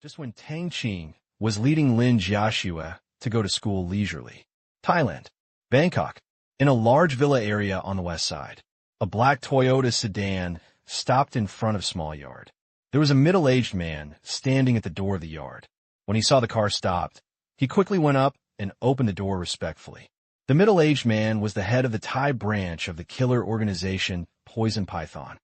just when Tang Qing was leading Lin Jiaxue to go to school leisurely. Thailand, Bangkok, in a large villa area on the west side. A black Toyota sedan stopped in front of small yard. There was a middle-aged man standing at the door of the yard. When he saw the car stopped, he quickly went up and opened the door respectfully. The middle-aged man was the head of the Thai branch of the killer organization Poison Python.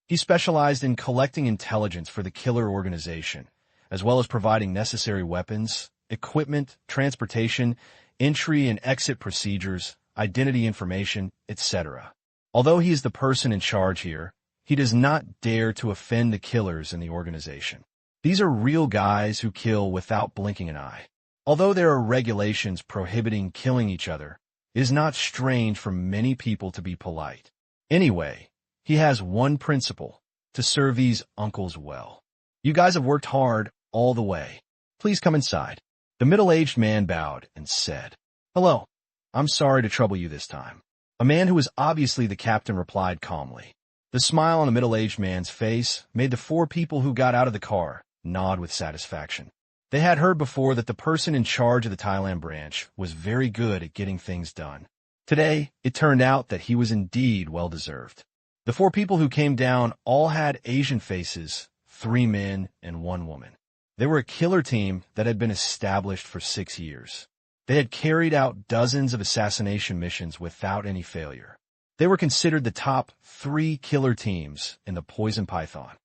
He specialized in collecting intelligence for the killer organization, as well as providing necessary weapons, equipment, transportation, entry and exit procedures, identity information, etc. Although he is the person in charge here, he does not dare to offend the killers in the organization. These are real guys who kill without blinking an eye. Although there are regulations prohibiting killing each other, it is not strange for many people to be polite. Anyway, he has one principle: to serve these uncles well. You guys have worked hard all the way. Please come inside. The middle-aged man bowed and said, "Hello. I'm sorry to trouble you this time." A man who was obviously the captain replied calmly. The smile on the middle-aged man's face made the four people who got out of the car nod with satisfaction. They had heard before that the person in charge of the Thailand branch was very good at getting things done. Today, it turned out that he was indeed well-deserved. The four people who came down all had Asian faces, 3 men and 1 woman. They were a killer team that had been established for 6 years. They had carried out dozens of assassination missions without any failure. They were considered the top 3 killer teams in the Poison Python.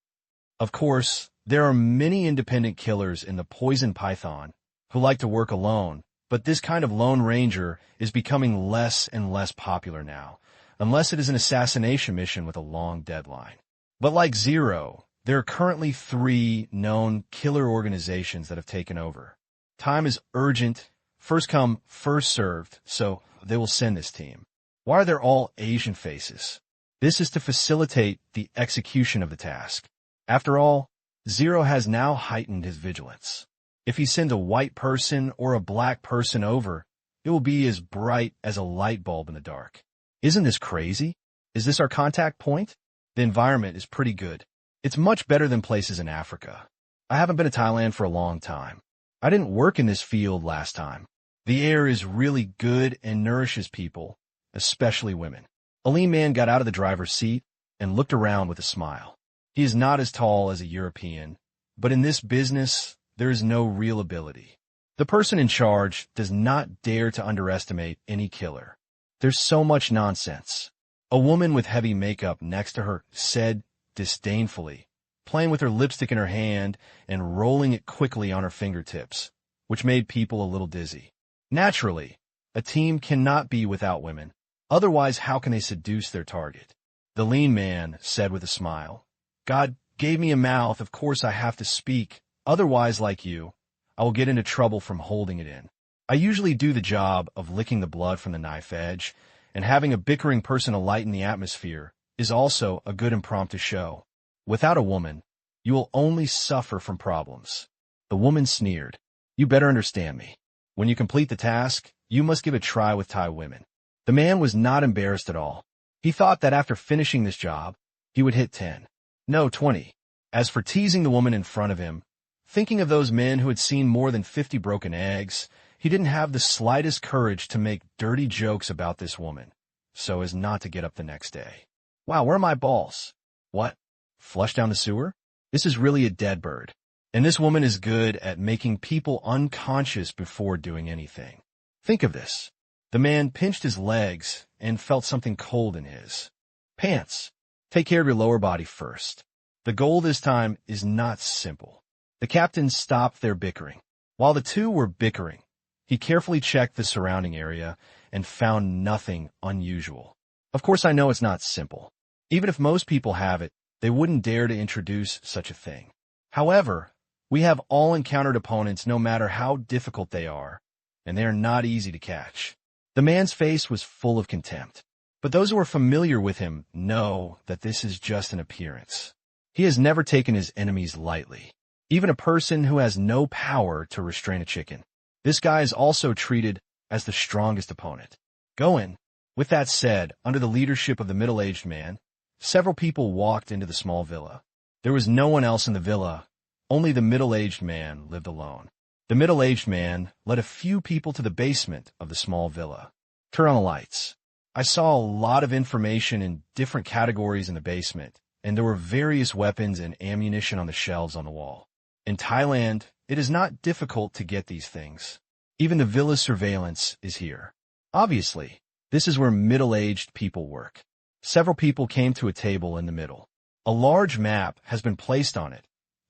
Of course, there are many independent killers in the Poison Python who like to work alone, but this kind of Lone Ranger is becoming less and less popular now, unless it is an assassination mission with a long deadline. But like Zero, there are currently 3 known killer organizations that have taken over. Time is urgent, first come, first served, so they will send this team. Why are there all Asian faces? This is to facilitate the execution of the task. After all, Zero has now heightened his vigilance. If he sends a white person or a black person over, it will be as bright as a light bulb in the dark. Isn't this crazy? Is this our contact point? The environment is pretty good. It's much better than places in Africa. I haven't been to Thailand for a long time. I didn't work in this field last time. The air is really good and nourishes people, especially women. A lean man got out of the driver's seat and looked around with a smile. He is not as tall as a European, but in this business, there is no real ability. The person in charge does not dare to underestimate any killer. There's so much nonsense. A woman with heavy makeup next to her said disdainfully, playing with her lipstick in her hand and rolling it quickly on her fingertips, which made people a little dizzy. Naturally, a team cannot be without women. Otherwise, how can they seduce their target? The lean man said with a smile, "God gave me a mouth, of course I have to speak. Otherwise, like you, I will get into trouble from holding it in. I usually do the job of licking the blood from the knife edge, and having a bickering person to lighten the atmosphere is also a good impromptu show. Without a woman, you will only suffer from problems." The woman sneered, "You better understand me. When you complete the task, you must give a try with Thai women." The man was not embarrassed at all. He thought that after finishing this job, he would hit 10. No, 20. As for teasing the woman in front of him, thinking of those men who had seen more than 50 broken eggs, he didn't have the slightest courage to make dirty jokes about this woman, so as not to get up the next day. Wow, where are my balls? What? Flush down the sewer? This is really a dead bird. And this woman is good at making people unconscious before doing anything. Think of this. The man pinched his legs and felt something cold in his pants. Take care of your lower body first. The goal this time is not simple. The captain stopped their bickering. While the two were bickering, he carefully checked the surrounding area and found nothing unusual. Of course, I know it's not simple. Even if most people have it, they wouldn't dare to introduce such a thing. However, we have all encountered opponents no matter how difficult they are, and they are not easy to catch. The man's face was full of contempt. But those who are familiar with him know that this is just an appearance. He has never taken his enemies lightly, even a person who has no power to restrain a chicken. This guy is also treated as the strongest opponent. Go in. With that said, under the leadership of the middle-aged man, several people walked into the small villa. There was no one else in the villa, Only the middle-aged man lived alone. The middle-aged man led a few people to the basement of the small villa. Turn on the lights. I saw a lot of information in different categories in the basement, and there were various weapons and ammunition on the shelves on the wall. In Thailand, it is not difficult to get these things. Even the villa's surveillance is here. Obviously, this is where middle-aged people work. Several people came to a table in the middle. A large map has been placed on it,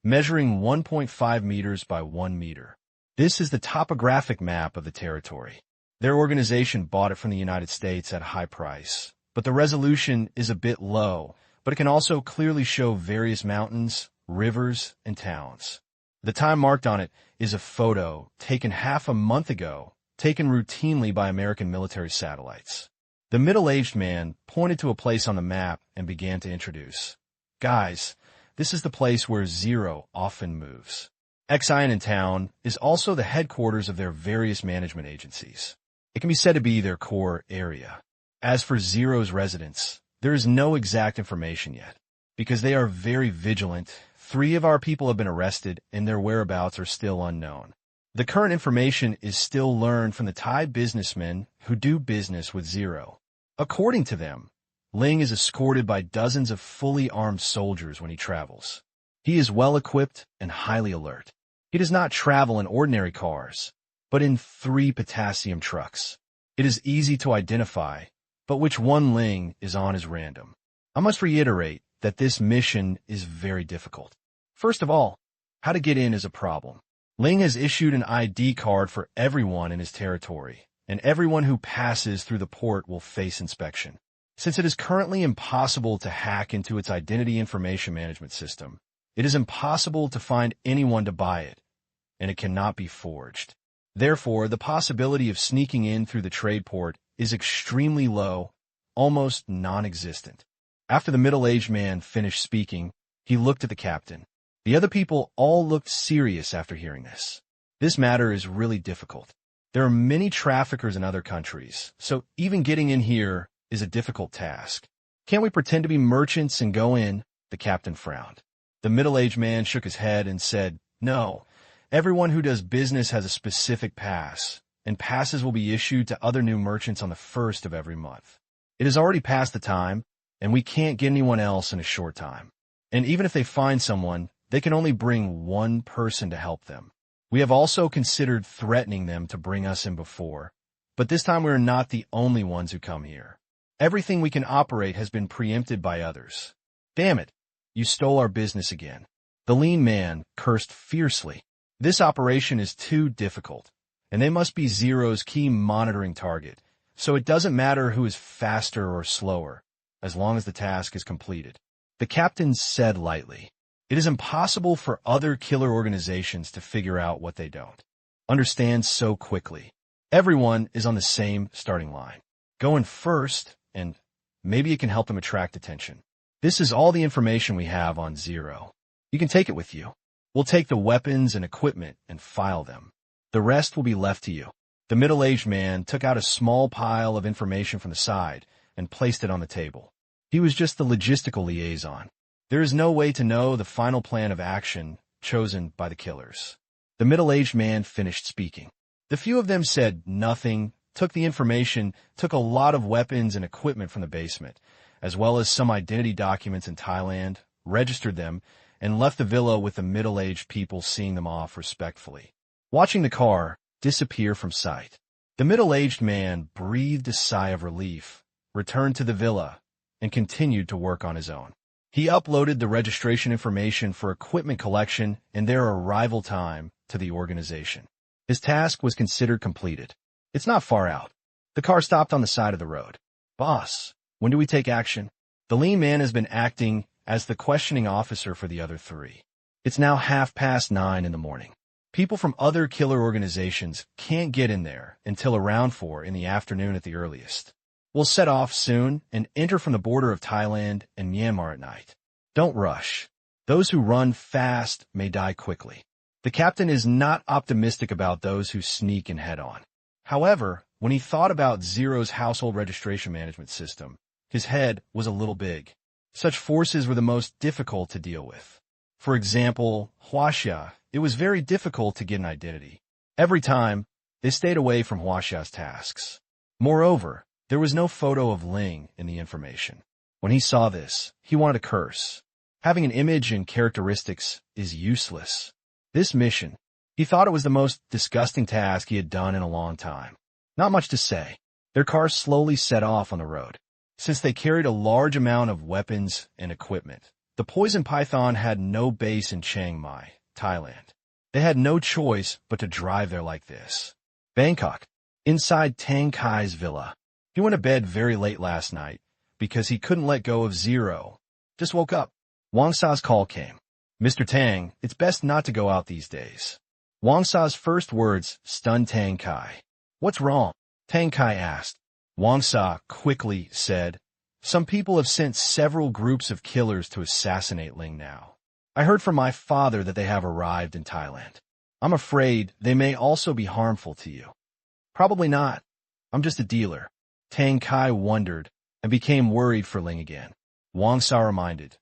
measuring 1.5 meters by 1 meter. This is the topographic map of the territory. Their organization bought it from the United States at a high price, but the resolution is a bit low, but it can also clearly show various mountains, rivers, and towns. The time marked on it is a photo taken half a month ago, taken routinely by American military satellites. The middle-aged man pointed to a place on the map and began to introduce. Guys, this is the place where Zero often moves. Xian Town is also the headquarters of their various management agencies. It can be said to be their core area. As for Zero's residence, there is no exact information yet. Because they are very vigilant, 3 of our people have been arrested and their whereabouts are still unknown. The current information is still learned from the Thai businessmen who do business with Zero. According to them, Ling is escorted by dozens of fully armed soldiers when he travels. He is well-equipped and highly alert. He does not travel in ordinary cars, but in 3 potassium trucks. It is easy to identify, but which one Ling is on is random. I must reiterate that this mission is very difficult. First of all, how to get in is a problem. Ling has issued an ID card for everyone in his territory, and everyone who passes through the port will face inspection. Since it is currently impossible to hack into its identity information management system, it is impossible to find anyone to buy it, and it cannot be forged. Therefore, the possibility of sneaking in through the trade port is extremely low, almost non-existent. After the middle-aged man finished speaking, he looked at the captain. The other people all looked serious after hearing this. This matter is really difficult. There are many traffickers in other countries, so even getting in here is a difficult task. Can't we pretend to be merchants and go in? The captain frowned. The middle-aged man shook his head and said, No, everyone who does business has a specific pass, and passes will be issued to other new merchants on the 1st of every month. It has already passed the time, and we can't get anyone else in a short time. And even if they find someone, they can only bring 1 person to help them. We have also considered threatening them to bring us in before, but this time we are not the only ones who come here. Everything we can operate has been preempted by others. Damn it, you stole our business again. The lean man cursed fiercely. This operation is too difficult, and they must be Zero's key monitoring target, so it doesn't matter who is faster or slower, as long as the task is completed. The captain said lightly, It is impossible for other killer organizations to figure out what they don't understand so quickly. Everyone is on the same starting line. Go in first, and maybe it can help them attract attention. This is all the information we have on Zero. You can take it with you. We'll take the weapons and equipment and file them. The rest will be left to you. The middle-aged man took out a small pile of information from the side and placed it on the table. He was just the logistical liaison. There is no way to know the final plan of action chosen by the killers. The middle-aged man finished speaking. The few of them said nothing, took the information, took a lot of weapons and equipment from the basement, as well as some identity documents in Thailand, registered them, and left the villa with the middle-aged people seeing them off respectfully, watching the car disappear from sight. The middle-aged man breathed a sigh of relief, returned to the villa, and continued to work on his own. He uploaded the registration information for equipment collection and their arrival time to the organization. His task was considered completed. It's not far out. The car stopped on the side of the road. Boss, when do we take action? The lean man has been acting as the questioning officer for the other 3. It's now 9:30 in the morning. People from other killer organizations can't get in there until around 4 in the afternoon at the earliest. We'll set off soon and enter from the border of Thailand and Myanmar at night. Don't rush. Those who run fast may die quickly. The captain is not optimistic about those who sneak and head on. However, when he thought about Zero's household registration management system, his head was a little big. Such forces were the most difficult to deal with. For example, Huaxia, it was very difficult to get an identity. Every time, they stayed away from Huaxia's tasks. Moreover, there was no photo of Ling in the information. When he saw this, he wanted to curse. Having an image and characteristics is useless. This mission, he thought it was the most disgusting task he had done in a long time. Not much to say. Their car slowly set off on the road. Since they carried a large amount of weapons and equipment, the poison python had no base in Chiang Mai, Thailand. They had no choice but to drive there like this. Bangkok, inside Tang Qing's villa. He went to bed very late last night because he couldn't let go of Zero. Just woke up. Wang Sa's call came. Mr. Tang, it's best not to go out these days. Wang Sa's first words stunned Tang Qing. What's wrong? Tang Qing asked. Wang Sa quickly said, some people have sent several groups of killers to assassinate Ling now. I heard from my father that they have arrived in Thailand. I'm afraid they may also be harmful to you. Probably not. I'm just a dealer. Tang Qing wondered and became worried for Ling again. Wang Sa reminded,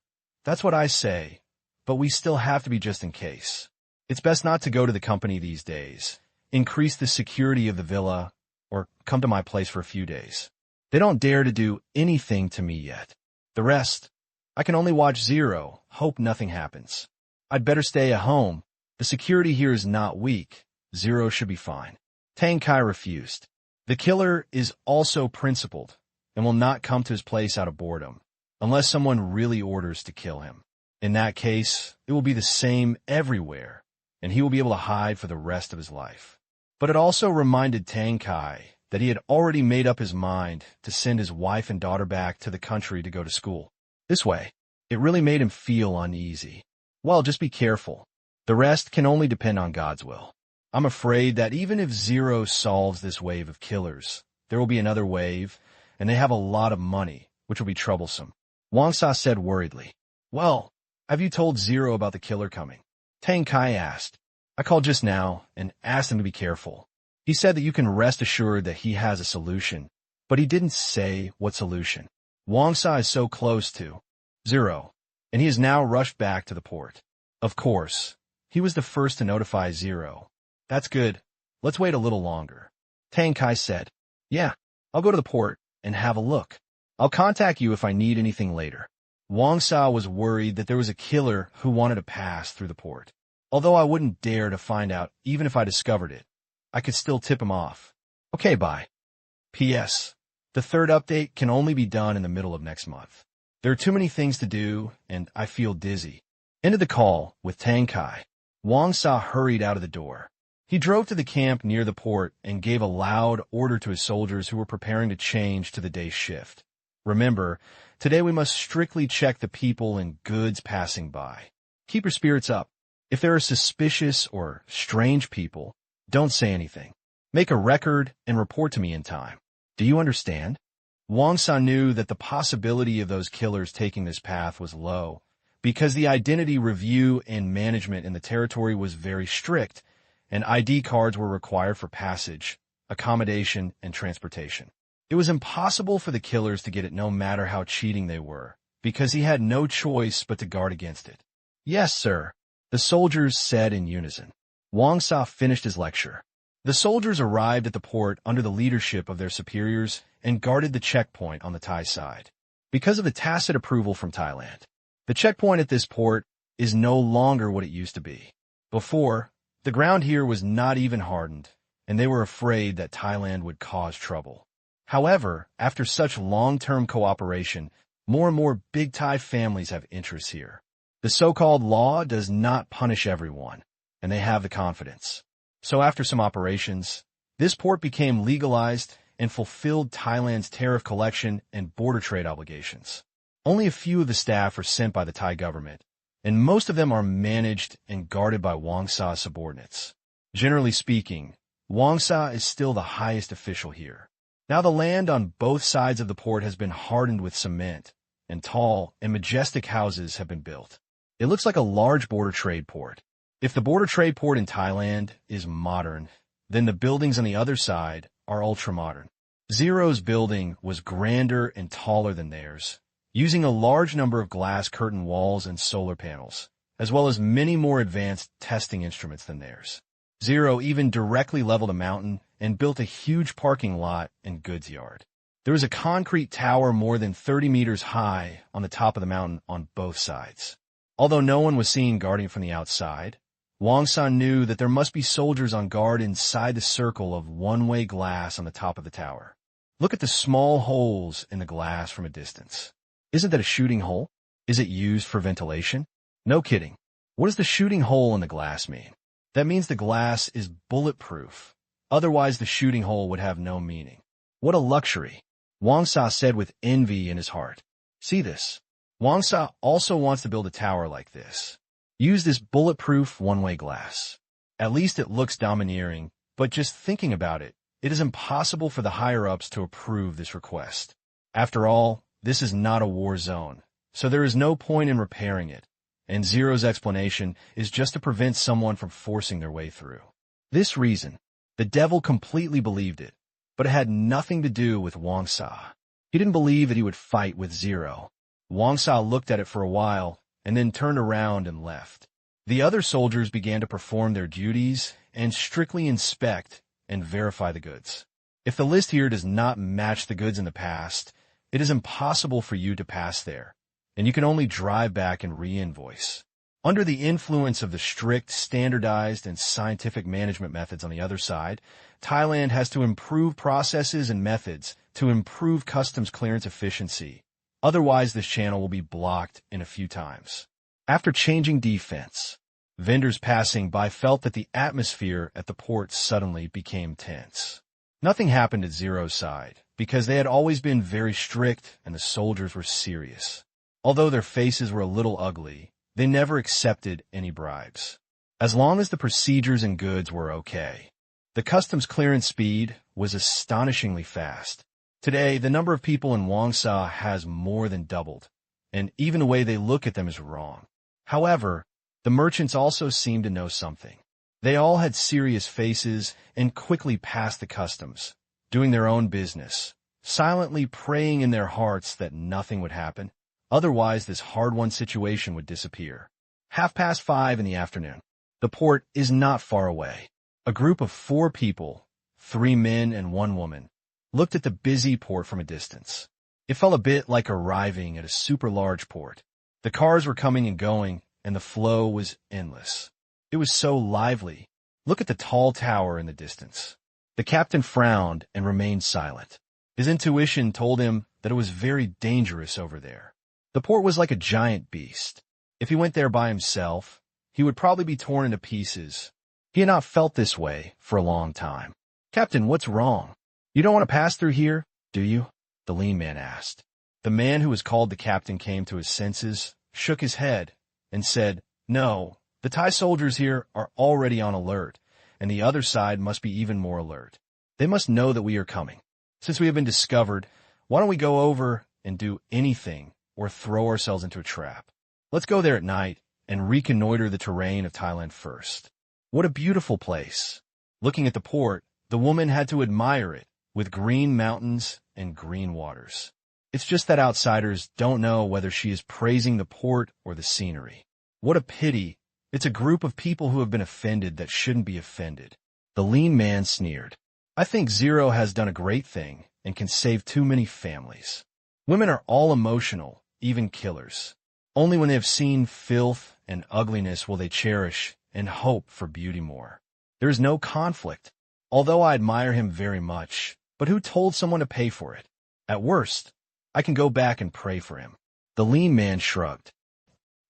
that's what I say, but we still have to be just in case. It's best not to go to the company these days. Increase the security of the villa, or come to my place for a few days. They don't dare to do anything to me yet. The rest, I can only watch Zero, hope nothing happens. I'd better stay at home. The security here is not weak. Zero should be fine. Tang Qing refused. The killer is also principled and will not come to his place out of boredom, unless someone really orders to kill him. In that case, it will be the same everywhere, and he will be able to hide for the rest of his life. But it also reminded Tang Qing that he had already made up his mind to send his wife and daughter back to the country to go to school. This way, it really made him feel uneasy. Well, just be careful. The rest can only depend on God's will. I'm afraid that even if Zero solves this wave of killers, there will be another wave, and they have a lot of money, which will be troublesome. Wang Sa said worriedly. Well, have you told Zero about the killer coming? Tang Qing asked. I called just now and asked him to be careful. He said that you can rest assured that he has a solution, but he didn't say what solution. Wang Sa is so close to Zero, and he has now rushed back to the port. Of course, he was the first to notify Zero. That's good. Let's wait a little longer. Tang Qing said. Yeah, I'll go to the port and have a look. I'll contact you if I need anything later. Wang Sa was worried that there was a killer who wanted to pass through the port. Although I wouldn't dare to find out even if I discovered it, I could still tip him off. Okay, bye. P.S. The third update can only be done in the middle of next month. There are too many things to do, and I feel dizzy. Ended the call with Tang Qing. Wang Sa hurried out of the door. He drove to the camp near the port and gave a loud order to his soldiers who were preparing to change to the day shift. Remember, today we must strictly check the people and goods passing by. Keep your spirits up. If there are suspicious or strange people, don't say anything. Make a record and report to me in time. Do you understand? Wang Sa knew that the possibility of those killers taking this path was low, because the identity review and management in the territory was very strict, and ID cards were required for passage, accommodation, and transportation. It was impossible for the killers to get it no matter how cheating they were, because he had no choice but to guard against it. Yes, sir, the soldiers said in unison. Wang Sa finished his lecture. The soldiers arrived at the port under the leadership of their superiors and guarded the checkpoint on the Thai side. Because of the tacit approval from Thailand, the checkpoint at this port is no longer what it used to be. Before, the ground here was not even hardened, and they were afraid that Thailand would cause trouble. However, after such long-term cooperation, more and more big Thai families have interests here. The so-called law does not punish everyone, and they have the confidence. So after some operations, this port became legalized and fulfilled Thailand's tariff collection and border trade obligations. Only a few of the staff are sent by the Thai government, and most of them are managed and guarded by Wang Sa's subordinates. Generally speaking, Wang Sa is still the highest official here. Now the land on both sides of the port has been hardened with cement, and tall and majestic houses have been built. It looks like a large border trade port. If the border trade port in Thailand is modern, then the buildings on the other side are ultra-modern. Zero's building was grander and taller than theirs, using a large number of glass curtain walls and solar panels, as well as many more advanced testing instruments than theirs. Zero even directly leveled a mountain and built a huge parking lot and goods yard. There was a concrete tower more than 30 meters high on the top of the mountain on both sides. Although no one was seen guarding from the outside, Wang San knew that there must be soldiers on guard inside the circle of one-way glass on the top of the tower. Look at the small holes in the glass from a distance. Isn't that a shooting hole? Is it used for ventilation? No kidding. What does the shooting hole in the glass mean? That means the glass is bulletproof. Otherwise, the shooting hole would have no meaning. What a luxury, Wang Sa said with envy in his heart. See this? Wang Sa also wants to build a tower like this. Use this bulletproof one-way glass. At least it looks domineering, but just thinking about it, it is impossible for the higher-ups to approve this request. After all, this is not a war zone, so there is no point in repairing it, and Zero's explanation is just to prevent someone from forcing their way through. This reason, the devil completely believed it, but it had nothing to do with Wang Sa. He didn't believe that he would fight with Zero. Wang Sa looked at it for a while, and then turned around and left. The other soldiers began to perform their duties and strictly inspect and verify the goods. If the list here does not match the goods in the past, it is impossible for you to pass there, and you can only drive back and re-invoice. Under the influence of the strict, standardized, and scientific management methods on the other side, Thailand has to improve processes and methods to improve customs clearance efficiency. Otherwise, this channel will be blocked in a few times. After changing defense, vendors passing by felt that the atmosphere at the port suddenly became tense. Nothing happened at Zero's side, because they had always been very strict and the soldiers were serious. Although their faces were a little ugly, they never accepted any bribes. As long as the procedures and goods were okay. The customs clearance speed was astonishingly fast. Today, the number of people in Wang Sa has more than doubled, and even the way they look at them is wrong. However, the merchants also seemed to know something. They all had serious faces and quickly passed the customs, doing their own business, silently praying in their hearts that nothing would happen. Otherwise, this hard-won situation would disappear. 5:30 in the afternoon. The port is not far away. A group of 4 people, 3 men and 1 woman, looked at the busy port from a distance. It felt a bit like arriving at a super large port. The cars were coming and going, and the flow was endless. It was so lively. Look at the tall tower in the distance. The captain frowned and remained silent. His intuition told him that it was very dangerous over there. The port was like a giant beast. If he went there by himself, he would probably be torn into pieces. He had not felt this way for a long time. Captain, what's wrong? You don't want to pass through here, do you? The lean man asked. The man who was called the captain came to his senses, shook his head, and said, No, the Thai soldiers here are already on alert, and the other side must be even more alert. They must know that we are coming. Since we have been discovered, why don't we go over and do anything or throw ourselves into a trap? Let's go there at night and reconnoiter the terrain of Thailand first. What a beautiful place. Looking at the port, the woman had to admire it, with green mountains and green waters. It's just that outsiders don't know whether she is praising the port or the scenery. What a pity. It's a group of people who have been offended that shouldn't be offended. The lean man sneered. I think Zero has done a great thing and can save too many families. Women are all emotional, even killers. Only when they have seen filth and ugliness will they cherish and hope for beauty more. There is no conflict. Although I admire him very much, but who told someone to pay for it? At worst, I can go back and pray for him. The lean man shrugged.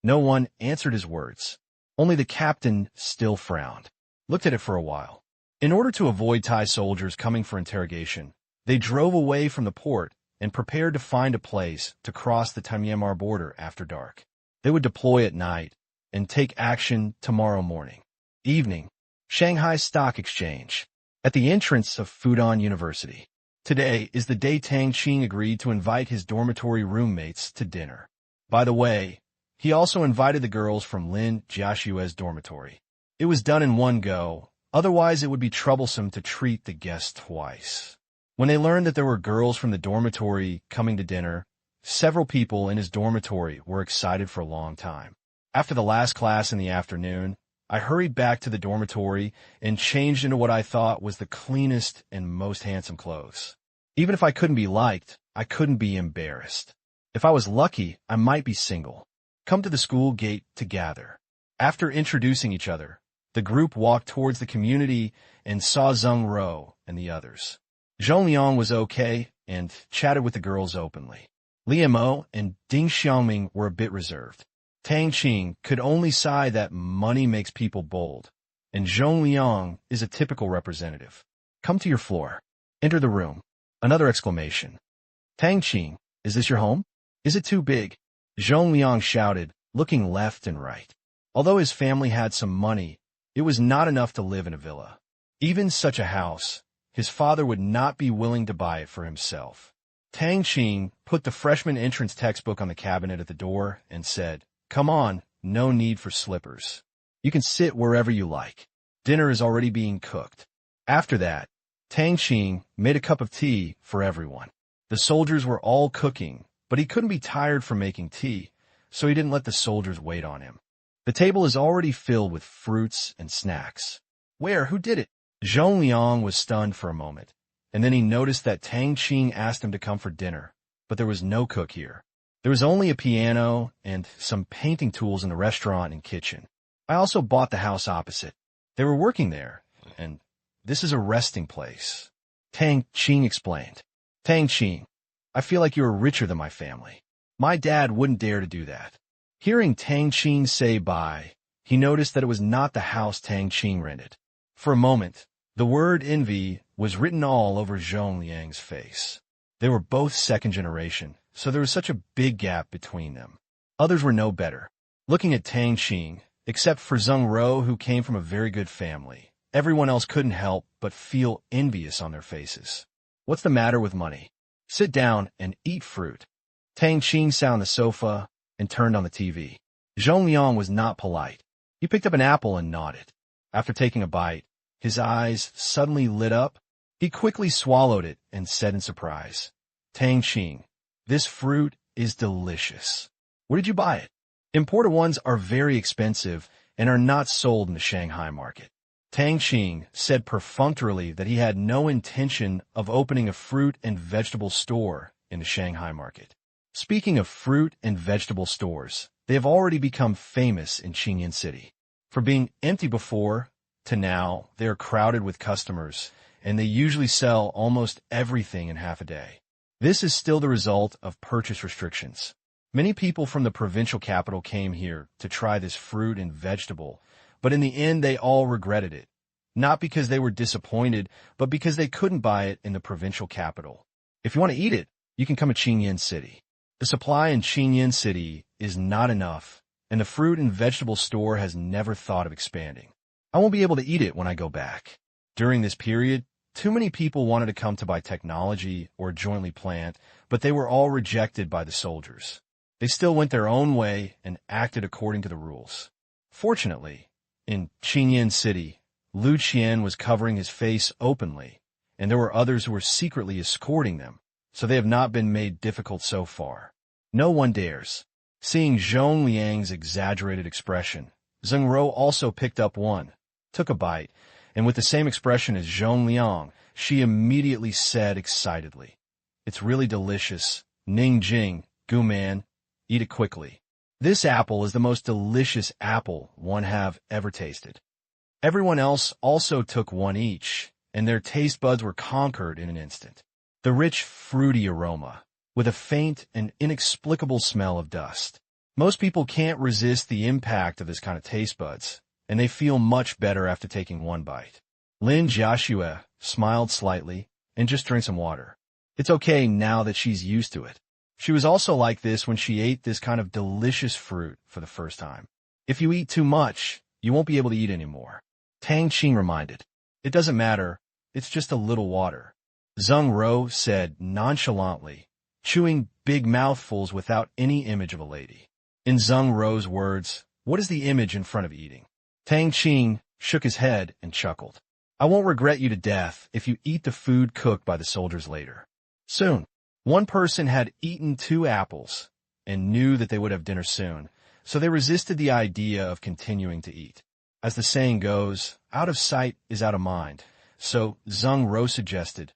No one answered his words. Only the captain still frowned, looked at it for a while. In order to avoid Thai soldiers coming for interrogation, they drove away from the port and prepared to find a place to cross the Myanmar border after dark. They would deploy at night and take action tomorrow morning. Evening, Shanghai Stock Exchange. At the entrance of Fudan University. Today is the day Tang Qing agreed to invite his dormitory roommates to dinner. By the way, he also invited the girls from Lin Jiashue's dormitory. It was done in one go, otherwise it would be troublesome to treat the guests twice. When they learned that there were girls from the dormitory coming to dinner, several people in his dormitory were excited for a long time. After the last class in the afternoon, I hurried back to the dormitory and changed into what I thought was the cleanest and most handsome clothes. Even if I couldn't be liked, I couldn't be embarrassed. If I was lucky, I might be single. Come to the school gate to gather. After introducing each other, the group walked towards the community and saw Zheng Ro and the others. Zhong Liang was okay and chatted with the girls openly. Liu Mo and Ding Xiangming were a bit reserved. Tang Qing could only sigh that money makes people bold, and Zhong Liang is a typical representative. Come to your floor. Enter the room. Another exclamation. Tang Qing, is this your home? Is it too big? Zhong Liang shouted, looking left and right. Although his family had some money, it was not enough to live in a villa. Even such a house, his father would not be willing to buy it for himself. Tang Qing put the freshman entrance textbook on the cabinet at the door and said, "Come on, no need for slippers. You can sit wherever you like. Dinner is already being cooked." After that, Tang Qing made a cup of tea for everyone. The soldiers were all cooking, but he couldn't be tired from making tea, so he didn't let the soldiers wait on him. The table is already filled with fruits and snacks. Where? Who did it? Zhong Liang was stunned for a moment, and then he noticed that Tang Qing asked him to come for dinner, but there was no cook here. There was only a piano and some painting tools in the restaurant and kitchen. I also bought the house opposite. They were working there, and this is a resting place. Tang Qing explained. Tang Qing, I feel like you are richer than my family. My dad wouldn't dare to do that. Hearing Tang Qing say bye, he noticed that it was not the house Tang Qing rented. For a moment, the word envy was written all over Zhong Liang's face. They were both second generation, so there was such a big gap between them. Others were no better. Looking at Tang Qing, except for Zheng Ro, who came from a very good family, everyone else couldn't help but feel envious on their faces. What's the matter with money? Sit down and eat fruit. Tang Qing sat on the sofa and turned on the TV. Zhong Liang was not polite. He picked up an apple and gnawed it. After taking a bite, his eyes suddenly lit up. He quickly swallowed it and said in surprise, Tang Qing, this fruit is delicious. Where did you buy it? Imported ones are very expensive and are not sold in the Shanghai market. Tang Qing said perfunctorily that he had no intention of opening a fruit and vegetable store in the Shanghai market. Speaking of fruit and vegetable stores, they have already become famous in Qingyan City. From being empty before to now, they are crowded with customers, and they usually sell almost everything in half a day. This is still the result of purchase restrictions. Many people from the provincial capital came here to try this fruit and vegetable, but in the end they all regretted it. Not because they were disappointed, but because they couldn't buy it in the provincial capital. If you want to eat it, you can come to Qingyan City. The supply in Qingyan City is not enough, and the fruit and vegetable store has never thought of expanding. I won't be able to eat it when I go back. During this period, too many people wanted to come to buy technology or jointly plant, but they were all rejected by the soldiers. They still went their own way and acted according to the rules. Fortunately, in Qingyan City, Lu Qian was covering his face openly, and there were others who were secretly escorting them, so they have not been made difficult so far. No one dares. Seeing Zhong Liang's exaggerated expression, Zheng Ro also picked up one, took a bite, and with the same expression as Zhong Liang, she immediately said excitedly, "It's really delicious. Ning Jing, Guman, eat it quickly. This apple is the most delicious apple one have ever tasted." Everyone else also took one each, and their taste buds were conquered in an instant. The rich, fruity aroma, with a faint and inexplicable smell of dust. Most people can't resist the impact of this kind of taste buds, and they feel much better after taking one bite. Lin Jiaxue smiled slightly and just drank some water. It's okay now that she's used to it. She was also like this when she ate this kind of delicious fruit for the first time. If you eat too much, you won't be able to eat anymore. Tang Qing reminded. It doesn't matter. It's just a little water. Zheng Ro said nonchalantly, chewing big mouthfuls without any image of a lady. In Zheng Ro's words, what is the image in front of eating? Tang Qing shook his head and chuckled. I won't regret you to death if you eat the food cooked by the soldiers later. Soon, one person had eaten 2 apples and knew that they would have dinner soon, so they resisted the idea of continuing to eat. As the saying goes, out of sight is out of mind. So Zheng Ro suggested,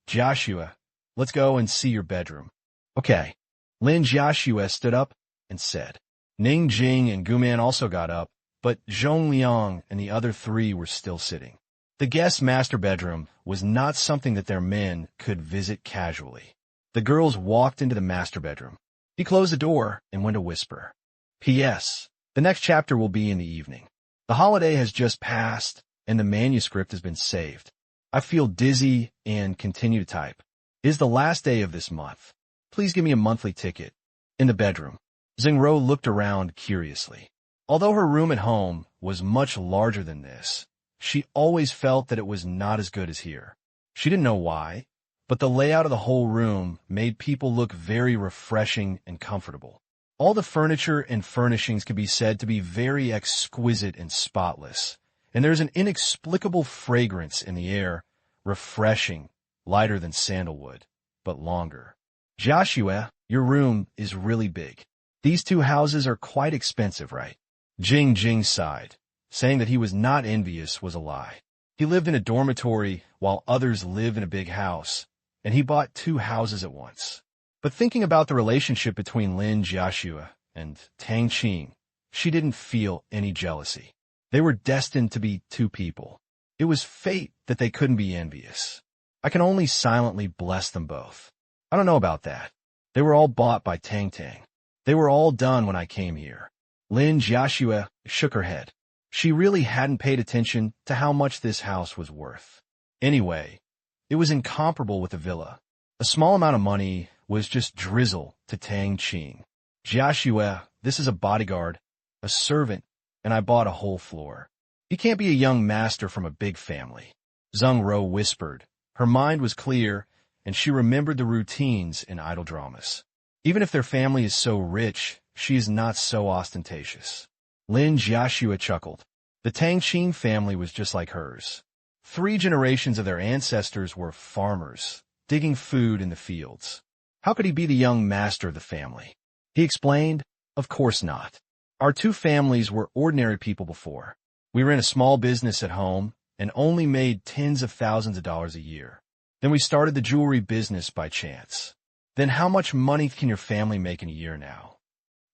Joshua, let's go and see your bedroom. Okay. Lin Jiaxue stood up and said. Ning Jing and Guman also got up, but Zhong Liang and the other three were still sitting. The guest master bedroom was not something that their men could visit casually. The girls walked into the master bedroom. He closed the door and went to whisper. P.S. The next chapter will be in the evening. The holiday has just passed, and the manuscript has been saved. I feel dizzy and continue to type. It is the last day of this month. Please give me a monthly ticket. In the bedroom, Zheng Ro looked around curiously. Although her room at home was much larger than this, she always felt that it was not as good as here. She didn't know why, but the layout of the whole room made people look very refreshing and comfortable. All the furniture and furnishings could be said to be very exquisite and spotless, and there's an inexplicable fragrance in the air, refreshing, lighter than sandalwood, but longer. Joshua, your room is really big. These two houses are quite expensive, right? Jing Jing sighed. Saying that he was not envious was a lie. He lived in a dormitory while others lived in a big house, and he bought two houses at once. But thinking about the relationship between Lin Jiaxue and Tang Qing, she didn't feel any jealousy. They were destined to be two people. It was fate that they couldn't be envious. I can only silently bless them both. I don't know about that. They were all bought by Tang Tang. They were all done when I came here. Lin Jiaxue shook her head. She really hadn't paid attention to how much this house was worth. Anyway, it was incomparable with the villa. A small amount of money was just drizzle to Tang Qing. Jiaxue, this is a bodyguard, a servant, and I bought a whole floor. You can't be a young master from a big family. Zheng Ro whispered. Her mind was clear, and she remembered the routines in idol dramas. Even if their family is so rich, she is not so ostentatious. Lin Jiaxue chuckled. The Tang Qing family was just like hers. 3 generations of their ancestors were farmers, digging food in the fields. How could he be the young master of the family? He explained, of course not. Our 2 families were ordinary people before. We ran a small business at home and only made tens of thousands of dollars a year. Then we started the jewelry business by chance. Then how much money can your family make in a year now?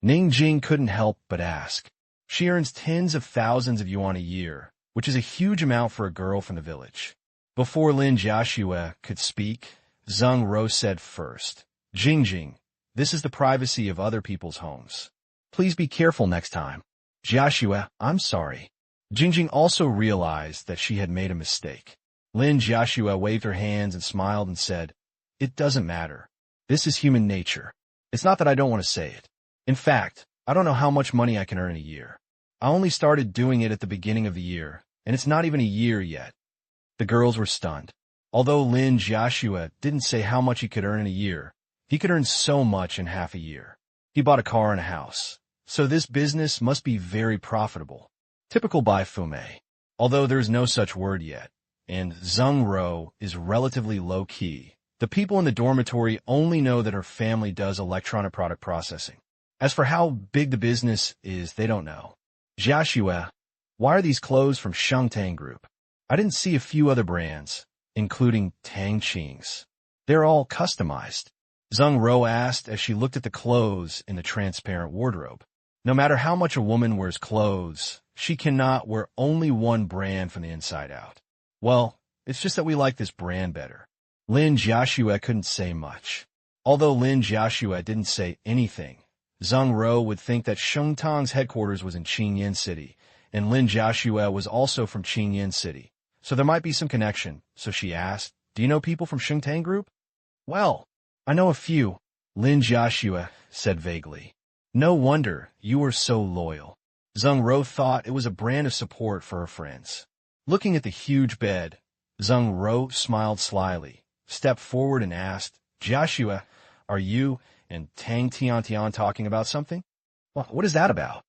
Ning Jing couldn't help but ask. She earns tens of thousands of yuan a year, which is a huge amount for a girl from the village. Before Lin Jiaxue could speak, Zheng Ro said first, Jing, this is the privacy of other people's homes. Please be careful next time. Jiaxue, I'm sorry. Jing also realized that she had made a mistake. Lin Jiaxue waved her hands and smiled and said, It doesn't matter. This is human nature. It's not that I don't want to say it. In fact, I don't know how much money I can earn in a year. I only started doing it at the beginning of the year, and it's not even a year yet. The girls were stunned. Although Lin Jiaxue didn't say how much he could earn in a year, he could earn so much in half a year. He bought a car and a house. So this business must be very profitable. Typical Bai Fume. Although there's no such word yet, and Zheng Ro is relatively low-key, the people in the dormitory only know that her family does electronic product processing. As for how big the business is, they don't know. Jiaxue, why are these clothes from Shengtang Group? I didn't see a few other brands, including Tang Qing's. They're all customized. Zheng Ro asked as she looked at the clothes in the transparent wardrobe. No matter how much a woman wears clothes, she cannot wear only one brand from the inside out. Well, it's just that we like this brand better. Lin Jiaxue couldn't say much. Although Lin Jiaxue didn't say anything, Zheng Ro would think that Shengtang's headquarters was in Qingyan City, and Lin Jiaxue was also from Qingyan City. So there might be some connection, so she asked, Do you know people from Shengtang Group? Well, I know a few, Lin Jiaxue said vaguely. No wonder you were so loyal. Zheng Ro thought it was a brand of support for her friends. Looking at the huge bed, Zheng Ro smiled slyly, stepped forward and asked, Jiaxue, are you and Tang Tian talking about something? Well, what is that about?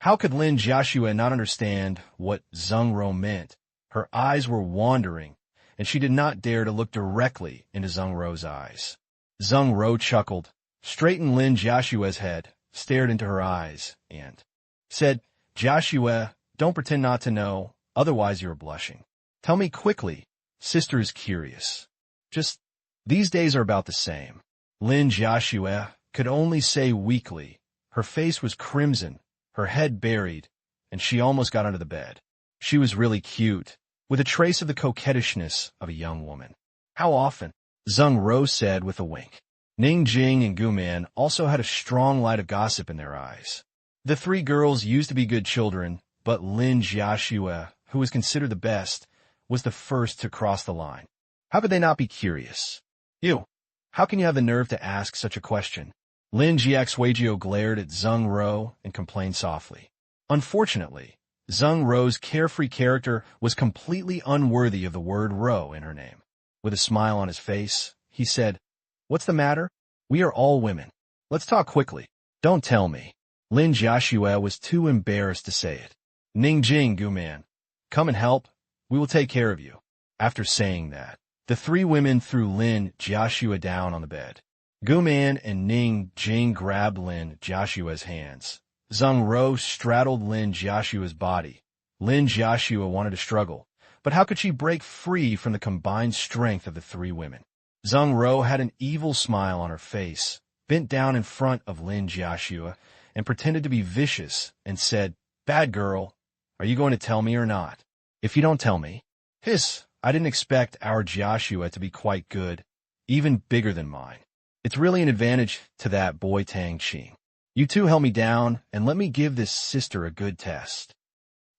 How could Lin Jiaxue not understand what Zheng Ro meant? Her eyes were wandering, and she did not dare to look directly into Zheng Ro's eyes. Zheng Ro chuckled, straightened Lin Jiaxue's head, stared into her eyes, and said, Joshua, don't pretend not to know, otherwise you're blushing. Tell me quickly, sister is curious. Just, these days are about the same. Lin Joshua could only say weakly. Her face was crimson, her head buried, and she almost got under the bed. She was really cute, with a trace of the coquettishness of a young woman. How often? Zheng Ro said with a wink. Ning Jing and Gu Man also had a strong light of gossip in their eyes. The three girls used to be good children, but Lin Jiaxue, who was considered the best, was the first to cross the line. How could they not be curious? You, how can you have the nerve to ask such a question? Lin Jiaxuejiu glared at Zheng Ro and complained softly. Unfortunately, Zheng Ro's carefree character was completely unworthy of the word Ro in her name. With a smile on his face, he said, What's the matter? We are all women. Let's talk quickly. Don't tell me. Lin Jiaxue was too embarrassed to say it. Ning Jing, Gu Man, come and help. We will take care of you. After saying that, the three women threw Lin Jiaxue down on the bed. Gu Man and Ning Jing grabbed Lin Jiaxue's hands. Zheng Ro straddled Lin Jiaxue's body. Lin Jiaxue wanted to struggle, but how could she break free from the combined strength of the three women? Zheng Ro had an evil smile on her face, bent down in front of Lin Jiaxue, and pretended to be vicious, and said, Bad girl, are you going to tell me or not? If you don't tell me. Hiss, I didn't expect our Jiaxue to be quite good, even bigger than mine. It's really an advantage to that boy Tang Qing. You two held me down, and let me give this sister a good test.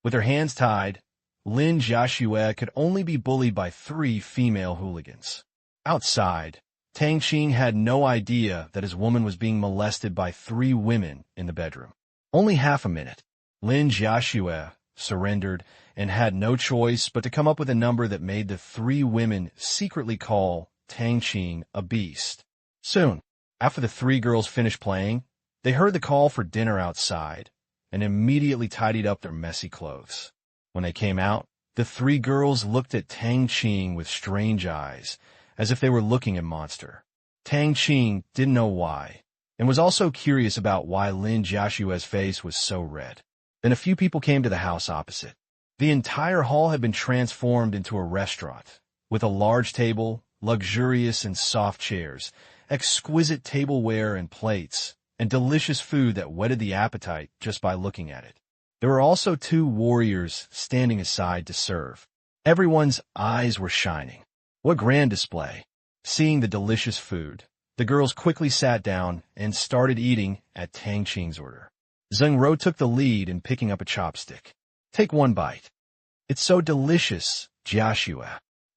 With her hands tied, Lin Jiaxue could only be bullied by three female hooligans. Outside, Tang Qing had no idea that his woman was being molested by three women in the bedroom. Only half a minute. Lin Jiaxue surrendered and had no choice but to come up with a number that made the three women secretly call Tang Qing a beast. Soon, after the three girls finished playing, they heard the call for dinner outside and immediately tidied up their messy clothes. When they came out, the three girls looked at Tang Qing with strange eyes, as if they were looking at Monster. Tang Qing didn't know why, and was also curious about why Lin Jiaxue's face was so red. Then a few people came to the house opposite. The entire hall had been transformed into a restaurant, with a large table, luxurious and soft chairs, exquisite tableware and plates, and delicious food that whetted the appetite just by looking at it. There were also two warriors standing aside to serve. Everyone's eyes were shining. What grand display! Seeing the delicious food, the girls quickly sat down and started eating at Tang Qing's order. Zheng Ro took the lead in picking up a chopstick. Take one bite. It's so delicious, Jiaxue.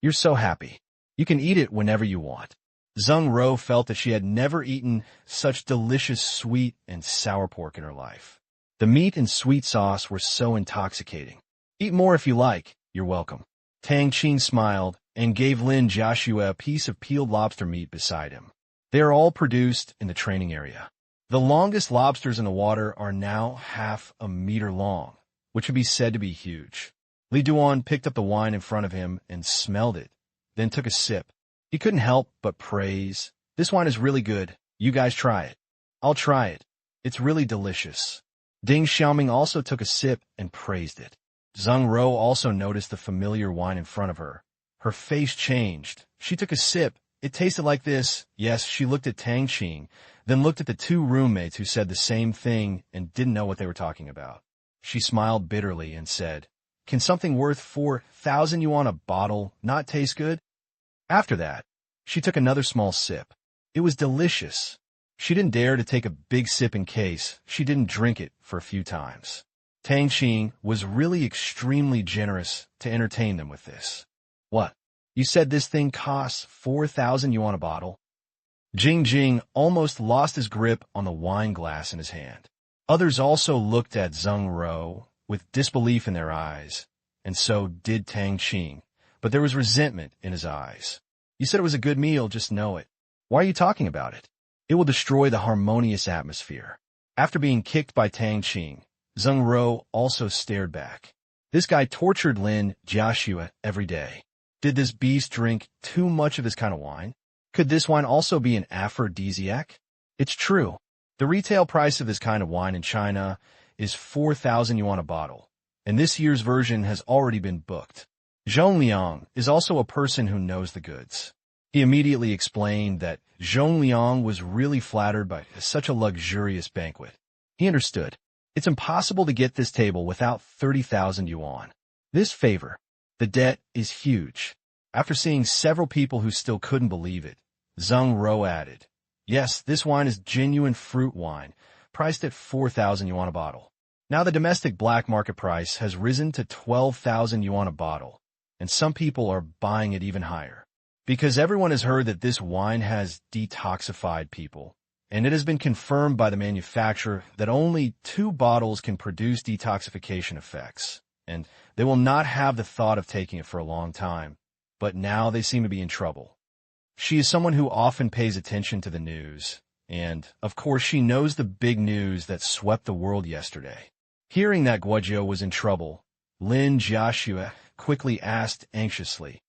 You're so happy. You can eat it whenever you want. Zheng Ro felt that she had never eaten such delicious sweet and sour pork in her life. The meat and sweet sauce were so intoxicating. Eat more if you like. You're welcome. Tang Qing smiled and gave Lin Jiaxue a piece of peeled lobster meat beside him. They are all produced in the training area. The longest lobsters in the water are now half a meter long, which would be said to be huge. Li Duan picked up the wine in front of him and smelled it, then took a sip. He couldn't help but praise. This wine is really good. You guys try it. I'll try it. It's really delicious. Ding Xiaoming also took a sip and praised it. Zheng Ro also noticed the familiar wine in front of her. Her face changed. She took a sip. It tasted like this. Yes, she looked at Tang Qing, then looked at the two roommates who said the same thing and didn't know what they were talking about. She smiled bitterly and said, Can something worth 4,000 yuan a bottle not taste good? After that, she took another small sip. It was delicious. She didn't dare to take a big sip in case she didn't drink it for a few times. Tang Qing was really extremely generous to entertain them with this. What? You said this thing costs 4,000 yuan a bottle? Jing Jing almost lost his grip on the wine glass in his hand. Others also looked at Zheng Ro with disbelief in their eyes, and so did Tang Qing, but there was resentment in his eyes. You said it was a good meal, just know it. Why are you talking about it? It will destroy the harmonious atmosphere. After being kicked by Tang Qing, Zheng Ro also stared back. This guy tortured Lin Jiaxue every day. Did this beast drink too much of this kind of wine? Could this wine also be an aphrodisiac? It's true. The retail price of this kind of wine in China is 4,000 yuan a bottle, and this year's version has already been booked. Zhong Liang is also a person who knows the goods. He immediately explained that Zhong Liang was really flattered by such a luxurious banquet. He understood. It's impossible to get this table without 30,000 yuan. This favor, the debt, is huge. After seeing several people who still couldn't believe it, Zheng Ro added, "Yes, this wine is genuine fruit wine, priced at 4,000 yuan a bottle." Now the domestic black market price has risen to 12,000 yuan a bottle, and some people are buying it even higher. Because everyone has heard that this wine has detoxified people, and it has been confirmed by the manufacturer that only 2 bottles can produce detoxification effects, and they will not have the thought of taking it for a long time, but now they seem to be in trouble. She is someone who often pays attention to the news, and, of course, she knows the big news that swept the world yesterday. Hearing that Guozhou was in trouble, Lin Jiaxue quickly asked anxiously,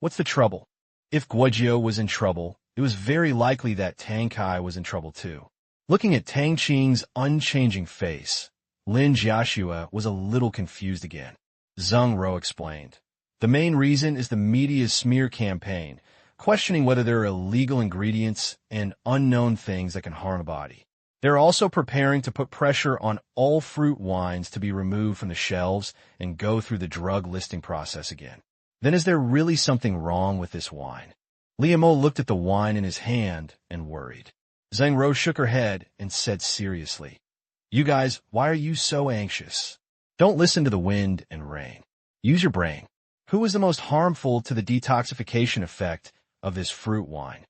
"What's the trouble?" If Guozhou was in trouble, it was very likely that Tang Kai was in trouble too. Looking at Tang Qing's unchanging face, Lin Jiaxue was a little confused again. Zheng Ro explained, "The main reason is the media's smear campaign, questioning whether there are illegal ingredients and unknown things that can harm the body. They're also preparing to put pressure on all fruit wines to be removed from the shelves and go through the drug listing process again. Then is there really something wrong with this wine?" Liu Mo looked at the wine in his hand and worried. Zheng Ro shook her head and said seriously, "You guys, why are you so anxious? Don't listen to the wind and rain. Use your brain. Who is the most harmful to the detoxification effect of this fruit wine?"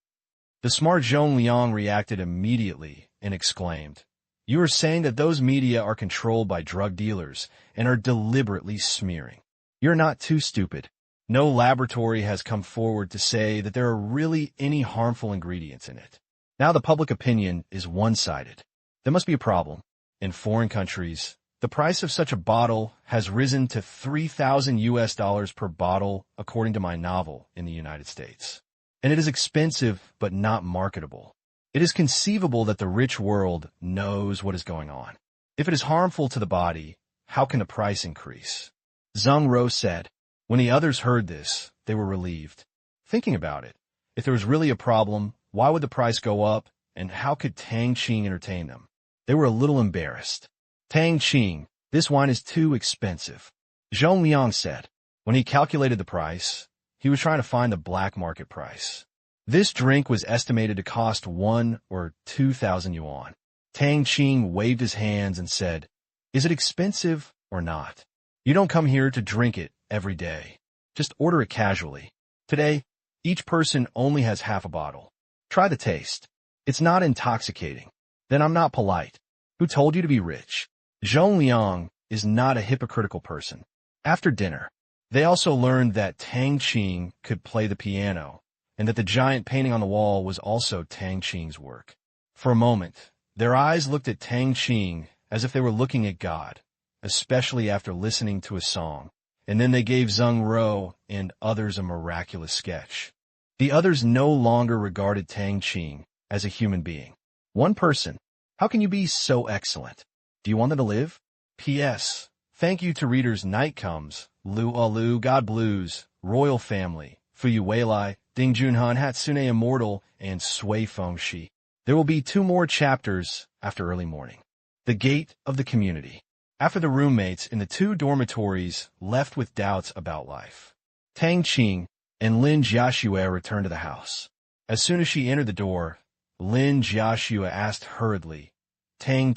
The smart Zhong Liang reacted immediately and exclaimed, "You are saying that those media are controlled by drug dealers and are deliberately smearing. You're not too stupid. No laboratory has come forward to say that there are really any harmful ingredients in it. Now the public opinion is one-sided. There must be a problem. In foreign countries, the price of such a bottle has risen to 3,000 US dollars per bottle, according to my novel, in the United States. And it is expensive but not marketable. It is conceivable that the rich world knows what is going on. If it is harmful to the body, how can the price increase?" Zheng Ro said. When the others heard this, they were relieved. Thinking about it, if there was really a problem, why would the price go up, and how could Tang Qing entertain them? They were a little embarrassed. "Tang Qing, this wine is too expensive," Zhong Liang said. When he calculated the price, he was trying to find the black market price. This drink was estimated to cost 1 or 2,000 yuan. Tang Qing waved his hands and said, "Is it expensive or not? You don't come here to drink it every day. Just order it casually. Today, each person only has half a bottle. Try the taste. It's not intoxicating. Then I'm not polite. Who told you to be rich?" Zhong Liang is not a hypocritical person. After dinner, they also learned that Tang Qing could play the piano, and that the giant painting on the wall was also Tang Qing's work. For a moment, their eyes looked at Tang Qing as if they were looking at God, especially after listening to a song, and then they gave Zheng Ro and others a miraculous sketch. The others no longer regarded Tang Qing as a human being. One person. How can you be so excellent? Do you want them to live? P.S. Thank you to readers Night Comes, Lu Alu, God Blues, Royal Family, Fuyu Weilai, Ding Junhan, Hatsune Immortal, and Sui Fengshi. There will be 2 more chapters after early morning. The Gate of the Community. After the roommates in the 2 dormitories left with doubts about life, Tang Qing and Lin Jiaxue returned to the house. As soon as she entered the door, Lin Jiaxue asked hurriedly, Tang,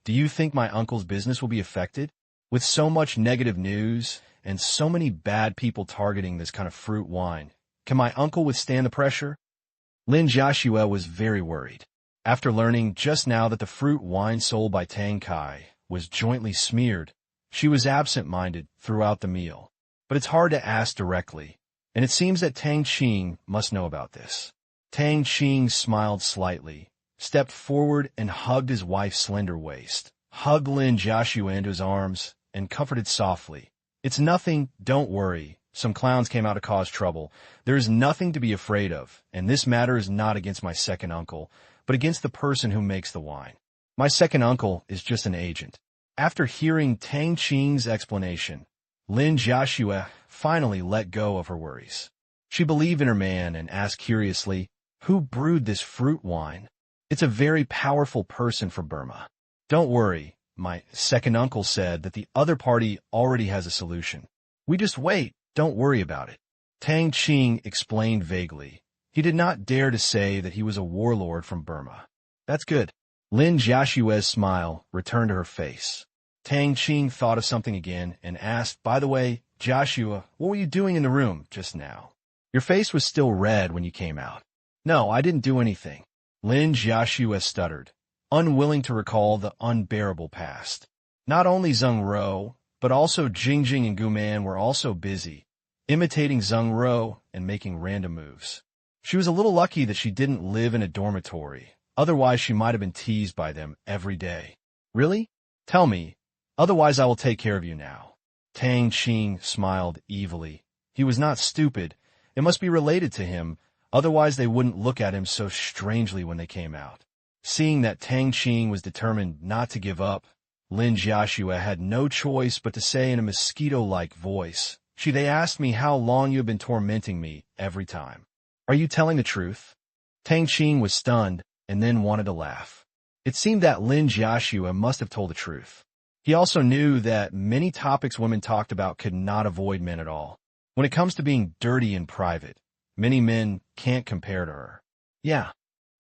do you think my uncle's business will be affected? With so much negative news and so many bad people targeting this kind of fruit wine, can my uncle withstand the pressure?" Lin Jiaxue was very worried. After learning just now that the fruit wine sold by Tang Kai was jointly smeared, she was absent-minded throughout the meal. But it's hard to ask directly, and it seems that Tang Qing must know about this. Tang Qing smiled slightly, stepped forward and hugged his wife's slender waist, hugged Lin Jiaxue into his arms, and comforted softly. "It's nothing, don't worry. Some clowns came out to cause trouble. There is nothing to be afraid of, and this matter is not against my second uncle, but against the person who makes the wine. My second uncle is just an agent. After hearing Tang Qing's explanation, Lin Jiaxue finally let go of her worries. She believed in her man and asked curiously, "Who brewed this fruit wine? It's a very powerful person from Burma." "Don't worry," my second uncle said that the other party already has a solution. "We just wait, don't worry about it." Tang Qing explained vaguely. He did not dare to say that he was a warlord from Burma. "That's good." Lin Jiaxue's smile returned to her face. Tang Qing thought of something again and asked, "By the way, Joshua, what were you doing in the room just now? Your face was still red when you came out." "No, I didn't do anything." Lin Jiaxue stuttered, unwilling to recall the unbearable past. Not only Zheng Ro, but also Jingjing and Guman were also busy, imitating Zheng Ro and making random moves. She was a little lucky that she didn't live in a dormitory, otherwise she might have been teased by them every day. "Really? Tell me, otherwise I will take care of you now." Tang Qing smiled evilly. He was not stupid. It must be related to him, otherwise they wouldn't look at him so strangely when they came out. Seeing that Tang Qing was determined not to give up, Lin Jiaxue had no choice but to say in a mosquito-like voice, "They asked me how long you have been tormenting me every time. Are you telling the truth?" Tang Qing was stunned and then wanted to laugh. It seemed that Lin Jiaxue must have told the truth. He also knew that many topics women talked about could not avoid men at all. When it comes to being dirty in private, many men can't compare to her. "Yeah."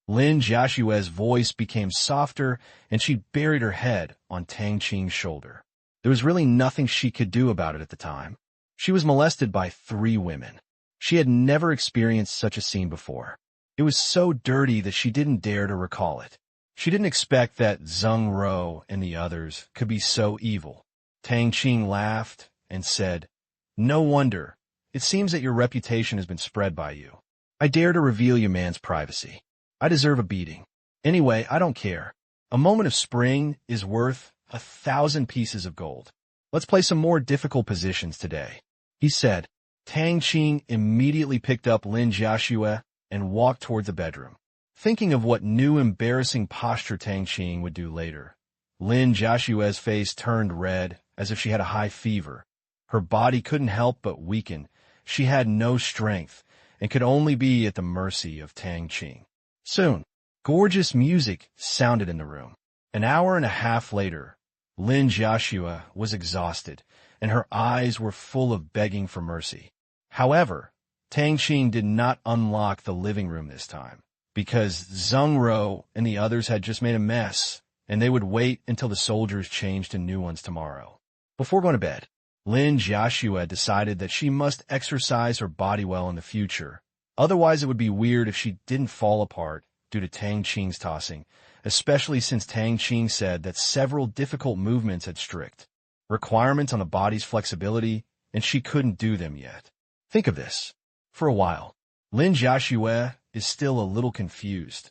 Lin Jiaxue's voice became softer, and she buried her head on Tang Qing's shoulder. There was really nothing she could do about it at the time. She was molested by 3 women. She had never experienced such a scene before. It was so dirty that she didn't dare to recall it. She didn't expect that Zheng Ro and the others could be so evil. Tang Qing laughed and said, "No wonder. It seems that your reputation has been spread by you. I dare to reveal your man's privacy. I deserve a beating. Anyway, I don't care. A moment of spring is worth 1,000 pieces of gold. Let's play some more difficult positions today," he said. Tang Qing immediately picked up Lin Jiaxue and walked towards the bedroom. Thinking of what new embarrassing posture Tang Qing would do later, Lin Jiaxue's face turned red as if she had a high fever. Her body couldn't help but weaken. She had no strength and could only be at the mercy of Tang Qing. Soon, gorgeous music sounded in the room. An hour and a half later, Lin Jiaxue was exhausted, and her eyes were full of begging for mercy. However, Tang Qing did not unlock the living room this time, because Zheng Ro and the others had just made a mess, and they would wait until the soldiers changed to new ones tomorrow. Before going to bed, Lin Jiaxue decided that she must exercise her body well in the future. Otherwise, it would be weird if she didn't fall apart due to Tang Qing's tossing, especially since Tang Qing said that several difficult movements had strict requirements on the body's flexibility, and she couldn't do them yet. Think of this. For a while, Lin Jiaxue is still a little confused.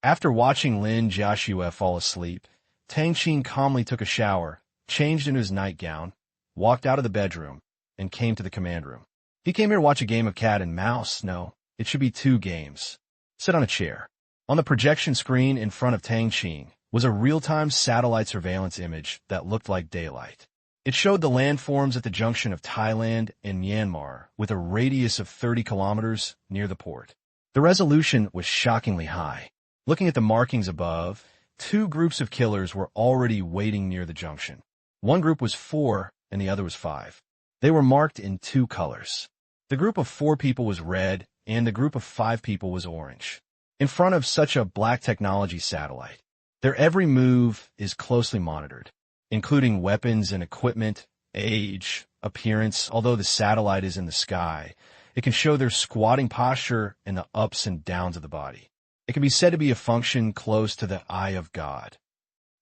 After watching Lin Jiaxue fall asleep, Tang Qing calmly took a shower, changed into his nightgown, walked out of the bedroom, and came to the command room. "He came here to watch a game of cat and mouse. No, it should be 2 games. Sit on a chair." On the projection screen in front of Tang Qing was a real-time satellite surveillance image that looked like daylight. It showed the landforms at the junction of Thailand and Myanmar with a radius of 30 kilometers near the port. The resolution was shockingly high. Looking at the markings above, 2 groups of killers were already waiting near the junction. One group was 4 and the other was 5. They were marked in 2 colors. The group of 4 people was red and the group of 5 people was orange. In front of such a black technology satellite, their every move is closely monitored, including weapons and equipment, age, appearance. Although the satellite is in the sky, it can show their squatting posture and the ups and downs of the body. It can be said to be a function close to the eye of God.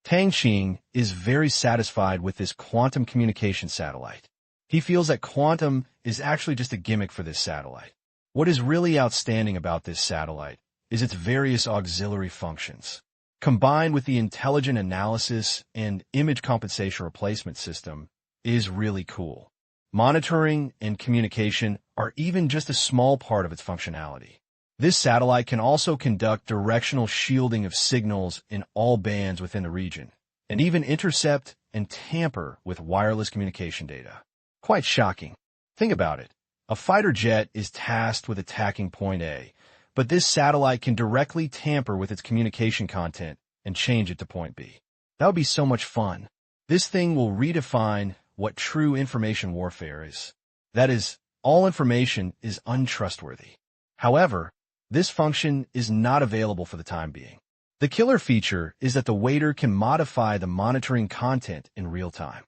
Tang Qing is very satisfied with this quantum communication satellite. He feels that quantum is actually just a gimmick for this satellite. What is really outstanding about this satellite is its various auxiliary functions. Combined with the intelligent analysis and image compensation replacement system is really cool. Monitoring and communication are even just a small part of its functionality. This satellite can also conduct directional shielding of signals in all bands within the region, and even intercept and tamper with wireless communication data. Quite shocking. Think about it. A fighter jet is tasked with attacking Point A, but this satellite can directly tamper with its communication content and change it to Point B. That would be so much fun. This thing will redefine what true information warfare is. That is, all information is untrustworthy. However, this function is not available for the time being. The killer feature is that the waiter can modify the monitoring content in real time.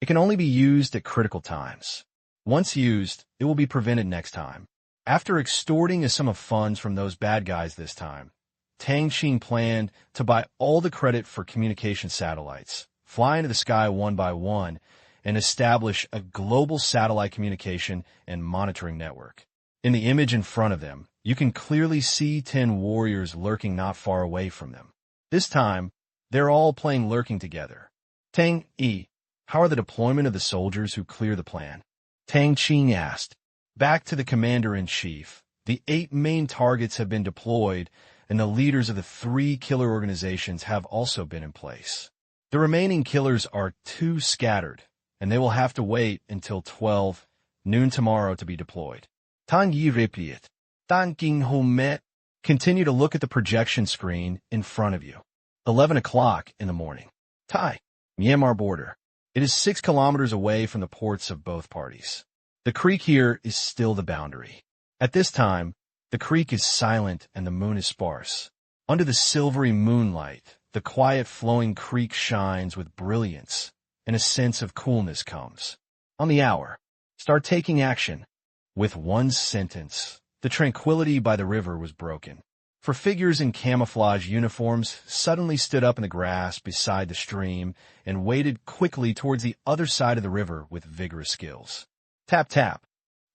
It can only be used at critical times. Once used, it will be prevented next time. After extorting a sum of funds from those bad guys this time, Tang Qing planned to buy all the credit for communication satellites, fly into the sky one by one, and establish a global satellite communication and monitoring network. In the image in front of them, you can clearly see 10 warriors lurking not far away from them. This time, they're all playing lurking together. Tang Yi, how are the deployment of the soldiers who clear the plan? Tang Qing asked. Back to the commander-in-chief. The 8 main targets have been deployed, and the leaders of the 3 killer organizations have also been in place. The remaining killers are too scattered, and they will have to wait until 12 noon tomorrow to be deployed. Tang Yi repeat. Tang Qing Homet. Continue to look at the projection screen in front of you. 11 o'clock in the morning. Thai, Myanmar border. It is 6 kilometers away from the ports of both parties. The creek here is still the boundary. At this time, the creek is silent and the moon is sparse. Under the silvery moonlight, the quiet flowing creek shines with brilliance, and a sense of coolness comes. On the hour, start taking action. With one sentence, the tranquility by the river was broken. For figures in camouflage uniforms suddenly stood up in the grass beside the stream and waded quickly towards the other side of the river with vigorous skills. Tap, tap.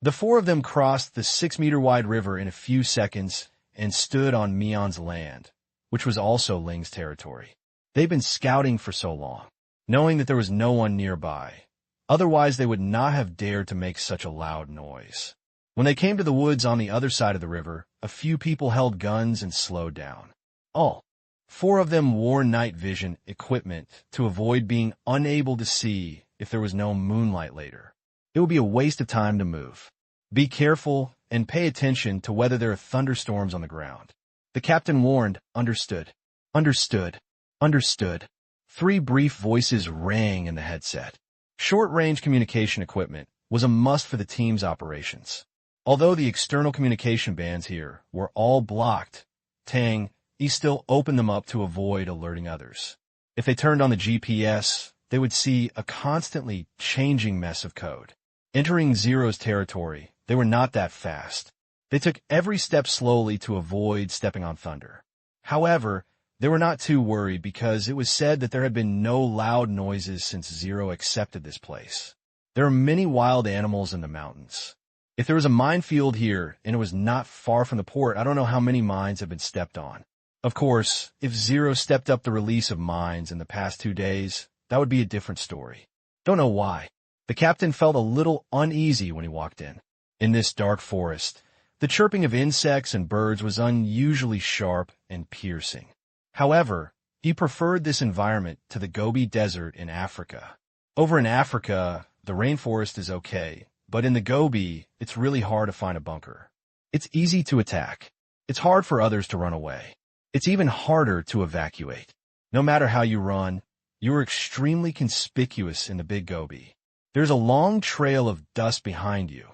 The 4 of them crossed the 6-meter-wide river in a few seconds and stood on Mion's land, which was also Ling's territory. They'd been scouting for so long, knowing that there was no one nearby. Otherwise, they would not have dared to make such a loud noise. When they came to the woods on the other side of the river, a few people held guns and slowed down. All 4 of them wore night vision equipment to avoid being unable to see if there was no moonlight later. It would be a waste of time to move. Be careful and pay attention to whether there are thunderstorms on the ground. The captain warned, understood, understood, understood. 3 brief voices rang in the headset. Short-range communication equipment was a must for the team's operations. Although the external communication bands here were all blocked, Tang Yi still opened them up to avoid alerting others. If they turned on the GPS, they would see a constantly changing mess of code. Entering Zero's territory, they were not that fast. They took every step slowly to avoid stepping on thunder. However, they were not too worried because it was said that there had been no loud noises since Zero accepted this place. There are many wild animals in the mountains. If there was a minefield here and it was not far from the port, I don't know how many mines have been stepped on. Of course, if Zero stepped up the release of mines in the past 2 days, that would be a different story. Don't know why. The captain felt a little uneasy when he walked in. In this dark forest, the chirping of insects and birds was unusually sharp and piercing. However, he preferred this environment to the Gobi Desert in Africa. Over in Africa, the rainforest is okay, but in the Gobi, it's really hard to find a bunker. It's easy to attack. It's hard for others to run away. It's even harder to evacuate. No matter how you run, you are extremely conspicuous in the Big Gobi. There's a long trail of dust behind you,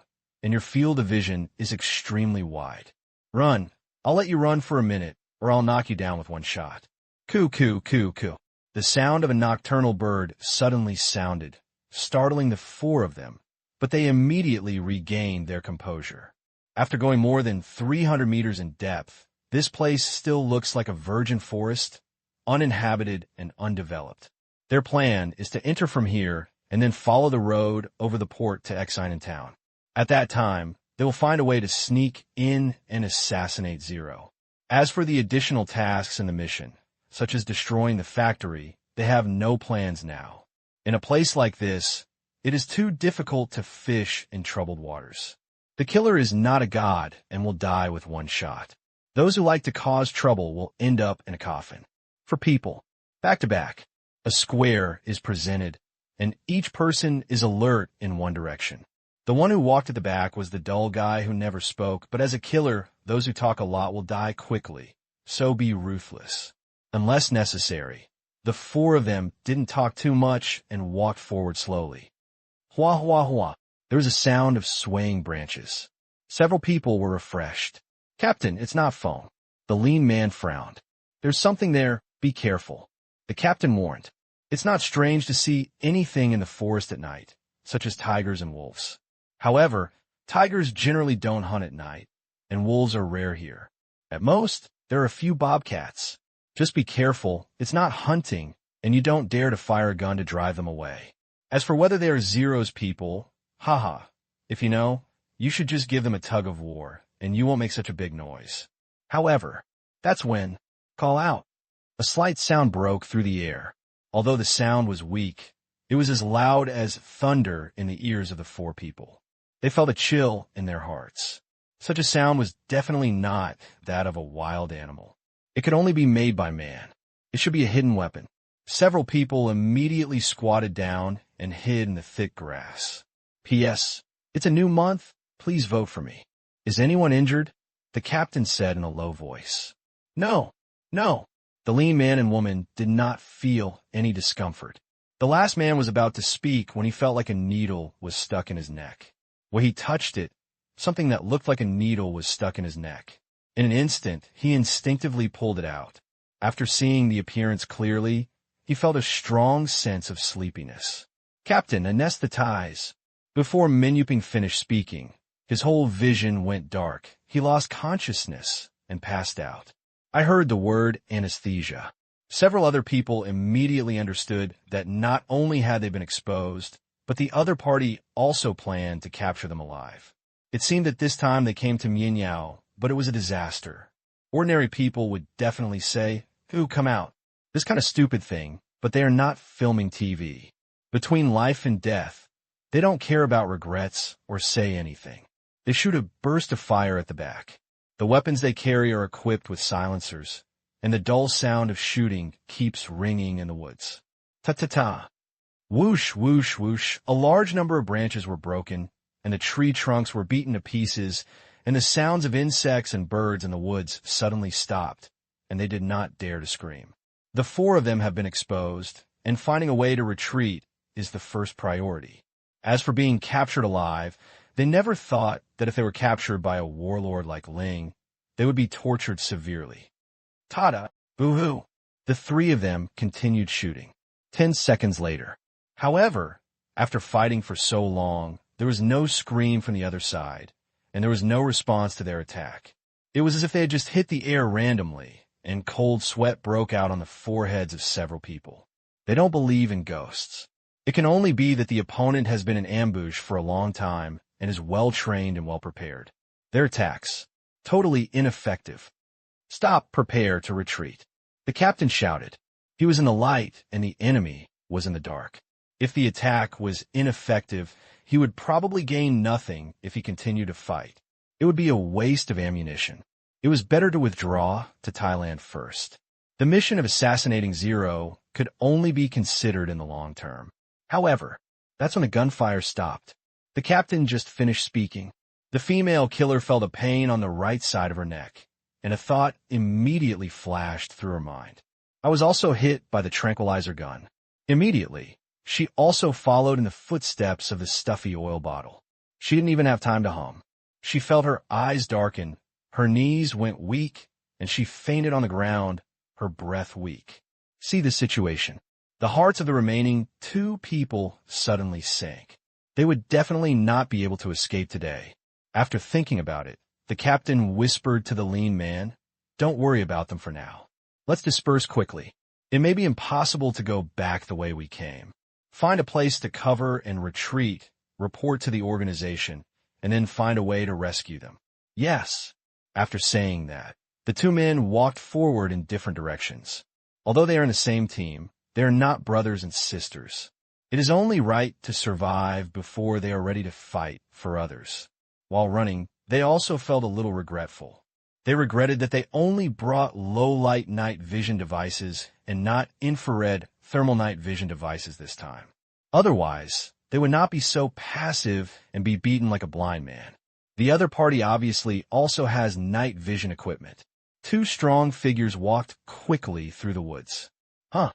and your field of vision is extremely wide. Run. I'll let you run for a minute, or I'll knock you down with one shot. Coo, coo, coo, coo. The sound of a nocturnal bird suddenly sounded, startling the 4 of them, but they immediately regained their composure. After going more than 300 meters in depth, this place still looks like a virgin forest, uninhabited and undeveloped. Their plan is to enter from here and then follow the road over the port to Exine town. At that time, they will find a way to sneak in and assassinate Zero. As for the additional tasks in the mission, such as destroying the factory, they have no plans now. In a place like this, it is too difficult to fish in troubled waters. The killer is not a god and will die with one shot. Those who like to cause trouble will end up in a coffin. For people, back to back. A square is presented, and each person is alert in one direction. The one who walked at the back was the dull guy who never spoke, but as a killer, those who talk a lot will die quickly, so be ruthless. Unless necessary. The four of them didn't talk too much and walked forward slowly. Hua hua hua. There was a sound of swaying branches. Several people were refreshed. Captain, it's not foam. The lean man frowned. There's something there, be careful. The captain warned. It's not strange to see anything in the forest at night, such as tigers and wolves. However, tigers generally don't hunt at night, and wolves are rare here. At most, there are a few bobcats. Just be careful, it's not hunting, and you don't dare to fire a gun to drive them away. As for whether they are Zero's people, haha, if you know, you should just give them a tug of war, and you won't make such a big noise. However, that's when, call out. A slight sound broke through the air. Although the sound was weak, it was as loud as thunder in the ears of the four people. They felt a chill in their hearts. Such a sound was definitely not that of a wild animal. It could only be made by man. It should be a hidden weapon. Several people immediately squatted down and hid in the thick grass. P.S. It's a new month. Please vote for me. Is anyone injured? The captain said in a low voice. No, no. The lean man and woman did not feel any discomfort. The last man was about to speak when he felt like a needle was stuck in his neck. When he touched it, something that looked like a needle was stuck in his neck. In an instant, he instinctively pulled it out. After seeing the appearance clearly, he felt a strong sense of sleepiness. Captain, anesthetize. Before Minyuping finished speaking, his whole vision went dark. He lost consciousness and passed out. I heard the word anesthesia. Several other people immediately understood that not only had they been exposed, but the other party also planned to capture them alive. It seemed that this time they came to Mianyao, but it was a disaster. Ordinary people would definitely say, "Ooh, come out." This kind of stupid thing, but they are not filming TV. Between life and death, they don't care about regrets or say anything. They shoot a burst of fire at the back. The weapons they carry are equipped with silencers, and the dull sound of shooting keeps ringing in the woods. Ta-ta-ta. Whoosh, whoosh, whoosh. A large number of branches were broken, and the tree trunks were beaten to pieces, and the sounds of insects and birds in the woods suddenly stopped, and they did not dare to scream. The four of them have been exposed, and finding a way to retreat is the first priority. As for being captured alive, they never thought that if they were captured by a warlord like Ling, they would be tortured severely. Tada! Boo-hoo! The three of them continued shooting. 10 seconds later. However, after fighting for so long, there was no scream from the other side, and there was no response to their attack. It was as if they had just hit the air randomly, and cold sweat broke out on the foreheads of several people. They don't believe in ghosts. It can only be that the opponent has been in ambush for a long time and is well-trained and well-prepared. Their attacks, totally ineffective. Stop, prepare to retreat. The captain shouted. He was in the light, and the enemy was in the dark. If the attack was ineffective, he would probably gain nothing if he continued to fight. It would be a waste of ammunition. It was better to withdraw to Thailand first. The mission of assassinating Zero could only be considered in the long term. However, that's when the gunfire stopped. The captain just finished speaking. The female killer felt a pain on the right side of her neck, and a thought immediately flashed through her mind. I was also hit by the tranquilizer gun. Immediately, she also followed in the footsteps of the stuffy oil bottle. She didn't even have time to hum. She felt her eyes darken, her knees went weak, and she fainted on the ground, her breath weak. See the situation. The hearts of the remaining 2 people suddenly sank. They would definitely not be able to escape today. After thinking about it, the captain whispered to the lean man, "Don't worry about them for now. Let's disperse quickly. It may be impossible to go back the way we came. Find a place to cover and retreat, report to the organization, and then find a way to rescue them." Yes. After saying that, the 2 men walked forward in different directions. Although they are in the same team, they are not brothers and sisters. It is only right to survive before they are ready to fight for others. While running, they also felt a little regretful. They regretted that they only brought low-light night vision devices and not infrared thermal night vision devices this time. Otherwise, they would not be so passive and be beaten like a blind man. The other party obviously also has night vision equipment. Two strong figures walked quickly through the woods. Huh.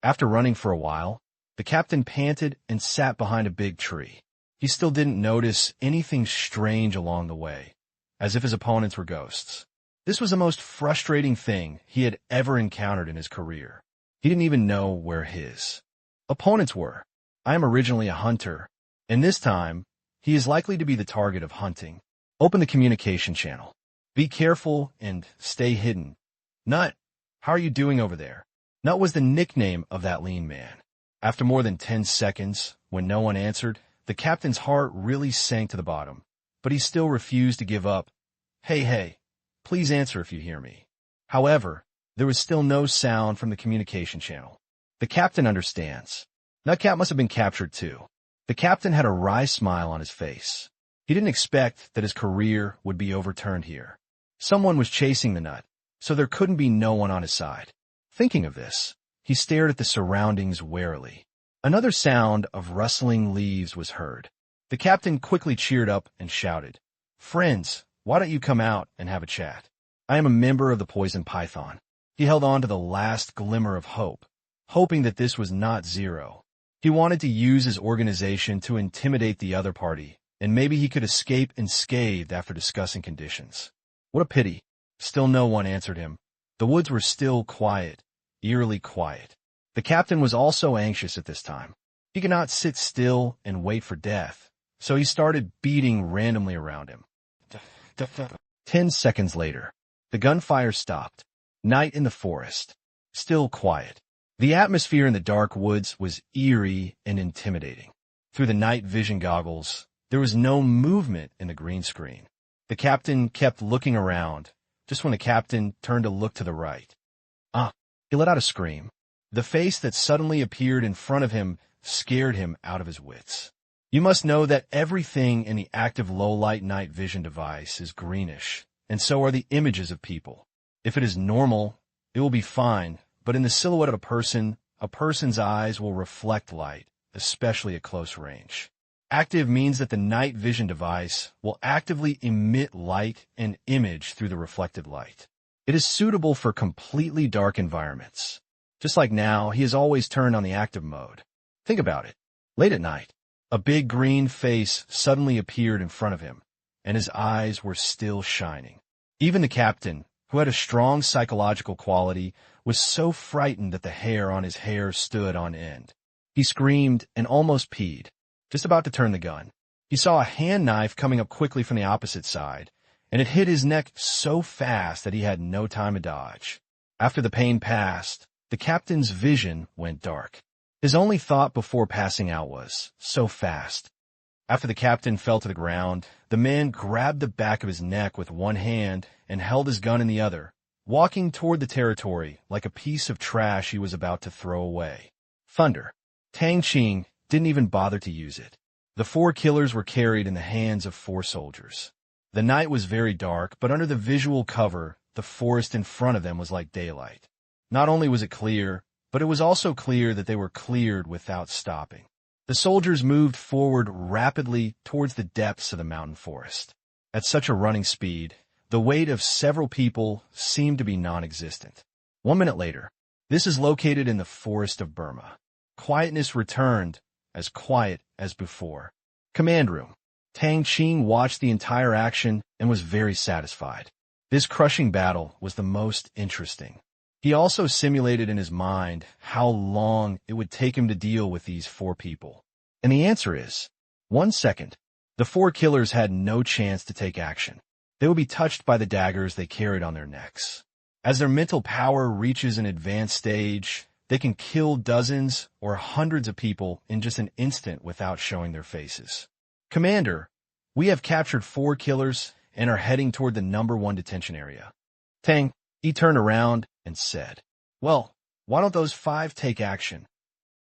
After running for a while, the captain panted and sat behind a big tree. He still didn't notice anything strange along the way, as if his opponents were ghosts. This was the most frustrating thing he had ever encountered in his career. He didn't even know where his opponents were. I am originally a hunter, and this time, he is likely to be the target of hunting. Open the communication channel. Be careful and stay hidden. Nut, how are you doing over there? Nut was the nickname of that lean man. After more than 10 seconds, when no one answered, the captain's heart really sank to the bottom, but he still refused to give up. Hey, please answer if you hear me. However, there was still no sound from the communication channel. The captain understands. Nutcat must have been captured too. The captain had a wry smile on his face. He didn't expect that his career would be overturned here. Someone was chasing the nut, so there couldn't be no one on his side. Thinking of this, he stared at the surroundings warily. Another sound of rustling leaves was heard. The captain quickly cheered up and shouted, "Friends, why don't you come out and have a chat? I am a member of the Poison Python." He held on to the last glimmer of hope, hoping that this was not Zero. He wanted to use his organization to intimidate the other party, and maybe he could escape unscathed after discussing conditions. What a pity. Still no one answered him. The woods were still quiet, eerily quiet. The captain was also anxious at this time. He could not sit still and wait for death, so he started beating randomly around him. 10 seconds later, the gunfire stopped. Night in the forest. Still quiet. The atmosphere in the dark woods was eerie and intimidating. Through the night vision goggles, there was no movement in the green screen. The captain kept looking around, just when the captain turned to look to the right. He let out a scream. The face that suddenly appeared in front of him scared him out of his wits. You must know that everything in the active low-light night vision device is greenish, and so are the images of people. If it is normal, it will be fine, but in the silhouette of a person's eyes will reflect light, especially at close range. Active means that the night vision device will actively emit light and image through the reflected light. It is suitable for completely dark environments. Just like now, he is always turned on the active mode. Think about it. Late at night, a big green face suddenly appeared in front of him, and his eyes were still shining. Even the captain, who had a strong psychological quality, was so frightened that the hair on his hair stood on end. He screamed and almost peed, just about to turn the gun. He saw a hand knife coming up quickly from the opposite side, and it hit his neck so fast that he had no time to dodge. After the pain passed, the captain's vision went dark. His only thought before passing out was, so fast. After the captain fell to the ground, the man grabbed the back of his neck with one hand and held his gun in the other, walking toward the territory like a piece of trash he was about to throw away. Thunder. Tang Qing didn't even bother to use it. The 4 killers were carried in the hands of 4 soldiers. The night was very dark, but under the visual cover, the forest in front of them was like daylight. Not only was it clear, but it was also clear that they were cleared without stopping. The soldiers moved forward rapidly towards the depths of the mountain forest. At such a running speed, the weight of several people seemed to be non-existent. 1 minute later, this is located in the forest of Burma. Quietness returned, as quiet as before. Command room. Tang Qing watched the entire action and was very satisfied. This crushing battle was the most interesting. He also simulated in his mind how long it would take him to deal with these 4 people. And the answer is, 1 second. The 4 killers had no chance to take action. They would be touched by the daggers they carried on their necks. As their mental power reaches an advanced stage, they can kill dozens or hundreds of people in just an instant without showing their faces. Commander, we have captured 4 killers and are heading toward the #1 detention area. Tang, he turned around and said, "Well, why don't those 5 take action?"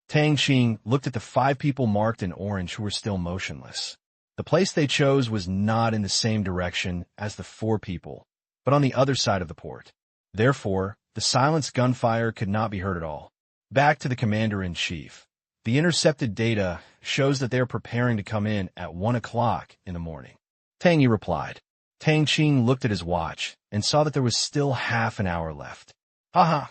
Tang Qing looked at the 5 people marked in orange who were still motionless. The place they chose was not in the same direction as the four people, but on the other side of the port. Therefore, the silenced gunfire could not be heard at all. Back to the commander-in-chief. The intercepted data shows that they are preparing to come in at 1 o'clock in the morning. Tang Yi replied. Tang Qing looked at his watch and saw that there was still half an hour left. Haha.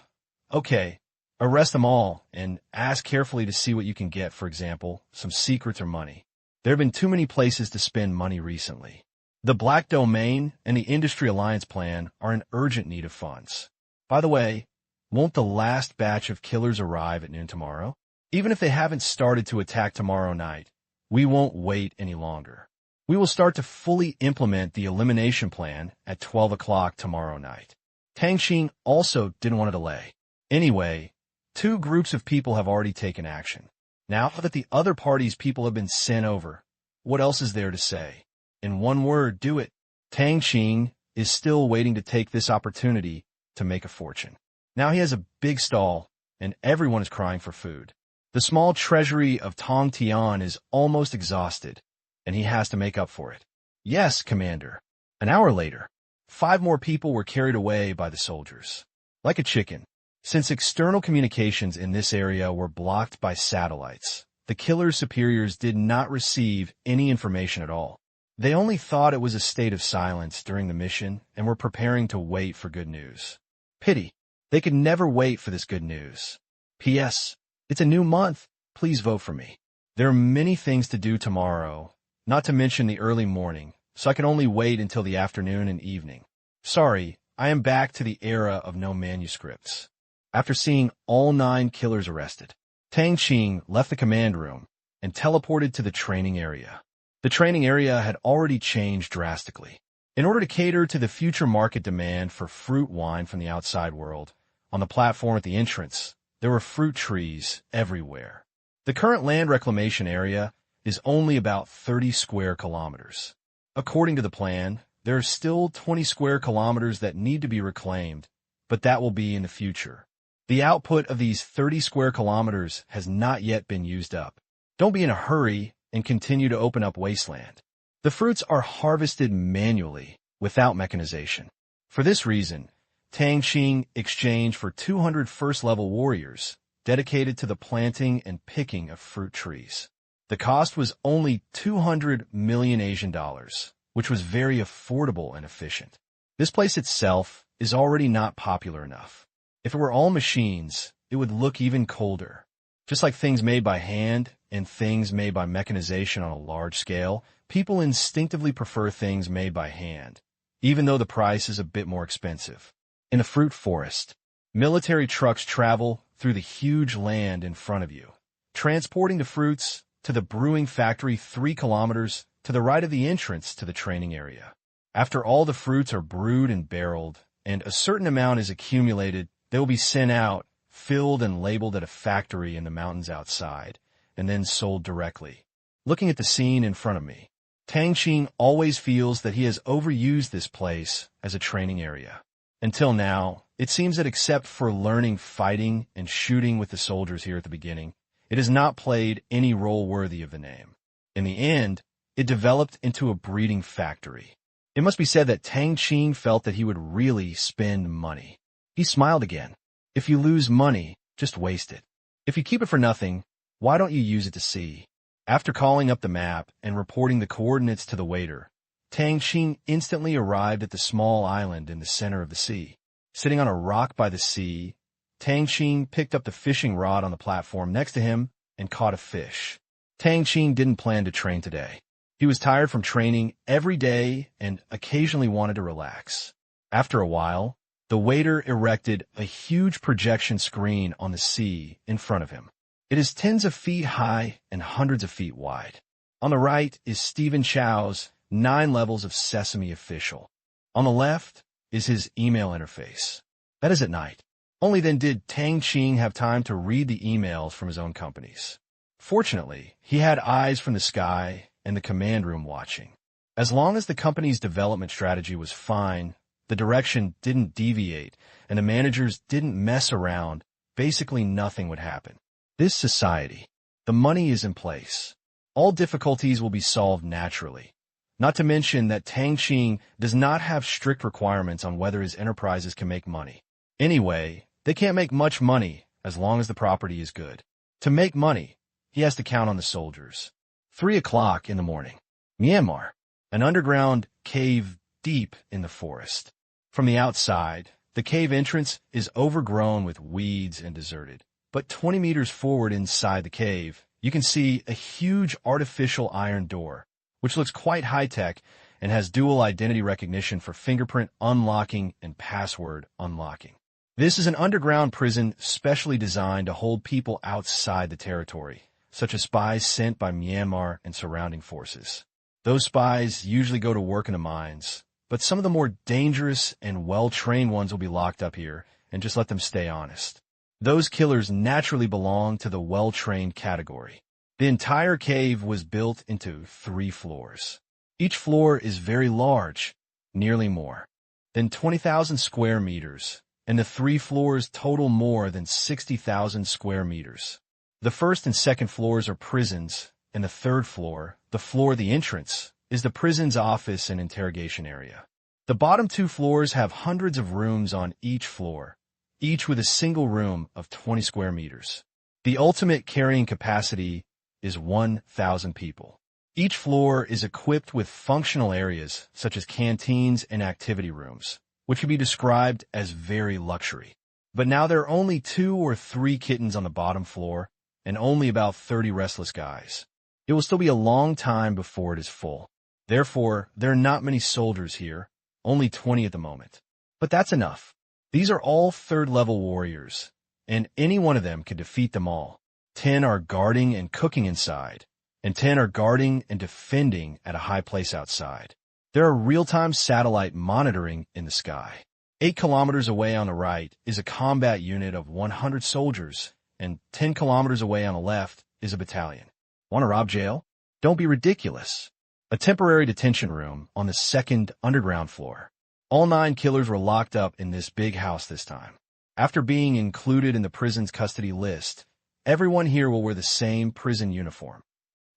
Okay. Arrest them all and ask carefully to see what you can get, for example, some secrets or money. There have been too many places to spend money recently. The Black Domain and the Industry Alliance Plan are in urgent need of funds. By the way, won't the last batch of killers arrive at noon tomorrow? Even if they haven't started to attack tomorrow night, we won't wait any longer. We will start to fully implement the elimination plan at 12 o'clock tomorrow night. Tang Qing also didn't want to delay. Anyway, 2 groups of people have already taken action. Now that the other party's people have been sent over, what else is there to say? In one word, do it. Tang Qing is still waiting to take this opportunity to make a fortune. Now he has a big stall, and everyone is crying for food. The small treasury of Tong Tian is almost exhausted, and he has to make up for it. Yes, Commander. An hour later, 5 more people were carried away by the soldiers. Like a chicken. Since external communications in this area were blocked by satellites, the killer's superiors did not receive any information at all. They only thought it was a state of silence during the mission and were preparing to wait for good news. Pity. They could never wait for this good news. P.S. It's a new month. Please vote for me. There are many things to do tomorrow, not to mention the early morning, so I can only wait until the afternoon and evening. Sorry, I am back to the era of no manuscripts. After seeing all 9 killers arrested, Tang Qing left the command room and teleported to the training area. The training area had already changed drastically. In order to cater to the future market demand for fruit wine from the outside world, on the platform at the entrance, there were fruit trees everywhere. The current land reclamation area is only about 30 square kilometers. According to the plan, there are still 20 square kilometers that need to be reclaimed, but that will be in the future. The output of these 30 square kilometers has not yet been used up. Don't be in a hurry and continue to open up wasteland. The fruits are harvested manually, without mechanization. For this reason, Tang Qing exchanged for 200 first-level warriors dedicated to the planting and picking of fruit trees. The cost was only 200 million Asian dollars, which was very affordable and efficient. This place itself is already not popular enough. If it were all machines, it would look even colder. Just like things made by hand and things made by mechanization on a large scale, people instinctively prefer things made by hand, even though the price is a bit more expensive. In the fruit forest, military trucks travel through the huge land in front of you, transporting the fruits to the brewing factory 3 kilometers to the right of the entrance to the training area. After all the fruits are brewed and barreled, and a certain amount is accumulated, they will be sent out, filled and labeled at a factory in the mountains outside, and then sold directly. Looking at the scene in front of me, Tang Qing always feels that he has overused this place as a training area. Until now, it seems that except for learning fighting and shooting with the soldiers here at the beginning, it has not played any role worthy of the name. In the end, it developed into a breeding factory. It must be said that Tang Qing felt that he would really spend money. He smiled again. If you lose money, just waste it. If you keep it for nothing, why don't you use it to see? After calling up the map and reporting the coordinates to the waiter, Tang Qing instantly arrived at the small island in the center of the sea. Sitting on a rock by the sea, Tang Qing picked up the fishing rod on the platform next to him and caught a fish. Tang Qing didn't plan to train today. He was tired from training every day and occasionally wanted to relax. After a while, the waiter erected a huge projection screen on the sea in front of him. It is tens of feet high and hundreds of feet wide. On the right is Stephen Chow's 9 levels of Sesame Official. On the left is his email interface. That is at night. Only then did Tang Qing have time to read the emails from his own companies. Fortunately, he had eyes from the sky and the command room watching. As long as the company's development strategy was fine, the direction didn't deviate, and the managers didn't mess around, basically nothing would happen. This society, the money is in place. All difficulties will be solved naturally. Not to mention that Tang Qing does not have strict requirements on whether his enterprises can make money. Anyway, they can't make much money as long as the property is good. To make money, he has to count on the soldiers. 3 o'clock in the morning. Myanmar. An underground cave deep in the forest. From the outside, the cave entrance is overgrown with weeds and deserted. But 20 meters forward inside the cave, you can see a huge artificial iron door, which looks quite high-tech and has dual identity recognition for fingerprint unlocking and password unlocking. This is an underground prison specially designed to hold people outside the territory, such as spies sent by Myanmar and surrounding forces. Those spies usually go to work in the mines, but some of the more dangerous and well-trained ones will be locked up here and just let them stay honest. Those killers naturally belong to the well-trained category. The entire cave was built into 3 floors. Each floor is very large, nearly more than 20,000 square meters, and the 3 floors total more than 60,000 square meters. The first and second floors are prisons, and the third floor, the entrance, is the prison's office and interrogation area. The bottom 2 floors have hundreds of rooms on each floor, each with a single room of 20 square meters. The ultimate carrying capacity is 1,000 people. Each floor is equipped with functional areas such as canteens and activity rooms, which can be described as very luxury. But now there are only 2 or 3 kittens on the bottom floor and only about 30 restless guys. It will still be a long time before it is full. Therefore, there are not many soldiers here, only 20 at the moment. But that's enough. These are all 3rd-level warriors, and any one of them can defeat them all. 10 are guarding and cooking inside, and 10 are guarding and defending at a high place outside. There are real-time satellite monitoring in the sky. 8 kilometers away on the right is a combat unit of 100 soldiers, and 10 kilometers away on the left is a battalion. Want to rob jail? Don't be ridiculous. A temporary detention room on the 2nd underground floor. All 9 killers were locked up in this big house this time. After being included in the prison's custody list, everyone here will wear the same prison uniform.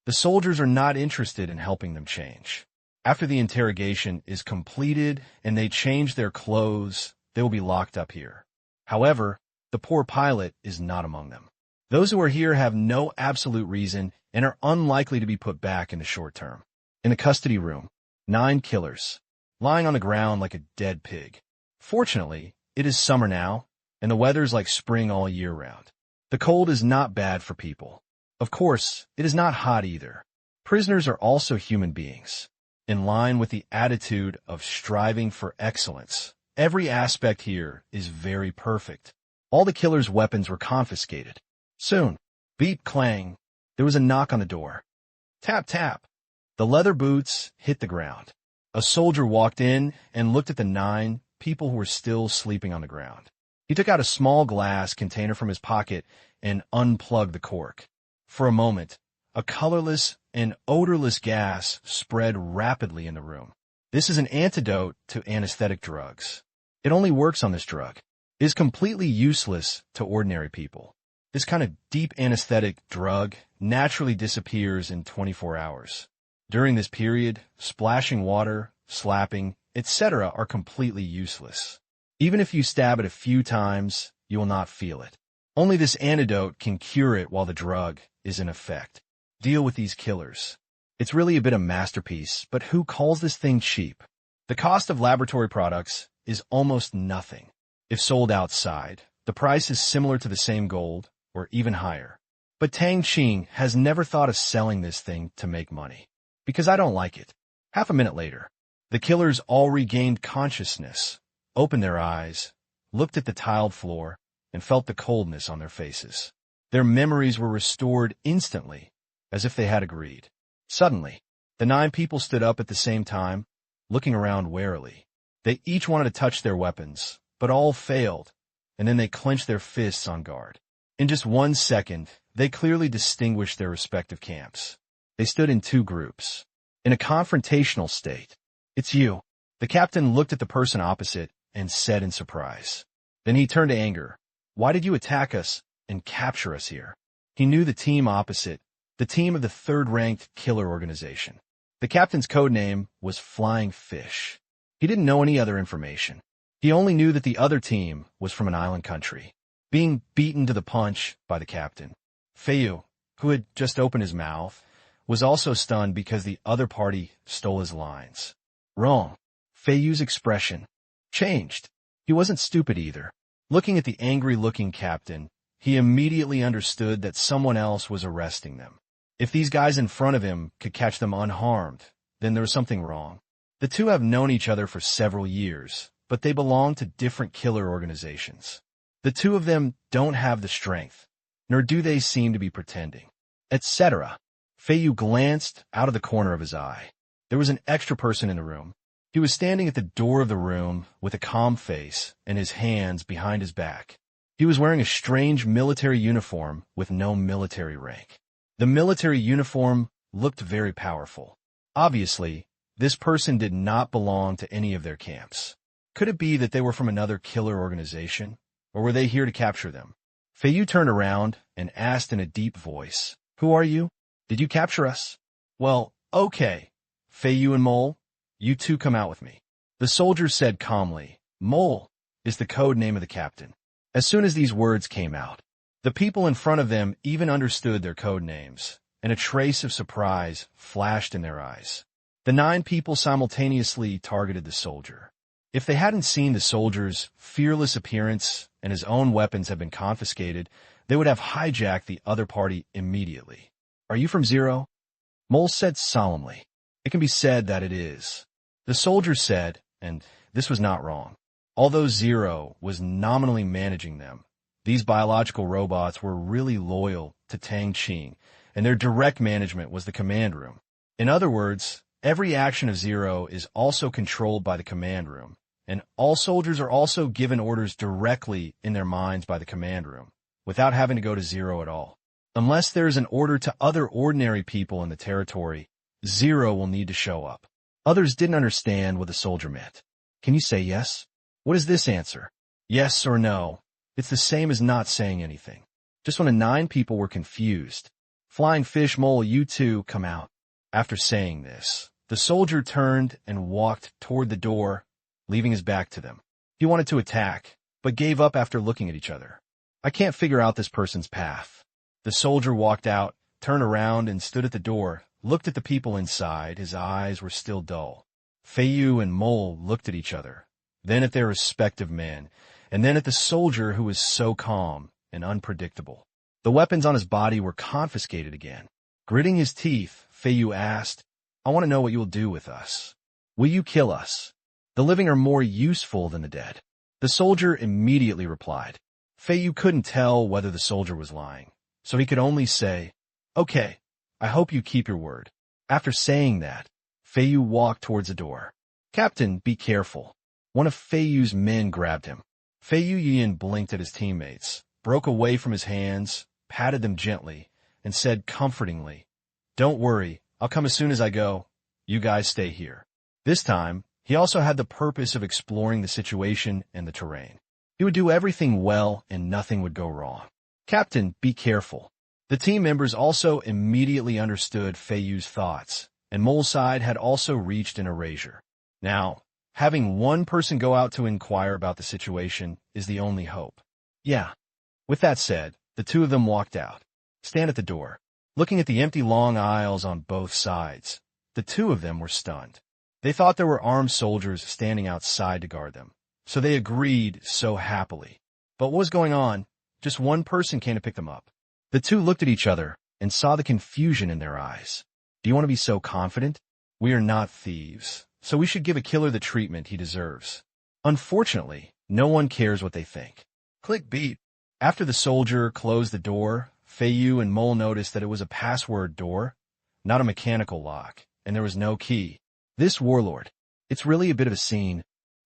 The soldiers are not interested in helping them change. After the interrogation is completed and they change their clothes, they will be locked up here. However, the poor pilot is not among them. Those who are here have no absolute reason and are unlikely to be put back in the short term. In the custody room, 9 killers, lying on the ground like a dead pig. Fortunately, it is summer now, and the weather's like spring all year round. The cold is not bad for people. Of course, it is not hot either. Prisoners are also human beings. In line with the attitude of striving for excellence, every aspect here is very perfect. All the killers' weapons were confiscated. Soon, beep clang, there was a knock on the door. Tap tap. The leather boots hit the ground. A soldier walked in and looked at the 9 people who were still sleeping on the ground. He took out a small glass container from his pocket and unplugged the cork. For a moment, a colorless and odorless gas spread rapidly in the room. This is an antidote to anesthetic drugs. It only works on this drug. It is completely useless to ordinary people. This kind of deep anesthetic drug naturally disappears in 24 hours. During this period, splashing water, slapping, etc. are completely useless. Even if you stab it a few times, you will not feel it. Only this antidote can cure it while the drug is in effect. Deal with these killers. It's really a bit of masterpiece, but who calls this thing cheap? The cost of laboratory products is almost nothing. If sold outside, the price is similar to the same gold, or even higher. But Tang Qing has never thought of selling this thing to make money. Because I don't like it. Half a minute later, the killers all regained consciousness, opened their eyes, looked at the tiled floor, and felt the coldness on their faces. Their memories were restored instantly, as if they had agreed. Suddenly, the 9 people stood up at the same time, looking around warily. They each wanted to touch their weapons, but all failed, and then they clenched their fists on guard. In just 1 second, they clearly distinguished their respective camps. They stood in 2 groups, in a confrontational state. It's you. The captain looked at the person opposite and said in surprise. Then he turned to anger. Why did you attack us and capture us here? He knew the team opposite the team of the third-ranked killer organization. The captain's code name was Flying Fish. He didn't know any other information. He only knew that the other team was from an island country, being beaten to the punch by the captain. Feiyu, who had just opened his mouth, was also stunned because the other party stole his lines. Wrong. Feiyu's expression changed. He wasn't stupid either. Looking at the angry-looking captain, he immediately understood that someone else was arresting them. If these guys in front of him could catch them unharmed, then there was something wrong. The two have known each other for several years, but they belong to different killer organizations. The two of them don't have the strength, nor do they seem to be pretending, etc. Feiyu glanced out of the corner of his eye. There was an extra person in the room. He was standing at the door of the room with a calm face and his hands behind his back. He was wearing a strange military uniform with no military rank. The military uniform looked very powerful. Obviously, this person did not belong to any of their camps. Could it be that they were from another killer organization, or were they here to capture them? Feiyu turned around and asked in a deep voice, "Who are you? Did you capture us?" "Well, okay. Feiyu and Mole, you two come out with me." The soldier said calmly. Mole is the code name of the captain. As soon as these words came out, the people in front of them even understood their code names, and a trace of surprise flashed in their eyes. The 9 people simultaneously targeted the soldier. If they hadn't seen the soldier's fearless appearance and his own weapons had been confiscated, they would have hijacked the other party immediately. "Are you from Zero?" Mole said solemnly. "It can be said that it is." The soldier said, and this was not wrong. Although Zero was nominally managing them, these biological robots were really loyal to Tang Qing, and their direct management was the command room. In other words, every action of Zero is also controlled by the command room, and all soldiers are also given orders directly in their minds by the command room, without having to go to Zero at all. Unless there is an order to other ordinary people in the territory, Zero will need to show up. Others didn't understand what the soldier meant. "Can you say yes?" "What is this answer? Yes or no?" It's the same as not saying anything. Just when the 9 people were confused. "Flying Fish, Mole, you two come out." After saying this, the soldier turned and walked toward the door, leaving his back to them. He wanted to attack, but gave up after looking at each other. "I can't figure out this person's path." The soldier walked out, turned around, and stood at the door, looked at the people inside. His eyes were still dull. Feiyu and Mole looked at each other, then at their respective men, and then at the soldier who was so calm and unpredictable. The weapons on his body were confiscated again. Gritting his teeth, Feiyu asked, "I want to know what you will do with us. Will you kill us? The living are more useful than the dead." The soldier immediately replied. Feiyu couldn't tell whether the soldier was lying, so he could only say, "Okay, I hope you keep your word." After saying that, Feiyu walked towards the door. "Captain, be careful." One of Feiyu's men grabbed him. Feiyu Yin blinked at his teammates, broke away from his hands, patted them gently, and said comfortingly, "Don't worry, I'll come as soon as I go. You guys stay here." This time, he also had the purpose of exploring the situation and the terrain. He would do everything well and nothing would go wrong. "Captain, be careful." The team members also immediately understood Feiyu's thoughts, and Mole's side had also reached an erasure. Now, having one person go out to inquire about the situation is the only hope. Yeah. With that said, the two of them walked out. Stand at the door. Looking at the empty long aisles on both sides, the two of them were stunned. They thought there were armed soldiers standing outside to guard them, so they agreed so happily. But what was going on? Just one person came to pick them up. The two looked at each other and saw the confusion in their eyes. "Do you want to be so confident? We are not thieves, so we should give a killer the treatment he deserves." Unfortunately, no one cares what they think. Click beat. After the soldier closed the door, Feiyu and Mole noticed that it was a password door, not a mechanical lock, and there was no key. This warlord. It's really a bit of a scene,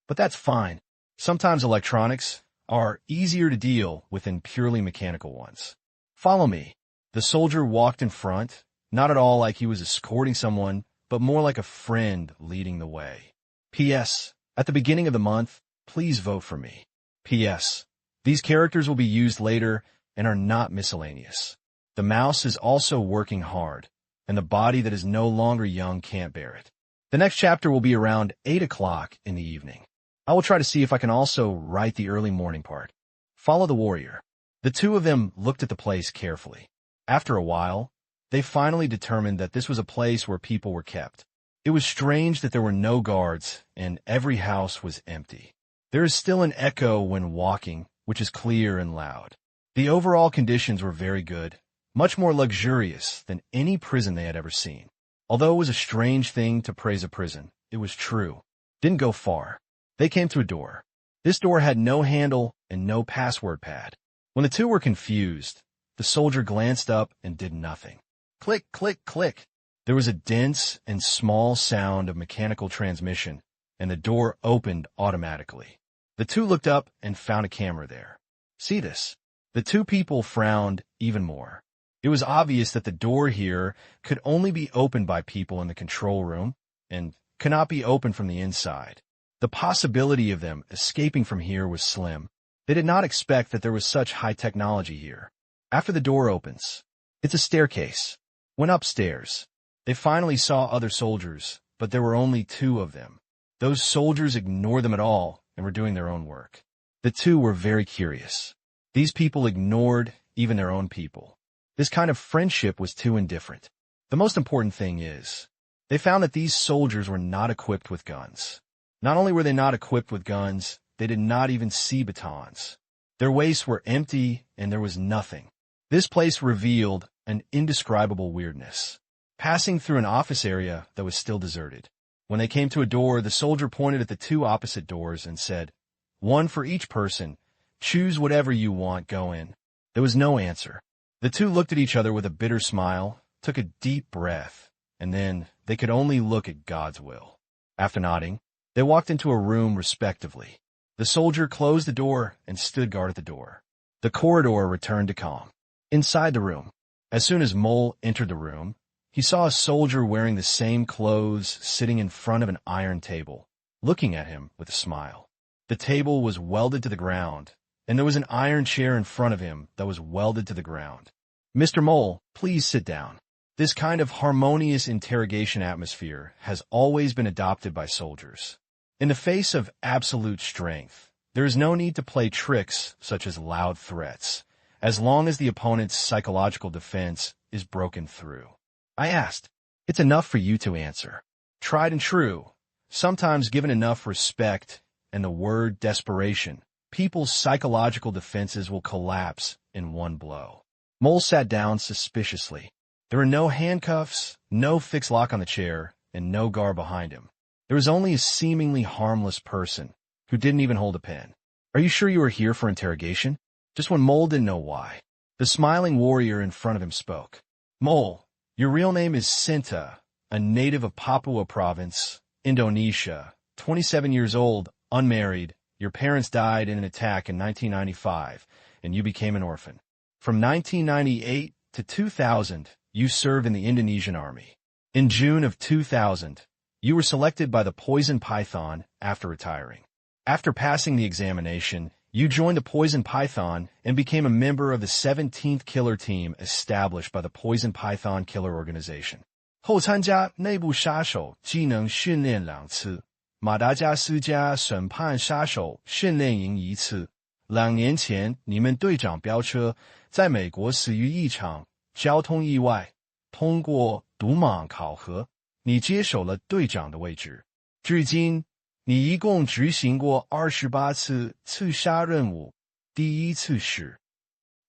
but that's fine. Sometimes electronics are easier to deal with than purely mechanical ones. "Follow me." The soldier walked in front, not at all like he was escorting someone, but more like a friend leading the way. P.S. At the beginning of the month, please vote for me. P.S. These characters will be used later and are not miscellaneous. The mouse is also working hard, and the body that is no longer young can't bear it. The next chapter will be around 8 o'clock in the evening. I will try to see if I can also write the early morning part. Follow the warrior. The two of them looked at the place carefully. After a while, they finally determined that this was a place where people were kept. It was strange that there were no guards, and every house was empty. There is still an echo when walking, which is clear and loud. The overall conditions were very good, much more luxurious than any prison they had ever seen. Although it was a strange thing to praise a prison, it was true. Didn't go far. They came to a door. This door had no handle and no password pad. When the two were confused, the soldier glanced up and did nothing. Click, click, click. There was a dense and small sound of mechanical transmission, and the door opened automatically. The two looked up and found a camera there. See this? The two people frowned even more. It was obvious that the door here could only be opened by people in the control room and could not be opened from the inside. The possibility of them escaping from here was slim. They did not expect that there was such high technology here. After the door opens, it's a staircase. Went upstairs. They finally saw other soldiers, but there were only 2 of them. Those soldiers ignored them at all and were doing their own work. The two were very curious. These people ignored even their own people. This kind of friendship was too indifferent. The most important thing is, they found that these soldiers were not equipped with guns. Not only were they not equipped with guns, they did not even see batons. Their waists were empty and there was nothing. This place revealed an indescribable weirdness. Passing through an office area that was still deserted. When they came to a door, the soldier pointed at the 2 opposite doors and said, "One for each person. Choose whatever you want, go in." There was no answer. The two looked at each other with a bitter smile, took a deep breath, and then they could only look at God's will. After nodding, they walked into a room respectively. The soldier closed the door and stood guard at the door. The corridor returned to calm. Inside the room, as soon as Mole entered the room, he saw a soldier wearing the same clothes sitting in front of an iron table, looking at him with a smile. The table was welded to the ground, and there was an iron chair in front of him that was welded to the ground. "Mr. Mole, please sit down." This kind of harmonious interrogation atmosphere has always been adopted by soldiers. In the face of absolute strength, there is no need to play tricks such as loud threats, as long as the opponent's psychological defense is broken through. I asked, "It's enough for you to answer." Tried and true. Sometimes given enough respect and the word desperation, people's psychological defenses will collapse in one blow. Mole sat down suspiciously. There were no handcuffs, no fixed lock on the chair, and no guard behind him. There was only a seemingly harmless person who didn't even hold a pen. "Are you sure you are here for interrogation?" Just when Mole didn't know why, the smiling warrior in front of him spoke. "Mole, your real name is Sinta, a native of Papua Province, Indonesia, 27 years old, unmarried. Your parents died in an attack in 1995, and you became an orphan. From 1998 to 2000, you served in the Indonesian Army. In June of 2000, you were selected by the Poison Python after retiring. After passing the examination, you joined the Poison Python and became a member of the 17th Killer Team established by the Poison Python Killer Organization. 后参加内部杀手技能训练2次，马达加斯加审判杀手训练营1次。2年前，你们队长飙车，在美国死于一场交通意外。通过鲁莽考核，你接手了队长的位置。至今，你一共执行过28次刺杀任务，第1次是。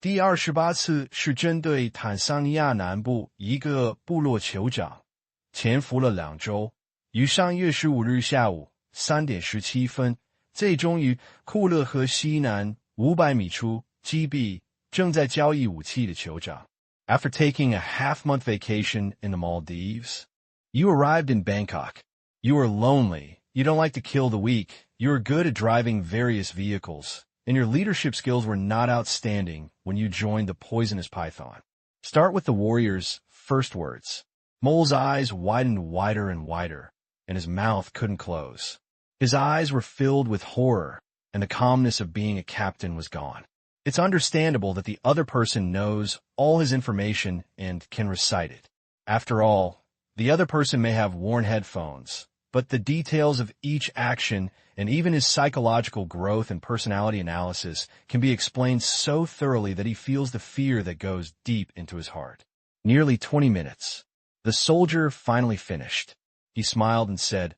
第28次是针对坦桑尼亚南部一个部落酋长，潜伏了2周，于上月15日下午3点17分，最终于库勒河西南500米处击毙正在交易武器的酋长。After taking a half-month vacation in the Maldives, you arrived in Bangkok. You are lonely. You don't like to kill the weak. You are good at driving various vehicles, and your leadership skills were not outstanding when you joined the Poisonous Python. Start with the warrior's first words. Mole's eyes widened wider and wider, and his mouth couldn't close. His eyes were filled with horror, and the calmness of being a captain was gone. It's understandable that the other person knows all his information and can recite it. After all, the other person may have worn headphones, but the details of each action and even his psychological growth and personality analysis can be explained so thoroughly that he feels the fear that goes deep into his heart. Nearly 20 minutes. The soldier finally finished. He smiled and said,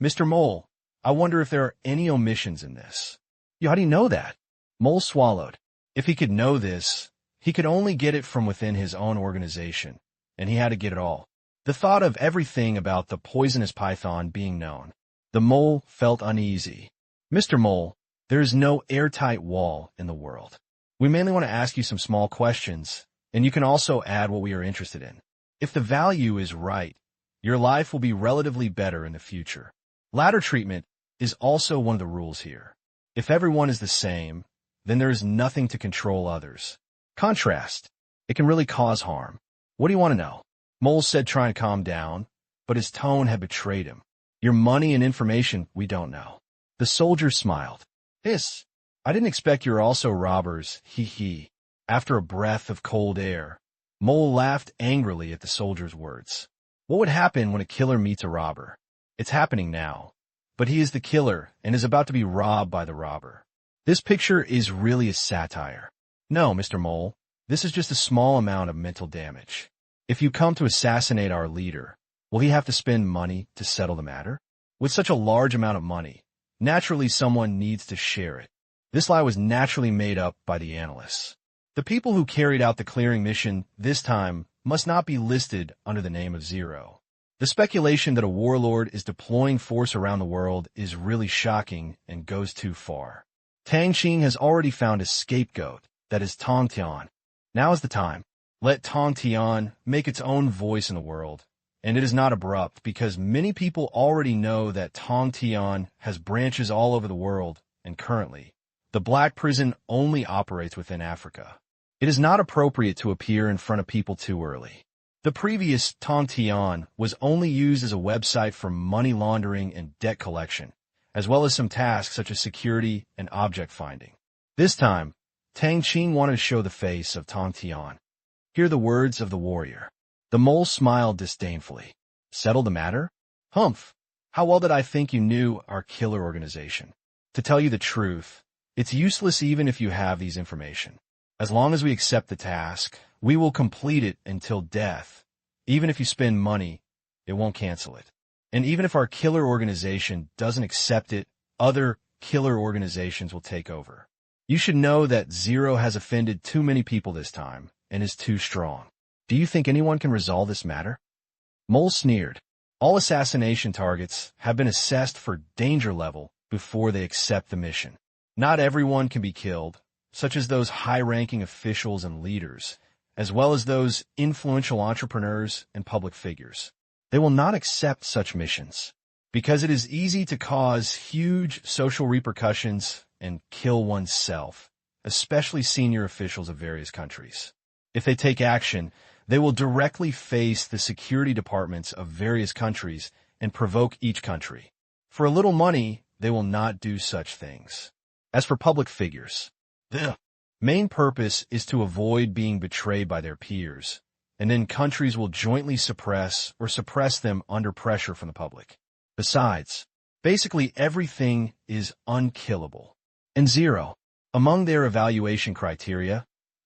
"Mr. Mole, I wonder if there are any omissions in this." "How do you know that?" Mole swallowed. If he could know this, he could only get it from within his own organization, and he had to get it all. The thought of everything about the poisonous python being known. The mole felt uneasy. "Mr. Mole, there is no airtight wall in the world. We mainly want to ask you some small questions, and you can also add what we are interested in. If the value is right, your life will be relatively better in the future. Ladder treatment is also one of the rules here. If everyone is the same, then there is nothing to control others. Contrast, it can really cause harm. What do you want to know?" Mole said, trying to calm down, but his tone had betrayed him. "Your money and information we don't know." The soldier smiled. "Hiss, I didn't expect you were also robbers, he. After a breath of cold air, Mole laughed angrily at the soldier's words. What would happen when a killer meets a robber? It's happening now. But he is the killer and is about to be robbed by the robber. This picture is really a satire. No, Mr. Mole, this is just a small amount of mental damage. If you come to assassinate our leader, will he have to spend money to settle the matter? With such a large amount of money, naturally someone needs to share it. This lie was naturally made up by the analysts. The people who carried out the clearing mission this time must not be listed under the name of Zero. The speculation that a warlord is deploying force around the world is really shocking and goes too far. Tang Qing has already found a scapegoat, that is Tang Tian. Now is the time. Let Tang Tian make its own voice in the world. And it is not abrupt because many people already know that Tang Tian has branches all over the world, and currently, the black prison only operates within Africa. It is not appropriate to appear in front of people too early. The previous Tang Tian was only used as a website for money laundering and debt collection, as well as some tasks such as security and object finding. This time, Tang Qing wanted to show the face of Tang Tian. Hear the words of the warrior. The mole smiled disdainfully. Settle the matter? Humph! How well did I think you knew our killer organization? To tell you the truth, it's useless even if you have these information. As long as we accept the task, we will complete it until death. Even if you spend money, it won't cancel it. And even if our killer organization doesn't accept it, other killer organizations will take over. You should know that Zero has offended too many people this time and is too strong. Do you think anyone can resolve this matter? Mole sneered. All assassination targets have been assessed for danger level before they accept the mission. Not everyone can be killed, such as those high-ranking officials and leaders, as well as those influential entrepreneurs and public figures. They will not accept such missions, because it is easy to cause huge social repercussions and kill oneself, especially senior officials of various countries. If they take action, they will directly face the security departments of various countries and provoke each country. For a little money, they will not do such things. As for public figures, the main purpose is to avoid being betrayed by their peers, and then countries will jointly suppress them under pressure from the public. Besides, basically everything is unkillable. And Zero, among their evaluation criteria,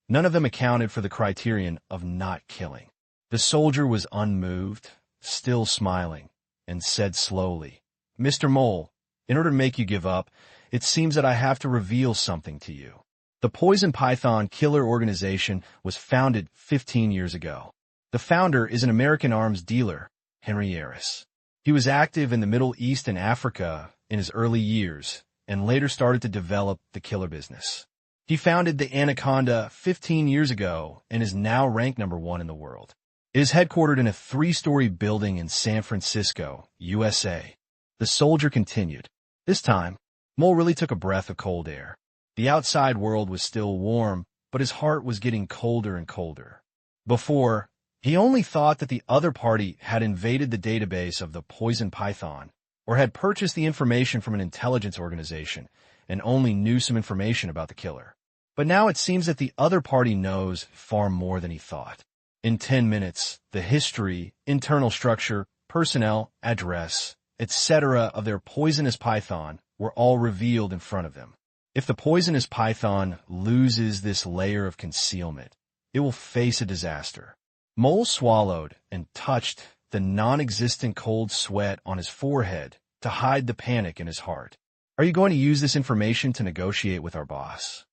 none of them accounted for the criterion of not killing. The soldier was unmoved, still smiling, and said slowly, "Mr. Mole, in order to make you give up, it seems that I have to reveal something to you. The Poison Python Killer Organization was founded 15 years ago. The founder is an American arms dealer, Henry Yaris. He was active in the Middle East and Africa in his early years, and later started to develop the killer business. He founded the Anaconda 15 years ago and is now ranked #1 in the world. It is headquartered in a 3-story building in San Francisco, USA. The soldier continued. This time, Mole really took a breath of cold air. The outside world was still warm, but his heart was getting colder and colder. Before, he only thought that the other party had invaded the database of the Poison Python, or had purchased the information from an intelligence organization, and only knew some information about the killer. But now it seems that the other party knows far more than he thought. In 10 minutes, the history, internal structure, personnel, address, etc. of their poisonous python were all revealed in front of them. If the poisonous python loses this layer of concealment, it will face a disaster. Mole swallowed and touched the non-existent cold sweat on his forehead to hide the panic in his heart. Are you going to use this information to negotiate with our boss?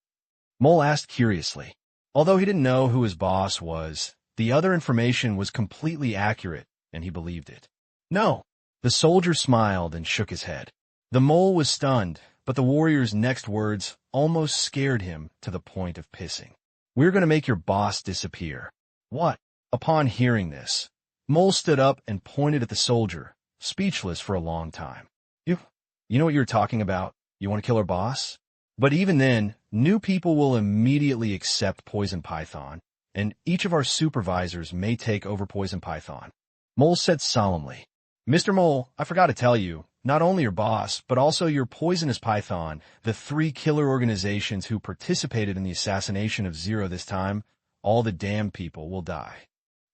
Mole asked curiously. Although he didn't know who his boss was, the other information was completely accurate, and he believed it. No. The soldier smiled and shook his head. The mole was stunned, but the warrior's next words almost scared him to the point of pissing. We're going to make your boss disappear. What? Upon hearing this, Mole stood up and pointed at the soldier, speechless for a long time. You know what you're talking about? You want to kill our boss? But even then, new people will immediately accept Poison Python, and each of our supervisors may take over Poison Python. Mole said solemnly. Mr. Mole, I forgot to tell you, not only your boss, but also your Poisonous Python, the 3 killer organizations who participated in the assassination of Zero this time, all the damn people will die.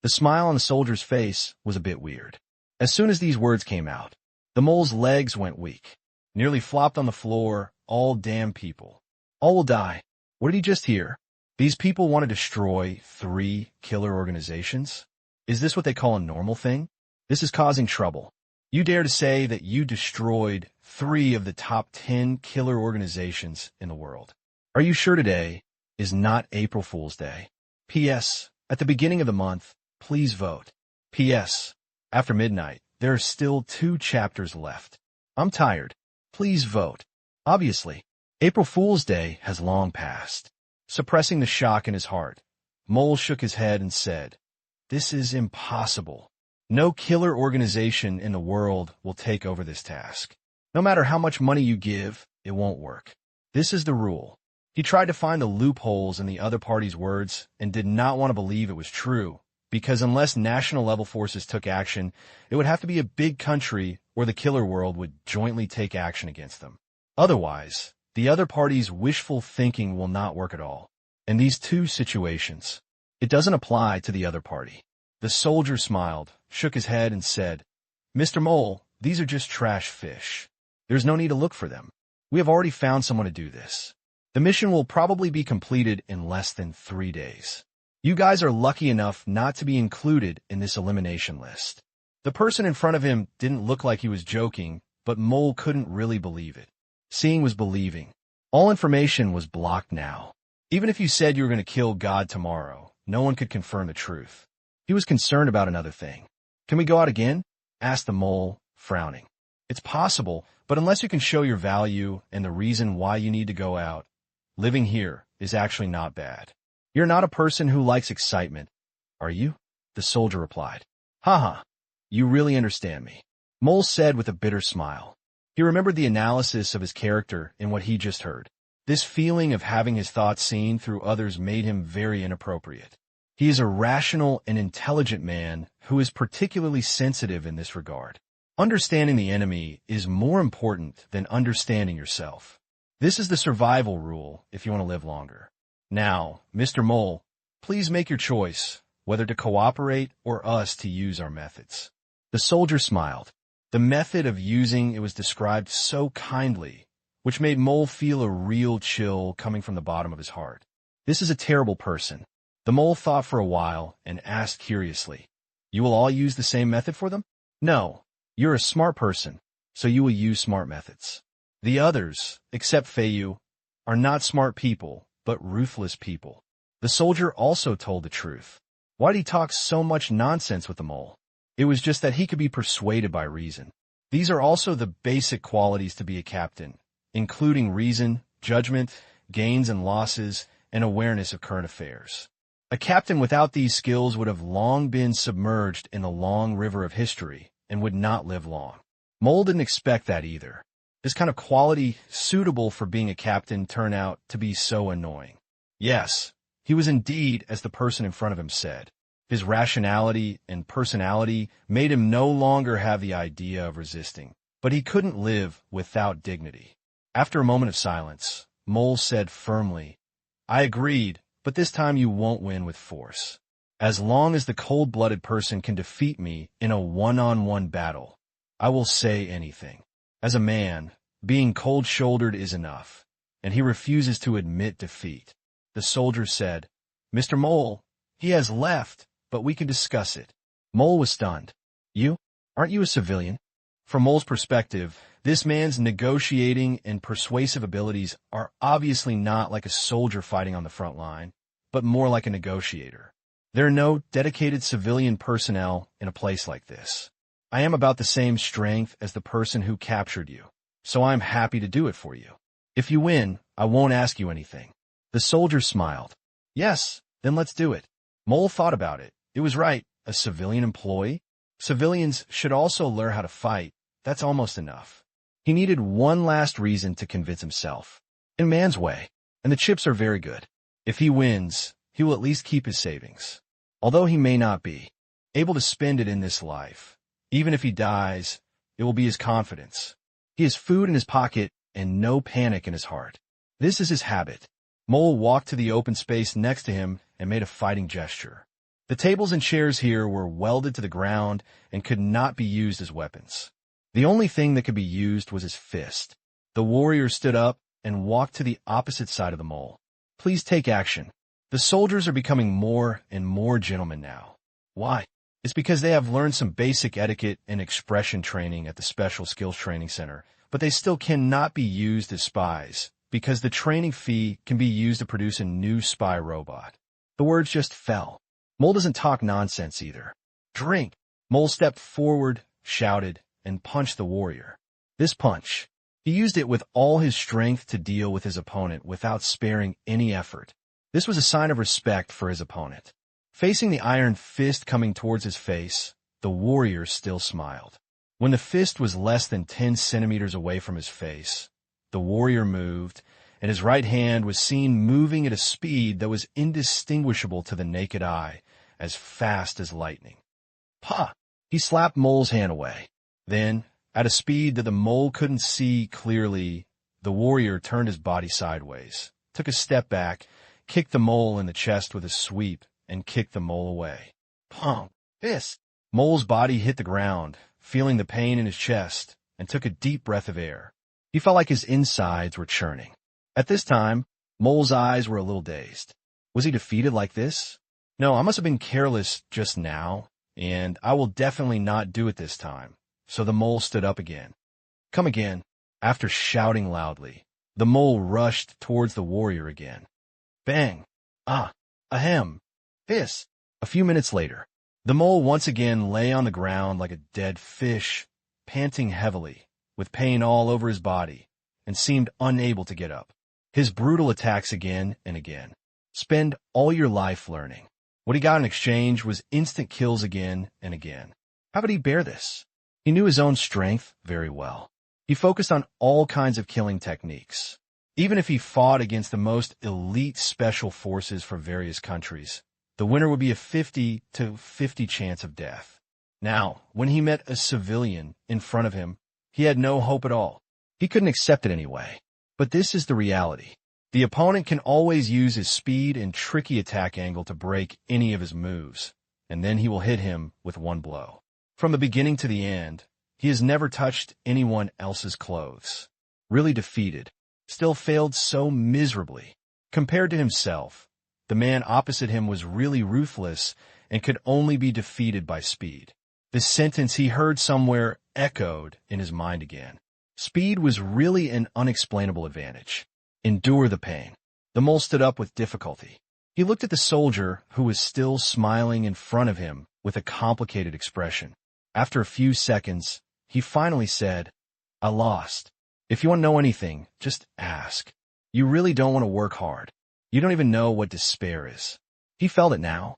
The smile on the soldier's face was a bit weird. As soon as these words came out, the mole's legs went weak, nearly flopped on the floor. All damn people. All will die. What did he just hear? These people want to destroy 3 killer organizations? Is this what they call a normal thing? This is causing trouble. You dare to say that you destroyed 3 of the top 10 killer organizations in the world. Are you sure today is not April Fool's Day? P.S. At the beginning of the month, please vote. P.S. After midnight, there are still 2 chapters left. I'm tired. Please vote. Obviously, April Fool's Day has long passed. Suppressing the shock in his heart, Mole shook his head and said, "This is impossible. No killer organization in the world will take over this task. No matter how much money you give, it won't work. This is the rule." He tried to find the loopholes in the other party's words and did not want to believe it was true, because unless national-level forces took action, it would have to be a big country or the killer world would jointly take action against them. Otherwise, the other party's wishful thinking will not work at all. In these 2 situations, it doesn't apply to the other party. The soldier smiled, shook his head, and said, "Mr. Mole, these are just trash fish. There's no need to look for them. We have already found someone to do this. The mission will probably be completed in less than 3 days. You guys are lucky enough not to be included in this elimination list." The person in front of him didn't look like he was joking, but Mole couldn't really believe it. Seeing was believing. All information was blocked now. Even if you said you were going to kill God tomorrow, no one could confirm the truth. He was concerned about another thing. "Can we go out again?" asked the mole, frowning. "It's possible, but unless you can show your value and the reason why you need to go out, living here is actually not bad. You're not a person who likes excitement, are you?" The soldier replied. "Haha, you really understand me," Mole said with a bitter smile. He remembered the analysis of his character in what he just heard. This feeling of having his thoughts seen through others made him very inappropriate. He is a rational and intelligent man who is particularly sensitive in this regard. Understanding the enemy is more important than understanding yourself. This is the survival rule if you want to live longer. Now, Mr. Mole, please make your choice, whether to cooperate or us to use our methods. The soldier smiled. The method of using it was described so kindly, which made Mole feel a real chill coming from the bottom of his heart. This is a terrible person. The mole thought for a while and asked curiously, "You will all use the same method for them?" "No. You're a smart person, so you will use smart methods. The others, except Feiyu, are not smart people, but ruthless people." The soldier also told the truth. Why did he talk so much nonsense with the mole? It was just that he could be persuaded by reason. These are also the basic qualities to be a captain, including reason, judgment, gains and losses, and awareness of current affairs. A captain without these skills would have long been submerged in the long river of history and would not live long. Mole didn't expect that either. This kind of quality suitable for being a captain turned out to be so annoying. Yes, he was indeed, as the person in front of him said. His rationality and personality made him no longer have the idea of resisting, but he couldn't live without dignity. After a moment of silence, Mole said firmly, I agreed, but this time you won't win with force. As long as the cold-blooded person can defeat me in a one-on-one battle, I will say anything. As a man, being cold-shouldered is enough, and he refuses to admit defeat. The soldier said, Mr. Mole, he has left, but we can discuss it. Mole was stunned. You? Aren't you a civilian? From Mole's perspective, this man's negotiating and persuasive abilities are obviously not like a soldier fighting on the front line, but more like a negotiator. There are no dedicated civilian personnel in a place like this. I am about the same strength as the person who captured you, so I'm happy to do it for you. If you win, I won't ask you anything. The soldier smiled. Yes, then let's do it. Mole thought about it. It was right, a civilian employee? Civilians should also learn how to fight. That's almost enough. He needed one last reason to convince himself. In man's way, and the chips are very good. If he wins, he will at least keep his savings. Although he may not be able to spend it in this life, even if he dies, it will be his confidence. He has food in his pocket and no panic in his heart. This is his habit. Mole walked to the open space next to him and made a fighting gesture. The tables and chairs here were welded to the ground and could not be used as weapons. The only thing that could be used was his fist. The warrior stood up and walked to the opposite side of the mole. Please take action. The soldiers are becoming more and more gentlemen now. Why? It's because they have learned some basic etiquette and expression training at the Special Skills Training Center, but they still cannot be used as spies, because the training fee can be used to produce a new spy robot. The words just fell. Mole doesn't talk nonsense either. Drink! Mole stepped forward, shouted, and punched the warrior. This punch, he used it with all his strength to deal with his opponent without sparing any effort. This was a sign of respect for his opponent. Facing the iron fist coming towards his face, the warrior still smiled. When the fist was less than 10 centimeters away from his face, the warrior moved, and his right hand was seen moving at a speed that was indistinguishable to the naked eye, as fast as lightning. Pah! He slapped Mole's hand away. Then, at a speed that the mole couldn't see clearly, the warrior turned his body sideways, took a step back, kicked the mole in the chest with a sweep, and kicked the mole away. Pong! Fist! Mole's body hit the ground, feeling the pain in his chest, and took a deep breath of air. He felt like his insides were churning. At this time, Mole's eyes were a little dazed. Was he defeated like this? No, I must have been careless just now, and I will definitely not do it this time. So the mole stood up again. Come again. After shouting loudly, the mole rushed towards the warrior again. Bang! Ah! Ahem! Hiss! A few minutes later, the mole once again lay on the ground like a dead fish, panting heavily, with pain all over his body, and seemed unable to get up. His brutal attacks again and again. Spend all your life learning. What he got in exchange was instant kills again and again. How could he bear this? He knew his own strength very well. He focused on all kinds of killing techniques. Even if he fought against the most elite special forces from various countries, the winner would be a 50-50 chance of death. Now, when he met a civilian in front of him, he had no hope at all. He couldn't accept it anyway. But this is the reality. The opponent can always use his speed and tricky attack angle to break any of his moves, and then he will hit him with one blow. From the beginning to the end, he has never touched anyone else's clothes. Really defeated. Still failed so miserably. Compared to himself, the man opposite him was really ruthless and could only be defeated by speed. The sentence he heard somewhere echoed in his mind again. Speed was really an unexplainable advantage. Endure the pain. The mole stood up with difficulty. He looked at the soldier, who was still smiling in front of him with a complicated expression. After a few seconds, he finally said, I lost. If you want to know anything, just ask. You really don't want to work hard. You don't even know what despair is. He felt it now.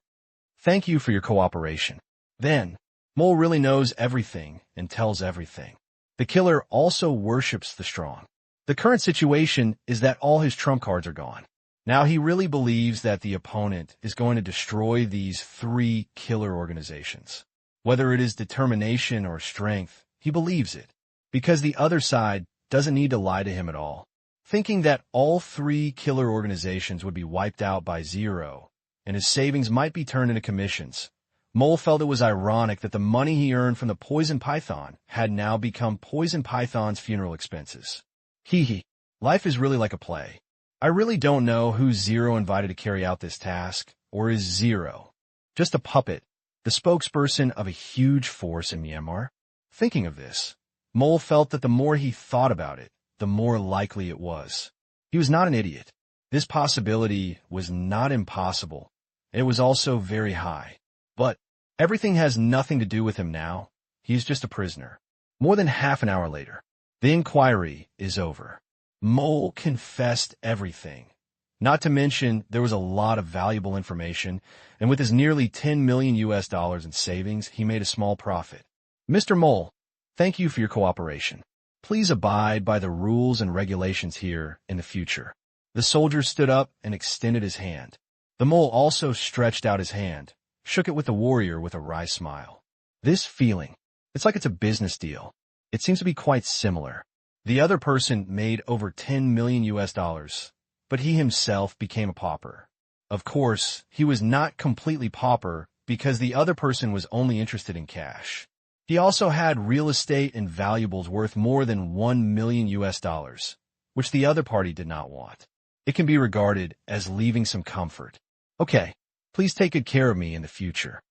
Thank you for your cooperation. Then, Mole really knows everything and tells everything. The killer also worships the strong. The current situation is that all his trump cards are gone. Now he really believes that the opponent is going to destroy these 3 killer organizations. Whether it is determination or strength, he believes it. Because the other side doesn't need to lie to him at all. Thinking that all three killer organizations would be wiped out by zero, and his savings might be turned into commissions, Mole felt it was ironic that the money he earned from the Poison Python had now become Poison Python's funeral expenses. Hee hee. Life is really like a play. I really don't know who Zero invited to carry out this task, or is Zero just a puppet, the spokesperson of a huge force in Myanmar? Thinking of this, Mole felt that the more he thought about it, the more likely it was. He was not an idiot. This possibility was not impossible. It was also very high. But everything has nothing to do with him now. He is just a prisoner. More than half an hour later, the inquiry is over. Mole confessed everything. Not to mention, there was a lot of valuable information, and with his nearly $10 million in savings, he made a small profit. Mr. Mole, thank you for your cooperation. Please abide by the rules and regulations here in the future. The soldier stood up and extended his hand. The mole also stretched out his hand, shook it with the warrior with a wry smile. This feeling, it's like it's a business deal. It seems to be quite similar. The other person made over $10 million, but he himself became a pauper. Of course, he was not completely pauper because the other person was only interested in cash. He also had real estate and valuables worth more than $1 million, which the other party did not want. It can be regarded as leaving some comfort. Okay, please take good care of me in the future.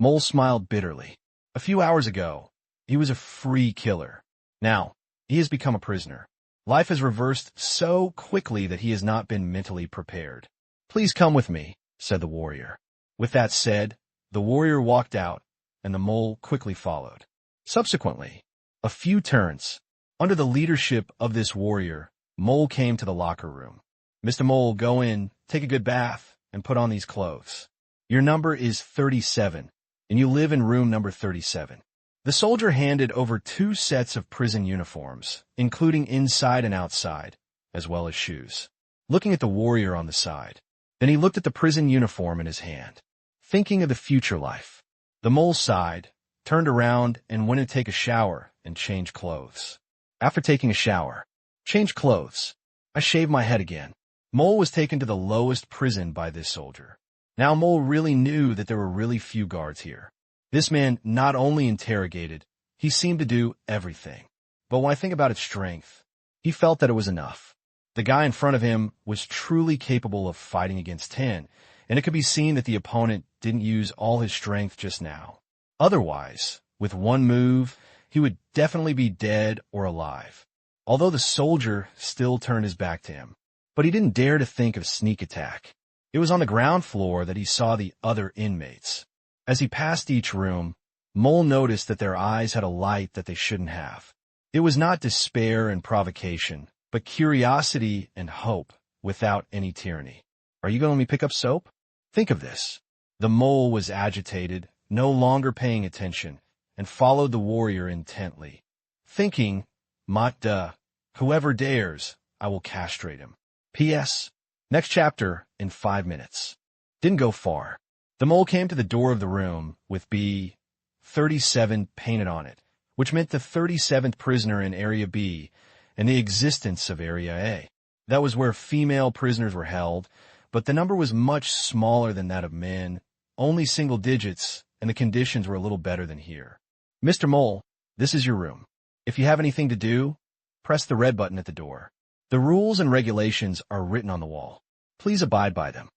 Mole smiled bitterly. A few hours ago, he was a free killer. Now, he has become a prisoner. Life has reversed so quickly that he has not been mentally prepared. Please come with me, said the warrior. With that said, the warrior walked out, and the mole quickly followed. Subsequently, a few turns, under the leadership of this warrior, Mole came to the locker room. Mr. Mole, go in, take a good bath, and put on these clothes. Your number is 37, and you live in room number 37. The soldier handed over 2 sets of prison uniforms, including inside and outside, as well as shoes. Looking at the warrior on the side, then he looked at the prison uniform in his hand. Thinking of the future life, the mole sighed, turned around, and went to take a shower and change clothes. After taking a shower, change clothes, I shaved my head again. Mole was taken to the lowest prison by this soldier. Now Mole really knew that there were really few guards here. This man not only interrogated, he seemed to do everything. But when I think about its strength, he felt that it was enough. The guy in front of him was truly capable of fighting against 10, and it could be seen that the opponent didn't use all his strength just now. Otherwise, with one move, he would definitely be dead or alive. Although the soldier still turned his back to him, but he didn't dare to think of sneak attack. It was on the ground floor that he saw the other inmates. As he passed each room, Mole noticed that their eyes had a light that they shouldn't have. It was not despair and provocation, but curiosity and hope without any tyranny. Are you going to let me pick up soap? Think of this. The mole was agitated, no longer paying attention, and followed the warrior intently, thinking, Mot duh, whoever dares, I will castrate him. P.S. Next chapter in 5 minutes. Didn't go far. The mole came to the door of the room with B 37 painted on it, which meant the 37th prisoner in Area B and the existence of Area A. That was where female prisoners were held, but the number was much smaller than that of men, only single digits, and the conditions were a little better than here. Mr. Mole, this is your room. If you have anything to do, press the red button at the door. The rules and regulations are written on the wall. Please abide by them.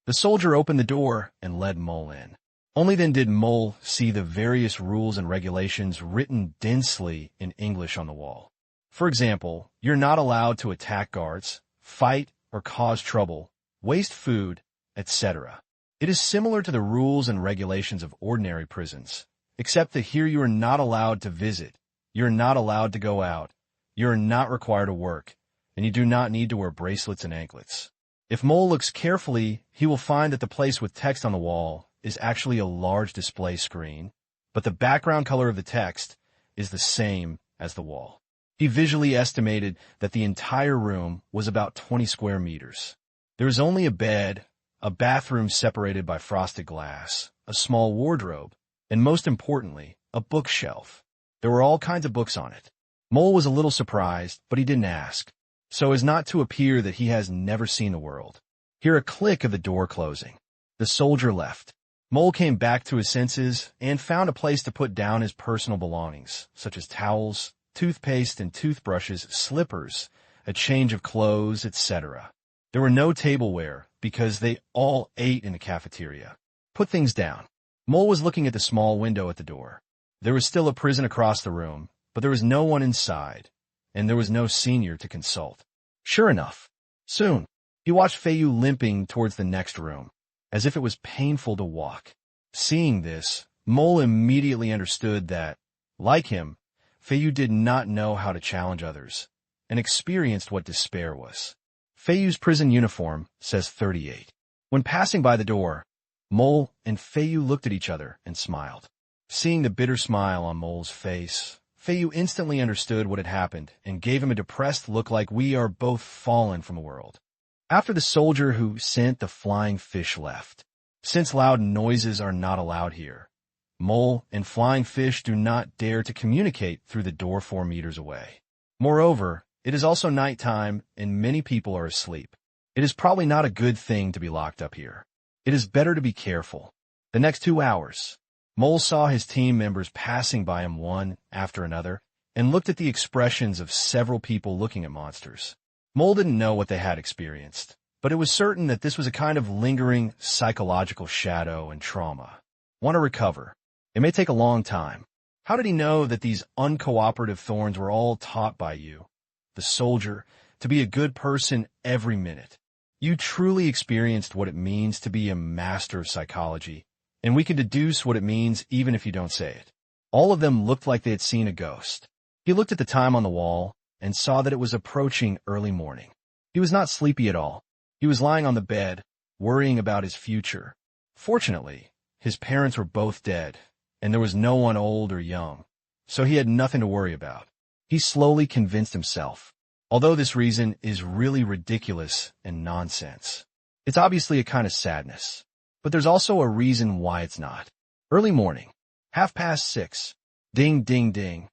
The soldier opened the door and led Mole in. Only then did Mole see the various rules and regulations written densely in English on the wall. For example, you're not allowed to attack guards, fight or cause trouble, waste food, etc. It is similar to the rules and regulations of ordinary prisons, except that here you are not allowed to visit, you're not allowed to go out, you're not required to work, and you do not need to wear bracelets and anklets. If Mole looks carefully, he will find that the place with text on the wall is actually a large display screen, but the background color of the text is the same as the wall. He visually estimated that the entire room was about 20 square meters. There is only a bed, a bathroom separated by frosted glass, a small wardrobe, and most importantly, a bookshelf. There were all kinds of books on it. Mole was a little surprised, but he didn't ask. so as not to appear that he has never seen the world. Hear a click of the door closing. The soldier left. Mole came back to his senses and found a place to put down his personal belongings, such as towels, toothpaste and toothbrushes, slippers, a change of clothes, etc. There were no tableware because they all ate in the cafeteria. Put things down. Mole was looking at the small window at the door. There was still a prison across the room, but there was no one inside, and there was no senior to consult. Sure enough, soon, he watched Feiyu limping towards the next room, as if it was painful to walk. Seeing this, Mole immediately understood that, like him, Feiyu did not know how to challenge others, and experienced what despair was. Feiyu's prison uniform says 38. When passing by the door, Mole and Feiyu looked at each other and smiled. Seeing the bitter smile on Mole's face, Feiyu instantly understood what had happened and gave him a depressed look like we are both fallen from the world. After the soldier who sent the flying fish left, since loud noises are not allowed here, Mole and flying fish do not dare to communicate through the door 4 meters away. Moreover, it is also nighttime and many people are asleep. It is probably not a good thing to be locked up here. It is better to be careful. The next 2 hours, Mole saw his team members passing by him one after another and looked at the expressions of several people looking at monsters. Mole didn't know what they had experienced, but it was certain that this was a kind of lingering psychological shadow and trauma. Want to recover. It may take a long time. How did he know that these uncooperative thorns were all taught by you, the soldier, to be a good person every minute? You truly experienced what it means to be a master of psychology, and we can deduce what it means even if you don't say it. All of them looked like they had seen a ghost. He looked at the time on the wall and saw that it was approaching early morning. He was not sleepy at all. He was lying on the bed, worrying about his future. Fortunately, his parents were both dead, and there was no one old or young, so he had nothing to worry about. He slowly convinced himself, although this reason is really ridiculous and nonsense. It's obviously a kind of sadness, but there's also a reason why it's not. Early morning, 6:30. Ding, ding, ding.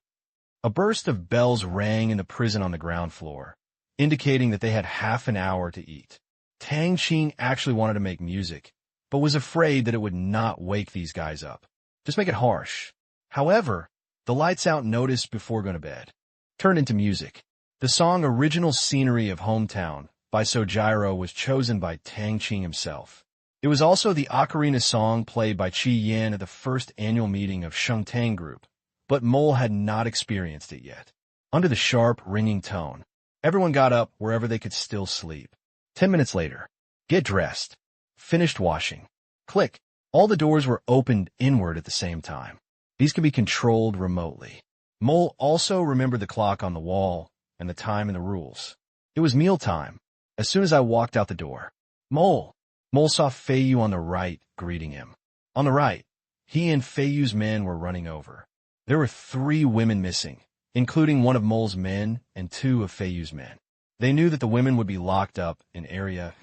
A burst of bells rang in the prison on the ground floor, indicating that they had half an hour to eat. Tang Qing actually wanted to make music, but was afraid that it would not wake these guys up. Just make it harsh. However, the lights out notice before going to bed turned into music. The song Original Scenery of Hometown by Sojiro was chosen by Tang Qing himself. It was also the ocarina song played by Qi Yan at the first annual meeting of Shengtang Group, but Mole had not experienced it yet. Under the sharp, ringing tone, everyone got up wherever they could still sleep. 10 minutes later, get dressed. Finished washing. Click. All the doors were opened inward at the same time. These can be controlled remotely. Mole also remembered the clock on the wall and the time and the rules. It was mealtime. As soon as I walked out the door, Mole saw Feiyu on the right greeting him. On the right, he and Feiyu's men were running over. There were 3 women missing, including one of Mole's men and 2 of Feiyu's men. They knew that the women would be locked up in area.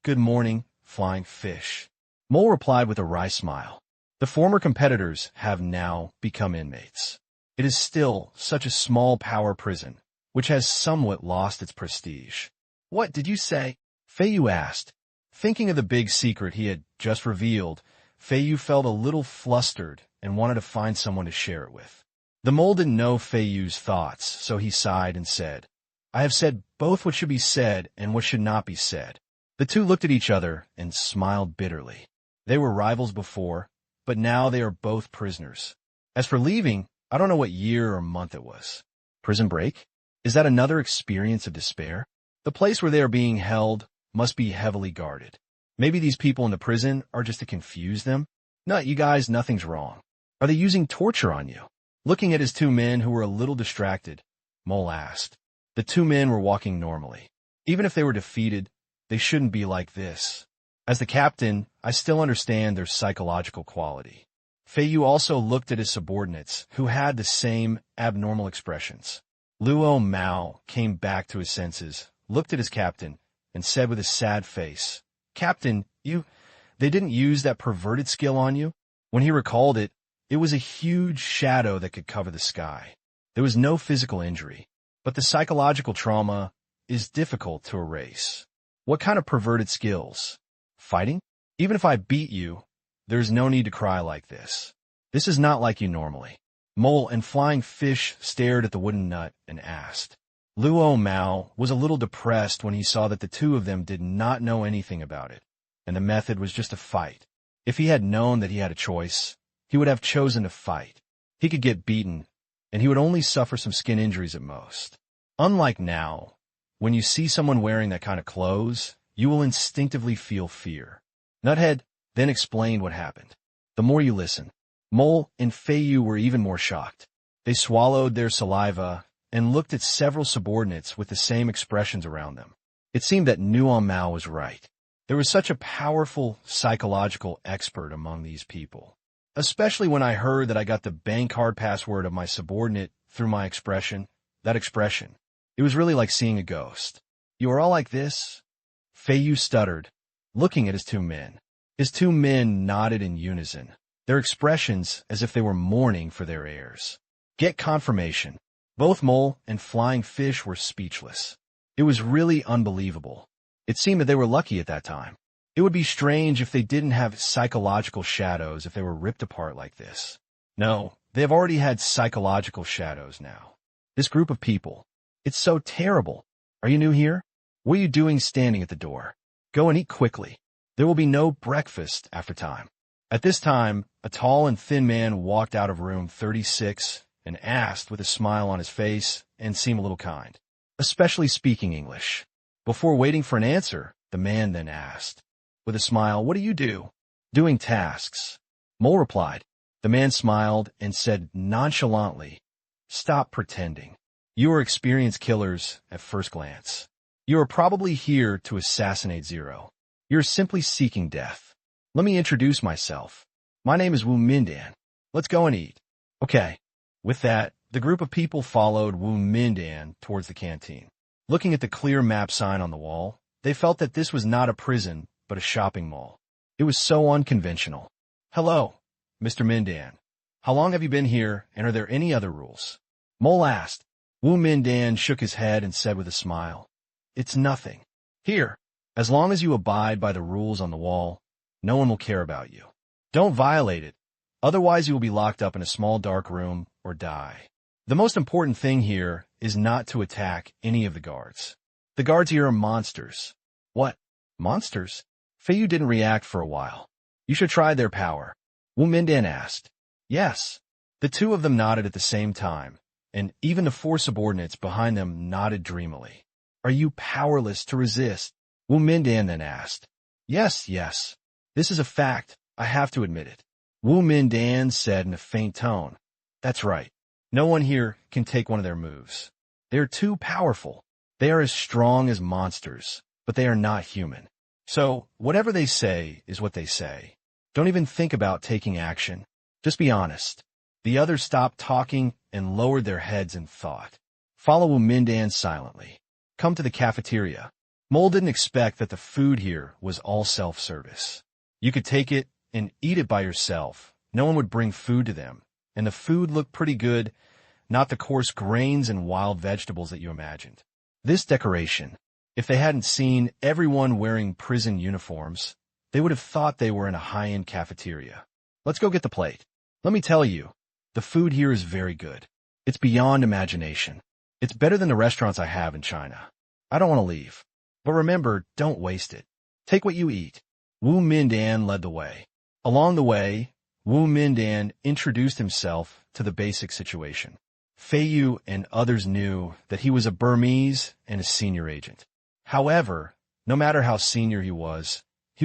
Good morning, flying fish. Mole replied with a wry smile. The former competitors have now become inmates. It is still such a small power prison, which has somewhat lost its prestige. What did you say? Feiyu asked. Thinking of the big secret he had just revealed, Feiyu felt a little flustered and wanted to find someone to share it with. The mole didn't know Feiyu's thoughts, so he sighed and said, I have said both what should be said and what should not be said. The two looked at each other and smiled bitterly. They were rivals before, but now they are both prisoners. As for leaving, I don't know what year or month it was. Prison break? Is that another experience of despair? The place where they are being held must be heavily guarded. Maybe these people in the prison are just to confuse them? No, you guys, nothing's wrong. Are they using torture on you? Looking at his 2 men who were a little distracted, Mole asked. The 2 men were walking normally. Even if they were defeated, they shouldn't be like this. As the captain, I still understand their psychological quality. Feiyu also looked at his subordinates, who had the same abnormal expressions. Luo Mao came back to his senses, looked at his captain, and said with a sad face, Captain, they didn't use that perverted skill on you? When he recalled it, it was a huge shadow that could cover the sky. There was no physical injury, but the psychological trauma, is difficult to erase. What kind of perverted skills? Fighting? Even if I beat you, there's no need to cry like this. This is not like you normally. Mole and Flying Fish stared at the wooden nut and asked. Luo Mao was a little depressed when he saw that the two of them did not know anything about it, and the method was just a fight. If he had known that he had a choice, he would have chosen to fight. He could get beaten, and he would only suffer some skin injuries at most. Unlike now, when you see someone wearing that kind of clothes, you will instinctively feel fear. Nuthead then explained what happened. The more you listen, Mole and Feiyu were even more shocked. They swallowed their saliva and looked at several subordinates with the same expressions around them. It seemed that Nuo Mao was right. There was such a powerful psychological expert among these people. Especially when I heard that I got the bank card password of my subordinate through my expression. That expression. It was really like seeing a ghost. You are all like this? Feiyu stuttered, looking at his two men. His two men nodded in unison, their expressions as if they were mourning for their heirs. Get confirmation. Both Mole and Flying Fish were speechless. It was really unbelievable. It seemed that they were lucky at that time. It would be strange if they didn't have psychological shadows if they were ripped apart like this. No, they have already had psychological shadows now. This group of people. It's so terrible. Are you new here? What are you doing standing at the door? Go and eat quickly. There will be no breakfast after time. At this time, a tall and thin man walked out of room 36 and asked with a smile on his face and seemed a little kind, especially speaking English. Before waiting for an answer, the man then asked, with a smile, what do you do? Doing tasks. Mole replied. The man smiled and said nonchalantly, stop pretending. You are experienced killers at first glance. You are probably here to assassinate Zero. You're simply seeking death. Let me introduce myself. My name is Wu Mindan. Let's go and eat. Okay. With that, the group of people followed Wu Mindan towards the canteen. Looking at the clear map sign on the wall, they felt that this was not a prison, but a shopping mall. It was so unconventional. Hello, Mr. Mindan. How long have you been here, and are there any other rules? Mole asked. Wu Mindan shook his head and said with a smile, it's nothing. Here, as long as you abide by the rules on the wall, no one will care about you. Don't violate it, otherwise you will be locked up in a small dark room or die. The most important thing here is not to attack any of the guards. The guards here are monsters. What? Monsters? Feiyu didn't react for a while. You should try their power. Wu Mindan asked. Yes. The two of them nodded at the same time, and even the four subordinates behind them nodded dreamily. Are you powerless to resist? Wu Mindan then asked. Yes, yes. This is a fact. I have to admit it. Wu Mindan said in a faint tone. That's right. No one here can take one of their moves. They are too powerful. They are as strong as monsters, but they are not human. So, whatever they say is what they say. Don't even think about taking action. Just be honest. The others stopped talking and lowered their heads in thought. Follow Wu Mindan silently. Come to the cafeteria. Mole didn't expect that the food here was all self-service. You could take it and eat it by yourself. No one would bring food to them. And the food looked pretty good, not the coarse grains and wild vegetables that you imagined. This decoration, if they hadn't seen everyone wearing prison uniforms, they would have thought they were in a high-end cafeteria. Let's go get the plate. Let me tell you, the food here is very good. It's beyond imagination. It's better than the restaurants I have in China. I don't want to leave. But remember, don't waste it. Take what you eat. Wu Mindan led the way. Along the way, Wu Mindan introduced himself to the basic situation. Feiyu and others knew that he was a Burmese and a senior agent. However, no matter how senior he was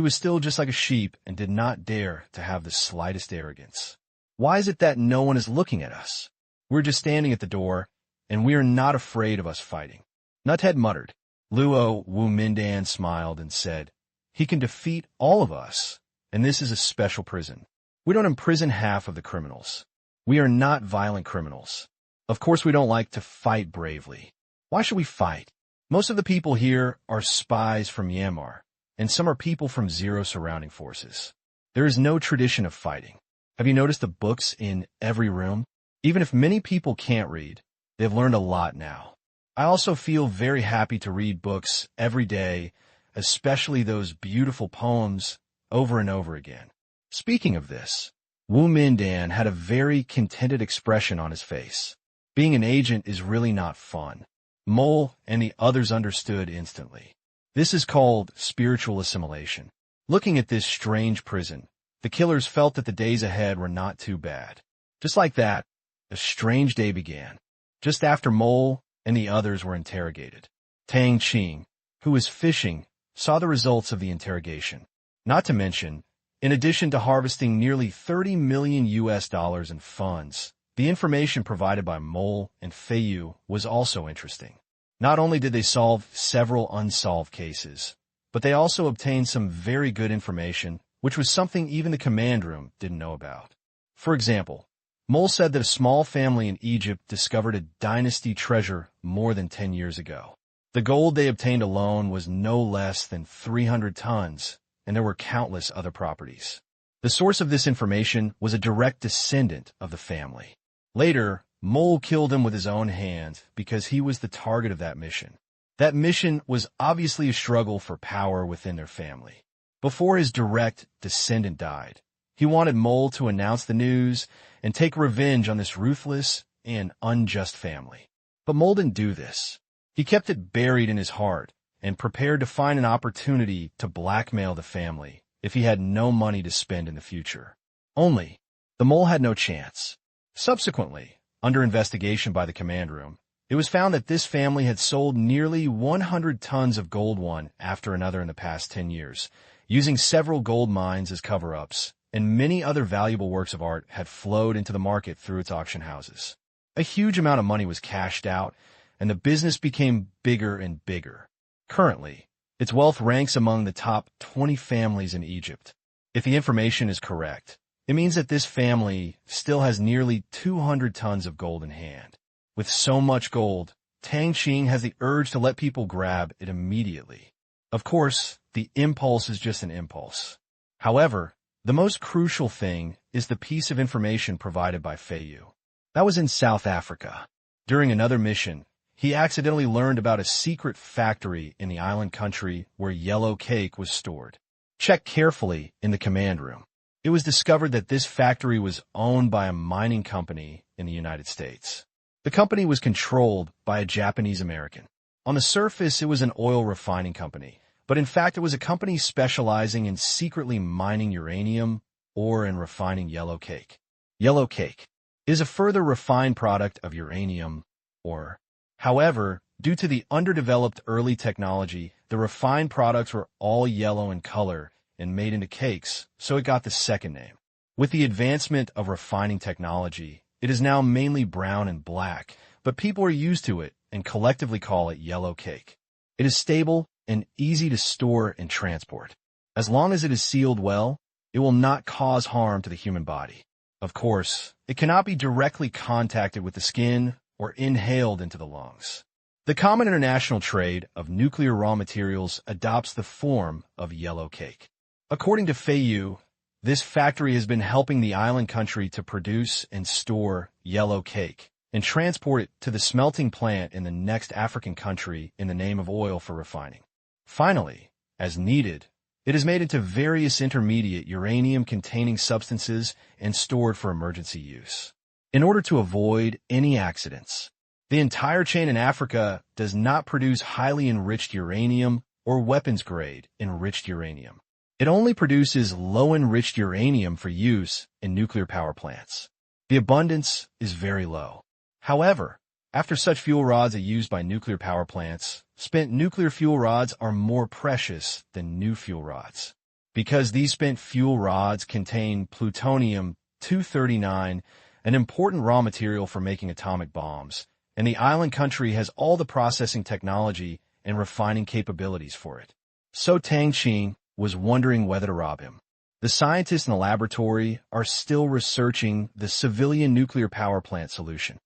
still just like a sheep and did not dare to have the slightest arrogance. Why is it that no one is looking at us? We're just standing at the door, and we are not afraid of us fighting. Nuthead muttered. Luo Wu Mindan smiled and said, he can defeat all of us, and this is a special prison. We don't imprison half of the criminals. We are not violent criminals. Of course we don't like to fight bravely. Why should we fight? Most of the people here are spies from Myanmar, and some are people from Zero surrounding forces. There is no tradition of fighting. Have you noticed the books in every room? Even if many people can't read, they've learned a lot now. I also feel very happy to read books every day, especially those beautiful poems over and over again. Speaking of this, Wu Mindan had a very contented expression on his face. Being an agent is really not fun. Mole and the others understood instantly. This is called spiritual assimilation. Looking at this strange prison, the killers felt that the days ahead were not too bad. Just like that, a strange day began. Just after Mole and the others were interrogated, Tang Qing, who was fishing, saw the results of the interrogation. Not to mention, in addition to harvesting nearly $30 million in funds, the information provided by Mole and Feiyu was also interesting. Not only did they solve several unsolved cases, but they also obtained some very good information, which was something even the command room didn't know about. For example, Mole said that a small family in Egypt discovered a dynasty treasure more than 10 years ago. The gold they obtained alone was no less than 300 tons, and there were countless other properties. The source of this information was a direct descendant of the family. Later, Mole killed him with his own hand because he was the target of that mission. That mission was obviously a struggle for power within their family. Before his direct descendant died, he wanted Mole to announce the news and take revenge on this ruthless and unjust family. But Mole didn't do this. He kept it buried in his heart and prepared to find an opportunity to blackmail the family if he had no money to spend in the future. Only, the Mole had no chance. Subsequently, under investigation by the command room, it was found that this family had sold nearly 100 tons of gold one after another in the past 10 years, using several gold mines as cover-ups, and many other valuable works of art had flowed into the market through its auction houses. A huge amount of money was cashed out, and the business became bigger and bigger. Currently, its wealth ranks among the top 20 families in Egypt. If the information is correct, it means that this family still has nearly 200 tons of gold in hand. With so much gold, Tang Qing has the urge to let people grab it immediately. Of course, the impulse is just an impulse. However, the most crucial thing is the piece of information provided by Feiyu. That was in South Africa. During another mission, he accidentally learned about a secret factory in the island country where yellow cake was stored. Check carefully in the command room. It was discovered that this factory was owned by a mining company in the United States. The company was controlled by a Japanese American. On the surface, it was an oil refining company, but in fact it was a company specializing in secretly mining uranium or in refining yellow cake. Yellow cake is a further refined product of uranium ore. However, due to the underdeveloped early technology, the refined products were all yellow in color and made into cakes, so it got the second name. With the advancement of refining technology, it is now mainly brown and black, but people are used to it and collectively call it yellow cake. It is stable and easy to store and transport. As long as it is sealed well, it will not cause harm to the human body. Of course, it cannot be directly contacted with the skin or inhaled into the lungs. The common international trade of nuclear raw materials adopts the form of yellow cake. According to Feiyu, this factory has been helping the island country to produce and store yellow cake and transport it to the smelting plant in the next African country in the name of oil for refining. Finally, as needed, it is made into various intermediate uranium-containing substances and stored for emergency use. In order to avoid any accidents, the entire chain in Africa does not produce highly enriched uranium or weapons-grade enriched uranium. It only produces low-enriched uranium for use in nuclear power plants. The abundance is very low. However, after such fuel rods are used by nuclear power plants, spent nuclear fuel rods are more precious than new fuel rods. Because these spent fuel rods contain plutonium-239, an important raw material for making atomic bombs, and the island country has all the processing technology and refining capabilities for it. So Tang Qing was wondering whether to rob him. The scientists in the laboratory are still researching the civilian nuclear power plant solution.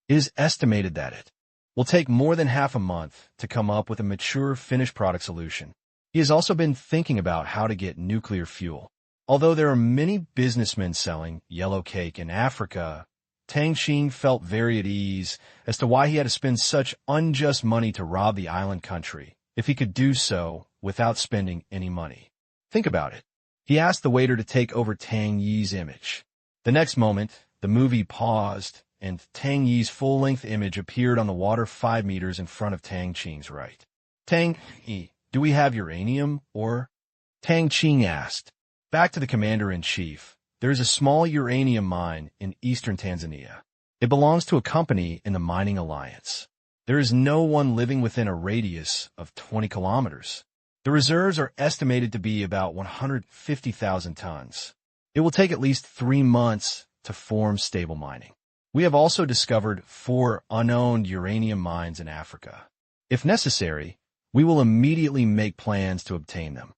It is estimated that it will take more than half a month to come up with a mature finished product solution. He has also been thinking about how to get nuclear fuel. Although there are many businessmen selling yellow cake in Africa, Tang Qing felt very at ease as to why he had to spend such unjust money to rob the island country, if he could do so without spending any money. Think about it. He asked the waiter to take over Tang Yi's image. The next moment, the movie paused, and Tang Yi's full-length image appeared on the water 5 meters in front of Tang Qing's right. Tang Yi, do we have uranium, or? Tang Qing asked. Back to the commander-in-chief. There is a small uranium mine in eastern Tanzania. It belongs to a company in the Mining Alliance. There is no one living within a radius of 20 kilometers. The reserves are estimated to be about 150,000 tons. It will take at least 3 months to form stable mining. We have also discovered 4 unowned uranium mines in Africa. If necessary, we will immediately make plans to obtain them.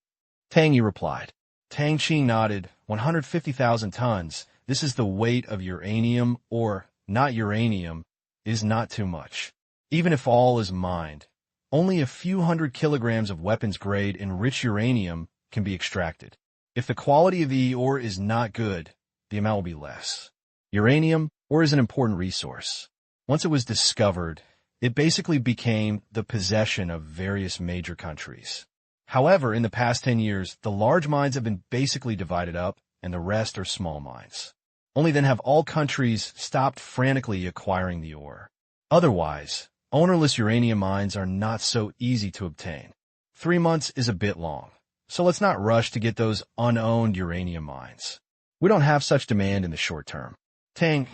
Tang Yi replied. Tang Qing nodded. 150,000 tons. This is the weight of uranium, or not uranium, is not too much. Even if all is mined, only a few hundred kilograms of weapons-grade enriched uranium can be extracted. If the quality of the ore is not good, the amount will be less. Uranium, ore, is an important resource. Once it was discovered, it basically became the possession of various major countries. However, in the past 10 years, the large mines have been basically divided up, and the rest are small mines. Only then have all countries stopped frantically acquiring the ore. Otherwise, ownerless uranium mines are not so easy to obtain. 3 months is a bit long, so let's not rush to get those unowned uranium mines. We don't have such demand in the short term. Tang,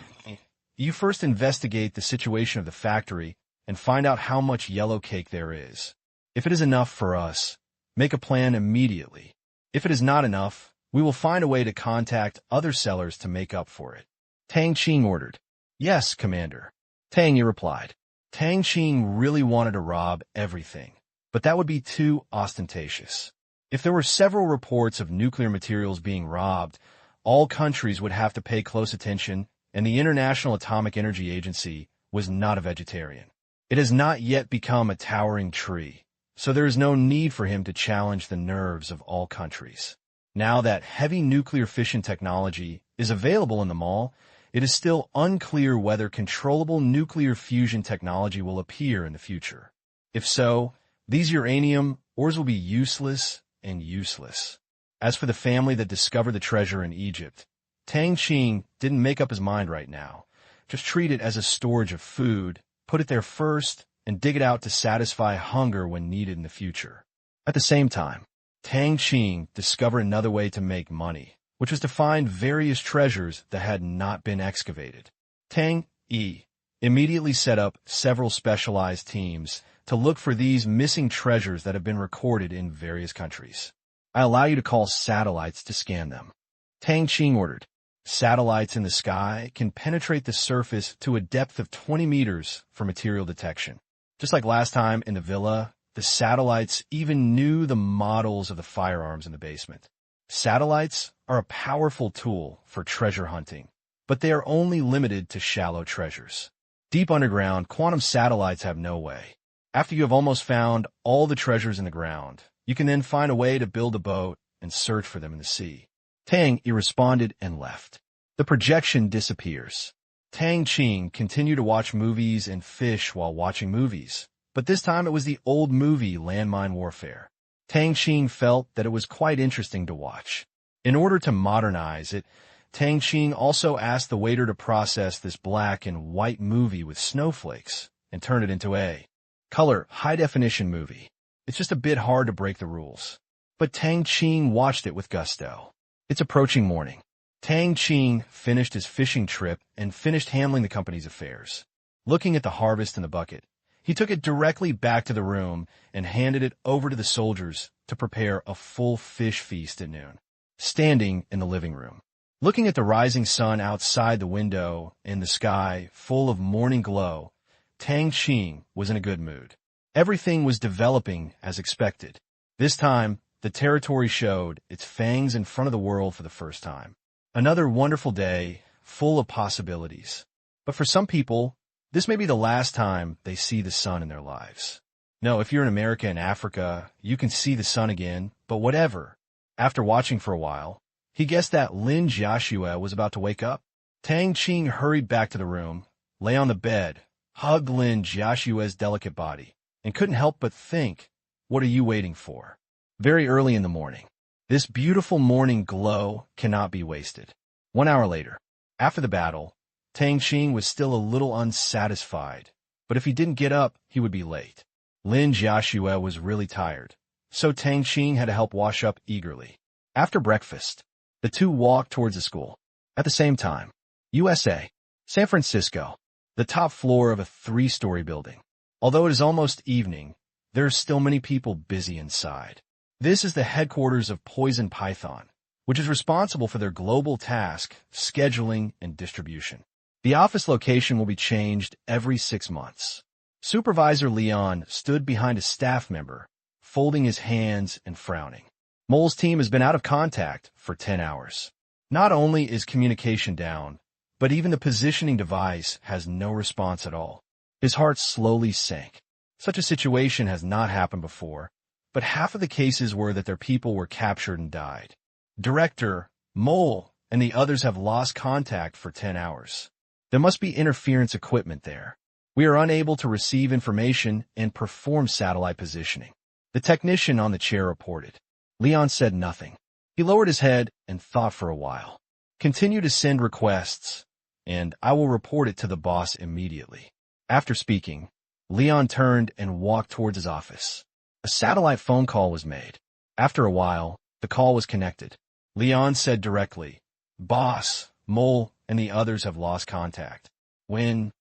you first investigate the situation of the factory and find out how much yellow cake there is. If it is enough for us, make a plan immediately. If it is not enough, we will find a way to contact other sellers to make up for it. Tang Qing ordered. Yes, Commander. Tang Yi replied. Tang Qing really wanted to rob everything, but that would be too ostentatious. If there were several reports of nuclear materials being robbed, all countries would have to pay close attention, and the International Atomic Energy Agency was not a vegetarian. It has not yet become a towering tree, so there is no need for him to challenge the nerves of all countries. Now that heavy nuclear fission technology is available in the mall, it is still unclear whether controllable nuclear fusion technology will appear in the future. If so, these uranium ores will be useless and useless. As for the family that discovered the treasure in Egypt, Tang Qing didn't make up his mind right now. Just treat it as a storage of food, put it there first, and dig it out to satisfy hunger when needed in the future. At the same time, Tang Qing discovered another way to make money, which was to find various treasures that had not been excavated. Tang Yi immediately set up several specialized teams to look for these missing treasures that have been recorded in various countries. I allow you to call satellites to scan them. Tang Qing ordered. Satellites in the sky can penetrate the surface to a depth of 20 meters for material detection. Just like last time in the villa, the satellites even knew the models of the firearms in the basement. Satellites are a powerful tool for treasure hunting, but they are only limited to shallow treasures. Deep underground, quantum satellites have no way. After you have almost found all the treasures in the ground, you can then find a way to build a boat and search for them in the sea. Tang Yi responded and left. The projection disappears. Tang Qing continued to watch movies and fish while watching movies, but this time it was the old movie Landmine Warfare. Tang Qing felt that it was quite interesting to watch. In order to modernize it, Tang Qing also asked the waiter to process this black and white movie with snowflakes and turn it into a color, high-definition movie. It's just a bit hard to break the rules. But Tang Qing watched it with gusto. It's approaching morning. Tang Qing finished his fishing trip and finished handling the company's affairs. Looking at the harvest in the bucket, he took it directly back to the room and handed it over to the soldiers to prepare a full fish feast at noon. Standing in the living room, looking at the rising sun outside the window and the sky full of morning glow, Tang Qing was in a good mood. Everything was developing as expected. This time, the territory showed its fangs in front of the world for the first time. Another wonderful day, full of possibilities. But for some people, this may be the last time they see the sun in their lives. No, if you're in America and Africa, you can see the sun again, but whatever. After watching for a while, he guessed that Lin Jiashue was about to wake up. Tang Qing hurried back to the room, lay on the bed, hugged Lin Jiaxue's delicate body, and couldn't help but think, what are you waiting for? Very early in the morning. This beautiful morning glow cannot be wasted. 1 hour later, after the battle, Tang Qing was still a little unsatisfied, but if he didn't get up, he would be late. Lin Jiaxue was really tired, so Tang Qing had to help wash up eagerly. After breakfast, the two walked towards the school. At the same time, USA, San Francisco, the top floor of a 3-story building. Although it is almost evening, there are still many people busy inside. This is the headquarters of Poison Python, which is responsible for their global task, scheduling, and distribution. The office location will be changed every 6 months. Supervisor Leon stood behind a staff member, folding his hands and frowning. Mole's team has been out of contact for 10 hours. Not only is communication down, but even the positioning device has no response at all. His heart slowly sank. Such a situation has not happened before, but half of the cases were that their people were captured and died. Director, Mole, and the others have lost contact for 10 hours. There must be interference equipment there. We are unable to receive information and perform satellite positioning. The technician on the chair reported. Leon said nothing. He lowered his head and thought for a while. Continue to send requests, and I will report it to the boss immediately. After speaking, Leon turned and walked towards his office. A satellite phone call was made. After a while, the call was connected. Leon said directly, Boss, Mole, and the others have lost contact. When?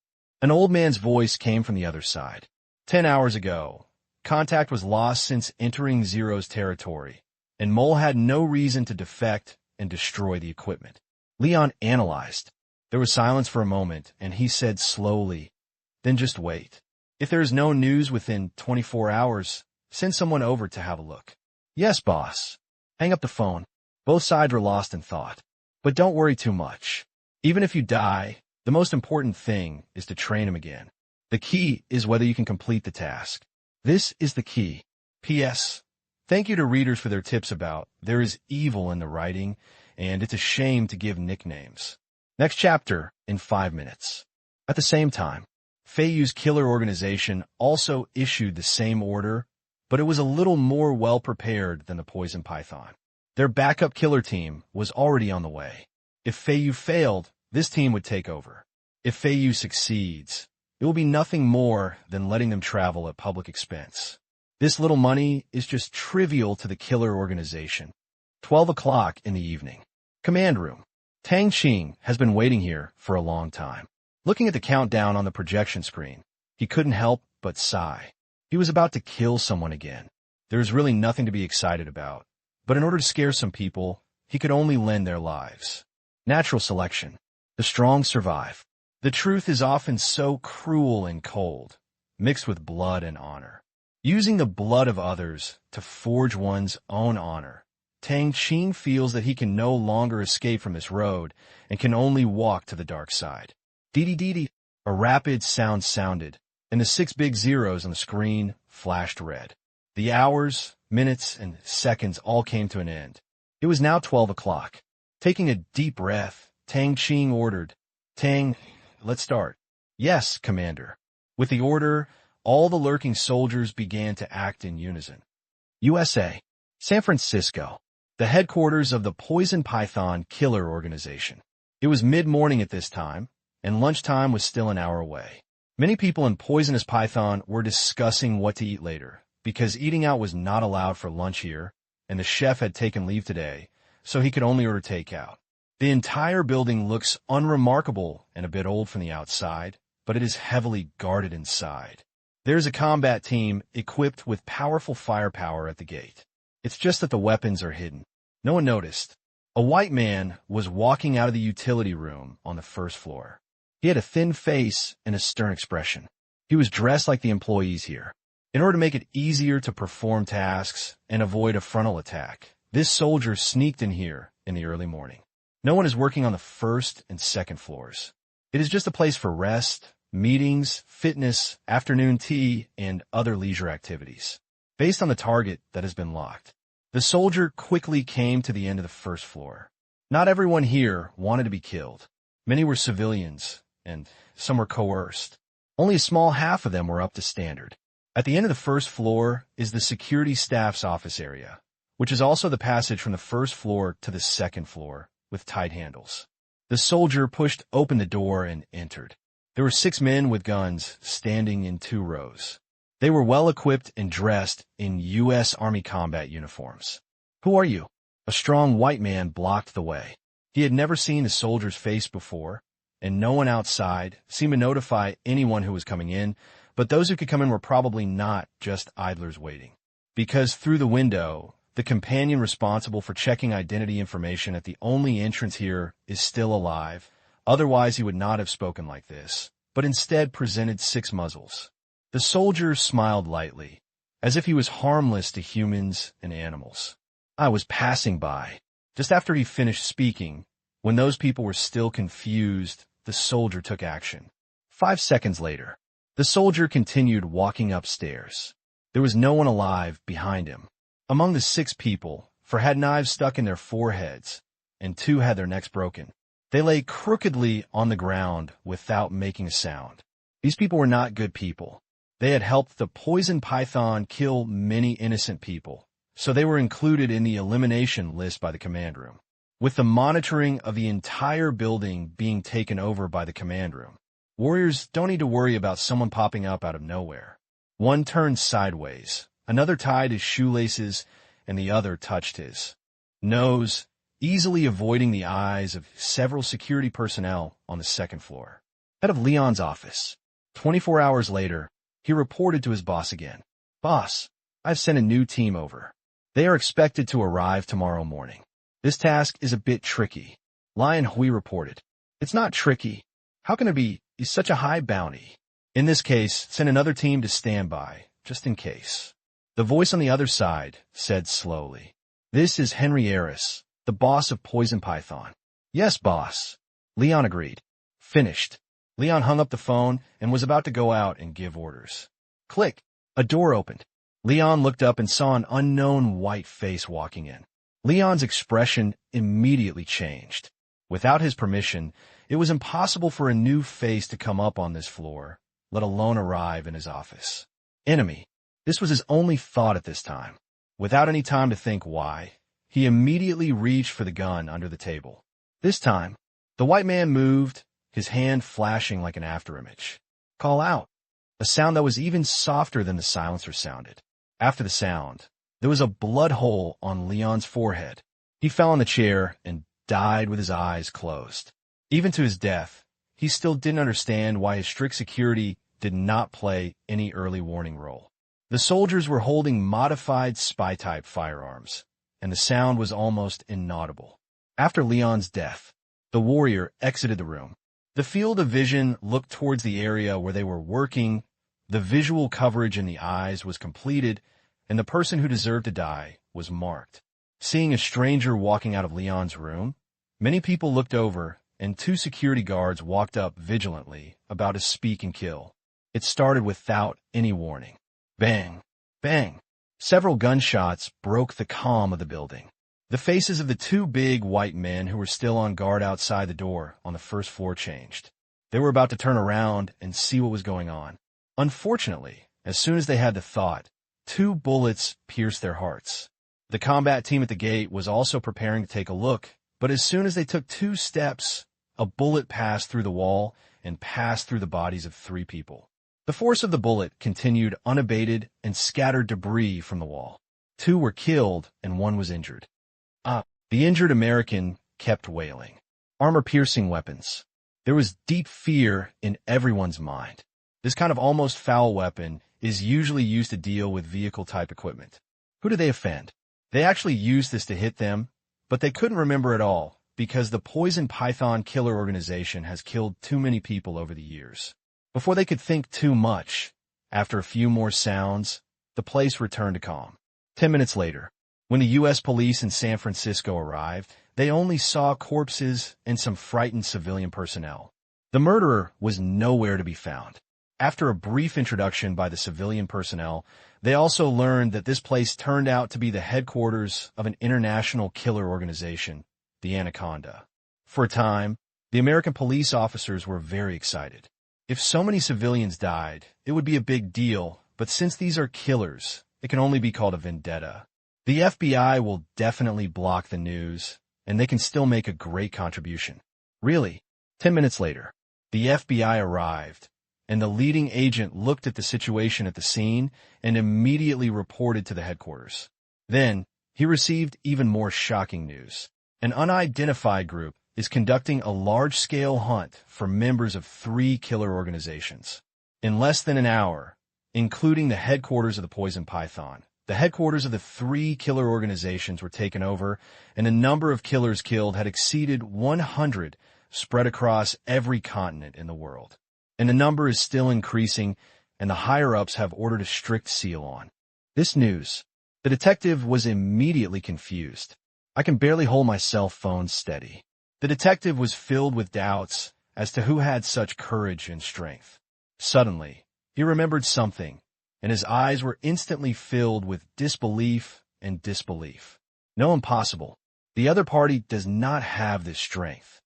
An old man's voice came from the other side. 10 hours ago, contact was lost since entering Zero's territory, and Mole had no reason to defect and destroy the equipment. Leon analyzed. There was silence for a moment, and he said slowly, Then just wait. If there is no news within 24 hours, send someone over to have a look. Yes, boss. Hang up the phone. Both sides were lost in thought. But don't worry too much. Even if you die, the most important thing is to train him again. The key is whether you can complete the task. This is the key. P.S. Thank you to readers for their tips about there is evil in the writing, and it's a shame to give nicknames. Next chapter in 5 minutes. At the same time, Feiyu's killer organization also issued the same order, but it was a little more well-prepared than the Poison Python. Their backup killer team was already on the way. If Feiyu failed, this team would take over. If Feiyu succeeds, it will be nothing more than letting them travel at public expense. This little money is just trivial to the killer organization. 12 o'clock in the evening. Command room. Tang Qing has been waiting here for a long time. Looking at the countdown on the projection screen, he couldn't help but sigh. He was about to kill someone again. There is really nothing to be excited about. But in order to scare some people, he could only lend their lives. Natural selection. The strong survive. The truth is often so cruel and cold, mixed with blood and honor. Using the blood of others to forge one's own honor, Tang Qing feels that he can no longer escape from this road and can only walk to the dark side. Dee-dee-dee-dee. A rapid sound sounded, and the 6 big zeros on the screen flashed red. The hours, minutes, and seconds all came to an end. It was now 12 o'clock. Taking a deep breath, Tang Qing ordered, Tang, let's start. Yes, Commander. With the order, all the lurking soldiers began to act in unison. USA, San Francisco, the headquarters of the Poison Python killer organization. It was mid-morning at this time, and lunchtime was still an hour away. Many people in Poisonous Python were discussing what to eat later, because eating out was not allowed for lunch here, and the chef had taken leave today, so he could only order takeout. The entire building looks unremarkable and a bit old from the outside, but it is heavily guarded inside. There's a combat team equipped with powerful firepower at the gate. It's just that the weapons are hidden. No one noticed. A white man was walking out of the utility room on the first floor. He had a thin face and a stern expression. He was dressed like the employees here. In order to make it easier to perform tasks and avoid a frontal attack, this soldier sneaked in here in the early morning. No one is working on the first and second floors. It is just a place for rest, meetings, fitness, afternoon tea, and other leisure activities. Based on the target that has been locked, the soldier quickly came to the end of the first floor. Not everyone here wanted to be killed. Many were civilians, and some were coerced. Only a small half of them were up to standard. At the end of the first floor is the security staff's office area, which is also the passage from the first floor to the second floor, with tight handles. The soldier pushed open the door and entered. There were 6 men with guns standing in 2 rows. They were well-equipped and dressed in U.S. Army combat uniforms. "Who are you?" A strong white man blocked the way. He had never seen the soldier's face before, and no one outside seemed to notify anyone who was coming in, but those who could come in were probably not just idlers waiting. Because through the window, the companion responsible for checking identity information at the only entrance here is still alive. Otherwise, he would not have spoken like this, but instead presented 6 muzzles. The soldier smiled lightly, as if he was harmless to humans and animals. "I was passing by." Just after he finished speaking, when those people were still confused, the soldier took action. 5 seconds later, the soldier continued walking upstairs. There was no one alive behind him. Among the 6 people, 4 had knives stuck in their foreheads, and 2 had their necks broken. They lay crookedly on the ground without making a sound. These people were not good people. They had helped the poison python kill many innocent people, so they were included in the elimination list by the command room. With the monitoring of the entire building being taken over by the command room, warriors don't need to worry about someone popping up out of nowhere. One turned sideways, another tied his shoelaces, and the other touched his nose, easily avoiding the eyes of several security personnel on the second floor. Head of Leon's office. 24 hours later, he reported to his boss again. "Boss, I've sent a new team over. They are expected to arrive tomorrow morning. This task is a bit tricky." Lion Hui reported. "It's not tricky. How can it be? It's such a high bounty. In this case, send another team to stand by, just in case." The voice on the other side said slowly, "This is Henry Eris, the boss of Poison Python." "Yes, boss." Leon agreed. "Finished." Leon hung up the phone and was about to go out and give orders. Click. A door opened. Leon looked up and saw an unknown white face walking in. Leon's expression immediately changed. Without his permission, it was impossible for a new face to come up on this floor, let alone arrive in his office. Enemy. This was his only thought at this time. Without any time to think why, he immediately reached for the gun under the table. This time, the white man moved, his hand flashing like an afterimage. "Call out." A sound that was even softer than the silencer sounded. After the sound, there was a blood hole on Leon's forehead. He fell on the chair and died with his eyes closed. Even to his death, he still didn't understand why his strict security did not play any early warning role. The soldiers were holding modified spy-type firearms, and the sound was almost inaudible. After Leon's death, the warrior exited the room. The field of vision looked towards the area where they were working. The visual coverage in the eyes was completed, and the person who deserved to die was marked. Seeing a stranger walking out of Leon's room, many people looked over, and 2 security guards walked up vigilantly, about to speak and kill. It started without any warning. Bang! Bang! Several gunshots broke the calm of the building. The faces of the 2 big white men who were still on guard outside the door on the first floor changed. They were about to turn around and see what was going on. Unfortunately, as soon as they had the thought, 2 bullets pierced their hearts. The combat team at the gate was also preparing to take a look, but as soon as they took 2 steps, a bullet passed through the wall and passed through the bodies of 3 people. The force of the bullet continued unabated and scattered debris from the wall. 2 were killed and 1 was injured. The injured American kept wailing. Armor-piercing weapons. There was deep fear in everyone's mind. This kind of almost foul weapon is usually used to deal with vehicle-type equipment. Who did they offend? They actually used this to hit them, but they couldn't remember it all because the Poison Python Killer Organization has killed too many people over the years. Before they could think too much, after a few more sounds, the place returned to calm. 10 minutes later, when the U.S. police in San Francisco arrived, they only saw corpses and some frightened civilian personnel. The murderer was nowhere to be found. After a brief introduction by the civilian personnel, they also learned that this place turned out to be the headquarters of an international killer organization, the Anaconda. For a time, The American police officers were very excited. If so many civilians died, it would be a big deal, but since these are killers, it can only be called a vendetta. The FBI will definitely block the news, and they can still make a great contribution. Really, 10 minutes later, the FBI arrived, and the leading agent looked at the situation at the scene and immediately reported to the headquarters. Then, he received even more shocking news. An unidentified group is conducting a large-scale hunt for members of 3 killer organizations. In less than an hour, including the headquarters of the Poison Python, the headquarters of the 3 killer organizations were taken over, and the number of killers killed had exceeded 100, spread across every continent in the world. And the number is still increasing, and the higher-ups have ordered a strict seal on this news. The detective was immediately confused. I can barely hold my cell phone steady. The detective was filled with doubts as to who had such courage and strength. Suddenly, he remembered something, and his eyes were instantly filled with disbelief and disbelief. No, impossible. The other party does not have this strength.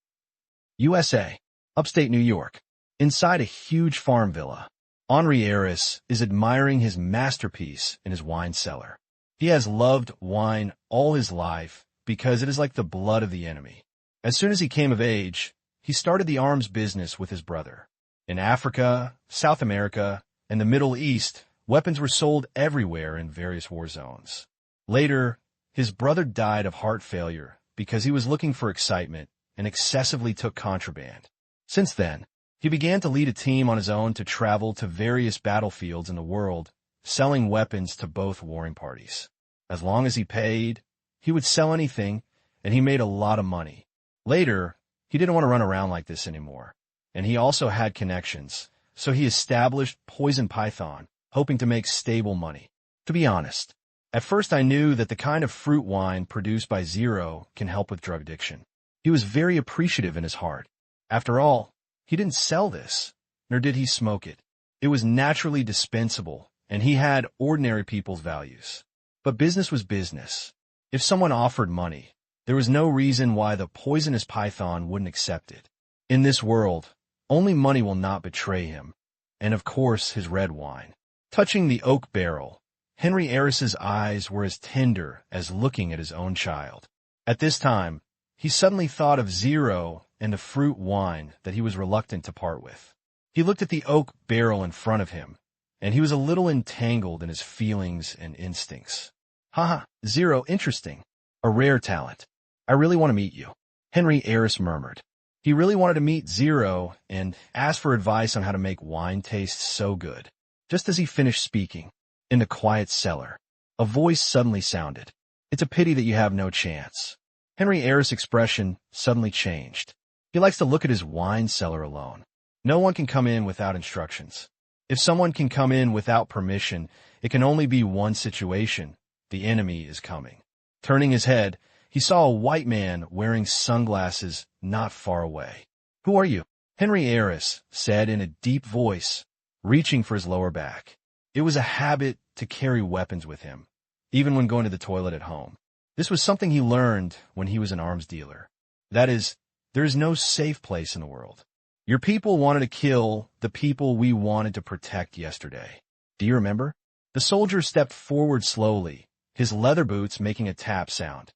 USA, upstate New York. Inside a huge farm villa, Henri Harris is admiring his masterpiece in his wine cellar. He has loved wine all his life because it is like the blood of the enemy. As soon as he came of age, he started the arms business with his brother. In Africa, South America, and the Middle East, weapons were sold everywhere in various war zones. Later, his brother died of heart failure because he was looking for excitement and excessively took contraband. Since then, he began to lead a team on his own to travel to various battlefields in the world, selling weapons to both warring parties. As long as he paid, he would sell anything, and he made a lot of money. Later, he didn't want to run around like this anymore, and he also had connections, so he established Poison Python, hoping to make stable money. To be honest, at first I knew that the kind of fruit wine produced by Zero can help with drug addiction. He was very appreciative in his heart. After all, he didn't sell this, nor did he smoke it. It was naturally dispensable, and he had ordinary people's values. But business was business. If someone offered money, there was no reason why the poisonous python wouldn't accept it. In this world, only money will not betray him, and of course his red wine. Touching the oak barrel, Henri Harris's eyes were as tender as looking at his own child. At this time, he suddenly thought of Zero and the fruit wine that he was reluctant to part with. He looked at the oak barrel in front of him, and he was a little entangled in his feelings and instincts. Haha, Zero, interesting. A rare talent. I really want to meet you, Henri Harris murmured. He really wanted to meet Zero and asked for advice on how to make wine taste so good. Just as he finished speaking, in the quiet cellar, a voice suddenly sounded. It's a pity that you have no chance. Henri Harris' expression suddenly changed. He likes to look at his wine cellar alone. No one can come in without instructions. If someone can come in without permission, it can only be one situation. The enemy is coming. Turning his head, he saw a white man wearing sunglasses not far away. Who are you? Henri Harris said in a deep voice, reaching for his lower back. It was a habit to carry weapons with him, even when going to the toilet at home. This was something he learned when he was an arms dealer. That is, there is no safe place in the world. Your people wanted to kill the people we wanted to protect yesterday. Do you remember? The soldier stepped forward slowly, his leather boots making a tap sound.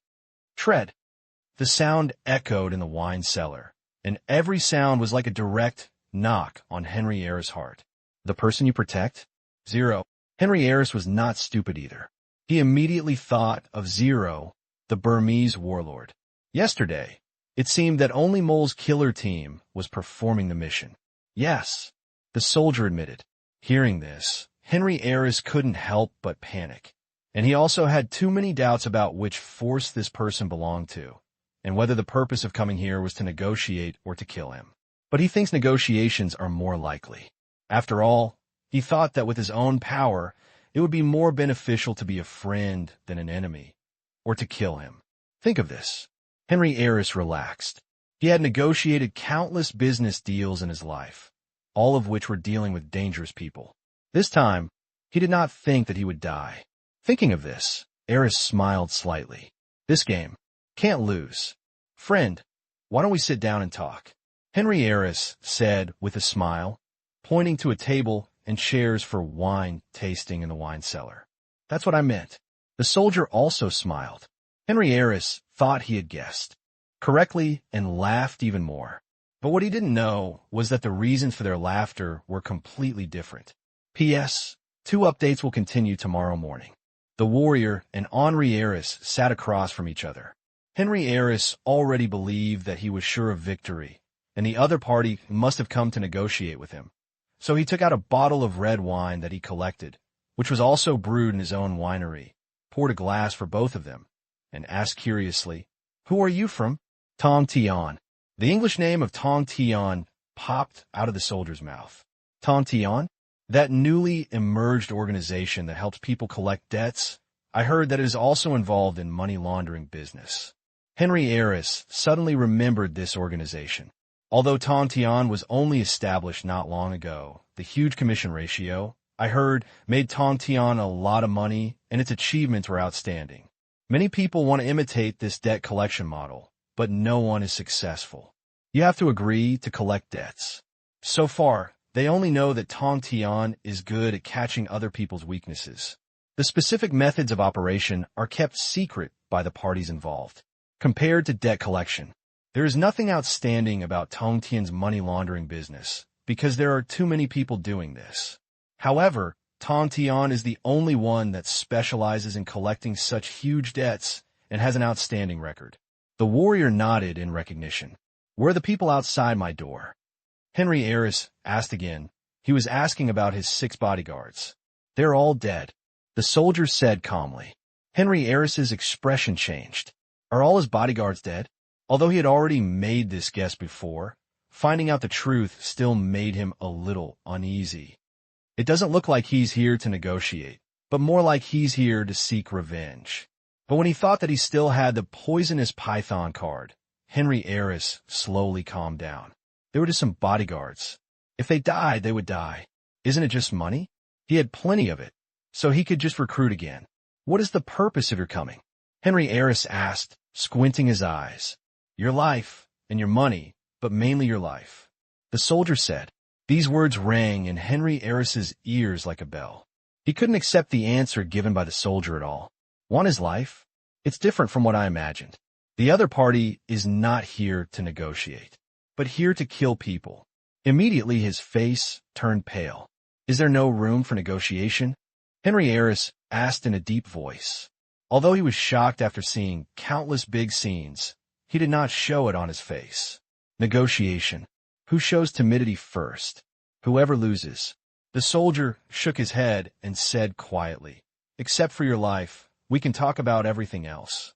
Tread. The sound echoed in the wine cellar, and every sound was like a direct knock on Henri Harris' heart. The person you protect? Zero. Henri Harris was not stupid either. He immediately thought of Zero, the Burmese warlord. Yesterday, it seemed that only Mole's killer team was performing the mission. Yes, the soldier admitted. Hearing this, Henri Harris couldn't help but panic. And he also had too many doubts about which force this person belonged to, and whether the purpose of coming here was to negotiate or to kill him. But he thinks negotiations are more likely. After all, he thought that with his own power, it would be more beneficial to be a friend than an enemy, or to kill him. Think of this. Henri Harris relaxed. He had negotiated countless business deals in his life, all of which were dealing with dangerous people. This time, he did not think that he would die. Thinking of this, Harris smiled slightly. This game. Can't lose. Friend, why don't we sit down and talk? Henry Eris said with a smile, pointing to a table and chairs for wine tasting in the wine cellar. That's what I meant. The soldier also smiled. Henry Eris thought he had guessed correctly and laughed even more. But what he didn't know was that the reasons for their laughter were completely different. P.S. 2 updates will continue tomorrow morning. The warrior and Henri Eris sat across from each other. Henry Eris already believed that he was sure of victory, and the other party must have come to negotiate with him. So he took out a bottle of red wine that he collected, which was also brewed in his own winery, poured a glass for both of them, and asked curiously, "Who are you from?" "Tang Qing." The English name of Tang Qing popped out of the soldier's mouth. Tang Qing? That newly emerged organization that helps people collect debts? I heard that it is also involved in money laundering business. Henry Eris suddenly remembered this organization. Although Tang Qing was only established not long ago, the huge commission ratio, I heard, made Tang Qing a lot of money, and its achievements were outstanding. Many people want to imitate this debt collection model, but no one is successful. You have to agree to collect debts. So far, they only know that Tang Qing is good at catching other people's weaknesses. The specific methods of operation are kept secret by the parties involved. Compared to debt collection, there is nothing outstanding about Tang Qing's money laundering business, because there are too many people doing this. However, Tang Qing is the only one that specializes in collecting such huge debts and has an outstanding record. The warrior nodded in recognition. "Where are the people outside my door?" Henry Eris asked again. He was asking about his 6 bodyguards. "They're all dead," the soldier said calmly. Henry Eris's expression changed. Are all his bodyguards dead? Although he had already made this guess before, finding out the truth still made him a little uneasy. It doesn't look like he's here to negotiate, but more like he's here to seek revenge. But when he thought that he still had the poisonous python card, Henry Eris slowly calmed down. They were just some bodyguards. If they died, they would die. Isn't it just money? He had plenty of it, so he could just recruit again. "What is the purpose of your coming?" Henry Eris asked, squinting his eyes. "Your life and your money, but mainly your life," the soldier said. These words rang in Henry Eris's ears like a bell. He couldn't accept the answer given by the soldier at all. Want his life? It's different from what I imagined. The other party is not here to negotiate, but here to kill people. Immediately his face turned pale. "Is there no room for negotiation?" Henry Eris asked in a deep voice. Although he was shocked after seeing countless big scenes, he did not show it on his face. Negotiation. Who shows timidity first? Whoever loses. The soldier shook his head and said quietly, "Except for your life, we can talk about everything else."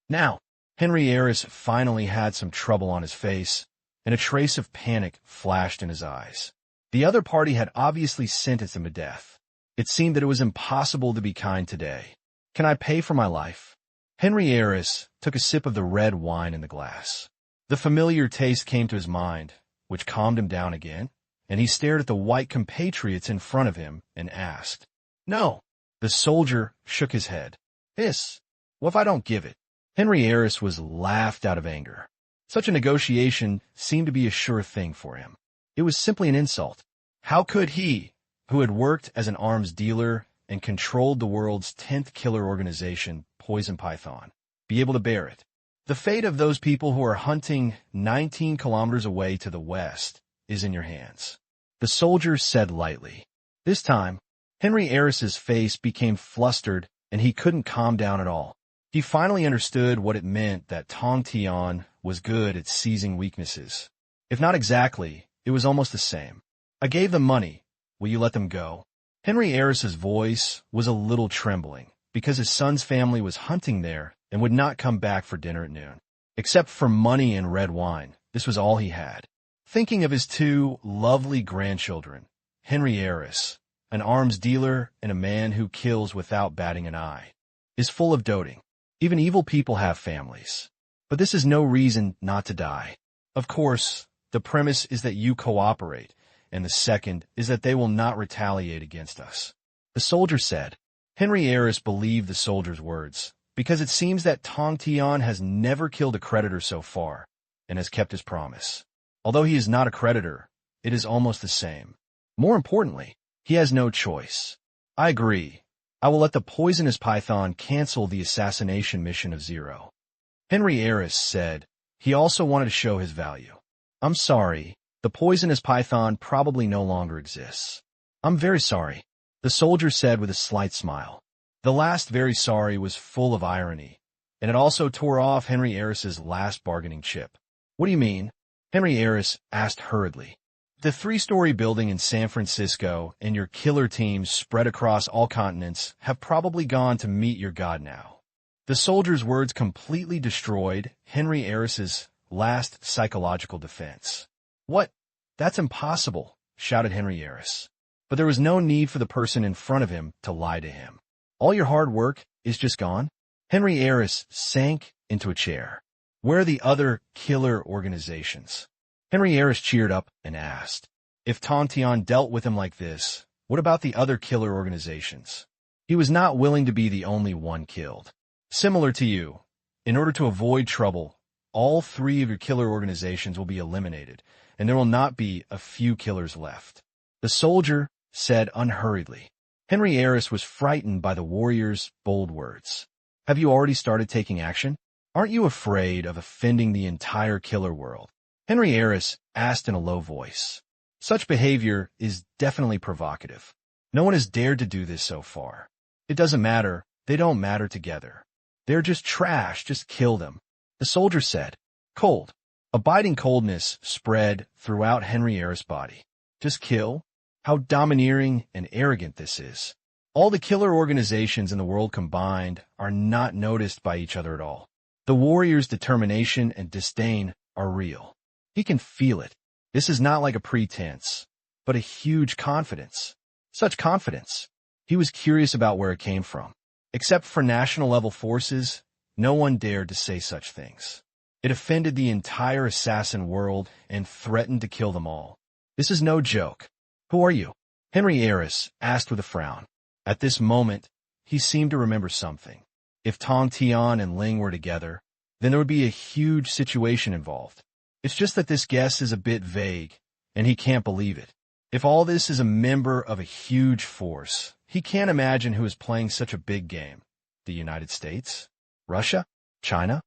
Now, Henry Eris finally had some trouble on his face, and a trace of panic flashed in his eyes. The other party had obviously sentenced him to death. It seemed that it was impossible to be kind today. "Can I pay for my life?" Henry Eris took a sip of the red wine in the glass. The familiar taste came to his mind, which calmed him down again, and he stared at the white compatriots in front of him and asked, "No." The soldier shook his head. "Yes. What if I don't give it?" Henry Eris was laughed out of anger. Such a negotiation seemed to be a sure thing for him. It was simply an insult. How could he, who had worked as an arms dealer and controlled the world's 10th killer organization, Poison Python, be able to bear it? The fate of those people who are hunting 19 kilometers away to the west is in your hands, the soldier said lightly. This time, Henry Eris's face became flustered and he couldn't calm down at all. He finally understood what it meant that Tang Qing was good at seizing weaknesses. If not exactly, it was almost the same. "I gave them money. Will you let them go?" Henry Eris's voice was a little trembling because his son's family was hunting there and would not come back for dinner at noon. Except for money and red wine, this was all he had. Thinking of his 2 lovely grandchildren, Henry Eris, an arms dealer and a man who kills without batting an eye, is full of doting. Even evil people have families. But this is no reason not to die. Of course, the premise is that you cooperate, and the second is that they will not retaliate against us, the soldier said. Henry Eris believed the soldier's words, because it seems that Tang Qing has never killed a creditor so far, and has kept his promise. Although he is not a creditor, it is almost the same. More importantly, he has no choice. I agree. I will let the poisonous python cancel the assassination mission of Zero. Henry Eris said. He also wanted to show his value. I'm sorry. The poisonous python probably no longer exists. I'm very sorry, the soldier said with a slight smile. The last very sorry was full of irony, and it also tore off Henry Eris's last bargaining chip. What do you mean? Henry Eris asked hurriedly. The 3-story building in San Francisco and your killer teams spread across all continents have probably gone to meet your god now. The soldier's words completely destroyed Henry Eris's last psychological defense. What? That's impossible, shouted Henry Eris. But there was no need for the person in front of him to lie to him. All your hard work is just gone? Henry Eris sank into a chair. Where are the other killer organizations? Henry Eris cheered up and asked. If Tang Qing dealt with him like this, what about the other killer organizations? He was not willing to be the only one killed. Similar to you, in order to avoid trouble, all 3 of your killer organizations will be eliminated, and there will not be a few killers left. The soldier said unhurriedly. Henry Eris was frightened by the warrior's bold words. Have you already started taking action? Aren't you afraid of offending the entire killer world? Henry Eris asked in a low voice. Such behavior is definitely provocative. No one has dared to do this so far. It doesn't matter. They don't matter together. They're just trash. Just kill them. The soldier said. Cold. A biting coldness spread throughout Henry Eris' body. Just kill? How domineering and arrogant this is. All the killer organizations in the world combined are not noticed by each other at all. The warrior's determination and disdain are real. He can feel it. This is not like a pretense, but a huge confidence. Such confidence. He was curious about where it came from. Except for national-level forces, no one dared to say such things. It offended the entire assassin world and threatened to kill them all. This is no joke. Who are you? Henry Eris asked with a frown. At this moment, he seemed to remember something. If Tang Qing and Ling were together, then there would be a huge situation involved. It's just that this guess is a bit vague, and he can't believe it. If all this is a member of a huge force, he can't imagine who is playing such a big game. The United States? Russia? China?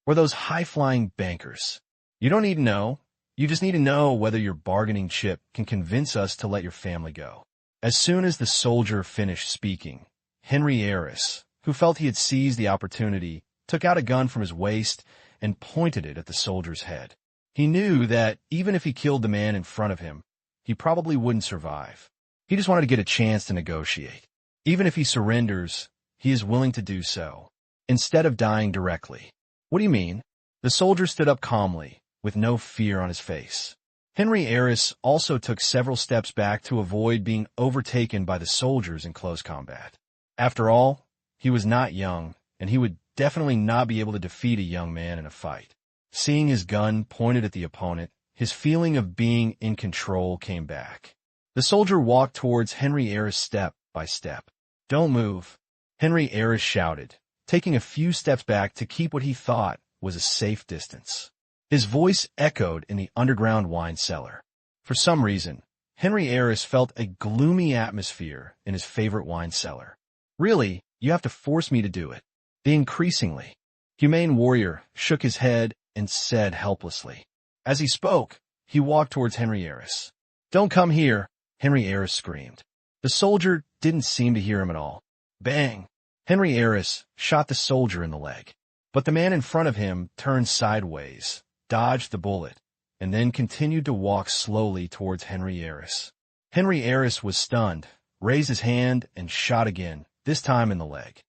Or those high-flying bankers? You don't need to know. You just need to know whether your bargaining chip can convince us to let your family go. As soon as the soldier finished speaking, Henry Eris, who felt he had seized the opportunity, took out a gun from his waist and pointed it at the soldier's head. He knew that even if he killed the man in front of him, he probably wouldn't survive. He just wanted to get a chance to negotiate. Even if he surrenders, he is willing to do so, instead of dying directly. What do you mean? The soldier stood up calmly, with no fear on his face. Henry Eris also took several steps back to avoid being overtaken by the soldiers in close combat. After all, he was not young, and he would definitely not be able to defeat a young man in a fight. Seeing his gun pointed at the opponent, his feeling of being in control came back. The soldier walked towards Henry Eris step by step. Don't move, Henry Eris shouted, taking a few steps back to keep what he thought was a safe distance. His voice echoed in the underground wine cellar. For some reason, Henry Eris felt a gloomy atmosphere in his favorite wine cellar. Really, you have to force me to do it. The increasingly humane warrior shook his head and said helplessly. As he spoke, he walked towards Henry Eris. Don't come here, Henry Eris screamed. The soldier didn't seem to hear him at all. Bang! Henry Eris shot the soldier in the leg. But the man in front of him turned sideways, dodged the bullet, and then continued to walk slowly towards Henry Eris. Henry Eris was stunned, raised his hand, and shot again, this time in the leg.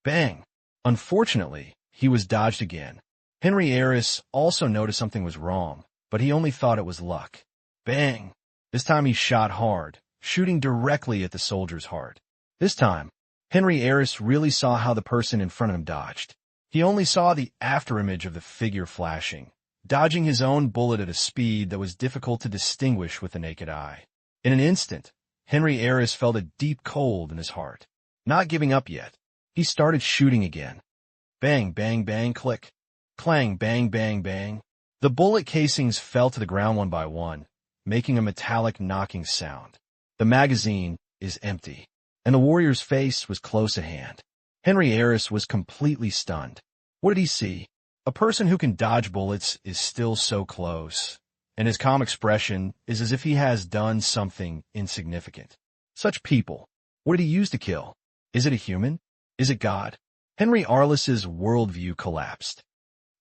Bang! Unfortunately, he was dodged again. Henry Eris also noticed something was wrong, but he only thought it was luck. Bang! This time he shot hard, shooting directly at the soldier's heart. This time, Henry Eris really saw how the person in front of him dodged. He only saw the afterimage of the figure flashing, dodging his own bullet at a speed that was difficult to distinguish with the naked eye. In an instant, Henry Eris felt a deep cold in his heart. Not giving up yet, he started shooting again. Bang, bang, bang, click. Clang, bang, bang, bang. The bullet casings fell to the ground one by one, making a metallic knocking sound. The magazine is empty, and the warrior's face was close at hand. Henry Ayres was completely stunned. What did he see? A person who can dodge bullets is still so close, and his calm expression is as if he has done something insignificant. Such people, what did he use to kill? Is it a human? Is it God? Henry Arliss's worldview collapsed.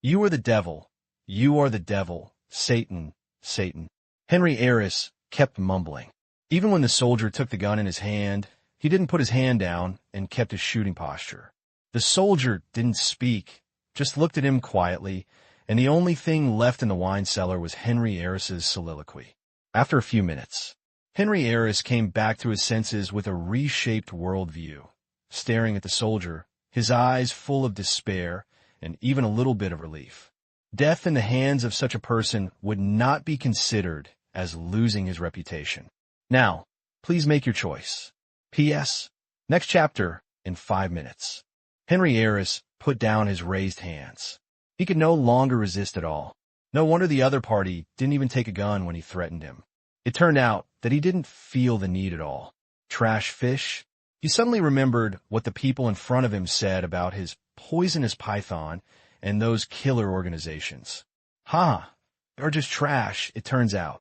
You are the devil. You are the devil. Satan. Satan. Henry Ayres kept mumbling. Even when the soldier took the gun in his hand, he didn't put his hand down and kept his shooting posture. The soldier didn't speak, just looked at him quietly, and the only thing left in the wine cellar was Henry Ayres's soliloquy. After a few minutes, Henry Ayres came back to his senses with a reshaped worldview, staring at the soldier, his eyes full of despair and even a little bit of relief. Death in the hands of such a person would not be considered as losing his reputation. Now, please make your choice. P.S. Next chapter in 5 minutes. Henry Ayres put down his raised hands. He could no longer resist at all. No wonder the other party didn't even take a gun when he threatened him. It turned out that he didn't feel the need at all. Trash fish? He suddenly remembered what the people in front of him said about his poisonous python and those killer organizations. They're just trash, it turns out.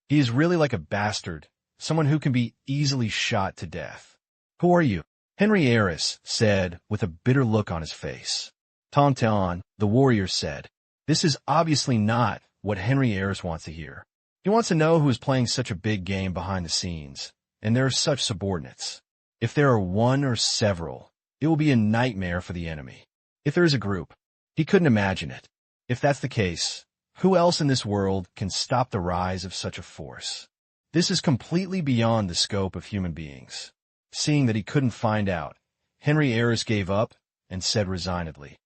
He is really like a bastard, someone who can be easily shot to death. Who are you? Henry Ayres said with a bitter look on his face. Tang Qing, the warrior said. This is obviously not what Henry Ayres wants to hear. He wants to know who is playing such a big game behind the scenes, and there are such subordinates. If there are one or several, it will be a nightmare for the enemy. If there is a group, he couldn't imagine it. If that's the case, who else in this world can stop the rise of such a force? This is completely beyond the scope of human beings. Seeing that he couldn't find out, Henry Ayres gave up and said resignedly,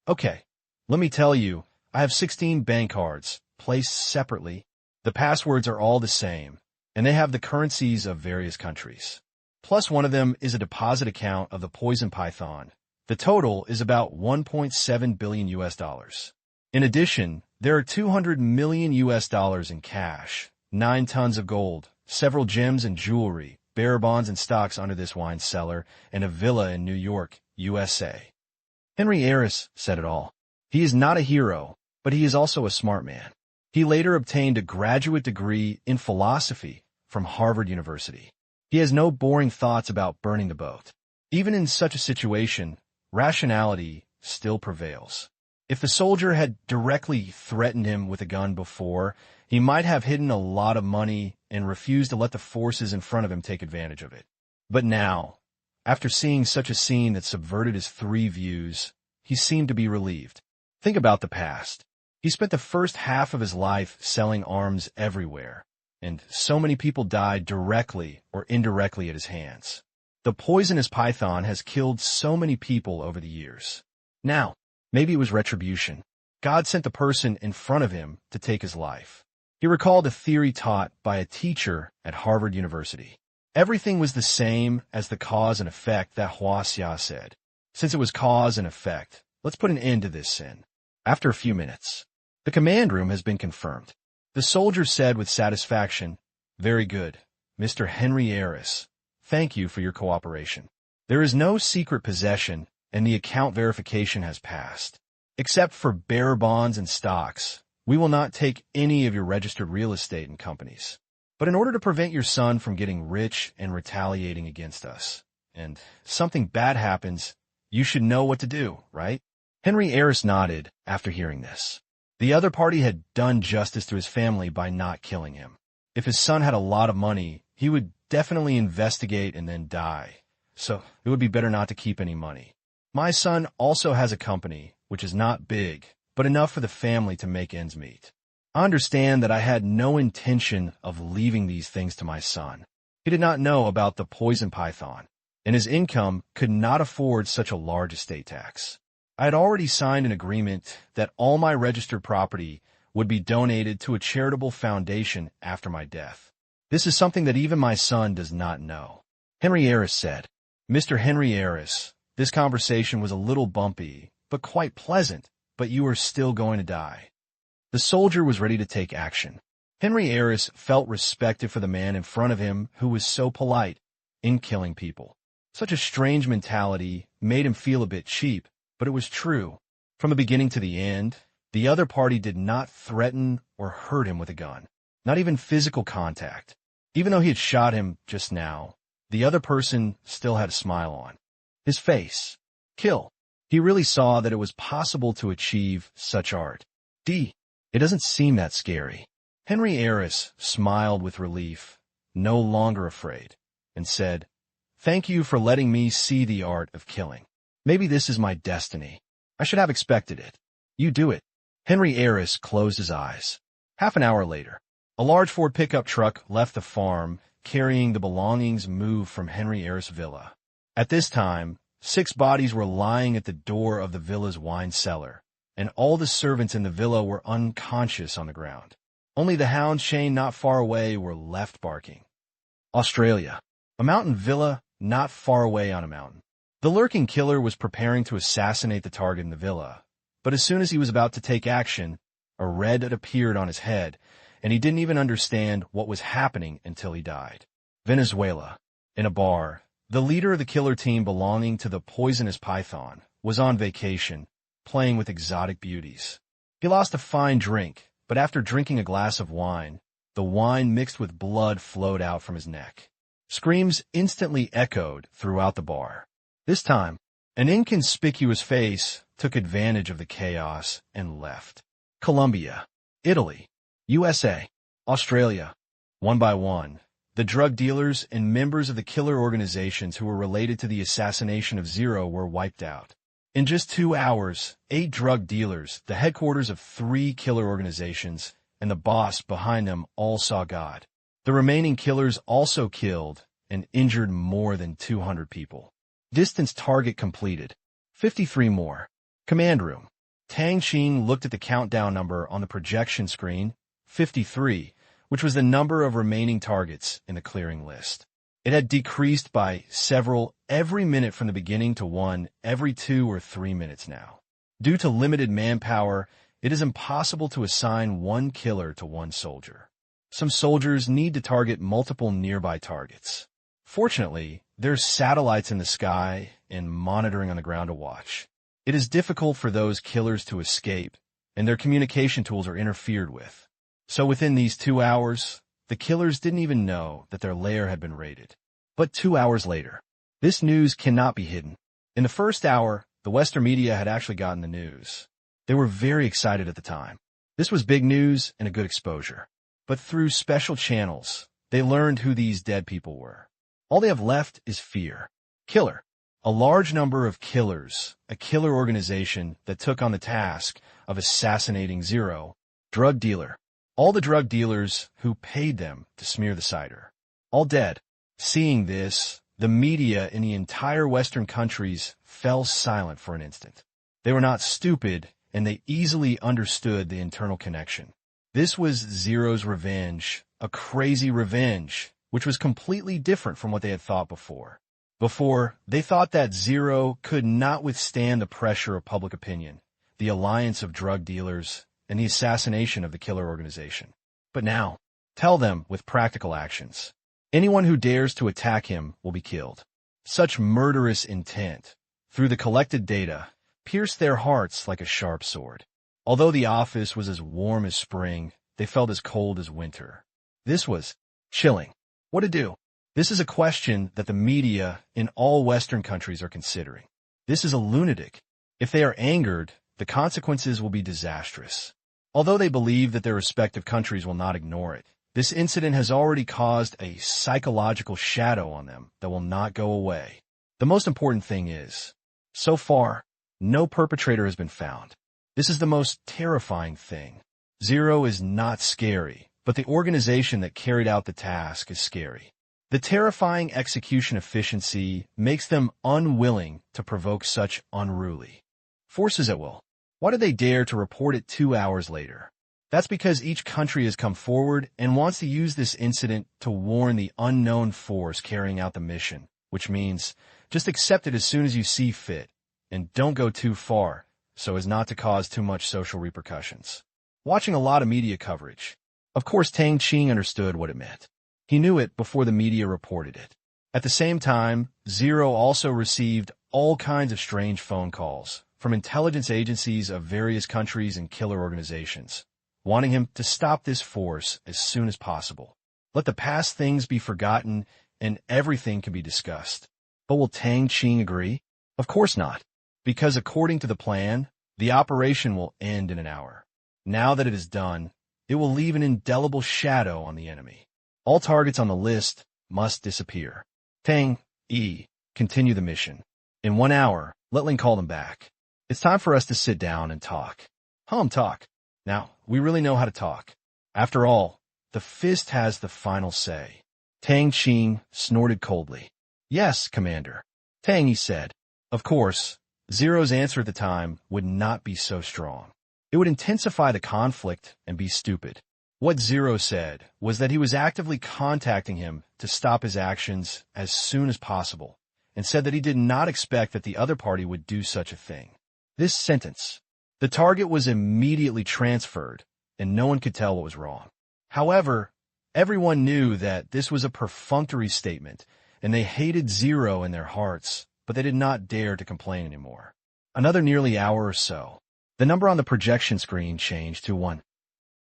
Okay, let me tell you, I have 16 bank cards, placed separately. The passwords are all the same, and they have the currencies of various countries. Plus one of them is a deposit account of the poison python. The total is about 1.7 billion US dollars. In addition, there are 200 million US dollars in cash, 9 tons of gold, several gems and jewelry, bearer bonds and stocks under this wine cellar, and a villa in New York, USA. Henry Ayres said it all. He is not a hero, but he is also a smart man. He later obtained a graduate degree in philosophy from Harvard University. He has no boring thoughts about burning the boat. Even in such a situation, rationality still prevails. If the soldier had directly threatened him with a gun before, he might have hidden a lot of money and refused to let the forces in front of him take advantage of it. But now, after seeing such a scene that subverted his 3 views, he seemed to be relieved. Think about the past. He spent the first half of his life selling arms everywhere, and so many people died directly or indirectly at his hands. The poisonous python has killed so many people over the years. Now, maybe it was retribution. God sent the person in front of him to take his life. He recalled a theory taught by a teacher at Harvard University. Everything was the same as the cause and effect that Hua Xia said. Since it was cause and effect, let's put an end to this sin. After a few minutes, the command room has been confirmed. The soldier said with satisfaction, Very good, Mr. Henry Ayres. Thank you for your cooperation. There is no secret possession, and the account verification has passed. Except for bearer bonds and stocks, we will not take any of your registered real estate and companies. But in order to prevent your son from getting rich and retaliating against us, and something bad happens, you should know what to do, right? Henry Ayres nodded after hearing this. The other party had done justice to his family by not killing him. If his son had a lot of money, he would definitely investigate and then die. So it would be better not to keep any money. My son also has a company, which is not big, but enough for the family to make ends meet. I understand that I had no intention of leaving these things to my son. He did not know about the poison python, and his income could not afford such a large estate tax. I had already signed an agreement that all my registered property would be donated to a charitable foundation after my death. This is something that even my son does not know. Henry Ayres said, Mr. Henry Ayres, this conversation was a little bumpy, but quite pleasant, but you are still going to die. The soldier was ready to take action. Henry Ayres felt respected for the man in front of him who was so polite in killing people. Such a strange mentality made him feel a bit cheap, but it was true. From the beginning to the end, the other party did not threaten or hurt him with a gun, not even physical contact. Even though he had shot him just now, the other person still had a smile on his face. Kill. He really saw that it was possible to achieve such art. It doesn't seem that scary. Henry Ayres smiled with relief, no longer afraid, and said, "Thank you for letting me see the art of killing. Maybe this is my destiny. I should have expected it. You do it." Henry Ayres closed his eyes. Half an hour later, a large Ford pickup truck left the farm, carrying the belongings moved from Henry Ayres' villa. At this time, 6 bodies were lying at the door of the villa's wine cellar, and all the servants in the villa were unconscious on the ground. Only the hounds chained not far away were left barking. Australia. A mountain villa not far away on a mountain. The lurking killer was preparing to assassinate the target in the villa, but as soon as he was about to take action, a red appeared on his head, and he didn't even understand what was happening until he died. Venezuela. In a bar, the leader of the killer team belonging to the poisonous python was on vacation, playing with exotic beauties. He lost a fine drink, but after drinking a glass of wine, the wine mixed with blood flowed out from his neck. Screams instantly echoed throughout the bar. This time, an inconspicuous face took advantage of the chaos and left. Colombia, Italy, USA, Australia. One by one, the drug dealers and members of the killer organizations who were related to the assassination of Zero were wiped out. In just 2 hours, 8 drug dealers, the headquarters of 3 killer organizations, and the boss behind them all saw God. The remaining killers also killed and injured more than 200 people. Distance target completed. 53 more. Command room. Tang Qing looked at the countdown number on the projection screen, 53, which was the number of remaining targets in the clearing list. It had decreased by several every minute from the beginning to 1 every 2 or 3 minutes now. Due to limited manpower, it is impossible to assign one killer to one soldier. Some soldiers need to target multiple nearby targets. Fortunately, there's satellites in the sky and monitoring on the ground to watch. It is difficult for those killers to escape, and their communication tools are interfered with. So within these 2 hours, the killers didn't even know that their lair had been raided. But 2 hours later, this news cannot be hidden. In the first hour, the Western media had actually gotten the news. They were very excited at the time. This was big news and a good exposure. But through special channels, they learned who these dead people were. All they have left is fear. Killer. A large number of killers, a killer organization that took on the task of assassinating Zero. Drug dealer. All the drug dealers who paid them to smear the cider. All dead. Seeing this, the media in the entire Western countries fell silent for an instant. They were not stupid, and they easily understood the internal connection. This was Zero's revenge, a crazy revenge, which was completely different from what they had thought before. Before, they thought that Zero could not withstand the pressure of public opinion, the alliance of drug dealers, and the assassination of the killer organization. But now, tell them with practical actions. Anyone who dares to attack him will be killed. Such murderous intent, through the collected data, pierced their hearts like a sharp sword. Although the office was as warm as spring, they felt as cold as winter. This was chilling. What to do? This is a question that the media in all Western countries are considering. This is a lunatic. If they are angered, the consequences will be disastrous. Although they believe that their respective countries will not ignore it, this incident has already caused a psychological shadow on them that will not go away. The most important thing is, so far, no perpetrator has been found. This is the most terrifying thing. Zero is not scary, but the organization that carried out the task is scary. The terrifying execution efficiency makes them unwilling to provoke such unruly forces at will. Why did they dare to report it 2 hours later? That's because each country has come forward and wants to use this incident to warn the unknown force carrying out the mission, which means just accept it as soon as you see fit, and don't go too far so as not to cause too much social repercussions. watching a lot of media coverage. Of course, Tang Qing understood what it meant. He knew it before the media reported it. At the same time, Zero also received all kinds of strange phone calls from intelligence agencies of various countries and killer organizations, wanting him to stop this force as soon as possible. Let the past things be forgotten and everything can be discussed. But will Tang Qing agree? Of course not, because according to the plan, the operation will end in an hour. Now that it is done, it will leave an indelible shadow on the enemy. All targets on the list must disappear. Tang, continue the mission. In 1 hour, let Ling call them back. It's time for us to sit down and talk. Talk. Now, we really know how to talk. After all, the fist has the final say. Tang Qing snorted coldly. Yes, Commander. Tang, he said. Of course, Zero's answer at the time would not be so strong. It would intensify the conflict and be stupid. What Zero said was that he was actively contacting him to stop his actions as soon as possible, and said that he did not expect that the other party would do such a thing. This sentence, the target was immediately transferred, and no one could tell what was wrong. However, everyone knew that this was a perfunctory statement, and they hated Zero in their hearts, but they did not dare to complain anymore. Another nearly hour or so. The number on the projection screen changed to 1.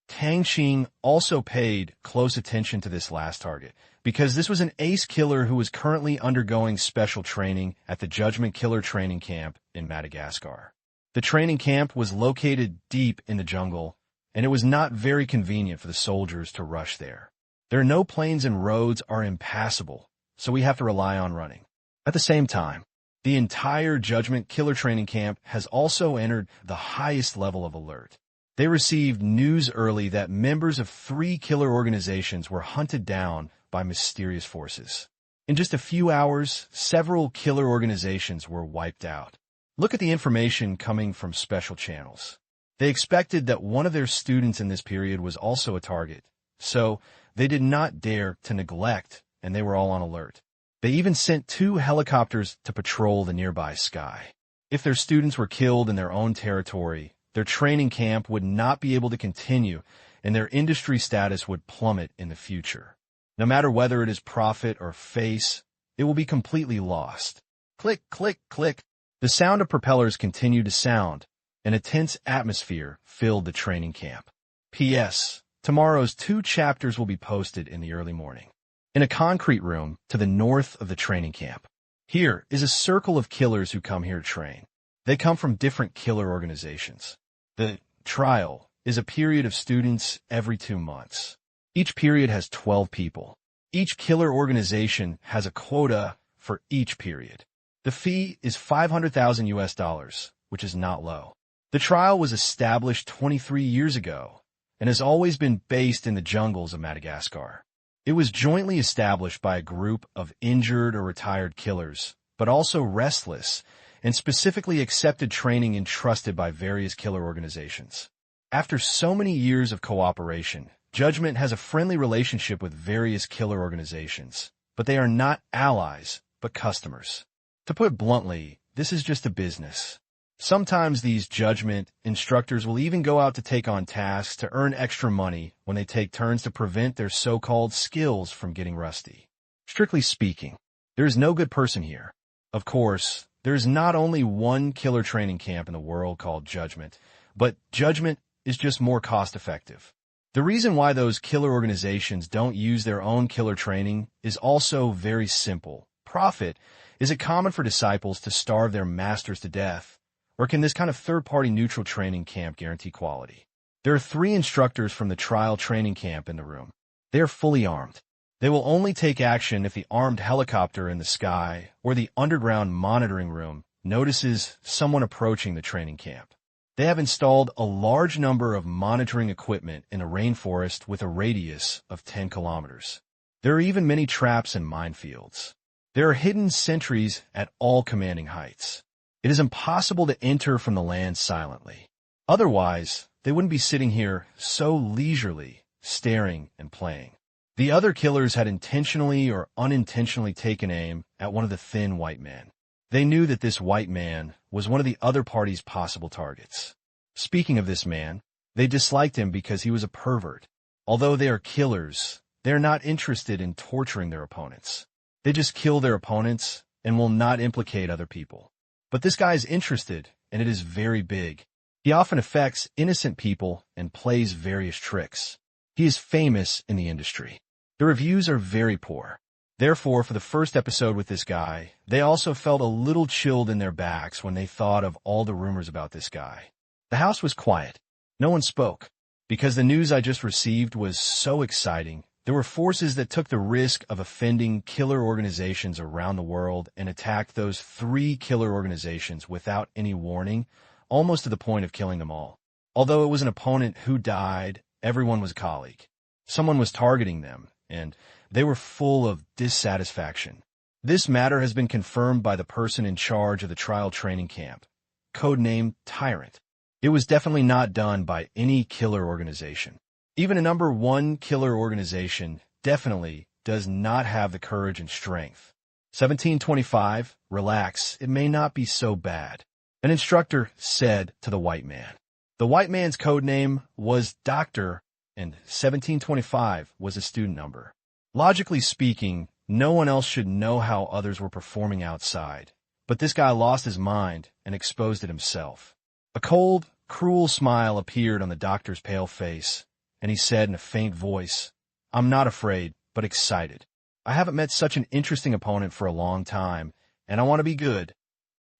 Tang Qing also paid close attention to this last target, because this was an ace killer who was currently undergoing special training at the Judgment Killer Training Camp in Madagascar. The training camp was located deep in the jungle, and it was not very convenient for the soldiers to rush there. There are no plains and roads are impassable, so we have to rely on running. At the same time, the entire Judgment Killer Training Camp has also entered the highest level of alert. They received news early that members of 3 killer organizations were hunted down by mysterious forces. In just a few hours, several killer organizations were wiped out. Look at the information coming from special channels. They expected that one of their students in this period was also a target, so they did not dare to neglect, and they were all on alert. They even sent 2 helicopters to patrol the nearby sky. If their students were killed in their own territory, their training camp would not be able to continue, and their industry status would plummet in the future. No matter whether it is profit or face, it will be completely lost. Click, click, click. The sound of propellers continued to sound, and a tense atmosphere filled the training camp. P.S. Tomorrow's 2 chapters will be posted in the early morning. In a concrete room to the north of the training camp. Here is a circle of killers who come here to train. They come from different killer organizations. The trial is a period of students every 2 months. Each period has 12 people. Each killer organization has a quota for each period. The fee is $500,000, which is not low. The trial was established 23 years ago and has always been based in the jungles of Madagascar. It was jointly established by a group of injured or retired killers, but also restless, and specifically accepted training entrusted by various killer organizations. After so many years of cooperation, Judgment has a friendly relationship with various killer organizations, but they are not allies, but customers. To put it bluntly, this is just a business. Sometimes these Judgment instructors will even go out to take on tasks to earn extra money when they take turns to prevent their so-called skills from getting rusty. Strictly speaking, there is no good person here. Of course, there is not only one killer training camp in the world called Judgment, but Judgment is just more cost-effective. The reason why those killer organizations don't use their own killer training is also very simple. Profit. Is it common for disciples to starve their masters to death? Or can this kind of third-party neutral training camp guarantee quality? There are 3 instructors from the trial training camp in the room. They are fully armed. They will only take action if the armed helicopter in the sky or the underground monitoring room notices someone approaching the training camp. They have installed a large number of monitoring equipment in a rainforest with a radius of 10 kilometers. There are even many traps and minefields. There are hidden sentries at all commanding heights. It is impossible to enter from the land silently. Otherwise, they wouldn't be sitting here so leisurely, staring and playing. The other killers had intentionally or unintentionally taken aim at one of the thin white men. They knew that this white man was one of the other party's possible targets. Speaking of this man, They disliked him because he was a pervert. Although they are killers, they are not interested in torturing their opponents. They just kill their opponents and will not implicate other people. But this guy is interested, and it is very big. He often affects innocent people and plays various tricks. He is famous in the industry. The reviews are very poor. Therefore, for the first episode with this guy, they also felt a little chilled in their backs when they thought of all the rumors about this guy. The house was quiet. No one spoke. Because the news I just received was so exciting, there were forces that took the risk of offending killer organizations around the world and attacked those 3 killer organizations without any warning, almost to the point of killing them all. Although it was an opponent who died, everyone was a colleague. Someone was targeting them, and they were full of dissatisfaction. This matter has been confirmed by the person in charge of the trial training camp, codenamed Tyrant. It was definitely not done by any killer organization. Even a number 1 killer organization definitely does not have the courage and strength. 1725, relax, it may not be so bad. An instructor said to the white man. The white man's code name was Doctor, and 1725 was a student number. Logically speaking, no one else should know how others were performing outside, but this guy lost his mind and exposed it himself. A cold, cruel smile appeared on the doctor's pale face, and he said in a faint voice, "I'm not afraid, but excited. I haven't met such an interesting opponent for a long time, and I want to be good."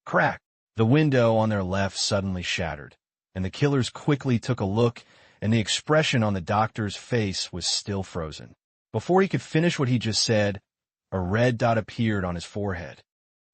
Crack! The window on their left suddenly shattered, and the killers quickly took a look, and the expression on the doctor's face was still frozen. Before he could finish what he just said, a red dot appeared on his forehead.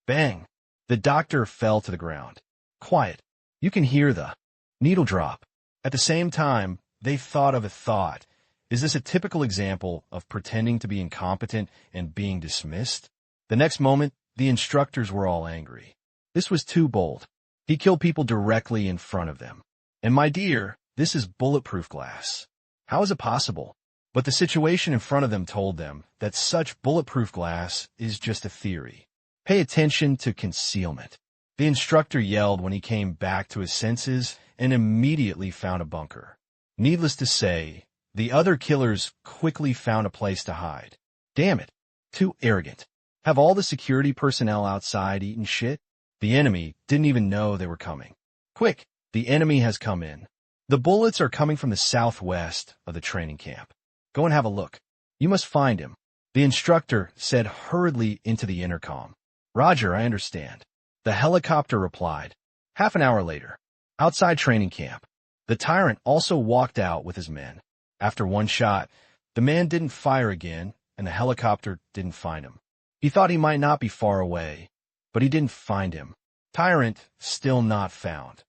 Bang! The doctor fell to the ground. Quiet. You can hear the needle drop. At the same time, they thought of a thought. Is this a typical example of pretending to be incompetent and being dismissed? The next moment, the instructors were all angry. This was too bold. He killed people directly in front of them. And my dear, this is bulletproof glass. How is it possible? But the situation in front of them told them that such bulletproof glass is just a theory. Pay attention to concealment. The instructor yelled when he came back to his senses and immediately found a bunker. Needless to say, the other killers quickly found a place to hide. Damn it. Too arrogant. Have all the security personnel outside eaten shit? The enemy didn't even know they were coming. Quick, the enemy has come in. The bullets are coming from the southwest of the training camp. Go and have a look. You must find him. The instructor said hurriedly into the intercom. Roger, I understand. The helicopter replied. Half an hour later, outside training camp, the tyrant also walked out with his men. After one shot, the man didn't fire again, and the helicopter didn't find him. He thought he might not be far away, but he didn't find him. Tyrant, still not found.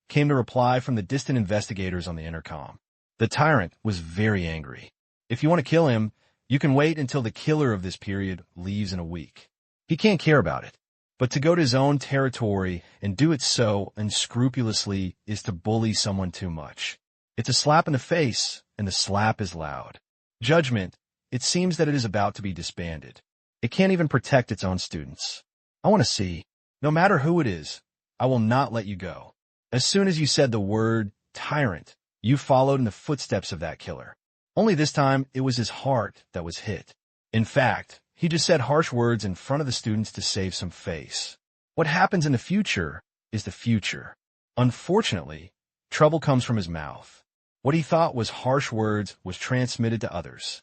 Came the reply from the distant investigators on the intercom. The tyrant was very angry. If you want to kill him, you can wait until the killer of this period leaves in a week. He can't care about it. But to go to his own territory and do it so unscrupulously is to bully someone too much. It's a slap in the face, and the slap is loud. Judgment, it seems that it is about to be disbanded. It can't even protect its own students. I want to see. No matter who it is, I will not let you go. As soon as you said the word tyrant, you followed in the footsteps of that killer. Only this time, it was his heart that was hit. In fact, he just said harsh words in front of the students to save some face. What happens in the future is the future. Unfortunately, trouble comes from his mouth. What he thought was harsh words was transmitted to others.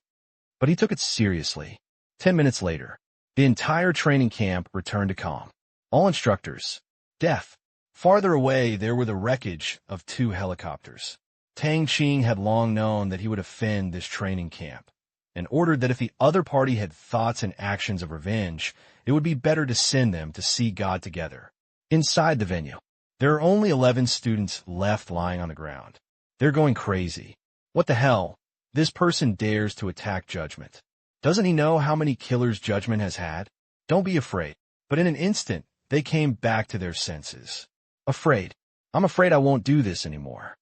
But he took it seriously. 10 minutes later, the entire training camp returned to calm. All instructors. Death. Farther away, there were the wreckage of 2 helicopters. Tang Qing had long known that he would offend this training camp, and ordered that if the other party had thoughts and actions of revenge, it would be better to send them to see God together. Inside the venue, there are only 11 students left lying on the ground. They're going crazy. What the hell? This person dares to attack Judgment. Doesn't he know how many killers Judgment has had? Don't be afraid. But in an instant, they came back to their senses. Afraid. I'm afraid I won't do this anymore.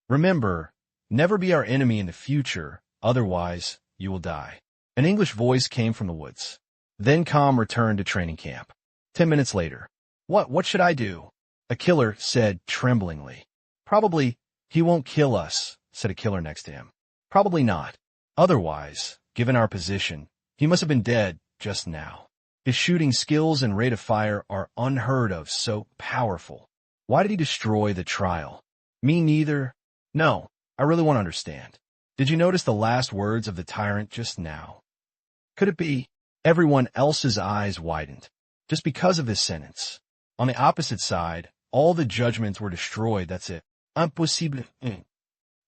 Remember, never be our enemy in the future, otherwise you will die. An English voice came from the woods. Then calm returned to training camp. 10 minutes later. What should I do? A killer said tremblingly. Probably, He won't kill us, said a killer next to him. Probably not. Otherwise, given our position, he must have been dead just now. His shooting skills and rate of fire are unheard of, so powerful. Why did he destroy the trial? Me neither. No, I really want to understand. Did you notice the last words of the tyrant just now? Could it be? Everyone else's eyes widened, just because of this sentence. On the opposite side, all the judgments were destroyed, that's it. Impossible.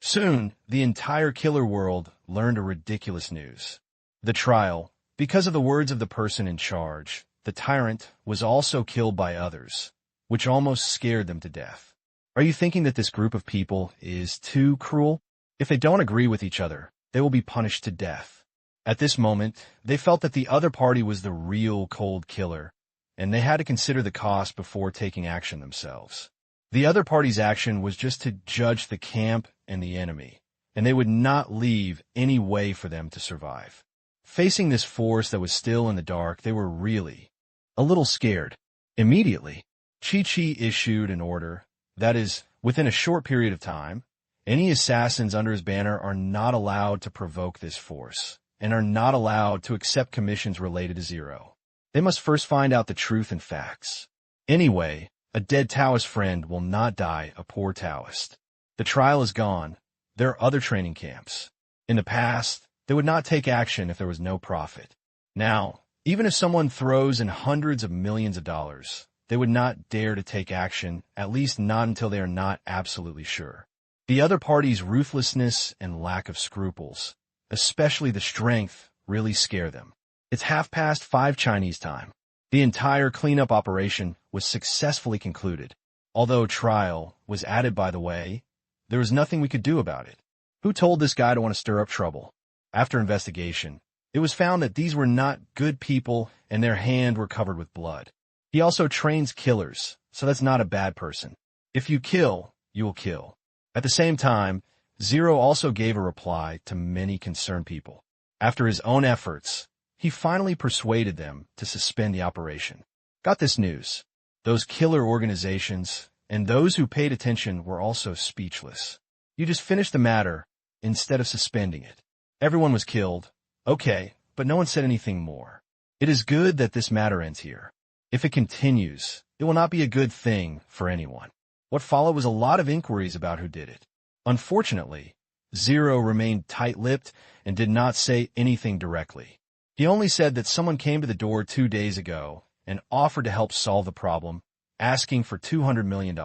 Soon, the entire killer world learned a ridiculous news. The trial, because of the words of the person in charge, the tyrant was also killed by others, which almost scared them to death. Are you thinking that this group of people is too cruel? If they don't agree with each other, they will be punished to death. At this moment, they felt that the other party was the real cold killer, and they had to consider the cost before taking action themselves. The other party's action was just to judge the camp and the enemy, and they would not leave any way for them to survive. Facing this force that was still in the dark, they were really a little scared. Immediately, Chi issued an order, that is, within a short period of time, any assassins under his banner are not allowed to provoke this force, and are not allowed to accept commissions related to Zero. They must first find out the truth and facts. Anyway, a dead Taoist friend will not die a poor Taoist. The trial is gone. There are other training camps. In the past, they would not take action if there was no profit. Now, even if someone throws in hundreds of millions of dollars, they would not dare to take action, at least not until they are not absolutely sure. The other party's ruthlessness and lack of scruples, especially the strength, really scare them. It's 5:30 Chinese time. The entire cleanup operation was successfully concluded. Although trial was added by the way, there was nothing we could do about it. Who told this guy to want to stir up trouble? After investigation, it was found that these were not good people and their hands were covered with blood. He also trains killers, so that's not a bad person. If you kill, you will kill. At the same time, Zero also gave a reply to many concerned people. After his own efforts, he finally persuaded them to suspend the operation. Got this news? Those killer organizations and those who paid attention were also speechless. You just finished the matter instead of suspending it. Everyone was killed. Okay, but no one said anything more. It is good that this matter ends here. If it continues, it will not be a good thing for anyone. What followed was a lot of inquiries about who did it. Unfortunately, Zero remained tight-lipped and did not say anything directly. He only said that someone came to the door 2 days ago and offered to help solve the problem, asking for $200 million.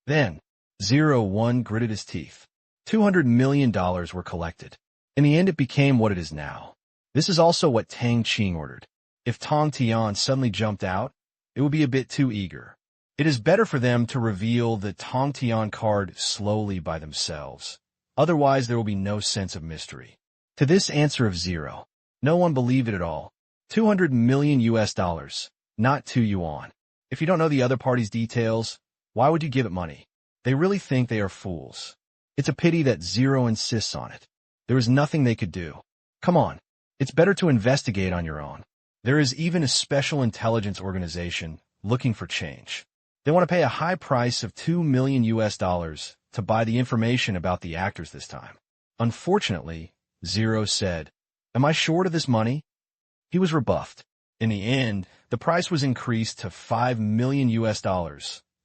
Then, Zero gritted his teeth. $200 million were collected. In the end, it became what it is now. This is also what Tang Qing ordered. If Tang Tian suddenly jumped out, it would be a bit too eager. It is better for them to reveal the Tang Tian card slowly by themselves. Otherwise, there will be no sense of mystery. To this answer of Zero, no one believed it at all. $200 million, not 2 yuan. If you don't know the other party's details, why would you give it money? They really think they are fools. It's a pity that Zero insists on it. There is nothing they could do. Come on, it's better to investigate on your own. There is even a special intelligence organization looking for change. They want to pay a high price of $2 million to buy the information about the actors this time. Unfortunately, Zero said, "Am I short of this money?" He was rebuffed. In the end, the price was increased to $5 million,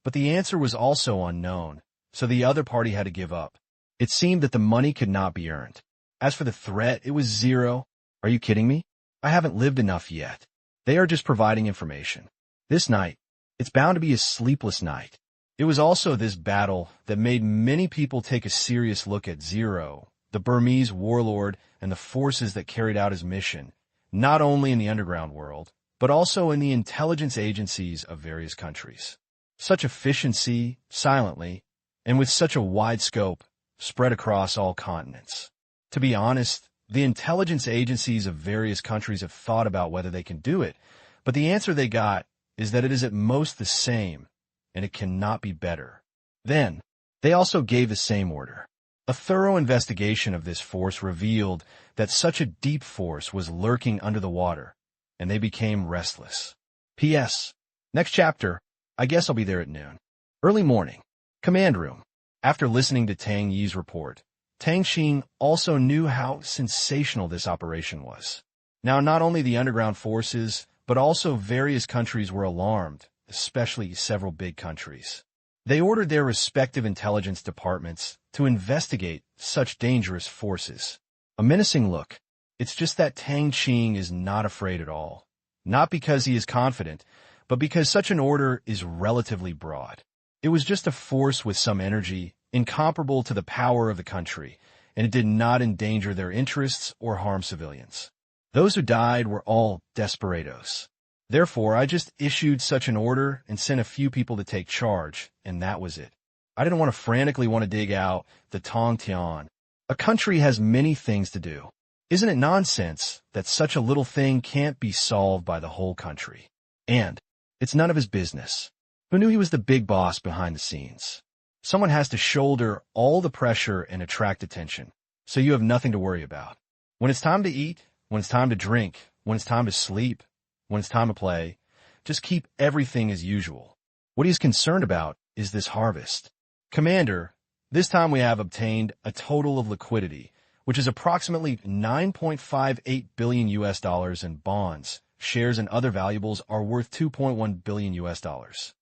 but the answer was also unknown, so the other party had to give up. It seemed that the money could not be earned. As for the threat, it was zero. Are you kidding me? I haven't lived enough yet. They are just providing information. This night, it's bound to be a sleepless night. It was also this battle that made many people take a serious look at Zero, the Burmese warlord, and the forces that carried out his mission, not only in the underground world, but also in the intelligence agencies of various countries. Such efficiency, silently, and with such a wide scope, spread across all continents. To be honest, the intelligence agencies of various countries have thought about whether they can do it, but the answer they got is that it is at most the same, and it cannot be better. Then, they also gave the same order. A thorough investigation of this force revealed that such a deep force was lurking under the water, and they became restless. P.S. Next chapter, I guess I'll be there at noon. Early morning. Command room. After listening to Tang Yi's report, Tang Qing also knew how sensational this operation was. Now, not only the underground forces, but also various countries were alarmed, especially several big countries. They ordered their respective intelligence departments to investigate such dangerous forces. A menacing look. It's just that Tang Qing is not afraid at all. Not because he is confident, but because such an order is relatively broad. It was just a force with some energy, incomparable to the power of the country, and it did not endanger their interests or harm civilians. Those who died were all desperados. Therefore, I just issued such an order and sent a few people to take charge, and that was it. I didn't want to dig out the Tang Qing. A country has many things to do. Isn't it nonsense that such a little thing can't be solved by the whole country? And it's none of his business. Who knew he was the big boss behind the scenes? Someone has to shoulder all the pressure and attract attention, so you have nothing to worry about. When it's time to eat, when it's time to drink, when it's time to sleep, when it's time to play, just keep everything as usual. What he's concerned about is this harvest. Commander, this time we have obtained a total of liquidity, which is approximately 9.58 billion US dollars in bonds. Shares and other valuables are worth 2.1 billion US dollars.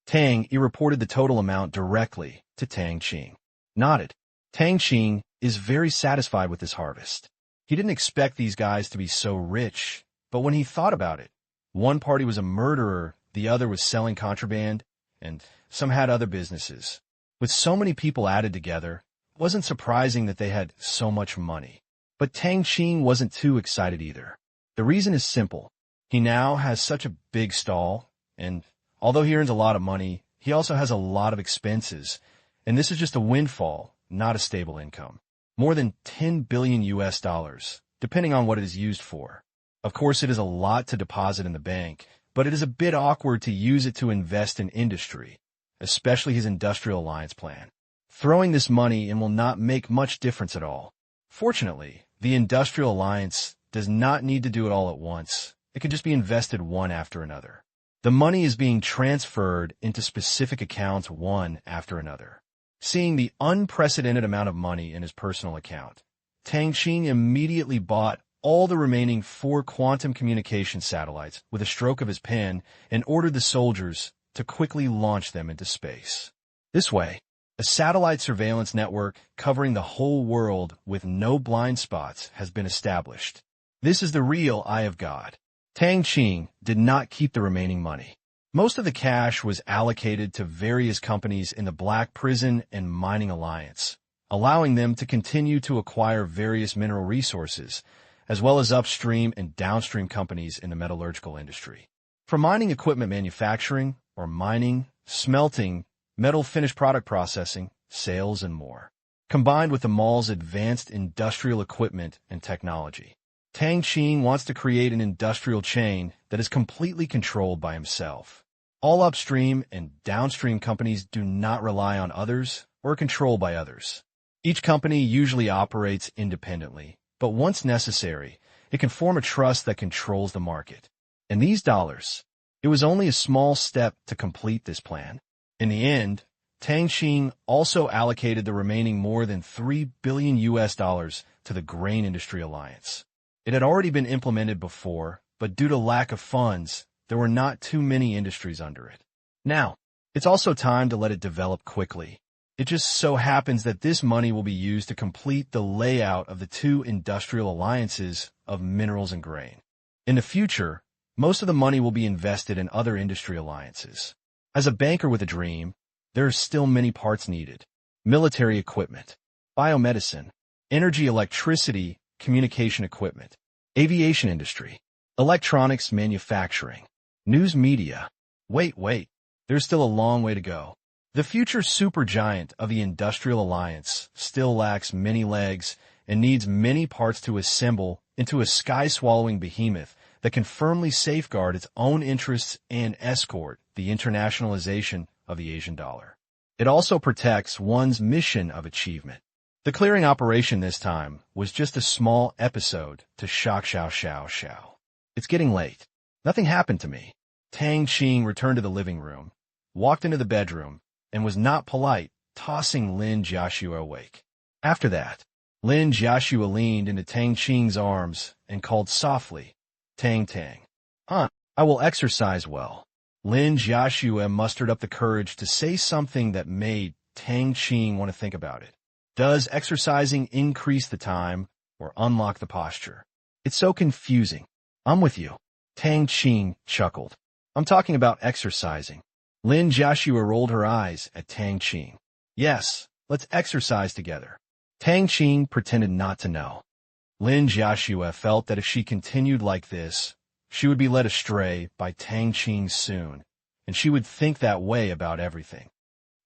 Tang Yi reported the total amount directly to Tang Qing. Nodded. Tang Qing is very satisfied with this harvest. He didn't expect these guys to be so rich, but when he thought about it, one party was a murderer, the other was selling contraband, and some had other businesses. With so many people added together, it wasn't surprising that they had so much money. But Tang Qing wasn't too excited either. The reason is simple. He now has such a big stall, and although he earns a lot of money, he also has a lot of expenses, and this is just a windfall, not a stable income. More than 10 billion US dollars, depending on what it is used for. Of course, it is a lot to deposit in the bank, but it is a bit awkward to use it to invest in industry, especially his industrial alliance plan. Throwing this money in will not make much difference at all. Fortunately, the industrial alliance does not need to do it all at once. It can just be invested one after another. The money is being transferred into specific accounts one after another. Seeing the unprecedented amount of money in his personal account, Tang Qing immediately bought all the remaining 4 quantum communication satellites with a stroke of his pen and ordered the soldiers to quickly launch them into space. This way, a satellite surveillance network covering the whole world with no blind spots has been established. This is the real Eye of God. Tang Qing did not keep the remaining money. Most of the cash was allocated to various companies in the Black Prison and Mining Alliance, allowing them to continue to acquire various mineral resources, as well as upstream and downstream companies in the metallurgical industry. From mining equipment manufacturing, or mining, smelting, metal finished product processing, sales, and more, combined with the mall's advanced industrial equipment and technology. Tang Qing wants to create an industrial chain that is completely controlled by himself. All upstream and downstream companies do not rely on others or are controlled by others. Each company usually operates independently, but once necessary, it can form a trust that controls the market. And these dollars, it was only a small step to complete this plan. In the end, Tang Qing also allocated the remaining more than 3 billion US dollars to the Grain Industry Alliance. It had already been implemented before, but due to lack of funds, there were not too many industries under it. Now, it's also time to let it develop quickly. It just so happens that this money will be used to complete the layout of the 2 industrial alliances of minerals and grain. In the future, most of the money will be invested in other industry alliances. As a banker with a dream, there are still many parts needed. Military equipment, biomedicine, energy, electricity, communication equipment, aviation industry, electronics manufacturing, news media. Wait, there's still a long way to go. The future supergiant of the Industrial Alliance still lacks many legs and needs many parts to assemble into a sky-swallowing behemoth that can firmly safeguard its own interests and escort the internationalization of the Asian dollar. It also protects one's mission of achievement. The clearing operation this time was just a small episode to shock Xiao. It's getting late. Nothing happened to me. Tang Qing returned to the living room, walked into the bedroom, and was not polite tossing Lin Jiaxue awake. After that, Lin Jiaxue leaned into Tang Qing's arms and called softly, "Tang Tang. Aunt, I will exercise well." Lin Jiaxue mustered up the courage to say something that made Tang Qing want to think about it. Does exercising increase the time or unlock the posture? It's so confusing. I'm with you. Tang Qing chuckled. I'm talking about exercising. Lin Jiaxue rolled her eyes at Tang Qing. Yes, let's exercise together. Tang Qing pretended not to know. Lin Jiaxue felt that if she continued like this, she would be led astray by Tang Qing soon, and she would think that way about everything.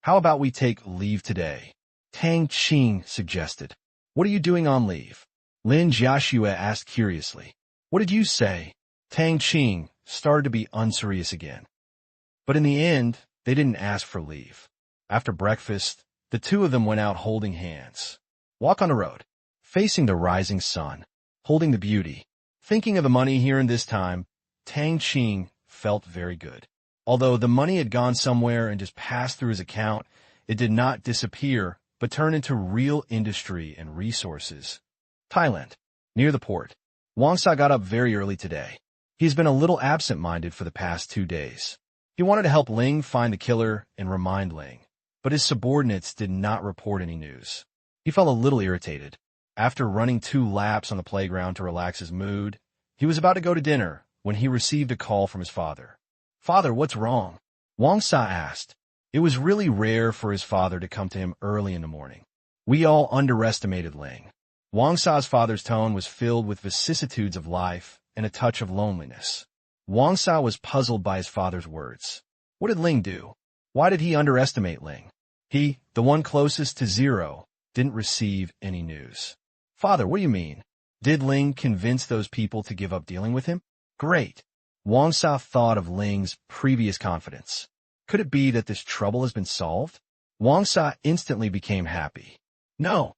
How about we take leave today? Tang Qing suggested. What are you doing on leave? Lin Jiaxue asked curiously. What did you say? Tang Qing started to be unserious again. But in the end, they didn't ask for leave. After breakfast, the two of them went out holding hands. Walk on the road, facing the rising sun, holding the beauty. Thinking of the money here and this time, Tang Qing felt very good. Although the money had gone somewhere and just passed through his account, it did not disappear, but turned into real industry and resources. Thailand, near the port. Wang Sa got up very early today. He's been a little absent-minded for the past 2 days. He wanted to help Ling find the killer and remind Ling, but his subordinates did not report any news. He felt a little irritated. After running 2 laps on the playground to relax his mood, he was about to go to dinner when he received a call from his father. Father, what's wrong? Wang Sa asked. It was really rare for his father to come to him early in the morning. We all underestimated Ling. Wang Sa's father's tone was filled with vicissitudes of life and a touch of loneliness. Wang Sa was puzzled by his father's words. What did Ling do? Why did he underestimate Ling? He, the one closest to zero, didn't receive any news. Father, what do you mean? Did Ling convince those people to give up dealing with him? Great. Wang Sa thought of Ling's previous confidence. Could it be that this trouble has been solved? Wang Sa instantly became happy. No.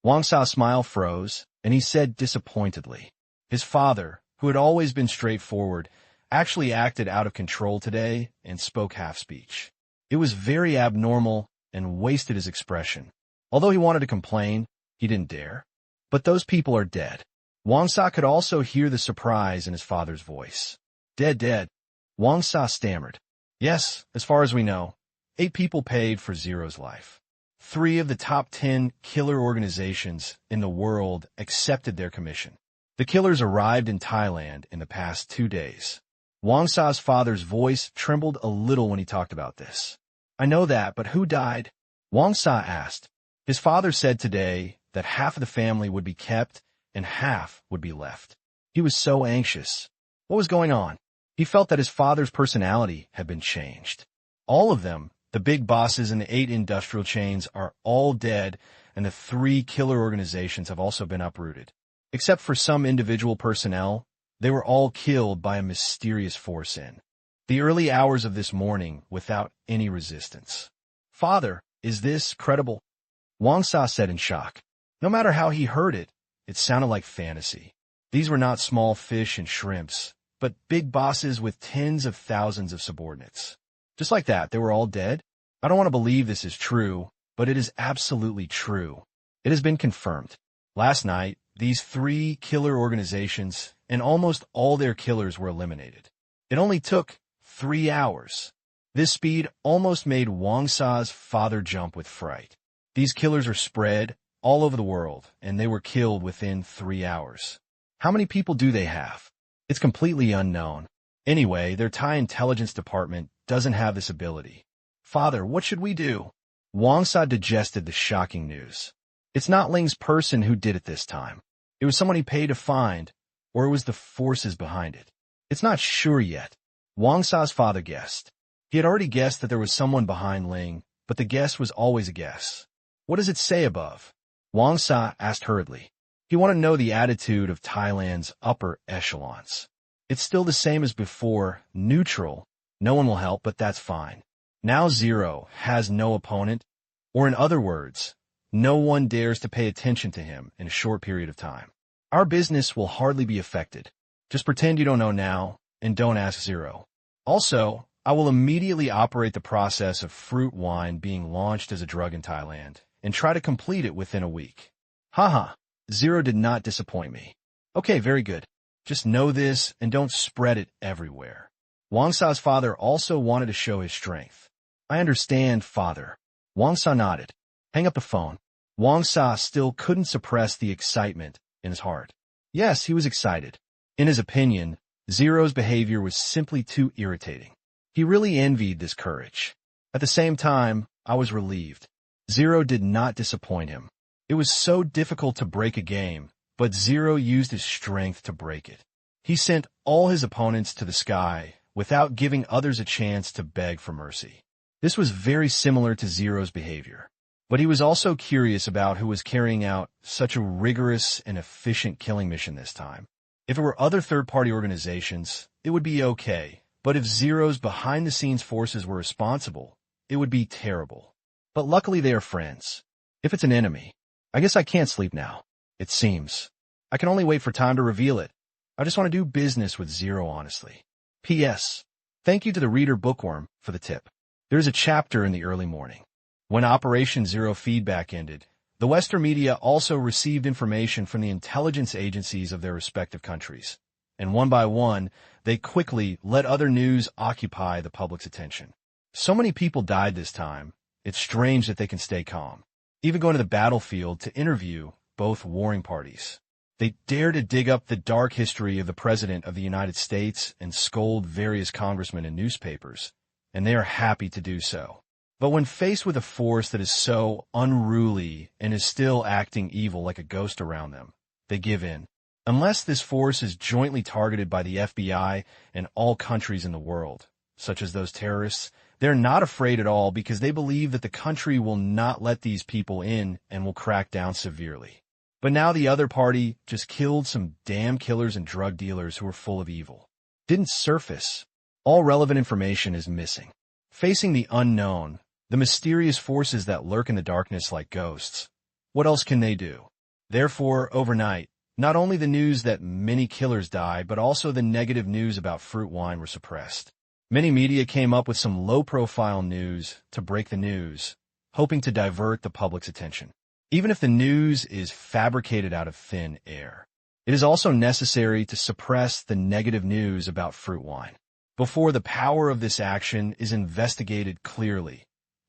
Wang Sa's smile froze, and he said disappointedly. His father, who had always been straightforward, actually acted out of control today and spoke half-speech. It was very abnormal and wasted his expression. Although he wanted to complain, he didn't dare. But those people are dead. Wang Sa could also hear the surprise in his father's voice. Dead. Wang Sa stammered. Yes, as far as we know. 8 people paid for Zero's life. 3 of the top 10 killer organizations in the world accepted their commission. The killers arrived in Thailand in the past 2 days. Wang Sa's father's voice trembled a little when he talked about this. I know that, but who died? Wang Sa asked. His father said today that half of the family would be kept and half would be left. He was so anxious. What was going on? He felt that his father's personality had been changed. All of them, the big bosses in the 8 industrial chains, are all dead, and the 3 killer organizations have also been uprooted. Except for some individual personnel, they were all killed by a mysterious force in the early hours of this morning without any resistance. Father, is this credible? Wang Sa said in shock. No matter how he heard it, it sounded like fantasy. These were not small fish and shrimps, but big bosses with tens of thousands of subordinates. Just like that, they were all dead? I don't want to believe this is true, but it is absolutely true. It has been confirmed. Last night, these 3 killer organizations and almost all their killers were eliminated. It only took 3 hours. This speed almost made Wang Sa's father jump with fright. These killers are spread all over the world, and they were killed within 3 hours. How many people do they have? It's completely unknown. Anyway, their Thai intelligence department doesn't have this ability. Father, what should we do? Wang Sa digested the shocking news. It's not Ling's person who did it this time. It was someone he paid to find, or it was the forces behind it. It's not sure yet. Wang Sa's father guessed. He had already guessed that there was someone behind Ling, but the guess was always a guess. What does it say above? Wang Sa asked hurriedly. He wanted to know the attitude of Thailand's upper echelons. It's still the same as before, neutral. No one will help, but that's fine. Now Zero has no opponent, or in other words, no one dares to pay attention to him in a short period of time. Our business will hardly be affected. Just pretend you don't know now, and don't ask Zero. Also, I will immediately operate the process of fruit wine being launched as a drug in Thailand and try to complete it within a week. Haha, Zero did not disappoint me. Okay, very good. Just know this and don't spread it everywhere. Wang Sa's father also wanted to show his strength. I understand, father. Wang Sa nodded. Hang up the phone. Wang Sa still couldn't suppress the excitement in his heart. Yes, he was excited. In his opinion, Zero's behavior was simply too irritating. He really envied this courage. At the same time, I was relieved. Zero did not disappoint him. It was so difficult to break a game, but Zero used his strength to break it. He sent all his opponents to the sky without giving others a chance to beg for mercy. This was very similar to Zero's behavior. But he was also curious about who was carrying out such a rigorous and efficient killing mission this time. If it were other third-party organizations, it would be okay. But if Zero's behind-the-scenes forces were responsible, it would be terrible. But luckily they are friends. If it's an enemy, I guess I can't sleep now. It seems. I can only wait for time to reveal it. I just want to do business with Zero honestly. P.S. Thank you to the reader Bookworm for the tip. There's a chapter in the early morning. When Operation Zero feedback ended, the Western media also received information from the intelligence agencies of their respective countries. And one by one, they quickly let other news occupy the public's attention. So many people died this time, it's strange that they can stay calm. Even going to the battlefield to interview both warring parties. They dare to dig up the dark history of the President of the United States and scold various congressmen and newspapers, and they are happy to do so. But when faced with a force that is so unruly and is still acting evil like a ghost around them, they give in. Unless this force is jointly targeted by the FBI and all countries in the world, such as those terrorists, they're not afraid at all because they believe that the country will not let these people in and will crack down severely. But now the other party just killed some damn killers and drug dealers who were full of evil. Didn't surface. All relevant information is missing. Facing the unknown, the mysterious forces that lurk in the darkness like ghosts, what else can they do? Therefore, overnight, not only the news that many killers died, but also the negative news about fruit wine were suppressed. Many media came up with some low-profile news to break the news, hoping to divert the public's attention. Even if the news is fabricated out of thin air, it is also necessary to suppress the negative news about fruit wine. Before the power of this action is investigated clearly,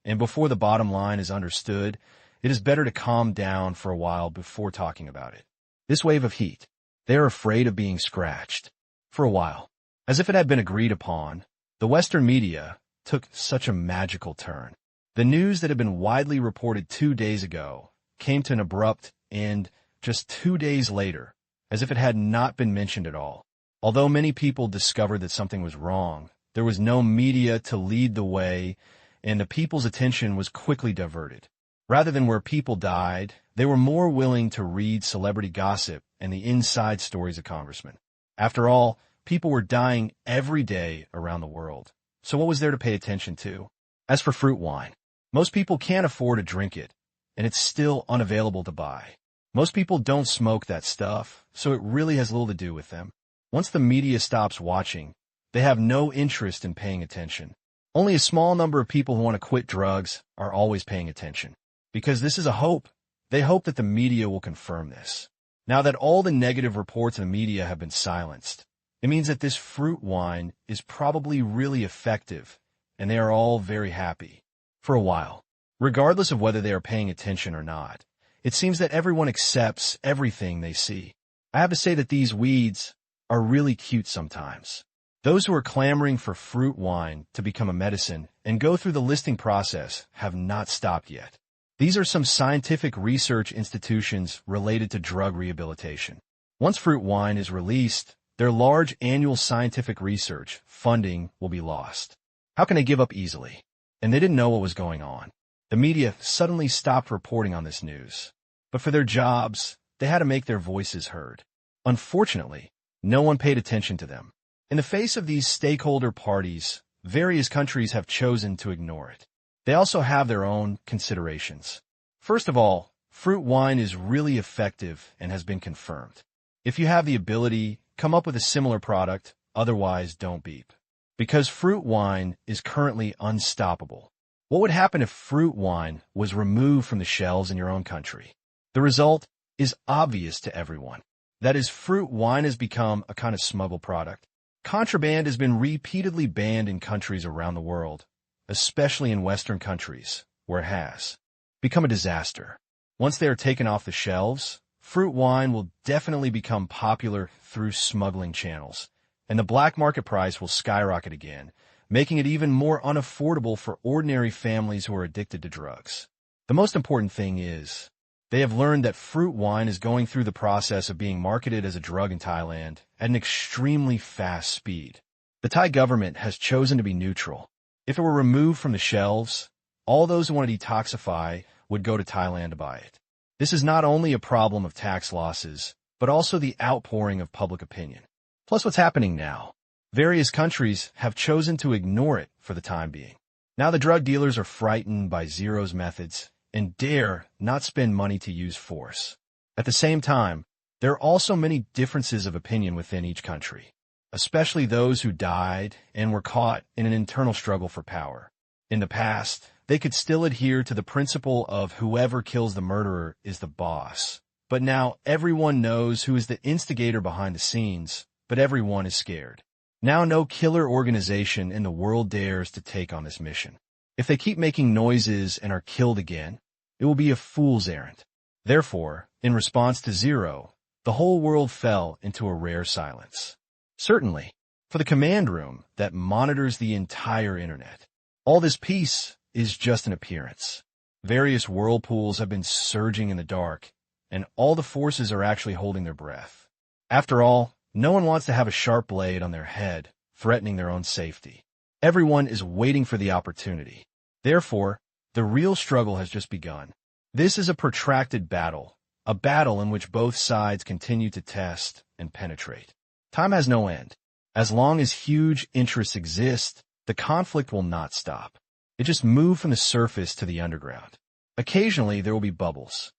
and before the bottom line is understood, it is better to calm down for a while before talking about it. This wave of heat, they are afraid of being scratched. For a while, as if it had been agreed upon, the Western media took such a magical turn. The news that had been widely reported 2 days ago came to an abrupt end just 2 days later, as if it had not been mentioned at all. Although many people discovered that something was wrong, there was no media to lead the way, and the people's attention was quickly diverted. Rather than where people died, they were more willing to read celebrity gossip and the inside stories of congressmen. After all, people were dying every day around the world. So what was there to pay attention to? As for fruit wine, most people can't afford to drink it, and it's still unavailable to buy. Most people don't smoke that stuff, so it really has little to do with them. Once the media stops watching, they have no interest in paying attention. Only a small number of people who want to quit drugs are always paying attention. Because this is a hope. They hope that the media will confirm this. Now that all the negative reports in the media have been silenced, it means that this fruit wine is probably really effective, and they are all very happy. For a while, regardless of whether they are paying attention or not, it seems that everyone accepts everything they see. I have to say that these weeds are really cute sometimes. Those who are clamoring for fruit wine to become a medicine and go through the listing process have not stopped yet. These are some scientific research institutions related to drug rehabilitation. Once fruit wine is released, their large annual scientific research funding will be lost. How can they give up easily? And they didn't know what was going on. The media suddenly stopped reporting on this news. But for their jobs, they had to make their voices heard. Unfortunately, no one paid attention to them. In the face of these stakeholder parties, various countries have chosen to ignore it. They also have their own considerations. First of all, fruit wine is really effective and has been confirmed. If you have the ability, come up with a similar product, otherwise don't beep. Because fruit wine is currently unstoppable. What would happen if fruit wine was removed from the shelves in your own country? The result is obvious to everyone. That is, fruit wine has become a kind of smuggled product. Contraband has been repeatedly banned in countries around the world, especially in Western countries, where it has become a disaster. Once they are taken off the shelves, fruit wine will definitely become popular through smuggling channels, and the black market price will skyrocket again, making it even more unaffordable for ordinary families who are addicted to drugs. The most important thing is, they have learned that fruit wine is going through the process of being marketed as a drug in Thailand at an extremely fast speed. The Thai government has chosen to be neutral. If it were removed from the shelves, all those who want to detoxify would go to Thailand to buy it. This is not only a problem of tax losses, but also the outpouring of public opinion. Plus what's happening now. Various countries have chosen to ignore it for the time being. Now the drug dealers are frightened by Zero's methods and dare not spend money to use force. At the same time, there are also many differences of opinion within each country, especially those who died and were caught in an internal struggle for power. In the past, they could still adhere to the principle of whoever kills the murderer is the boss. But now everyone knows who is the instigator behind the scenes, but everyone is scared. Now no killer organization in the world dares to take on this mission. If they keep making noises and are killed again, it will be a fool's errand. Therefore, in response to Zero, the whole world fell into a rare silence. Certainly, for the command room that monitors the entire internet, all this peace is just an appearance. Various whirlpools have been surging in the dark, and all the forces are actually holding their breath. After all, no one wants to have a sharp blade on their head, threatening their own safety. Everyone is waiting for the opportunity. Therefore, the real struggle has just begun. This is a protracted battle, a battle in which both sides continue to test and penetrate. Time has no end. As long as huge interests exist, the conflict will not stop. It just moved from the surface to the underground. Occasionally, there will be bubbles.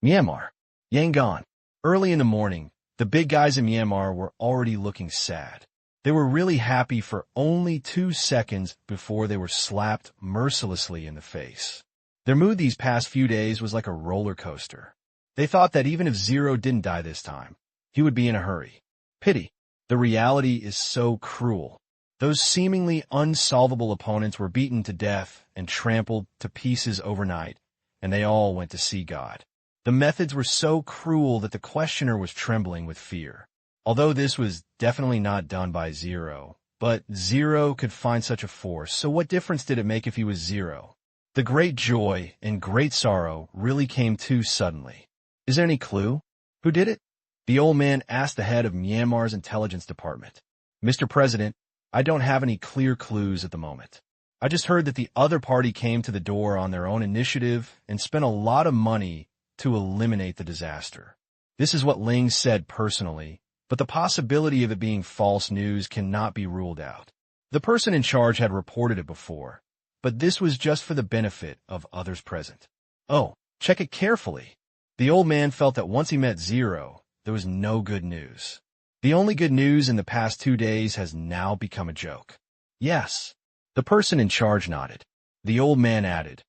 Myanmar. Yangon. Early in the morning, the big guys in Myanmar were already looking sad. They were really happy for only 2 seconds before they were slapped mercilessly in the face. Their mood these past few days was like a roller coaster. They thought that even if Zero didn't die this time, he would be in a hurry. Pity. The reality is so cruel. Those seemingly unsolvable opponents were beaten to death and trampled to pieces overnight, and they all went to see God. The methods were so cruel that the questioner was trembling with fear. Although this was definitely not done by Zero, but Zero could find such a force, so what difference did it make if he was Zero? The great joy and great sorrow really came too suddenly. Is there any clue? Who did it? The old man asked the head of Myanmar's intelligence department. Mr. President, I don't have any clear clues at the moment. I just heard that the other party came to the door on their own initiative and spent a lot of money to eliminate the disaster. This is what Ling said personally, but the possibility of it being false news cannot be ruled out. The person in charge had reported it before, but this was just for the benefit of others present. Oh, check it carefully. The old man felt that once he met Zero, there was no good news. The only good news in the past 2 days has now become a joke. Yes. The person in charge nodded. The old man added,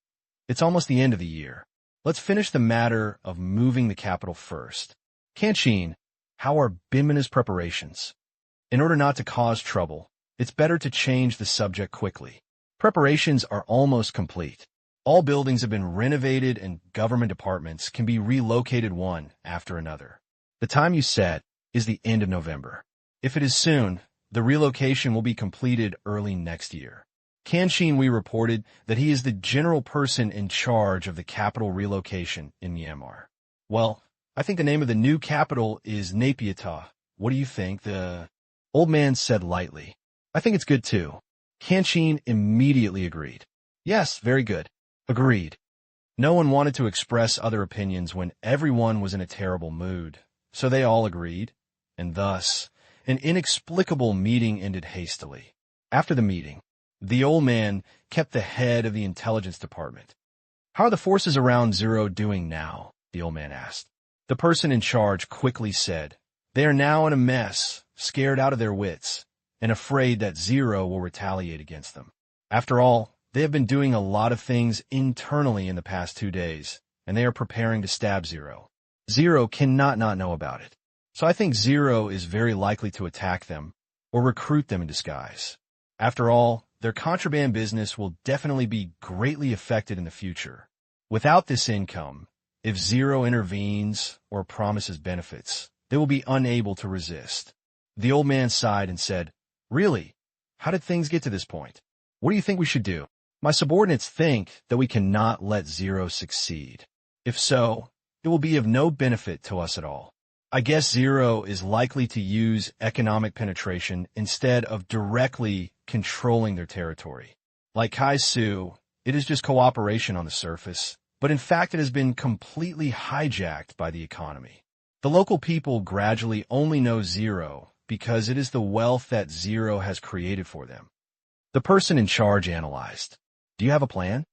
it's almost the end of the year. Let's finish the matter of moving the capital first. Tang Qing, how are Bimina's preparations? In order not to cause trouble, it's better to change the subject quickly. Preparations are almost complete. All buildings have been renovated and government departments can be relocated one after another. The time you set is the end of November. If it is soon, the relocation will be completed early next year. Tang Qing reported that he is the general person in charge of the capital relocation in Myanmar. Well, I think the name of the new capital is Naypyidaw. What do you think? The old man said lightly. I think it's good too. Tang Qing immediately agreed. Yes, very good. Agreed. No one wanted to express other opinions when everyone was in a terrible mood, so they all agreed, and thus, an inexplicable meeting ended hastily. After the meeting, the old man kept the head of the intelligence department. How are the forces around Zero doing now? The old man asked. The person in charge quickly said, they are now in a mess, scared out of their wits, and afraid that Zero will retaliate against them. After all, they have been doing a lot of things internally in the past 2 days, and they are preparing to stab Zero. Zero cannot not know about it. So I think Zero is very likely to attack them or recruit them in disguise. After all, their contraband business will definitely be greatly affected in the future. Without this income, if Zero intervenes or promises benefits, they will be unable to resist. The old man sighed and said, "Really? How did things get to this point? What do you think we should do? My subordinates think that we cannot let Zero succeed. If so, it will be of no benefit to us at all. I guess Zero is likely to use economic penetration instead of directly controlling their territory. Like Kai Su, it is just cooperation on the surface, but in fact it has been completely hijacked by the economy. The local people gradually only know Zero because it is the wealth that Zero has created for them." The person in charge analyzed. "Do you have a plan?"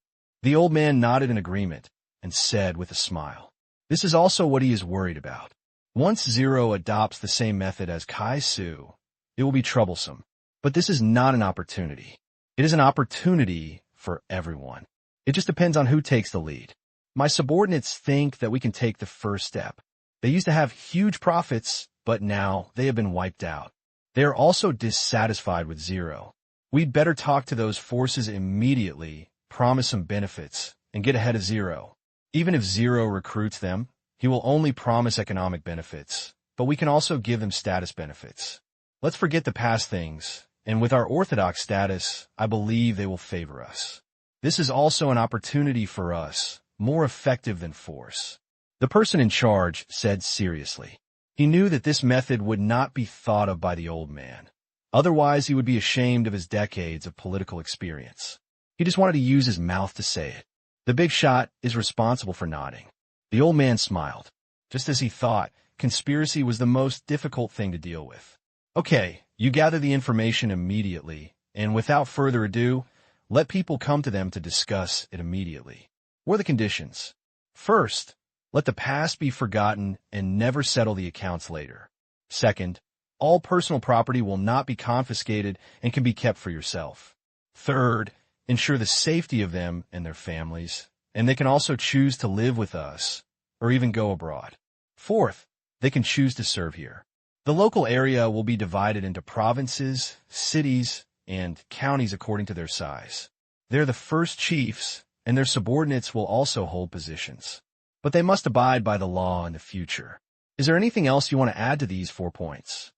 The old man nodded in agreement and said with a smile, "This is also what he is worried about. Once Zero adopts the same method as Kai Su, it will be troublesome. But this is not an opportunity. It is an opportunity for everyone. It just depends on who takes the lead. My subordinates think that we can take the first step. They used to have huge profits, but now they have been wiped out. They are also dissatisfied with Zero. We'd better talk to those forces immediately, promise some benefits, and get ahead of Zero. Even if Zero recruits them, he will only promise economic benefits, but we can also give them status benefits. Let's forget the past things, and with our orthodox status, I believe they will favor us. This is also an opportunity for us, more effective than force." The person in charge said seriously. He knew that this method would not be thought of by the old man. Otherwise, he would be ashamed of his decades of political experience. He just wanted to use his mouth to say it. The big shot is responsible for nodding. The old man smiled. Just as he thought, conspiracy was the most difficult thing to deal with. "Okay, you gather the information immediately, and without further ado, let people come to them to discuss it immediately. What are the conditions? First, let the past be forgotten and never settle the accounts later. Second, all personal property will not be confiscated and can be kept for yourself. Third, ensure the safety of them and their families, and they can also choose to live with us or even go abroad. Fourth, they can choose to serve here. The local area will be divided into provinces, cities, and counties according to their size. They're the first chiefs, and their subordinates will also hold positions. But they must abide by the law in the future. Is there anything else you want to add to these 4 points?"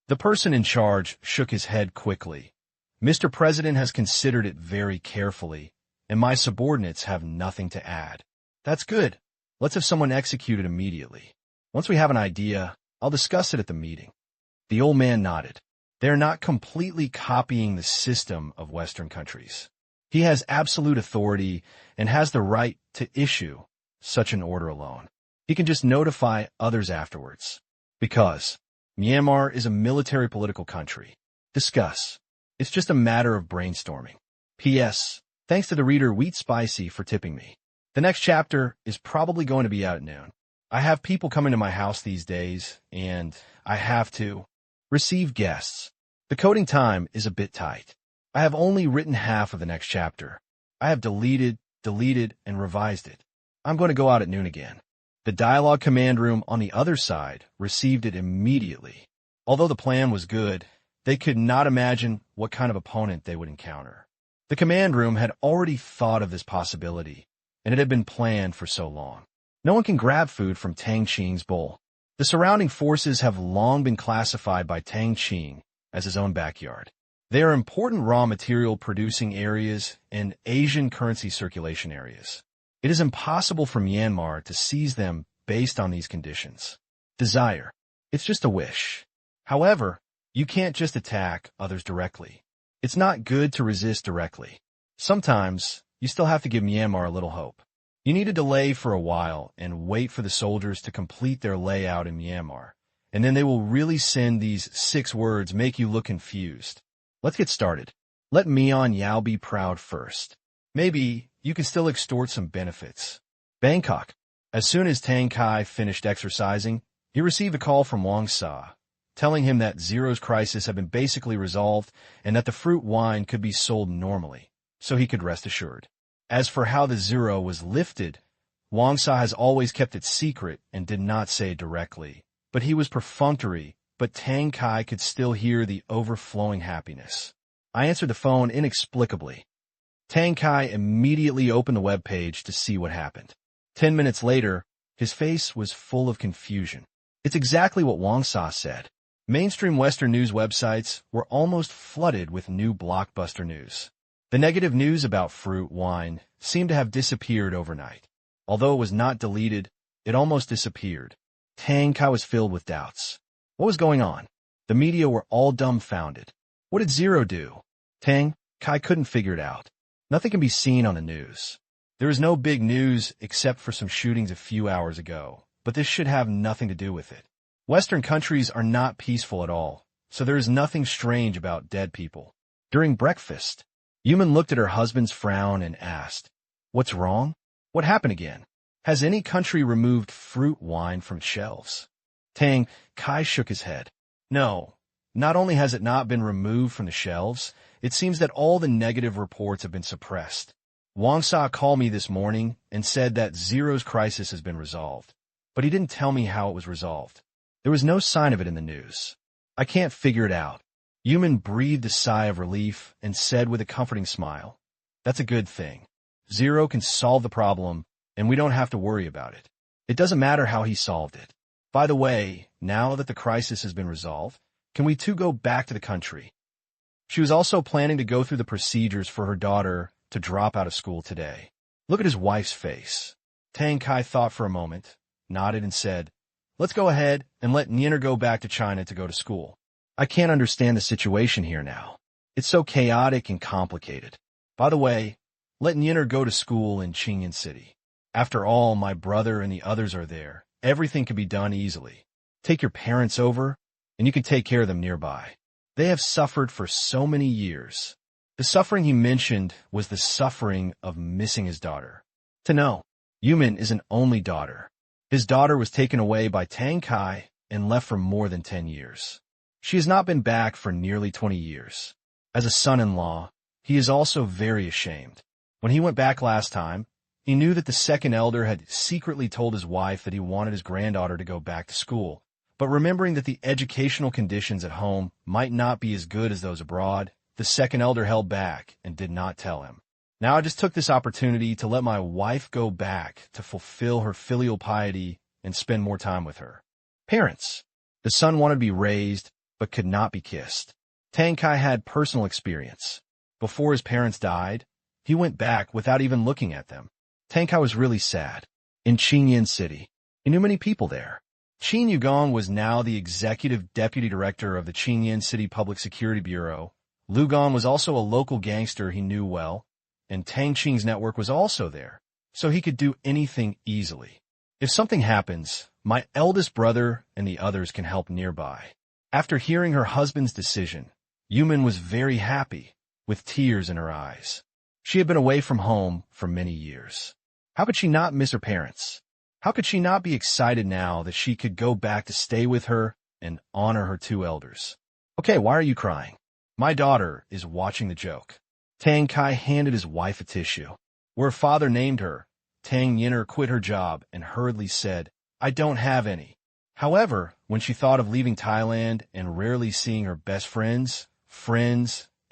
The person in charge shook his head quickly. "Mr. President has considered it very carefully, and my subordinates have nothing to add." "That's good. Let's have someone executed immediately. Once we have an idea, I'll discuss it at the meeting." The old man nodded. They are not completely copying the system of Western countries. He has absolute authority and has the right to issue such an order alone. He can just notify others afterwards. Because Myanmar is a military political country. Discuss. It's just a matter of brainstorming. P.S. Thanks to the reader Wheat Spicy for tipping me. The next chapter is probably going to be out at noon. I have people coming to my house these days, and I have to receive guests. The coding time is a bit tight. I have only written half of the next chapter. I have deleted, and revised it. I'm going to go out at noon again. The dialogue command room on the other side received it immediately. Although the plan was good, they could not imagine what kind of opponent they would encounter. The command room had already thought of this possibility, and it had been planned for so long. No one can grab food from Tang Qing's bowl. The surrounding forces have long been classified by Tang Qing as his own backyard. They are important raw material producing areas and Asian currency circulation areas. It is impossible for Myanmar to seize them based on these conditions. Desire. It's just a wish. However, you can't just attack others directly. It's not good to resist directly. Sometimes, you still have to give Myanmar a little hope. You need to delay for a while and wait for the soldiers to complete their layout in Myanmar, and then they will really send these 6 words make you look confused. Let's get started. Let Mian Yao be proud first. Maybe you can still extort some benefits. Bangkok. As soon as Tang Kai finished exercising, he received a call from Wang Sa. telling him that Zero's crisis had been basically resolved and that the fruit wine could be sold normally, so he could rest assured. As for how the Zero was lifted, Wang Sa has always kept it secret and did not say it directly, but he was perfunctory, but Tang Kai could still hear the overflowing happiness. I answered the phone inexplicably. Tang Kai immediately opened the web page to see what happened. 10 minutes later, his face was full of confusion. It's exactly what Wang Sa said. Mainstream Western news websites were almost flooded with new blockbuster news. The negative news about fruit wine seemed to have disappeared overnight. Although it was not deleted, it almost disappeared. Tang Kai was filled with doubts. What was going on? The media were all dumbfounded. What did Zero do? Tang Kai couldn't figure it out. Nothing can be seen on the news. There is no big news except for some shootings a few hours ago, but this should have nothing to do with it. Western countries are not peaceful at all, so there is nothing strange about dead people. During breakfast, Yuman looked at her husband's frown and asked, "What's wrong? What happened again? Has any country removed fruit wine from shelves?" Tang Kai shook his head. No, not only has it not been removed from the shelves, it seems that all the negative reports have been suppressed. Wang Sa called me this morning and said that Zero's crisis has been resolved, but he didn't tell me how it was resolved. There was no sign of it in the news. I can't figure it out. Yuman breathed a sigh of relief and said with a comforting smile, "That's a good thing. Zero can solve the problem, and we don't have to worry about it. It doesn't matter how he solved it. By the way, now that the crisis has been resolved, can we two go back to the country?" She was also planning to go through the procedures for her daughter to drop out of school today. Look at his wife's face. Tang Kai thought for a moment, nodded and said, "Let's go ahead and let Nyener go back to China to go to school. I can't understand the situation here now. It's so chaotic and complicated. By the way, let Nyener go to school in Qingyan City. After all, my brother and the others are there. Everything can be done easily. Take your parents over, and you can take care of them nearby. They have suffered for so many years." The suffering he mentioned was the suffering of missing his daughter. To know, Yuman is an only daughter. His daughter was taken away by Tang Kai and left for more than 10 years. She has not been back for nearly 20 years. As a son-in-law, he is also very ashamed. When he went back last time, he knew that the second elder had secretly told his wife that he wanted his granddaughter to go back to school. But remembering that the educational conditions at home might not be as good as those abroad, the second elder held back and did not tell him. Now I just took this opportunity to let my wife go back to fulfill her filial piety and spend more time with her. Parents. The son wanted to be raised, but could not be kissed. Tang Kai had personal experience. Before his parents died, he went back without even looking at them. Tang Kai was really sad. In Qingyan City, he knew many people there. Qin Yugong was now the executive deputy director of the Qingyan City Public Security Bureau. Lu Gong was also a local gangster he knew well, and Tang Qing's network was also there, so he could do anything easily. If something happens, my eldest brother and the others can help nearby. After hearing her husband's decision, Yuman was very happy, with tears in her eyes. She had been away from home for many years. How could she not miss her parents? How could she not be excited now that she could go back to stay with her and honor her two elders? Okay, why are you crying? My daughter is watching the joke. Tang Kai handed his wife a tissue. Where father named her, Tang Yinner quit her job and hurriedly said, "I don't have any." However, when she thought of leaving Thailand and rarely seeing her best friends,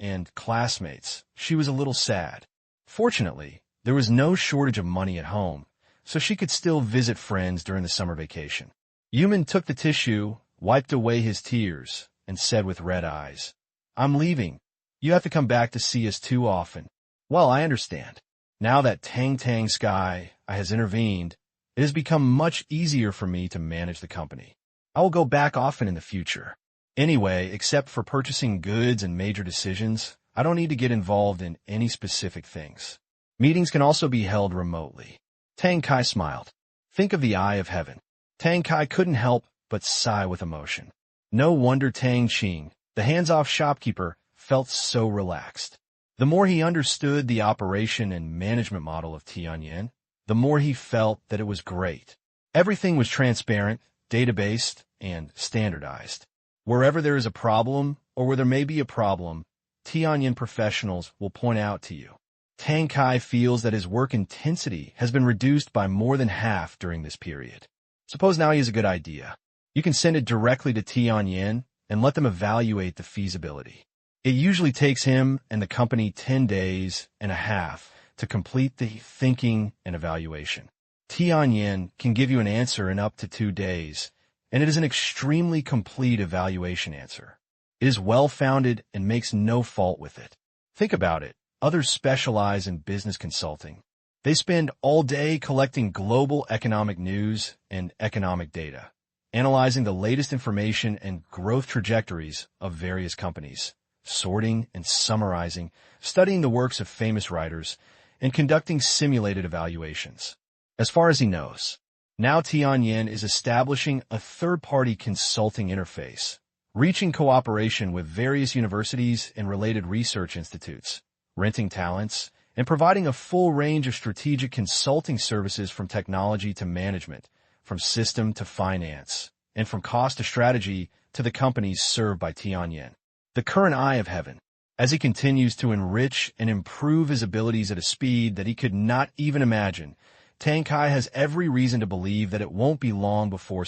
and classmates, she was a little sad. Fortunately, there was no shortage of money at home, so she could still visit friends during the summer vacation. Yuman took the tissue, wiped away his tears, and said with red eyes, "I'm leaving. You have to come back to see us too often." Well, I understand. Now that Tang Sky has intervened, it has become much easier for me to manage the company. I will go back often in the future. Anyway, except for purchasing goods and major decisions, I don't need to get involved in any specific things. Meetings can also be held remotely. Tang Kai smiled. Think of the eye of heaven. Tang Kai couldn't help but sigh with emotion. No wonder Tang Qing, the hands-off shopkeeper, felt so relaxed. The more he understood the operation and management model of Tianyan, the more he felt that it was great. Everything was transparent, data-based, and standardized. Wherever there is a problem, or where there may be a problem, Tianyin professionals will point out to you. Tang Kai feels that his work intensity has been reduced by more than half during this period. Suppose now he has a good idea. You can send it directly to Tianyin and let them evaluate the feasibility. It usually takes him and the company 10 days and a half to complete the thinking and evaluation. Tianyin can give you an answer in up to 2 days, and it is an extremely complete evaluation answer. It is well-founded and makes no fault with it. Think about it. Others specialize in business consulting. They spend all day collecting global economic news and economic data, analyzing the latest information and growth trajectories of various companies, sorting and summarizing, studying the works of famous writers, and conducting simulated evaluations. As far as he knows, now Tianyin is establishing a third-party consulting interface, reaching cooperation with various universities and related research institutes, renting talents, and providing a full range of strategic consulting services from technology to management, from system to finance, and from cost to strategy to the companies served by Tianyin. The current eye of heaven, as he continues to enrich and improve his abilities at a speed that he could not even imagine, Tang Kai has every reason to believe that it won't be long before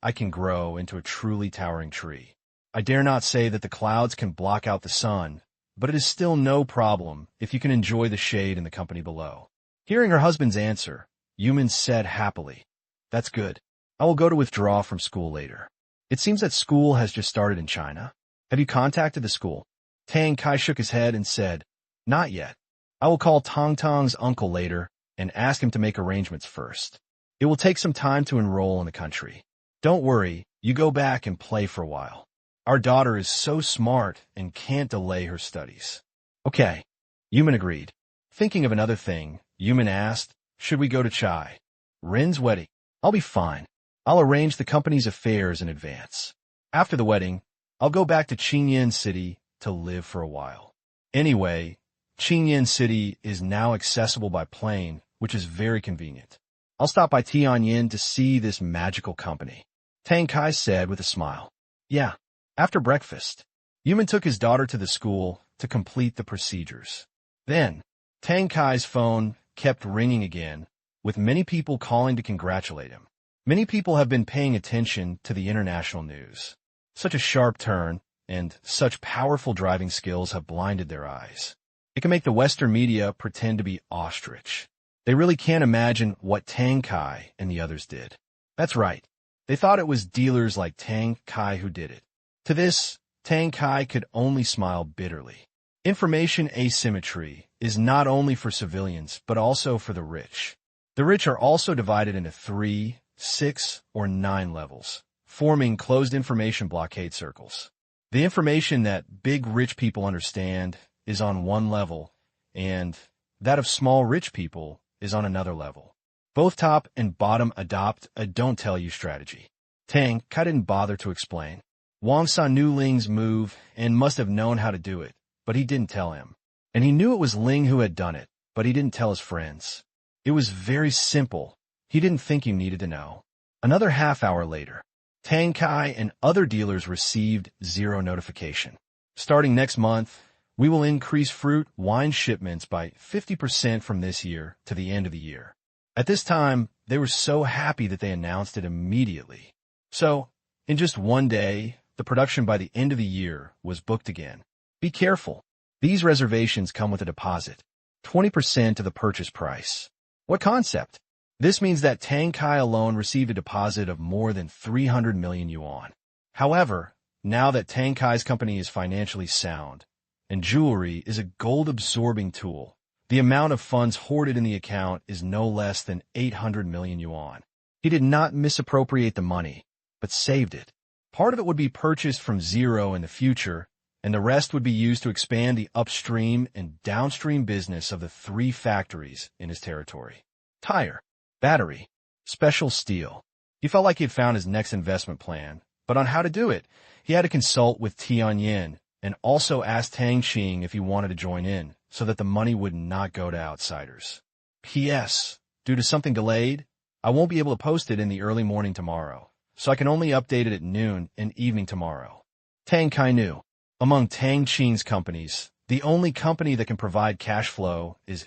I can grow into a truly towering tree. I dare not say that the clouds can block out the sun, but it is still no problem if you can enjoy the shade in the company below. Hearing her husband's answer, Yuman said happily, "That's good. I will go to withdraw from school later. It seems that school has just started in China. Have you contacted the school?" Tang Kai shook his head and said, "Not yet. I will call Tang's uncle later and ask him to make arrangements first. It will take some time to enroll in the country. Don't worry, you go back and play for a while. Our daughter is so smart and can't delay her studies." "Okay," Yuman agreed. Thinking of another thing, Yuman asked, "Should we go to Chai Rin's wedding?" "I'll be fine. I'll arrange the company's affairs in advance. After the wedding, I'll go back to Qingyan City to live for a while. Anyway, Qingyan City is now accessible by plane, which is very convenient. I'll stop by Tianyin to see this magical company," Tang Kai said with a smile. "Yeah." After breakfast, Yuman took his daughter to the school to complete the procedures. Then, Tang Kai's phone kept ringing again, with many people calling to congratulate him. Many people have been paying attention to the international news. Such a sharp turn and such powerful driving skills have blinded their eyes. It can make the Western media pretend to be ostrich. They really can't imagine what Tang Kai and the others did. That's right. They thought it was dealers like Tang Kai who did it. To this, Tang Kai could only smile bitterly. Information asymmetry is not only for civilians, but also for the rich. The rich are also divided into 3, 6, or 9 levels, forming closed information blockade circles. The information that big rich people understand is on one level, and that of small rich people is on another level. Both top and bottom adopt a don't-tell-you strategy. Tang Kai didn't bother to explain. Wang saw knew Ling's move and must have known how to do it, but he didn't tell him. And he knew it was Ling who had done it, but he didn't tell his friends. It was very simple. He didn't think he needed to know. Another half hour later, Tang Kai and other dealers received 0 notification. "Starting next month, we will increase fruit wine shipments by 50% from this year to the end of the year." At this time, they were so happy that they announced it immediately. So, in just one day, the production by the end of the year was booked again. Be careful. These reservations come with a deposit, 20% of the purchase price. What concept? This means that Tang Kai alone received a deposit of more than 300 million yuan. However, now that Tang Kai's company is financially sound, and jewelry is a gold-absorbing tool, the amount of funds hoarded in the account is no less than 800 million yuan. He did not misappropriate the money, but saved it. Part of it would be purchased from 0 in the future, and the rest would be used to expand the upstream and downstream business of the 3 factories in his territory. Tire, battery, special steel. He felt like he had found his next investment plan, but on how to do it, he had to consult with Tianyin and also ask Tang Qing if he wanted to join in, so that the money would not go to outsiders. P.S. Due to something delayed, I won't be able to post it in the early morning tomorrow, so I can only update it at noon and evening tomorrow. Tang Qing knew. Among Tang Qing's companies, the only company that can provide cash flow is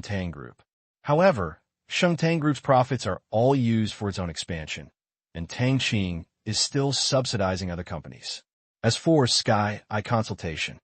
Tang Group. However, Tang Group's profits are all used for its own expansion, and Tang Qing is still subsidizing other companies. As for Sky Eye consultation,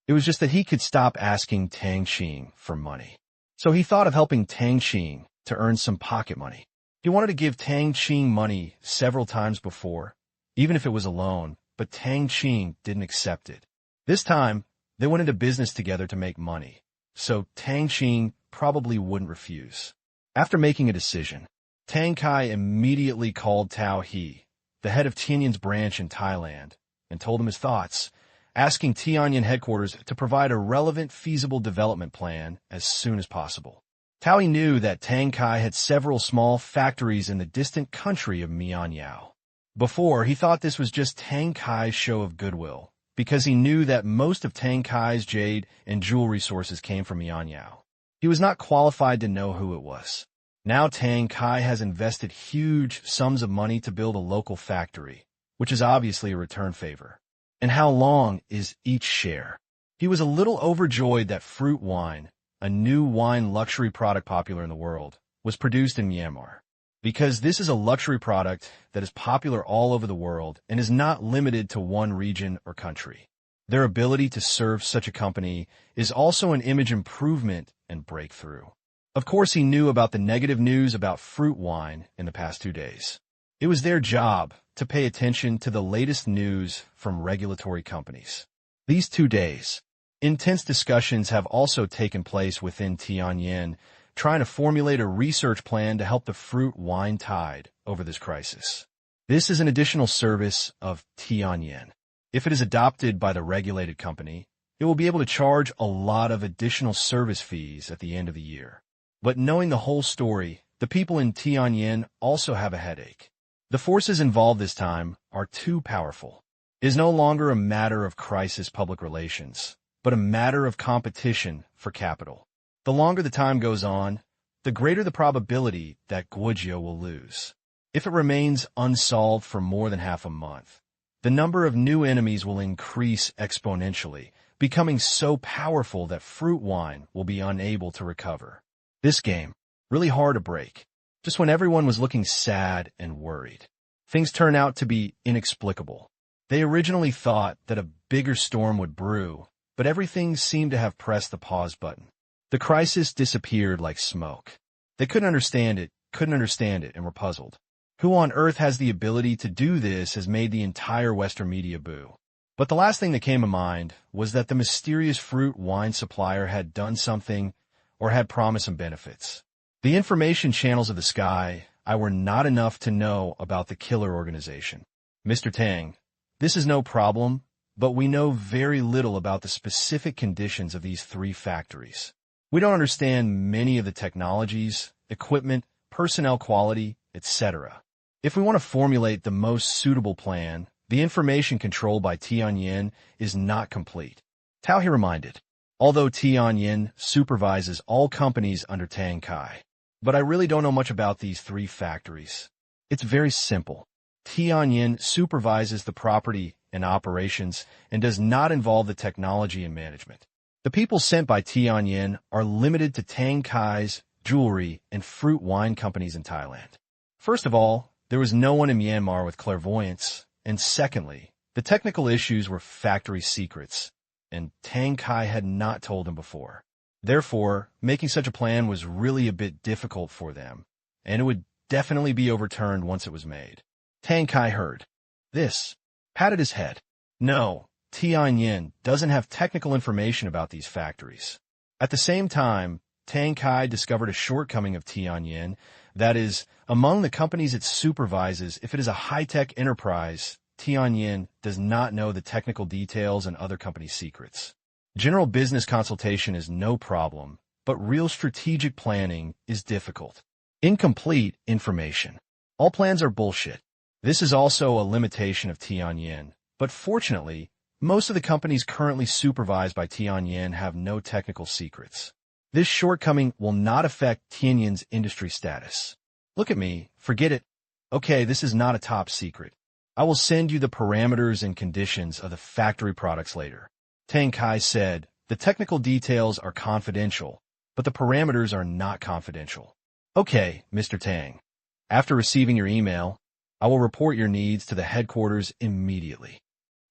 it was just that he could stop asking Tang Qing for money. So he thought of helping Tang Qing to earn some pocket money. He wanted to give Tang Qing money several times before, even if it was a loan, but Tang Qing didn't accept it. This time, they went into business together to make money, so Tang Qing probably wouldn't refuse. After making a decision, Tang Kai immediately called Tao He, the head of Tianyan's branch in Thailand, and told him his thoughts, asking Tianyan headquarters to provide a relevant, feasible development plan as soon as possible. Tao He knew that Tang Kai had several small factories in the distant country of Mianyao. Before, he thought this was just Tang Kai's show of goodwill, because he knew that most of Tang Kai's jade and jewelry sources came from Mianyao. He was not qualified to know who it was. Now Tang Kai has invested huge sums of money to build a local factory, which is obviously a return favor. And how long is each share? He was a little overjoyed that fruit wine, a new wine luxury product popular in the world, was produced in Myanmar. Because this is a luxury product that is popular all over the world and is not limited to one region or country. Their ability to serve such a company is also an image improvement and breakthrough. Of course, he knew about the negative news about fruit wine in the past 2 days. It was their job to pay attention to the latest news from regulatory companies. These 2 days, intense discussions have also taken place within Tianyan, trying to formulate a research plan to help the fruit wine tide over this crisis. This is an additional service of Tianyan. If it is adopted by the regulated company, it will be able to charge a lot of additional service fees at the end of the year. But knowing the whole story, the people in Tianyan also have a headache. The forces involved this time are too powerful. It is no longer a matter of crisis public relations, but a matter of competition for capital. The longer the time goes on, the greater the probability that Guojio will lose. If it remains unsolved for more than half a month, the number of new enemies will increase exponentially, becoming so powerful that fruit wine will be unable to recover. This game, really hard to break. Just when everyone was looking sad and worried, things turn out to be inexplicable. They originally thought that a bigger storm would brew, but everything seemed to have pressed the pause button. The crisis disappeared like smoke. They couldn't understand it, and were puzzled. Who on earth has the ability to do this has made the entire Western media boo. But the last thing that came to mind was that the mysterious fruit wine supplier had done something or had promised some benefits. The information channels of the Sky Eye were not enough to know about the killer organization. Mr. Tang, this is no problem, but we know very little about the specific conditions of these 3 factories. We don't understand many of the technologies, equipment, personnel quality, etc. If we want to formulate the most suitable plan, the information controlled by Tianyan is not complete. Tao He reminded, although Tianyan supervises all companies under Tang Kai. But I really don't know much about these 3 factories. It's very simple. Tianyan supervises the property and operations and does not involve the technology and management. The people sent by Tianyan are limited to Tang Kai's jewelry and fruit wine companies in Thailand. First of all, there was no one in Myanmar with clairvoyance, and secondly, the technical issues were factory secrets, and Tang Kai had not told them before. Therefore, making such a plan was really a bit difficult for them, and it would definitely be overturned once it was made. Tang Kai heard this, patted his head. No, Tianyan doesn't have technical information about these factories. At the same time, Tang Kai discovered a shortcoming of Tianyan, that is, among the companies it supervises, if it is a high-tech enterprise, Tianyan does not know the technical details and other company secrets. General business consultation is no problem, but real strategic planning is difficult. Incomplete information. All plans are bullshit. This is also a limitation of Tianyan, but fortunately, most of the companies currently supervised by Tianyan have no technical secrets. This shortcoming will not affect Tianyan's industry status. Look at me, forget it. Okay, this is not a top secret. I will send you the parameters and conditions of the factory products later. Tang Kai said, the technical details are confidential, but the parameters are not confidential. Okay, Mr. Tang. After receiving your email, I will report your needs to the headquarters immediately.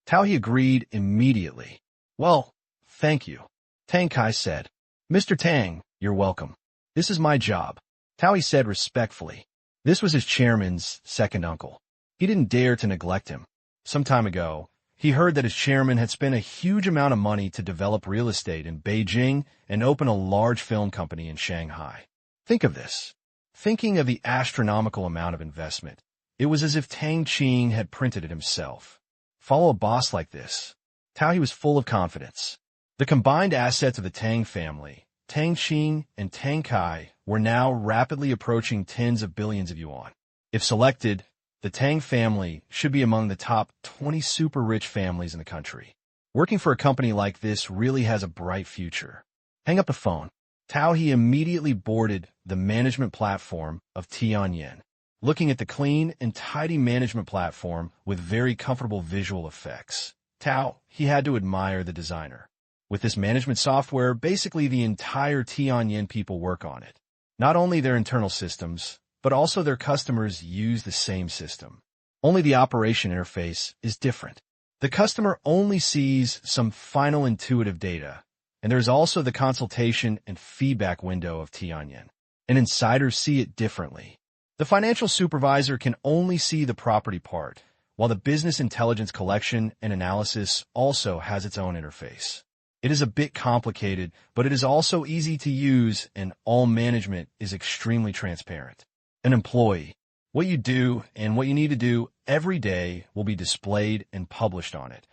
Tao He agreed immediately. Well, thank you. Tang Kai said, Mr. Tang, you're welcome. This is my job. Tao He said respectfully. This was his chairman's second uncle. He didn't dare to neglect him. Some time ago, he heard that his chairman had spent a huge amount of money to develop real estate in Beijing and open a large film company in Shanghai. Think of this. Thinking of the astronomical amount of investment, it was as if Tang Qing had printed it himself. Follow a boss like this. Tao He was full of confidence. The combined assets of the Tang family, Tang Qing and Tang Kai, were now rapidly approaching tens of billions of yuan. If selected, the Tang family should be among the top 20 super-rich families in the country. Working for a company like this really has a bright future. Hang up the phone. Tao He immediately boarded the management platform of Tianyin. Looking at the clean and tidy management platform with very comfortable visual effects, Tao He had to admire the designer. With this management software, basically the entire Tianyin people work on it. Not only their internal systems, but also their customers use the same system. Only the operation interface is different. The customer only sees some final intuitive data, and there is also the consultation and feedback window of Tianyin. And insiders see it differently. The financial supervisor can only see the property part, while the business intelligence collection and analysis also has its own interface. It is a bit complicated, but it is also easy to use, and all management is extremely transparent. An employee, what you do and what you need to do every day will be displayed and published on it.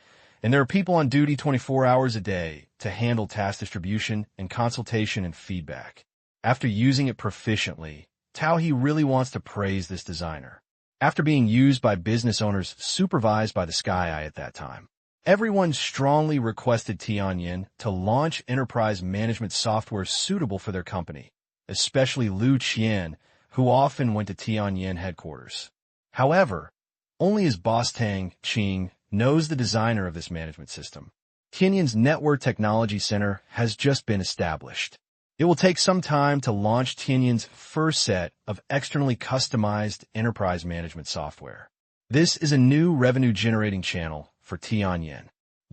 And there are people on duty 24 hours a day to handle task distribution and consultation and feedback. After using it proficiently, Tao He really wants to praise this designer. After being used by business owners supervised by the Sky Eye at that time, everyone strongly requested Tianyin to launch enterprise management software suitable for their company, especially Lu Qian, who often went to Tianyin headquarters. However, only his boss Tang Qing knows the designer of this management system. Tianyin's Network Technology Center has just been established. It will take some time to launch Tianyin's first set of externally customized enterprise management software. This is a new revenue-generating channel for Tianyin.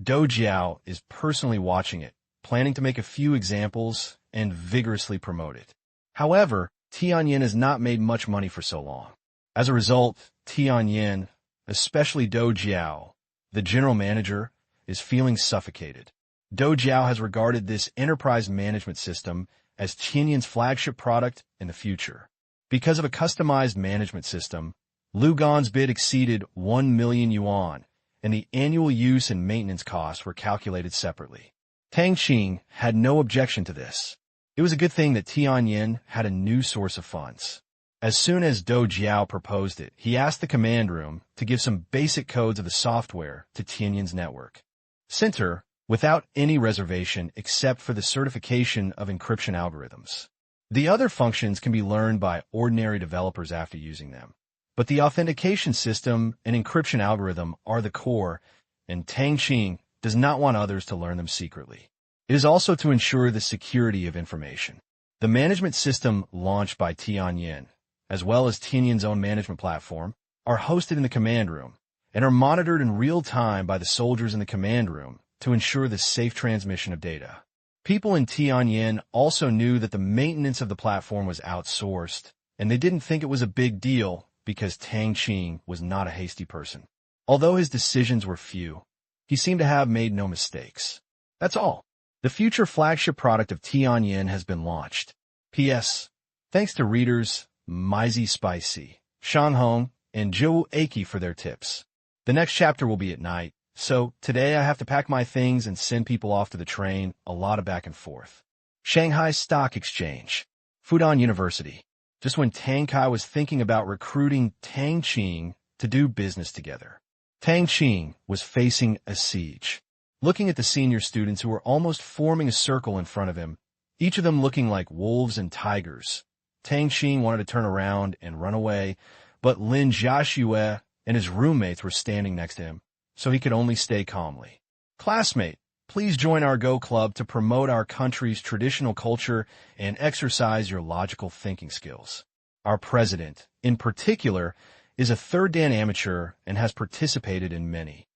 Dou Jiao is personally watching it, planning to make a few examples and vigorously promote it. However, Tianyin has not made much money for so long. As a result, Tianyin, especially Dou Jiao, the general manager, is feeling suffocated. Dou Jiao has regarded this enterprise management system as Tianyin's flagship product in the future. Because of a customized management system, Lu Gan's bid exceeded 1 million yuan, and the annual use and maintenance costs were calculated separately. Tang Qing had no objection to this. It was a good thing that Tianyin had a new source of funds. As soon as Dou Jiao proposed it, he asked the command room to give some basic codes of the software to Tianyin's network. Center, without any reservation except for the certification of encryption algorithms. The other functions can be learned by ordinary developers after using them. But the authentication system and encryption algorithm are the core, and Tang Qing does not want others to learn them secretly. It is also to ensure the security of information. The management system launched by Tianyin, as well as Tianyin's own management platform, are hosted in the command room and are monitored in real time by the soldiers in the command room to ensure the safe transmission of data. People in Tianyin also knew that the maintenance of the platform was outsourced, and they didn't think it was a big deal because Tang Qing was not a hasty person. Although his decisions were few, he seemed to have made no mistakes. That's all. The future flagship product of Tianyin has been launched. P.S. Thanks to readers Maizy Spicy, Shanghong, and Zhou Aki for their tips. The next chapter will be at night, so today I have to pack my things and send people off to the train, a lot of back and forth. Shanghai Stock Exchange. Fudan University. Just when Tang Kai was thinking about recruiting Tang Qing to do business together, Tang Qing was facing a siege. Looking at the senior students who were almost forming a circle in front of him, each of them looking like wolves and tigers, Tang Qing wanted to turn around and run away, but Lin Jiaxue and his roommates were standing next to him, so he could only stay calmly. "Classmate, please join our Go Club to promote our country's traditional culture and exercise your logical thinking skills. Our president, in particular, is a third dan amateur and has participated in many.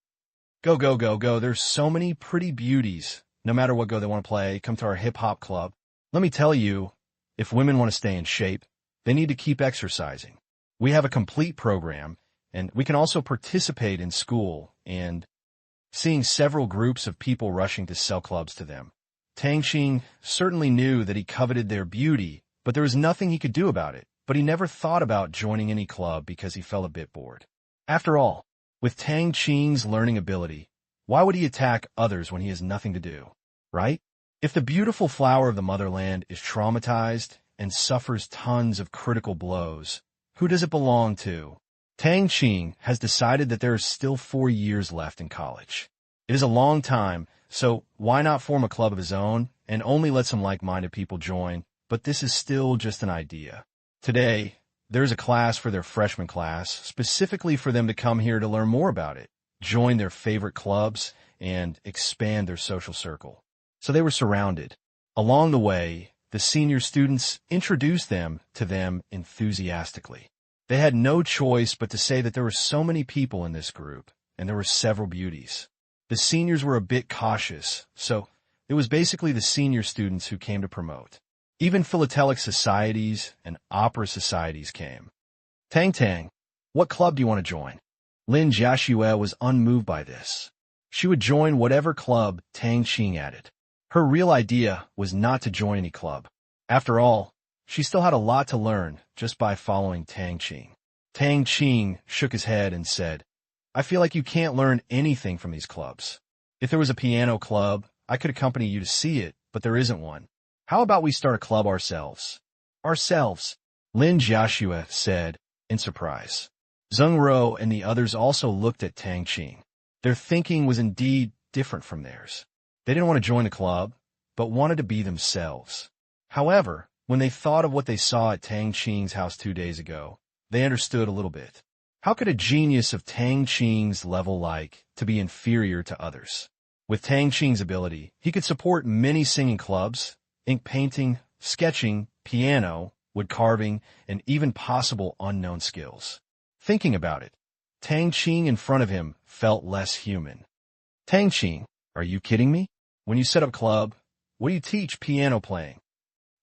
Go, go, go, go. There's so many pretty beauties. No matter what Go they want to play, come to our hip-hop club. Let me tell you, if women want to stay in shape, they need to keep exercising. We have a complete program, and we can also participate in school," and seeing several groups of people rushing to sell clubs to them. Tang Qing certainly knew that he coveted their beauty, but there was nothing he could do about it. But he never thought about joining any club because he felt a bit bored. After all, with Tang Qing's learning ability, why would he attack others when he has nothing to do, right? If the beautiful flower of the motherland is traumatized and suffers tons of critical blows, who does it belong to? Tang Qing has decided that there is still 4 years left in college. It is a long time, so why not form a club of his own and only let some like-minded people join? But this is still just an idea. Today, there's a class for their freshman class, specifically for them to come here to learn more about it, join their favorite clubs, and expand their social circle. So they were surrounded. Along the way, the senior students introduced them to them enthusiastically. They had no choice but to say that there were so many people in this group, and there were several beauties. The seniors were a bit cautious, so it was basically the senior students who came to promote. Even philatelic societies and opera societies came. "Tang, what club do you want to join?" Lin Jiaxue was unmoved by this. She would join whatever club Tang Qing added. Her real idea was not to join any club. After all, she still had a lot to learn just by following Tang Qing. Tang Qing shook his head and said, "I feel like you can't learn anything from these clubs. If there was a piano club, I could accompany you to see it, but there isn't one. How about we start a club ourselves?" "Ourselves," Lin Jiaxue said, in surprise. Zheng Ro and the others also looked at Tang Qing. Their thinking was indeed different from theirs. They didn't want to join a club, but wanted to be themselves. However, when they thought of what they saw at Tang Qing's house 2 days ago, they understood a little bit. How could a genius of Tang Qing's level like to be inferior to others? With Tang Qing's ability, he could support many singing clubs, ink painting, sketching, piano, wood carving, and even possible unknown skills. Thinking about it, Tang Qing in front of him felt less human. "Tang Qing, are you kidding me? When you set up club, what do you teach piano playing?"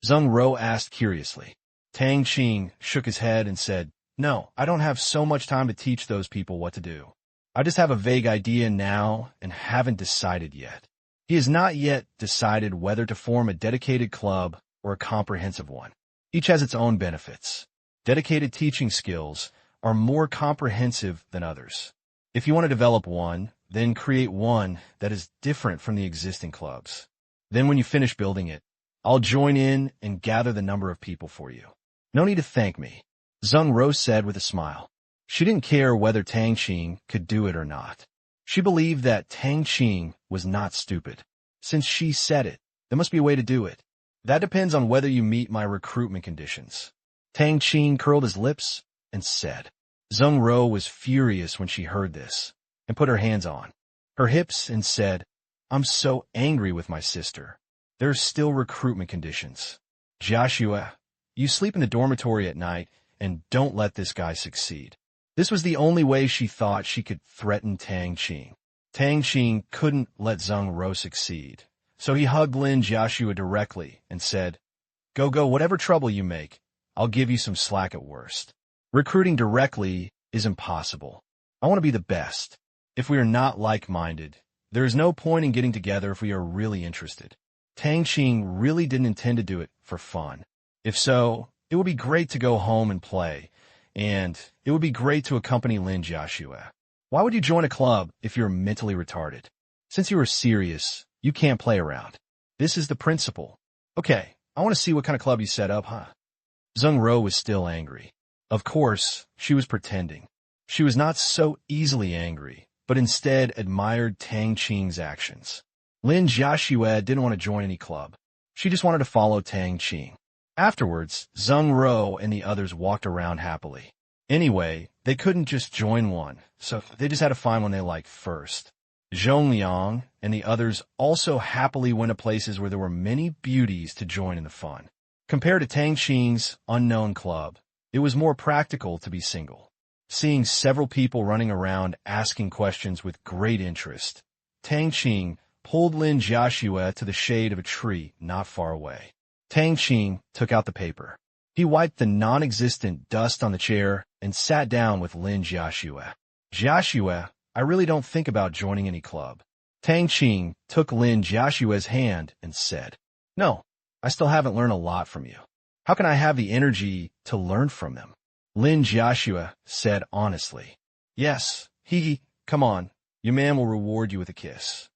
Zheng Ro asked curiously. Tang Qing shook his head and said, "No, I don't have so much time to teach those people what to do. I just have a vague idea now and haven't decided yet." He has not yet decided whether to form a dedicated club or a comprehensive one. Each has its own benefits. Dedicated teaching skills are more comprehensive than others. If you want to develop one, then create one that is different from the existing clubs. Then when you finish building it, I'll join in and gather the number of people for you. No need to thank me, Zheng Ro said with a smile. She didn't care whether Tang Qing could do it or not. She believed that Tang Qing was not stupid. Since she said it, there must be a way to do it. That depends on whether you meet my recruitment conditions. Tang Qing curled his lips and said. Zheng Ro was furious when she heard this and put her hands on her hips and said, "I'm so angry with my sister. There are still recruitment conditions. Joshua, you sleep in the dormitory at night and don't let this guy succeed." This was the only way she thought she could threaten Tang Qing. Tang Qing couldn't let Zheng Ro succeed, so he hugged Lin Joshua directly and said, Go, whatever trouble you make, I'll give you some slack at worst. Recruiting directly is impossible. I want to be the best. If we are not like-minded, there is no point in getting together if we are really interested. Tang Qing really didn't intend to do it for fun. If so, it would be great to go home and play, and it would be great to accompany Lin Joshua. Why would you join a club if you're mentally retarded? Since you are serious, you can't play around. This is the principle. Okay, I want to see what kind of club you set up, huh? Zheng Ro was still angry. Of course, she was pretending. She was not so easily angry, but instead admired Tang Qing's actions. Lin Jiaxue didn't want to join any club. She just wanted to follow Tang Qing. Afterwards, Zheng Ro and the others walked around happily. Anyway, they couldn't just join one, so they just had to find one they liked first. Zhong Liang and the others also happily went to places where there were many beauties to join in the fun. Compared to Tang Qing's unknown club, it was more practical to be single. Seeing several people running around asking questions with great interest, Tang Qing pulled Lin Jiaxue to the shade of a tree not far away. Tang Qing took out the paper. He wiped the non-existent dust on the chair and sat down with Lin Jiaxue. Jiaxue, I really don't think about joining any club. Tang Qing took Lin Jiaxue's hand and said, No, I still haven't learned a lot from you. How can I have the energy to learn from them? Lin Jiaxue said honestly. Yes, come on, your man will reward you with a kiss.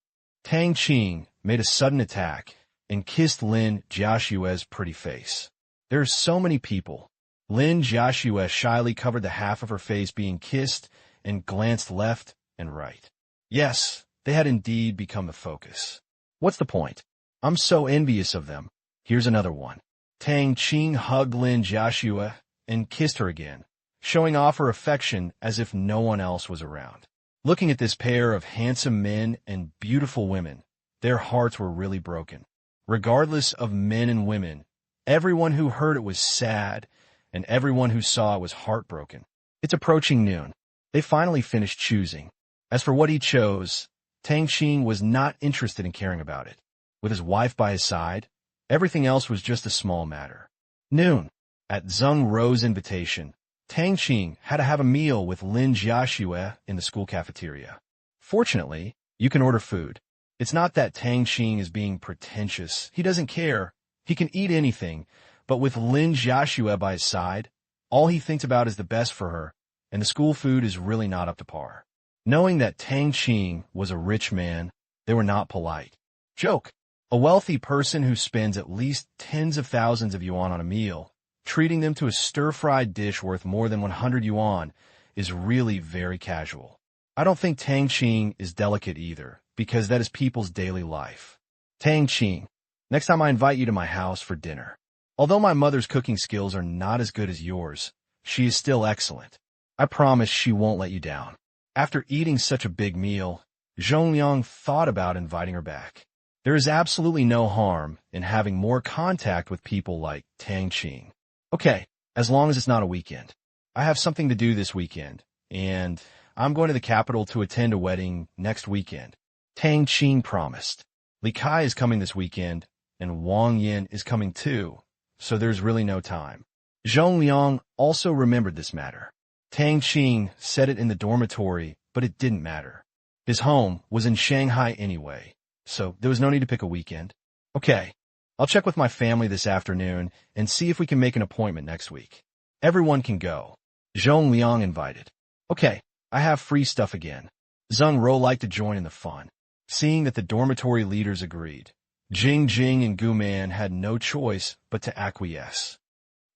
Tang Qing made a sudden attack and kissed Lin Jiaxue's pretty face. There are so many people. Lin Jiaxue shyly covered the half of her face being kissed and glanced left and right. Yes, they had indeed become the focus. What's the point? I'm so envious of them. Here's another one. Tang Qing hugged Lin Jiaxue and kissed her again, showing off her affection as if no one else was around. Looking at this pair of handsome men and beautiful women, their hearts were really broken. Regardless of men and women, everyone who heard it was sad, and everyone who saw it was heartbroken. It's approaching noon. They finally finished choosing. As for what he chose, Tang Qing was not interested in caring about it. With his wife by his side, everything else was just a small matter. Noon. At Zheng Rou's invitation, Tang Qing had to have a meal with Lin Jiaxue in the school cafeteria. Fortunately, you can order food. It's not that Tang Qing is being pretentious. He doesn't care. He can eat anything, but with Lin Jiaxue by his side, all he thinks about is the best for her, and the school food is really not up to par. Knowing that Tang Qing was a rich man, they were not polite. Joke. A wealthy person who spends at least tens of thousands of yuan on a meal, treating them to a stir-fried dish worth more than 100 yuan, is really very casual. I don't think Tang Qing is delicate either, because that is people's daily life. Tang Qing, next time I invite you to my house for dinner. Although my mother's cooking skills are not as good as yours, she is still excellent. I promise she won't let you down. After eating such a big meal, Zhong Liang thought about inviting her back. There is absolutely no harm in having more contact with people like Tang Qing. Okay, as long as it's not a weekend. I have something to do this weekend, and I'm going to the capital to attend a wedding next weekend. Tang Qing promised. Li Kai is coming this weekend, and Wang Yin is coming too, so there's really no time. Zhong Liang also remembered this matter. Tang Qing said it in the dormitory, but it didn't matter. His home was in Shanghai anyway, so there was no need to pick a weekend. Okay, I'll check with my family this afternoon and see if we can make an appointment next week. Everyone can go. Zhong Liang invited. Okay, I have free stuff again. Zheng Rou liked to join in the fun. Seeing that the dormitory leaders agreed, Jing Jing and Gu Man had no choice but to acquiesce.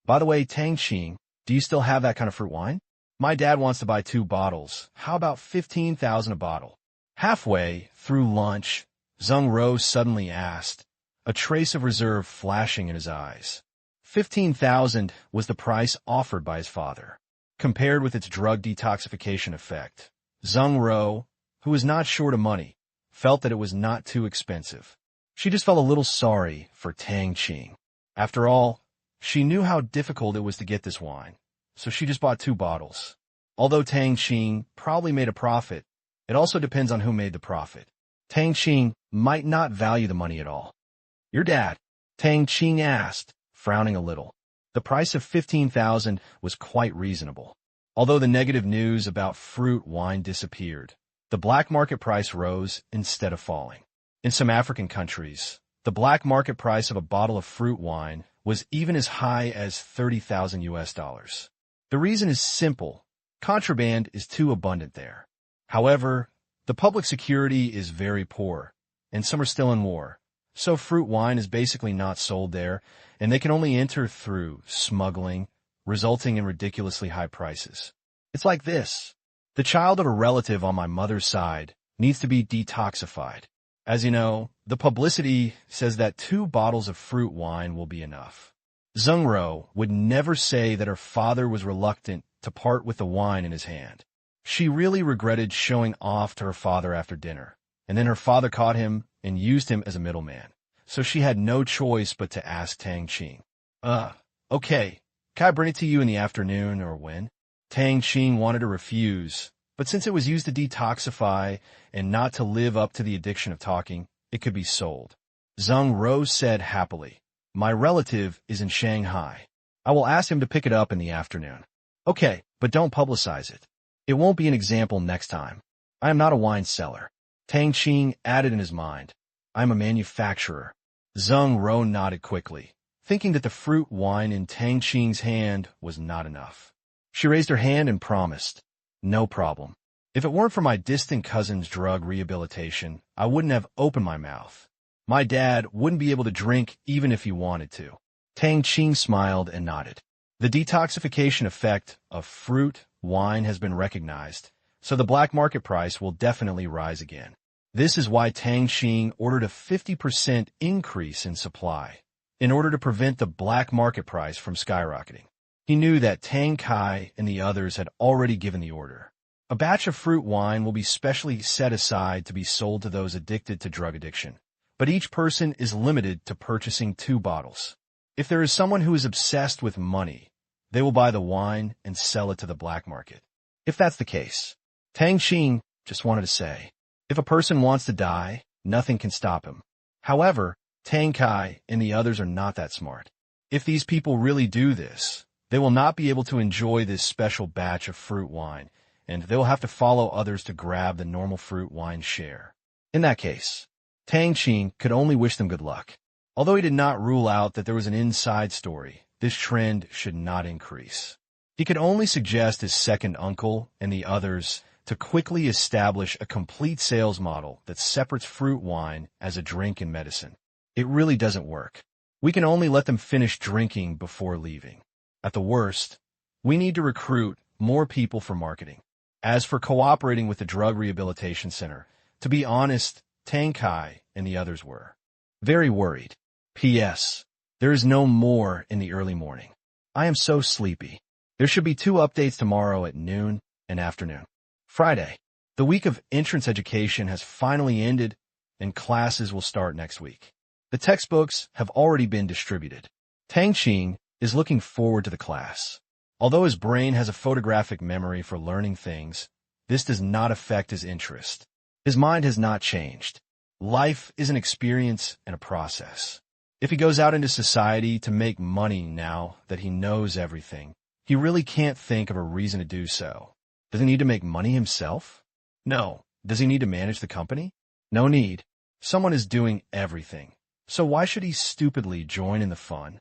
By the way, Tang Qing, do you still have that kind of fruit wine? My dad wants to buy 2 bottles. How about 15,000 a bottle? Halfway through lunch, Zheng Rou suddenly asked, a trace of reserve flashing in his eyes. 15,000 was the price offered by his father. Compared with its drug detoxification effect, Zheng Rou, who was not short of money, felt that it was not too expensive. She just felt a little sorry for Tang Qing. After all, she knew how difficult it was to get this wine, so she just bought 2 bottles. Although Tang Qing probably made a profit, it also depends on who made the profit. Tang Qing might not value the money at all. Your dad? Tang Qing asked, frowning a little. The price of 15,000 was quite reasonable. Although the negative news about fruit wine disappeared, the black market price rose instead of falling. In some African countries, the black market price of a bottle of fruit wine was even as high as 30,000 US dollars. The reason is simple. Contraband is too abundant there. However, the public security is very poor, and some are still in war. So fruit wine is basically not sold there, and they can only enter through smuggling, resulting in ridiculously high prices. It's like this. The child of a relative on my mother's side needs to be detoxified. As you know, the publicity says that 2 bottles of fruit wine will be enough. Zheng Rou would never say that her father was reluctant to part with the wine in his hand. She really regretted showing off to her father after dinner, and then her father caught him and used him as a middleman. So she had no choice but to ask Tang Qing. Okay, can I bring it to you in the afternoon or when? Tang Qing wanted to refuse, but since it was used to detoxify and not to live up to the addiction of talking, it could be sold. Zheng Ro said happily, "My relative is in Shanghai. I will ask him to pick it up in the afternoon." "Okay, but don't publicize it. It won't be an example next time. I am not a wine seller." Tang Qing added in his mind, "I am a manufacturer." Zheng Ro nodded quickly, thinking that the fruit wine in Tang Qing's hand was not enough. She raised her hand and promised, "No problem. If it weren't for my distant cousin's drug rehabilitation, I wouldn't have opened my mouth. My dad wouldn't be able to drink even if he wanted to." Tang Qing smiled and nodded. The detoxification effect of fruit wine has been recognized, so the black market price will definitely rise again. This is why Tang Qing ordered a 50% increase in supply, in order to prevent the black market price from skyrocketing. He knew that Tang Kai and the others had already given the order. A batch of fruit wine will be specially set aside to be sold to those addicted to drug addiction, but each person is limited to purchasing 2 bottles. If there is someone who is obsessed with money, they will buy the wine and sell it to the black market. If that's the case, Tang Qing just wanted to say, if a person wants to die, nothing can stop him. However, Tang Kai and the others are not that smart. If these people really do this, they will not be able to enjoy this special batch of fruit wine, and they will have to follow others to grab the normal fruit wine share. In that case, Tang Qing could only wish them good luck. Although he did not rule out that there was an inside story, this trend should not increase. He could only suggest his second uncle and the others to quickly establish a complete sales model that separates fruit wine as a drink and medicine. It really doesn't work. We can only let them finish drinking before leaving. At the worst, we need to recruit more people for marketing. As for cooperating with the Drug Rehabilitation Center, to be honest, Tang Kai and the others were very worried. P.S. There is no more in the early morning. I am so sleepy. There should be 2 updates tomorrow at noon and afternoon. Friday. The week of entrance education has finally ended, and classes will start next week. The textbooks have already been distributed. Tang Qing is looking forward to the class. Although his brain has a photographic memory for learning things, this does not affect his interest. His mind has not changed. Life is an experience and a process. If he goes out into society to make money now that he knows everything, he really can't think of a reason to do so. Does he need to make money himself? No. Does he need to manage the company? No need. Someone is doing everything. So why should he stupidly join in the fun?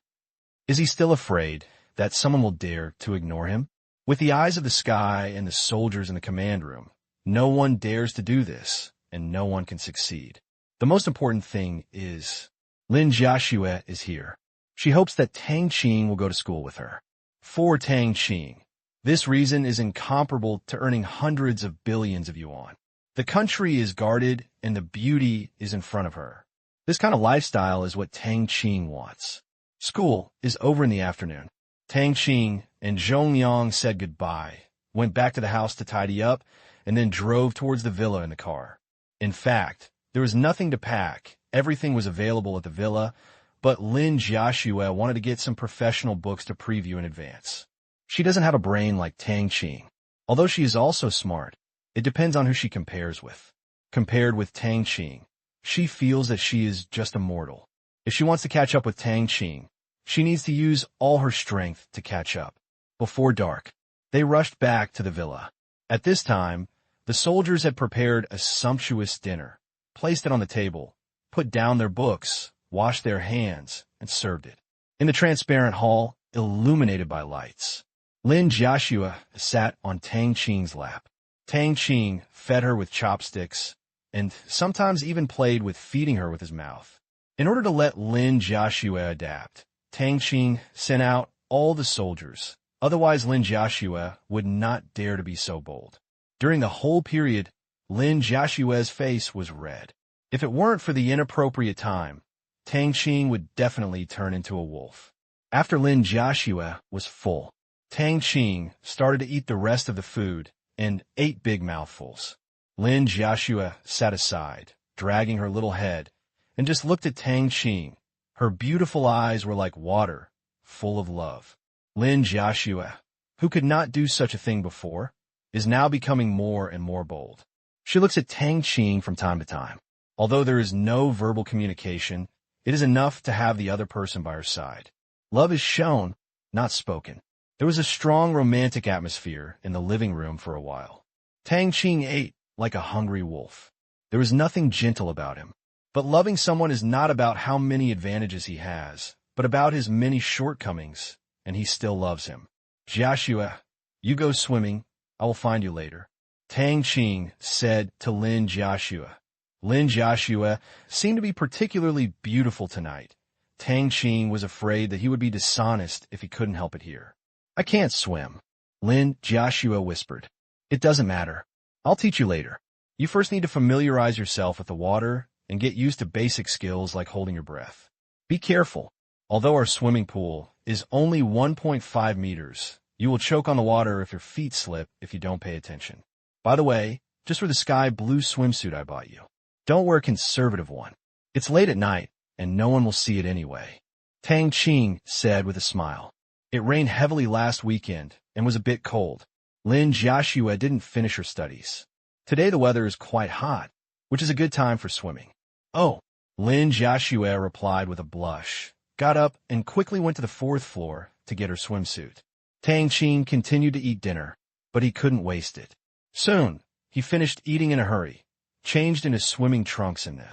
Is he still afraid that someone will dare to ignore him? With the eyes of the sky and the soldiers in the command room, no one dares to do this, and no one can succeed. The most important thing is, Lin Jiaxue is here. She hopes that Tang Qing will go to school with her. For Tang Qing, this reason is incomparable to earning hundreds of billions of yuan. The country is guarded, and the beauty is in front of her. This kind of lifestyle is what Tang Qing wants. School is over in the afternoon. Tang Qing and Zhongyang said goodbye, went back to the house to tidy up, and then drove towards the villa in the car. In fact, there was nothing to pack. Everything was available at the villa, but Lin Jiaxue wanted to get some professional books to preview in advance. She doesn't have a brain like Tang Qing. Although she is also smart, it depends on who she compares with. Compared with Tang Qing, she feels that she is just a mortal. If she wants to catch up with Tang Qing, she needs to use all her strength to catch up. Before dark, they rushed back to the villa. At this time, the soldiers had prepared a sumptuous dinner, placed it on the table, put down their books, washed their hands, and served it. In the transparent hall, illuminated by lights, Lin Jiaxue sat on Tang Qing's lap. Tang Qing fed her with chopsticks, and sometimes even played with feeding her with his mouth. In order to let Lin Jiaxue adapt, Tang Qing sent out all the soldiers. Otherwise, Lin Jiaxue would not dare to be so bold. During the whole period, Lin Jiaxue's face was red. If it weren't for the inappropriate time, Tang Qing would definitely turn into a wolf. After Lin Jiaxue was full, Tang Qing started to eat the rest of the food and ate big mouthfuls. Lin Jiaxue sat aside, dragging her little head, and just looked at Tang Qing. Her beautiful eyes were like water, full of love. Lin Jiaxue, who could not do such a thing before, is now becoming more and more bold. She looks at Tang Qing from time to time. Although there is no verbal communication, it is enough to have the other person by her side. Love is shown, not spoken. There was a strong romantic atmosphere in the living room for a while. Tang Qing ate like a hungry wolf. There was nothing gentle about him. But loving someone is not about how many advantages he has, but about his many shortcomings, and he still loves him. Jiaxue, you go swimming. I will find you later. Tang Qing said to Lin Jiaxue. Lin Jiaxue seemed to be particularly beautiful tonight. Tang Qing was afraid that he would be dishonest if he couldn't help it here. I can't swim, Lin Jiaxue whispered. It doesn't matter. I'll teach you later. You first need to familiarize yourself with the water and get used to basic skills like holding your breath. Be careful. Although our swimming pool is only 1.5 meters, you will choke on the water if your feet slip if you don't pay attention. By the way, just wear the sky blue swimsuit I bought you. Don't wear a conservative one. It's late at night, and no one will see it anyway. Tang Qing said with a smile. It rained heavily last weekend and was a bit cold. Lin Jiaxue didn't finish her studies. Today the weather is quite hot, which is a good time for swimming. Oh, Lin Jiaxue replied with a blush, got up and quickly went to the 4th floor to get her swimsuit. Tang Qing continued to eat dinner, but he couldn't waste it. Soon, he finished eating in a hurry, changed in his swimming trunks in the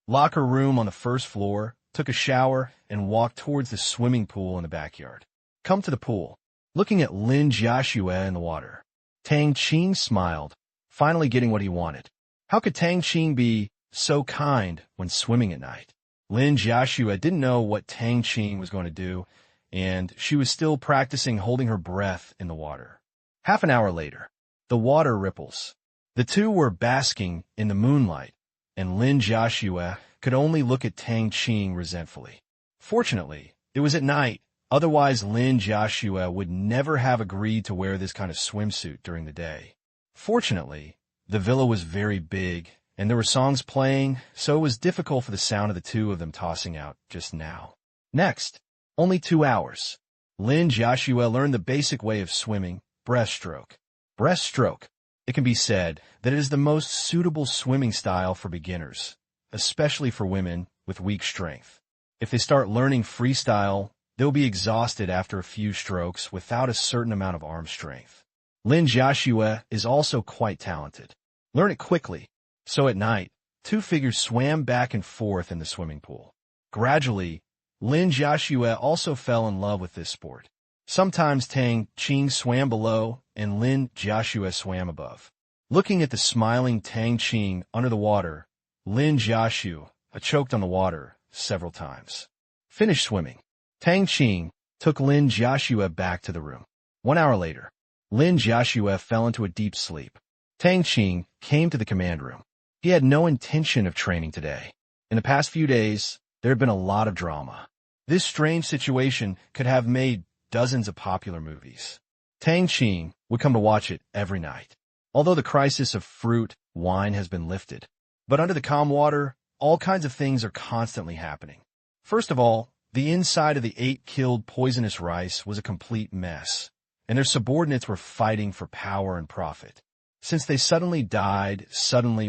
locker room on the 1st floor, took a shower, and walked towards the swimming pool in the backyard. Come to the pool. Looking at Lin Jiaxue in the water, Tang Qing smiled, finally getting what he wanted. How could Tang Qing be so kind when swimming at night? Lin Jiaxue didn't know what Tang Qing was going to do, and she was still practicing holding her breath in the water. Half an hour later, the water ripples. The two were basking in the moonlight, and Lin Jiaxue could only look at Tang Qing resentfully. Fortunately, it was at night. Otherwise, Lin Jiaxue would never have agreed to wear this kind of swimsuit during the day. Fortunately, the villa was very big, and there were songs playing, so it was difficult for the sound of the two of them tossing out just now. Next, only 2 hours. Lin Jiaxue learned the basic way of swimming, breaststroke. Breaststroke. It can be said that it is the most suitable swimming style for beginners, especially for women with weak strength. If they start learning freestyle, they'll be exhausted after a few strokes without a certain amount of arm strength. Lin Jiaxue is also quite talented. Learn it quickly. So at night, two figures swam back and forth in the swimming pool. Gradually, Lin Jiaxue also fell in love with this sport. Sometimes Tang Qing swam below and Lin Jiaxue swam above. Looking at the smiling Tang Qing under the water, Lin Jiaxue choked on the water several times. Finished swimming. Tang Qing took Lin Jiaxue back to the room. 1 hour later, Lin Jiaxue fell into a deep sleep. Tang Qing came to the command room. He had no intention of training today. In the past few days, there had been a lot of drama. This strange situation could have made dozens of popular movies. Tang Qing would come to watch it every night. Although the crisis of fruit, wine has been lifted. But under the calm water, all kinds of things are constantly happening. First of all, the inside of the 8 killed poisonous rice was a complete mess, and their subordinates were fighting for power and profit. Since they suddenly died,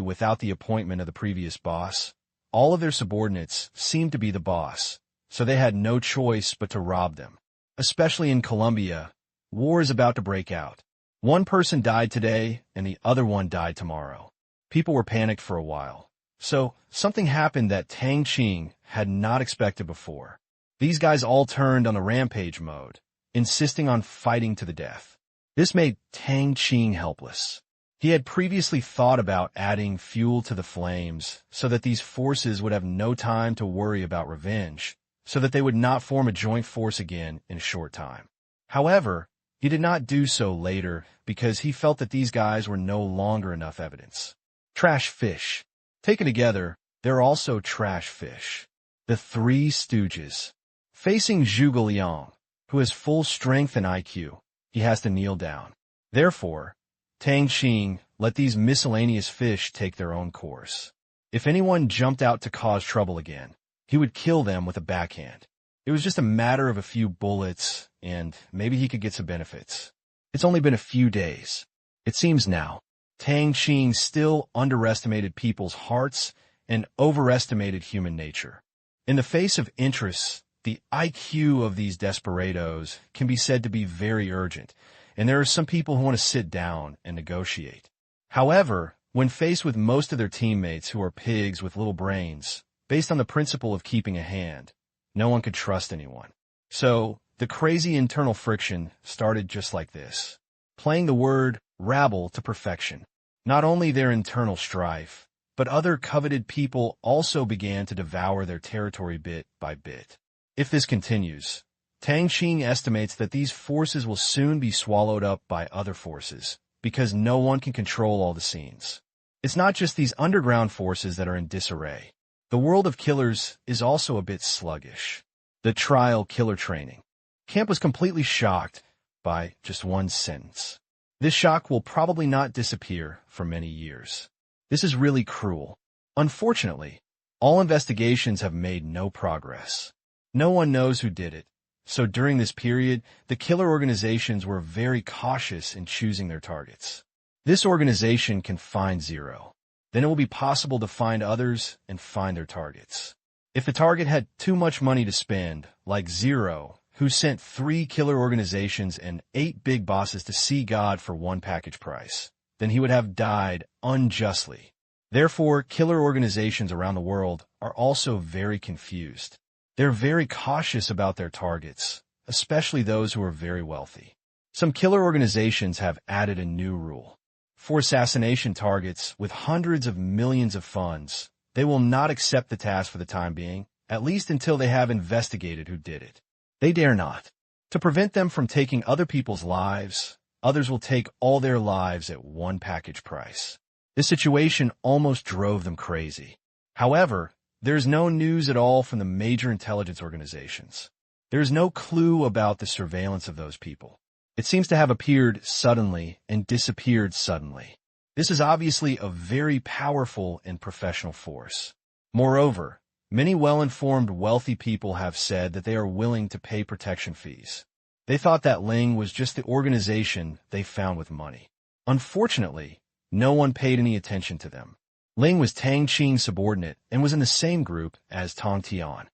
without the appointment of the previous boss, all of their subordinates seemed to be the boss, so they had no choice but to rob them. Especially in Colombia, war is about to break out. One person died today, and the other one died tomorrow. People were panicked for a while. So, something happened that Tang Qing had not expected before. These guys all turned on the rampage mode, insisting on fighting to the death. This made Tang Qing helpless. He had previously thought about adding fuel to the flames so that these forces would have no time to worry about revenge, so that they would not form a joint force again in a short time. However, he did not do so later because he felt that these guys were no longer enough evidence. Trash fish. Taken together, they're also trash fish. The Three Stooges. Facing Zhuge Liang, who has full strength and IQ, he has to kneel down. Therefore, Tang Qing let these miscellaneous fish take their own course. If anyone jumped out to cause trouble again, he would kill them with a backhand. It was just a matter of a few bullets, and maybe he could get some benefits. It's only been a few days. It seems now, Tang Qing still underestimated people's hearts and overestimated human nature. In the face of interests, the IQ of these desperados can be said to be very urgent, and there are some people who want to sit down and negotiate. However, when faced with most of their teammates who are pigs with little brains, based on the principle of keeping a hand, no one could trust anyone. So, the crazy internal friction started just like this, playing the word rabble to perfection. Not only their internal strife, but other coveted people also began to devour their territory bit by bit. If this continues, Tang Qing estimates that these forces will soon be swallowed up by other forces, because no one can control all the scenes. It's not just these underground forces that are in disarray. The world of killers is also a bit sluggish. The trial killer training camp was completely shocked by just one sentence. This shock will probably not disappear for many years. This is really cruel. Unfortunately, all investigations have made no progress. No one knows who did it. So during this period, the killer organizations were very cautious in choosing their targets. This organization can find zero. Then it will be possible to find others and find their targets. If the target had too much money to spend, like Zero, who sent 3 killer organizations and 8 big bosses to see God for one package price, then he would have died unjustly. Therefore, killer organizations around the world are also very confused. They're very cautious about their targets, especially those who are very wealthy. Some killer organizations have added a new rule. For assassination targets with hundreds of millions of funds, they will not accept the task for the time being, at least until they have investigated who did it. They dare not. To prevent them from taking other people's lives, others will take all their lives at one package price. This situation almost drove them crazy. However, there's no news at all from the major intelligence organizations. There's no clue about the surveillance of those people. It seems to have appeared suddenly and disappeared suddenly. This is obviously a very powerful and professional force. Moreover, many well-informed wealthy people have said that they are willing to pay protection fees. They thought that Ling was just the organization they found with money. Unfortunately, no one paid any attention to them. Ling was Tang Qing's subordinate and was in the same group as Tang Tian.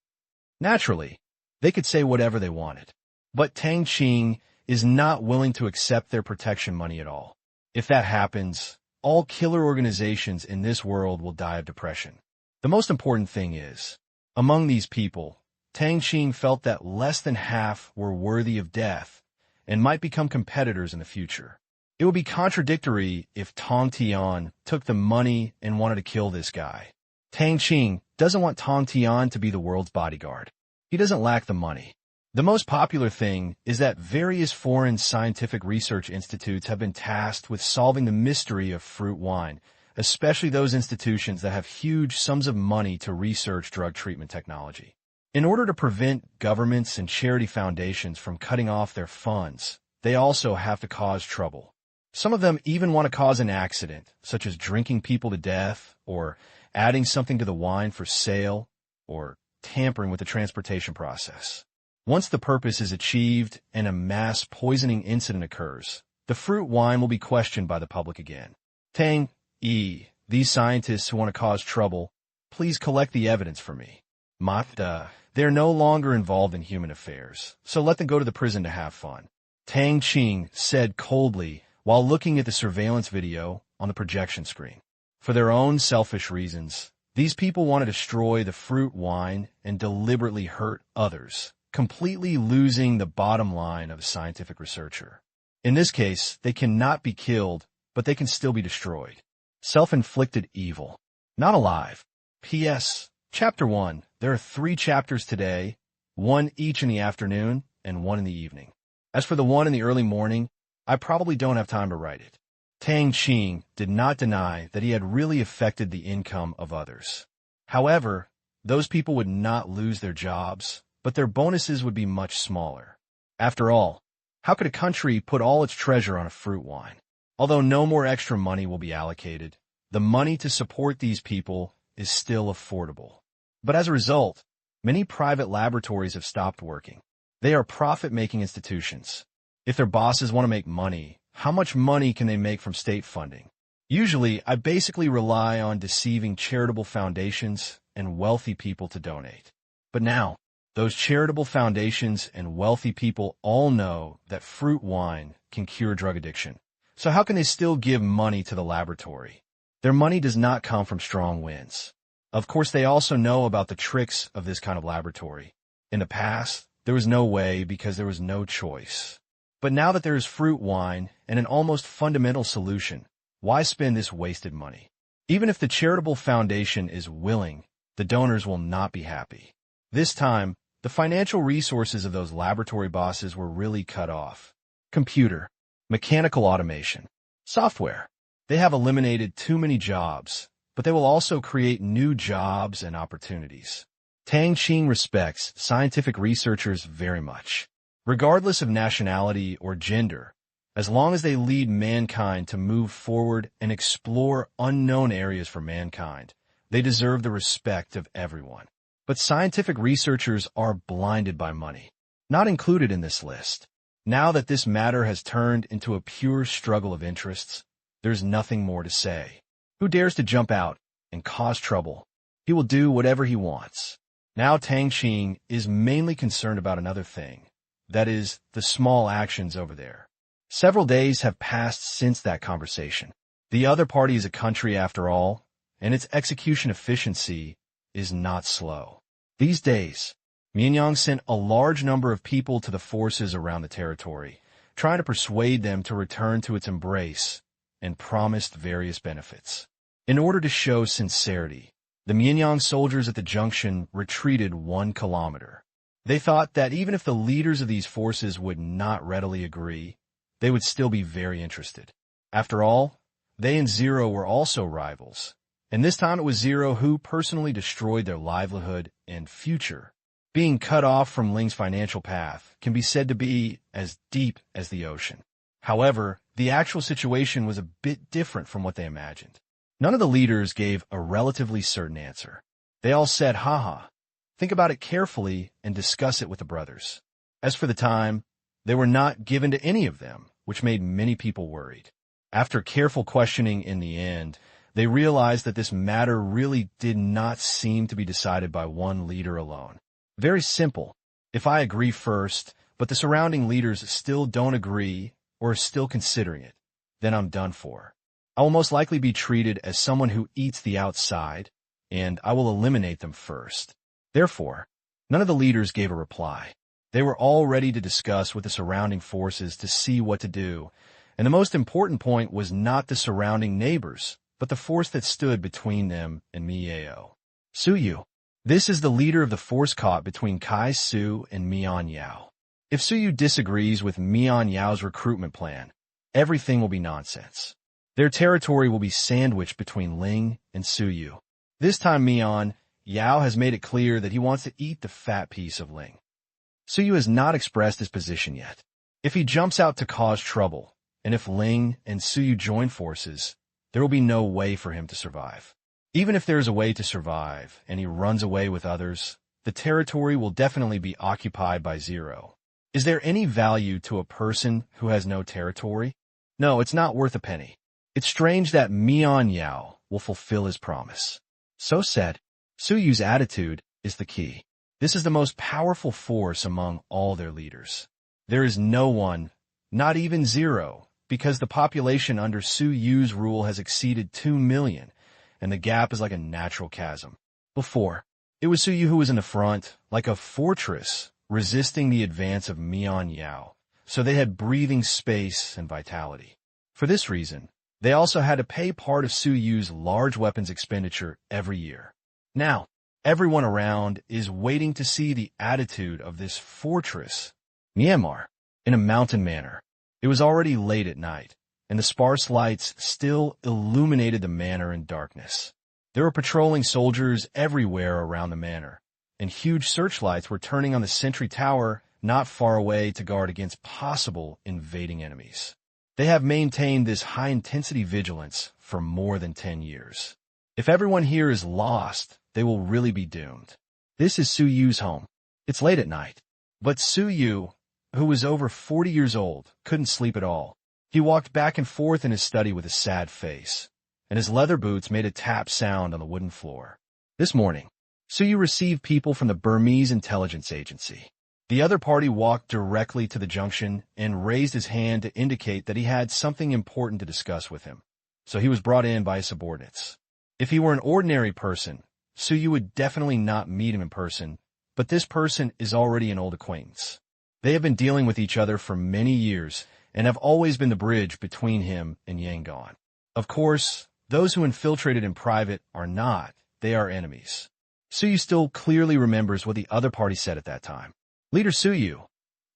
Naturally, they could say whatever they wanted. But Tang Qing is not willing to accept their protection money at all. If that happens, all killer organizations in this world will die of depression. The most important thing is, among these people, Tang Qing felt that less than half were worthy of death and might become competitors in the future. It would be contradictory if Tang Tian took the money and wanted to kill this guy. Tang Qing doesn't want Tang Tian to be the world's bodyguard. He doesn't lack the money. The most popular thing is that various foreign scientific research institutes have been tasked with solving the mystery of fruit wine, especially those institutions that have huge sums of money to research drug treatment technology. In order to prevent governments and charity foundations from cutting off their funds, they also have to cause trouble. Some of them even want to cause an accident, such as drinking people to death, or adding something to the wine for sale, or tampering with the transportation process. Once the purpose is achieved and a mass poisoning incident occurs, the fruit wine will be questioned by the public again. Tang, these scientists who want to cause trouble, please collect the evidence for me. They're no longer involved in human affairs, so let them go to the prison to have fun. Tang Qing said coldly while looking at the surveillance video on the projection screen. For their own selfish reasons, these people want to destroy the fruit wine and deliberately hurt others, completely losing the bottom line of a scientific researcher. In this case, they cannot be killed, but they can still be destroyed. Self-inflicted evil. Not alive. P.S. Chapter 1. There are 3 chapters today, 1 each in the afternoon and 1 in the evening. As for the one in the early morning, I probably don't have time to write it. Tang Qing did not deny that he had really affected the income of others. However, those people would not lose their jobs, but their bonuses would be much smaller. After all, How could a country put all its treasure on a fruit wine? Although no more extra money will be allocated, the money to support these people is still affordable. But as a result, many private laboratories have stopped working. They are profit-making institutions. If their bosses want to make money, how much money can they make from state funding? Usually, I basically rely on deceiving charitable foundations and wealthy people to donate. But now, those charitable foundations and wealthy people all know that fruit wine can cure drug addiction. So how can they still give money to the laboratory? Their money does not come from strong winds. Of course, they also know about the tricks of this kind of laboratory. In the past, there was no way because there was no choice. But now that there is fruit wine and an almost fundamental solution, why spend this wasted money? Even if the charitable foundation is willing, the donors will not be happy. This time, the financial resources of those laboratory bosses were really cut off. Computer, mechanical automation, software. They have eliminated too many jobs, but they will also create new jobs and opportunities. Tang Qing respects scientific researchers very much, regardless of nationality or gender, as long as they lead mankind to move forward and explore unknown areas for mankind. They deserve the respect of everyone. But scientific researchers are blinded by money, not included in this list. Now that this matter has turned into a pure struggle of interests, there's nothing more to say. Who dares to jump out and cause trouble? He will do whatever he wants. Now Tang Qing is mainly concerned about another thing, that is, the small actions over there. Several days have passed since that conversation. The other party is a country after all, and its execution efficiency is not slow. These days, Mianyang sent a large number of people to the forces around the territory, trying to persuade them to return to its embrace, and promised various benefits. In order to show sincerity, the Mianyang soldiers at the junction retreated 1 kilometer. They thought that even if the leaders of these forces would not readily agree, they would still be very interested. After all, they and Zero were also rivals. And this time it was Zero who personally destroyed their livelihood and future. Being cut off from Ling's financial path can be said to be as deep as the ocean. However, the actual situation was a bit different from what they imagined. None of the leaders gave a relatively certain answer. They all said, haha, think about it carefully and discuss it with the brothers. As for the time, they were not given to any of them, which made many people worried. After careful questioning in the end, they realized that this matter really did not seem to be decided by one leader alone. Very simple. If I agree first, but the surrounding leaders still don't agree or are still considering it, then I'm done for. I will most likely be treated as someone who eats the outside, and I will eliminate them first. Therefore, none of the leaders gave a reply. They were all ready to discuss with the surrounding forces to see what to do, and the most important point was not the surrounding neighbors, but the force that stood between them and Miao. Su Yu. This is the leader of the force caught between Kai Su and Mian Yao. If Su Yu disagrees with Mian Yao's recruitment plan, everything will be nonsense. Their territory will be sandwiched between Ling and Su Yu. This time Mian Yao has made it clear that he wants to eat the fat piece of Ling. Su Yu has not expressed his position yet. If he jumps out to cause trouble, and if Ling and Su Yu join forces, there will be no way for him to survive. Even if there is a way to survive, and he runs away with others, the territory will definitely be occupied by Zero. Is there any value to a person who has no territory? No, it's not worth a penny. It's strange that Mian Yao will fulfill his promise. So said, Su Yu's attitude is the key. This is the most powerful force among all their leaders. There is no one, not even Zero, because the population under Su Yu's rule has exceeded 2 million, and the gap is like a natural chasm. Before, it was Su Yu who was in the front, like a fortress, resisting the advance of Mian Yao, so they had breathing space and vitality. For this reason, they also had to pay part of Su Yu's large weapons expenditure every year. Now, everyone around is waiting to see the attitude of this fortress, Myanmar, in a mountain manor. It was already late at night, and the sparse lights still illuminated the manor in darkness. There were patrolling soldiers everywhere around the manor, and huge searchlights were turning on the sentry tower not far away to guard against possible invading enemies. They have maintained this high-intensity vigilance for more than 10 years. If everyone here is lost, they will really be doomed. This is Su Yu's home. It's late at night. But Su Yu, who was over 40 years old, couldn't sleep at all. He walked back and forth in his study with a sad face, and his leather boots made a tap sound on the wooden floor. This morning, Su Yu received people from the Burmese intelligence agency. The other party walked directly to the junction and raised his hand to indicate that he had something important to discuss with him, so he was brought in by his subordinates. If he were an ordinary person, Su Yu would definitely not meet him in person, but this person is already an old acquaintance. They have been dealing with each other for many years and have always been the bridge between him and Yangon. Of course, those who infiltrated in private are not. They are enemies. Su Yu still clearly remembers what the other party said at that time. Leader Su Yu,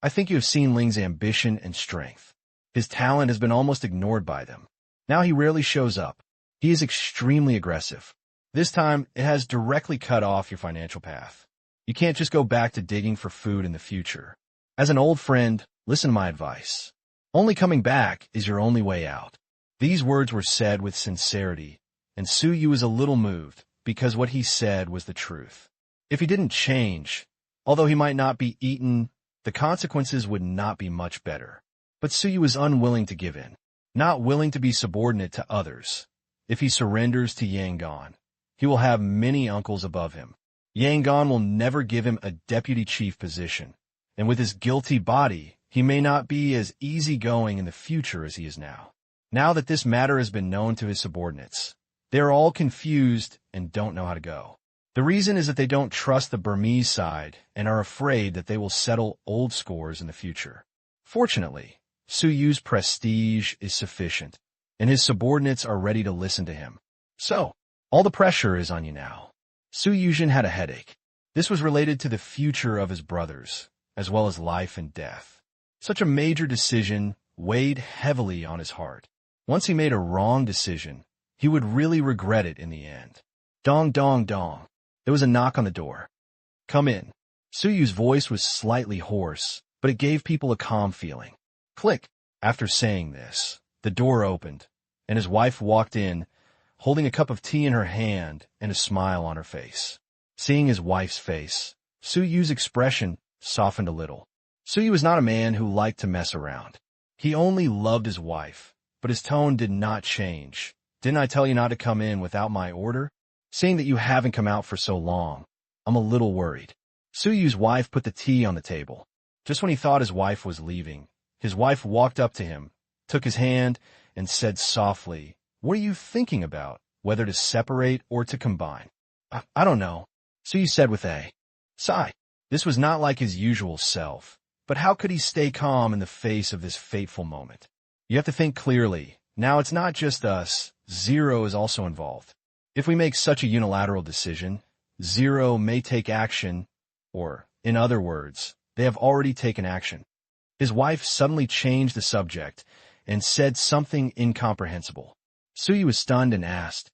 I think you have seen Ling's ambition and strength. His talent has been almost ignored by them. Now he rarely shows up. He is extremely aggressive. This time, it has directly cut off your financial path. You can't just go back to digging for food in the future. As an old friend, listen to my advice. Only coming back is your only way out. These words were said with sincerity, and Su Yu was a little moved because what he said was the truth. If he didn't change, although he might not be eaten, the consequences would not be much better. But Su Yu is unwilling to give in, not willing to be subordinate to others. If he surrenders to Yangon, he will have many uncles above him. Yangon will never give him a deputy chief position, and with his guilty body, he may not be as easygoing in the future as he is now. Now that this matter has been known to his subordinates, they are all confused and don't know how to go. The reason is that they don't trust the Burmese side and are afraid that they will settle old scores in the future. Fortunately, Su Yu's prestige is sufficient, and his subordinates are ready to listen to him. So, all the pressure is on you now. Su Yuzhen had a headache. This was related to the future of his brothers, as well as life and death. Such a major decision weighed heavily on his heart. Once he made a wrong decision, he would really regret it in the end. Dong, dong, dong. There was a knock on the door. Come in. Su Yu's voice was slightly hoarse, but it gave people a calm feeling. Click. After saying this, the door opened, and his wife walked in, holding a cup of tea in her hand and a smile on her face. Seeing his wife's face, Su Yu's expression softened a little. Su Yu was not a man who liked to mess around. He only loved his wife, but his tone did not change. Didn't I tell you not to come in without my order? Seeing that you haven't come out for so long, I'm a little worried. Su Yu's wife put the tea on the table. Just when he thought his wife was leaving, his wife walked up to him, took his hand, and said softly, "What are you thinking about, whether to separate or to combine?" I don't know, Su Yu said with a sigh. This was not like his usual self, but how could he stay calm in the face of this fateful moment? You have to think clearly. Now it's not just us. Zero is also involved. If we make such a unilateral decision, Zero may take action, or, in other words, they have already taken action. His wife suddenly changed the subject and said something incomprehensible. Su Yu was stunned and asked,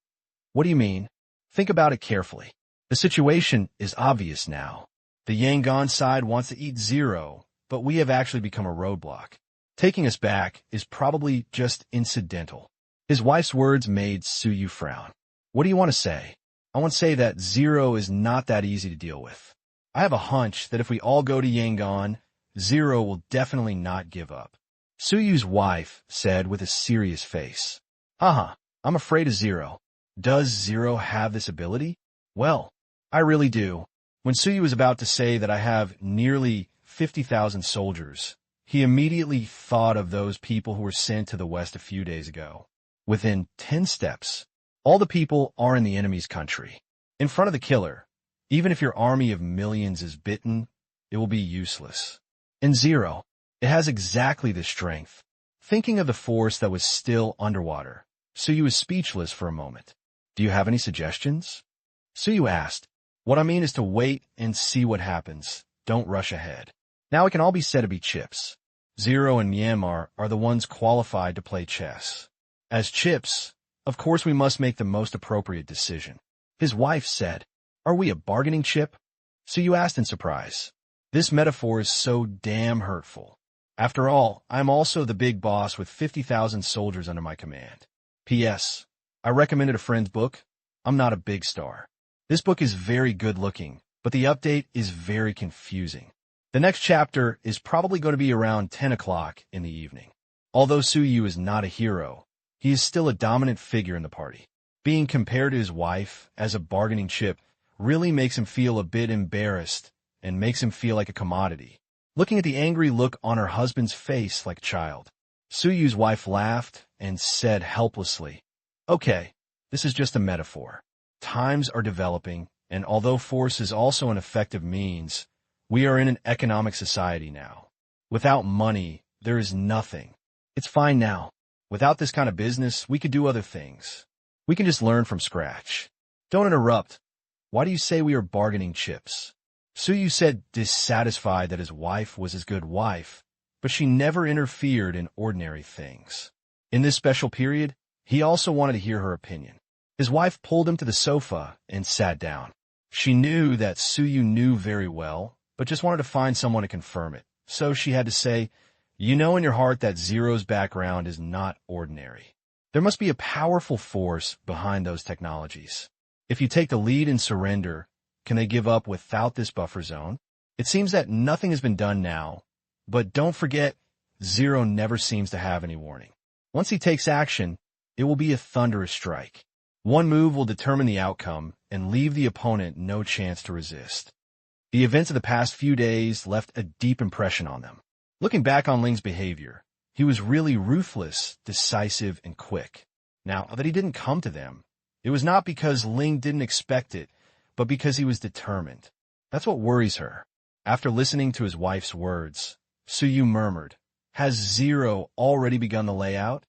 "What do you mean?" Think about it carefully. The situation is obvious now. The Yangon side wants to eat Zero, but we have actually become a roadblock. Taking us back is probably just incidental. His wife's words made Su Yu frown. What do you want to say? I want to say that Zero is not that easy to deal with. I have a hunch that if we all go to Yangon, Zero will definitely not give up. Su Yu's wife said with a serious face. I'm afraid of Zero. Does Zero have this ability? Well, I really do. When Su Yu was about to say that I have nearly 50,000 soldiers, he immediately thought of those people who were sent to the west a few days ago. Within 10 steps, all the people are in the enemy's country. In front of the killer, even if your army of millions is bitten, it will be useless. In Zero, it has exactly the strength. Thinking of the force that was still underwater, Su Yu was speechless for a moment. Do you have any suggestions? Su Yu asked. What I mean is to wait and see what happens. Don't rush ahead. Now it can all be said to be chips. Zero and Myanmar are the ones qualified to play chess. As chips, of course we must make the most appropriate decision. His wife said, Are we a bargaining chip? Su Yu asked in surprise. This metaphor is so damn hurtful. After all, I'm also the big boss with 50,000 soldiers under my command. P.S. I recommended a friend's book. I'm not a big star. This book is very good looking, but the update is very confusing. The next chapter is probably going to be around 10 o'clock in the evening. Although Suyu is not a hero, he is still a dominant figure in the party. Being compared to his wife as a bargaining chip really makes him feel a bit embarrassed and makes him feel like a commodity. Looking at the angry look on her husband's face like a child, Suyu's wife laughed and said helplessly, "Okay, this is just a metaphor. Times are developing, and although force is also an effective means, we are in an economic society now. Without money, there is nothing. It's fine now. Without this kind of business, we could do other things. We can just learn from scratch. Don't interrupt. Why do you say we are bargaining chips?" Suyu said, dissatisfied that his wife was his good wife, but she never interfered in ordinary things. In this special period, he also wanted to hear her opinion. His wife pulled him to the sofa and sat down. She knew that Suyu knew very well, but just wanted to find someone to confirm it. So she had to say, "You know in your heart that Zero's background is not ordinary. There must be a powerful force behind those technologies. If you take the lead and surrender, can they give up without this buffer zone? It seems that nothing has been done now, but don't forget, Zero never seems to have any warning. Once he takes action, it will be a thunderous strike. One move will determine the outcome and leave the opponent no chance to resist." The events of the past few days left a deep impression on them. Looking back on Ling's behavior, he was really ruthless, decisive, and quick. Now that he didn't come to them, it was not because Ling didn't expect it, but because he was determined. That's what worries her. After listening to his wife's words, Suyu murmured, "Has Zero already begun the layout?"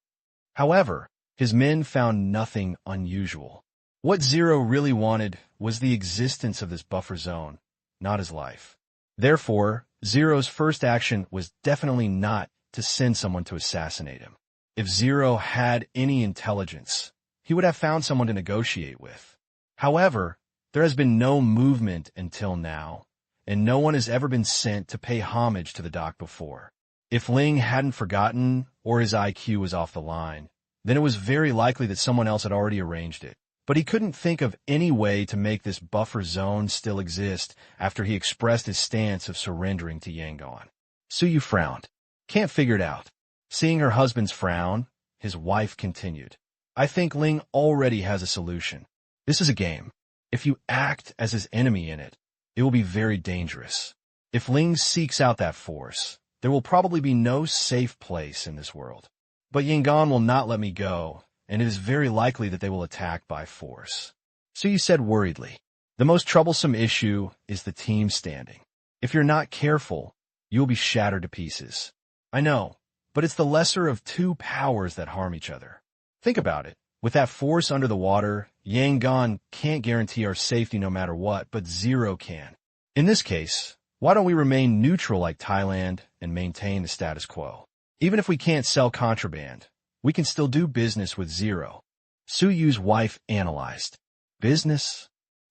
However, his men found nothing unusual. What Zero really wanted was the existence of this buffer zone, not his life. Therefore, Zero's first action was definitely not to send someone to assassinate him. If Zero had any intelligence, he would have found someone to negotiate with. However, there has been no movement until now, and no one has ever been sent to pay homage to the doc before. If Ling hadn't forgotten or his IQ was off the line, then it was very likely that someone else had already arranged it. But he couldn't think of any way to make this buffer zone still exist after he expressed his stance of surrendering to Yangon. Suyu frowned. "Can't figure it out." Seeing her husband's frown, his wife continued, "I think Ling already has a solution. This is a game. If you act as his enemy in it, it will be very dangerous. If Ling seeks out that force, there will probably be no safe place in this world. But Yangon will not let me go, and it is very likely that they will attack by force." Suyu said worriedly, "The most troublesome issue is the team standing. If you're not careful, you will be shattered to pieces. I know, but it's the lesser of two powers that harm each other. Think about it. With that force under the water, Yangon can't guarantee our safety no matter what, but Zero can. In this case, why don't we remain neutral like Thailand and maintain the status quo? Even if we can't sell contraband, we can still do business with Zero." Suyu's wife analyzed. "Business?"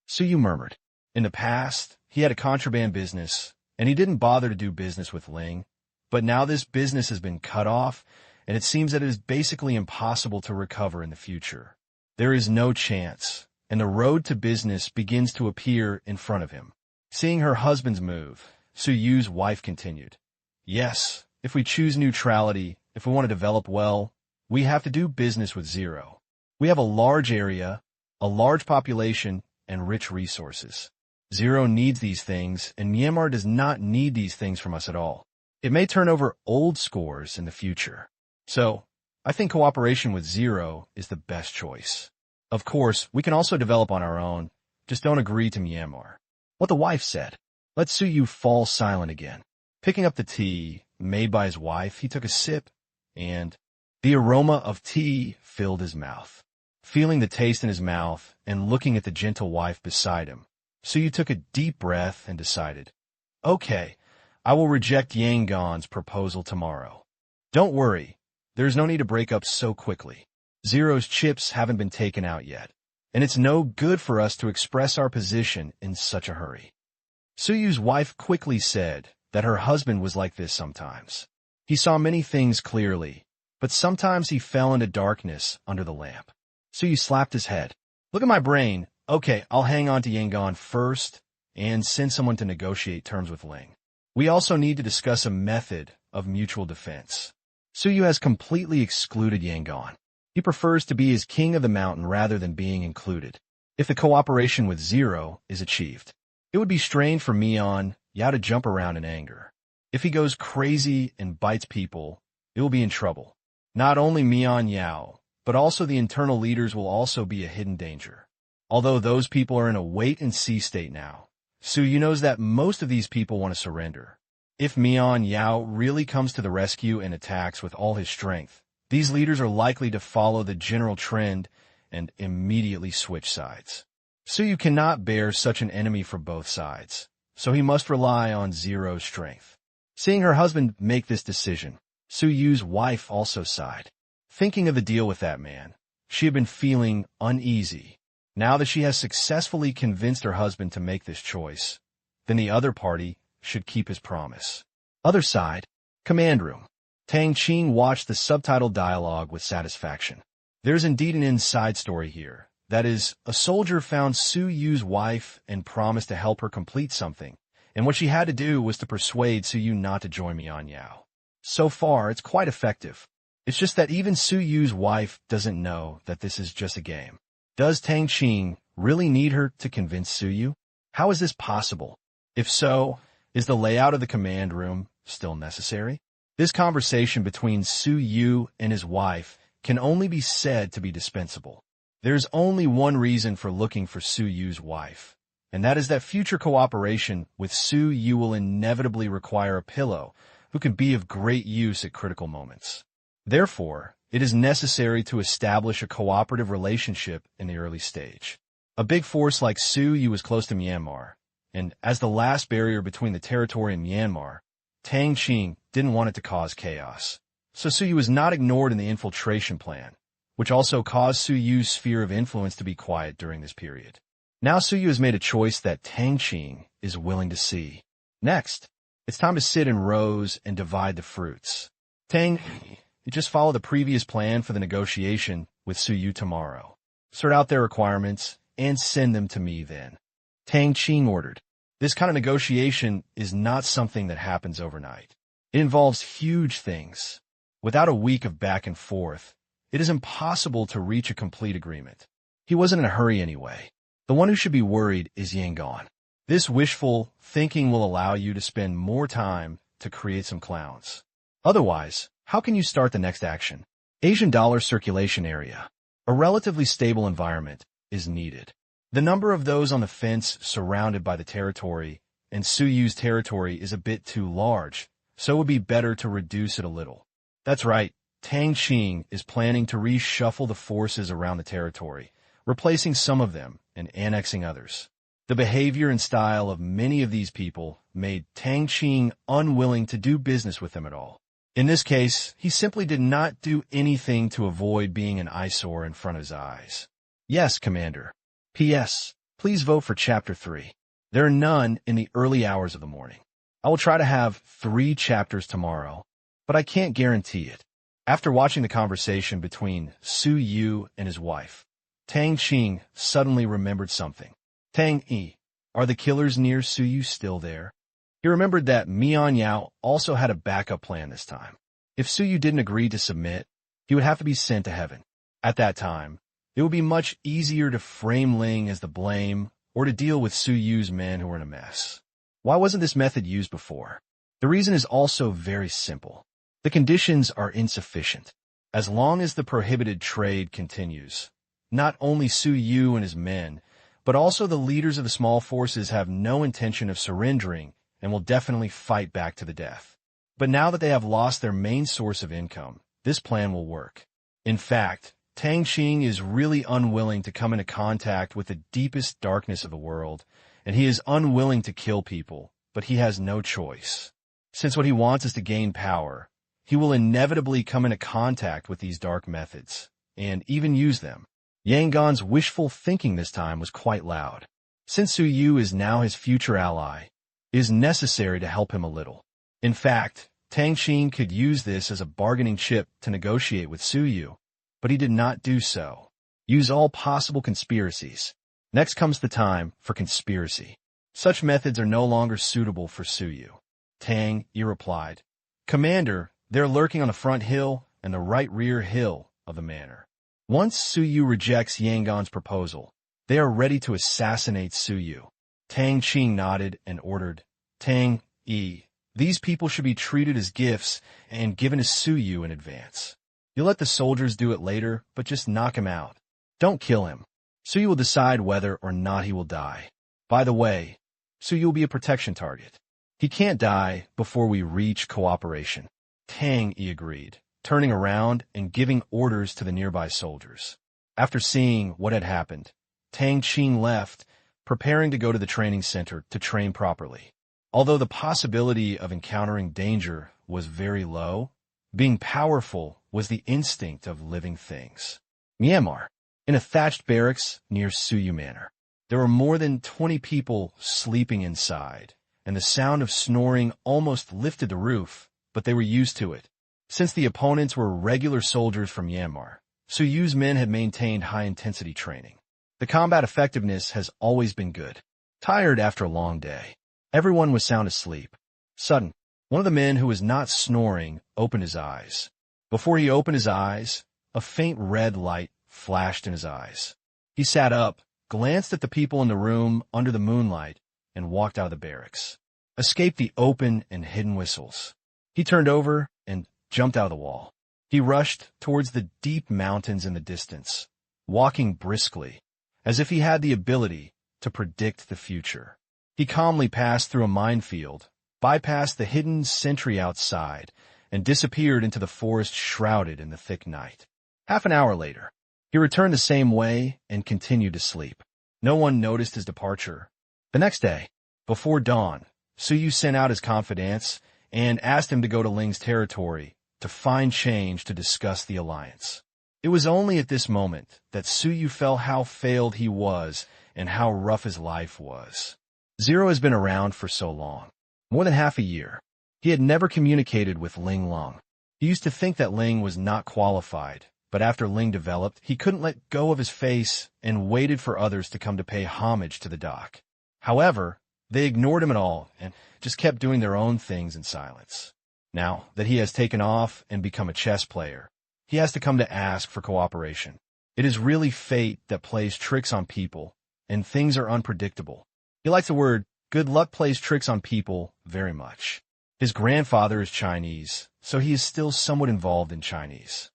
Suyu murmured. In the past, he had a contraband business, and he didn't bother to do business with Ling. But now this business has been cut off, and it seems that it is basically impossible to recover in the future. There is no chance, and the road to business begins to appear in front of him. Seeing her husband's move, Suyu's wife continued, "Yes, if we choose neutrality, if we want to develop well, we have to do business with Zero. We have a large area, a large population, and rich resources. Zero needs these things, and Myanmar does not need these things from us at all. It may turn over old scores in the future. So, I think cooperation with Zero is the best choice. Of course, we can also develop on our own, just don't agree to Myanmar." What the wife said. Let Suyu fall silent again. Picking up the tea made by his wife, he took a sip, and the aroma of tea filled his mouth. Feeling the taste in his mouth and looking at the gentle wife beside him, Suyu took a deep breath and decided, "Okay, I will reject Yangon's proposal tomorrow. Don't worry, there's no need to break up so quickly. Zero's chips haven't been taken out yet, and it's no good for us to express our position in such a hurry." Su Yu's wife quickly said that her husband was like this sometimes. He saw many things clearly, but sometimes he fell into darkness under the lamp. Su Yu slapped his head. Look at my brain. Okay, I'll hang on to Yangon first and send someone to negotiate terms with Ling. We also need to discuss a method of mutual defense. Su Yu has completely excluded Yangon. He prefers to be as king of the mountain rather than being included. If the cooperation with Zero is achieved, it would be strange for Mian Yao to jump around in anger. If he goes crazy and bites people, it will be in trouble. Not only Mian Yao, but also the internal leaders will also be a hidden danger. Although those people are in a wait-and-see state now, Su Yu knows that most of these people want to surrender. If Mian Yao really comes to the rescue and attacks with all his strength, these leaders are likely to follow the general trend and immediately switch sides. Su Yu cannot bear such an enemy for both sides, so he must rely on Zero's strength. Seeing her husband make this decision, Su Yu's wife also sighed. Thinking of the deal with that man, she had been feeling uneasy. Now that she has successfully convinced her husband to make this choice, then the other party should keep his promise. Other side, command room. Tang Qing watched the subtitled dialogue with satisfaction. There's indeed an inside story here. That is, a soldier found Su Yu's wife and promised to help her complete something, and what she had to do was to persuade Su Yu not to join Mian Yao. So far, it's quite effective. It's just that even Su Yu's wife doesn't know that this is just a game. Does Tang Qing really need her to convince Su Yu? How is this possible? If so, is the layout of the command room still necessary? This conversation between Su Yu and his wife can only be said to be dispensable. There's only one reason for looking for Su Yu's wife, and that is that future cooperation with Su Yu will inevitably require a pillow who can be of great use at critical moments. Therefore, it is necessary to establish a cooperative relationship in the early stage. A big force like Su Yu is close to Myanmar, and as the last barrier between the territory and Myanmar, Tang Qing didn't want it to cause chaos. So Su Yu was not ignored in the infiltration plan, which also caused Su Yu's sphere of influence to be quiet during this period. Now Su Yu has made a choice that Tang Qing is willing to see. Next, it's time to sit in rows and divide the fruits. Tang, you just follow the previous plan for the negotiation with Su Yu tomorrow. Sort out their requirements and send them to me then. Tang Qing ordered. This kind of negotiation is not something that happens overnight. It involves huge things. Without a week of back and forth, it is impossible to reach a complete agreement. He wasn't in a hurry anyway. The one who should be worried is Yangon. This wishful thinking will allow you to spend more time to create some clowns. Otherwise, how can you start the next action? Asian dollar circulation area. A relatively stable environment is needed. The number of those on the fence surrounded by the territory and Su Yu's territory is a bit too large, so it would be better to reduce it a little. That's right, Tang Qing is planning to reshuffle the forces around the territory, replacing some of them and annexing others. The behavior and style of many of these people made Tang Qing unwilling to do business with them at all. In this case, he simply did not do anything to avoid being an eyesore in front of his eyes. Yes, Commander. P.S. Please vote for Chapter 3. There are none in the early hours of the morning. I will try to have 3 chapters tomorrow, but I can't guarantee it. After watching the conversation between Su Yu and his wife, Tang Qing suddenly remembered something. Tang Yi, are the killers near Su Yu still there? He remembered that Mian Yao also had a backup plan this time. If Su Yu didn't agree to submit, he would have to be sent to heaven. At that time, it would be much easier to frame Ling as the blame or to deal with Su Yu's men who were in a mess. Why wasn't this method used before? The reason is also very simple. The conditions are insufficient. As long as the prohibited trade continues, not only Su Yu and his men, but also the leaders of the small forces have no intention of surrendering and will definitely fight back to the death. But now that they have lost their main source of income, this plan will work. In fact, Tang Qing is really unwilling to come into contact with the deepest darkness of the world, and he is unwilling to kill people, but he has no choice. Since what he wants is to gain power, he will inevitably come into contact with these dark methods, and even use them. Yangon's wishful thinking this time was quite loud. Since Su Yu is now his future ally, is necessary to help him a little. In fact, Tang Qing could use this as a bargaining chip to negotiate with Su Yu, but he did not do so. Use all possible conspiracies. Next comes the time for conspiracy. Such methods are no longer suitable for Su Yu. Tang Yi replied, Commander, they're lurking on the front hill and the right rear hill of the manor. Once Su Yu rejects Yangon's proposal, they are ready to assassinate Su Yu. Tang Qing nodded and ordered, Tang Yi, these people should be treated as gifts and given to Su Yu in advance. You let the soldiers do it later, but just knock him out. Don't kill him. Su Yu will decide whether or not he will die. By the way, Su Yu will be a protection target. He can't die before we reach cooperation. Tang Yi agreed, turning around and giving orders to the nearby soldiers. After seeing what had happened, Tang Qing left, preparing to go to the training center to train properly. Although the possibility of encountering danger was very low, being powerful was the instinct of living things. Myanmar, in a thatched barracks near Su Yu Manor. There were more than 20 people sleeping inside, and the sound of snoring almost lifted the roof, but they were used to it. Since the opponents were regular soldiers from Myanmar, Su Yu's men had maintained high-intensity training. The combat effectiveness has always been good. Tired after a long day, everyone was sound asleep. Suddenly, one of the men who was not snoring opened his eyes. Before he opened his eyes, a faint red light flashed in his eyes. He sat up, glanced at the people in the room under the moonlight, and walked out of the barracks. Escaped the open and hidden whistles. He turned over and jumped out of the wall. He rushed towards the deep mountains in the distance, walking briskly, as if he had the ability to predict the future. He calmly passed through a minefield, bypassed the hidden sentry outside, and disappeared into the forest shrouded in the thick night. Half an hour later, he returned the same way and continued to sleep. No one noticed his departure. The next day, before dawn, Su Yu sent out his confidants and asked him to go to Ling's territory to find change to discuss the alliance. It was only at this moment that Su Yu felt how failed he was and how rough his life was. Zero has been around for so long, more than half a year. He had never communicated with Ling Long. He used to think that Ling was not qualified, but after Ling developed, he couldn't let go of his face and waited for others to come to pay homage to the doc. However, they ignored him at all and just kept doing their own things in silence. Now that he has taken off and become a chess player, he has to come to ask for cooperation. It is really fate that plays tricks on people, and things are unpredictable. He likes the word good luck plays tricks on people very much. His grandfather is Chinese, so he is still somewhat involved in Chinese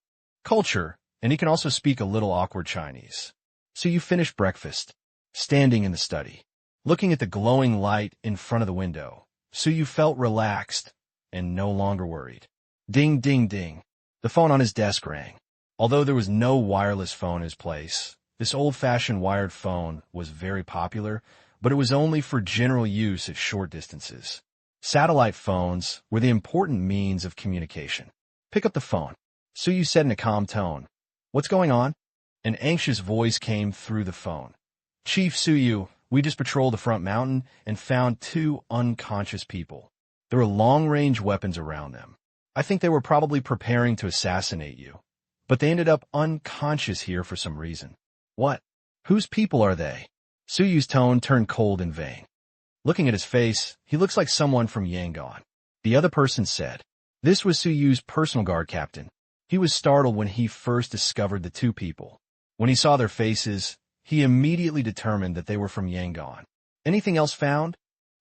culture, and he can also speak a little awkward Chinese. So you finish breakfast, standing in the study, looking at the glowing light in front of the window. So you felt relaxed and no longer worried. Ding, ding, ding. The phone on his desk rang. Although there was no wireless phone in his place, this old-fashioned wired phone was very popular, but it was only for general use at short distances. Satellite phones were the important means of communication. Pick up the phone. Su Yu said in a calm tone. What's going on? An anxious voice came through the phone. Chief Su Yu, we just patrolled the front mountain and found 2 unconscious people. There were long-range weapons around them. I think they were probably preparing to assassinate you, but they ended up unconscious here for some reason. What? Whose people are they? Su Yu's tone turned cold in vain. Looking at his face, he looks like someone from Yangon. The other person said. This was Su Yu's personal guard captain. He was startled when he first discovered the 2 people. When he saw their faces, he immediately determined that they were from Yangon. Anything else found?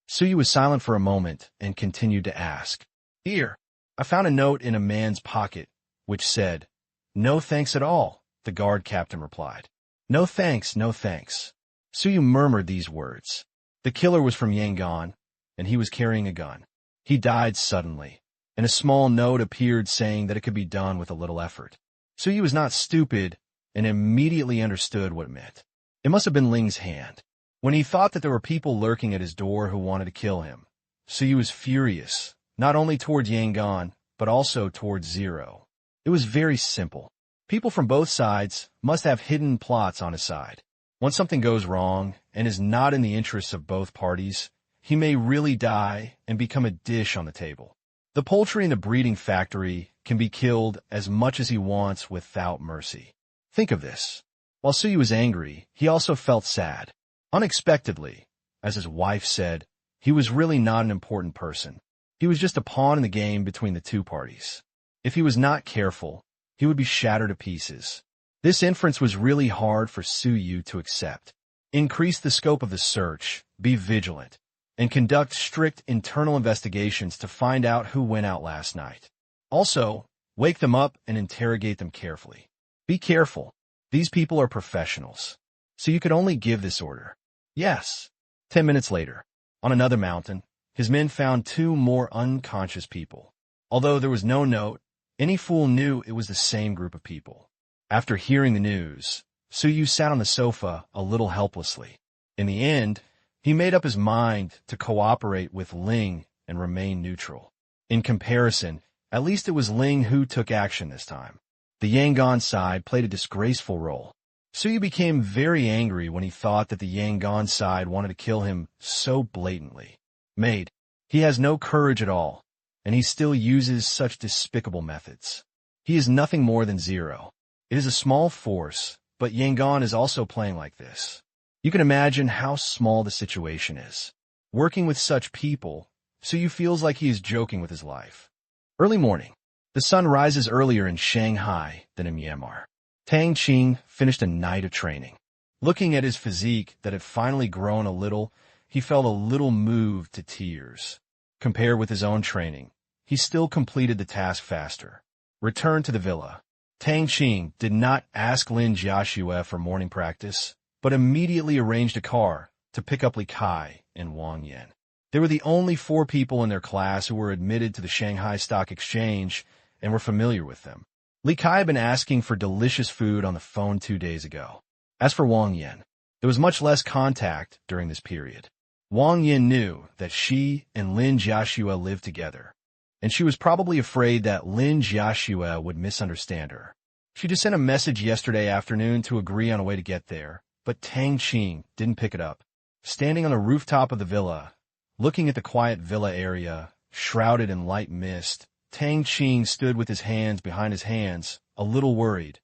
Su Yu was silent for a moment and continued to ask. Here, I found a note in a man's pocket, which said, No thanks at all, the guard captain replied. No thanks, no thanks. Su Yu murmured these words. The killer was from Yangon, and he was carrying a gun. He died suddenly, and a small note appeared saying that it could be done with a little effort. Su Yu was not stupid and immediately understood what it meant. It must have been Ling's hand. When he thought that there were people lurking at his door who wanted to kill him, Su Yu was furious, not only towards Yangon, but also towards Zero. It was very simple. People from both sides must have hidden plots on his side. Once something goes wrong and is not in the interests of both parties, he may really die and become a dish on the table. The poultry in the breeding factory can be killed as much as he wants without mercy. Think of this. While Suyu was angry, he also felt sad. Unexpectedly, as his wife said, he was really not an important person. He was just a pawn in the game between the two parties. If he was not careful, he would be shattered to pieces. This inference was really hard for Suyu to accept. Increase the scope of the search, be vigilant, and conduct strict internal investigations to find out who went out last night. Also, wake them up and interrogate them carefully. Be careful. These people are professionals. So you could only give this order. Yes. 10 minutes later, on another mountain, his men found 2 more unconscious people. Although there was no note, any fool knew it was the same group of people. After hearing the news, Suyu sat on the sofa a little helplessly. In the end, he made up his mind to cooperate with Ling and remain neutral. In comparison, at least it was Ling who took action this time. The Yangon side played a disgraceful role. Suyu became very angry when he thought that the Yangon side wanted to kill him so blatantly. Maid, he has no courage at all, and he still uses such despicable methods. He is nothing more than 0. It is a small force, but Yangon is also playing like this. You can imagine how small the situation is. Working with such people, Suyu feels like he is joking with his life. Early morning. The sun rises earlier in Shanghai than in Myanmar. Tang Qing finished a night of training. Looking at his physique that had finally grown a little, he felt a little moved to tears. Compared with his own training, he still completed the task faster. Returned to the villa. Tang Qing did not ask Lin Jiaxue for morning practice, but immediately arranged a car to pick up Li Kai and Wang Yan. They were the only 4 people in their class who were admitted to the Shanghai Stock Exchange and were familiar with them. Li Kai had been asking for delicious food on the phone 2 days ago. As for Wang Yan, there was much less contact during this period. Wang Yan knew that she and Lin Jiaxue lived together, and she was probably afraid that Lin Jiaxue would misunderstand her. She just sent a message yesterday afternoon to agree on a way to get there, but Tang Qing didn't pick it up. Standing on the rooftop of the villa, looking at the quiet villa area, shrouded in light mist, Tang Qing stood with his hands behind his hands, a little worried.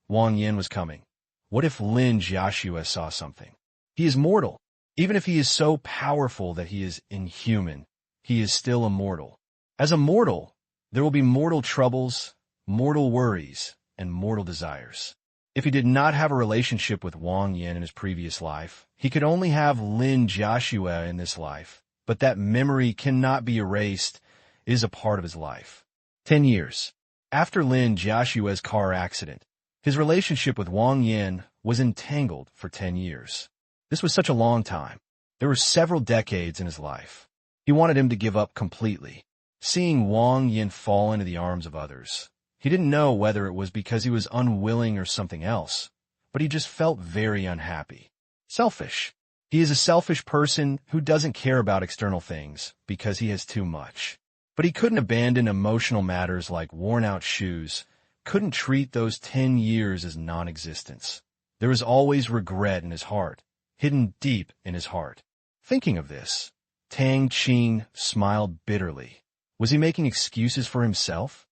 Wang Yan was coming. What if Lin Jiaxue saw something? He is mortal. Even if he is so powerful that he is inhuman, he is still immortal. As a mortal, there will be mortal troubles, mortal worries, and mortal desires. If he did not have a relationship with Wang Yan in his previous life, he could only have Lin Jiaxue in this life, but that memory cannot be erased. It is a part of his life. 10 years. After Lin Jiaxue's car accident, his relationship with Wang Yan was entangled for 10 years. This was such a long time. There were several decades in his life. He wanted him to give up completely. Seeing Wang Yan fall into the arms of others, he didn't know whether it was because he was unwilling or something else, but he just felt very unhappy. Selfish. He is a selfish person who doesn't care about external things because he has too much. But he couldn't abandon emotional matters like worn-out shoes, couldn't treat those 10 years as non-existence. There was always regret in his heart, hidden deep in his heart. Thinking of this, Tang Qing smiled bitterly. Was he making excuses for himself?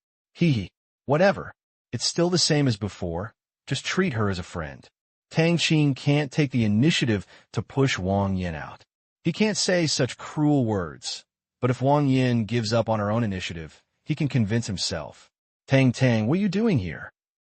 Whatever. It's still the same as before. Just treat her as a friend. Tang Qing can't take the initiative to push Wang Yan out. He can't say such cruel words. But if Wang Yan gives up on her own initiative, he can convince himself. Tang, what are you doing here?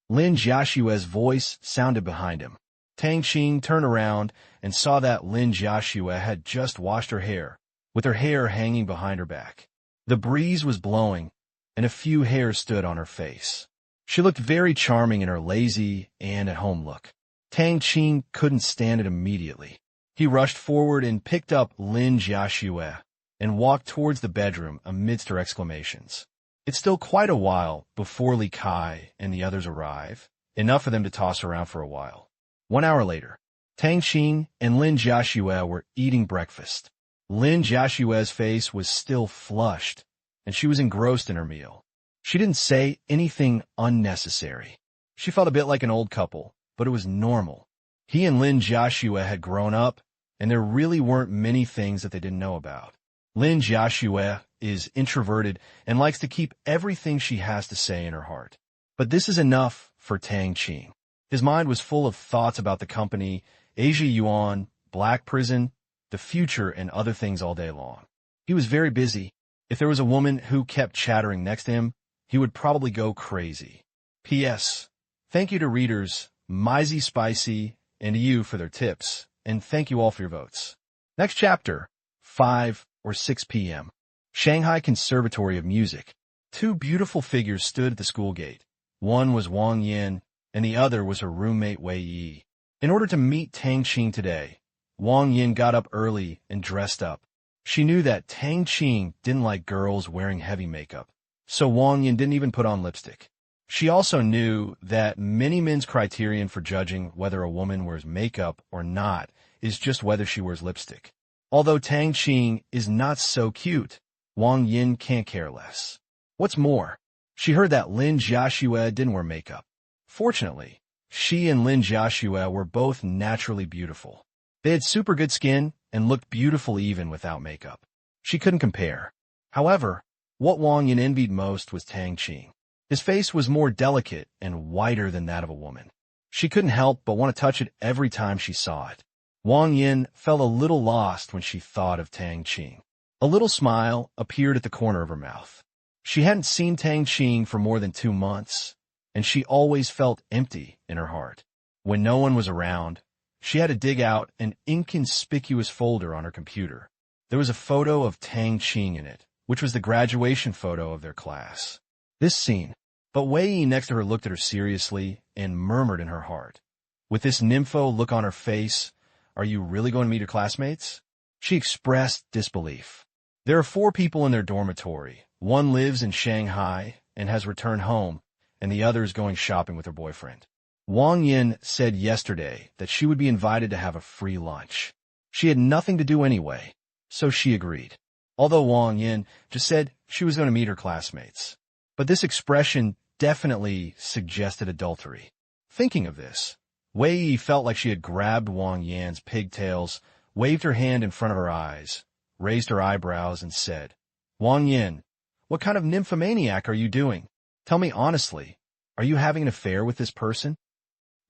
Lin Jiaxue's voice sounded behind him. Tang Qing turned around and saw that Lin Jiaxue had just washed her hair, with her hair hanging behind her back. The breeze was blowing, and a few hairs stood on her face. She looked very charming in her lazy and at-home look. Tang Qing couldn't stand it immediately. He rushed forward and picked up Lin Jiaxue and walked towards the bedroom amidst her exclamations. It's still quite a while before Li Kai and the others arrive, enough for them to toss around for a while. 1 hour later, Tang Qing and Lin Jiaxue were eating breakfast. Lin Jiaxue's face was still flushed, and she was engrossed in her meal. She didn't say anything unnecessary. She felt a bit like an old couple, but it was normal. He and Lin Jiaxue had grown up, and there really weren't many things that they didn't know about. Lin Jiaxue is introverted and likes to keep everything she has to say in her heart. But this is enough for Tang Qing. His mind was full of thoughts about the company, Asia Yuan, Black Prison, the future, and other things all day long. He was very busy. If there was a woman who kept chattering next to him, he would probably go crazy. P.S. Thank you to readers Mizey Spicy and you for their tips, and thank you all for your votes. Next chapter, 5 or 6 p.m. Shanghai Conservatory of Music. Two beautiful figures stood at the school gate. One was Wang Yin, and the other was her roommate Wei Yi. In order to meet Tang Qing today, Wang Yin got up early and dressed up. She knew that Tang Qing didn't like girls wearing heavy makeup, so Wang Yin didn't even put on lipstick. She also knew that many men's criterion for judging whether a woman wears makeup or not is just whether she wears lipstick. Although Tang Qing is not so cute, Wang Yin can't care less. What's more, she heard that Lin Jiaxue didn't wear makeup. Fortunately, she and Lin Jiaxue were both naturally beautiful. They had super good skin and looked beautiful even without makeup. She couldn't compare. However, what Wang Yin envied most was Tang Qing. His face was more delicate and whiter than that of a woman. She couldn't help but want to touch it every time she saw it. Wang Yin felt a little lost when she thought of Tang Qing. A little smile appeared at the corner of her mouth. She hadn't seen Tang Qing for more than 2 months, and she always felt empty in her heart. When no one was around, she had to dig out an inconspicuous folder on her computer. There was a photo of Tang Qing in it, which was the graduation photo of their class. This scene. But Wei Yi next to her looked at her seriously and murmured in her heart, with this nympho look on her face, "Are you really going to meet your classmates?" She expressed disbelief. There are 4 people in their dormitory. One lives in Shanghai and has returned home, and the other is going shopping with her boyfriend. Wang Yin said yesterday that she would be invited to have a free lunch. She had nothing to do anyway, so she agreed. Although Wang Yin just said she was going to meet her classmates. But this expression definitely suggested adultery. Thinking of this, Wei Yi felt like she had grabbed Wang Yan's pigtails, waved her hand in front of her eyes, raised her eyebrows, and said, "Wang Yin, what kind of nymphomaniac are you doing? Tell me honestly, are you having an affair with this person?"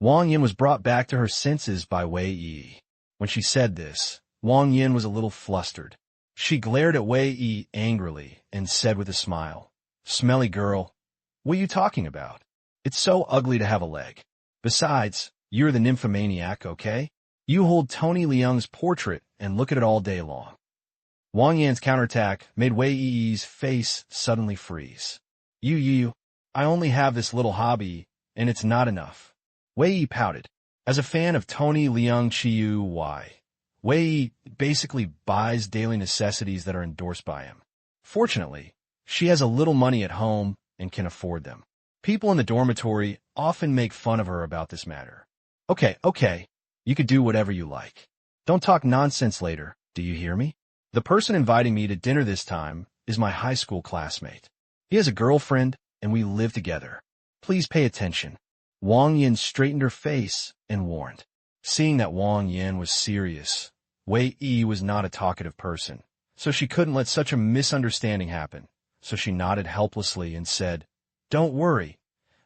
Wang Yin was brought back to her senses by Wei Yi. When she said this, Wang Yin was a little flustered. She glared at Wei Yi angrily and said with a smile, "Smelly girl, what are you talking about? It's so ugly to have a leg. Besides, you're the nymphomaniac, okay? You hold Tony Leung's portrait and look at it all day long." Wang Yan's counterattack made Wei Yi's face suddenly freeze. You, I only have this little hobby, and it's not enough." Wei Yi pouted. As a fan of Tony Leung Chiu Y, Wei Yi basically buys daily necessities that are endorsed by him. Fortunately, she has a little money at home and can afford them. People in the dormitory often make fun of her about this matter. Okay, you could do whatever you like. Don't talk nonsense later, do you hear me? The person inviting me to dinner this time is my high school classmate. He has a girlfriend, and we live together. Please pay attention. Wang Yin straightened her face and warned. Seeing that Wang Yin was serious, Wei Yi was not a talkative person, so she couldn't let such a misunderstanding happen. So she nodded helplessly and said, "Don't worry.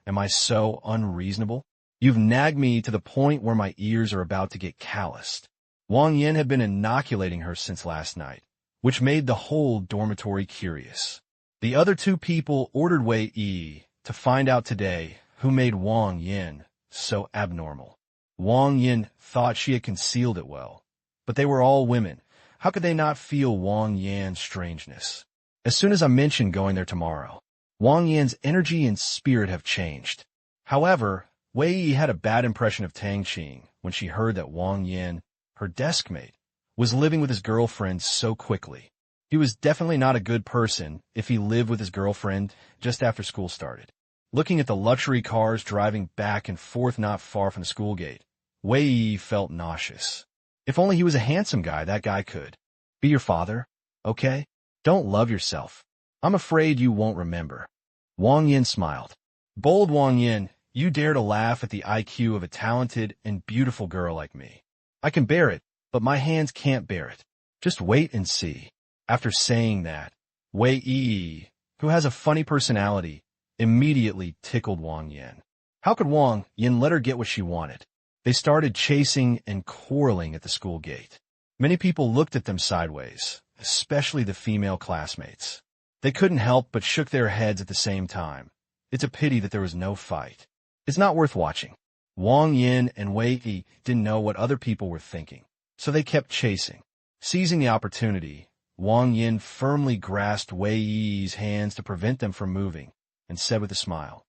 Am I so unreasonable? You've nagged me to the point where my ears are about to get calloused." Wang Yin had been inoculating her since last night, which made the whole dormitory curious. The other 2 people ordered Wei Yi to find out today who made Wang Yin so abnormal. Wang Yin thought she had concealed it well, but they were all women. How could they not feel Wang Yan's strangeness? As soon as I mentioned going there tomorrow, Wang Yan's energy and spirit have changed. However, Wei Yi had a bad impression of Tang Qing when she heard that Wang Yin, her desk mate, was living with his girlfriend so quickly. He was definitely not a good person if he lived with his girlfriend just after school started. Looking at the luxury cars driving back and forth not far from the school gate, Wei Yi felt nauseous. If only he was a handsome guy, that guy could be your father, okay? Don't love yourself. I'm afraid you won't remember. Wang Yin smiled. Bold Wang Yin, you dare to laugh at the IQ of a talented and beautiful girl like me. I can bear it, but my hands can't bear it. Just wait and see. After saying that, Wei Yi, who has a funny personality, immediately tickled Wang Yan. How could Wang Yan let her get what she wanted? They started chasing and quarreling at the school gate. Many people looked at them sideways, especially the female classmates. They couldn't help but shook their heads at the same time. It's a pity that there was no fight. It's not worth watching. Wang Yan and Wei Yi didn't know what other people were thinking, so they kept chasing. Seizing the opportunity, Wang Yan firmly grasped Wei Yi's hands to prevent them from moving, and said with a smile,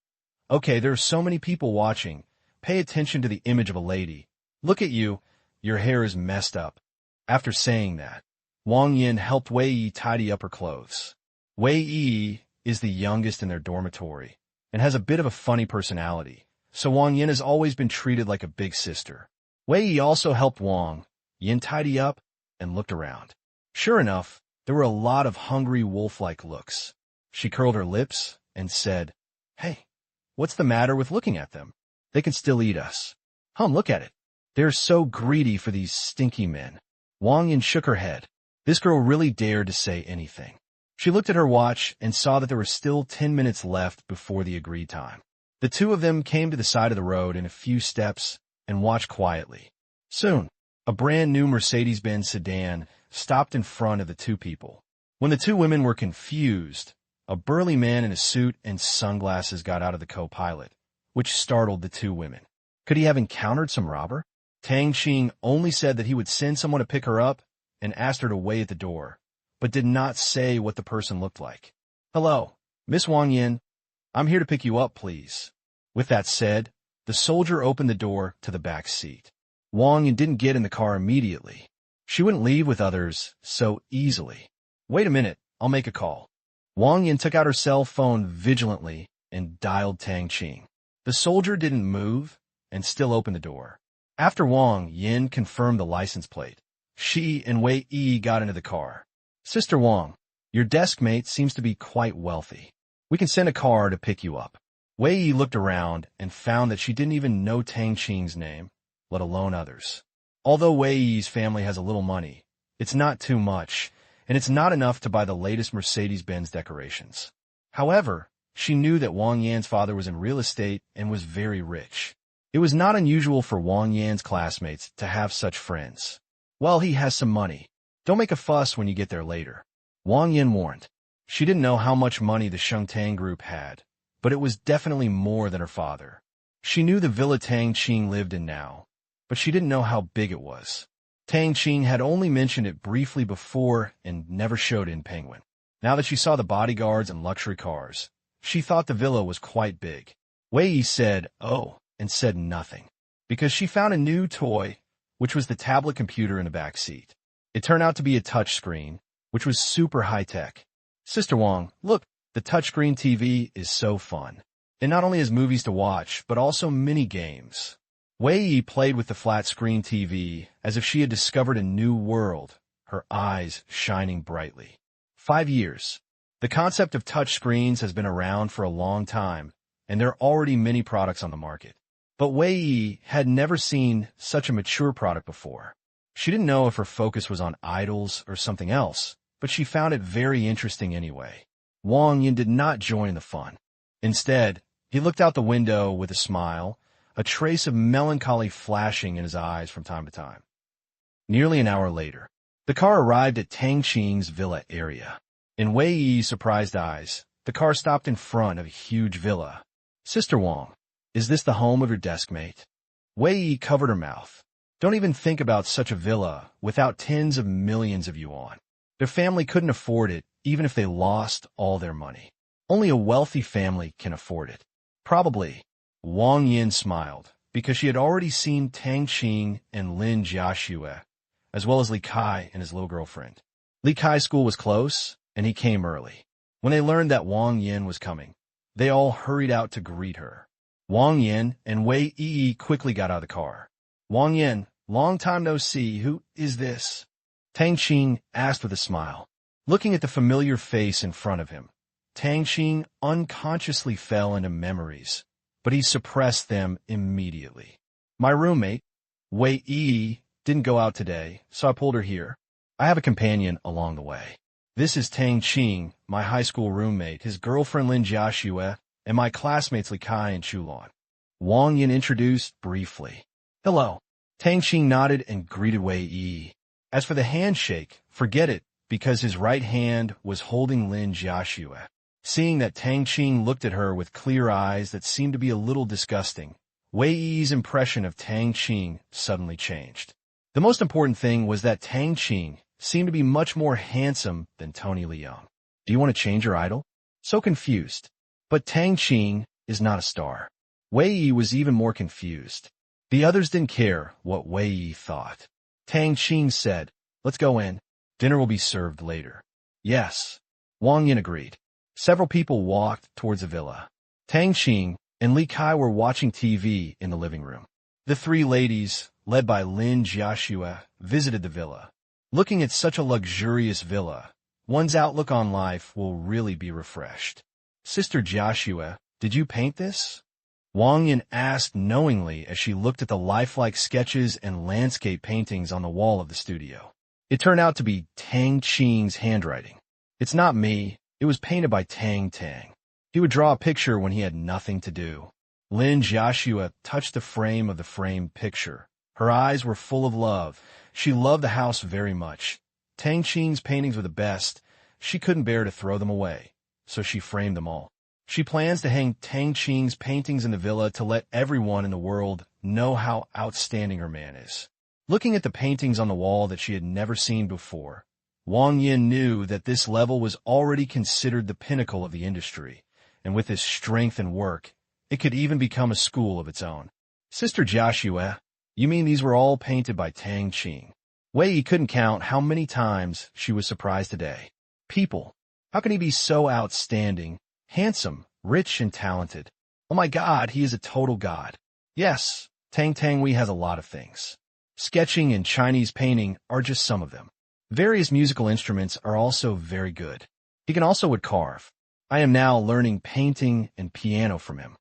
"Okay, there are so many people watching. Pay attention to the image of a lady. Look at you. Your hair is messed up." After saying that, Wang Yan helped Wei Yi tidy up her clothes. Wei Yi is the youngest in their dormitory, and has a bit of a funny personality, so Wang Yan has always been treated like a big sister. Wei Yi also helped Wang Yan tidy up and looked around. Sure enough, there were a lot of hungry wolf-like looks. She curled her lips and said, "Hey, what's the matter with looking at them? They can still eat us. Look at it. They're so greedy for these stinky men." Wang Yan shook her head. This girl really dared to say anything. She looked at her watch and saw that there were still 10 minutes left before the agreed time. The two of them came to the side of the road in a few steps and watched quietly. Soon, a brand new Mercedes-Benz sedan stopped in front of the two people. When the two women were confused, a burly man in a suit and sunglasses got out of the co-pilot, which startled the two women. Could he have encountered some robber? Tang Qing only said that he would send someone to pick her up and asked her to wait at the door, but did not say what the person looked like. "Hello, Miss Wang Yan. I'm here to pick you up, please." With that said, the soldier opened the door to the back seat. Wang Yan didn't get in the car immediately. She wouldn't leave with others so easily. "Wait a minute, I'll make a call." Wang Yan took out her cell phone vigilantly and dialed Tang Qing. The soldier didn't move and still opened the door. After Wang Yan confirmed the license plate, she and Wei Yi got into the car. "Sister Wang, your desk mate seems to be quite wealthy. We can send a car to pick you up." Wei Yi looked around and found that she didn't even know Tang Qing's name, let alone others. Although Wei Yi's family has a little money, it's not too much, and it's not enough to buy the latest Mercedes-Benz decorations. However, she knew that Wang Yan's father was in real estate and was very rich. It was not unusual for Wang Yan's classmates to have such friends. "Well, he has some money. Don't make a fuss when you get there later," Wang Yan warned. She didn't know how much money the Shengtang group had, but it was definitely more than her father. She knew the villa Tang Qing lived in now, but she didn't know how big it was. Tang Qing had only mentioned it briefly before and never showed it in Penguin. Now that she saw the bodyguards and luxury cars, she thought the villa was quite big. Wei Yi said, "Oh," and said nothing, because she found a new toy, which was the tablet computer in the back seat. It turned out to be a touchscreen, which was super high-tech. "Sister Wang, look, the touchscreen TV is so fun. It not only has movies to watch, but also mini-games." Wei Yi played with the flat-screen TV as if she had discovered a new world, her eyes shining brightly. 5 years. The concept of touchscreens has been around for a long time, and there are already many products on the market. But Wei Yi had never seen such a mature product before. She didn't know if her focus was on idols or something else, but she found it very interesting anyway. Wang Yan did not join the fun. Instead, he looked out the window with a smile, a trace of melancholy flashing in his eyes from time to time. Nearly an hour later, the car arrived at Tang Qing's villa area. In Wei Yi's surprised eyes, the car stopped in front of a huge villa. "Sister Wang, is this the home of your desk mate?" Wei Yi covered her mouth. "Don't even think about such a villa without tens of millions of yuan. Their family couldn't afford it even if they lost all their money. Only a wealthy family can afford it." "Probably." Wang Yan smiled, because she had already seen Tang Qing and Lin Jiaxue, as well as Li Kai and his little girlfriend. Li Kai's school was close, and he came early. When they learned that Wang Yan was coming, they all hurried out to greet her. Wang Yan and Wei Yi quickly got out of the car. "Wang Yan, long time no see. Who is this?" Tang Qing asked with a smile. Looking at the familiar face in front of him, Tang Qing unconsciously fell into memories, but he suppressed them immediately. "My roommate." Wei Yi didn't go out today, so I pulled her here. I have a companion along the way. This is Tang Qing, my high school roommate, his girlfriend Lin Jiaxue, and my classmates Li Kai and Chulon. Wang Yin introduced briefly. Hello. Tang Qing nodded and greeted Wei Yi. As for the handshake, forget it, because his right hand was holding Lin Jiaxue. Seeing that Tang Qing looked at her with clear eyes that seemed to be a little disgusting, Wei Yi's impression of Tang Qing suddenly changed. The most important thing was that Tang Qing seemed to be much more handsome than Tony Leung. Do you want to change your idol? So confused. But Tang Qing is not a star. Wei Yi was even more confused. The others didn't care what Wei Yi thought. Tang Qing said, let's go in. Dinner will be served later. Yes. Wang Yin agreed. Several people walked towards the villa. Tang Qing and Li Kai were watching TV in the living room. The three ladies, led by Lin Jiaxue, visited the villa. Looking at such a luxurious villa, one's outlook on life will really be refreshed. Sister Jiaxue, did you paint this? Wang Yin asked knowingly as she looked at the lifelike sketches and landscape paintings on the wall of the studio. It turned out to be Tang Qing's handwriting. It's not me. It was painted by Tang. He would draw a picture when he had nothing to do. Lin Jiaxue touched the frame of the framed picture. Her eyes were full of love. She loved the house very much. Tang Qing's paintings were the best. She couldn't bear to throw them away, so she framed them all. She plans to hang Tang Qing's paintings in the villa to let everyone in the world know how outstanding her man is. Looking at the paintings on the wall that she had never seen before, Wang Yin knew that this level was already considered the pinnacle of the industry, and with his strength and work, it could even become a school of its own. Sister Jiaxue, you mean these were all painted by Tang Qing? Wei Yi couldn't count how many times she was surprised today. People, how can he be so outstanding, handsome, rich, and talented? Oh my God, he is a total god. Yes, Tang Wei has a lot of things. Sketching and Chinese painting are just some of them. Various musical instruments are also very good. He can also would carve. I am now learning painting and piano from him.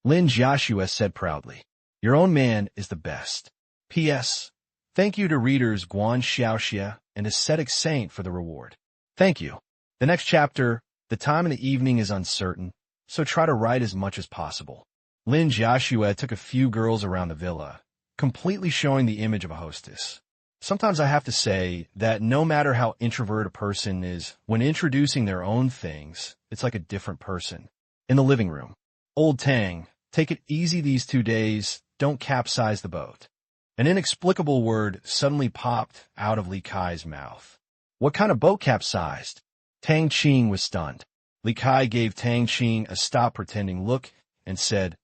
Lin Jiaxue said proudly. Your own man is the best. P.S. Thank you to readers Guan Xiaoxia and Ascetic Saint for the reward. Thank you. The next chapter, the time in the evening is uncertain, so try to write as much as possible. Lin Jiaxue took a few girls around the villa, completely showing the image of a hostess. Sometimes I have to say that no matter how introverted a person is, when introducing their own things, it's like a different person. In the living room. Old Tang, take it easy these 2 days, don't capsize the boat. An inexplicable word suddenly popped out of Li Kai's mouth. What kind of boat capsized? Tang Qing was stunned. Li Kai gave Tang Qing a stop-pretending look and said,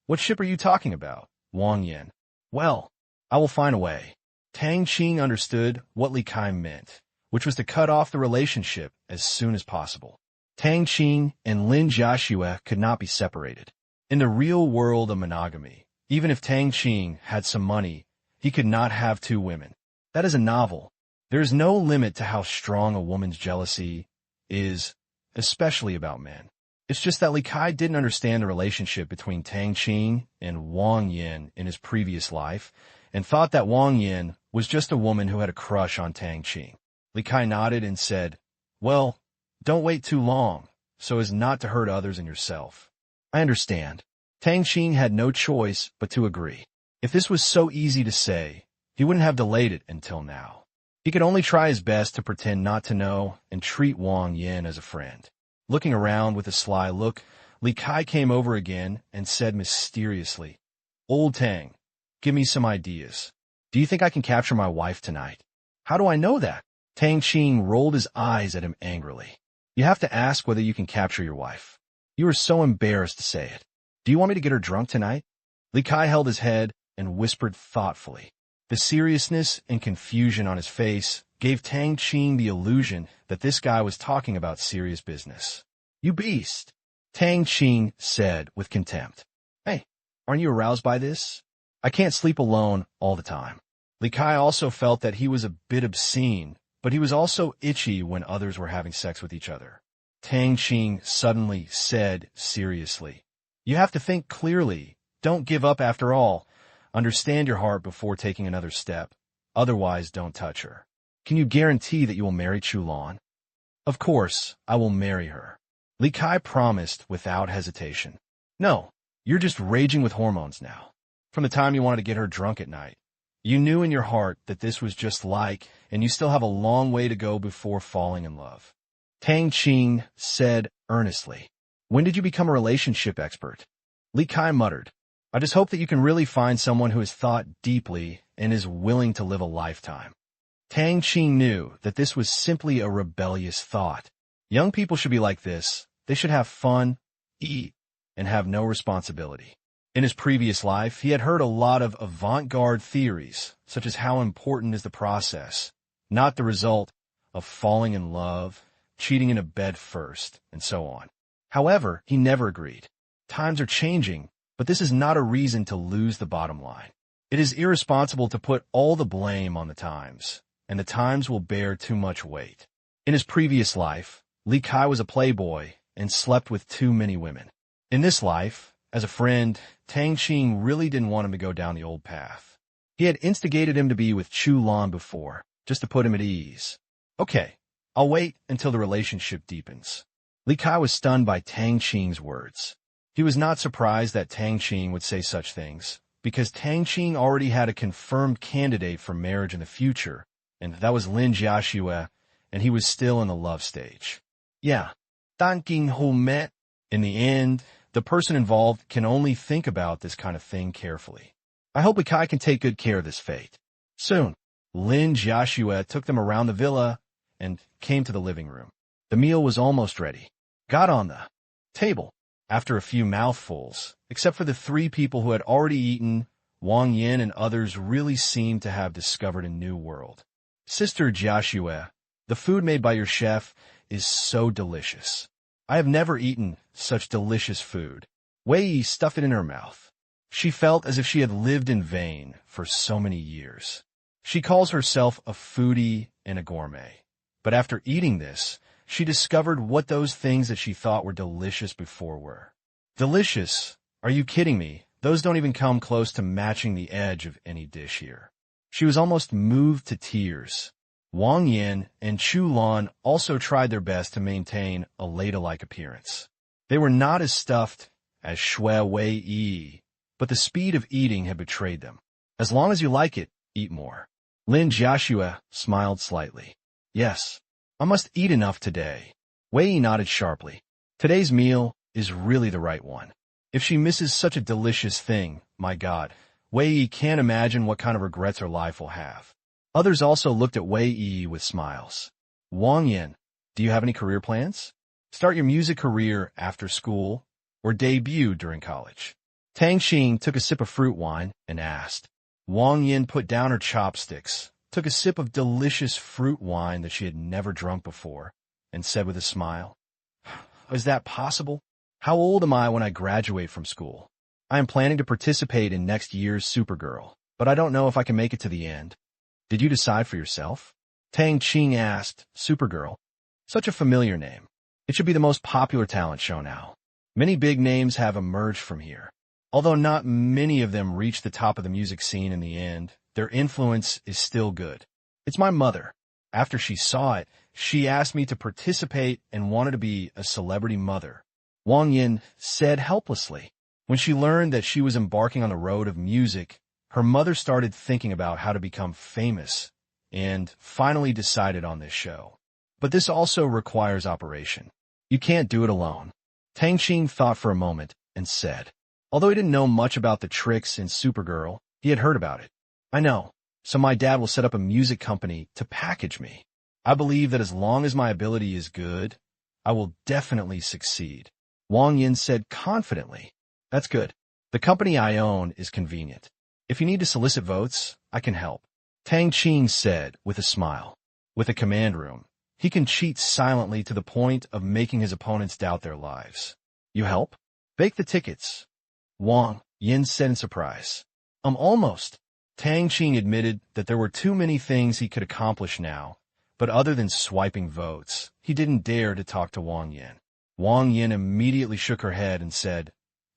What ship are you talking about, Wang Yin? Well, I will find a way. Tang Qing understood what Li Kai meant, which was to cut off the relationship as soon as possible. Tang Qing and Lin Jiaxue could not be separated. In the real world of monogamy, even if Tang Qing had some money, he could not have 2 women. That is a novel. There is no limit to how strong a woman's jealousy is, especially about men. It's just that Li Kai didn't understand the relationship between Tang Qing and Wang Yin in his previous life, and thought that Wang Yin was just a woman who had a crush on Tang Qing. Li Kai nodded and said, Well, don't wait too long, so as not to hurt others and yourself. I understand. Tang Qing had no choice but to agree. If this was so easy to say, he wouldn't have delayed it until now. He could only try his best to pretend not to know and treat Wang Yin as a friend. Looking around with a sly look, Li Kai came over again and said mysteriously, Old Tang, give me some ideas. Do you think I can capture my wife tonight? How do I know that? Tang Qing rolled his eyes at him angrily. You have to ask whether you can capture your wife. You are so embarrassed to say it. Do you want me to get her drunk tonight? Li Kai held his head and whispered thoughtfully. The seriousness and confusion on his face gave Tang Qing the illusion that this guy was talking about serious business. You beast, Tang Qing said with contempt. Hey, aren't you aroused by this? I can't sleep alone all the time. Li Kai also felt that he was a bit obscene, but he was also itchy when others were having sex with each other. Tang Qing suddenly said seriously, You have to think clearly. Don't give up after all. Understand your heart before taking another step. Otherwise, don't touch her. Can you guarantee that you will marry Chulan? Of course, I will marry her. Li Kai promised without hesitation. No, you're just raging with hormones now. From the time you wanted to get her drunk at night. You knew in your heart that this was just like, and you still have a long way to go before falling in love. Tang Qing said earnestly. When did you become a relationship expert? Li Kai muttered. I just hope that you can really find someone who has thought deeply and is willing to live a lifetime. Tang Qing knew that this was simply a rebellious thought. Young people should be like this. They should have fun, eat, and have no responsibility. In his previous life, he had heard a lot of avant-garde theories, such as how important is the process, not the result of falling in love, cheating in a bed first, and so on. However, he never agreed. Times are changing, but this is not a reason to lose the bottom line. It is irresponsible to put all the blame on the times, and the times will bear too much weight. In his previous life, Li Kai was a playboy and slept with too many women. In this life, as a friend, Tang Qing really didn't want him to go down the old path. He had instigated him to be with Chu Lan before, just to put him at ease. Okay, I'll wait until the relationship deepens. Li Kai was stunned by Tang Qing's words. He was not surprised that Tang Qing would say such things, because Tang Qing already had a confirmed candidate for marriage in the future, and that was Lin Jiaxue, and he was still in the love stage. Yeah, Tang Qing who met. In the end, the person involved can only think about this kind of thing carefully. I hope Li Kai can take good care of this fate. Soon, Lin Jiaxue took them around the villa and came to the living room. The meal was almost ready. Got on the table. After a few mouthfuls, except for the 3 people who had already eaten, Wang Yin and others really seemed to have discovered a new world. Sister Jiaxue, the food made by your chef is so delicious. I have never eaten such delicious food. Wei Yi stuffed it in her mouth. She felt as if she had lived in vain for so many years. She calls herself a foodie and a gourmet. But after eating this, she discovered what those things that she thought were delicious before were. Delicious? Are you kidding me? Those don't even come close to matching the edge of any dish here. She was almost moved to tears. Wang Yin and Chu Lan also tried their best to maintain a ladle-like appearance. They were not as stuffed as Shui Wei Yi, but the speed of eating had betrayed them. As long as you like it, eat more. Lin Jiaxue smiled slightly. Yes, I must eat enough today. Wei Yi nodded sharply. Today's meal is really the right one. If she misses such a delicious thing, my God, Wei Yi can't imagine what kind of regrets her life will have. Others also looked at Wei Yi with smiles. Wang Yin, do you have any career plans? Start your music career after school or debut during college? Tang Qing took a sip of fruit wine and asked. Wang Yin put down her chopsticks, took a sip of delicious fruit wine that she had never drunk before, and said with a smile, Is that possible? How old am I when I graduate from school? I am planning to participate in next year's Supergirl, but I don't know if I can make it to the end. Did you decide for yourself? Tang Qing asked. Supergirl. Such a familiar name. It should be the most popular talent show now. Many big names have emerged from here. Although not many of them reached the top of the music scene in the end, their influence is still good. It's my mother. After she saw it, she asked me to participate and wanted to be a celebrity mother. Wang Yin said helplessly. When she learned that she was embarking on the road of music, her mother started thinking about how to become famous and finally decided on this show. But this also requires operation. You can't do it alone. Tang Qing thought for a moment and said, although he didn't know much about the tricks in Supergirl, he had heard about it. I know, so my dad will set up a music company to package me. I believe that as long as my ability is good, I will definitely succeed. Wang Yin said confidently. That's good. The company I own is convenient. If you need to solicit votes, I can help. Tang Qing said with a smile. With a command room, he can cheat silently to the point of making his opponents doubt their lives. You help? Bake the tickets. Wang Yin said in surprise. Almost. Tang Qing admitted that there were too many things he could accomplish now, but other than swiping votes, he didn't dare to talk to Wang Yin. Wang Yin immediately shook her head and said,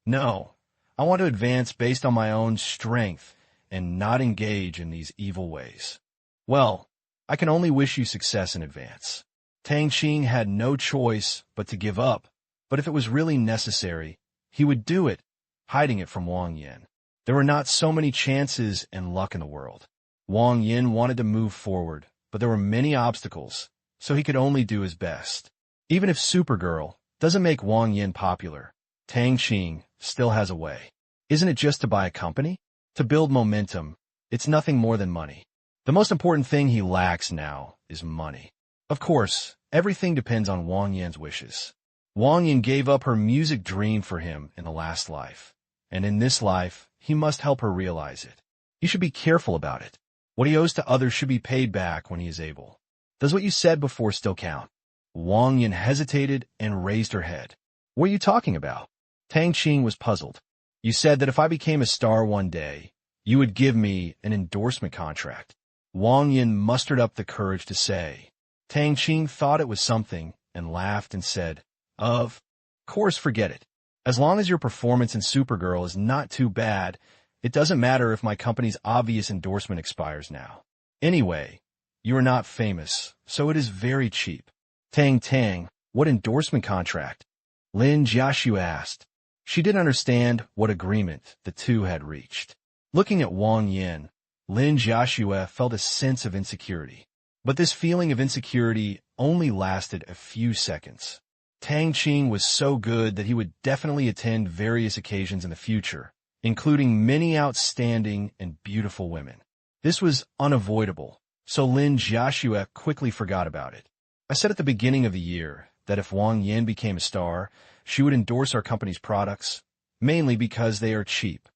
No, I want to advance based on my own strength and not engage in these evil ways. Well, I can only wish you success in advance. Tang Qing had no choice but to give up, but if it was really necessary, he would do it, hiding it from Wang Yin. There were not so many chances and luck in the world. Wang Yin wanted to move forward, but there were many obstacles, so he could only do his best. Even if Supergirl doesn't make Wang Yin popular, Tang Qing still has a way. Isn't it just to buy a company? To build momentum, it's nothing more than money. The most important thing he lacks now is money. Of course, everything depends on Wang Yin's wishes. Wang Yin gave up her music dream for him in the last life, and in this life, he must help her realize it. He should be careful about it. What he owes to others should be paid back when he is able. Does what you said before still count? Wang Yin hesitated and raised her head. What are you talking about? Tang Qing was puzzled. You said that if I became a star one day, you would give me an endorsement contract. Wang Yin mustered up the courage to say. Tang Qing thought it was something and laughed and said, Of course, forget it. As long as your performance in Supergirl is not too bad, it doesn't matter if my company's obvious endorsement expires now. Anyway, you are not famous, so it is very cheap. Tang, what endorsement contract? Lin Jiaxu asked. She didn't understand what agreement the two had reached. Looking at Wang Yin, Lin Jiaxu felt a sense of insecurity. But this feeling of insecurity only lasted a few seconds. Tang Qing was so good that he would definitely attend various occasions in the future, including many outstanding and beautiful women. This was unavoidable, so Lin Jiaxu quickly forgot about it. I said at the beginning of the year that if Wang Yin became a star, she would endorse our company's products, mainly because they are cheap.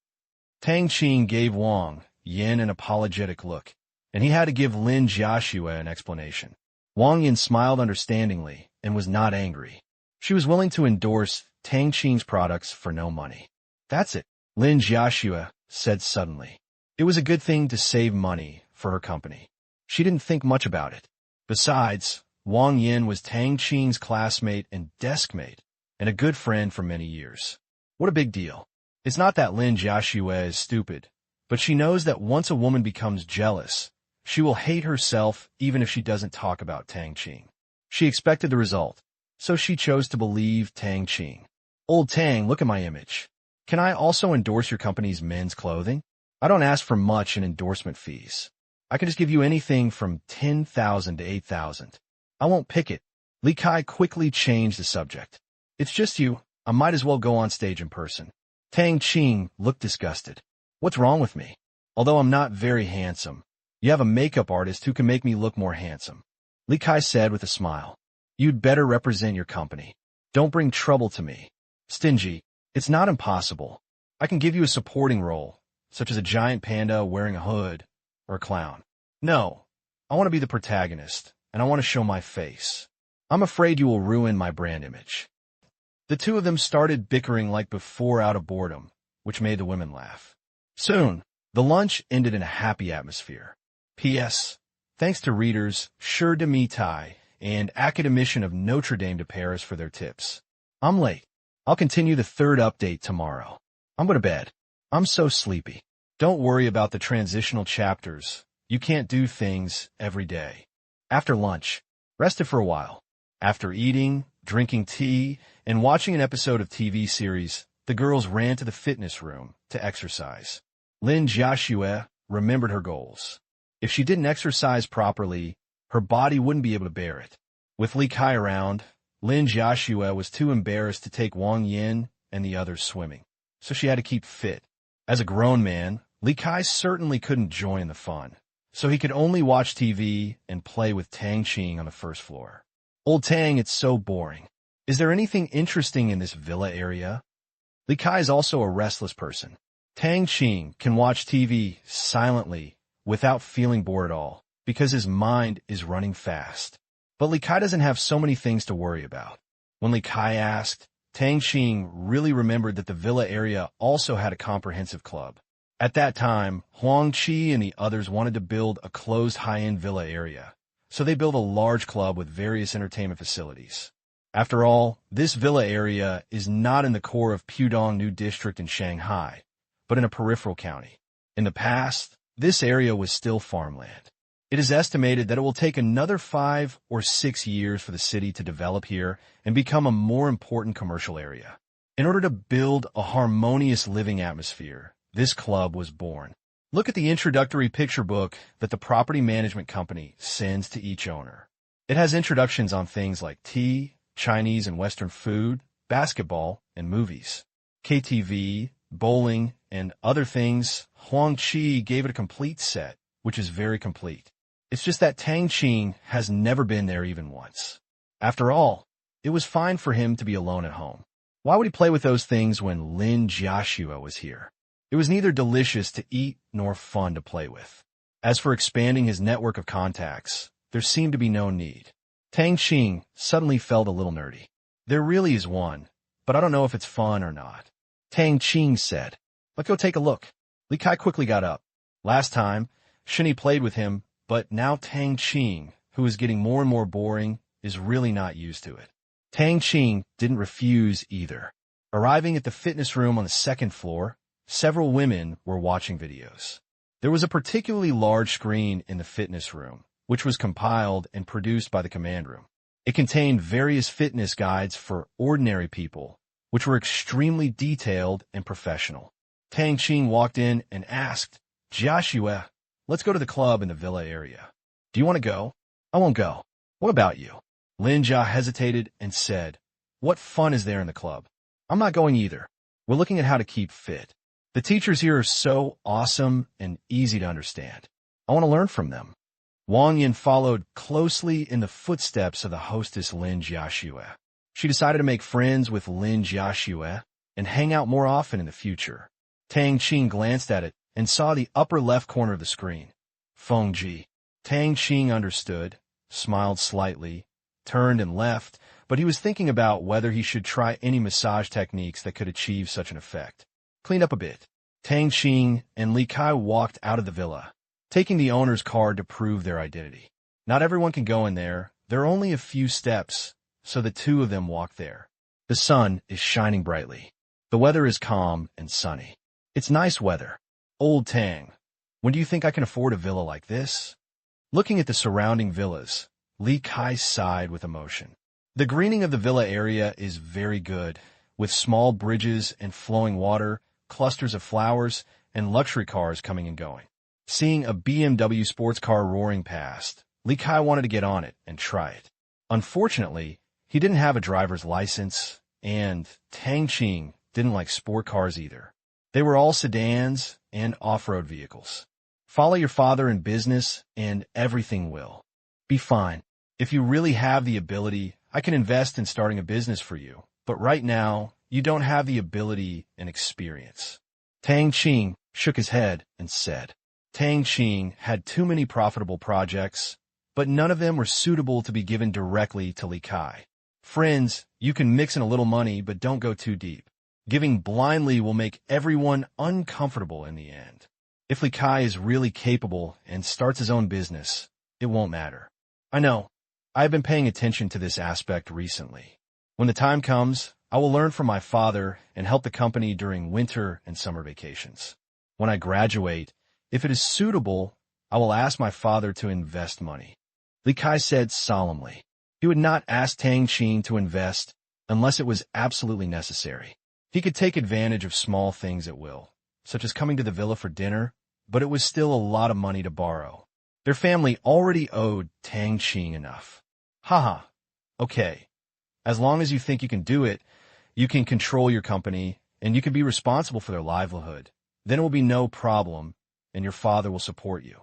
Tang Qing gave Wang Yin an apologetic look, and he had to give Lin Jiaxu an explanation. Wang Yin smiled understandingly and was not angry. She was willing to endorse Tang Qing's products for no money. That's it, Lin Jiaxu said suddenly. It was a good thing to save money for her company. She didn't think much about it. Besides, Wang Yin was Tang Qing's classmate and deskmate, and a good friend for many years. What a big deal. It's not that Lin Jiaxu is stupid, but she knows that once a woman becomes jealous, she will hate herself even if she doesn't talk about Tang Qing. She expected the result, so she chose to believe Tang Qing. Old Tang, look at my image. Can I also endorse your company's men's clothing? I don't ask for much in endorsement fees. I can just give you anything from 10,000 to 8,000. I won't pick it. Li Kai quickly changed the subject. It's just you. I might as well go on stage in person. Tang Qing looked disgusted. What's wrong with me? Although I'm not very handsome, you have a makeup artist who can make me look more handsome. Li Kai said with a smile. You'd better represent your company. Don't bring trouble to me. Stingy. It's not impossible. I can give you a supporting role, such as a giant panda wearing a hood, or a clown. No, I want to be the protagonist, and I want to show my face. I'm afraid you will ruin my brand image. The two of them started bickering like before out of boredom, which made the women laugh. Soon, the lunch ended in a happy atmosphere. P.S. Thanks to readers Sure de Mitai and Academician of Notre Dame de Paris for their tips. I'm late. I'll continue the third update tomorrow. I'm going to bed. I'm so sleepy. Don't worry about the transitional chapters. You can't do things every day. After lunch, rested for a while. After eating, drinking tea, and watching an episode of TV series, the girls ran to the fitness room to exercise. Lin Jiaxu remembered her goals. If she didn't exercise properly, her body wouldn't be able to bear it. With Li Kai around, Lin Jiaxu was too embarrassed to take Wang Yin and the others swimming, so she had to keep fit. As a grown man, Li Kai certainly couldn't join the fun, so he could only watch TV and play with Tang Qing on the first floor. Old Tang, it's so boring. Is there anything interesting in this villa area? Li Kai is also a restless person. Tang Qing can watch TV silently without feeling bored at all, because his mind is running fast. But Li Kai doesn't have so many things to worry about. When Li Kai asked, Tang Qing really remembered that the villa area also had a comprehensive club. At that time, Huang Qi and the others wanted to build a closed high-end villa area, so they built a large club with various entertainment facilities. After all, this villa area is not in the core of Pudong New District in Shanghai, but in a peripheral county. In the past, this area was still farmland. It is estimated that it will take another 5 or 6 years for the city to develop here and become a more important commercial area. In order to build a harmonious living atmosphere, this club was born. Look at the introductory picture book that the property management company sends to each owner. It has introductions on things like tea, Chinese and Western food, basketball, and movies. KTV, bowling, and other things. Huang Qi gave it a complete set, which is very complete. It's just that Tang Qing has never been there even once. After all, it was fine for him to be alone at home. Why would he play with those things when Lin Jiaxue was here? It was neither delicious to eat nor fun to play with. As for expanding his network of contacts, there seemed to be no need. Tang Qing suddenly felt a little nerdy. There really is one, but I don't know if it's fun or not. Tang Qing said, "Let's go take a look." Li Kai quickly got up. Last time, Shini played with him, but now Tang Qing, who is getting more and more boring, is really not used to it. Tang Qing didn't refuse either. Arriving at the fitness room on the second floor, several women were watching videos. There was a particularly large screen in the fitness room, which was compiled and produced by the command room. It contained various fitness guides for ordinary people, which were extremely detailed and professional. Tang Qing walked in and asked, "Jiaxue, let's go to the club in the villa area. Do you want to go?" "I won't go. What about you?" Lin Jia hesitated and said, "What fun is there in the club?" "I'm not going either. We're looking at how to keep fit. The teachers here are so awesome and easy to understand. I want to learn from them." Wang Yin followed closely in the footsteps of the hostess Lin Jiaxue. She decided to make friends with Lin Jiaxue and hang out more often in the future. Tang Qing glanced at it and saw the upper left corner of the screen. Feng Ji. Tang Qing understood, smiled slightly, turned and left, but he was thinking about whether he should try any massage techniques that could achieve such an effect. Clean up a bit. Tang Qing and Li Kai walked out of the villa, taking the owner's card to prove their identity. Not everyone can go in there. There are only a few steps, so the two of them walked there. The sun is shining brightly. The weather is calm and sunny. It's nice weather. Old Tang, when do you think I can afford a villa like this? Looking at the surrounding villas, Li Kai sighed with emotion. The greening of the villa area is very good, with small bridges and flowing water, clusters of flowers, and luxury cars coming and going. Seeing a BMW sports car roaring past, Li Kai wanted to get on it and try it. Unfortunately, he didn't have a driver's license, and Tang Qing didn't like sport cars either. They were all sedans and off-road vehicles. Follow your father in business, and everything will be fine. If you really have the ability, I can invest in starting a business for you, but right now, you don't have the ability and experience. Tang Qing shook his head and said, Tang Qing had too many profitable projects, but none of them were suitable to be given directly to Li Kai. Friends, you can mix in a little money, but don't go too deep. Giving blindly will make everyone uncomfortable in the end. If Li Kai is really capable and starts his own business, it won't matter. I know. I've been paying attention to this aspect recently. When the time comes, I will learn from my father and help the company during winter and summer vacations. When I graduate, if it is suitable, I will ask my father to invest money. Li Kai said solemnly. He would not ask Tang Qing to invest unless it was absolutely necessary. He could take advantage of small things at will, such as coming to the villa for dinner, but it was still a lot of money to borrow. Their family already owed Tang Qing enough. Haha. Okay. As long as you think you can do it, you can control your company, and you can be responsible for their livelihood. Then it will be no problem, and your father will support you.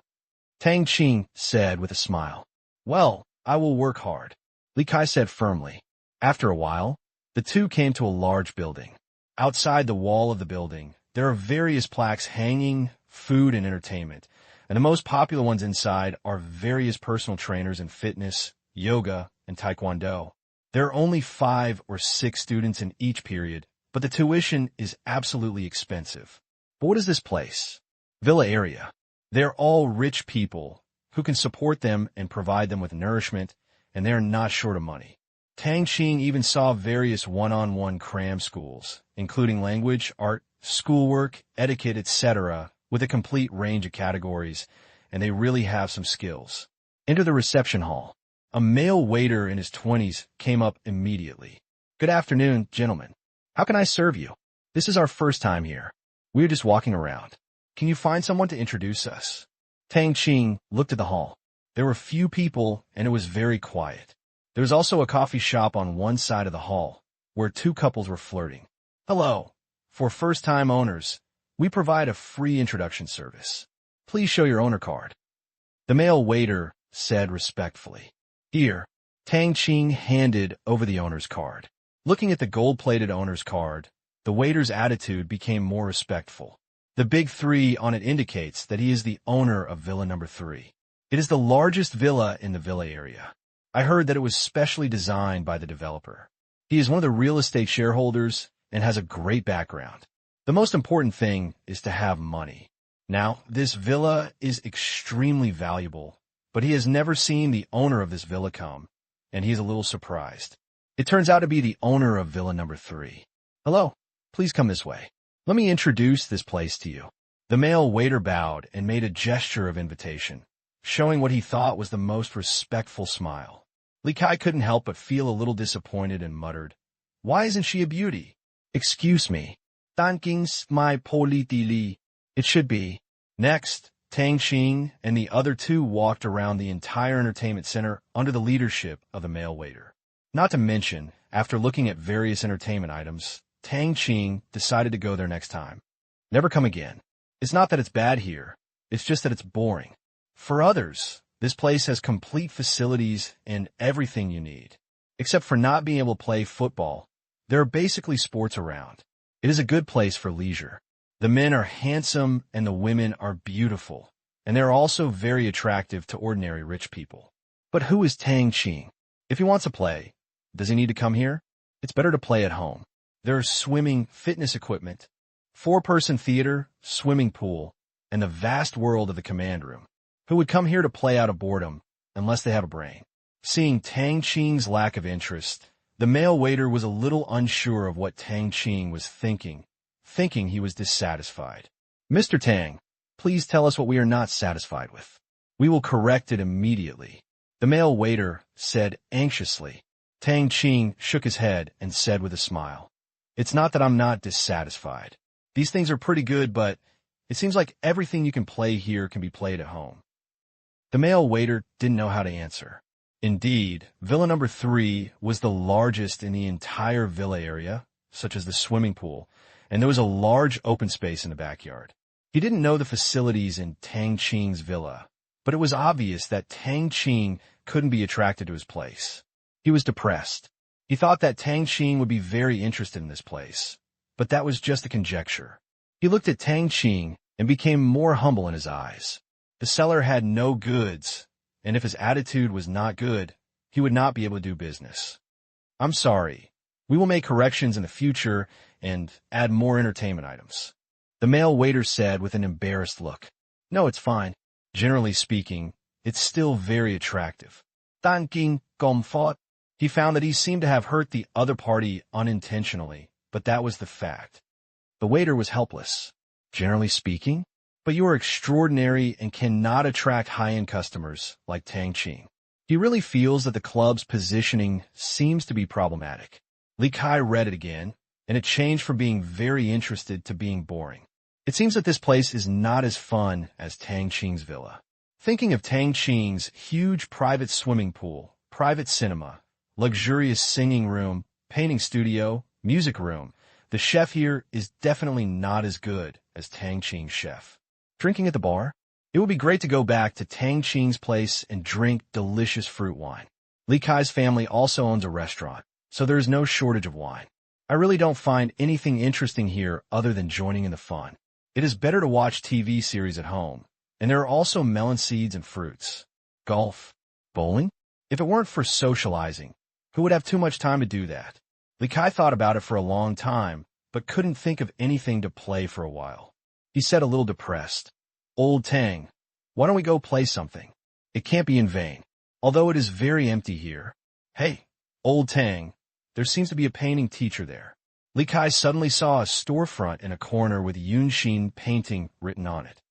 Tang Qing said with a smile. Well, I will work hard. Li Kai said firmly. After a while, the two came to a large building. Outside the wall of the building, there are various plaques hanging, food and entertainment, and the most popular ones inside are various personal trainers in fitness, yoga, and taekwondo. There are only 5 or 6 students in each period, but the tuition is absolutely expensive. But what is this place? Villa area. They're all rich people who can support them and provide them with nourishment, and they're not short of money. Tang Qing even saw various one-on-one cram schools, including language, art, schoolwork, etiquette, etc., with a complete range of categories, and they really have some skills. Enter the reception hall. A male waiter in his 20s came up immediately. Good afternoon, gentlemen. How can I serve you? This is our first time here. We're just walking around. Can you find someone to introduce us? Tang Qing looked at the hall. There were few people, and it was very quiet. There was also a coffee shop on one side of the hall, where two couples were flirting. Hello. For first-time owners, we provide a free introduction service. Please show your owner card. The male waiter said respectfully. Here, Tang Qing handed over the owner's card. Looking at the gold-plated owner's card, the waiter's attitude became more respectful. The big 3 on it indicates that he is the owner of Villa Number 3. It is the largest villa in the villa area. I heard that it was specially designed by the developer. He is one of the real estate shareholders and has a great background. The most important thing is to have money. Now, this villa is extremely valuable, but he has never seen the owner of this villa come, and he is a little surprised. It turns out to be the owner of Villa Number 3. Hello, please come this way. Let me introduce this place to you. The male waiter bowed and made a gesture of invitation, showing what he thought was the most respectful smile. Li Kai couldn't help but feel a little disappointed and muttered, Why isn't she a beauty? Excuse me. Tang Qing's my politili. It should be. Next, Tang Qing and the other 2 walked around the entire entertainment center under the leadership of the male waiter. Not to mention, after looking at various entertainment items, Tang Qing decided to go there next time. Never come again. It's not that it's bad here, it's just that it's boring. For others, this place has complete facilities and everything you need. Except for not being able to play football, there are basically sports around. It is a good place for leisure. The men are handsome and the women are beautiful, and they're also very attractive to ordinary rich people. But who is Tang Qing? If he wants to play, does he need to come here? It's better to play at home. There is swimming, fitness equipment, 4-person theater, swimming pool, and the vast world of the command room. Who would come here to play out of boredom, unless they have a brain? Seeing Tang Qing's lack of interest, the male waiter was a little unsure of what Tang Qing was thinking he was dissatisfied. Mr. Tang, please tell us what we are not satisfied with. We will correct it immediately. The male waiter said anxiously. Tang Qing shook his head and said with a smile, It's not that I'm not dissatisfied. These things are pretty good, but it seems like everything you can play here can be played at home. The male waiter didn't know how to answer. Indeed, Villa Number 3 was the largest in the entire villa area, such as the swimming pool, and there was a large open space in the backyard. He didn't know the facilities in Tang Qing's villa, but it was obvious that Tang Qing couldn't be attracted to his place. He was depressed. He thought that Tang Qing would be very interested in this place, but that was just a conjecture. He looked at Tang Qing and became more humble in his eyes. The seller had no goods, and if his attitude was not good, he would not be able to do business. I'm sorry. We will make corrections in the future and add more entertainment items. The male waiter said with an embarrassed look. No, it's fine. Generally speaking, it's still very attractive. Tang Qing fought. He found that he seemed to have hurt the other party unintentionally, but that was the fact. The waiter was helpless. Generally speaking? But you are extraordinary and cannot attract high-end customers like Tang Qing. He really feels that the club's positioning seems to be problematic. Li Kai read it again, and it changed from being very interested to being boring. It seems that this place is not as fun as Tang Qing's villa. Thinking of Tang Qing's huge private swimming pool, private cinema, luxurious singing room, painting studio, music room, the chef here is definitely not as good as Tang Qing's chef. Drinking at the bar? It would be great to go back to Tang Qing's place and drink delicious fruit wine. Li Kai's family also owns a restaurant, so there is no shortage of wine. I really don't find anything interesting here other than joining in the fun. It is better to watch TV series at home, and there are also melon seeds and fruits. Golf? Bowling? If it weren't for socializing, who would have too much time to do that? Li Kai thought about it for a long time, but couldn't think of anything to play for a while. He said a little depressed, Old Tang, why don't we go play something? It can't be in vain, although it is very empty here. Hey, Old Tang, there seems to be a painting teacher there. Li Kai suddenly saw a storefront in a corner with Yunxin painting written on it.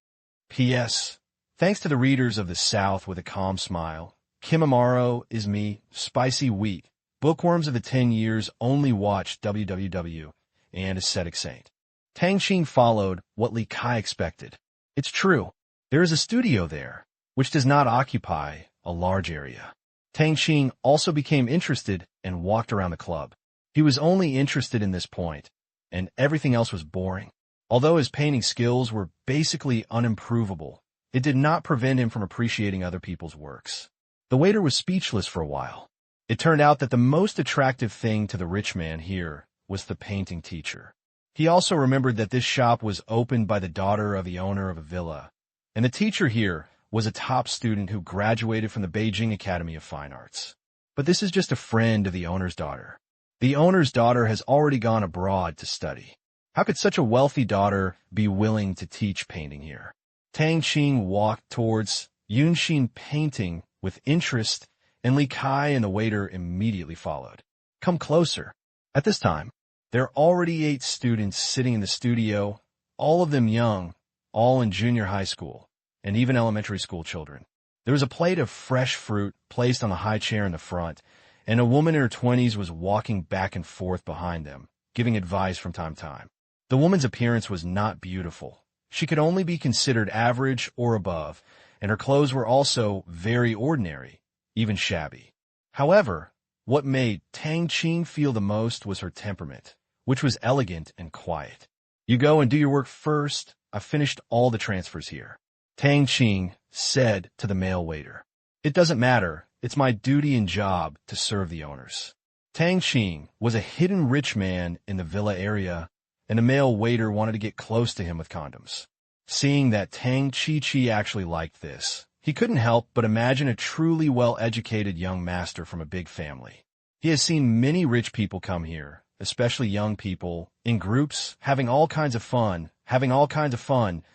P.S. Thanks to the readers of the South with a calm smile, Kimimaro is me, spicy wheat, bookworms of the 10 years only watched WWW, and ascetic saint. Tang Qing followed what Li Kai expected. It's true, there is a studio there, which does not occupy a large area. Tang Qing also became interested and walked around the club. He was only interested in this point, and everything else was boring. Although his painting skills were basically unimprovable, it did not prevent him from appreciating other people's works. The waiter was speechless for a while. It turned out that the most attractive thing to the rich man here was the painting teacher. He also remembered that this shop was opened by the daughter of the owner of a villa, and the teacher here was a top student who graduated from the Beijing Academy of Fine Arts. But this is just a friend of the owner's daughter. The owner's daughter has already gone abroad to study. How could such a wealthy daughter be willing to teach painting here? Tang Qing walked towards Yunxin painting with interest, and Li Kai and the waiter immediately followed. Come closer. At this time, there are already 8 students sitting in the studio, all of them young, all in junior high school, and even elementary school children. There was a plate of fresh fruit placed on the high chair in the front, and a woman in her 20s was walking back and forth behind them, giving advice from time to time. The woman's appearance was not beautiful. She could only be considered average or above, and her clothes were also very ordinary, even shabby. However, what made Tang Qing feel the most was her temperament, which was elegant and quiet. You go and do your work first. I've finished all the transfers here, Tang Qing said to the male waiter. It doesn't matter. It's my duty and job to serve the owners. Tang Qing was a hidden rich man in the villa area, and the male waiter wanted to get close to him with condoms. Seeing that Tang Chi actually liked this, he couldn't help but imagine a truly well-educated young master from a big family. He has seen many rich people come here, especially young people, in groups, having all kinds of fun,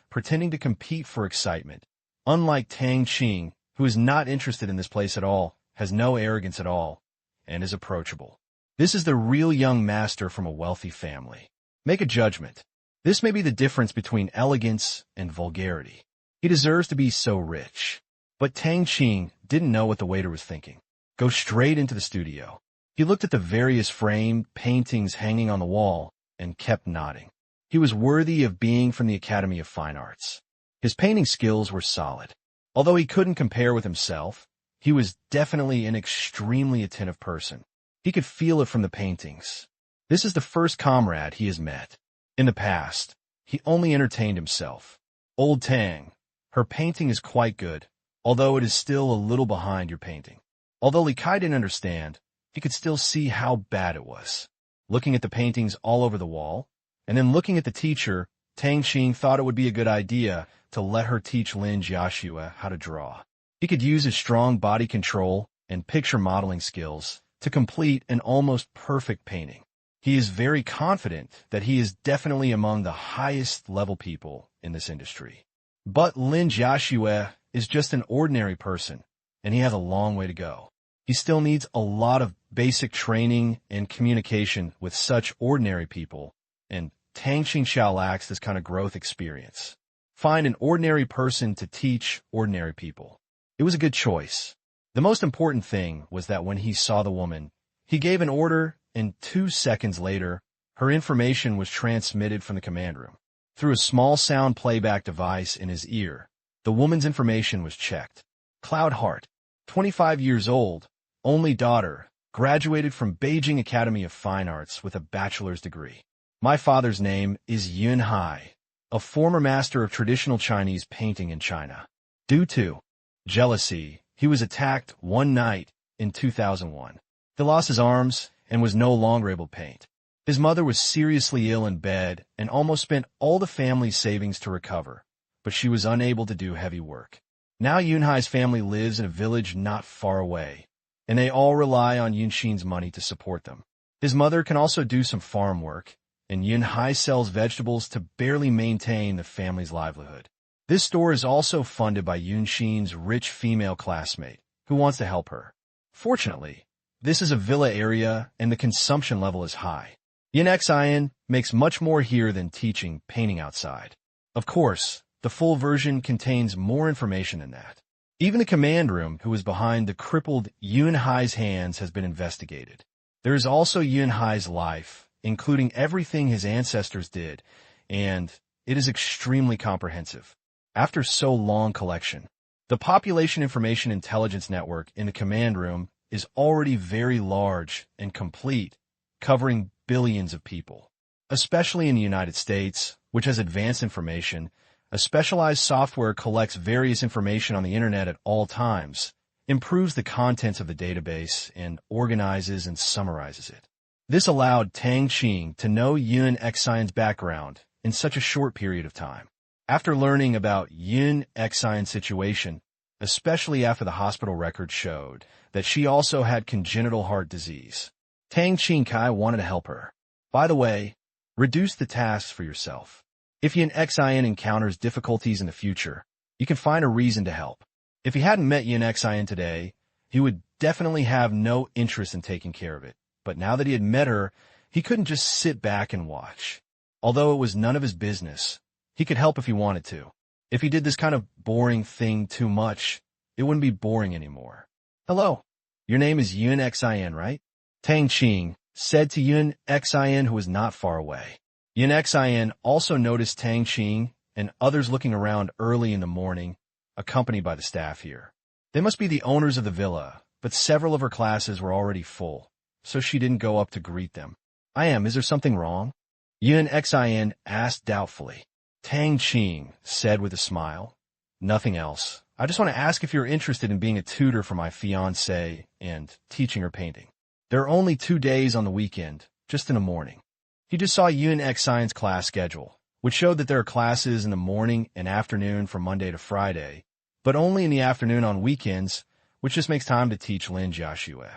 pretending to compete for excitement. Unlike Tang Qing, who is not interested in this place at all, has no arrogance at all, and is approachable. This is the real young master from a wealthy family. Make a judgment. This may be the difference between elegance and vulgarity. He deserves to be so rich. But Tang Qing didn't know what the waiter was thinking. Go straight into the studio. He looked at the various framed paintings hanging on the wall and kept nodding. He was worthy of being from the Academy of Fine Arts. His painting skills were solid. Although he couldn't compare with himself, he was definitely an extremely attentive person. He could feel it from the paintings. This is the first comrade he has met. In the past, he only entertained himself. Old Tang, her painting is quite good, although it is still a little behind your painting. Although Li Kai didn't understand, he could still see how bad it was. Looking at the paintings all over the wall, and then looking at the teacher, Tang Qing thought it would be a good idea to let her teach Lin Jiaxue how to draw. He could use his strong body control and picture modeling skills to complete an almost perfect painting. He is very confident that he is definitely among the highest level people in this industry. But Lin Jiaxue is just an ordinary person, and he has a long way to go. He still needs a lot of basic training and communication with such ordinary people, and Tang Qing Xiao lacks this kind of growth experience. Find an ordinary person to teach ordinary people. It was a good choice. The most important thing was that when he saw the woman, he gave an order, and 2 seconds later, her information was transmitted from the command room. Through a small sound playback device in his ear, the woman's information was checked. Cloud Heart, 25 years old, only daughter, graduated from Beijing Academy of Fine Arts with a bachelor's degree. My father's name is Yun Hai, a former master of traditional Chinese painting in China. Due to jealousy, he was attacked one night in 2001. He lost his arms and was no longer able to paint. His mother was seriously ill in bed and almost spent all the family's savings to recover, but she was unable to do heavy work. Now Yunhai's family lives in a village not far away, and they all rely on Yunxin's money to support them. His mother can also do some farm work, and Yunhai sells vegetables to barely maintain the family's livelihood. This store is also funded by Yunxin's rich female classmate, who wants to help her. Fortunately, this is a villa area and the consumption level is high. Yun Xian makes much more here than teaching painting outside. Of course, the full version contains more information than that. Even the command room who was behind the crippled Yun Hai's hands has been investigated. There is also Yun Hai's life, including everything his ancestors did, and it is extremely comprehensive. After so long collection, the Population Information Intelligence Network in the command room is already very large and complete, covering billions of people. Especially in the United States, which has advanced information, a specialized software collects various information on the internet at all times, improves the contents of the database, and organizes and summarizes it. This allowed Tang Qing to know Yun Xian's background in such a short period of time. After learning about Yun Xian's situation, especially after the hospital records showed that she also had congenital heart disease, Tang Qing Kai wanted to help her. By the way, reduce the tasks for yourself. If Yun Xian encounters difficulties in the future, you can find a reason to help. If he hadn't met Yun Xian today, he would definitely have no interest in taking care of it. But now that he had met her, he couldn't just sit back and watch. Although it was none of his business, he could help if he wanted to. If he did this kind of boring thing too much, it wouldn't be boring anymore. Hello, your name is Yun Xian, right? Tang Qing said to Yun Xian, who was not far away. Yun Xian also noticed Tang Qing and others looking around early in the morning, accompanied by the staff here. They must be the owners of the villa, but several of her classes were already full, so she didn't go up to greet them. Is there something wrong? Yun Xian asked doubtfully. Tang Qing said with a smile, nothing else. I just want to ask if you're interested in being a tutor for my fiancée and teaching her painting. There are only 2 days on the weekend, just in the morning. He just saw Yun Xian's class schedule, which showed that there are classes in the morning and afternoon from Monday to Friday, but only in the afternoon on weekends, which just makes time to teach Lin Jiaxue.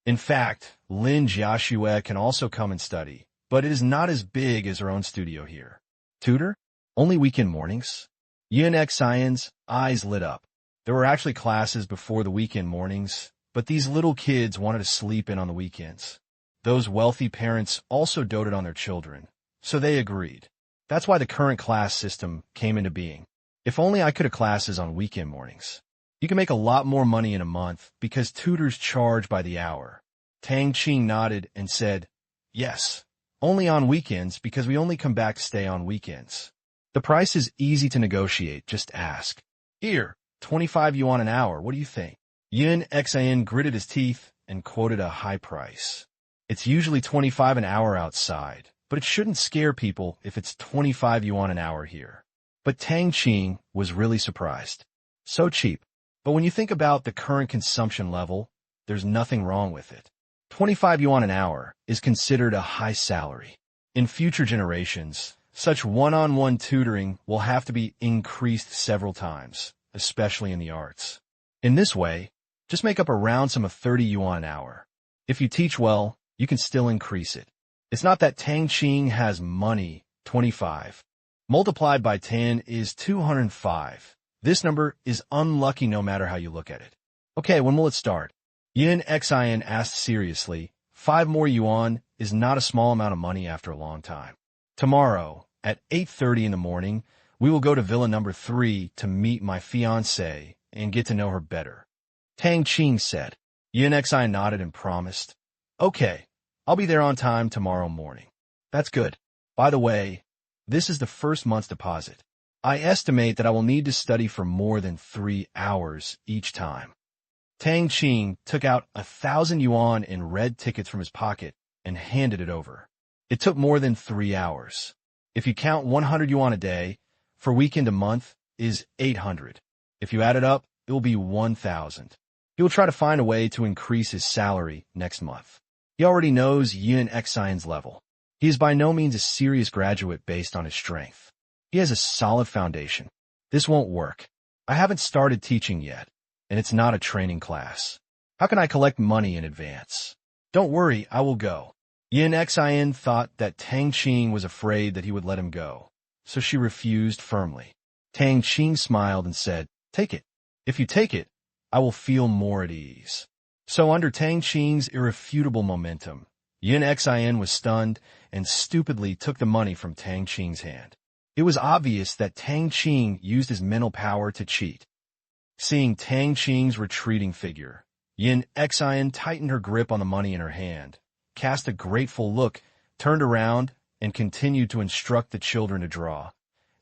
In fact, Lin Jiaxue can also come and study, but it is not as big as her own studio here. Tutor? Only weekend mornings? Yun Xian's eyes lit up. There were actually classes before the weekend mornings, but these little kids wanted to sleep in on the weekends. Those wealthy parents also doted on their children, so they agreed. That's why the current class system came into being. If only I could have classes on weekend mornings. You can make a lot more money in a month because tutors charge by the hour. Tang Qing nodded and said, yes, only on weekends because we only come back to stay on weekends. The price is easy to negotiate, just ask. Here, 25 yuan an hour, what do you think? Yun Xian gritted his teeth and quoted a high price. It's usually 25 an hour outside, but it shouldn't scare people if it's 25 yuan an hour here. But Tang Qing was really surprised. So cheap. But when you think about the current consumption level, there's nothing wrong with it. 25 yuan an hour is considered a high salary. In future generations, such one-on-one tutoring will have to be increased several times, especially in the arts. In this way, just make up a round sum of 30 yuan an hour. If you teach well, you can still increase it. It's not that Tang Qing has money, 25. Multiplied by 10 is 205. This number is unlucky no matter how you look at it. Okay, when will it start? Yun Xian asked seriously. 5 more yuan is not a small amount of money after a long time. Tomorrow, at 8:30 in the morning, we will go to Villa number 3 to meet my fiancée and get to know her better. Tang Qing said. Yun Xian nodded and promised. Okay, I'll be there on time tomorrow morning. That's good. By the way, this is the first month's deposit. I estimate that I will need to study for more than 3 hours each time. Tang Qing took out 1,000 yuan in red tickets from his pocket and handed it over. It took more than 3 hours. If you count 100 yuan a day, for weekend a month is 800. If you add it up, it will be 1,000. He will try to find a way to increase his salary next month. He already knows Yun Xian's level. He is by no means a serious graduate based on his strength. He has a solid foundation. This won't work. I haven't started teaching yet, and it's not a training class. How can I collect money in advance? Don't worry, I will go. Yun Xian thought that Tang Qing was afraid that he would let him go, so she refused firmly. Tang Qing smiled and said, take it. If you take it, I will feel more at ease. So under Tang Qing's irrefutable momentum, Yun Xian was stunned and stupidly took the money from Tang Qing's hand. It was obvious that Tang Qing used his mental power to cheat. Seeing Tang Qing's retreating figure, Yin Xian tightened her grip on the money in her hand, cast a grateful look, turned around, and continued to instruct the children to draw.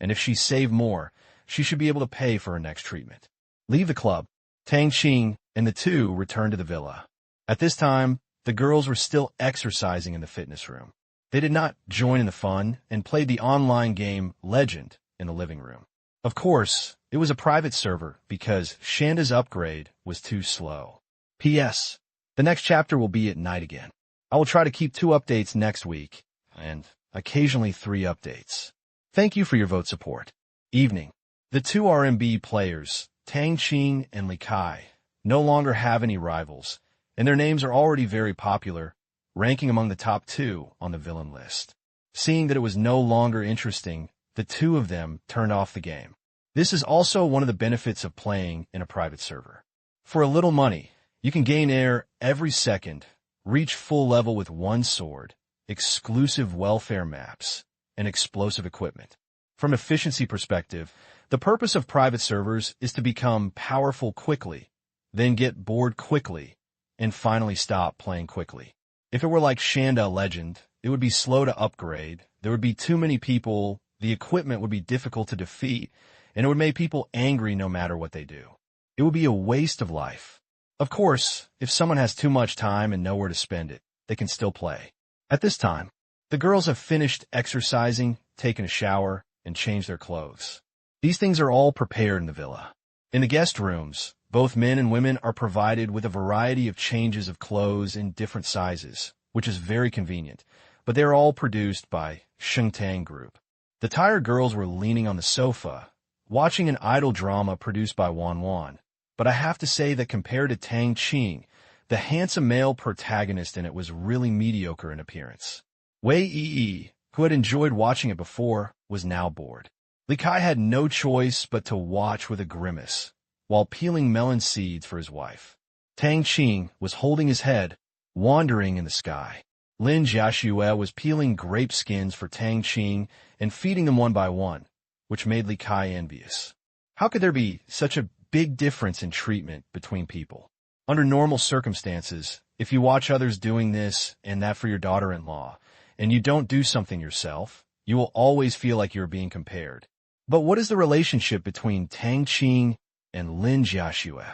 And if she saved more, she should be able to pay for her next treatment. Leave the club. Tang Qing and the two returned to the villa. At this time, the girls were still exercising in the fitness room. They did not join in the fun and played the online game Legend in the living room. Of course, it was a private server because Shanda's upgrade was too slow. P.S. The next chapter will be at night again. I will try to keep 2 updates next week, and occasionally 3 updates. Thank you for your vote support. Evening. The 2 RMB players, Tang Qing and Li Kai, no longer have any rivals, and their names are already very popular, ranking among the top 2 on the villain list. Seeing that it was no longer interesting, the 2 of them turned off the game. This is also one of the benefits of playing in a private server. For a little money, you can gain air every second, reach full level with 1 sword, exclusive welfare maps, and explosive equipment. From an efficiency perspective, the purpose of private servers is to become powerful quickly, then get bored quickly, and finally stop playing quickly. If it were like Shanda Legend, it would be slow to upgrade, there would be too many people, the equipment would be difficult to defeat, and it would make people angry no matter what they do. It would be a waste of life. Of course, if someone has too much time and nowhere to spend it, they can still play. At this time, the girls have finished exercising, taken a shower, and changed their clothes. These things are all prepared in the villa. In the guest rooms, both men and women are provided with a variety of changes of clothes in different sizes, which is very convenient, but they are all produced by Shengtang Group. The tired girls were leaning on the sofa, watching an idol drama produced by Wan Wan, but I have to say that compared to Tang Qing, the handsome male protagonist in it was really mediocre in appearance. Wei Yi, who had enjoyed watching it before, was now bored. Li Kai had no choice but to watch with a grimace, while peeling melon seeds for his wife. Tang Qing was holding his head, wandering in the sky. Lin Jiaxue was peeling grape skins for Tang Qing and feeding them one by one, which made Li Kai envious. How could there be such a big difference in treatment between people? Under normal circumstances, if you watch others doing this and that for your daughter-in-law, and you don't do something yourself, you will always feel like you're being compared. But what is the relationship between Tang Qing and Lin Jiaxue?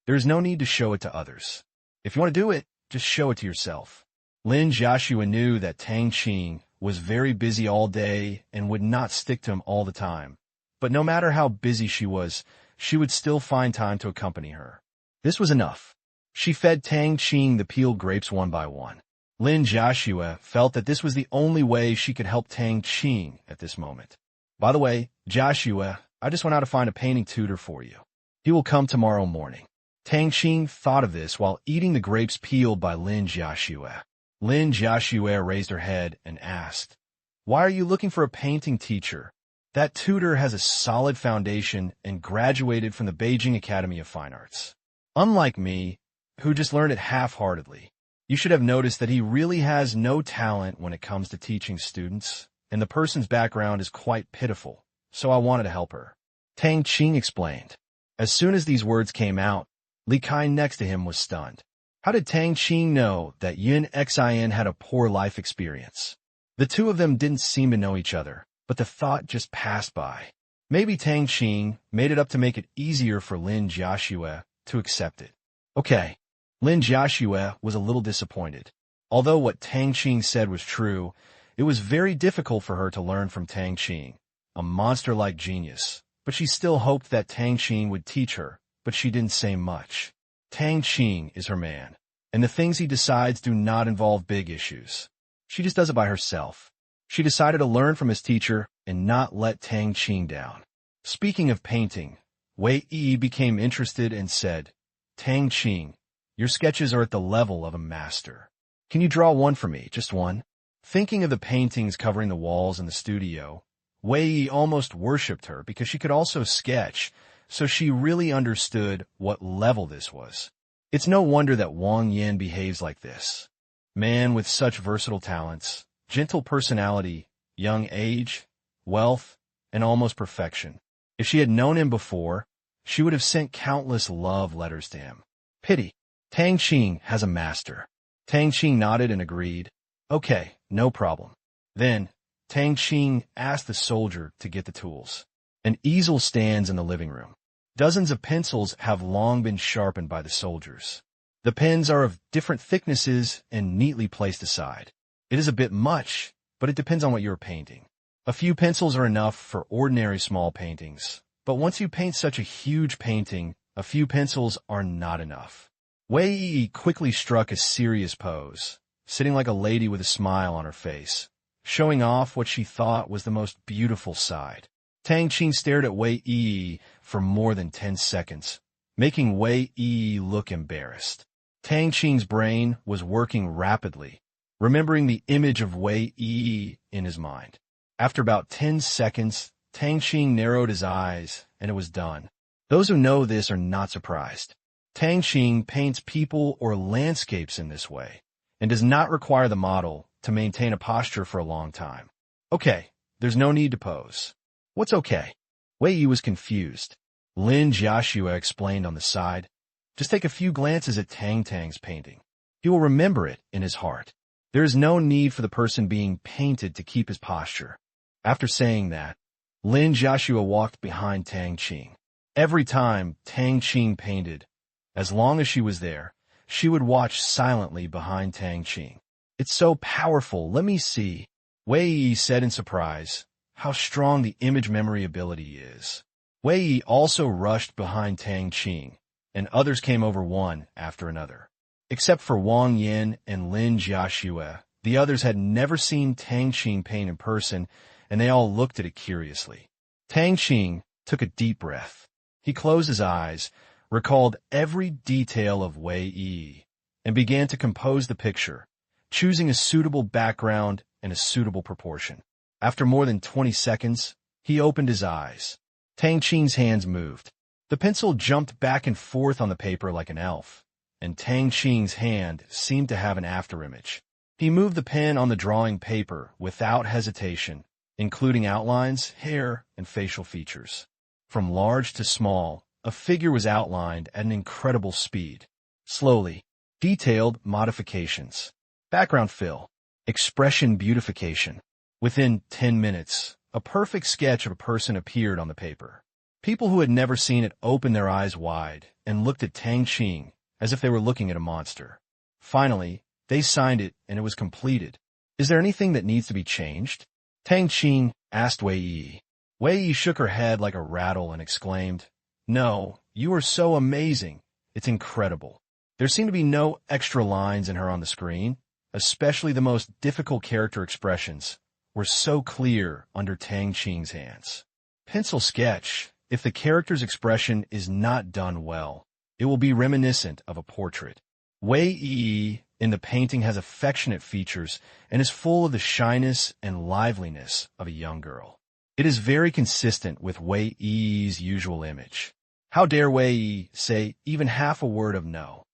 There is no need to show it to others. If you want to do it, just show it to yourself. Lin Jiaxue knew that Tang Qing was very busy all day and would not stick to him all the time. But no matter how busy she was, she would still find time to accompany her. This was enough. She fed Tang Qing the peeled grapes one by one. Lin Jiaxue felt that this was the only way she could help Tang Qing at this moment. By the way, Jiaxue, I just went out to find a painting tutor for you. He will come tomorrow morning. Tang Qing thought of this while eating the grapes peeled by Lin Jiaxue. Lin Jiaxue raised her head and asked, "Why are you looking for a painting teacher? That tutor has a solid foundation and graduated from the Beijing Academy of Fine Arts. Unlike me, who just learned it half-heartedly. You should have noticed that he really has no talent when it comes to teaching students, and the person's background is quite pitiful, so I wanted to help her." Tang Qing explained. As soon as these words came out, Li Kai next to him was stunned. How did Tang Qing know that Yin Xian had a poor life experience? The two of them didn't seem to know each other, but the thought just passed by. Maybe Tang Qing made it up to make it easier for Lin Jiaxue to accept it. Okay. Lin Jiaxue was a little disappointed. Although what Tang Qing said was true, it was very difficult for her to learn from Tang Qing, a monster-like genius. But she still hoped that Tang Qing would teach her, but she didn't say much. Tang Qing is her man, and the things he decides do not involve big issues. She just does it by herself. She decided to learn from his teacher and not let Tang Qing down. Speaking of painting, Wei Yi became interested and said, "Tang Qing, your sketches are at the level of a master. Can you draw one for me, just one?" Thinking of the paintings covering the walls in the studio, Wei Yi almost worshipped her because she could also sketch, so she really understood what level this was. It's no wonder that Wang Yan behaves like this. Man with such versatile talents, gentle personality, young age, wealth, and almost perfection. If she had known him before, she would have sent countless love letters to him. Pity. Tang Qing has a master. Tang Qing nodded and agreed. Okay, no problem. Then, Tang Qing asked the soldier to get the tools. An easel stands in the living room. Dozens of pencils have long been sharpened by the soldiers. The pens are of different thicknesses and neatly placed aside. It is a bit much, but it depends on what you're painting. A few pencils are enough for ordinary small paintings, but once you paint such a huge painting, a few pencils are not enough. Wei Yi quickly struck a serious pose, sitting like a lady with a smile on her face, showing off what she thought was the most beautiful side. Tang Qing stared at Wei Yi for more than 10 seconds, making Wei Yi look embarrassed. Tang Qing's brain was working rapidly, remembering the image of Wei Yi in his mind. After about 10 seconds, Tang Qing narrowed his eyes, and it was done. Those who know this are not surprised. Tang Qing paints people or landscapes in this way, and does not require the model to maintain a posture for a long time. Okay, there's no need to pose. What's okay? Wei Yi was confused. Lin Jiaxue explained on the side. Just take a few glances at Tang's painting. He will remember it in his heart. There is no need for the person being painted to keep his posture. After saying that, Lin Jiaxue walked behind Tang Qing. Every time Tang Qing painted, as long as she was there, she would watch silently behind Tang Qing. It's so powerful, let me see. Wei Yi said in surprise, how strong the image memory ability is. Wei Yi also rushed behind Tang Qing, and others came over one after another. Except for Wang Yin and Lin Jiaxue, the others had never seen Tang Qing paint in person, and they all looked at it curiously. Tang Qing took a deep breath. He closed his eyes, recalled every detail of Wei Yi, and began to compose the picture, choosing a suitable background and a suitable proportion. After more than 20 seconds, he opened his eyes. Tang Qing's hands moved. The pencil jumped back and forth on the paper like an elf, and Tang Qing's hand seemed to have an afterimage. He moved the pen on the drawing paper without hesitation, including outlines, hair, and facial features. From large to small, a figure was outlined at an incredible speed. Slowly, detailed modifications, background fill, expression beautification. Within 10 minutes, a perfect sketch of a person appeared on the paper. People who had never seen it opened their eyes wide and looked at Tang Qing as if they were looking at a monster. Finally, they signed it and it was completed. Is there anything that needs to be changed? Tang Qing asked Wei Yi. Wei Yi shook her head like a rattle and exclaimed, No, you are so amazing. It's incredible. There seemed to be no extra lines in her on the screen, especially the most difficult character expressions were so clear under Tang Qing's hands. Pencil sketch. If the character's expression is not done well, it will be reminiscent of a portrait. Wei Yi in the painting has affectionate features and is full of the shyness and liveliness of a young girl. It is very consistent with Wei Yi's usual image. How dare Wei Yi say even half a word of no?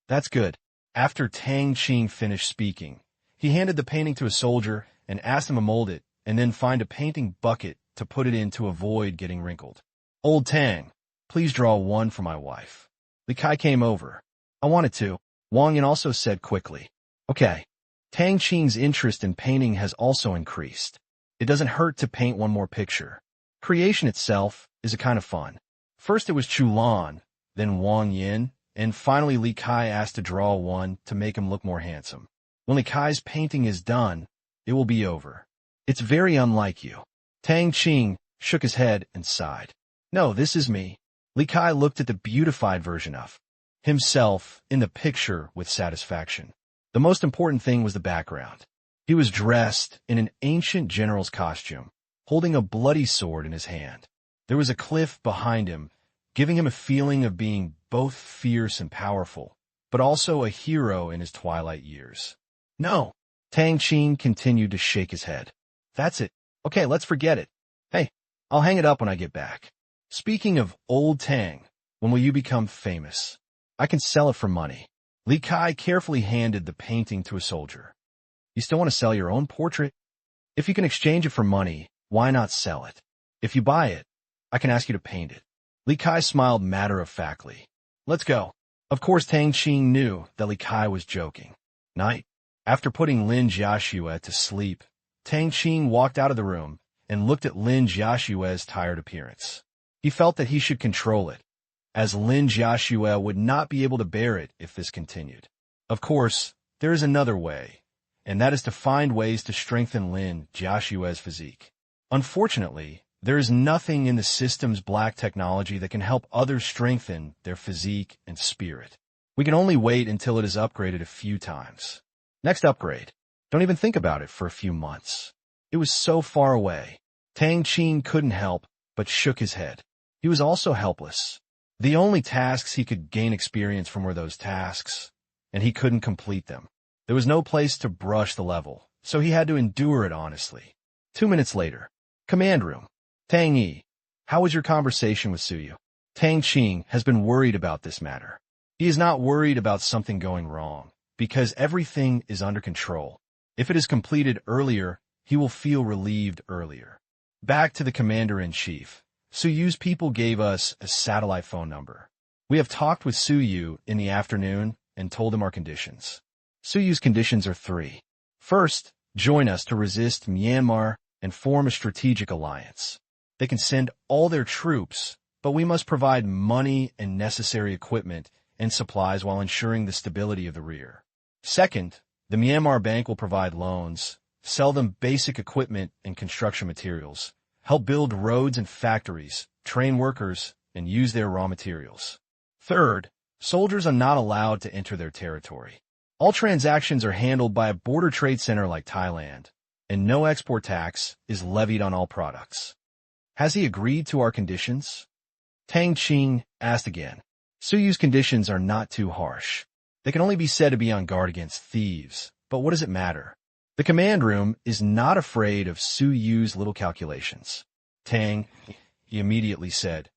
That's good. After Tang Qing finished speaking, he handed the painting to a soldier and asked him to mold it and then find a painting bucket to put it in to avoid getting wrinkled. Old Tang, please draw one for my wife. Li Kai came over. I wanted to. Wang Yin also said quickly. Okay. Tang Qing's interest in painting has also increased. It doesn't hurt to paint one more picture. Creation itself is a kind of fun. First it was Chu Lan, then Wang Yin, and finally Li Kai asked to draw one to make him look more handsome. When Li Kai's painting is done, it will be over. It's very unlike you. Tang Qing shook his head and sighed. No, this is me. Li Kai looked at the beautified version of himself in the picture with satisfaction. The most important thing was the background. He was dressed in an ancient general's costume, holding a bloody sword in his hand. There was a cliff behind him, giving him a feeling of being both fierce and powerful, but also a hero in his twilight years. No. Tang Qing continued to shake his head. That's it. Okay, let's forget it. Hey, I'll hang it up when I get back. Speaking of old Tang, when will you become famous? I can sell it for money. Li Kai carefully handed the painting to a soldier. You still want to sell your own portrait? If you can exchange it for money, why not sell it? If you buy it, I can ask you to paint it. Li Kai smiled matter-of-factly. Let's go. Of course, Tang Qing knew that Li Kai was joking. Night. After putting Lin Jiaxue to sleep, Tang Qing walked out of the room and looked at Lin Jiaxue's tired appearance. He felt that he should control it, as Lin Jiaxue would not be able to bear it if this continued. Of course, there is another way, and that is to find ways to strengthen Lin Jiaxue's physique. Unfortunately, there is nothing in the system's black technology that can help others strengthen their physique and spirit. We can only wait until it is upgraded a few times. Next upgrade. Don't even think about it for a few months. It was so far away. Tang Qing couldn't help but shook his head. He was also helpless. The only tasks he could gain experience from were those tasks, and he couldn't complete them. There was no place to brush the level, so he had to endure it honestly. 2 minutes later. Command room. Tang Yi, how was your conversation with Suyu? Tang Qing has been worried about this matter. He is not worried about something going wrong, because everything is under control. If it is completed earlier, he will feel relieved earlier. Back to the Commander-in-Chief. Suyu's people gave us a satellite phone number. We have talked with Suyu in the afternoon and told him our conditions. Suyu's conditions are 3. First, join us to resist Myanmar and form a strategic alliance. They can send all their troops, but we must provide money and necessary equipment and supplies while ensuring the stability of the rear. Second, the Myanmar Bank will provide loans, sell them basic equipment and construction materials, help build roads and factories, train workers, and use their raw materials. Third, soldiers are not allowed to enter their territory. All transactions are handled by a border trade center like Thailand, and no export tax is levied on all products. Has he agreed to our conditions? Tang Qing asked again. Suyu's conditions are not too harsh. They can only be said to be on guard against thieves, but what does it matter? The command room is not afraid of Suyu's little calculations. Tang, he immediately said.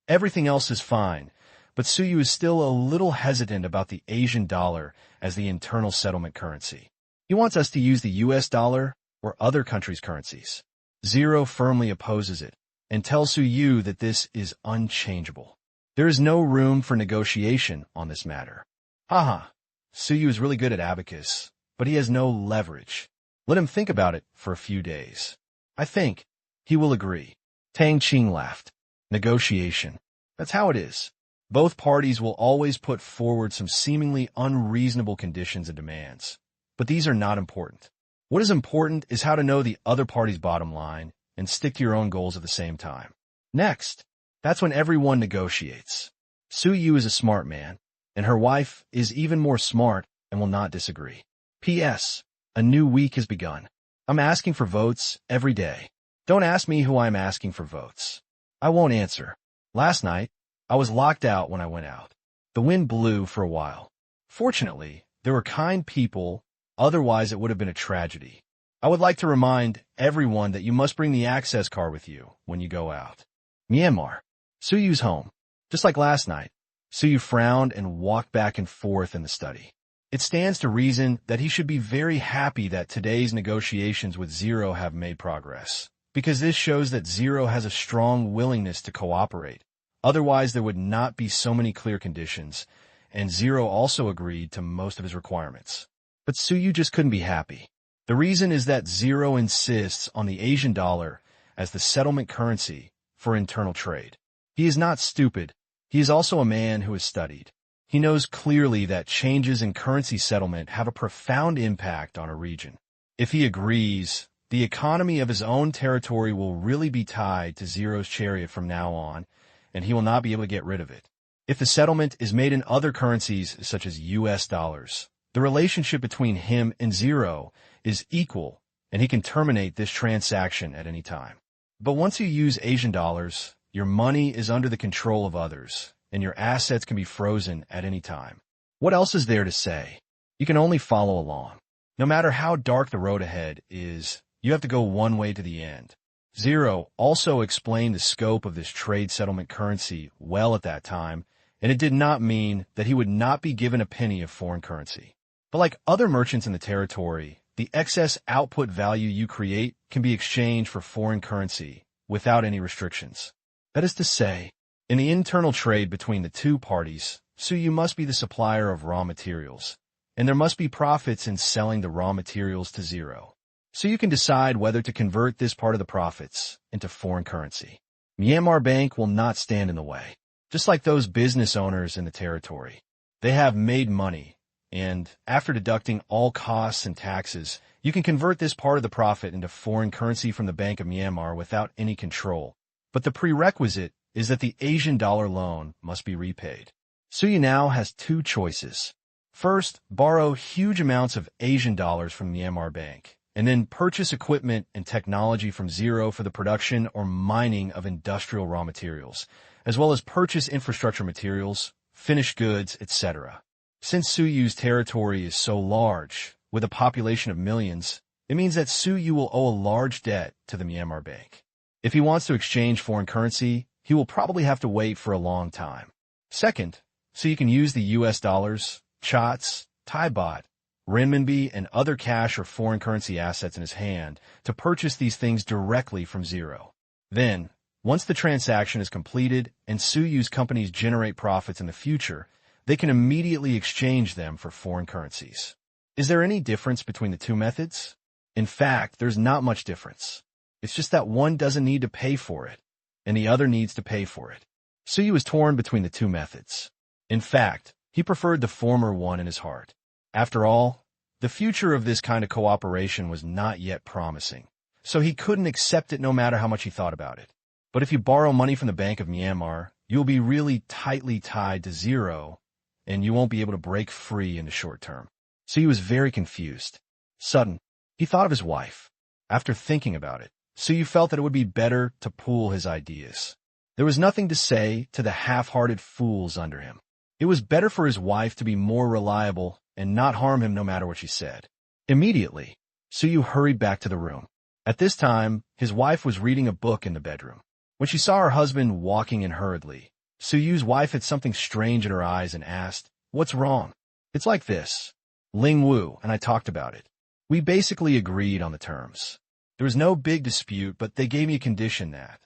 Everything else is fine, but Suyu is still a little hesitant about the Asian dollar as the internal settlement currency. He wants us to use the US dollar or other countries' currencies. Zero firmly opposes it and tells Suyu that this is unchangeable. There is no room for negotiation on this matter. Haha, Suyu is really good at abacus, but he has no leverage. Let him think about it for a few days. I think he will agree. Tang Qing laughed. Negotiation. That's how it is. Both parties will always put forward some seemingly unreasonable conditions and demands. But these are not important. What is important is how to know the other party's bottom line and stick to your own goals at the same time. Next, that's when everyone negotiates. Suyu is a smart man, and her wife is even more smart and will not disagree. P.S. A new week has begun. I'm asking for votes every day. Don't ask me who I'm asking for votes. I won't answer. Last night, I was locked out when I went out. The wind blew for a while. Fortunately, there were kind people, otherwise it would have been a tragedy. I would like to remind everyone that you must bring the access card with you when you go out. Myanmar. Suyu's home. Just like last night, Suyu frowned and walked back and forth in the study. It stands to reason that he should be very happy that today's negotiations with Zero have made progress, because this shows that Zero has a strong willingness to cooperate. Otherwise, there would not be so many clear conditions, and Zero also agreed to most of his requirements. But Suyu just couldn't be happy. The reason is that Zero insists on the Asian dollar as the settlement currency for internal trade. He is not stupid. He is also a man who has studied. He knows clearly that changes in currency settlement have a profound impact on a region. If he agrees, the economy of his own territory will really be tied to Zero's chariot from now on, and he will not be able to get rid of it. If the settlement is made in other currencies such as US dollars, the relationship between him and Zero is equal, and he can terminate this transaction at any time. But once you use Asian dollars, your money is under the control of others, and your assets can be frozen at any time. What else is there to say? You can only follow along. No matter how dark the road ahead is, you have to go one way to the end. Zero also explained the scope of this trade settlement currency well at that time, and it did not mean that he would not be given a penny of foreign currency. But like other merchants in the territory, the excess output value you create can be exchanged for foreign currency without any restrictions. That is to say, in the internal trade between the two parties, Suyu must be the supplier of raw materials, and there must be profits in selling the raw materials to zero. So you can decide whether to convert this part of the profits into foreign currency. Myanmar Bank will not stand in the way. Just like those business owners in the territory, they have made money, and after deducting all costs and taxes, you can convert this part of the profit into foreign currency from the Bank of Myanmar without any control. But the prerequisite is that the Asian dollar loan must be repaid. Suyu now has two choices. First, borrow huge amounts of Asian dollars from Myanmar Bank, and then purchase equipment and technology from zero for the production or mining of industrial raw materials, as well as purchase infrastructure materials, finished goods, etc. Since Suyu's territory is so large, with a population of millions, it means that Suyu will owe a large debt to the Myanmar Bank. If he wants to exchange foreign currency, he will probably have to wait for a long time. Second, Suyu can use the US dollars, chats, Thai baht, renminbi, and other cash or foreign currency assets in his hand to purchase these things directly from zero. Then, once the transaction is completed and Suyu's companies generate profits in the future, they can immediately exchange them for foreign currencies. Is there any difference between the two methods? In fact, there's not much difference. It's just that one doesn't need to pay for it, and the other needs to pay for it. Suyu is torn between the two methods. In fact, he preferred the former one in his heart. After all, the future of this kind of cooperation was not yet promising, so he couldn't accept it no matter how much he thought about it. But if you borrow money from the Bank of Myanmar, you'll be really tightly tied to zero, and you won't be able to break free in the short term. So he was very confused. Sudden, he thought of his wife. After thinking about it, Suyu felt that it would be better to pool his ideas. There was nothing to say to the half-hearted fools under him. It was better for his wife to be more reliable and not harm him no matter what she said. Immediately, Suyu hurried back to the room. At this time, his wife was reading a book in the bedroom. When she saw her husband walking in hurriedly, Suyu's wife had something strange in her eyes and asked, "What's wrong?" "It's like this. Ling Wu and I talked about it. We basically agreed on the terms. There was no big dispute, but they gave me a condition that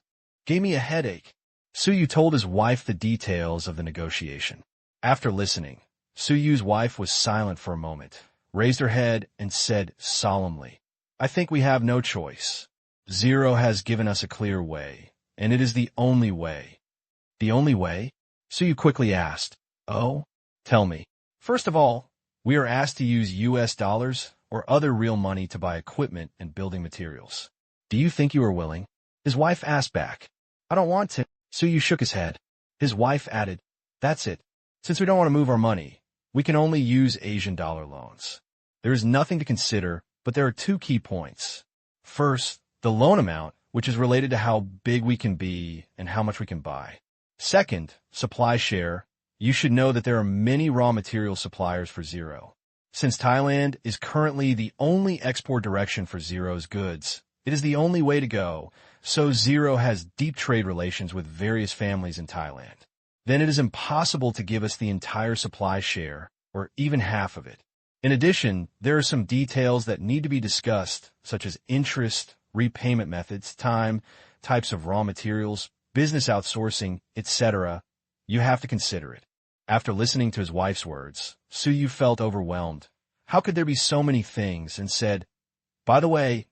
gave me a headache." Suyu told his wife the details of the negotiation. After listening, Suyu's wife was silent for a moment, raised her head, and said solemnly, "I think we have no choice. Zero has given us a clear way, and it is the only way." "The only way?" Suyu quickly asked. "Oh, tell me." "First of all, we are asked to use US dollars or other real money to buy equipment and building materials. Do you think you are willing?" His wife asked back. "I don't want to." Suyu shook his head. His wife added, "That's it. Since we don't want to move our money, we can only use Asian dollar loans. There is nothing to consider, but there are two key points. First, the loan amount, which is related to how big we can be and how much we can buy. Second, supply share. You should know that there are many raw material suppliers for zero. Since Thailand is currently the only export direction for Zero's goods, it is the only way to go, so Zero has deep trade relations with various families in Thailand. Then it is impossible to give us the entire supply share, or even half of it. In addition, there are some details that need to be discussed, such as interest, repayment methods, time, types of raw materials, business outsourcing, etc. You have to consider it. After listening to his wife's words, Suyu felt overwhelmed. How could there be so many things, and said, "By the way,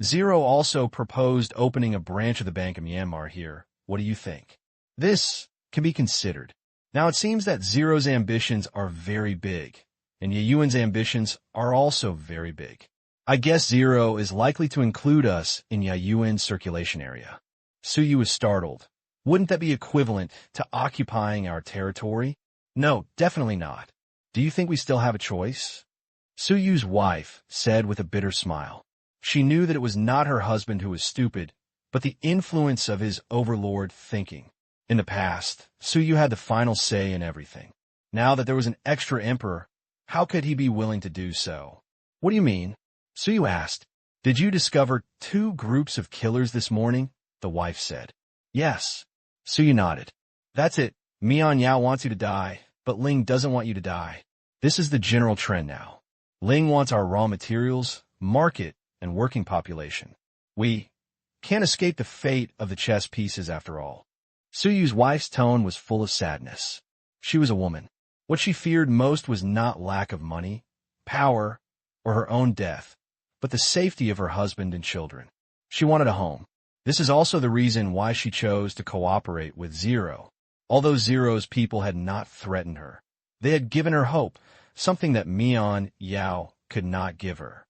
Zero also proposed opening a branch of the Bank of Myanmar here. What do you think?" This can be considered. Now it seems that Zero's ambitions are very big, and Yayuan's ambitions are also very big. I guess Zero is likely to include us in Yayuan's circulation area. Suyu was startled. Wouldn't that be equivalent to occupying our territory? No, definitely not. Do you think we still have a choice? Suyu's wife said with a bitter smile. She knew that it was not her husband who was stupid, but the influence of his overlord thinking. In the past, Suyu had the final say in everything. Now that there was an extra emperor, how could he be willing to do so? What do you mean? Suyu asked. Did you discover 2 groups of killers this morning? The wife said. Yes. Suyu nodded. That's it. Mian Yao wants you to die, but Ling doesn't want you to die. This is the general trend now. Ling wants our raw materials, market, and working population. We Can't escape the fate of the chess pieces after all. Suyu's wife's tone was full of sadness. She was a woman. What she feared most was not lack of money, power, or her own death, but the safety of her husband and children. She wanted a home. This is also the reason why she chose to cooperate with Zero. Although Zero's people had not threatened her, they had given her hope, something that Mian Yao could not give her.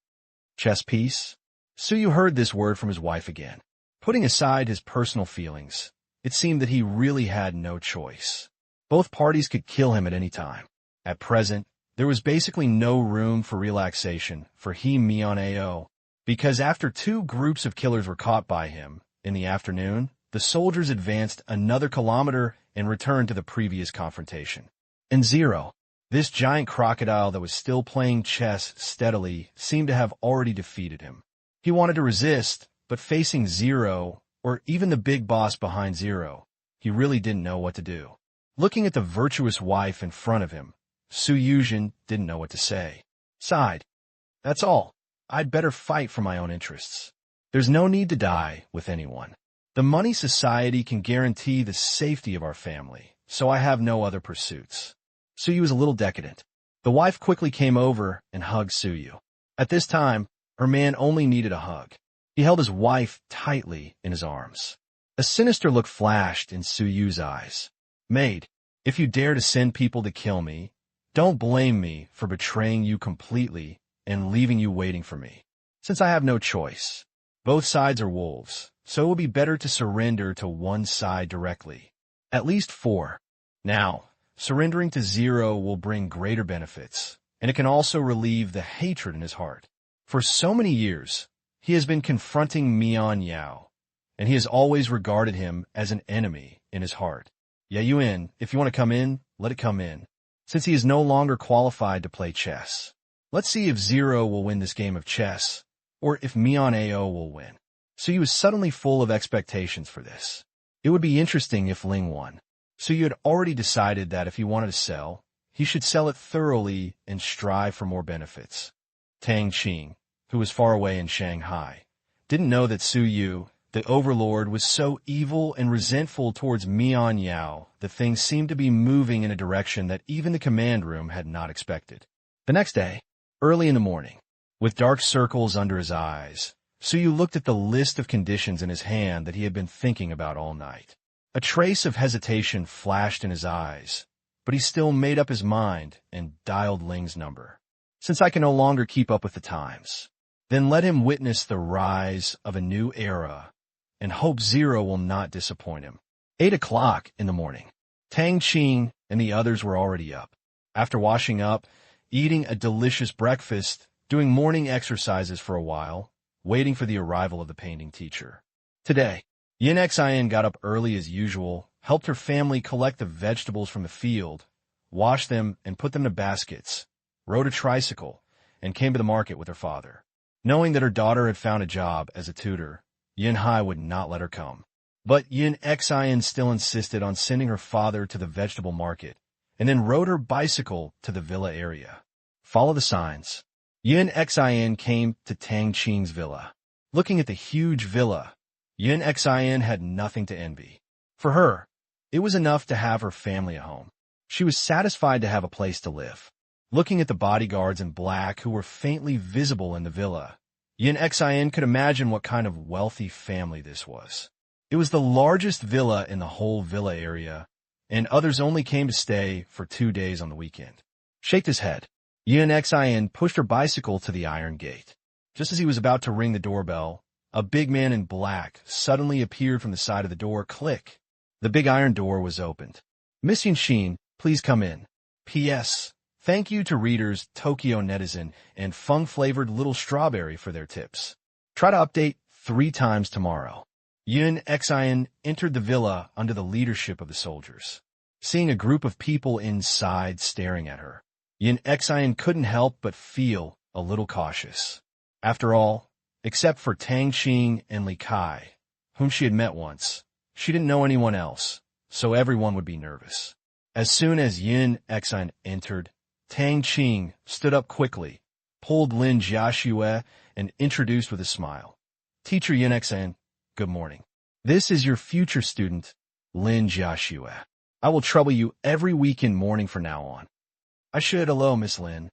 Chess piece? Suyu heard this word from his wife again. Putting aside his personal feelings, it seemed that he really had no choice. Both parties could kill him at any time. At present, there was basically no room for relaxation for Mian Yao, because after 2 groups of killers were caught by him, in the afternoon, the soldiers advanced another kilometer and returned to the previous confrontation. And Zero, this giant crocodile that was still playing chess steadily, seemed to have already defeated him. He wanted to resist, but facing Zero, or even the big boss behind Zero, he really didn't know what to do. Looking at the virtuous wife in front of him, Su Yuzhen didn't know what to say. Sighed. That's all. I'd better fight for my own interests. There's no need to die with anyone. The money society can guarantee the safety of our family, so I have no other pursuits. Suyu was a little decadent. The wife quickly came over and hugged Suyu. At this time, her man only needed a hug. He held his wife tightly in his arms. A sinister look flashed in Suyu's eyes. Maid, if you dare to send people to kill me, don't blame me for betraying you completely and leaving you waiting for me. Since I have no choice, both sides are wolves, so it would be better to surrender to one side directly. At least 4. Now, surrendering to Zero will bring greater benefits, and it can also relieve the hatred in his heart. For so many years, he has been confronting Mian Yao, and he has always regarded him as an enemy in his heart. Yayuan, if you want to come in, let it come in. Since he is no longer qualified to play chess, let's see if Zero will win this game of chess, or if Mian Yao will win. So he was suddenly full of expectations for this. It would be interesting if Ling won. So you had already decided that if he wanted to sell, he should sell it thoroughly and strive for more benefits. Tang Qing, who was far away in Shanghai, didn't know that Su Yu, the overlord, was so evil and resentful towards Mian Yao that things seemed to be moving in a direction that even the command room had not expected. The next day, early in the morning, with dark circles under his eyes, Su Yu looked at the list of conditions in his hand that he had been thinking about all night. A trace of hesitation flashed in his eyes, but he still made up his mind and dialed Ling's number. Since I can no longer keep up with the times, then let him witness the rise of a new era, and hope Zero will not disappoint him. 8 o'clock in the morning. Tang Qing and the others were already up. After washing up, eating a delicious breakfast, doing morning exercises for a while, waiting for the arrival of the painting teacher. Today, Yin Xian got up early as usual, helped her family collect the vegetables from the field, washed them and put them in baskets, rode a tricycle, and came to the market with her father. Knowing that her daughter had found a job as a tutor, Yin Hai would not let her come. But Yin Xian still insisted on sending her father to the vegetable market, and then rode her bicycle to the villa area. Follow the signs. Yin Xian came to Tang Qing's villa. Looking at the huge villa, Yin Xian had nothing to envy. For her, it was enough to have her family at home. She was satisfied to have a place to live. Looking at the bodyguards in black who were faintly visible in the villa, Yin Xian could imagine what kind of wealthy family this was. It was the largest villa in the whole villa area, and others only came to stay for 2 days on the weekend. Shaked his head. Yin Xian pushed her bicycle to the iron gate. Just as he was about to ring the doorbell, a big man in black suddenly appeared from the side of the door. Click. The big iron door was opened. Miss Yinxin, please come in. P.S. Thank you to readers Tokyo Netizen and Fung-flavored Little Strawberry for their tips. Try to update 3 times tomorrow. Yin Xian entered the villa under the leadership of the soldiers. Seeing a group of people inside staring at her, Yin Xian couldn't help but feel a little cautious. After all, except for Tang Qing and Li Kai, whom she had met once, she didn't know anyone else, so everyone would be nervous. As soon as Yin Xian entered, Tang Qing stood up quickly, pulled Lin Jiaxue, and introduced with a smile. Teacher Yin Xian, good morning. This is your future student, Lin Jiaxue. I will trouble you every weekend morning from now on. I should. Hello, Miss Lin.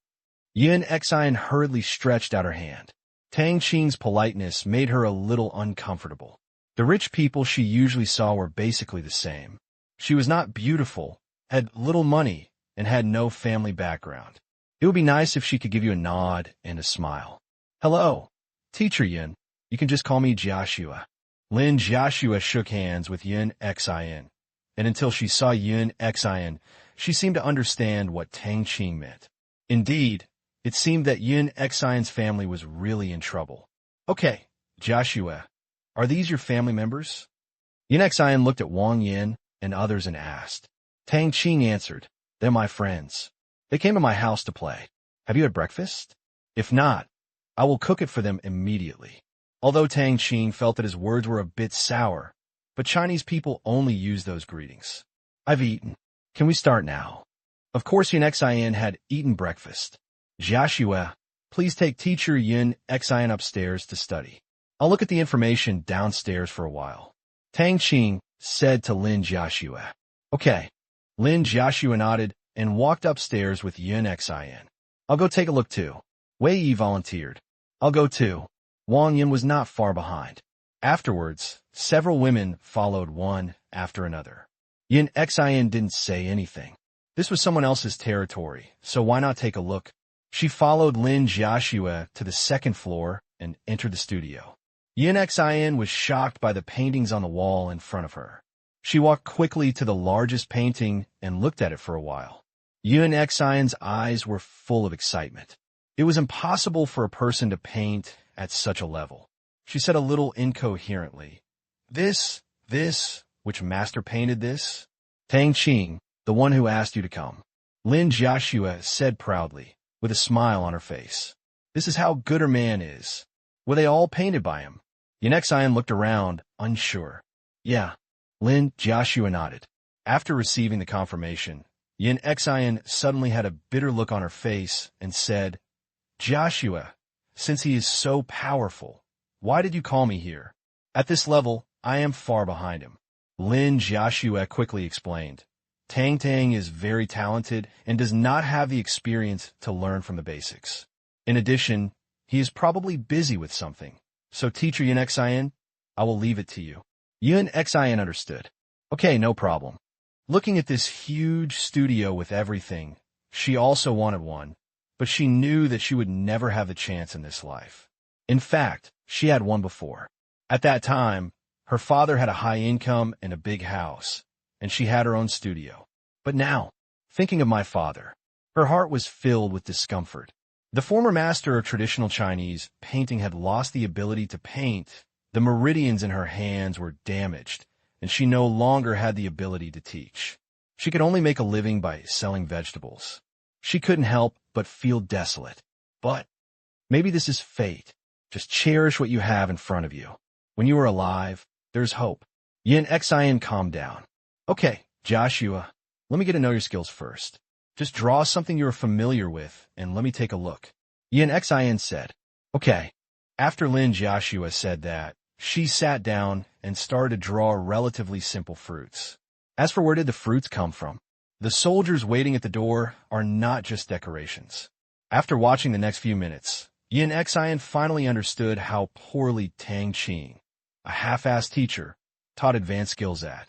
Yin Xian hurriedly stretched out her hand. Tang Qing's politeness made her a little uncomfortable. The rich people she usually saw were basically the same. She was not beautiful, had little money, and had no family background. It would be nice if she could give you a nod and a smile. Hello, Teacher Yin. You can just call me Jiaxue. Lin Jiaxue shook hands with Yin Xian, and until she saw Yin Xian, she seemed to understand what Tang Qing meant. Indeed, it seemed that Yin Xian's family was really in trouble. Okay, Jiaxue, are these your family members? Yin Xian looked at Wang Yin and others and asked. Tang Qing answered, they're my friends. They came to my house to play. Have you had breakfast? If not, I will cook it for them immediately. Although Tang Qing felt that his words were a bit sour, but Chinese people only use those greetings. I've eaten. Can we start now? Of course Yin Xian had eaten breakfast. Jiaxue, please take Teacher Yin Xian upstairs to study. I'll look at the information downstairs for a while. Tang Qing said to Lin Jiaxue. Okay. Lin Jiaxue nodded and walked upstairs with Yin Xian. I'll go take a look too. Wei Yi volunteered. I'll go too. Wang Yin was not far behind. Afterwards, several women followed one after another. Yin Xian didn't say anything. This was someone else's territory, so why not take a look? She followed Lin Jiaxue to the second floor and entered the studio. Yin Xian was shocked by the paintings on the wall in front of her. She walked quickly to the largest painting and looked at it for a while. Yin Xian's eyes were full of excitement. It was impossible for a person to paint at such a level. She said a little incoherently, This, which master painted this? Tang Qing, the one who asked you to come. Lin Jiaxue said proudly, with a smile on her face. This is how good her man is. Were they all painted by him? Yin Xian looked around, unsure. Yeah. Lin Jiaxue nodded. After receiving the confirmation, Yin Xian suddenly had a bitter look on her face and said, Jiaxue, since he is so powerful, why did you call me here? At this level, I am far behind him. Lin Jiaxue quickly explained. Tang is very talented and does not have the experience to learn from the basics. In addition, he is probably busy with something. So Teacher Yin Xian, I will leave it to you. Yin Xian understood. Okay, no problem. Looking at this huge studio with everything, she also wanted one, but she knew that she would never have the chance in this life. In fact, she had one before. At that time, her father had a high income and a big house, and she had her own studio. But now, thinking of my father, her heart was filled with discomfort. The former master of traditional Chinese painting had lost the ability to paint. The meridians in her hands were damaged, and she no longer had the ability to teach. She could only make a living by selling vegetables. She couldn't help but feel desolate. But maybe this is fate. Just cherish what you have in front of you. When you are alive, there's hope. Yin Xian calmed down. Okay, Jiaxue, let me get to know your skills first. Just draw something you're familiar with, and let me take a look. Yin Xian said. Okay. After Lin Jiaxue said that, she sat down and started to draw relatively simple fruits. As for where did the fruits come from? The soldiers waiting at the door are not just decorations. After watching the next few minutes, Yin Xian finally understood how poorly Tang Qing, a half-assed teacher, taught advanced skills at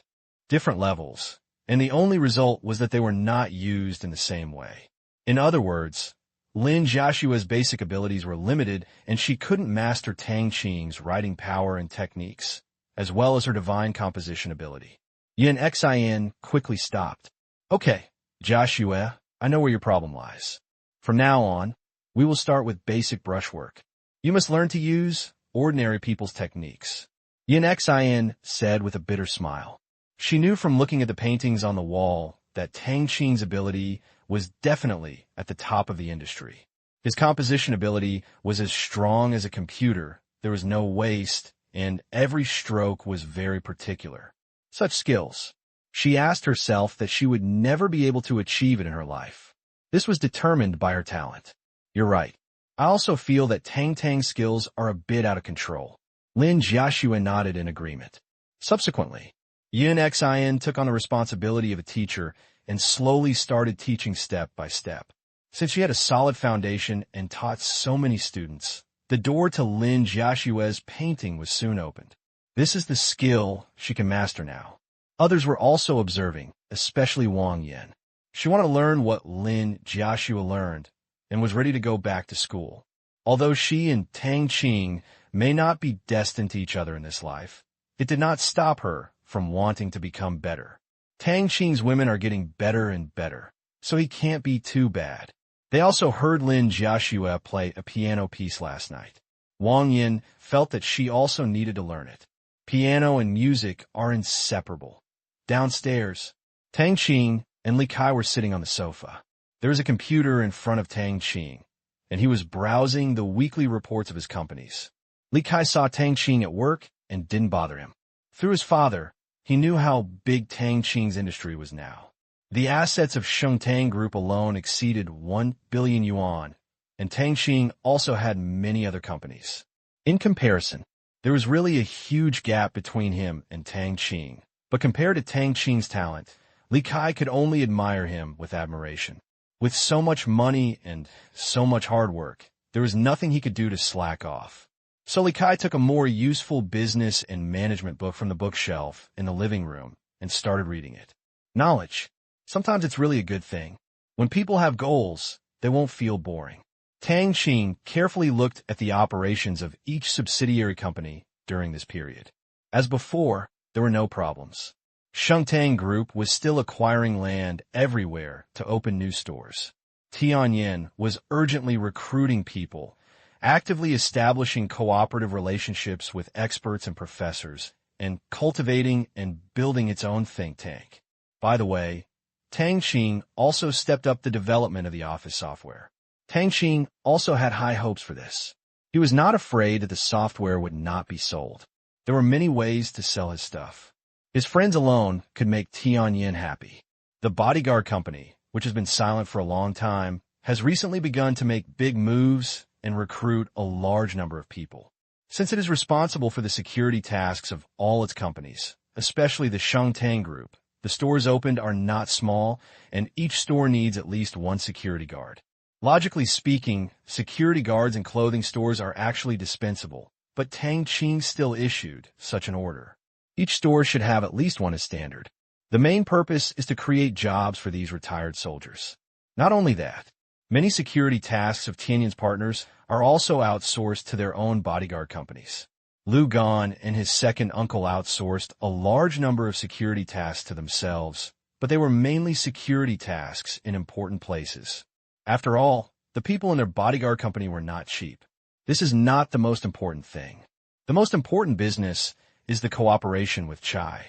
different levels, and the only result was that they were not used in the same way. In other words, Lin Jiaxue's basic abilities were limited, and she couldn't master Tang Qing's writing power and techniques, as well as her divine composition ability. Yin Xian quickly stopped. Okay, Jiaxue, I know where your problem lies. From now on, we will start with basic brushwork. You must learn to use ordinary people's techniques. Yin Xian said with a bitter smile. She knew from looking at the paintings on the wall that Tang Qing's ability was definitely at the top of the industry. His composition ability was as strong as a computer, there was no waste, and every stroke was very particular. Such skills. She asked herself that she would never be able to achieve it in her life. This was determined by her talent. You're right. I also feel that Tang's skills are a bit out of control. Lin Jiaxue nodded in agreement. Subsequently, Yin Xin took on the responsibility of a teacher and slowly started teaching step by step. Since she had a solid foundation and taught so many students, the door to Lin Jiaxue's painting was soon opened. This is the skill she can master now. Others were also observing, especially Wang Yin. She wanted to learn what Lin Jiaxue learned and was ready to go back to school. Although she and Tang Qing may not be destined to each other in this life, it did not stop her from wanting to become better. Tang Qing's women are getting better and better, so he can't be too bad. They also heard Lin Jiaxue play a piano piece last night. Wang Yin felt that she also needed to learn it. Piano and music are inseparable. Downstairs, Tang Qing and Li Kai were sitting on the sofa. There was a computer in front of Tang Qing, and he was browsing the weekly reports of his companies. Li Kai saw Tang Qing at work and didn't bother him. Through his father, he knew how big Tang Qing's industry was now. The assets of Shengtang Group alone exceeded 1 billion yuan, and Tang Qing also had many other companies. In comparison, there was really a huge gap between him and Tang Qing, but compared to Tang Qing's talent, Li Kai could only admire him with admiration. With so much money and so much hard work, there was nothing he could do to slack off. So Li Kai took a more useful business and management book from the bookshelf in the living room and started reading it. Knowledge. Sometimes it's really a good thing. When people have goals, they won't feel boring. Tang Qing carefully looked at the operations of each subsidiary company during this period. As before, there were no problems. Shengtang Group was still acquiring land everywhere to open new stores. Tianyin was urgently recruiting people, actively establishing cooperative relationships with experts and professors, and cultivating and building its own think tank. By the way, Tang Qing also stepped up the development of the office software. Tang Qing also had high hopes for this. He was not afraid that the software would not be sold. There were many ways to sell his stuff. His friends alone could make Tianyin happy. The bodyguard company, which has been silent for a long time, has recently begun to make big moves and recruit a large number of people. Since it is responsible for the security tasks of all its companies, especially the Shengtang Group, the stores opened are not small, and each store needs at least one security guard. Logically speaking, security guards in clothing stores are actually dispensable, but Tang Qing still issued such an order. Each store should have at least one as standard. The main purpose is to create jobs for these retired soldiers. Not only that, many security tasks of Tianyin's partners are also outsourced to their own bodyguard companies. Lu Gan and his second uncle outsourced a large number of security tasks to themselves, but they were mainly security tasks in important places. After all, the people in their bodyguard company were not cheap. This is not the most important thing. The most important business is the cooperation with Chai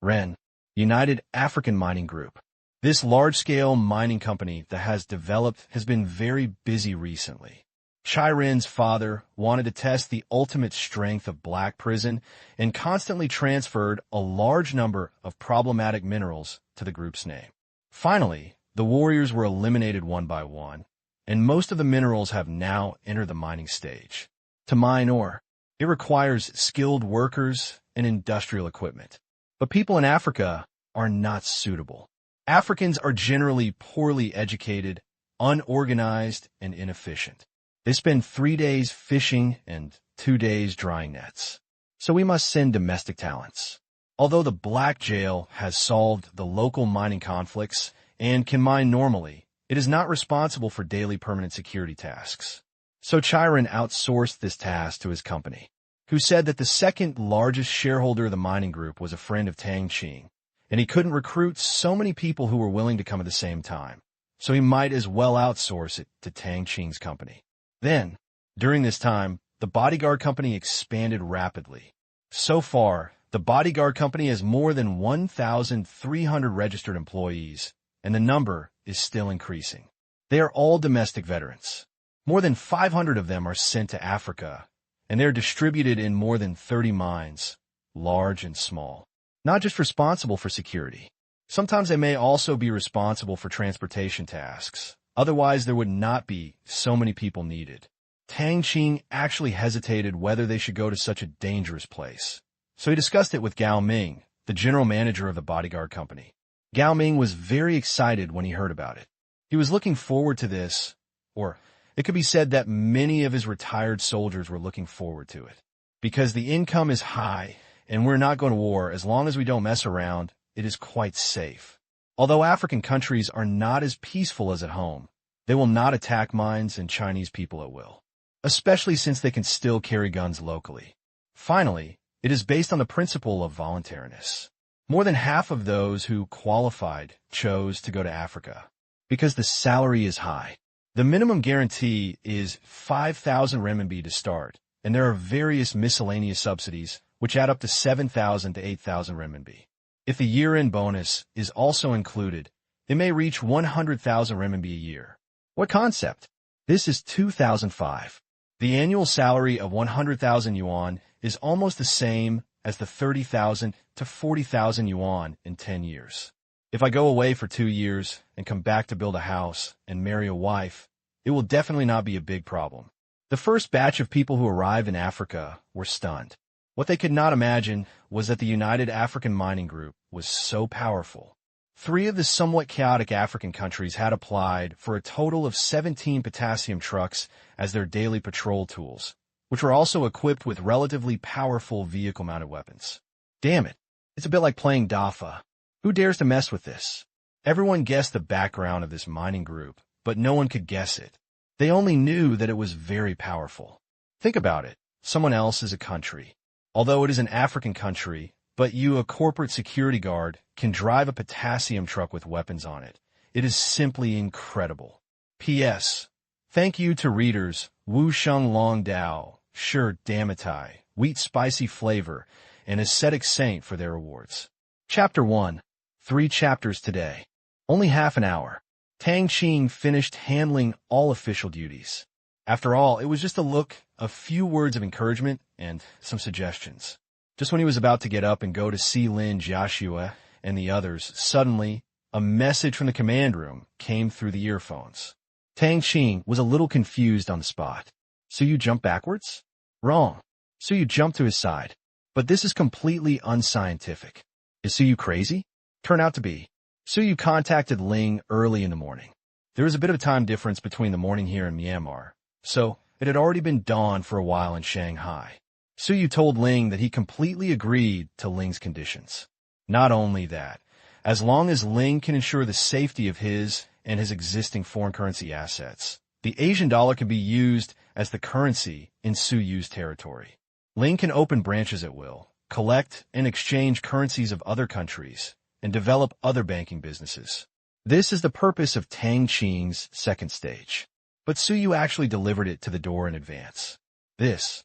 Ren, United African Mining Group. This large-scale mining company that has developed has been very busy recently. Chai Ren's father wanted to test the ultimate strength of black prison and constantly transferred a large number of problematic minerals to the group's name. Finally, the warriors were eliminated one by one, and most of the minerals have now entered the mining stage. To mine ore, it requires skilled workers and industrial equipment. But people in Africa are not suitable. Africans are generally poorly educated, unorganized, and inefficient. They spend 3 days fishing and 2 days drying nets. So we must send domestic talents. Although the Black Jail has solved the local mining conflicts and can mine normally, it is not responsible for daily permanent security tasks. So Chiron outsourced this task to his company, who said that the second largest shareholder of the mining group was a friend of Tang Qing, and he couldn't recruit so many people who were willing to come at the same time, so he might as well outsource it to Tang Qing's company. Then, during this time, the bodyguard company expanded rapidly. So far, the bodyguard company has more than 1,300 registered employees, and the number is still increasing. They are all domestic veterans. More than 500 of them are sent to Africa, and they are distributed in more than 30 mines, large and small. Not just responsible for security. Sometimes they may also be responsible for transportation tasks. Otherwise, there would not be so many people needed. Tang Qing actually hesitated whether they should go to such a dangerous place. So he discussed it with Gao Ming, the general manager of the bodyguard company. Gao Ming was very excited when he heard about it. He was looking forward to this, or it could be said that many of his retired soldiers were looking forward to it. Because the income is high, and we're not going to war as long as we don't mess around, it is quite safe. Although African countries are not as peaceful as at home, they will not attack mines and Chinese people at will, especially since they can still carry guns locally. Finally, it is based on the principle of voluntariness. More than half of those who qualified chose to go to Africa because the salary is high. The minimum guarantee is 5,000 renminbi to start, and there are various miscellaneous subsidies which add up to 7,000 to 8,000 renminbi. If the year-end bonus is also included, it may reach 100,000 renminbi a year. What concept? This is 2005. The annual salary of 100,000 yuan is almost the same as the 30,000 to 40,000 yuan in 10 years. If I go away for 2 years and come back to build a house and marry a wife, it will definitely not be a big problem. The first batch of people who arrived in Africa were stunned. What they could not imagine was that the United African Mining Group was so powerful. 3 of the somewhat chaotic African countries had applied for a total of 17 potassium trucks as their daily patrol tools, which were also equipped with relatively powerful vehicle-mounted weapons. Damn it, it's a bit like playing DAFA. Who dares to mess with this? Everyone guessed the background of this mining group, but no one could guess it. They only knew that it was very powerful. Think about it. Someone else is a country. Although it is an African country, but you, a corporate security guard, can drive a potassium truck with weapons on it. It is simply incredible. P.S. Thank you to readers Wu Sheng Long Dao, Sure Damatai, Wheat Spicy Flavor, and Ascetic Saint for their awards. Chapter 1. 3 chapters today. Only half an hour. Tang Qing finished handling all official duties. After all, it was just a look, a few words of encouragement, and some suggestions. Just when he was about to get up and go to see Lin Jiaxue and the others, suddenly, a message from the command room came through the earphones. Tang Qing was a little confused on the spot. So you jump backwards? Wrong. So you jump to his side. But this is completely unscientific. Is Suyu crazy? Turned out to be. Suyu contacted Ling early in the morning. There was a bit of a time difference between the morning here in Myanmar, so it had already been dawn for a while in Shanghai. Suyu told Ling that he completely agreed to Ling's conditions. Not only that, as long as Ling can ensure the safety of his and his existing foreign currency assets, the Asian dollar can be used as the currency in Suyu's territory. Ling can open branches at will, collect and exchange currencies of other countries, and develop other banking businesses. This is the purpose of Tang Qing's second stage. But Suyu actually delivered it to the door in advance. It's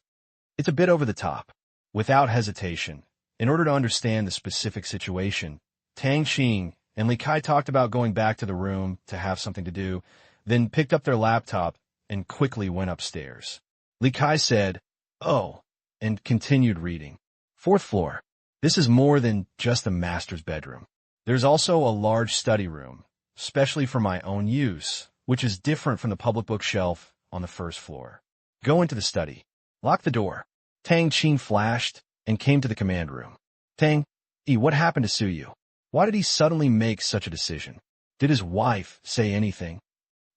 a bit over the top. Without hesitation, in order to understand the specific situation, Tang Qing and Li Kai talked about going back to the room to have something to do, then picked up their laptop and quickly went upstairs. Li Kai said, "Oh," and continued reading. 4th floor. This is more than just a master's bedroom. There's also a large study room, especially for my own use, which is different from the public bookshelf on the 1st floor. Go into the study. Lock the door. Tang Qing flashed and came to the command room. Tang, what happened to Suyu? Why did he suddenly make such a decision? Did his wife say anything?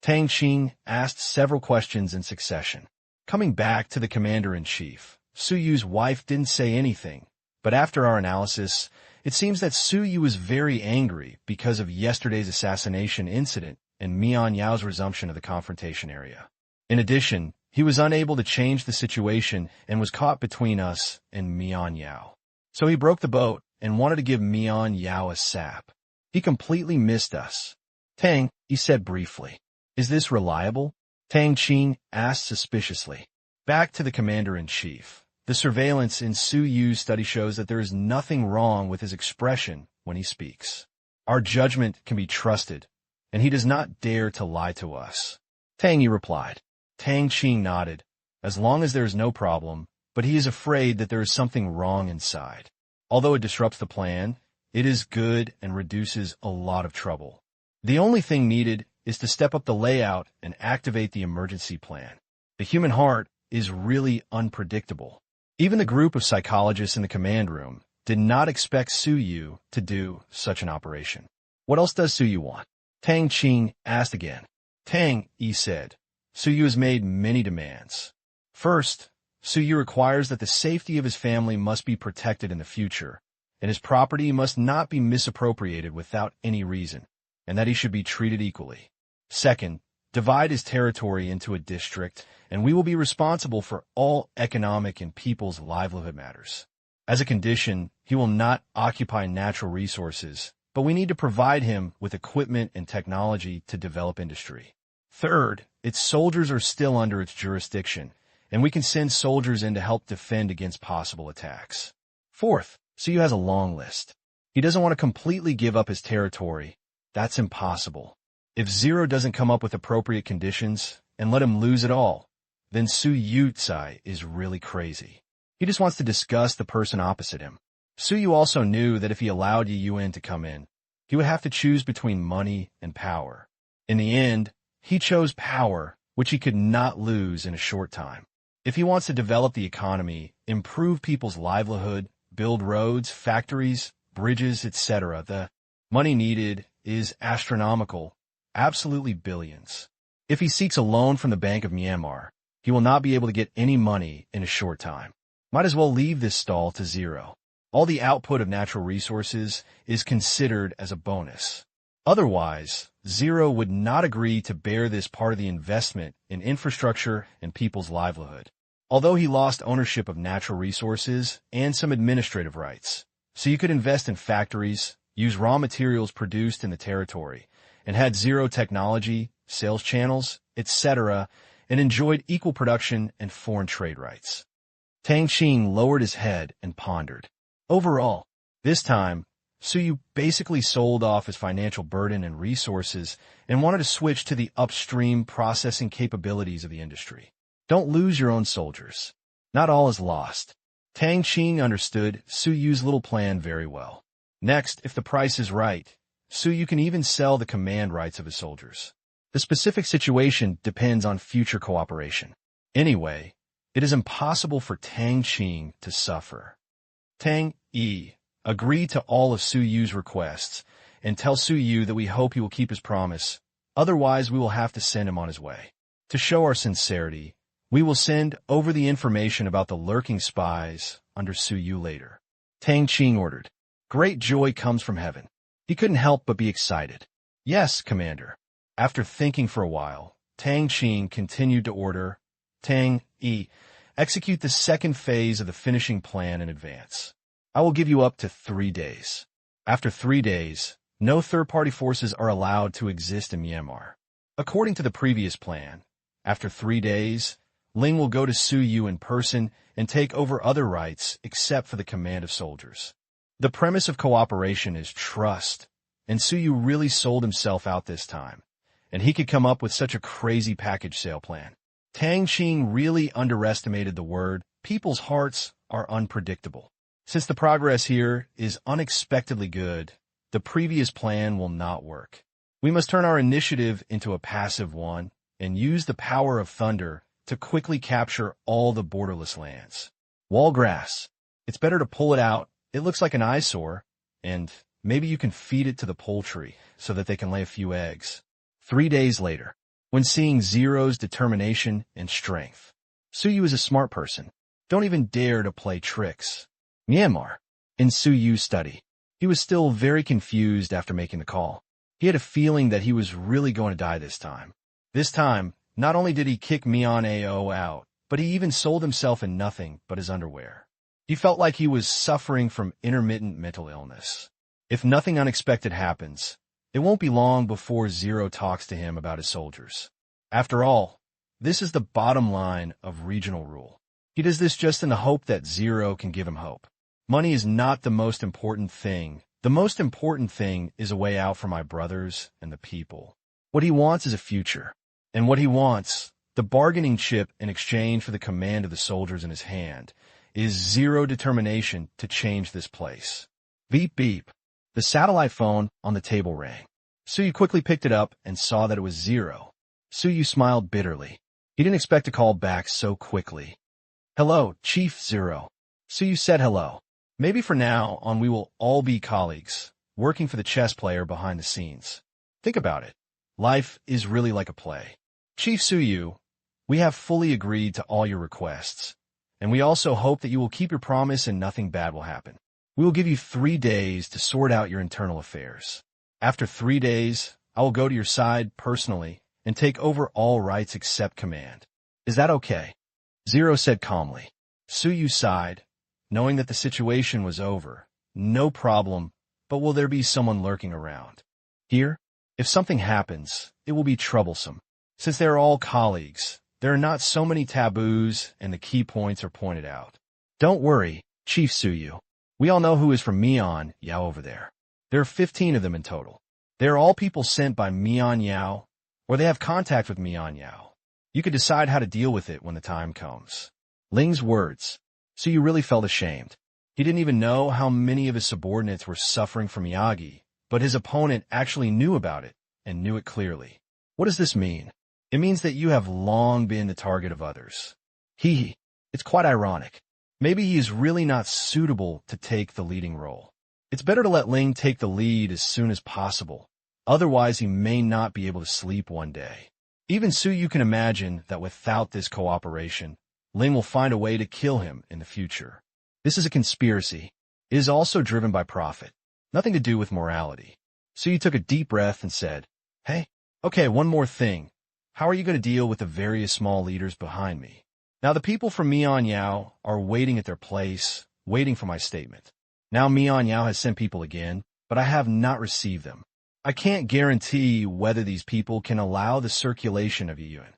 Tang Qing asked several questions in succession. Coming back to the commander-in-chief, Suyu's wife didn't say anything, but after our analysis, it seems that Suyu was very angry because of yesterday's assassination incident and Mian Yao's resumption of the confrontation area. In addition, he was unable to change the situation and was caught between us and Mian Yao. So he broke the boat and wanted to give Mian Yao a sap. He completely missed us. Tang, he said briefly. Is this reliable? Tang Qing asked suspiciously. Back to the commander-in-chief. The surveillance in Suyu's study shows that there is nothing wrong with his expression when he speaks. Our judgment can be trusted, and he does not dare to lie to us. Tang Yi replied. Tang Qing nodded, as long as there is no problem, but he is afraid that there is something wrong inside. Although it disrupts the plan, it is good and reduces a lot of trouble. The only thing needed is to step up the layout and activate the emergency plan. The human heart is really unpredictable. Even the group of psychologists in the command room did not expect Su Yu to do such an operation. What else does Su Yu want? Tang Qing asked again. Tang Yi said, Su Yu has made many demands. First, Su Yu requires that the safety of his family must be protected in the future, and his property must not be misappropriated without any reason, and that he should be treated equally. Second, divide his territory into a district, and we will be responsible for all economic and people's livelihood matters. As a condition, he will not occupy natural resources, but we need to provide him with equipment and technology to develop industry. Third, its soldiers are still under its jurisdiction, and we can send soldiers in to help defend against possible attacks. Fourth, Su Yu has a long list. He doesn't want to completely give up his territory. That's impossible. If Zero doesn't come up with appropriate conditions and let him lose it all, then Su Yu Tsai is really crazy. He just wants to discuss the person opposite him. Su Yu also knew that if he allowed Yi Yuan to come in, he would have to choose between money and power. In the end, he chose power, which he could not lose in a short time. If he wants to develop the economy, improve people's livelihood, build roads, factories, bridges, etc., the money needed is astronomical, absolutely billions. If he seeks a loan from the Bank of Myanmar, he will not be able to get any money in a short time. Might as well leave this stall to zero. All the output of natural resources is considered as a bonus. Otherwise, Zero would not agree to bear this part of the investment in infrastructure and people's livelihood. Although he lost ownership of natural resources and some administrative rights, so you could invest in factories, use raw materials produced in the territory, and had zero technology, sales channels, etc., and enjoyed equal production and foreign trade rights. Tang Qing lowered his head and pondered. Overall, this time, Su Yu basically sold off his financial burden and resources and wanted to switch to the upstream processing capabilities of the industry. Don't lose your own soldiers. Not all is lost. Tang Qing understood Su Yu's little plan very well. Next, if the price is right, Su Yu can even sell the command rights of his soldiers. The specific situation depends on future cooperation. Anyway, it is impossible for Tang Qing to suffer. Tang Yi agreed to all of Su Yu's requests and tell Su Yu that we hope he will keep his promise, otherwise we will have to send him on his way. To show our sincerity, we will send over the information about the lurking spies under Su Yu later. Tang Qing ordered. Great joy comes from heaven. He couldn't help but be excited. Yes, Commander. After thinking for a while, Tang Qing continued to order, Tang Yi, execute the second phase of the finishing plan in advance. I will give you up to 3 days. After 3 days, no third-party forces are allowed to exist in Myanmar. According to the previous plan, after 3 days, Ling will go to Su Yu in person and take over other rights except for the command of soldiers. The premise of cooperation is trust, and Su Yu really sold himself out this time, and he could come up with such a crazy package sale plan. Tang Qing really underestimated the word. People's hearts are unpredictable. Since the progress here is unexpectedly good, the previous plan will not work. We must turn our initiative into a passive one and use the power of thunder to quickly capture all the borderless lands. Wall grass. It's better to pull it out. It looks like an eyesore, and maybe you can feed it to the poultry so that they can lay a few eggs. 3 days later, when seeing Zero's determination and strength, Su Yu is a smart person. Don't even dare to play tricks. Myanmar. In Su Yu's study, he was still very confused after making the call. He had a feeling that he was really going to die this time. This time, not only did he kick Mian Ao out, but he even sold himself in nothing but his underwear. He felt like he was suffering from intermittent mental illness. If nothing unexpected happens, it won't be long before Zero talks to him about his soldiers. After all, this is the bottom line of regional rule. He does this just in the hope that Zero can give him hope. Money is not the most important thing. The most important thing is a way out for my brothers and the people. What he wants is a future. And what he wants, the bargaining chip in exchange for the command of the soldiers in his hand, is Zero determination to change this place. Beep beep. The satellite phone on the table rang. Su Yu quickly picked it up and saw that it was Zero. Su Yu smiled bitterly. He didn't expect a call back so quickly. Hello, Chief Zero. So you said hello. Maybe from now on we will all be colleagues, working for the chess player behind the scenes. Think about it. Life is really like a play. Chief Suyu, we have fully agreed to all your requests, and we also hope that you will keep your promise and nothing bad will happen. We will give you 3 days to sort out your internal affairs. After 3 days, I will go to your side personally and take over all rights except command. Is that okay? Zero said calmly. Suyu sighed, knowing that the situation was over. No problem, but will there be someone lurking around? Here? If something happens, it will be troublesome. Since they are all colleagues, there are not so many taboos and the key points are pointed out. Don't worry, Chief Suyu. We all know who is from Mian Yao over there. There are 15 of them in total. They are all people sent by Mian Yao, or they have contact with Mian Yao. You could decide how to deal with it when the time comes. Ling's words. Suyu really felt ashamed. He didn't even know how many of his subordinates were suffering from Miyagi, but his opponent actually knew about it, and knew it clearly. What does this mean? It means that you have long been the target of others. It's quite ironic. Maybe he is really not suitable to take the leading role. It's better to let Ling take the lead as soon as possible. Otherwise, he may not be able to sleep one day. Even Suyu can imagine that without this cooperation, Ling will find a way to kill him in the future. This is a conspiracy. It is also driven by profit. Nothing to do with morality. Suyu took a deep breath and said, Hey, okay, one more thing. How are you going to deal with the various small leaders behind me? Now the people from Mian Yao are waiting at their place, waiting for my statement. Now Mian Yao has sent people again, but I have not received them. I can't guarantee whether these people can allow the circulation of Yiyuan.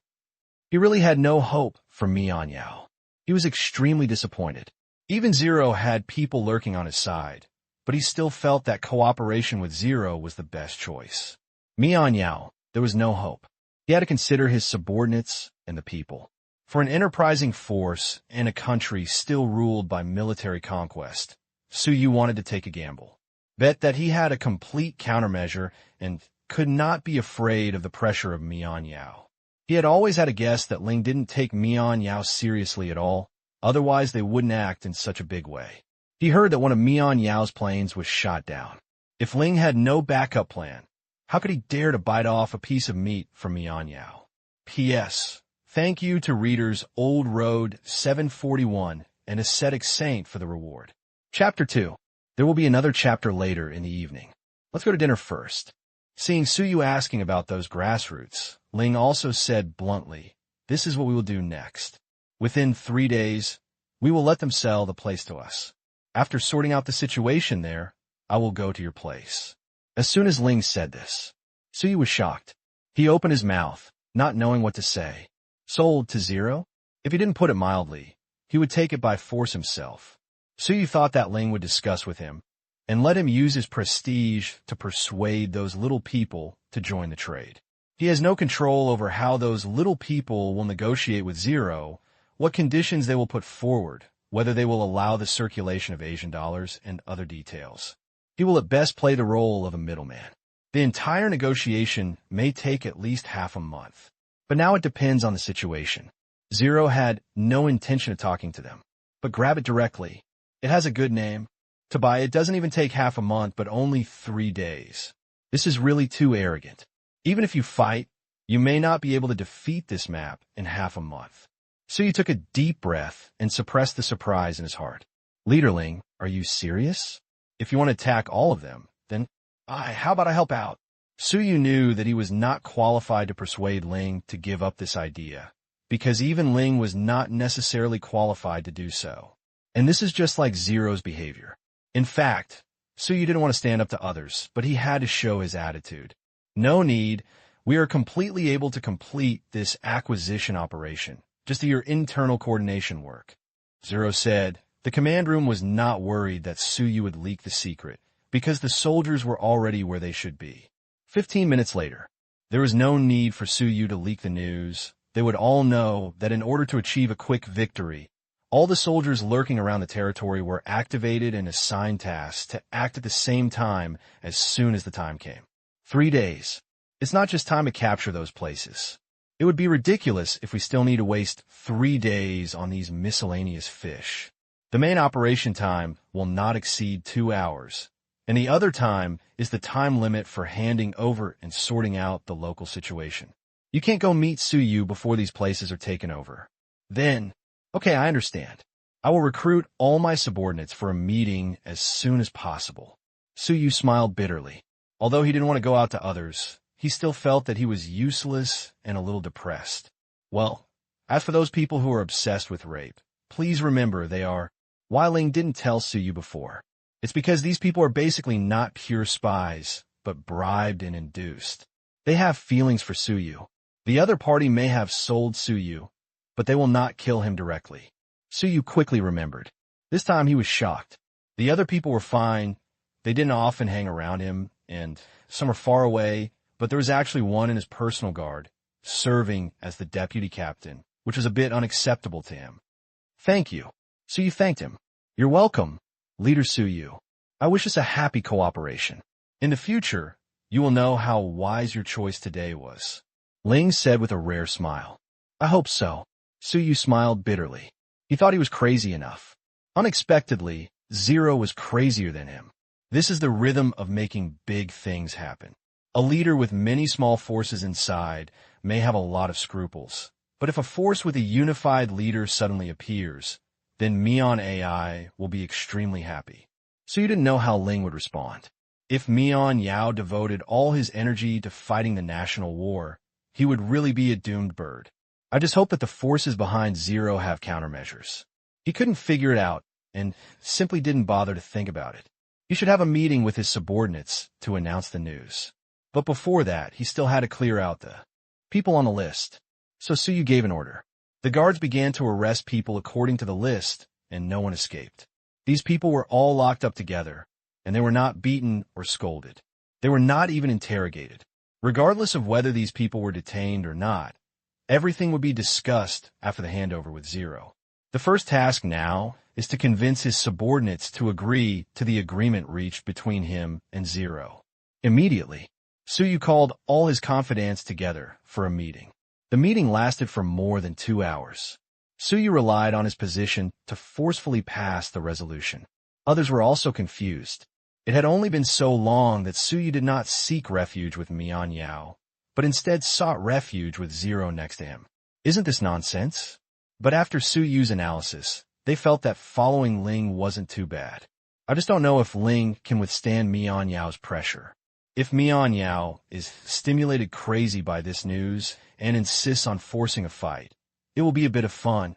He really had no hope for Mian Yao. He was extremely disappointed. Even Zero had people lurking on his side, but he still felt that cooperation with Zero was the best choice. Mian Yao, there was no hope. He had to consider his subordinates and the people. For an enterprising force and a country still ruled by military conquest, Suyu wanted to take a gamble. Bet that he had a complete countermeasure and could not be afraid of the pressure of Mian Yao. He had always had a guess that Ling didn't take Mian Yao seriously at all, otherwise they wouldn't act in such a big way. He heard that one of Mian Yao's planes was shot down. If Ling had no backup plan, how could he dare to bite off a piece of meat from Mian Yao? P.S. Thank you to readers Old Road 741 and Ascetic Saint for the reward. Chapter 2. There will be another chapter later in the evening. Let's go to dinner first. Seeing Suyu asking about those grassroots, Ling also said bluntly, This is what we will do next. Within 3 days, we will let them sell the place to us. After sorting out the situation there, I will go to your place. As soon as Ling said this, Suyu was shocked. He opened his mouth, not knowing what to say. Sold to Zero? If he didn't put it mildly, he would take it by force himself. Suyu thought that Ling would discuss with him, and let him use his prestige to persuade those little people to join the trade. He has no control over how those little people will negotiate with Zero, what conditions they will put forward, whether they will allow the circulation of Asian dollars, and other details. He will at best play the role of a middleman. The entire negotiation may take at least half a month. But now it depends on the situation. Zero had no intention of talking to them. But grab it directly. It has a good name. To buy it doesn't even take half a month, but only 3 days. This is really too arrogant. Even if you fight, you may not be able to defeat this map in half a month. So he took a deep breath and suppressed the surprise in his heart. Leaderling, are you serious? If you want to attack all of them, then how about I help out? Suyu knew that he was not qualified to persuade Ling to give up this idea, because even Ling was not necessarily qualified to do so. And this is just like Zero's behavior. In fact, Suyu didn't want to stand up to others, but he had to show his attitude. No need. We are completely able to complete this acquisition operation. Just do your internal coordination work. Zero said. The command room was not worried that Suyu would leak the secret, because the soldiers were already where they should be. 15 minutes later, there was no need for Suyu to leak the news. They would all know that in order to achieve a quick victory, all the soldiers lurking around the territory were activated and assigned tasks to act at the same time as soon as the time came. 3 days. It's not just time to capture those places. It would be ridiculous if we still need to waste 3 days on these miscellaneous fish. The main operation time will not exceed 2 hours, and the other time is the time limit for handing over and sorting out the local situation. You can't go meet Suyu before these places are taken over. Then, okay, I understand. I will recruit all my subordinates for a meeting as soon as possible. Suyu smiled bitterly. Although he didn't want to go out to others, he still felt that he was useless and a little depressed. Well, as for those people who are obsessed with rape, please remember they are. Wai Ling didn't tell Suyu before. It's because these people are basically not pure spies, but bribed and induced. They have feelings for Suyu. The other party may have sold Suyu, but they will not kill him directly. Suyu quickly remembered. This time he was shocked. The other people were fine. They didn't often hang around him, and some are far away, but there was actually one in his personal guard, serving as the deputy captain, which was a bit unacceptable to him. Thank you. Suyu thanked him. You're welcome, Leader Suyu. I wish us a happy cooperation. In the future, you will know how wise your choice today was. Ling said with a rare smile. I hope so. Suyu smiled bitterly. He thought he was crazy enough. Unexpectedly, Zero was crazier than him. This is the rhythm of making big things happen. A leader with many small forces inside may have a lot of scruples, but if a force with a unified leader suddenly appears, then Mion AI will be extremely happy. So you didn't know how Ling would respond. If Mion Yao devoted all his energy to fighting the national war, he would really be a doomed bird. I just hope that the forces behind Zero have countermeasures. He couldn't figure it out and simply didn't bother to think about it. He should have a meeting with his subordinates to announce the news. But before that, he still had to clear out the people on the list. So Suyu gave an order. The guards began to arrest people according to the list, and no one escaped. These people were all locked up together, and they were not beaten or scolded. They were not even interrogated. Regardless of whether these people were detained or not, everything would be discussed after the handover with Zero. The first task now is to convince his subordinates to agree to the agreement reached between him and Zero. Immediately, Suyu called all his confidants together for a meeting. The meeting lasted for more than 2 hours. Suyu relied on his position to forcefully pass the resolution. Others were also confused. It had only been so long that Suyu did not seek refuge with Mian Yao, but instead sought refuge with Zero next to him. Isn't this nonsense? But after Suyu's analysis, they felt that following Ling wasn't too bad. I just don't know if Ling can withstand Mian Yao's pressure. If Mian Yao is stimulated crazy by this news and insists on forcing a fight, it will be a bit of fun.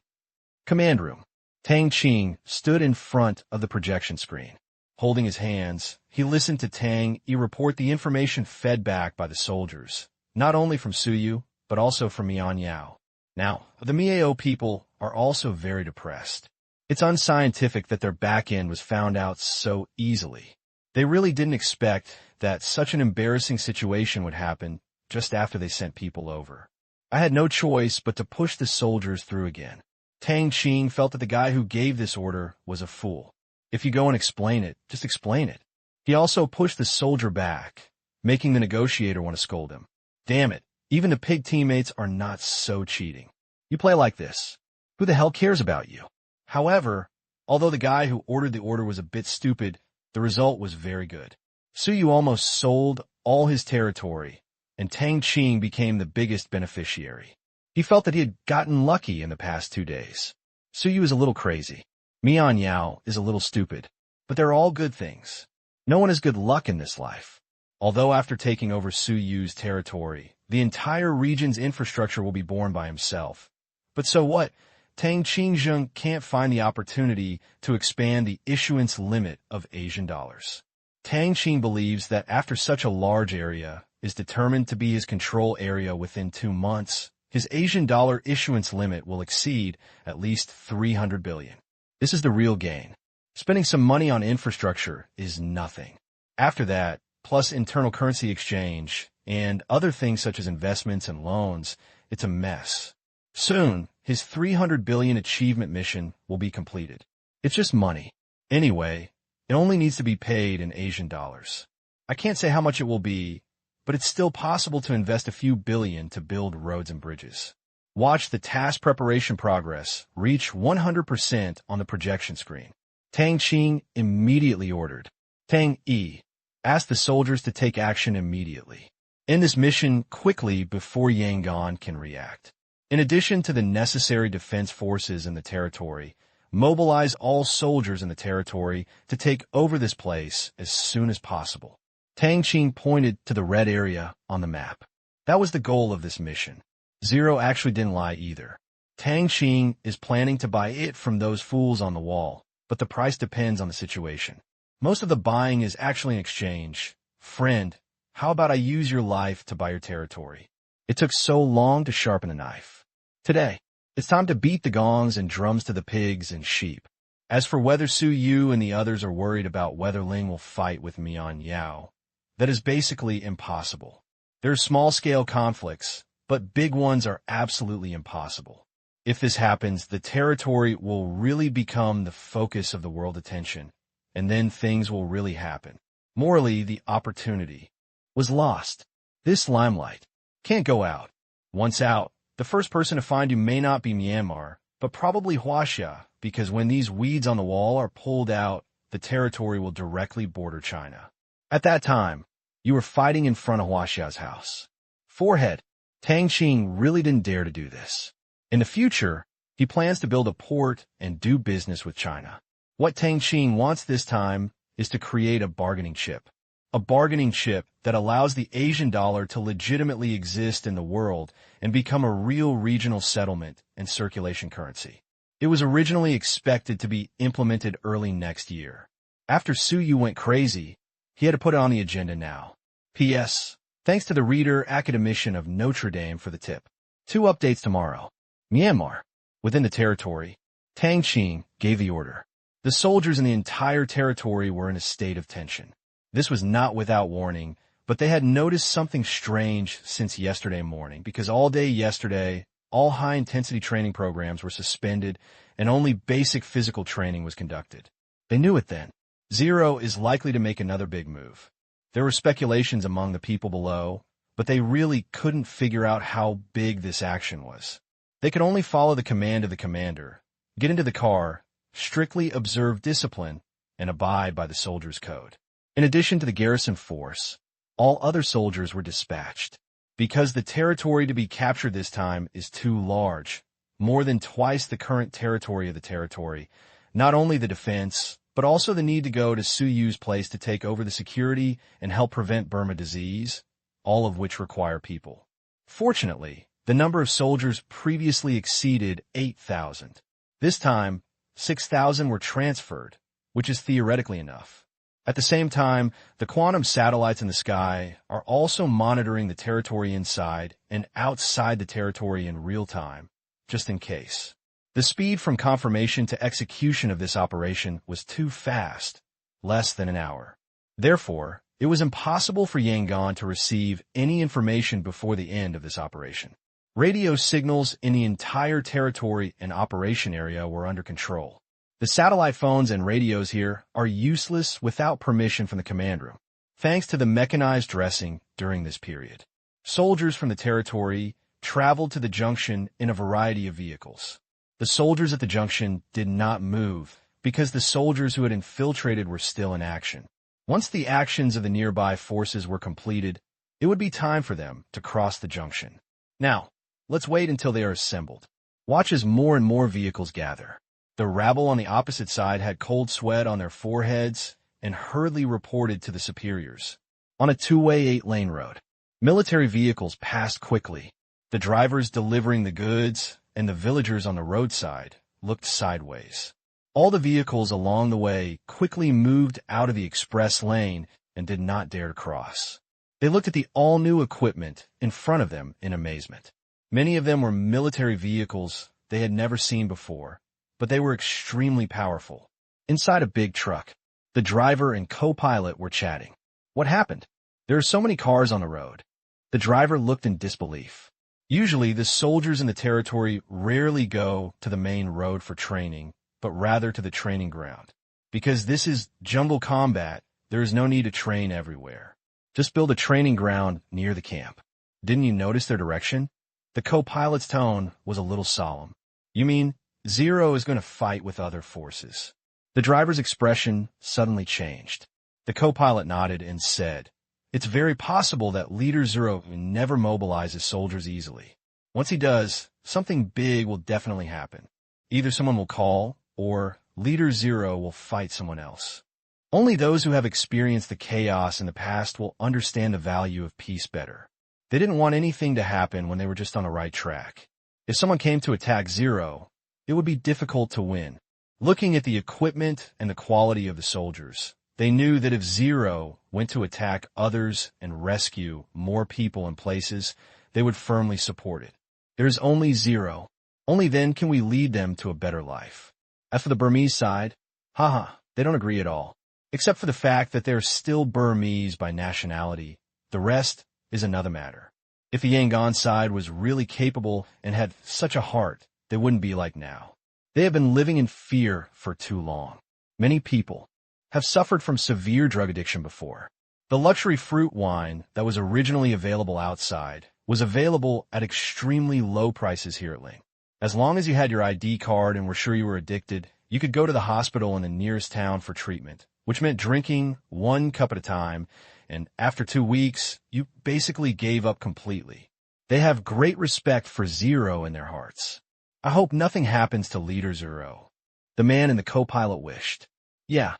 Command room. Tang Qing stood in front of the projection screen. Holding his hands, he listened to Tang Yi report the information fed back by the soldiers, not only from Suyu, but also from Mian Yao. Now, the Miao people are also very depressed. It's unscientific that their back end was found out so easily. They really didn't expect that such an embarrassing situation would happen just after they sent people over. I had no choice but to push the soldiers through again. Tang Qing felt that the guy who gave this order was a fool. If you go and explain it, just explain it. He also pushed the soldier back, making the negotiator want to scold him. Damn it, even the pig teammates are not so cheating. You play like this. Who the hell cares about you? However, although the guy who ordered the order was a bit stupid, the result was very good. Suyu almost sold all his territory, and Tang Qing became the biggest beneficiary. He felt that he had gotten lucky in the past 2 days. Suyu is a little crazy. Mian Yao is a little stupid. But they're all good things. No one has good luck in this life. Although after taking over Suyu's territory, the entire region's infrastructure will be borne by himself. But so what? Tang Qingzheng can't find the opportunity to expand the issuance limit of Asian dollars. Tang Qing believes that after such a large area is determined to be his control area within 2 months, his Asian dollar issuance limit will exceed at least 300 billion. This is the real gain. Spending some money on infrastructure is nothing. After that, plus internal currency exchange and other things such as investments and loans, it's a mess. Soon, his 300 billion achievement mission will be completed. It's just money. Anyway, it only needs to be paid in Asian dollars. I can't say how much it will be, but it's still possible to invest a few billion to build roads and bridges. Watch the task preparation progress reach 100% on the projection screen. Tang Qing immediately ordered. Tang Yi asked the soldiers to take action immediately. End this mission quickly before Yangon can react. In addition to the necessary defense forces in the territory, mobilize all soldiers in the territory to take over this place as soon as possible. Tang Qing pointed to the red area on the map. That was the goal of this mission. Zero actually didn't lie either. Tang Qing is planning to buy it from those fools on the wall, but the price depends on the situation. Most of the buying is actually an exchange. Friend, how about I use your life to buy your territory? It took so long to sharpen the knife. Today, it's time to beat the gongs and drums to the pigs and sheep. As for whether Su Yu and the others are worried about whether Ling will fight with Mian Yao, that is basically impossible. There are small-scale conflicts, but big ones are absolutely impossible. If this happens, the territory will really become the focus of the world attention, and then things will really happen. Morally, the opportunity was lost. This limelight can't go out. Once out, the first person to find you may not be Myanmar, but probably Huaxia, because when these weeds on the wall are pulled out, the territory will directly border China. At that time, you were fighting in front of Huaxia's house. Forehead, Tang Qing really didn't dare to do this. In the future, he plans to build a port and do business with China. What Tang Qing wants this time is to create a bargaining chip. A bargaining chip that allows the Asian dollar to legitimately exist in the world and become a real regional settlement and circulation currency. It was originally expected to be implemented early next year. After Su Yu went crazy, he had to put it on the agenda now. P.S. Thanks to the reader academician of Notre Dame for the tip. 2 updates tomorrow. Myanmar. Within the territory, Tang Qing gave the order. The soldiers in the entire territory were in a state of tension. This was not without warning, but they had noticed something strange since yesterday morning because all day yesterday, all high-intensity training programs were suspended and only basic physical training was conducted. They knew it then. Zero is likely to make another big move. There were speculations among the people below, but they really couldn't figure out how big this action was. They could only follow the command of the commander, get into the car, strictly observe discipline, and abide by the soldier's code. In addition to the garrison force, all other soldiers were dispatched. Because the territory to be captured this time is too large, more than twice the current territory of the territory, not only the defense, but also the need to go to Su Yu's place to take over the security and help prevent Burma disease, all of which require people. Fortunately, the number of soldiers previously exceeded 8,000. This time, 6,000 were transferred, which is theoretically enough. At the same time, the quantum satellites in the sky are also monitoring the territory inside and outside the territory in real time, just in case. The speed from confirmation to execution of this operation was too fast, less than an hour. Therefore, it was impossible for Yangon to receive any information before the end of this operation. Radio signals in the entire territory and operation area were under control. The satellite phones and radios here are useless without permission from the command room, thanks to the mechanized dressing during this period. Soldiers from the territory traveled to the junction in a variety of vehicles. The soldiers at the junction did not move because the soldiers who had infiltrated were still in action. Once the actions of the nearby forces were completed, it would be time for them to cross the junction. Now, let's wait until they are assembled. Watch as more and more vehicles gather. The rabble on the opposite side had cold sweat on their foreheads and hurriedly reported to the superiors. On a 2-way 8-lane road, military vehicles passed quickly. The drivers delivering the goods and the villagers on the roadside looked sideways. All the vehicles along the way quickly moved out of the express lane and did not dare to cross. They looked at the all-new equipment in front of them in amazement. Many of them were military vehicles they had never seen before, but they were extremely powerful. Inside a big truck, the driver and co-pilot were chatting. What happened? There are so many cars on the road. The driver looked in disbelief. Usually, the soldiers in the territory rarely go to the main road for training, but rather to the training ground. Because this is jungle combat, there is no need to train everywhere. Just build a training ground near the camp. Didn't you notice their direction? The co-pilot's tone was a little solemn. You mean Zero is going to fight with other forces? The driver's expression suddenly changed. The co-pilot nodded and said, "It's very possible that Leader Zero never mobilizes soldiers easily. Once he does, something big will definitely happen. Either someone will call, or Leader Zero will fight someone else. Only those who have experienced the chaos in the past will understand the value of peace better. They didn't want anything to happen when they were just on the right track. If someone came to attack Zero, it would be difficult to win. Looking at the equipment and the quality of the soldiers, they knew that if Zero went to attack others and rescue more people and places, they would firmly support it. There's only Zero. Only then can we lead them to a better life." As for the Burmese side, they don't agree at all. Except for the fact that they're still Burmese by nationality. The rest is another matter. If the Yangon side was really capable and had such a heart, they wouldn't be like now. They have been living in fear for too long. Many people have suffered from severe drug addiction before. The luxury fruit wine that was originally available outside was available at extremely low prices here at Ling. As long as you had your ID card and were sure you were addicted, you could go to the hospital in the nearest town for treatment, which meant drinking 1 cup at a time, and after 2 weeks, you basically gave up completely. They have great respect for Zero in their hearts. I hope nothing happens to Leader Zero. The man and the co-pilot wished. Yeah,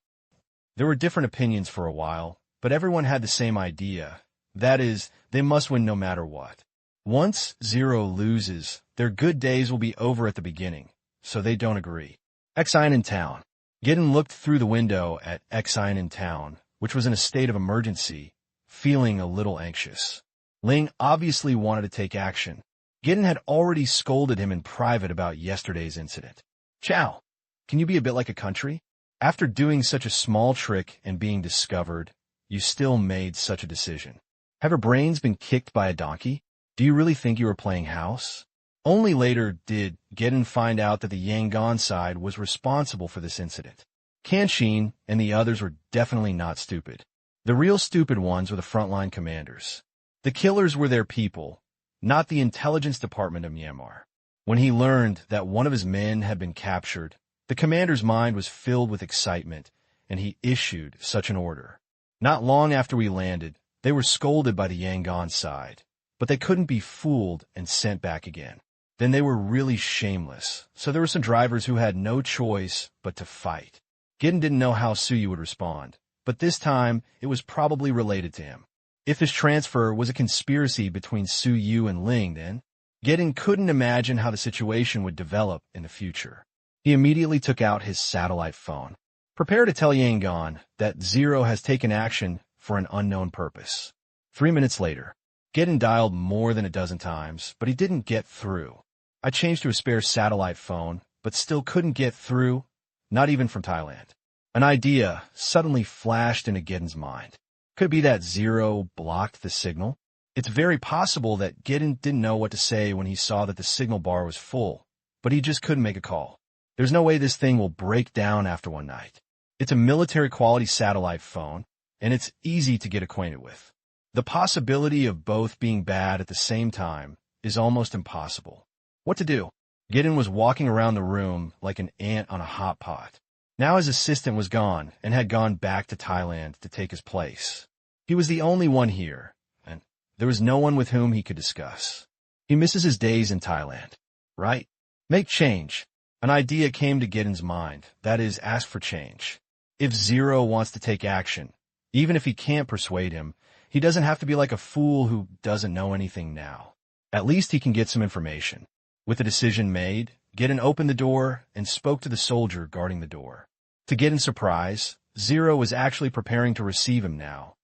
there were different opinions for a while, but everyone had the same idea. That is, they must win no matter what. Once Zero loses, their good days will be over at the beginning, so they don't agree. Exine in town. Gideon looked through the window at Exine in town, which was in a state of emergency, feeling a little anxious. Ling obviously wanted to take action. Gideon had already scolded him in private about yesterday's incident. "Chow, can you be a bit like a country? After doing such a small trick and being discovered, you still made such a decision. Have your brains been kicked by a donkey? Do you really think you were playing house?" Only later did Gideon find out that the Yangon side was responsible for this incident. Tang Qing and the others were definitely not stupid. The real stupid ones were the frontline commanders. The killers were their people, not the intelligence department of Myanmar. When he learned that one of his men had been captured, the commander's mind was filled with excitement, and he issued such an order. Not long after we landed, they were scolded by the Yangon side, but they couldn't be fooled and sent back again. Then they were really shameless, so there were some drivers who had no choice but to fight. Gideon didn't know how Suyu would respond, but this time it was probably related to him. If his transfer was a conspiracy between Suyu and Ling, then Gideon couldn't imagine how the situation would develop in the future. He immediately took out his satellite phone. Prepare to tell Yangon that Zero has taken action for an unknown purpose. 3 minutes later, Gideon dialed more than a dozen times, but he didn't get through. I changed to a spare satellite phone, but still couldn't get through, not even from Thailand. An idea suddenly flashed into Gideon's mind. Could it be that Zero blocked the signal? It's very possible that Gideon didn't know what to say when he saw that the signal bar was full, but he just couldn't make a call. There's no way this thing will break down after one night. It's a military-quality satellite phone, and it's easy to get acquainted with. The possibility of both being bad at the same time is almost impossible. What to do? Gideon was walking around the room like an ant on a hot pot. Now his assistant was gone and had gone back to Thailand to take his place. He was the only one here, and there was no one with whom he could discuss. He misses his days in Thailand, right? Make change. An idea came to Gideon's mind, that is, ask for change. If Zero wants to take action, even if he can't persuade him, he doesn't have to be like a fool who doesn't know anything now. At least he can get some information. With the decision made, Gideon opened the door and spoke to the soldier guarding the door. To Gideon's surprise, Zero was actually preparing to receive him now,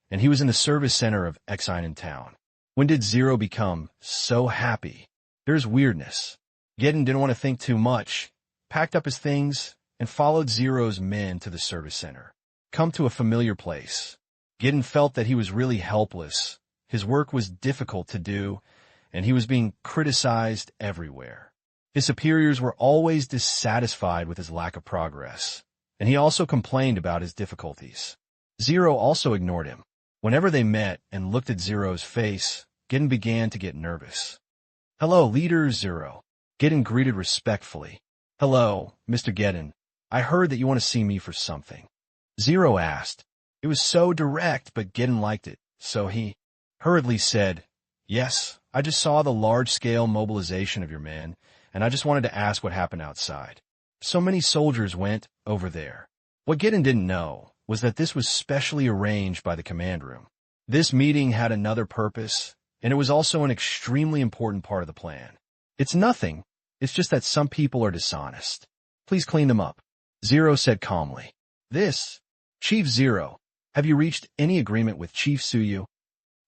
and he was in the service center of Exine in town. When did Zero become so happy? There's weirdness. Gideon didn't want to think too much, packed up his things, and followed Zero's men to the service center. Come to a familiar place. Gideon felt that he was really helpless. His work was difficult to do, and he was being criticized everywhere. His superiors were always dissatisfied with his lack of progress, and he also complained about his difficulties. Zero also ignored him. Whenever they met and looked at Zero's face, Geddon began to get nervous. "Hello, Leader Zero." Geddon greeted respectfully. "Hello, Mr. Geddon. I heard that you want to see me for something." Zero asked. It was so direct, but Geddon liked it, so he hurriedly said, "Yes, I just saw the large-scale mobilization of your men, and I just wanted to ask what happened outside. So many soldiers went over there." What Geddon didn't know was that this was specially arranged by the command room. This meeting had another purpose, and it was also an extremely important part of the plan. "It's nothing. It's just that some people are dishonest. Please clean them up," Zero said calmly. "This, Chief Zero, have you reached any agreement with Chief Suyu?"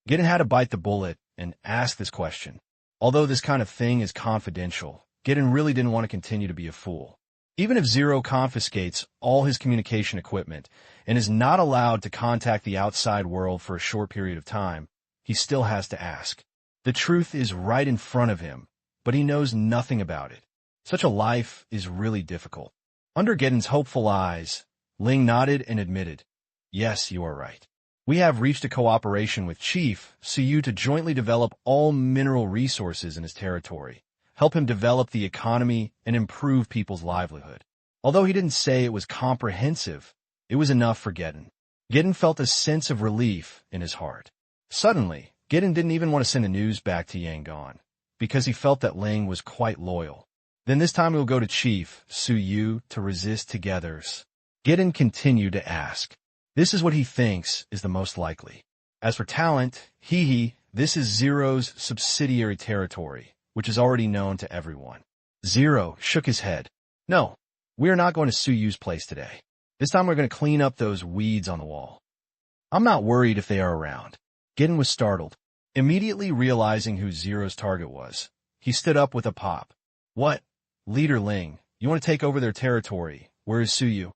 Geddon had to bite the bullet and ask this question. Although this kind of thing is confidential, Geddon really didn't want to continue to be a fool. Even if Zero confiscates all his communication equipment and is not allowed to contact the outside world for a short period of time, he still has to ask. The truth is right in front of him, but he knows nothing about it. Such a life is really difficult. Under Geddon's hopeful eyes, Ling nodded and admitted, "Yes, you are right. We have reached a cooperation with Chief Suyu to jointly develop all mineral resources in his territory, help him develop the economy, and improve people's livelihood." Although he didn't say it was comprehensive, it was enough for Geddon. Geddon felt a sense of relief in his heart. Suddenly, Geddon didn't even want to send the news back to Yangon, because he felt that Ling was quite loyal. Then this time he will go to Chief Suyu to resist togethers. Geddon continued to ask. This is what he thinks is the most likely. As for talent, this is Zero's subsidiary territory, which is already known to everyone. Zero shook his head. "No, we are not going to Suyu's place today. This time we're going to clean up those weeds on the wall." "I'm not worried if they are around." Geddon was startled. Immediately realizing who Zero's target was, he stood up with a pop. "What? Leader Ling, you want to take over their territory? Where is Suyu?"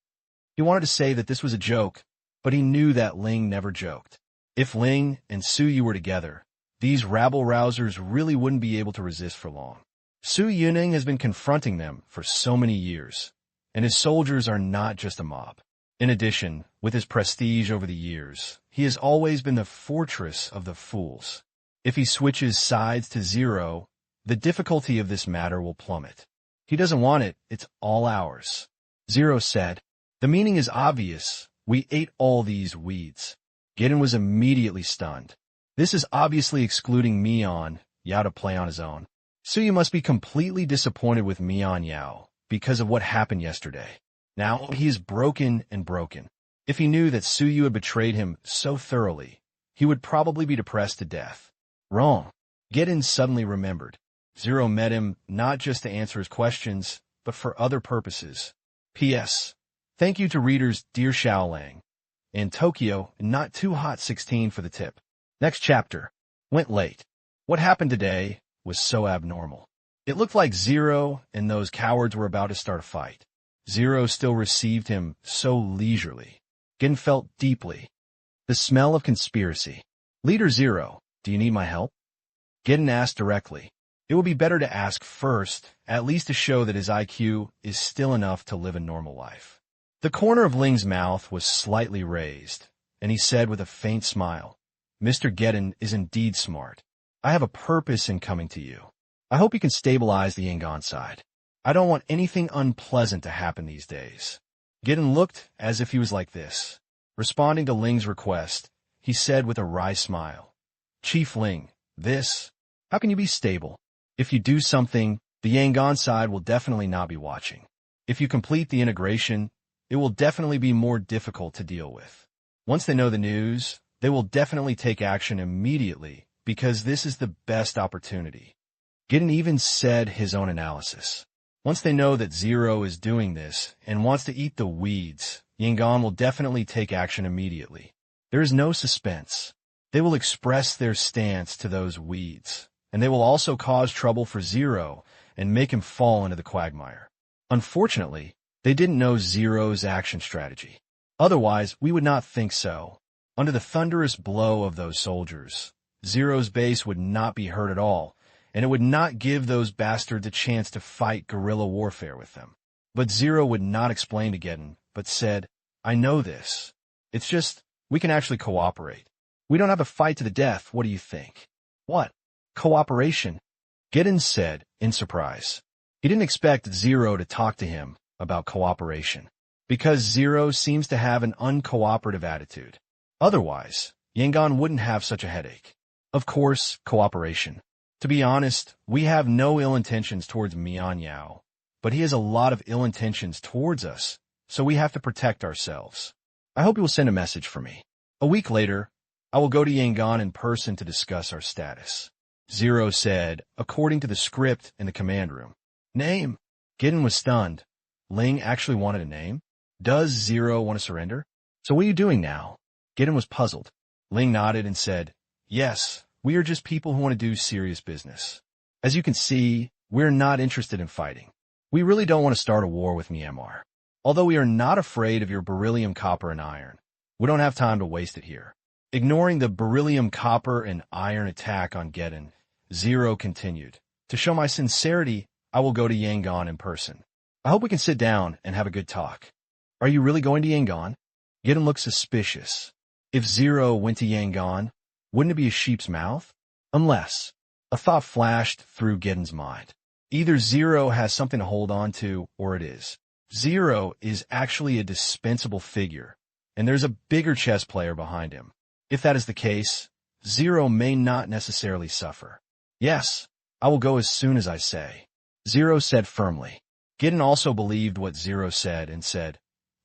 He wanted to say that this was a joke, but he knew that Ling never joked. If Ling and Suyu were together, these rabble-rousers really wouldn't be able to resist for long. Su Yuning has been confronting them for so many years, and his soldiers are not just a mob. In addition, with his prestige over the years, he has always been the fortress of the fools. If he switches sides to Zero, the difficulty of this matter will plummet. He doesn't want it, it's all ours. Zero said. The meaning is obvious. We ate all these weeds. Geddon was immediately stunned. This is obviously excluding Mian Yao to play on his own. Suyu must be completely disappointed with Mian Yao because of what happened yesterday. Now he is broken and broken. If he knew that Suyu had betrayed him so thoroughly, he would probably be depressed to death. Wrong. Geddon suddenly remembered. Zero met him not just to answer his questions, but for other purposes. P.S. Thank you to readers Dear Xiaolang and Tokyo and Not Too Hot 16 for the tip. Next chapter. Went late. What happened today was so abnormal. It looked like Zero and those cowards were about to start a fight. Zero still received him so leisurely. Geddon felt deeply. The smell of conspiracy. Leader Zero, do you need my help? Geddon asked directly. It would be better to ask first, at least to show that his IQ is still enough to live a normal life. The corner of Ling's mouth was slightly raised, and he said with a faint smile, Mr. Geddon is indeed smart. I have a purpose in coming to you. I hope you can stabilize the Yangon side. I don't want anything unpleasant to happen these days. Geddon looked as if he was like this. Responding to Ling's request, he said with a wry smile, Chief Ling, how can you be stable? If you do something, the Yangon side will definitely not be watching. If you complete the integration, it will definitely be more difficult to deal with. Once they know the news, they will definitely take action immediately because this is the best opportunity. Geddon even said his own analysis. Once they know that Zero is doing this and wants to eat the weeds, Yangon will definitely take action immediately. There is no suspense. They will express their stance to those weeds, and they will also cause trouble for Zero and make him fall into the quagmire. Unfortunately, they didn't know Zero's action strategy. Otherwise, we would not think so. Under the thunderous blow of those soldiers, Zero's base would not be hurt at all, and it would not give those bastards a chance to fight guerrilla warfare with them. But Zero would not explain to Geddon, but said, I know this. It's just, we can actually cooperate. We don't have a fight to the death, what do you think? What? Cooperation? Gideon said, in surprise. He didn't expect Zero to talk to him about cooperation, because Zero seems to have an uncooperative attitude. Otherwise, Yangon wouldn't have such a headache. Of course, cooperation. To be honest, we have no ill intentions towards Mian Yao, but he has a lot of ill intentions towards us, so we have to protect ourselves. I hope you will send a message for me. A week later, I will go to Yangon in person to discuss our status. Zero said, according to the script in the command room. Name? Gideon was stunned. Ling actually wanted a name? Does Zero want to surrender? So what are you doing now? Gideon was puzzled. Ling nodded and said, yes, we are just people who want to do serious business. As you can see, we're not interested in fighting. We really don't want to start a war with Myanmar. Although we are not afraid of your beryllium, copper, and iron, we don't have time to waste it here. Ignoring the beryllium, copper, and iron attack on Gideon, Zero continued. To show my sincerity, I will go to Yangon in person. I hope we can sit down and have a good talk. Are you really going to Yangon? Gideon looked suspicious. If Zero went to Yangon, wouldn't it be a sheep's mouth? Unless a thought flashed through Gideon's mind. Either Zero has something to hold on to, or it is. Zero is actually a dispensable figure, and there's a bigger chess player behind him. If that is the case, Zero may not necessarily suffer. Yes, I will go as soon as I say, Zero said firmly. Gideon also believed what Zero said and said,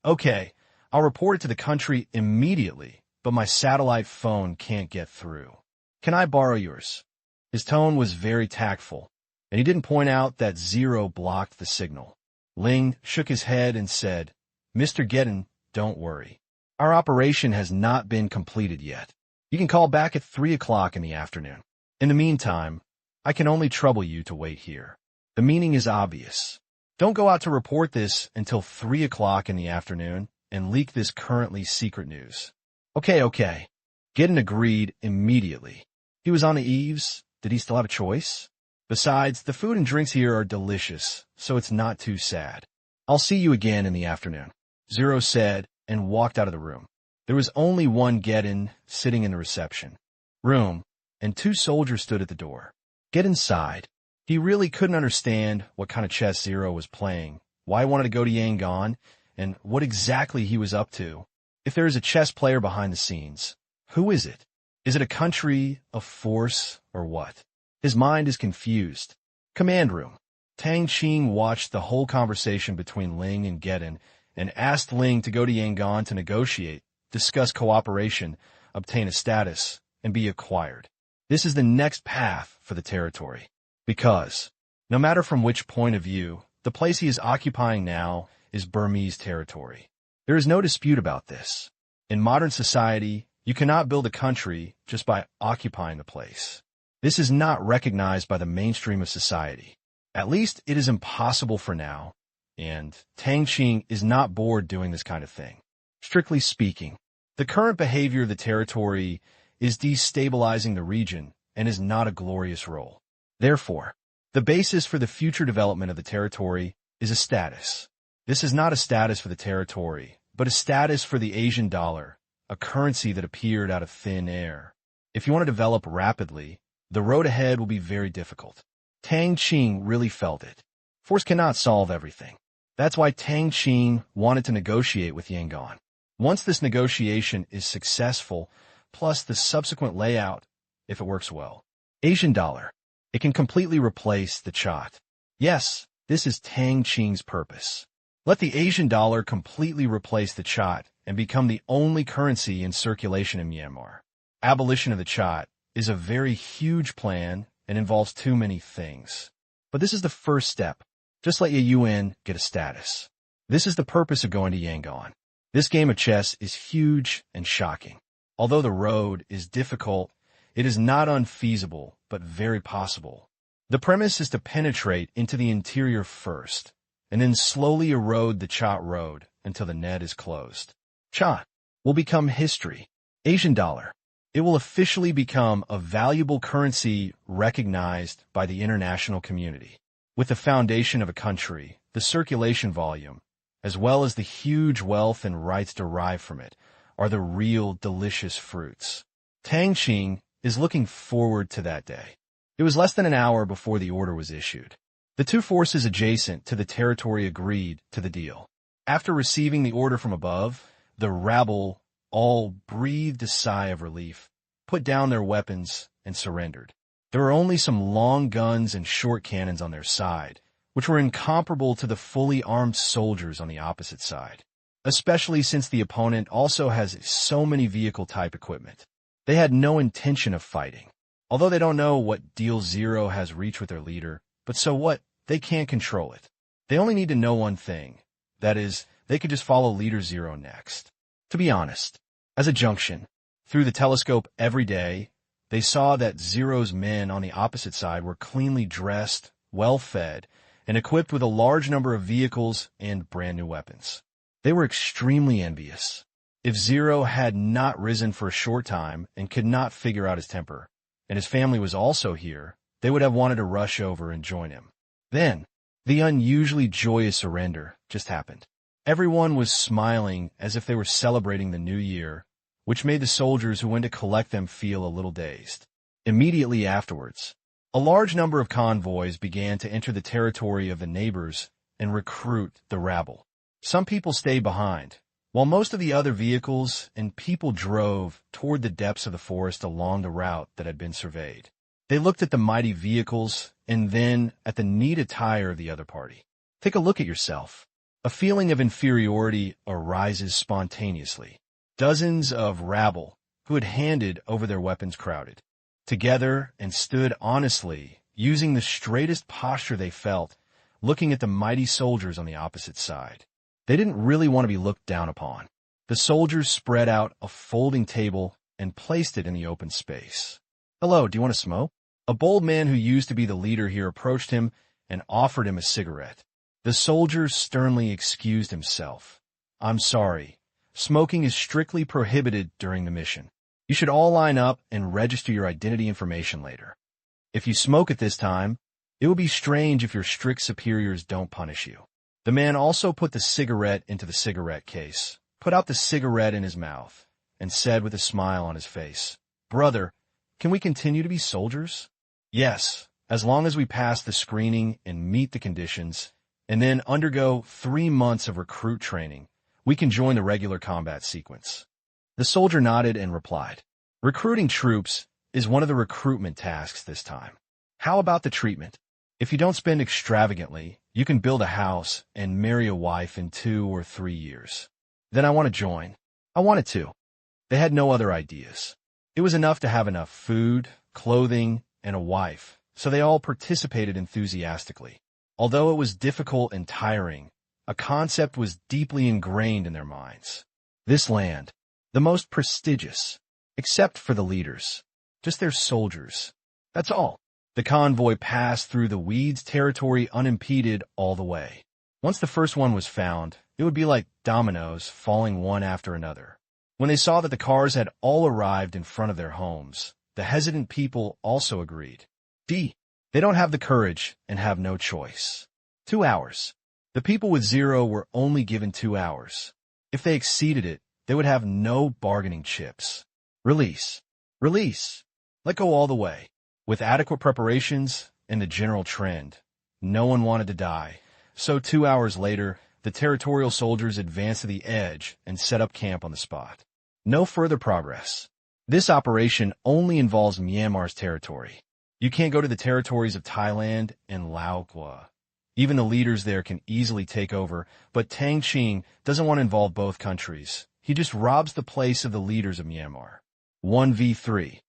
okay, I'll report it to the country immediately, but my satellite phone can't get through. Can I borrow yours? His tone was very tactful, and he didn't point out that Zero blocked the signal. Ling shook his head and said, Mr. Gideon, don't worry. Our operation has not been completed yet. You can call back at 3 o'clock in the afternoon. In the meantime, I can only trouble you to wait here. The meaning is obvious. Don't go out to report this until 3 o'clock in the afternoon and leak this currently secret news. Okay. Gideon agreed immediately. He was on the eaves. Did he still have a choice? Besides, the food and drinks here are delicious, so it's not too sad. I'll see you again in the afternoon, Zero said and walked out of the room. There was only one Gideon sitting in the reception room, and 2 soldiers stood at the door. Gideon sighed. He really couldn't understand what kind of chess Zero was playing, why he wanted to go to Yangon, and what exactly he was up to. If there is a chess player behind the scenes, who is it? Is it a country, a force, or what? His mind is confused. Command room. Tang Qing watched the whole conversation between Ling and Gideon and asked Ling to go to Yangon to negotiate, discuss cooperation, obtain a status, and be acquired. This is the next path for the territory. Because, no matter from which point of view, the place he is occupying now is Burmese territory. There is no dispute about this. In modern society, you cannot build a country just by occupying the place. This is not recognized by the mainstream of society. At least it is impossible for now, and Tang Qing is not bored doing this kind of thing. Strictly speaking, the current behavior of the territory is destabilizing the region and is not a glorious role. Therefore, the basis for the future development of the territory is a status. This is not a status for the territory, but a status for the Asian dollar, a currency that appeared out of thin air. If you want to develop rapidly, the road ahead will be very difficult. Tang Qing really felt it. Force cannot solve everything. That's why Tang Qing wanted to negotiate with Yangon. Once this negotiation is successful, plus the subsequent layout, if it works well, Asian dollar, it can completely replace the Chat. Yes, this is Tang Qing's purpose. Let the Asian dollar completely replace the Chat and become the only currency in circulation in Myanmar. Abolition of the Chat is a very huge plan and involves too many things. But this is the first step. Just let your UN get a status. This is the purpose of going to Yangon. This game of chess is huge and shocking. Although the road is difficult, it is not unfeasible, but very possible. The premise is to penetrate into the interior first, and then slowly erode the Chat road until the net is closed. Chat will become history. Asian dollar. It will officially become a valuable currency recognized by the international community. With the foundation of a country, the circulation volume, as well as the huge wealth and rights derived from it, are the real delicious fruits. Tang Qing is looking forward to that day. It was less than an hour before the order was issued. The two forces adjacent to the territory agreed to the deal. After receiving the order from above, the rabble all breathed a sigh of relief, put down their weapons, and surrendered. There were only some long guns and short cannons on their side, which were incomparable to the fully armed soldiers on the opposite side, especially since the opponent also has so many vehicle-type equipment. They had no intention of fighting. Although they don't know what deal Zero has reached with their leader, but so what? They can't control it. They only need to know one thing. That is, they could just follow Leader Zero next. To be honest, as a junction, through the telescope every day, they saw that Zero's men on the opposite side were cleanly dressed, well-fed, and equipped with a large number of vehicles and brand-new weapons. They were extremely envious. If Zero had not risen for a short time and could not figure out his temper, and his family was also here, they would have wanted to rush over and join him. Then, the unusually joyous surrender just happened. Everyone was smiling as if they were celebrating the new year, which made the soldiers who went to collect them feel a little dazed. Immediately afterwards, a large number of convoys began to enter the territory of the neighbors and recruit the rabble. Some people stayed behind, while most of the other vehicles and people drove toward the depths of the forest along the route that had been surveyed. They looked at the mighty vehicles and then at the neat attire of the other party. Take a look at yourself. A feeling of inferiority arises spontaneously. Dozens of rabble who had handed over their weapons crowded together and stood honestly, using the straightest posture they felt, looking at the mighty soldiers on the opposite side. They didn't really want to be looked down upon. The soldiers spread out a folding table and placed it in the open space. "Hello, do you want to smoke?" A bold man who used to be the leader here approached him and offered him a cigarette. The soldier sternly excused himself. "I'm sorry. Smoking is strictly prohibited during the mission. You should all line up and register your identity information later. If you smoke at this time, it will be strange if your strict superiors don't punish you." The man also put the cigarette into the cigarette case, put out the cigarette in his mouth, and said with a smile on his face, "Brother, can we continue to be soldiers?" "Yes, as long as we pass the screening and meet the conditions, and then undergo 3 months of recruit training, we can join the regular combat sequence." The soldier nodded and replied, "Recruiting troops is one of the recruitment tasks this time. How about the treatment? If you don't spend extravagantly, you can build a house and marry a wife in 2 or 3 years. Then I want to join." I wanted to. They had no other ideas. It was enough to have enough food, clothing, and a wife, so they all participated enthusiastically. Although it was difficult and tiring, a concept was deeply ingrained in their minds. This land, the most prestigious, except for the leaders, just their soldiers. That's all. The convoy passed through the weeds territory unimpeded all the way. Once the first one was found, it would be like dominoes falling one after another. When they saw that the cars had all arrived in front of their homes, the hesitant people also agreed. They don't have the courage and have no choice. 2 hours. The people with Zero were only given 2 hours. If they exceeded it, they would have no bargaining chips. Release. Release. Let go all the way. With adequate preparations and the general trend, no one wanted to die. So 2 hours later, the territorial soldiers advanced to the edge and set up camp on the spot. No further progress. This operation only involves Myanmar's territory. You can't go to the territories of Thailand and Laos. Even the leaders there can easily take over, but Tang Qing doesn't want to involve both countries. He just robs the place of the leaders of Myanmar. 1v3.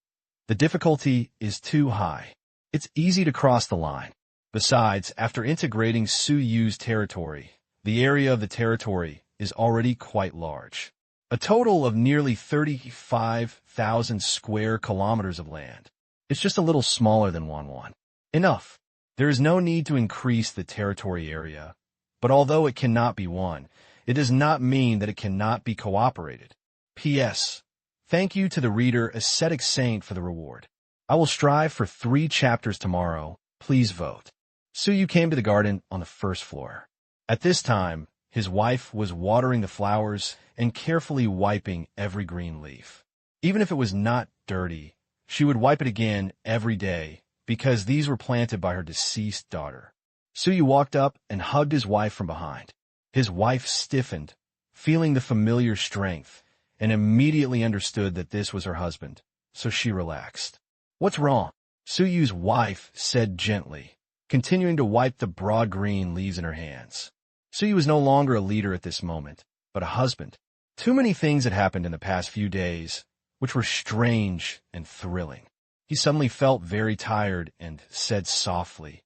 The difficulty is too high. It's easy to cross the line. Besides, after integrating Suyu's territory, the area of the territory is already quite large. A total of nearly 35,000 square kilometers of land. It's just a little smaller than Wanwan. Enough. There is no need to increase the territory area, but although it cannot be won, it does not mean that it cannot be cooperated. P.S. Thank you to the reader Ascetic Saint for the reward. I will strive for 3 chapters tomorrow. Please vote. Suyu came to the garden on the first floor. At this time, his wife was watering the flowers and carefully wiping every green leaf. Even if it was not dirty, she would wipe it again every day because these were planted by her deceased daughter. Suyu walked up and hugged his wife from behind. His wife stiffened, feeling the familiar strength, and immediately understood that this was her husband, so she relaxed. "What's wrong?" Suyu's wife said gently, continuing to wipe the broad green leaves in her hands. Suyu was no longer a leader at this moment, but a husband. Too many things had happened in the past few days, which were strange and thrilling. He suddenly felt very tired and said softly,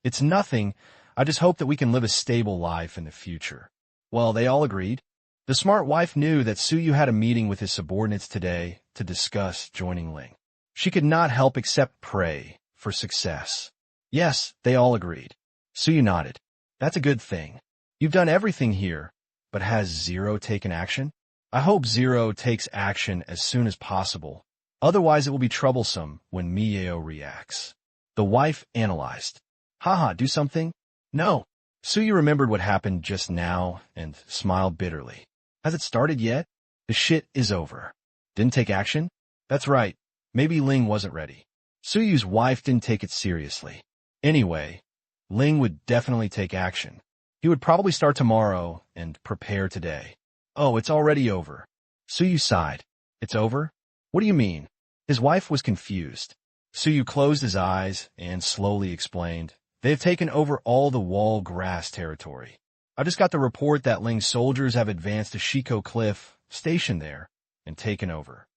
"It's nothing. I just hope that we can live a stable life in the future." Well, they all agreed. The smart wife knew that Suyu had a meeting with his subordinates today to discuss joining Ling. She could not help except pray for success. Yes, they all agreed. Suyu nodded. "That's a good thing. You've done everything here, but has Zero taken action? I hope Zero takes action as soon as possible. Otherwise it will be troublesome when Mieo reacts." The wife analyzed. "Haha, do something?" "No." Suyu remembered what happened just now and smiled bitterly. "Has it started yet? The shit is over." "Didn't take action?" "That's right. Maybe Ling wasn't ready." Suyu's wife didn't take it seriously. Anyway, Ling would definitely take action. He would probably start tomorrow and prepare today. "Oh, it's already over." Suyu sighed. "It's over? What do you mean?" His wife was confused. Suyu closed his eyes and slowly explained, "They have taken over all the wall grass territory. I just got the report that Ling's soldiers have advanced to Shiko Cliff, stationed there, and taken over."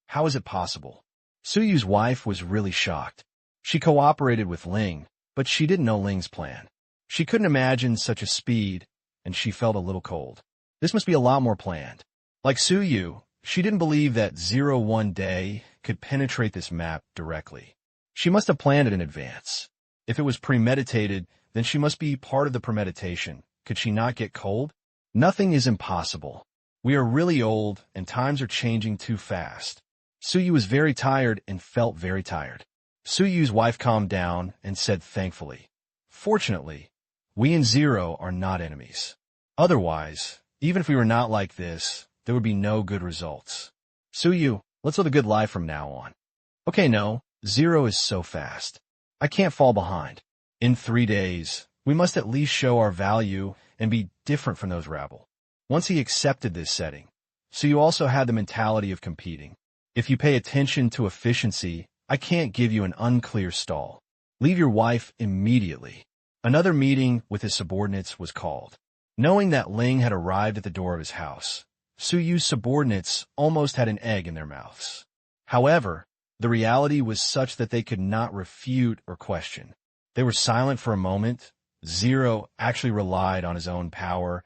How is it possible?" Suyu's wife was really shocked. She cooperated with Ling, but she didn't know Ling's plan. She couldn't imagine such a speed, and she felt a little cold. This must be a lot more planned. Like Suyu, she didn't believe that 01 Day could penetrate this map directly. She must have planned it in advance. If it was premeditated, then she must be part of the premeditation. Could she not get cold? Nothing is impossible. We are really old, and times are changing too fast. Suyu was very tired and felt very tired. Suyu's wife calmed down and said thankfully, "Fortunately, we and Zero are not enemies. Otherwise, even if we were not like this, there would be no good results. Suyu, let's live a good life from now on." "Okay, no, Zero is so fast. I can't fall behind. In 3 days, we must at least show our value and be different from those rabble." Once he accepted this setting, Suyu also had the mentality of competing. "If you pay attention to efficiency, I can't give you an unclear stall. Leave your wife immediately." Another meeting with his subordinates was called. Knowing that Ling had arrived at the door of his house, Suyu's subordinates almost had an egg in their mouths. However, the reality was such that they could not refute or question. They were silent for a moment. Zero actually relied on his own power,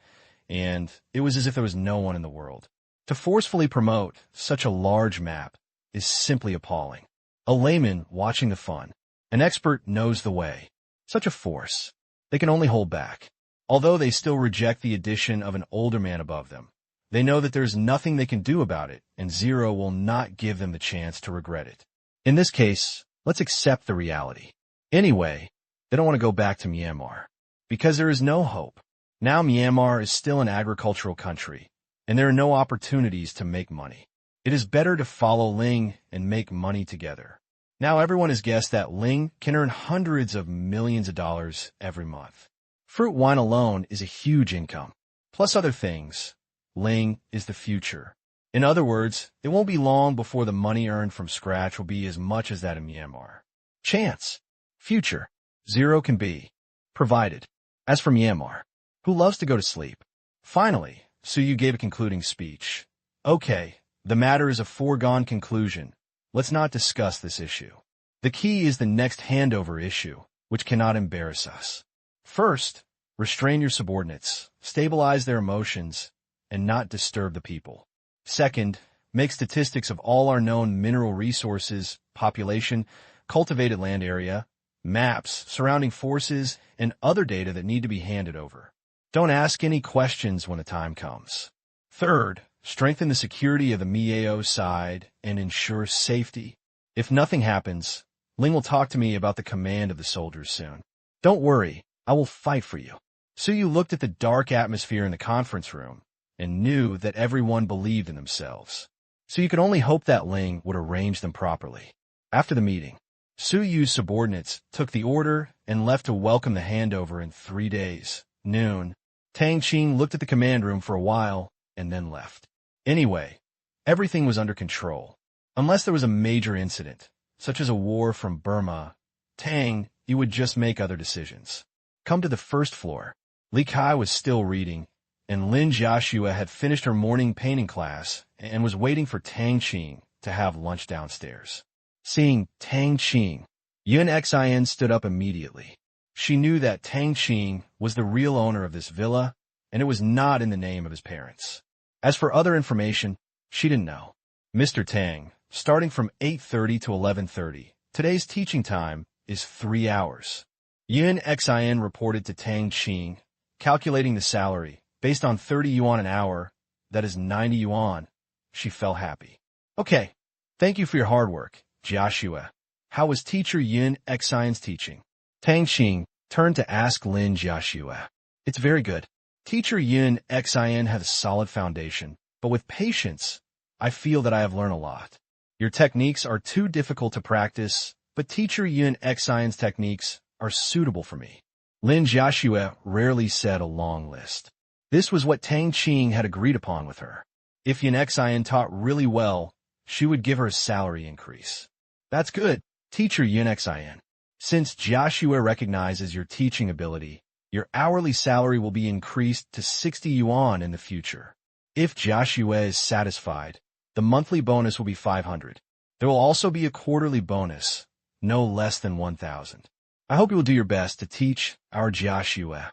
and it was as if there was no one in the world. To forcefully promote such a large map is simply appalling. A layman watching the fun. An expert knows the way. Such a force. They can only hold back. Although they still reject the addition of an older man above them, they know that there's nothing they can do about it, and Zero will not give them the chance to regret it. In this case, let's accept the reality. Anyway, they don't want to go back to Myanmar, because there is no hope. Now Myanmar is still an agricultural country, and there are no opportunities to make money. It is better to follow Ling and make money together. Now everyone has guessed that Ling can earn hundreds of millions of dollars every month. Fruit wine alone is a huge income. Plus other things, Ling is the future. In other words, it won't be long before the money earned from scratch will be as much as that in Myanmar. Chance. Future. Zero can be. Provided. As for Myanmar, who loves to go to sleep. Finally, Suyu gave a concluding speech. "Okay, the matter is a foregone conclusion. Let's not discuss this issue. The key is the next handover issue, which cannot embarrass us. First, restrain your subordinates, stabilize their emotions, and not disturb the people. Second, make statistics of all our known mineral resources, population, cultivated land area, maps, surrounding forces, and other data that need to be handed over. Don't ask any questions when the time comes. Third, strengthen the security of the Mieo side and ensure safety. If nothing happens, Ling will talk to me about the command of the soldiers soon. Don't worry, I will fight for you." Suyu looked at the dark atmosphere in the conference room and knew that everyone believed in themselves. so you could only hope that Ling would arrange them properly. After the meeting, Su Yu's subordinates took the order and left to welcome the handover in 3 days. Noon, Tang Qing looked at the command room for a while and then left. Anyway, everything was under control. Unless there was a major incident, such as a war from Burma, Tang, you would just make other decisions. Come to the first floor. Li Kai was still reading, and Lin Jiaxue had finished her morning painting class and was waiting for Tang Qing to have lunch downstairs. Seeing Tang Qing, Yun Xin stood up immediately. She knew that Tang Qing was the real owner of this villa, and it was not in the name of his parents. As for other information, she didn't know. Mr. Tang, starting from 8:30 to 11:30, today's teaching time is 3 hours. Yun Xin reported to Tang Qing, calculating the salary, based on 30 yuan an hour, that is 90 yuan. She felt happy. Okay, thank you for your hard work, Jiaxue. How was teacher Yun Xin's teaching? Tang Qing turned to ask Lin Jiaxue. It's very good. Teacher Yun Xin has a solid foundation, but with patience, I feel that I have learned a lot. Your techniques are too difficult to practice, but teacher Yun Xin's techniques are suitable for me. Lin Jiaxue rarely said a long list. This was what Tang Qing had agreed upon with her. If Yun Xin taught really well, she would give her a salary increase. That's good, teacher Yun Xin. Since Jiaxue recognizes your teaching ability, your hourly salary will be increased to 60 yuan in the future. If Jiaxue is satisfied, the monthly bonus will be 500. There will also be a quarterly bonus, no less than 1,000. I hope you will do your best to teach our Jiaxue.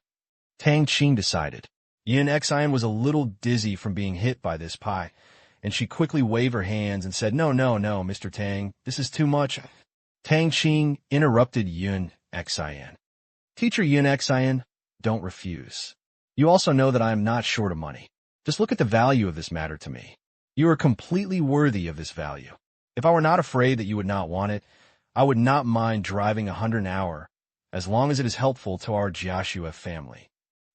Tang Qing decided. Yun Xin was a little dizzy from being hit by this pie, and she quickly waved her hands and said, No, Mr. Tang, this is too much. Tang Qing interrupted Yun Xin. Teacher Yun Xin, don't refuse. You also know that I am not short of money. Just look at the value of this matter to me. You are completely worthy of this value. If I were not afraid that you would not want it, I would not mind driving 100 an hour, as long as it is helpful to our Jiaxue family.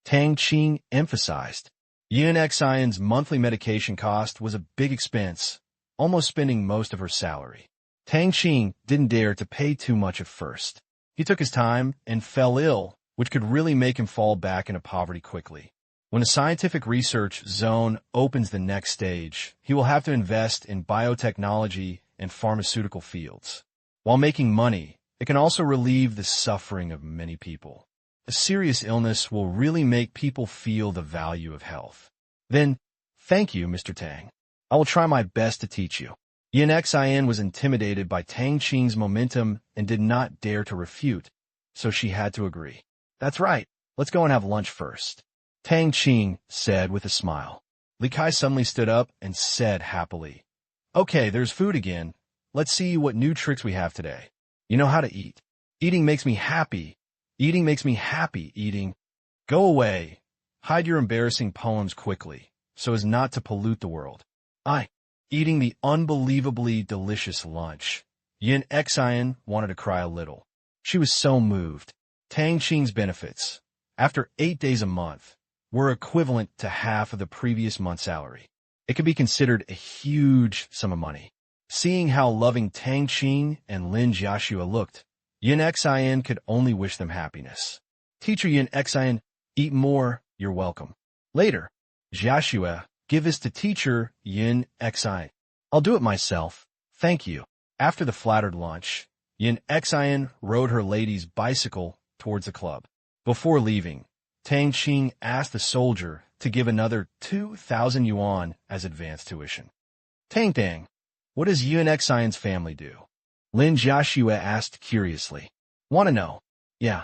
Tang Qing emphasized. Yun Xin's monthly medication cost was a big expense, almost spending most of her salary. Tang Qing didn't dare to pay too much at first. He took his time and fell ill, which could really make him fall back into poverty quickly. When a scientific research zone opens the next stage, he will have to invest in biotechnology and pharmaceutical fields. While making money, it can also relieve the suffering of many people. A serious illness will really make people feel the value of health. Then, thank you, Mr. Tang. I will try my best to teach you. Yun Xin was intimidated by Tang Qing's momentum and did not dare to refute, so she had to agree. That's right. Let's go and have lunch first. Tang Qing said with a smile. Li Kai suddenly stood up and said happily, Okay, there's food again. Let's see what new tricks we have today. You know how to eat. Eating makes me happy. Eating makes me happy, eating. Go away. Hide your embarrassing poems quickly, so as not to pollute the world. Eating the unbelievably delicious lunch. Yun Xin wanted to cry a little. She was so moved. Tang Qing's benefits, after 8 days a month, were equivalent to half of the previous month's salary. It could be considered a huge sum of money. Seeing how loving Tang Qing and Lin Jiaxue looked, Yun Xin could only wish them happiness. Teacher Yun Xin, eat more, you're welcome. Later, Jiaxue, give this to teacher Yun Xin. I'll do it myself, thank you. After the flattered lunch, Yun Xin rode her lady's bicycle towards the club. Before leaving, Tang Qing asked the soldier to give another 2,000 yuan as advance tuition. Tang, what does Yun Xin's family do? Lin Jiaxue asked curiously. Want to know? Yeah.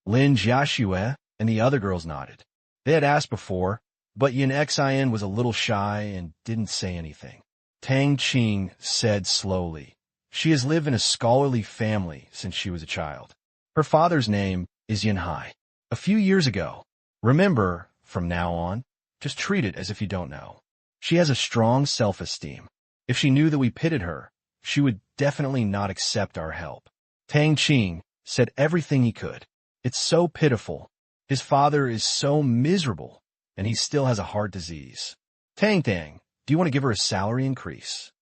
Lin Jiaxue and the other girls nodded. They had asked before, but Yun Xin was a little shy and didn't say anything. Tang Qing said slowly, She has lived in a scholarly family since she was a child. Her father's name is Yun Hai. A few years ago. Remember, from now on, just treat it as if you don't know. She has a strong self-esteem. If she knew that we pitied her, she would definitely not accept our help. Tang Qing said everything he could. It's so pitiful. His father is so miserable, and he still has a heart disease. Tang, do you want to give her a salary increase?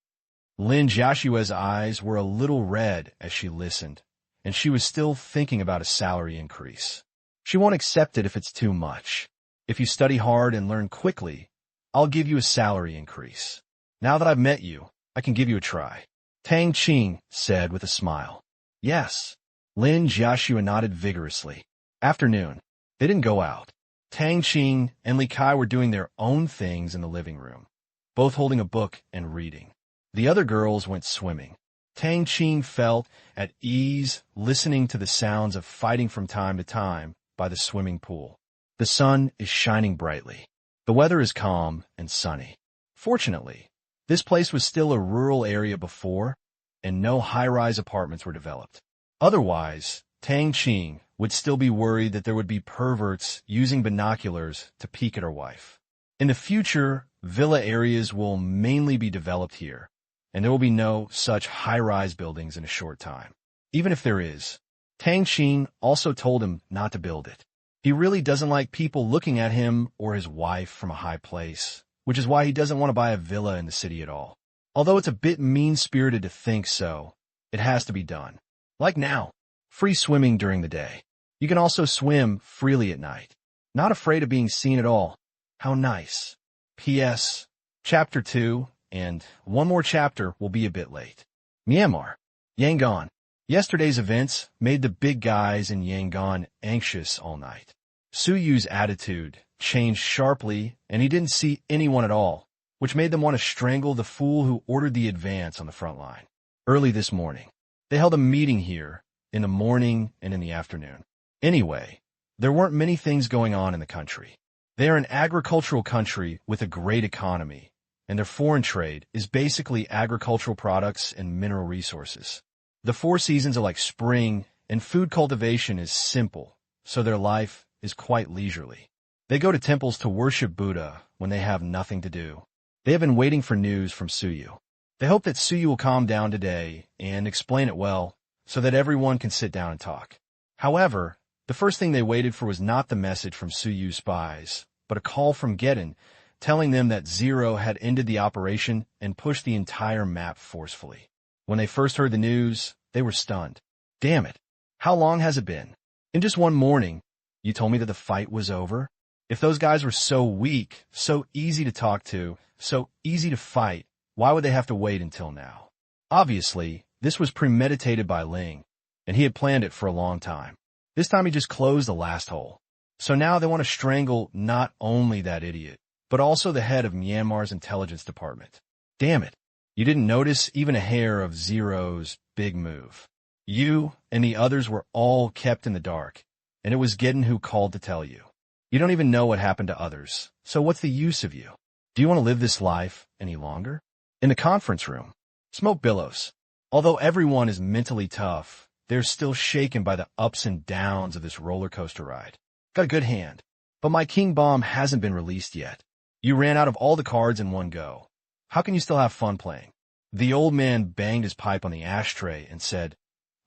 Lin Jiashue's eyes were a little red as she listened, and she was still thinking about a salary increase. She won't accept it if it's too much. If you study hard and learn quickly, I'll give you a salary increase. Now that I've met you, I can give you a try. Tang Qing said with a smile. Yes. Lin Jiashua nodded vigorously. Afternoon. They didn't go out. Tang Qing and Li Kai were doing their own things in the living room, both holding a book and reading. The other girls went swimming. Tang Qing felt at ease listening to the sounds of fighting from time to time by the swimming pool. The sun is shining brightly. The weather is calm and sunny. Fortunately, this place was still a rural area before, and no high-rise apartments were developed. Otherwise, Tang Qing would still be worried that there would be perverts using binoculars to peek at her wife. In the future, villa areas will mainly be developed here, and there will be no such high-rise buildings in a short time. Even if there is, Tang Qing also told him not to build it. He really doesn't like people looking at him or his wife from a high place, which is why he doesn't want to buy a villa in the city at all. Although it's a bit mean-spirited to think so, it has to be done. Like now, free swimming during the day. You can also swim freely at night. Not afraid of being seen at all. How nice. P.S. Chapter 2, and one more chapter will be a bit late. Myanmar. Yangon. Yesterday's events made the big guys in Yangon anxious all night. Su Yu's attitude changed sharply, and he didn't see anyone at all, which made them want to strangle the fool who ordered the advance on the front line. Early this morning, they held a meeting here, in the morning and in the afternoon. Anyway, there weren't many things going on in the country. They are an agricultural country with a great economy, and their foreign trade is basically agricultural products and mineral resources. The 4 seasons are like spring, and food cultivation is simple, so their life is quite leisurely. They go to temples to worship Buddha when they have nothing to do. They have been waiting for news from Suyu. They hope that Suyu will calm down today and explain it well so that everyone can sit down and talk. However, the first thing they waited for was not the message from Suyu's spies, but a call from Geddon telling them that Zero had ended the operation and pushed the entire map forcefully. When they first heard the news, they were stunned. Damn it. How long has it been? In just one morning, you told me that the fight was over? If those guys were so weak, so easy to talk to, so easy to fight, why would they have to wait until now? Obviously, this was premeditated by Ling, and he had planned it for a long time. This time he just closed the last hole. So now they want to strangle not only that idiot, but also the head of Myanmar's intelligence department. Damn it. You didn't notice even a hair of Zero's big move. You and the others were all kept in the dark, and it was Geddon who called to tell you. You don't even know what happened to others, so what's the use of you? Do you want to live this life any longer? In the conference room, smoke billows. Although everyone is mentally tough, they're still shaken by the ups and downs of this roller coaster ride. Got a good hand, but my king bomb hasn't been released yet. You ran out of all the cards in one go. How can you still have fun playing? The old man banged his pipe on the ashtray and said,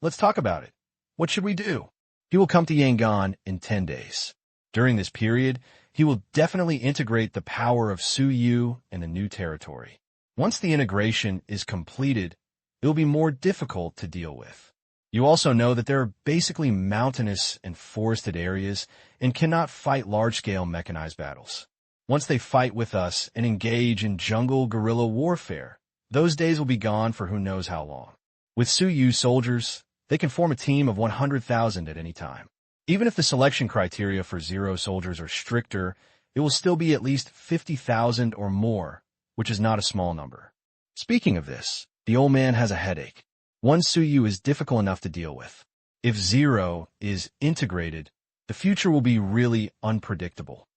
Let's talk about it. What should we do? He will come to Yangon in 10 days. During this period, he will definitely integrate the power of Su Yu in the new territory. Once the integration is completed, it will be more difficult to deal with. You also know that there are basically mountainous and forested areas and cannot fight large-scale mechanized battles. Once they fight with us and engage in jungle guerrilla warfare, those days will be gone for who knows how long. With Su Yu soldiers, they can form a team of 100,000 at any time. Even if the selection criteria for Zero soldiers are stricter, it will still be at least 50,000 or more, which is not a small number. Speaking of this, the old man has a headache. One Su Yu is difficult enough to deal with. If Zero is integrated, the future will be really unpredictable.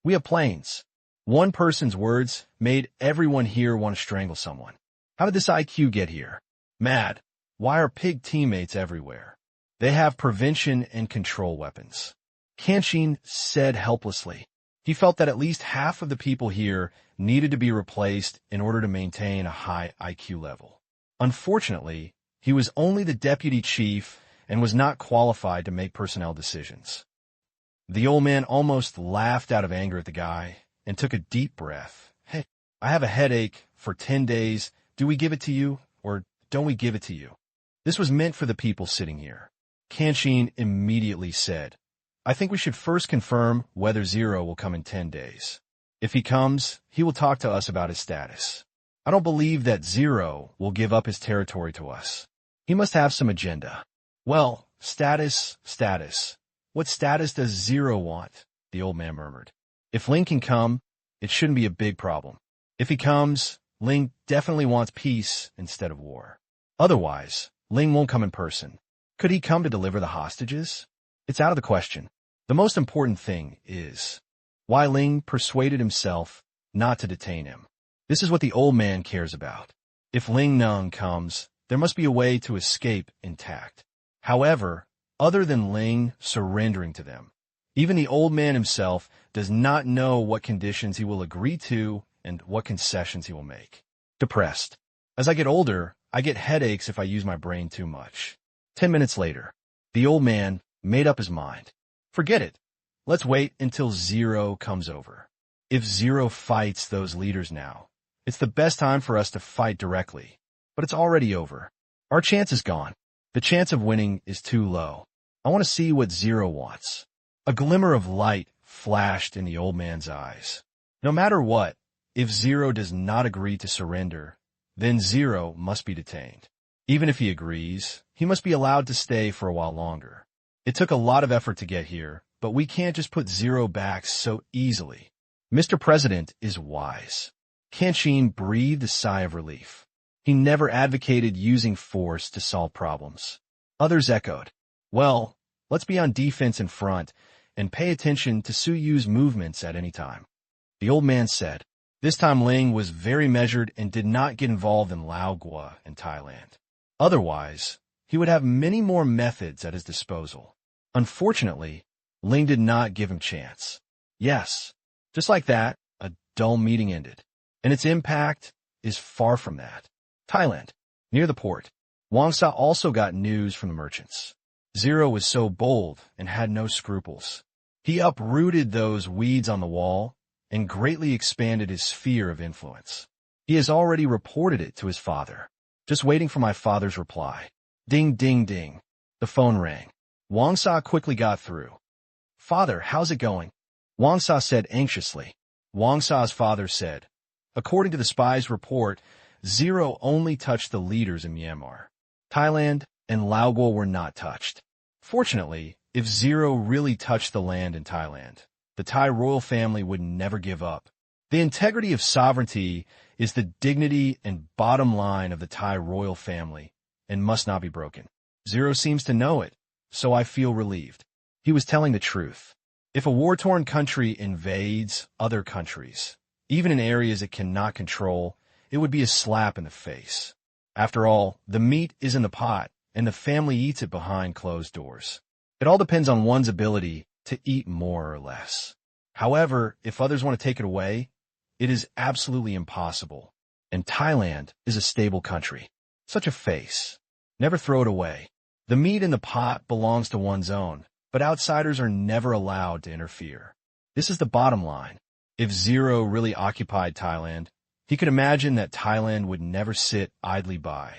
We have planes. One person's words made everyone here want to strangle someone. How did this IQ get here? Mad. Why are pig teammates everywhere? They have prevention and control weapons. Kenshin said helplessly. He felt that at least half of the people here needed to be replaced in order to maintain a high IQ level. Unfortunately, he was only the deputy chief and was not qualified to make personnel decisions. The old man almost laughed out of anger at the guy and took a deep breath. Hey, I have a headache for 10 days do we give it to you, or don't we give it to you? This was meant for the people sitting here. Tang Qing immediately said, I think we should first confirm whether Zero will come in 10 days. If he comes, he will talk to us about his status. I don't believe that Zero will give up his territory to us. He must have some agenda. Well, status. What status does Zero want? The old man murmured. If Ling can come, it shouldn't be a big problem. If he comes, Ling definitely wants peace instead of war. Otherwise, Ling won't come in person. Could he come to deliver the hostages? It's out of the question. The most important thing is why Ling persuaded himself not to detain him. This is what the old man cares about. If Ling Nung comes, there must be a way to escape intact. However, other than Ling surrendering to them, even the old man himself does not know what conditions he will agree to and what concessions he will make. Depressed. As I get older, I get headaches if I use my brain too much. 10 minutes later, the old man made up his mind. Forget it. Let's wait until Zero comes over. If Zero fights those leaders now, it's the best time for us to fight directly. But it's already over. Our chance is gone. The chance of winning is too low. I want to see what Zero wants. A glimmer of light flashed in the old man's eyes. No matter what, if Zero does not agree to surrender, then Zero must be detained. Even if he agrees, he must be allowed to stay for a while longer. It took a lot of effort to get here, but we can't just put Zero back so easily. Mr. President is wise. Tang Qing breathed a sigh of relief. He never advocated using force to solve problems. Others echoed, well, let's be on defense in front and pay attention to Su Yu's movements at any time. The old man said. This time Ling was very measured and did not get involved in Laogua in Thailand. Otherwise, he would have many more methods at his disposal. Unfortunately, Ling did not give him chance. Yes, just like that, a dull meeting ended. And its impact is far from that. Thailand, near the port, Wang Sa also got news from the merchants. Zero was so bold and had no scruples. He uprooted those weeds on the wall and greatly expanded his sphere of influence. He has already reported it to his father. Just waiting for my father's reply. Ding, ding, ding. The phone rang. Wang Sa quickly got through. Father, how's it going? Wang Sa said anxiously. Wang Sa's father said, according to the spy's report, Zero only touched the leaders in Myanmar. Thailand and Laogua were not touched. Fortunately, if Zero really touched the land in Thailand, the Thai royal family would never give up. The integrity of sovereignty is the dignity and bottom line of the Thai royal family and must not be broken. Zero seems to know it, so I feel relieved. He was telling the truth. If a war-torn country invades other countries, even in areas it cannot control, it would be a slap in the face. After all, the meat is in the pot, and the family eats it behind closed doors. It all depends on one's ability to eat more or less. However, if others want to take it away, it is absolutely impossible. And Thailand is a stable country. Such a face. Never throw it away. The meat in the pot belongs to one's own, but outsiders are never allowed to interfere. This is the bottom line. If Zero really occupied Thailand, he could imagine that Thailand would never sit idly by.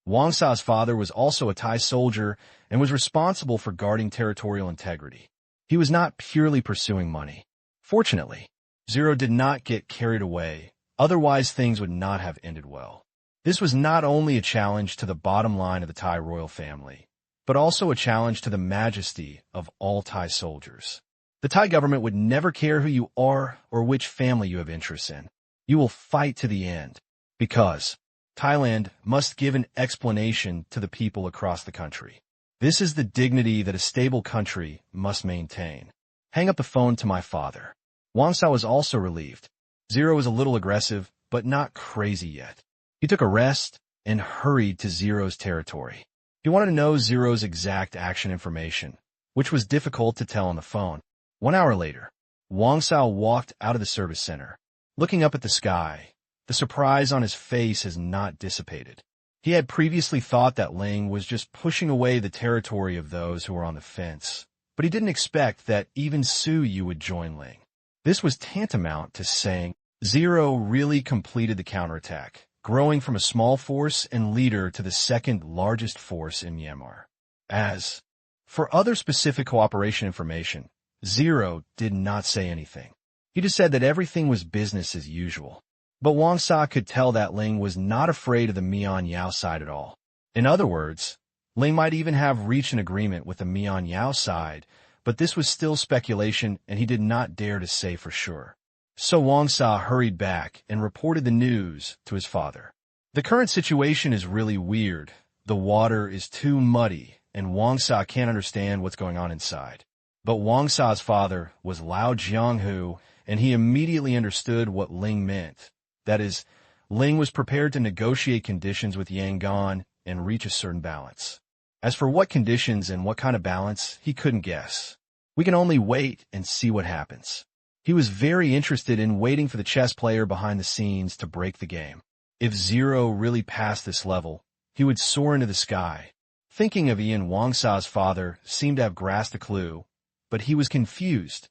Wang Sa's father was also a Thai soldier and was responsible for guarding territorial integrity. He was not purely pursuing money. Fortunately, Zero did not get carried away, otherwise things would not have ended well. This was not only a challenge to the bottom line of the Thai royal family, but also a challenge to the majesty of all Thai soldiers. The Thai government would never care who you are or which family you have interests in. You will fight to the end, because Thailand must give an explanation to the people across the country. This is the dignity that a stable country must maintain. Hang up the phone to my father. Wang Sa was also relieved. Zero was a little aggressive, but not crazy yet. He took a rest and hurried to Zero's territory. He wanted to know Zero's exact action information, which was difficult to tell on the phone. 1 hour later, Wang Sa walked out of the service center. Looking up at the sky, the surprise on his face has not dissipated. He had previously thought that Ling was just pushing away the territory of those who were on the fence, but he didn't expect that even Su Yu would join Ling. This was tantamount to saying, Zero really completed the counterattack, growing from a small force and leader to the second largest force in Myanmar. As for other specific cooperation information, Zero did not say anything. He just said that everything was business as usual. But Wang Sa could tell that Ling was not afraid of the Mian Yao side at all. In other words, Ling might even have reached an agreement with the Mian Yao side, but this was still speculation and he did not dare to say for sure. So Wang Sa hurried back and reported the news to his father. The current situation is really weird. The water is too muddy and Wang Sa can't understand what's going on inside. But Wang Sa's father was Lao Jianghu and he immediately understood what Ling meant. That is, Ling was prepared to negotiate conditions with Yangon and reach a certain balance. As for what conditions and what kind of balance, he couldn't guess. We can only wait and see what happens. He was very interested in waiting for the chess player behind the scenes to break the game. If Zero really passed this level, he would soar into the sky. Thinking of Ian, Wang Sa's father seemed to have grasped a clue, but he was confused.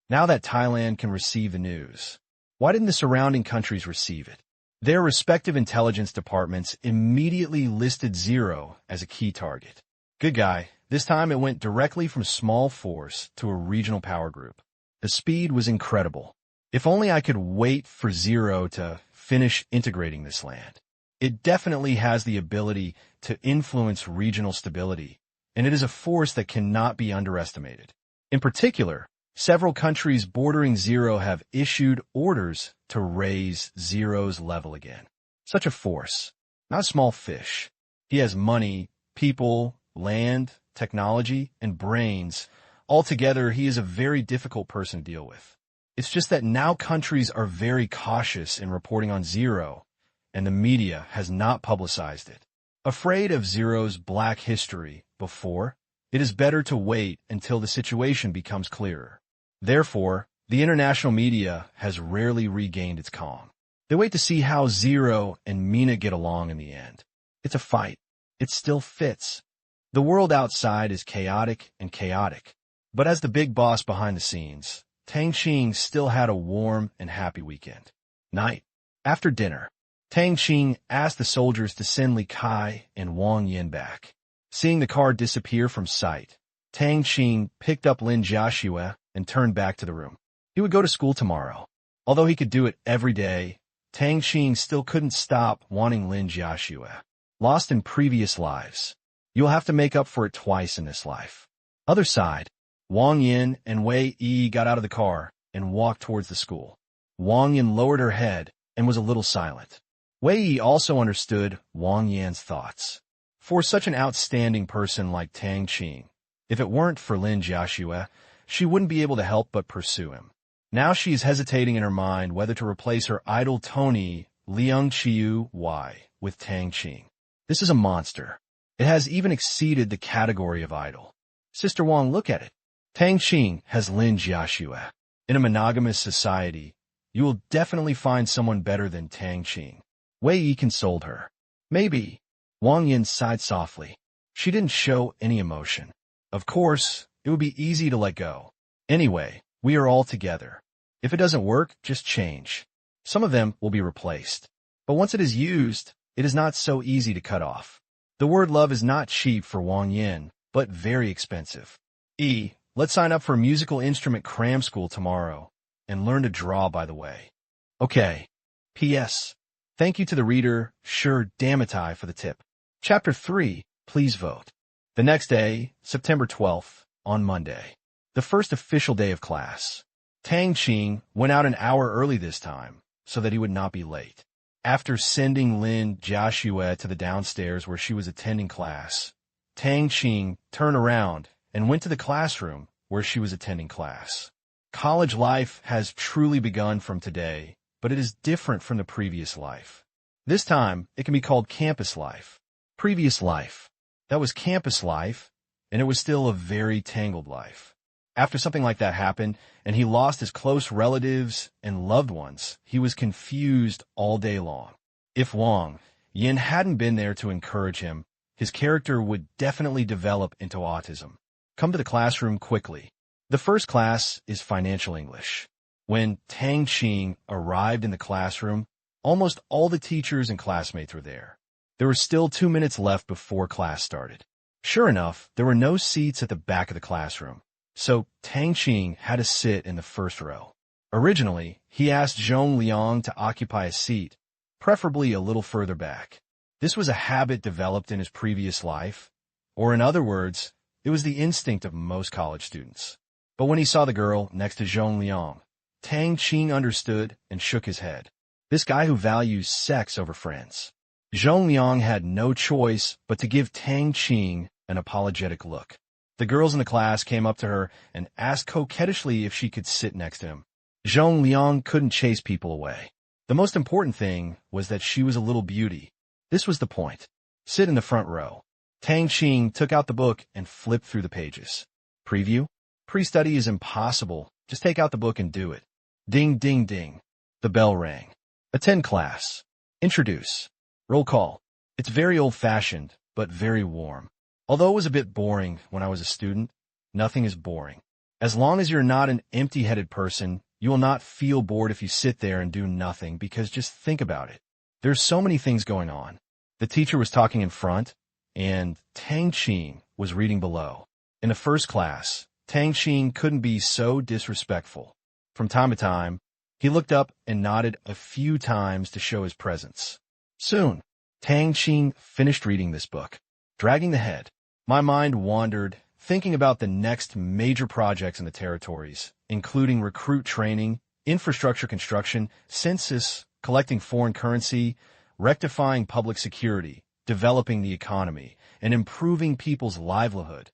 Now that Thailand can receive the news, why didn't the surrounding countries receive it? Their respective intelligence departments immediately listed Zero as a key target. Good guy. This time it went directly from small force to a regional power group. The speed was incredible. If only I could wait for Zero to finish integrating this land. It definitely has the ability to influence regional stability, and it is a force that cannot be underestimated. In particular, several countries bordering Zero have issued orders to raise Zero's level again. Such a force, not a small fish. He has money, people, land, technology, and brains. Altogether, he is a very difficult person to deal with. It's just that now countries are very cautious in reporting on Zero, and the media has not publicized it. Afraid of Zero's black history before, it is better to wait until the situation becomes clearer. Therefore, the international media has rarely regained its calm. They wait to see how Zero and Mina get along in the end. It's a fight. It still fits. The world outside is chaotic and chaotic. But as the big boss behind the scenes, Tang Qing still had a warm and happy weekend. Night. After dinner, Tang Qing asked the soldiers to send Li Kai and Wang Yin back. Seeing the car disappear from sight, Tang Qing picked up Lin Jiaxue and turned back to the room. He would go to school tomorrow. Although he could do it every day, Tang Qing still couldn't stop wanting Lin Jiaxue. Lost in previous lives. You'll have to make up for it twice in this life. Other side, Wang Yin and Wei Yi got out of the car and walked towards the school. Wang Yin lowered her head and was a little silent. Wei Yi also understood Wang Yan's thoughts. For such an outstanding person like Tang Qing, if it weren't for Lin Jiaxue, she wouldn't be able to help but pursue him. Now she is hesitating in her mind whether to replace her idol Tony Liang Qiu Y with Tang Qing. This is a monster. It has even exceeded the category of idol. Sister Wang, look at it. Tang Qing has Lin Jiaxue. In a monogamous society, you will definitely find someone better than Tang Qing. Wei Yi consoled her. Maybe. Wang Yin sighed softly. She didn't show any emotion. Of course, it would be easy to let go. Anyway, we are all together. If it doesn't work, just change. Some of them will be replaced. But once it is used, it is not so easy to cut off. The word love is not cheap for Wang Yin, but very expensive. Let's sign up for musical instrument cram school tomorrow and learn to draw, by the way. Okay. P.S. Thank you to the reader, Sure Damitai, for the tip. Chapter 3, please vote. The next day, September 12th, on Monday, the first official day of class. Tang Qing went out an hour early this time, so that he would not be late. After sending Lin Jiaxue to the downstairs where she was attending class, Tang Qing turned around and went to the classroom where she was attending class. College life has truly begun from today, but it is different from the previous life. This time, it can be called campus life. Previous life. That was campus life, and it was still a very tangled life. After something like that happened, and he lost his close relatives and loved ones, he was confused all day long. If Wang Yin hadn't been there to encourage him, his character would definitely develop into autism. Come to the classroom quickly. The first class is financial English. When Tang Qing arrived in the classroom, Almost all the teachers and classmates were there. There were still 2 minutes left before class started. Sure enough, there were no seats at the back of the classroom, so Tang Qing had to sit in the first row. Originally, he asked Zhong Liang to occupy a seat, preferably a little further back. This was a habit developed in his previous life, or in other words, it was the instinct of most college students. But when he saw the girl next to Zhong Liang, Tang Qing understood and shook his head. This guy who values sex over friends. Zhong Liang had no choice but to give Tang Qing an apologetic look. The girls in the class came up to her and asked coquettishly if she could sit next to him. Zhong Liang couldn't chase people away. The most important thing was that she was a little beauty. This was the point. Sit in the front row. Tang Qing took out the book and flipped through the pages. Preview? Pre-study is impossible. Just take out the book and do it. Ding, ding, ding. The bell rang. Attend class. Introduce. Roll call. It's very old-fashioned, but very warm. Although it was a bit boring when I was a student, nothing is boring. As long as you're not an empty-headed person, you will not feel bored if you sit there and do nothing, because just think about it. There's so many things going on. The teacher was talking in front, and Tang Qing was reading below. In the first class, Tang Qing couldn't be so disrespectful. From time to time, he looked up and nodded a few times to show his presence. Soon, Tang Qing finished reading this book. Dragging the head, my mind wandered, thinking about the next major projects in the territories, including recruit training, infrastructure construction, census, collecting foreign currency, rectifying public security, developing the economy, and improving people's livelihood.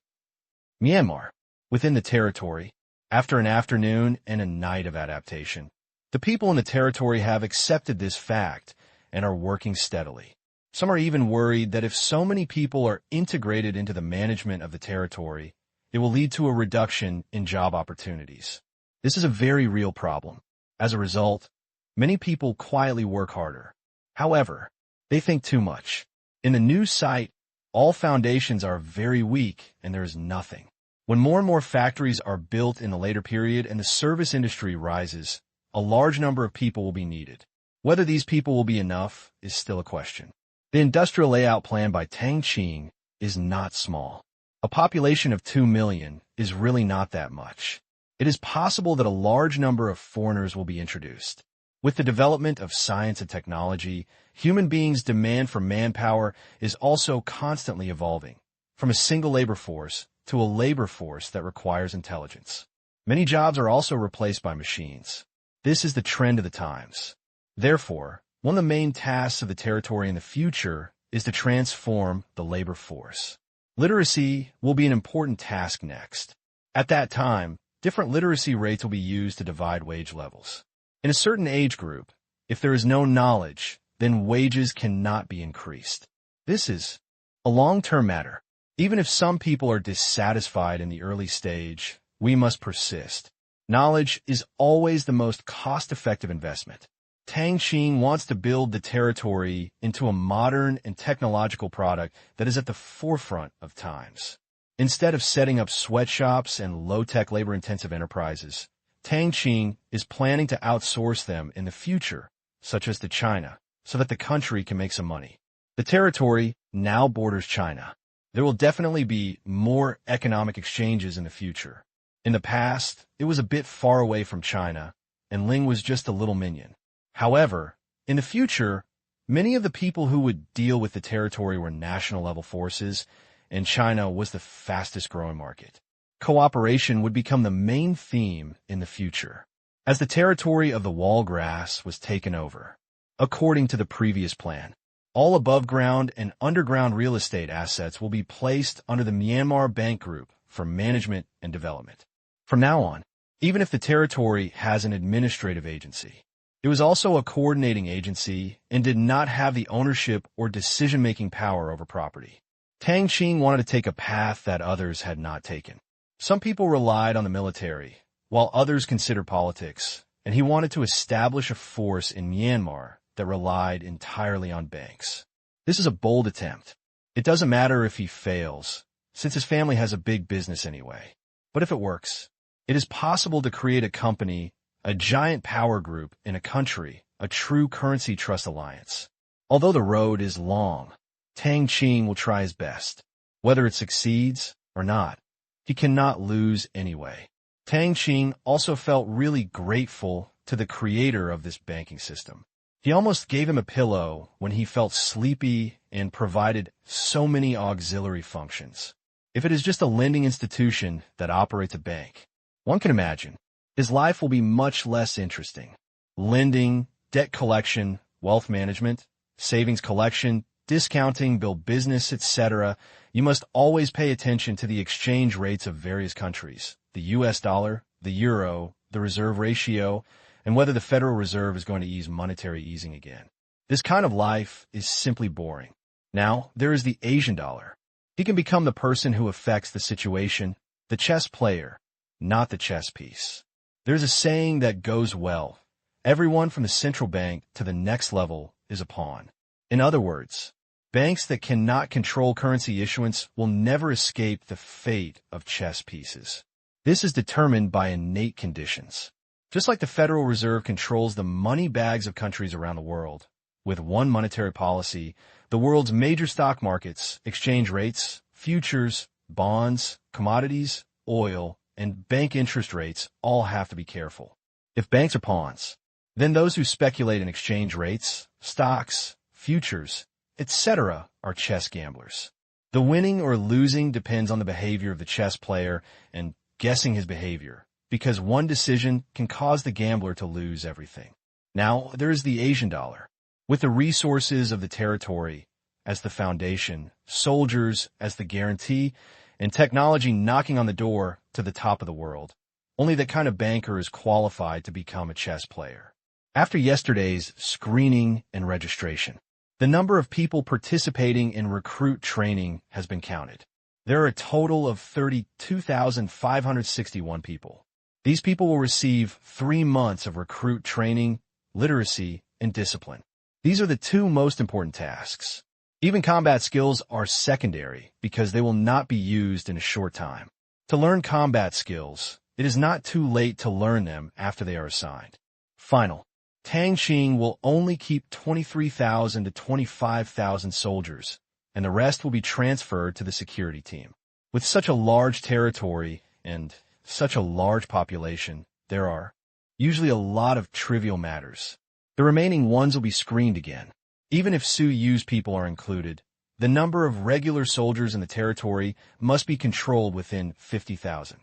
Myanmar, within the territory, after an afternoon and a night of adaptation, the people in the territory have accepted this fact and are working steadily. Some are even worried that if so many people are integrated into the management of the territory, it will lead to a reduction in job opportunities. This is a very real problem. As a result, many people quietly work harder. However, they think too much. In the new site, all foundations are very weak and there is nothing. When more and more factories are built in the later period and the service industry rises, a large number of people will be needed. Whether these people will be enough is still a question. The industrial layout plan by Tang Qing is not small. A population of 2 million is really not that much. It is possible that a large number of foreigners will be introduced. With the development of science and technology, human beings' demand for manpower is also constantly evolving, from a single labor force to a labor force that requires intelligence. Many jobs are also replaced by machines. This is the trend of the times. Therefore, one of the main tasks of the territory in the future is to transform the labor force. Literacy will be an important task next. At that time, different literacy rates will be used to divide wage levels. In a certain age group, if there is no knowledge, then wages cannot be increased. This is a long-term matter. Even if some people are dissatisfied in the early stage, we must persist. Knowledge is always the most cost-effective investment. Tang Qing wants to build the territory into a modern and technological product that is at the forefront of times. Instead of setting up sweatshops and low-tech labor-intensive enterprises, Tang Qing is planning to outsource them in the future, such as to China, so that the country can make some money. The territory now borders China. There will definitely be more economic exchanges in the future. In the past, it was a bit far away from China, and Ling was just a little minion. However, in the future, many of the people who would deal with the territory were national-level forces, and China was the fastest-growing market. Cooperation would become the main theme in the future, as the territory of the Wallgrass was taken over. According to the previous plan, all above-ground and underground real estate assets will be placed under the Myanmar Bank Group for management and development. From now on, even if the territory has an administrative agency, it was also a coordinating agency and did not have the ownership or decision-making power over property. Tang Qing wanted to take a path that others had not taken. Some people relied on the military, while others considered politics, and he wanted to establish a force in Myanmar that relied entirely on banks. This is a bold attempt. It doesn't matter if he fails, since his family has a big business anyway. But if it works, it is possible to create a company, a giant power group in a country a true currency trust alliance. Although the road is long, Tang Qing will try his best. Whether it succeeds or not, he cannot lose anyway. Tang Qing also felt really grateful to the creator of this banking system. He almost gave him a pillow when he felt sleepy and provided so many auxiliary functions. If it is just a lending institution that operates a bank, one can imagine his life will be much less interesting. Lending, debt collection, wealth management, savings collection, discounting, build business, etc. You must always pay attention to the exchange rates of various countries, the US dollar, the euro, the reserve ratio, and whether the Federal Reserve is going to ease monetary easing again. This kind of life is simply boring. Now, there is the Asian dollar. He can become the person who affects the situation, the chess player, not the chess piece. There's a saying that goes well. Everyone from the central bank to the next level is a pawn. In other words, banks that cannot control currency issuance will never escape the fate of chess pieces. This is determined by innate conditions. Just like the Federal Reserve controls the money bags of countries around the world, with one monetary policy, the world's major stock markets, exchange rates, futures, bonds, commodities, oil, and bank interest rates all have to be careful. If banks are pawns, then those who speculate in exchange rates, stocks, futures, etc. are chess gamblers. The winning or losing depends on the behavior of the chess player and guessing his behavior, because one decision can cause the gambler to lose everything. Now, there is the Asian dollar. With the resources of the territory as the foundation, soldiers as the guarantee, and technology knocking on the door to the top of the world, only that kind of banker is qualified to become a chess player. After yesterday's screening and registration, the number of people participating in recruit training has been counted. There are a total of 32,561 people. These people will receive 3 months of recruit training, literacy, and discipline. These are the 2 most important tasks. Even combat skills are secondary because they will not be used in a short time. To learn combat skills, it is not too late to learn them after they are assigned. Final. Tang Qing will only keep 23,000 to 25,000 soldiers, and the rest will be transferred to the security team. With such a large territory and such a large population, there are usually a lot of trivial matters. The remaining ones will be screened again. Even if Su Yu's people are included, the number of regular soldiers in the territory must be controlled within 50,000.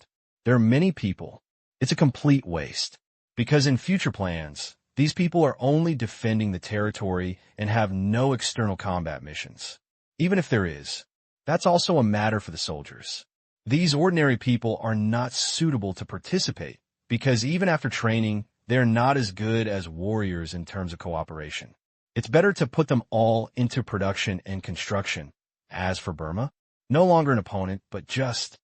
There are many people. It's a complete waste, because in future plans, these people are only defending the territory and have no external combat missions. Even if there is, that's also a matter for the soldiers. These ordinary people are not suitable to participate because even after training, they're not as good as warriors in terms of cooperation. It's better to put them all into production and construction. As for Burma, no longer an opponent, but just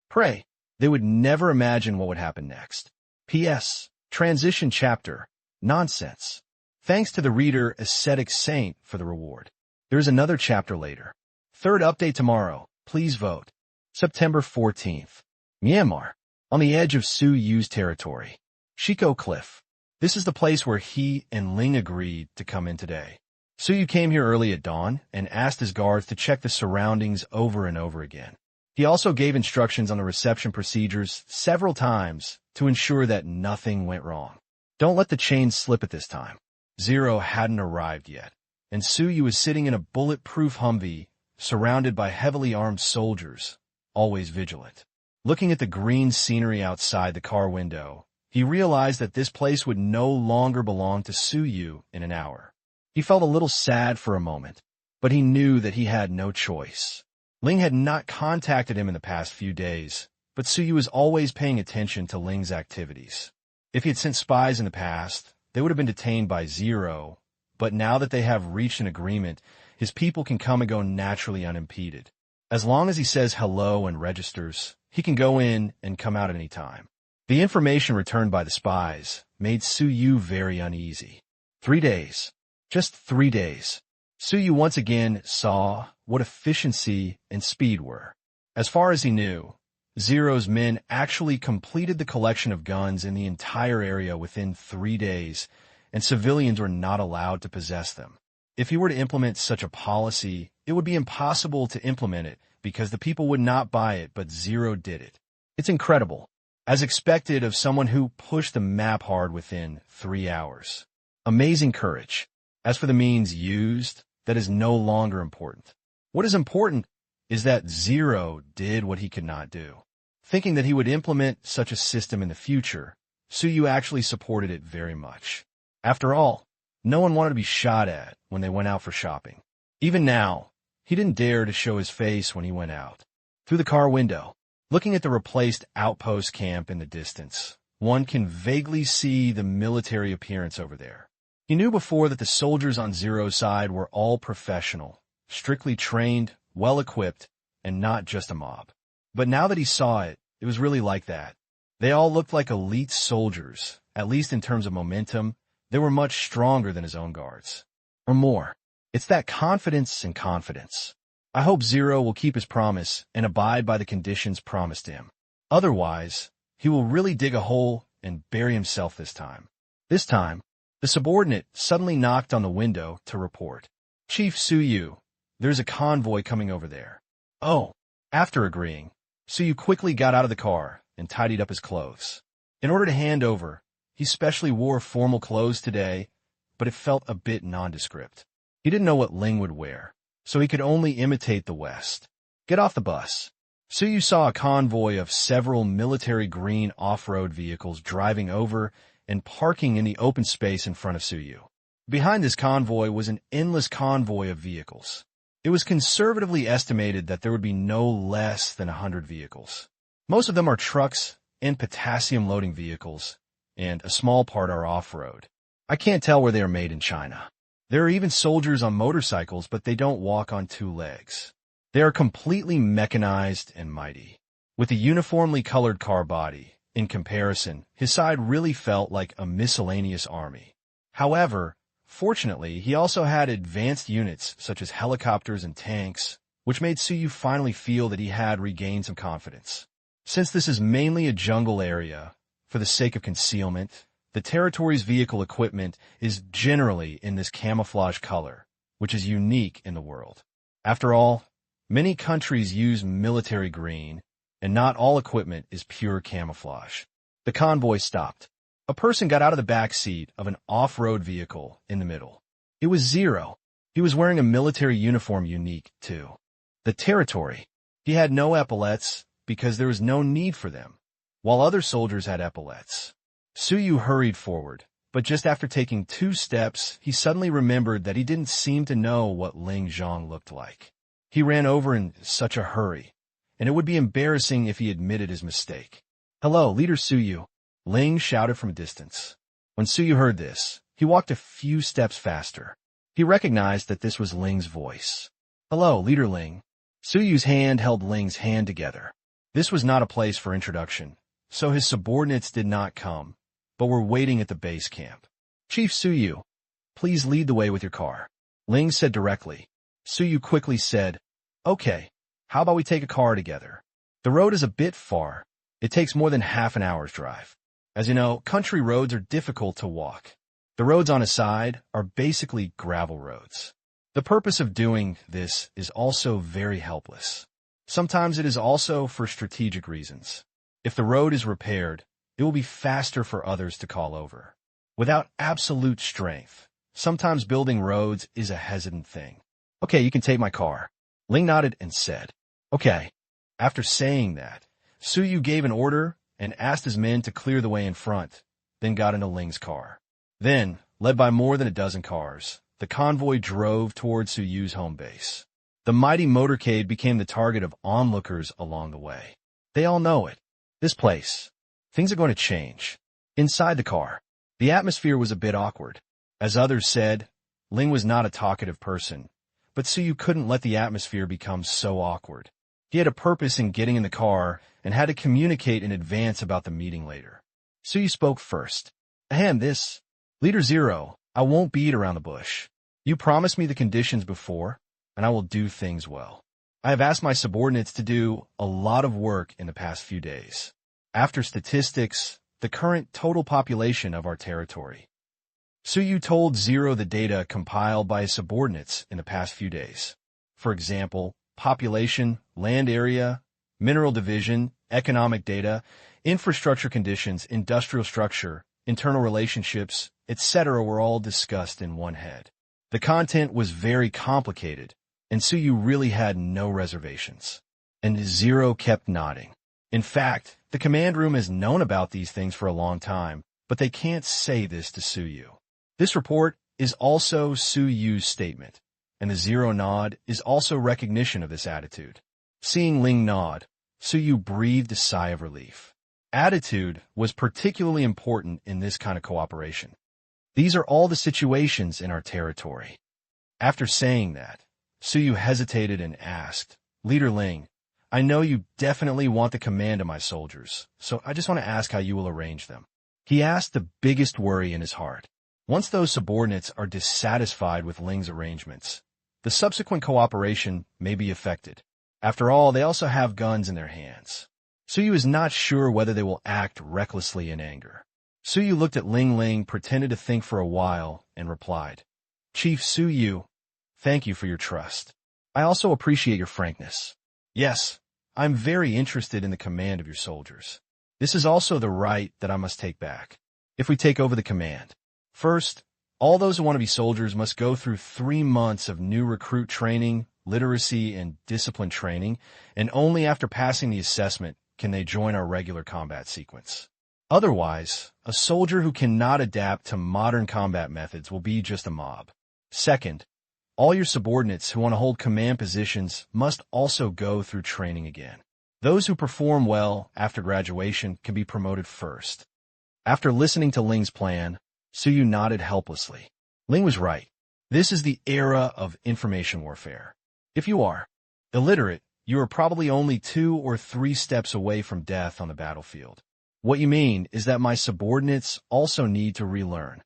prey. They would never imagine what would happen next. P.S. Transition chapter. Nonsense. Thanks to the reader Ascetic Saint for the reward. There's another chapter later. Third update tomorrow. Please vote. September 14th. Myanmar. On the edge of Su Yu's territory. Shiko Cliff. This is the place where he and Ling agreed to come in today. Su Yu came here early at dawn and asked his guards to check the surroundings over and over again. He also gave instructions on the reception procedures several times to ensure that nothing went wrong. Don't let the chains slip at this time. Zero hadn't arrived yet, and Su Yu was sitting in a bulletproof Humvee, surrounded by heavily armed soldiers, always vigilant. Looking at the green scenery outside the car window, he realized that this place would no longer belong to Su Yu in an hour. He felt a little sad for a moment, but he knew that he had no choice. Ling had not contacted him in the past few days, but Su Yu was always paying attention to Ling's activities. If he had sent spies in the past, they would have been detained by Zero, but now that they have reached an agreement, his people can come and go naturally unimpeded. As long as he says hello and registers, he can go in and come out at any time. The information returned by the spies made Su Yu very uneasy. 3 days. Just 3 days. Su Yu once again saw what efficiency and speed were. As far as he knew, Zero's men actually completed the collection of guns in the entire area within 3 days, and civilians were not allowed to possess them. If he were to implement such a policy, it would be impossible to implement it because the people would not buy it, but Zero did it. It's incredible, as expected of someone who pushed the map hard within 3 hours. Amazing courage. As for the means used, that is no longer important. What is important is that Zero did what he could not do. Thinking that he would implement such a system in the future, Suyu actually supported it very much. After all, no one wanted to be shot at when they went out for shopping. Even now, he didn't dare to show his face when he went out. Through the car window, looking at the replaced outpost camp in the distance, one can vaguely see the military appearance over there. He knew before that the soldiers on Zero's side were all professional, strictly trained, well-equipped, and not just a mob. But now that he saw it, it was really like that. They all looked like elite soldiers, at least in terms of momentum. They were much stronger than his own guards. Or more. It's that confidence and confidence. I hope Zero will keep his promise and abide by the conditions promised him. Otherwise, he will really dig a hole and bury himself this time. This time, the subordinate suddenly knocked on the window to report. Chief Suyu, there's a convoy coming over there. Oh. After agreeing, Suyu quickly got out of the car and tidied up his clothes. In order to hand over, he specially wore formal clothes today, but it felt a bit nondescript. He didn't know what Ling would wear, so he could only imitate the West. Get off the bus. Suyu saw a convoy of several military green off-road vehicles driving over and parking in the open space in front of Suyu. Behind this convoy was an endless convoy of vehicles. It was conservatively estimated that there would be no less than 100 vehicles. Most of them are trucks and potassium-loading vehicles, and a small part are off-road. I can't tell where they are made in China. There are even soldiers on motorcycles, but they don't walk on 2 legs. They are completely mechanized and mighty. With a uniformly colored car body, in comparison, his side really felt like a miscellaneous army. However, fortunately, he also had advanced units such as helicopters and tanks, which made Suyu finally feel that he had regained some confidence. Since this is mainly a jungle area, for the sake of concealment, the territory's vehicle equipment is generally in this camouflage color, which is unique in the world. After all, many countries use military green, and not all equipment is pure camouflage. The convoy stopped. A person got out of the back seat of an off-road vehicle in the middle. It was Zero. He was wearing a military uniform unique, too. The territory. He had no epaulettes because there was no need for them, while other soldiers had epaulettes. Suyu hurried forward, but just after taking 2 steps, he suddenly remembered that he didn't seem to know what Ling Zhang looked like. He ran over in such a hurry, and it would be embarrassing if he admitted his mistake. "Hello, Leader Suyu," Ling shouted from a distance. When Suyu heard this, he walked a few steps faster. He recognized that this was Ling's voice. "Hello, Leader Ling." Suyu's hand held Ling's hand together. This was not a place for introduction, so his subordinates did not come, but were waiting at the base camp. "Chief Suyu, please lead the way with your car," Ling said directly. Suyu quickly said, "Okay, how about we take a car together? The road is a bit far. It takes more than half an hour's drive. As you know, country roads are difficult to walk. The roads on his side are basically gravel roads. The purpose of doing this is also very helpless. Sometimes it is also for strategic reasons. If the road is repaired, it will be faster for others to call over. Without absolute strength, sometimes building roads is a hesitant thing. Okay, you can take my car." Ling nodded and said, "Okay." After saying that, Suyu gave an order and asked his men to clear the way in front, then got into Ling's car. Then, led by more than a dozen cars, the convoy drove toward Suyu's home base. The mighty motorcade became the target of onlookers along the way. They all know it. This place. Things are going to change. Inside the car, the atmosphere was a bit awkward. As others said, Ling was not a talkative person, but Suyu couldn't let the atmosphere become so awkward. He had a purpose in getting in the car and had to communicate in advance about the meeting later. Suyu spoke first. "Ahem, this. Leader Zero, I won't beat around the bush. You promised me the conditions before, and I will do things well. I have asked my subordinates to do a lot of work in the past few days. After statistics, the current total population of our territory Suyu told Zero the data compiled by his subordinates in the past few days. For example, population, land area, mineral division, economic data, infrastructure conditions, industrial structure, internal relationships, etc. were all discussed in one head. The content was very complicated, and Suyu really had no reservations. And Zero kept nodding. In fact, the command room has known about these things for a long time, but they can't say this to Suyu. This report is also Suyu's statement, and the Zero nod is also recognition of this attitude. Seeing Ling nod, Suyu breathed a sigh of relief. Attitude was particularly important in this kind of cooperation. These are all the situations in our territory. After saying that, Suyu hesitated and asked, Leader Ling, I know you definitely want the command of my soldiers, so I just want to ask how you will arrange them. He asked the biggest worry in his heart. Once those subordinates are dissatisfied with Ling's arrangements, the subsequent cooperation may be affected. After all, they also have guns in their hands. Suyu is not sure whether they will act recklessly in anger. Suyu looked at Ling, pretended to think for a while, and replied, Chief Suyu, thank you for your trust. I also appreciate your frankness. Yes, I'm very interested in the command of your soldiers. This is also the right that I must take back. If we take over the command, first, all those who want to be soldiers must go through 3 months of new recruit training, literacy, and discipline training, and only after passing the assessment can they join our regular combat sequence. Otherwise, a soldier who cannot adapt to modern combat methods will be just a mob. Second, all your subordinates who want to hold command positions must also go through training again. Those who perform well after graduation can be promoted first. After listening to Ling's plan, Suyu nodded helplessly. Ling was right. This is the era of information warfare. If you are illiterate, you are probably only 2 or 3 steps away from death on the battlefield. What you mean is that my subordinates also need to relearn.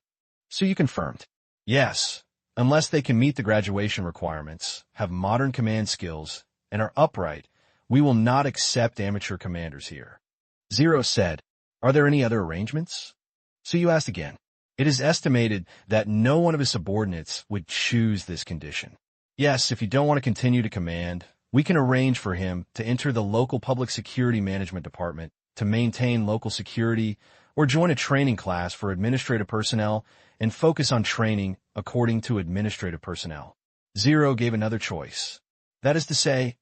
Suyu confirmed. Yes, unless they can meet the graduation requirements, have modern command skills, and are upright, we will not accept amateur commanders here. Zero said, Are there any other arrangements? Suyu asked again. It is estimated that no one of his subordinates would choose this condition. Yes, if you don't want to continue to command, we can arrange for him to enter the local public security management department to maintain local security, or join a training class for administrative personnel and focus on training according to administrative personnel. Zero gave another choice. That is to say,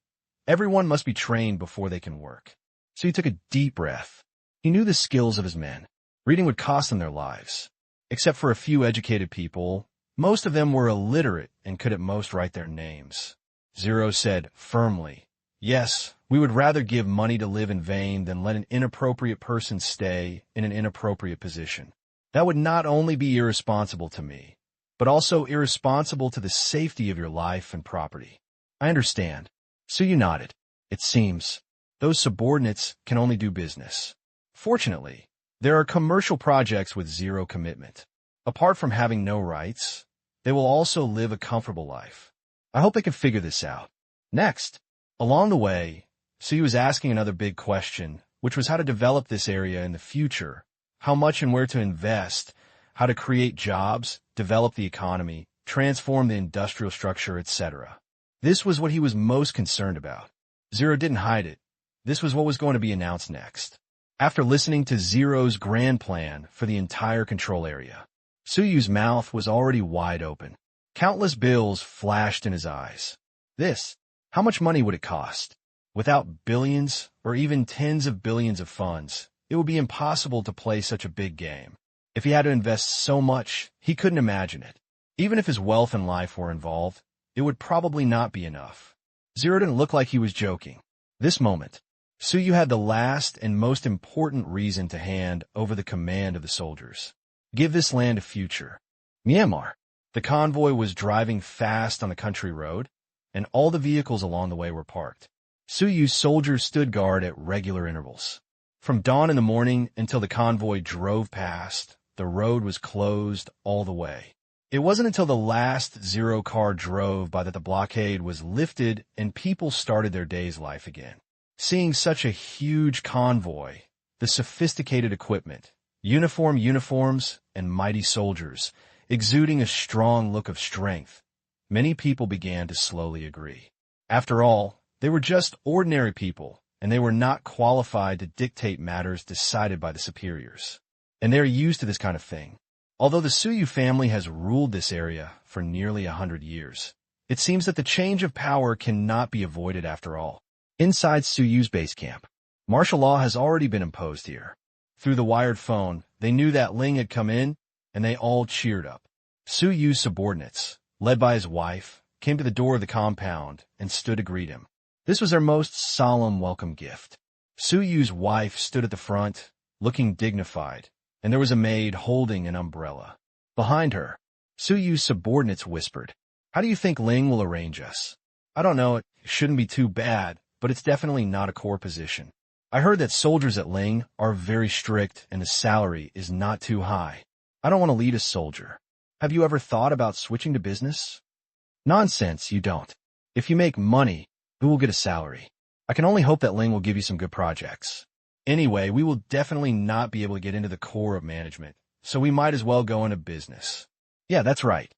everyone must be trained before they can work. So he took a deep breath. He knew the skills of his men. Reading would cost them their lives. Except for a few educated people, most of them were illiterate and could at most write their names. Zero said firmly, Yes, we would rather give money to live in vain than let an inappropriate person stay in an inappropriate position. That would not only be irresponsible to me, but also irresponsible to the safety of your life and property. I understand. Suyu nodded. It seems those subordinates can only do business. Fortunately, there are commercial projects with zero commitment. Apart from having no rights, they will also live a comfortable life. I hope they can figure this out. Next, along the way, Suyu was asking another big question, which was how to develop this area in the future, how much and where to invest, how to create jobs, develop the economy, transform the industrial structure, etc. This was what he was most concerned about. Zero didn't hide it. This was what was going to be announced next. After listening to Zero's grand plan for the entire control area, Suyu's mouth was already wide open. Countless bills flashed in his eyes. How much money would it cost? Without billions or even tens of billions of funds, it would be impossible to play such a big game. If he had to invest so much, he couldn't imagine it. Even if his wealth and life were involved, it would probably not be enough. Zero didn't look like he was joking. This moment, Suyu had the last and most important reason to hand over the command of the soldiers. Give this land a future. Myanmar. The convoy was driving fast on the country road, and all the vehicles along the way were parked. Suyu's soldiers stood guard at regular intervals. From dawn in the morning until the convoy drove past, the road was closed all the way. It wasn't until the last Zero car drove by that the blockade was lifted and people started their day's life again. Seeing such a huge convoy, the sophisticated equipment, uniforms, and mighty soldiers, exuding a strong look of strength. Many people began to slowly agree. After all, they were just ordinary people, and they were not qualified to dictate matters decided by the superiors. And they are used to this kind of thing. Although the Suyu family has ruled this area for nearly 100 years, it seems that the change of power cannot be avoided after all. Inside Suyu's base camp, martial law has already been imposed here. Through the wired phone, they knew that Ling had come in, and they all cheered up. Suyu's subordinates, led by his wife, came to the door of the compound and stood to greet him. This was their most solemn welcome gift. Suyu's wife stood at the front, looking dignified, and there was a maid holding an umbrella. Behind her, Suyu's subordinates whispered, "How do you think Ling will arrange us?" "I don't know, it shouldn't be too bad, but it's definitely not a core position. I heard that soldiers at Ling are very strict and the salary is not too high. I don't want to lead a soldier. Have you ever thought about switching to business?" "Nonsense, you don't. If you make money, who will get a salary? I can only hope that Ling will give you some good projects. Anyway, we will definitely not be able to get into the core of management, so we might as well go into business." "Yeah, that's right."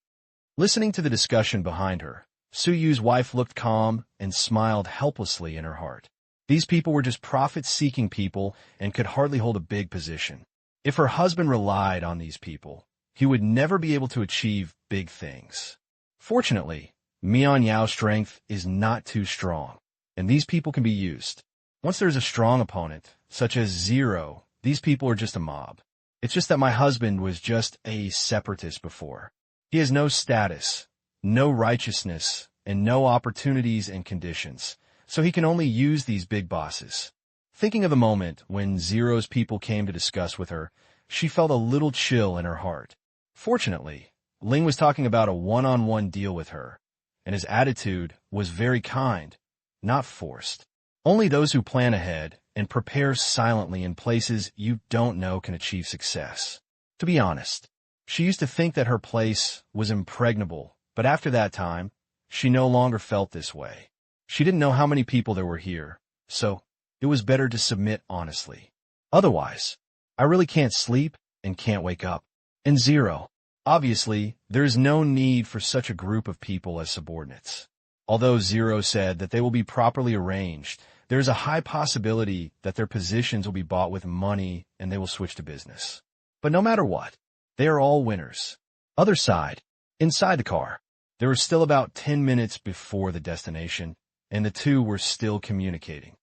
Listening to the discussion behind her, Suyu's wife looked calm and smiled helplessly in her heart. These people were just profit-seeking people and could hardly hold a big position. If her husband relied on these people, he would never be able to achieve big things. Fortunately, Mian Yao's strength is not too strong, and these people can be used. Once there's a strong opponent, such as Zero, these people are just a mob. It's just that my husband was just a separatist before. He has no status, no righteousness, and no opportunities and conditions, so he can only use these big bosses. Thinking of the moment when Zero's people came to discuss with her, she felt a little chill in her heart. Fortunately, Ling was talking about a one-on-one deal with her, and his attitude was very kind, not forced. Only those who plan ahead and prepare silently in places you don't know can achieve success. To be honest, she used to think that her place was impregnable, but after that time, she no longer felt this way. She didn't know how many people there were here, so it was better to submit honestly. Otherwise, I really can't sleep and can't wake up. And Zero, obviously, there is no need for such a group of people as subordinates. Although Zero said that they will be properly arranged, there is a high possibility that their positions will be bought with money and they will switch to business. But no matter what, they are all winners. Other side, inside the car, there was still about 10 minutes before the destination, and the two were still communicating.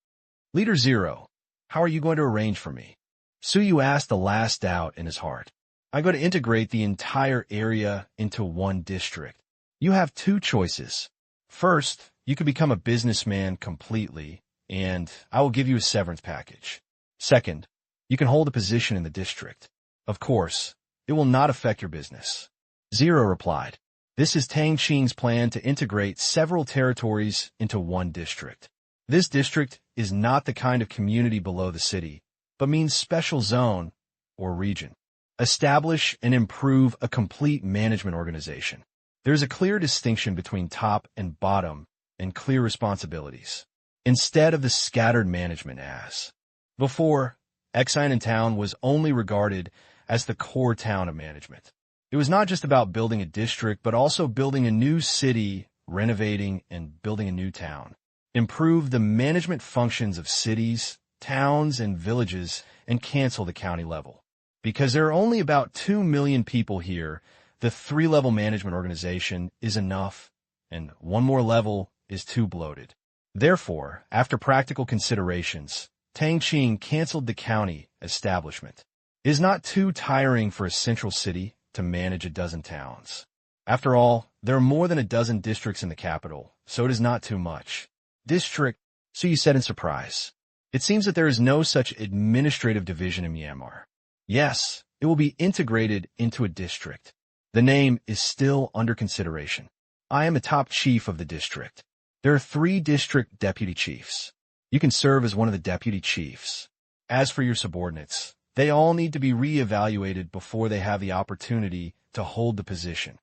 "Leader Zero, how are you going to arrange for me?" Suyu asked the last doubt in his heart. "I'm going to integrate the entire area into one district. You have two choices. First, you could become a businessman completely, and I will give you a severance package. Second, you can hold a position in the district. Of course, it will not affect your business." Zero replied, "This is Tang Qing's plan to integrate several territories into one district. This district is not the kind of community below the city, but means special zone or region. Establish and improve a complete management organization. There is a clear distinction between top and bottom and clear responsibilities, instead of the scattered management as before. Exine Town was only regarded as the core town of management. It was not just about building a district, but also building a new city, renovating, and building a new town. Improve the management functions of cities, towns, and villages, and cancel the county level. Because there are only about 2 million people here, the 3-level management organization is enough, and one more level is too bloated. Therefore, after practical considerations, Tang Qing canceled the county establishment. It is not too tiring for a central city to manage a dozen towns. After all, there are more than a dozen districts in the capital, so it is not too much. District, so you said in surprise. It seems that there is no such administrative division in Myanmar. Yes, it will be integrated into a district. The name is still under consideration. I am the top chief of the district. There are 3 district deputy chiefs. You can serve as one of the deputy chiefs. As for your subordinates, they all need to be re-evaluated before they have the opportunity to hold the position.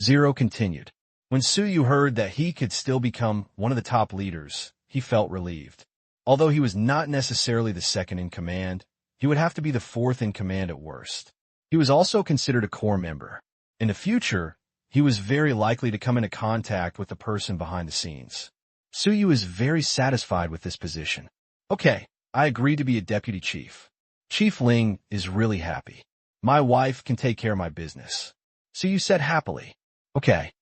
Zero continued. When Suyu heard that he could still become one of the top leaders, he felt relieved. Although he was not necessarily the second in command, he would have to be the 4th in command at worst. He was also considered a core member. In the future, he was very likely to come into contact with the person behind the scenes. Suyu is very satisfied with this position. Okay, I agreed to be a deputy chief. Chief Ling is really happy. My wife can take care of my business. Suyu said happily. Okay,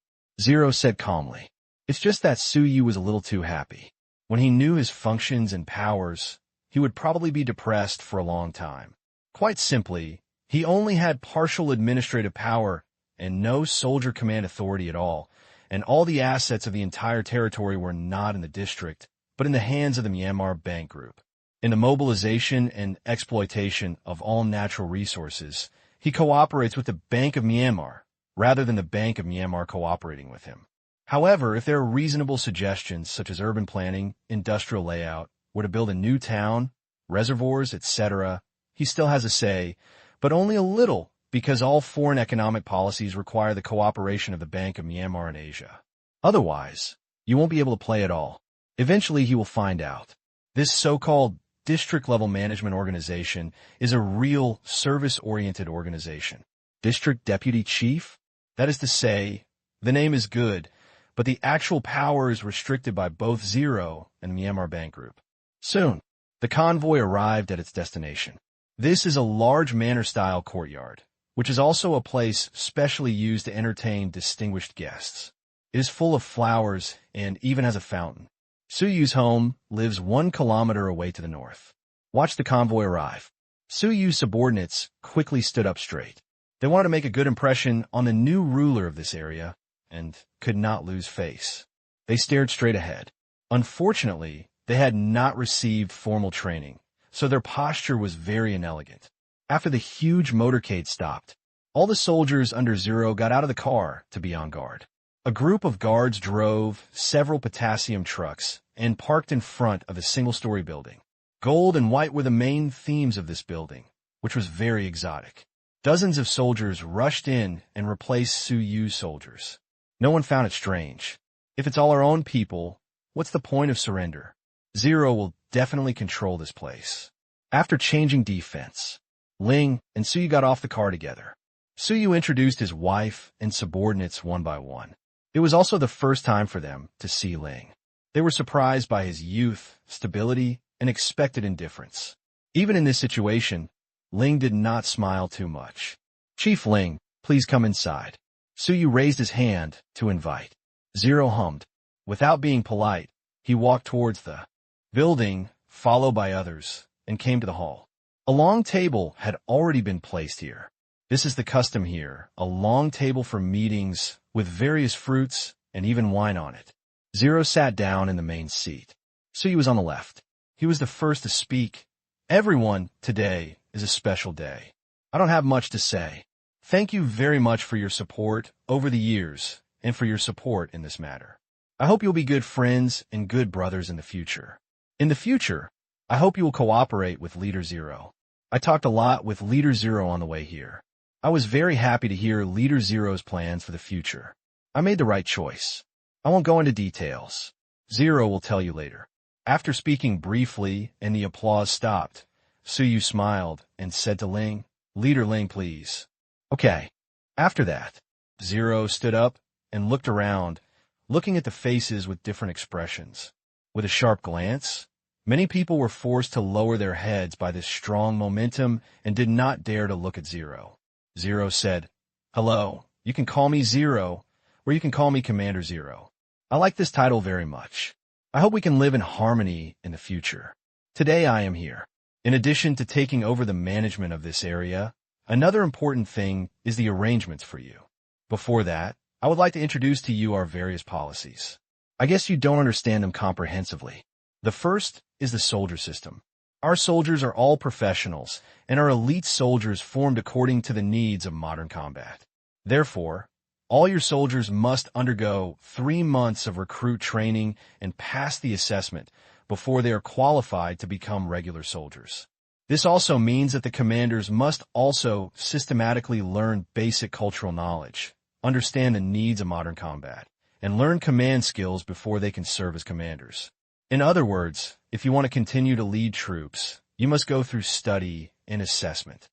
Zero said calmly. It's just that Suyu was a little too happy. When he knew his functions and powers, he would probably be depressed for a long time. Quite simply, he only had partial administrative power and no soldier command authority at all, and all the assets of the entire territory were not in the district, but in the hands of the Myanmar Bank Group. In the mobilization and exploitation of all natural resources, he cooperates with the Bank of Myanmar, rather than the Bank of Myanmar cooperating with him. However, if there are reasonable suggestions such as urban planning, industrial layout, or to build a new town, reservoirs, etc., he still has a say, but only a little, because all foreign economic policies require the cooperation of the Bank of Myanmar in Asia. Otherwise, you won't be able to play at all. Eventually, he will find out. This so-called district-level management organization is a real service-oriented organization. District Deputy Chief? That is to say, the name is good, but the actual power is restricted by both Zero and the Myanmar Bank Group. Soon, the convoy arrived at its destination. This is a large manor-style courtyard, which is also a place specially used to entertain distinguished guests. It is full of flowers and even has a fountain. Suyu's home lives 1 kilometer away to the north. Watch the convoy arrive. Suyu's subordinates quickly stood up straight. They wanted to make a good impression on the new ruler of this area and could not lose face. They stared straight ahead. Unfortunately, they had not received formal training, so their posture was very inelegant. After the huge motorcade stopped, all the soldiers under Zero got out of the car to be on guard. A group of guards drove several potassium trucks and parked in front of a single-story building. Gold and white were the main themes of this building, which was very exotic. Dozens of soldiers rushed in and replaced Suyu's soldiers. No one found it strange. If it's all our own people, what's the point of surrender? Zero will definitely control this place. After changing defense, Ling and Suyu got off the car together. Suyu introduced his wife and subordinates one by one. It was also the first time for them to see Ling. They were surprised by his youth, stability, and expected indifference. Even in this situation, Ling did not smile too much. Chief Ling, please come inside. Suyu raised his hand to invite. Zero hummed. Without being polite, he walked towards the building, followed by others, and came to the hall. A long table had already been placed here. This is the custom here, a long table for meetings with various fruits and even wine on it. Zero sat down in the main seat. Suyu was on the left. He was the first to speak. Everyone, today is a special day. I don't have much to say. Thank you very much for your support over the years and for your support in this matter. I hope you'll be good friends and good brothers in the future. In the future, I hope you will cooperate with Leader Zero. I talked a lot with Leader Zero on the way here. I was very happy to hear Leader Zero's plans for the future. I made the right choice. I won't go into details. Zero will tell you later. After speaking briefly and the applause stopped, Suyu smiled and said to Ling, Leader Ling, please. Okay. After that, Zero stood up and looked around, looking at the faces with different expressions. With a sharp glance, many people were forced to lower their heads by this strong momentum and did not dare to look at Zero. Zero said, Hello, you can call me Zero, or you can call me Commander Zero. I like this title very much. I hope we can live in harmony in the future. Today I am here. In addition to taking over the management of this area, another important thing is the arrangements for you. Before that, I would like to introduce to you our various policies. I guess you don't understand them comprehensively. The first is the soldier system. Our soldiers are all professionals, and are elite soldiers formed according to the needs of modern combat. Therefore, all your soldiers must undergo 3 months of recruit training and pass the assessment before they are qualified to become regular soldiers. This also means that the commanders must also systematically learn basic cultural knowledge, understand the needs of modern combat, and learn command skills before they can serve as commanders. In other words, if you want to continue to lead troops, you must go through study and assessment.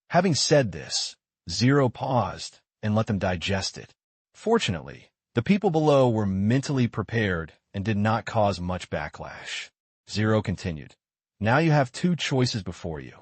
Having said this, Zero paused and let them digest it. Fortunately, the people below were mentally prepared and did not cause much backlash. Zero continued. Now you have two choices before you.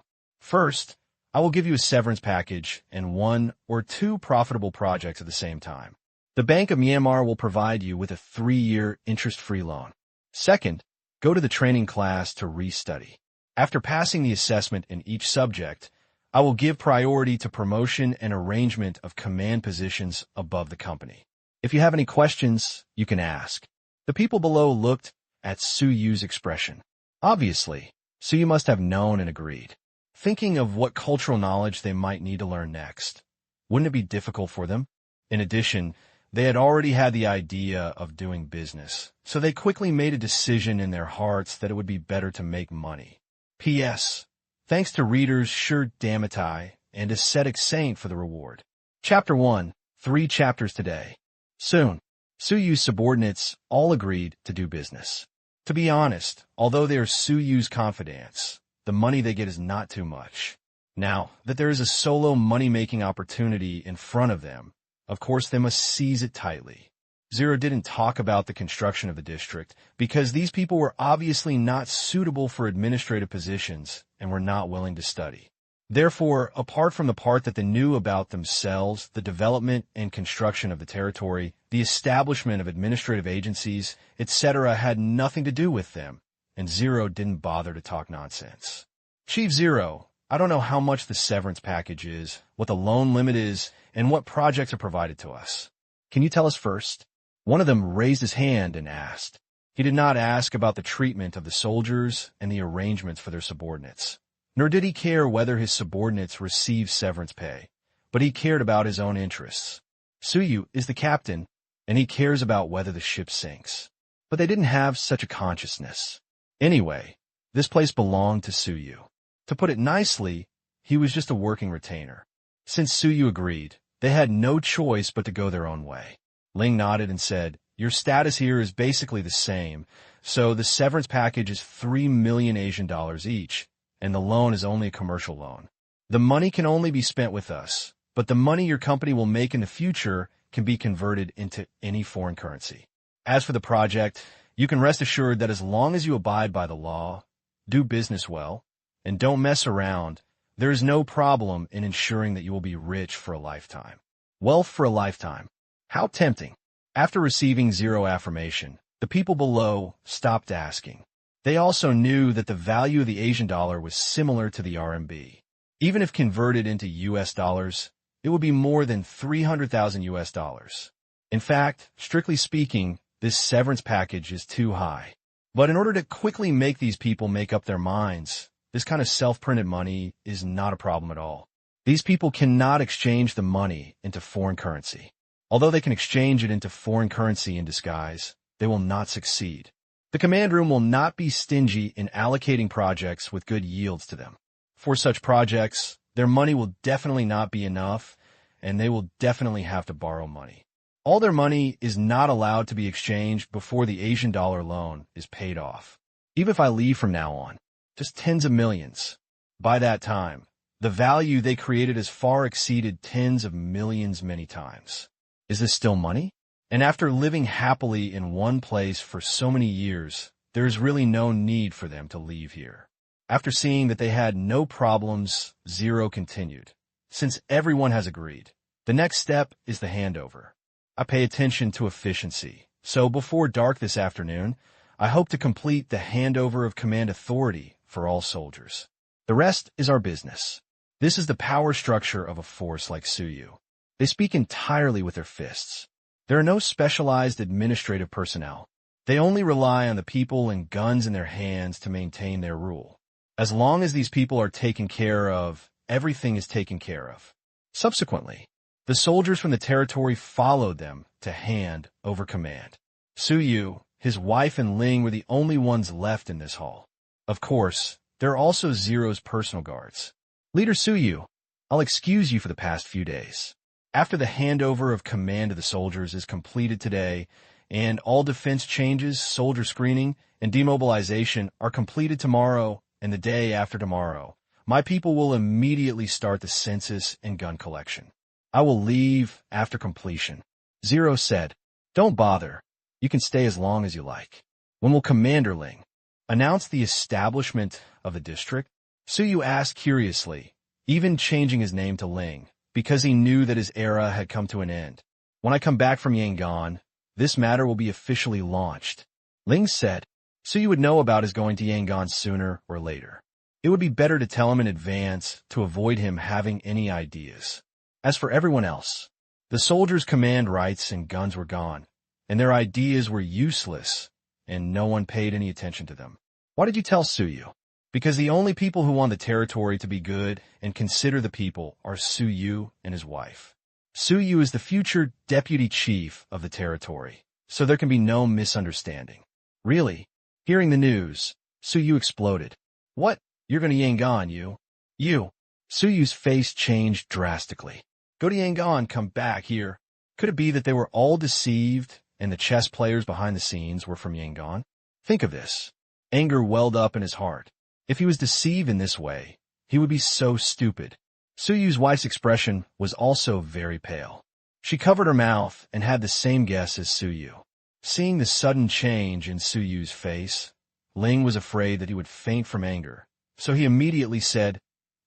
First, I will give you a severance package and 1 or 2 profitable projects at the same time. The Bank of Myanmar will provide you with a 3-year interest-free loan. Second, go to the training class to restudy. After passing the assessment in each subject, I will give priority to promotion and arrangement of command positions above the company. If you have any questions, you can ask. The people below looked at Su Yu's expression. Obviously, Su Yu must have known and agreed. Thinking of what cultural knowledge they might need to learn next. Wouldn't it be difficult for them? In addition, they had already had the idea of doing business, so they quickly made a decision in their hearts that it would be better to make money. P.S. Thanks to readers Shur Damatai and Ascetic Saint for the reward. Chapter 1, 3 chapters today. Soon, Su Yu's subordinates all agreed to do business. To be honest, although they are Su Yu's confidants, the money they get is not too much. Now that there is a solo money-making opportunity in front of them, of course they must seize it tightly. Zero didn't talk about the construction of the district because these people were obviously not suitable for administrative positions and were not willing to study. Therefore, apart from the part that they knew about themselves, the development and construction of the territory, the establishment of administrative agencies, etc. had nothing to do with them, and Zero didn't bother to talk nonsense. Chief Zero, I don't know how much the severance package is, what the loan limit is, and what projects are provided to us. Can you tell us first? One of them raised his hand and asked. He did not ask about the treatment of the soldiers and the arrangements for their subordinates. Nor did he care whether his subordinates received severance pay, but he cared about his own interests. Su Yu is the captain, and he cares about whether the ship sinks. But they didn't have such a consciousness. Anyway, this place belonged to Su Yu. To put it nicely, he was just a working retainer. Since Su Yu agreed, they had no choice but to go their own way. Ling nodded and said, "Your status here is basically the same, so the severance package is 3 million Asian dollars each, and the loan is only a commercial loan. The money can only be spent with us, but the money your company will make in the future can be converted into any foreign currency. As for the project, you can rest assured that as long as you abide by the law, do business well, and don't mess around, there is no problem in ensuring that you will be rich for a lifetime." Wealth for a lifetime. How tempting. After receiving Zero affirmation, the people below stopped asking. They also knew that the value of the Asian dollar was similar to the RMB. Even if converted into US dollars, it would be more than 300,000 US dollars. In fact, strictly speaking, this severance package is too high. But in order to quickly make these people make up their minds, this kind of self-printed money is not a problem at all. These people cannot exchange the money into foreign currency. Although they can exchange it into foreign currency in disguise, they will not succeed. The command room will not be stingy in allocating projects with good yields to them. For such projects, their money will definitely not be enough, and they will definitely have to borrow money. All their money is not allowed to be exchanged before the Asian dollar loan is paid off. Even if I leave from now on, just tens of millions. By that time, the value they created has far exceeded tens of millions many times. Is this still money? And after living happily in one place for so many years, there is really no need for them to leave here. After seeing that they had no problems, Zero continued. Since everyone has agreed, the next step is the handover. I pay attention to efficiency, so before dark this afternoon, I hope to complete the handover of command authority for all soldiers. The rest is our business. This is the power structure of a force like Su Yu. They speak entirely with their fists. There are no specialized administrative personnel. They only rely on the people and guns in their hands to maintain their rule. As long as these people are taken care of, everything is taken care of. Subsequently, the soldiers from the territory followed them to hand over command. Su Yu, his wife, and Ling were the only ones left in this hall. Of course, there are also Zero's personal guards. Leader Su Yu, I'll excuse you for the past few days. After the handover of command of the soldiers is completed today, and all defense changes, soldier screening, and demobilization are completed tomorrow and the day after tomorrow, my people will immediately start the census and gun collection. I will leave after completion. Zero said, don't bother. You can stay as long as you like. When will Commander Ling announce the establishment of the district? Su Yu asked curiously, even changing his name to Ling, because he knew that his era had come to an end. When I come back from Yangon, this matter will be officially launched. Ling said, Su Yu would know about his going to Yangon sooner or later. It would be better to tell him in advance to avoid him having any ideas. As for everyone else, the soldiers' command rights and guns were gone, and their ideas were useless, and no one paid any attention to them. Why did you tell Su Yu? Because the only people who want the territory to be good and consider the people are Su Yu and his wife. Su Yu is the future deputy chief of the territory, so there can be no misunderstanding. Really? Hearing the news, Su Yu exploded. What? You're going to Yangon, you? You? Su Yu's face changed drastically. Go to Yangon, come back here. Could it be that they were all deceived and the chess players behind the scenes were from Yangon? Think of this. Anger welled up in his heart. If he was deceived in this way, he would be so stupid. Su Yu's wife's expression was also very pale. She covered her mouth and had the same guess as Su Yu. Seeing the sudden change in Su Yu's face, Ling was afraid that he would faint from anger, so he immediately said,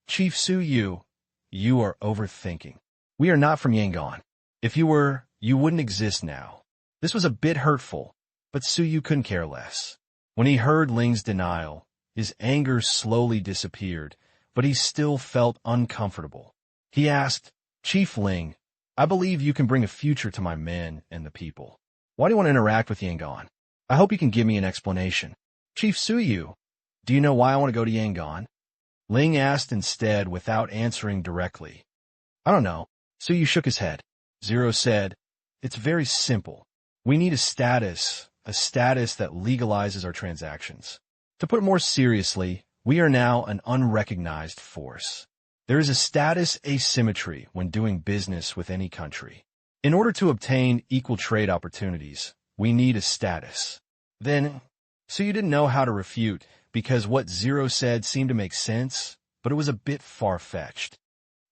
Chief Su Yu, you are overthinking. We are not from Yangon. If you were, you wouldn't exist now. This was a bit hurtful, but Su Yu couldn't care less. When he heard Ling's denial, his anger slowly disappeared, but he still felt uncomfortable. He asked, Chief Ling, I believe you can bring a future to my men and the people. Why do you want to interact with Yangon? I hope you can give me an explanation. Chief Su Yu, do you know why I want to go to Yangon? Ling asked instead without answering directly. I don't know. Su Yu shook his head. Zero said, it's very simple. We need a status that legalizes our transactions. To put it more seriously, we are now an unrecognized force. There is a status asymmetry when doing business with any country. In order to obtain equal trade opportunities, we need a status. Then, so you didn't know how to refute because what Zero said seemed to make sense, but it was a bit far-fetched.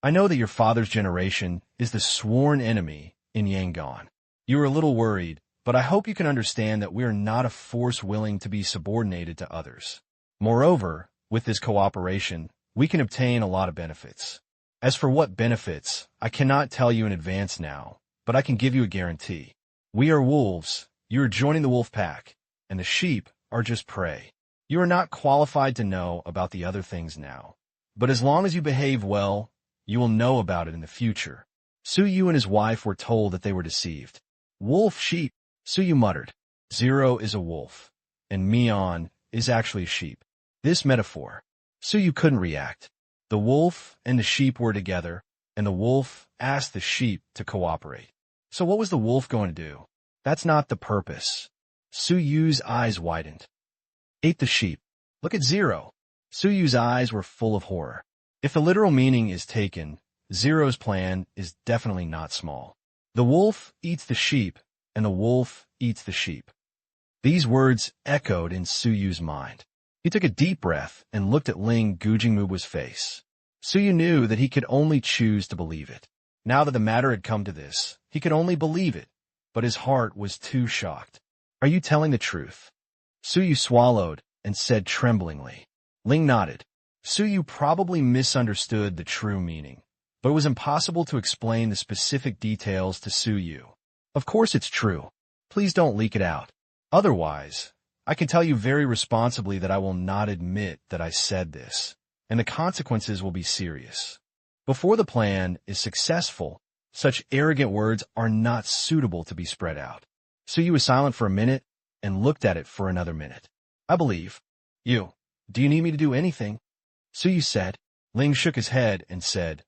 I know that your father's generation is the sworn enemy in Yangon. You are a little worried, but I hope you can understand that we are not a force willing to be subordinated to others. Moreover, with this cooperation, we can obtain a lot of benefits. As for what benefits, I cannot tell you in advance now, but I can give you a guarantee. We are wolves, you are joining the wolf pack, and the sheep are just prey. You are not qualified to know about the other things now, but as long as you behave well, you will know about it in the future. Su Yu and his wife were told that they were deceived. Wolf sheep, Su Yu muttered. Zero is a wolf, and Mian is actually a sheep. This metaphor, Su Yu couldn't react. The wolf and the sheep were together, and the wolf asked the sheep to cooperate. So what was the wolf going to do? That's not the purpose. Su Yu's eyes widened. Ate the sheep. Look at Zero. Su Yu's eyes were full of horror. If the literal meaning is taken, Zero's plan is definitely not small. The wolf eats the sheep, and the wolf eats the sheep. These words echoed in Su Yu's mind. He took a deep breath and looked at Ling Gujingmubu's face. Su Yu knew that he could only choose to believe it. Now that the matter had come to this, he could only believe it, but his heart was too shocked. Are you telling the truth? Su Yu swallowed and said tremblingly. Ling nodded. Su Yu probably misunderstood the true meaning, but it was impossible to explain the specific details to Su Yu. Of course it's true. Please don't leak it out. Otherwise, I can tell you very responsibly that I will not admit that I said this, and the consequences will be serious. Before the plan is successful, such arrogant words are not suitable to be spread out. Su Yu was silent for a minute and looked at it for another minute. I believe. You. Do you need me to do anything? Su Yu said. Ling shook his head and said,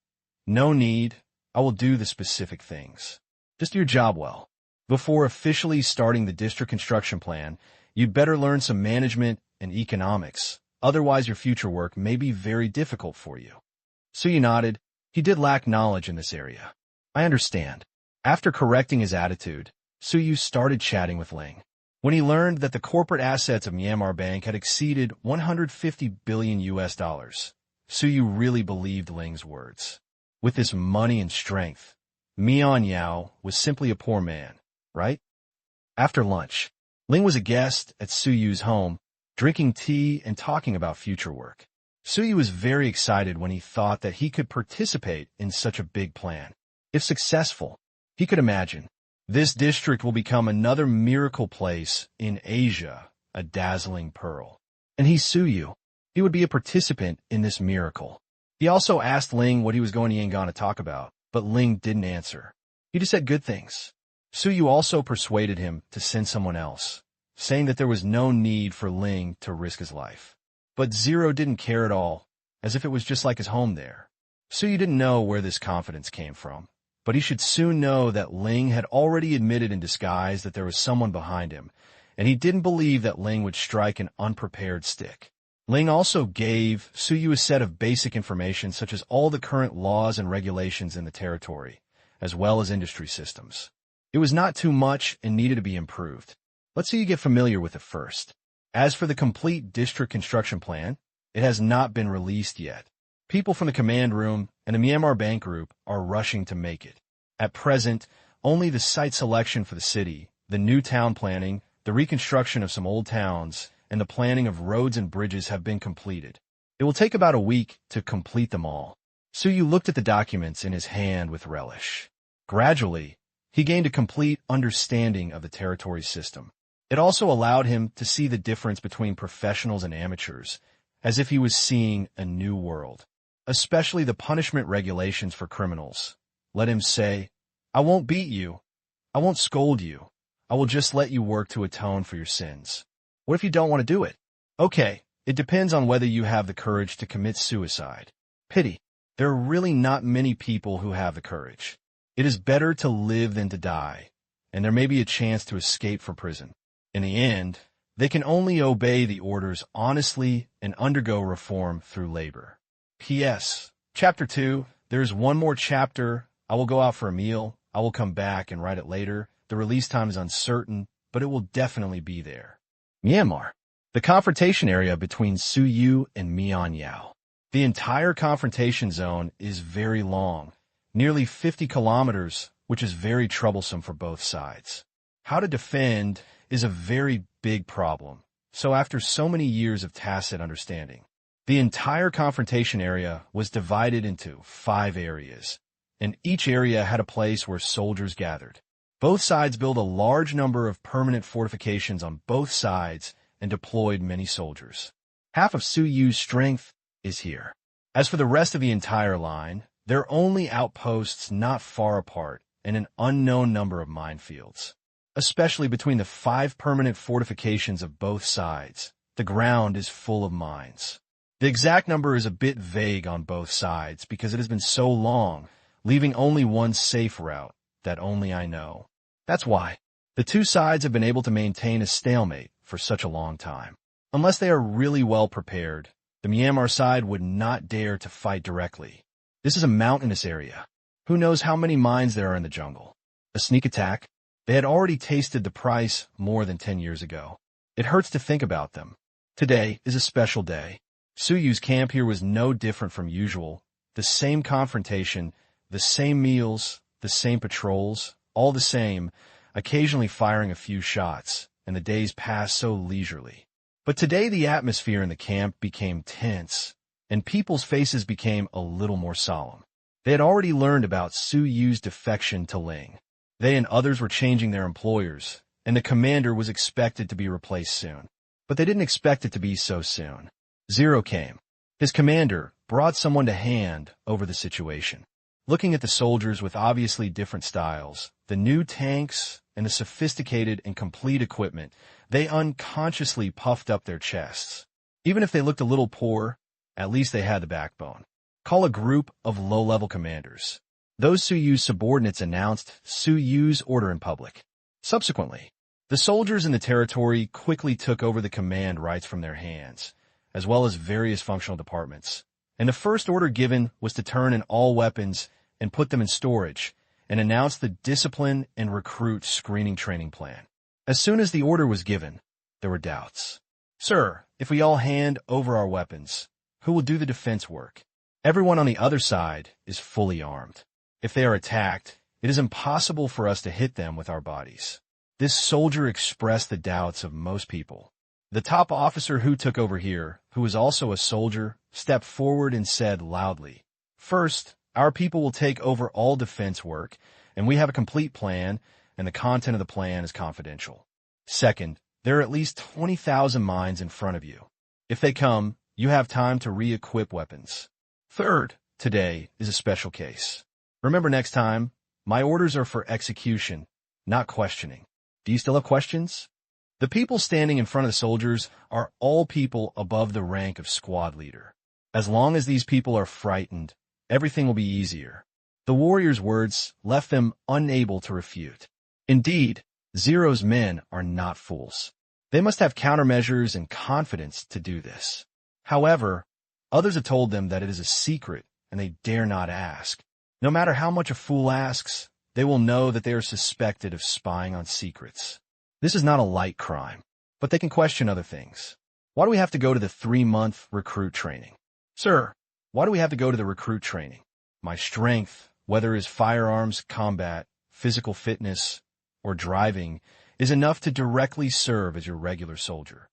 No need. I will do the specific things. Just do your job well. Before officially starting the district construction plan, you'd better learn some management and economics. Otherwise, your future work may be very difficult for you. Su Yu nodded. He did lack knowledge in this area. I understand. After correcting his attitude, Su Yu started chatting with Ling. When he learned that the corporate assets of Myanmar Bank had exceeded $150 billion, Su Yu really believed Ling's words. With this money and strength, Mian Yao was simply a poor man, right? After lunch, Ling was a guest at Su Yu's home, drinking tea and talking about future work. Su Yu was very excited when he thought that he could participate in such a big plan. If successful, he could imagine, this district will become another miracle place in Asia, a dazzling pearl. And he's Su Yu. He would be a participant in this miracle. He also asked Ling what he was going to Yangon to talk about, but Ling didn't answer. He just said good things. Su Yu also persuaded him to send someone else, saying that there was no need for Ling to risk his life. But Zero didn't care at all, as if it was just like his home there. Su Yu didn't know where this confidence came from, but he should soon know that Ling had already admitted in disguise that there was someone behind him, and he didn't believe that Ling would strike an unprepared stick. Ling also gave Su Yu a set of basic information such as all the current laws and regulations in the territory, as well as industry systems. It was not too much and needed to be improved. Let's see you get familiar with it first. As for the complete district construction plan, it has not been released yet. People from the command room and the Myanmar Bank Group are rushing to make it. At present, only the site selection for the city, the new town planning, the reconstruction of some old towns, and the planning of roads and bridges have been completed. It will take about a week to complete them all. Su Yu looked at the documents in his hand with relish. Gradually, he gained a complete understanding of the territory system. It also allowed him to see the difference between professionals and amateurs, as if he was seeing a new world. Especially the punishment regulations for criminals. Let him say, I won't beat you. I won't scold you. I will just let you work to atone for your sins. What if you don't want to do it? Okay, it depends on whether you have the courage to commit suicide. Pity. There are really not many people who have the courage. It is better to live than to die, and there may be a chance to escape from prison. In the end, they can only obey the orders honestly and undergo reform through labor. P.S. Chapter 2, there is one more chapter. I will go out for a meal. I will come back and write it later. The release time is uncertain, but it will definitely be there. Myanmar. The confrontation area between Su Yu and Mian Yao. The entire confrontation zone is very long, nearly 50 kilometers, which is very troublesome for both sides. How to defend is a very big problem, so after so many years of tacit understanding, the entire confrontation area was divided into 5 areas, and each area had a place where soldiers gathered. Both sides built a large number of permanent fortifications on both sides and deployed many soldiers. Half of Su Yu's strength is here. As for the rest of the entire line, there are only outposts not far apart and an unknown number of minefields. Especially between the 5 permanent fortifications of both sides, the ground is full of mines. The exact number is a bit vague on both sides because it has been so long, leaving only one safe route that only I know. That's why the two sides have been able to maintain a stalemate for such a long time. Unless they are really well prepared, the Myanmar side would not dare to fight directly. This is a mountainous area. Who knows how many mines there are in the jungle? A sneak attack? They had already tasted the price more than 10 years ago. It hurts to think about them. Today is a special day. Su Yu's camp here was no different from usual. The same confrontation, the same meals, the same patrols, all the same, occasionally firing a few shots, and the days passed so leisurely. But today the atmosphere in the camp became tense, and people's faces became a little more solemn. They had already learned about Su Yu's defection to Ling. They and others were changing their employers, and the commander was expected to be replaced soon. But they didn't expect it to be so soon. Zero came. His commander brought someone to hand over the situation. Looking at the soldiers with obviously different styles, the new tanks, and the sophisticated and complete equipment, they unconsciously puffed up their chests. Even if they looked a little poor, at least they had the backbone. Call a group of low-level commanders. Those Su Yu's subordinates announced Su Yu's order in public. Subsequently, the soldiers in the territory quickly took over the command rights from their hands, as well as various functional departments. And the first order given was to turn in all weapons and put them in storage, and announce the discipline and recruit screening training plan. As soon as the order was given, there were doubts. Sir, if we all hand over our weapons, who will do the defense work? Everyone on the other side is fully armed. If they are attacked, it is impossible for us to hit them with our bodies. This soldier expressed the doubts of most people. The top officer who took over here, who was also a soldier, stepped forward and said loudly, "First, our people will take over all defense work, and we have a complete plan, and the content of the plan is confidential. Second, there are at least 20,000 mines in front of you. If they come, you have time to re-equip weapons. Third, today is a special case. Remember next time, my orders are for execution, not questioning. Do you still have questions?" The people standing in front of the soldiers are all people above the rank of squad leader. As long as these people are frightened, everything will be easier. The warrior's words left them unable to refute. Indeed, Zero's men are not fools. They must have countermeasures and confidence to do this. However, others have told them that it is a secret and they dare not ask. No matter how much a fool asks, they will know that they are suspected of spying on secrets. This is not a light crime, but they can question other things. Why do we have to go to the 3-month recruit training? Sir, why do we have to go to the recruit training? My strength, whether it is firearms, combat, physical fitness, or driving, is enough to directly serve as your regular soldier.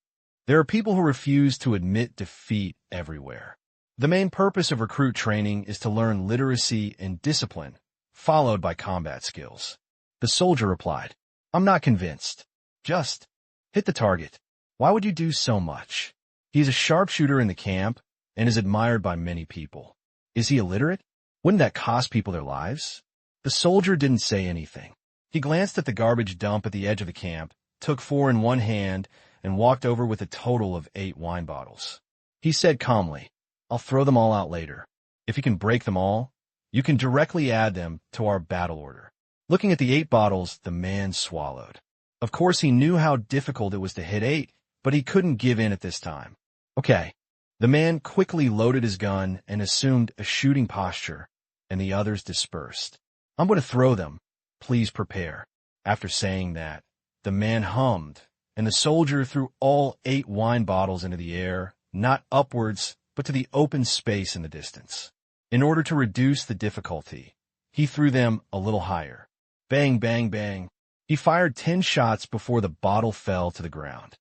There are people who refuse to admit defeat everywhere. The main purpose of recruit training is to learn literacy and discipline, followed by combat skills. The soldier replied, "I'm not convinced. Just hit the target. Why would you do so much? He is a sharpshooter in the camp and is admired by many people. Is he illiterate? Wouldn't that cost people their lives?" The soldier didn't say anything. He glanced at the garbage dump at the edge of the camp, took 4 in one hand, and walked over with a total of 8 wine bottles. He said calmly, "I'll throw them all out later. If you can break them all, you can directly add them to our battle order." Looking at the 8 bottles, the man swallowed. Of course, he knew how difficult it was to hit 8, but he couldn't give in at this time. Okay. The man quickly loaded his gun and assumed a shooting posture, and the others dispersed. "I'm going to throw them. Please prepare." After saying that, the man hummed, and the soldier threw all 8 wine bottles into the air, not upwards, but to the open space in the distance. In order to reduce the difficulty, he threw them a little higher. Bang, bang, bang. He fired 10 shots before the bottle fell to the ground.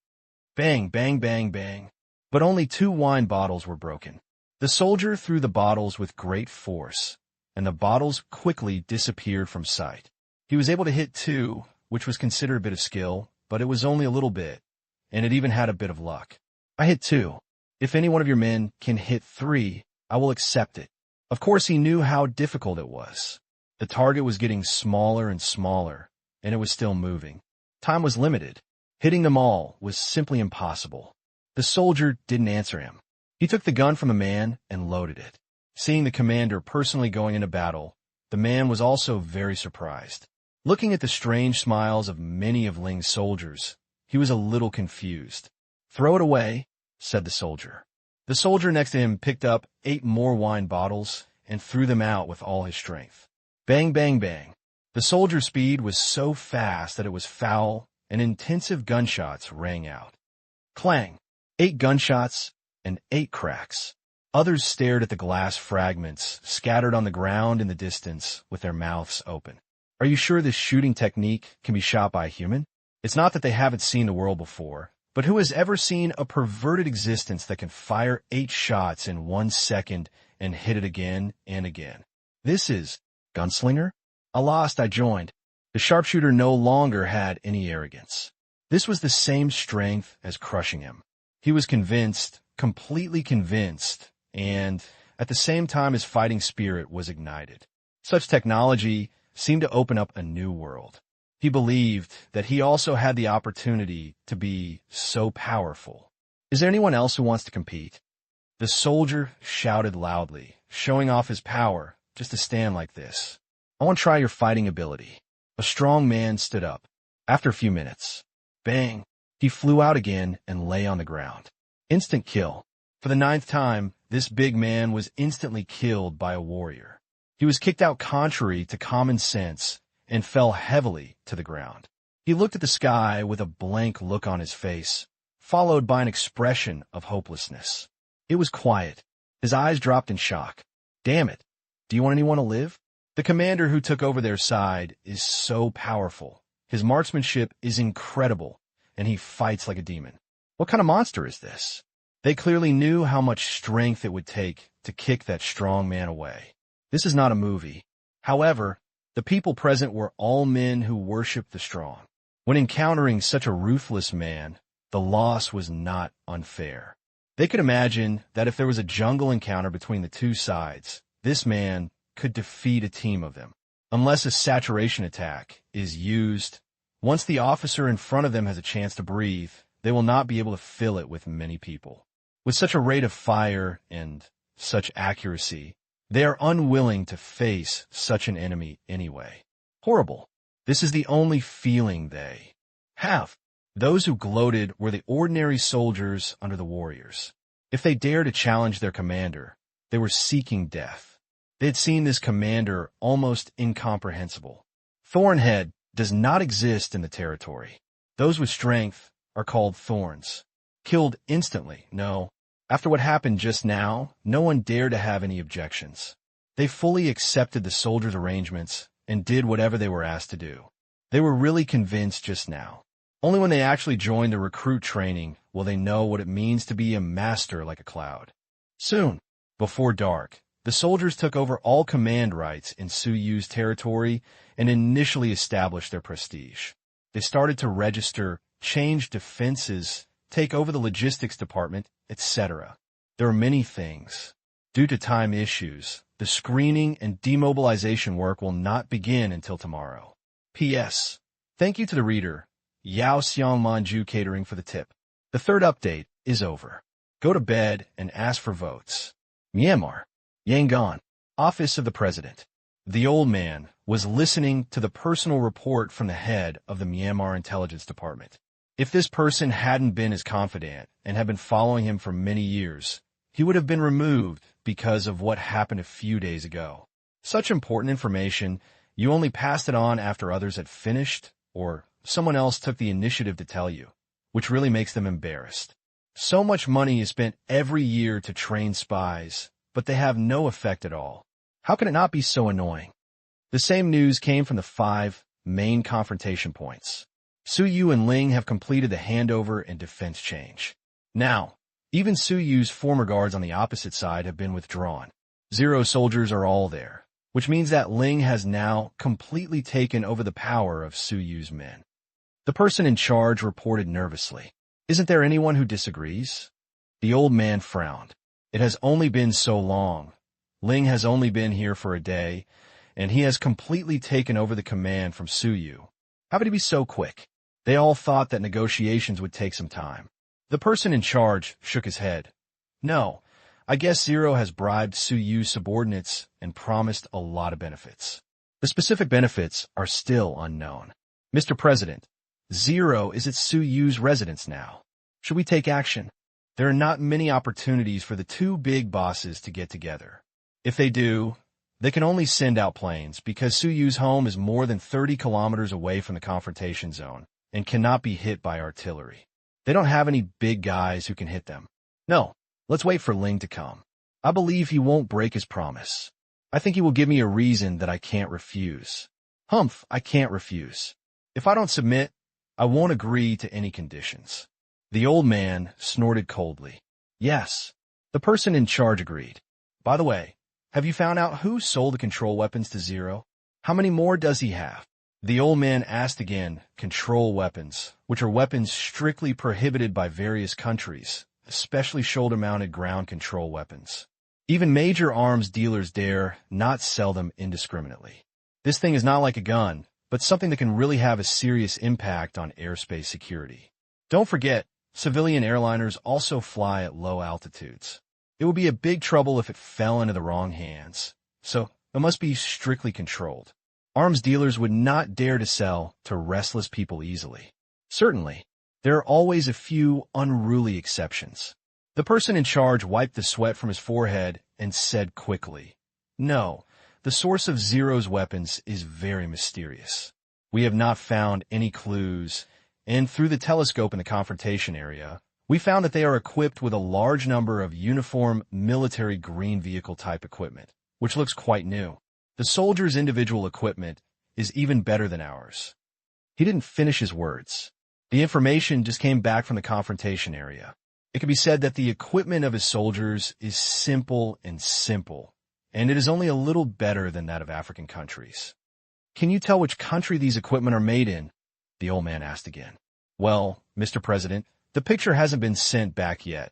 Bang, bang, bang, bang. But only 2 wine bottles were broken. The soldier threw the bottles with great force, and the bottles quickly disappeared from sight. He was able to hit 2, which was considered a bit of skill, but it was only a little bit, and it even had a bit of luck. "I hit 2. If any one of your men can hit 3, I will accept it." Of course, he knew how difficult it was. The target was getting smaller and smaller, and it was still moving. Time was limited. Hitting them all was simply impossible. The soldier didn't answer him. He took the gun from the man and loaded it. Seeing the commander personally going into battle, the man was also very surprised. Looking at the strange smiles of many of Ling's soldiers, he was a little confused. "Throw it away," said the soldier. The soldier next to him picked up 8 more wine bottles and threw them out with all his strength. Bang, bang, bang. The soldier's speed was so fast that it was foul, and intensive gunshots rang out. Clang! 8 gunshots and 8 cracks. Others stared at the glass fragments scattered on the ground in the distance with their mouths open. Are you sure this shooting technique can be shot by a human? It's not that they haven't seen the world before, but who has ever seen a perverted existence that can fire 8 shots in 1 second and hit it again and again? This is gunslinger? I lost, I joined. The sharpshooter no longer had any arrogance. This was the same strength as crushing him. He was convinced, completely convinced, and at the same time his fighting spirit was ignited. Such technology seemed to open up a new world. He believed that he also had the opportunity to be so powerful. Is there anyone else who wants to compete? The soldier shouted loudly, showing off his power just to stand like this. I want to try your fighting ability. A strong man stood up. After a few minutes, bang, he flew out again and lay on the ground. Instant kill. For the 9th time, this big man was instantly killed by a warrior. He was kicked out contrary to common sense and fell heavily to the ground. He looked at the sky with a blank look on his face, followed by an expression of hopelessness. It was quiet. His eyes dropped in shock. Damn it. Do you want anyone to live? The commander who took over their side is so powerful. His marksmanship is incredible, and he fights like a demon. What kind of monster is this? They clearly knew how much strength it would take to kick that strong man away. This is not a movie. However, the people present were all men who worshiped the strong. When encountering such a ruthless man, the loss was not unfair. They could imagine that if there was a jungle encounter between the two sides, this man could defeat a team of them. Unless a saturation attack is used, once the officer in front of them has a chance to breathe, they will not be able to fill it with many people. With such a rate of fire and such accuracy, they are unwilling to face such an enemy anyway. Horrible. This is the only feeling they have. Those who gloated were the ordinary soldiers under the warriors. If they dared to challenge their commander, they were seeking death. They had seen this commander almost incomprehensible. Thornhead does not exist in the territory. Those with strength are called thorns. Killed instantly, no. After what happened just now, no one dared to have any objections. They fully accepted the soldiers' arrangements and did whatever they were asked to do. They were really convinced just now. Only when they actually join the recruit training will they know what it means to be a master like a cloud. Soon, before dark, the soldiers took over all command rights in Su Yu's territory and initially established their prestige. They started to register, change defenses, take over the logistics department, etc. There are many things. Due to time issues, the screening and demobilization work will not begin until tomorrow. P.S. Thank you to the reader, Yao Xiang Manju Catering for the tip. The third update is over. Go to bed and ask for votes. Myanmar. Yangon. Office of the President. The old man was listening to the personal report from the head of the Myanmar Intelligence Department. If this person hadn't been his confidant and had been following him for many years, he would have been removed because of what happened a few days ago. Such important information, you only passed it on after others had finished, or someone else took the initiative to tell you, which really makes them embarrassed. So much money is spent every year to train spies, but they have no effect at all. How can it not be so annoying? The same news came from the 5 main confrontation points. Su Yu and Ling have completed the handover and defense change. Now, even Su Yu's former guards on the opposite side have been withdrawn. 0 soldiers are all there, which means that Ling has now completely taken over the power of Su Yu's men. The person in charge reported nervously. Isn't there anyone who disagrees? The old man frowned. It has only been so long. Ling has only been here for a day, and he has completely taken over the command from Su Yu. How could he be so quick? They all thought that negotiations would take some time. The person in charge shook his head. No, I guess 0 has bribed Su Yu's subordinates and promised a lot of benefits. The specific benefits are still unknown. Mr. President, 0 is at Su Yu's residence now. Should we take action? There are not many opportunities for the 2 big bosses to get together. If they do, they can only send out planes because Su Yu's home is more than 30 kilometers away from the confrontation zone and cannot be hit by artillery. They don't have any big guys who can hit them. No, let's wait for Ling to come. I believe he won't break his promise. I think he will give me a reason that I can't refuse. Humph, I can't refuse. If I don't submit, I won't agree to any conditions. The old man snorted coldly. Yes, the person in charge agreed. By the way, have you found out who sold the control weapons to 0? How many more does he have? The old man asked again. Control weapons, which are weapons strictly prohibited by various countries, especially shoulder-mounted ground control weapons. Even major arms dealers dare not sell them indiscriminately. This thing is not like a gun, but something that can really have a serious impact on airspace security. Don't forget, civilian airliners also fly at low altitudes. It would be a big trouble if it fell into the wrong hands, so it must be strictly controlled. Arms dealers would not dare to sell to restless people easily. Certainly, there are always a few unruly exceptions. The person in charge wiped the sweat from his forehead and said quickly, No, the source of 0's weapons is very mysterious. We have not found any clues, and through the telescope in the confrontation area, we found that they are equipped with a large number of uniform military green vehicle type equipment, which looks quite new. The soldiers' individual equipment is even better than ours. He didn't finish his words. The information just came back from the confrontation area. It can be said that the equipment of his soldiers is simple, and it is only a little better than that of African countries. Can you tell which country these equipment are made in? The old man asked again. Well, Mr. President, the picture hasn't been sent back yet,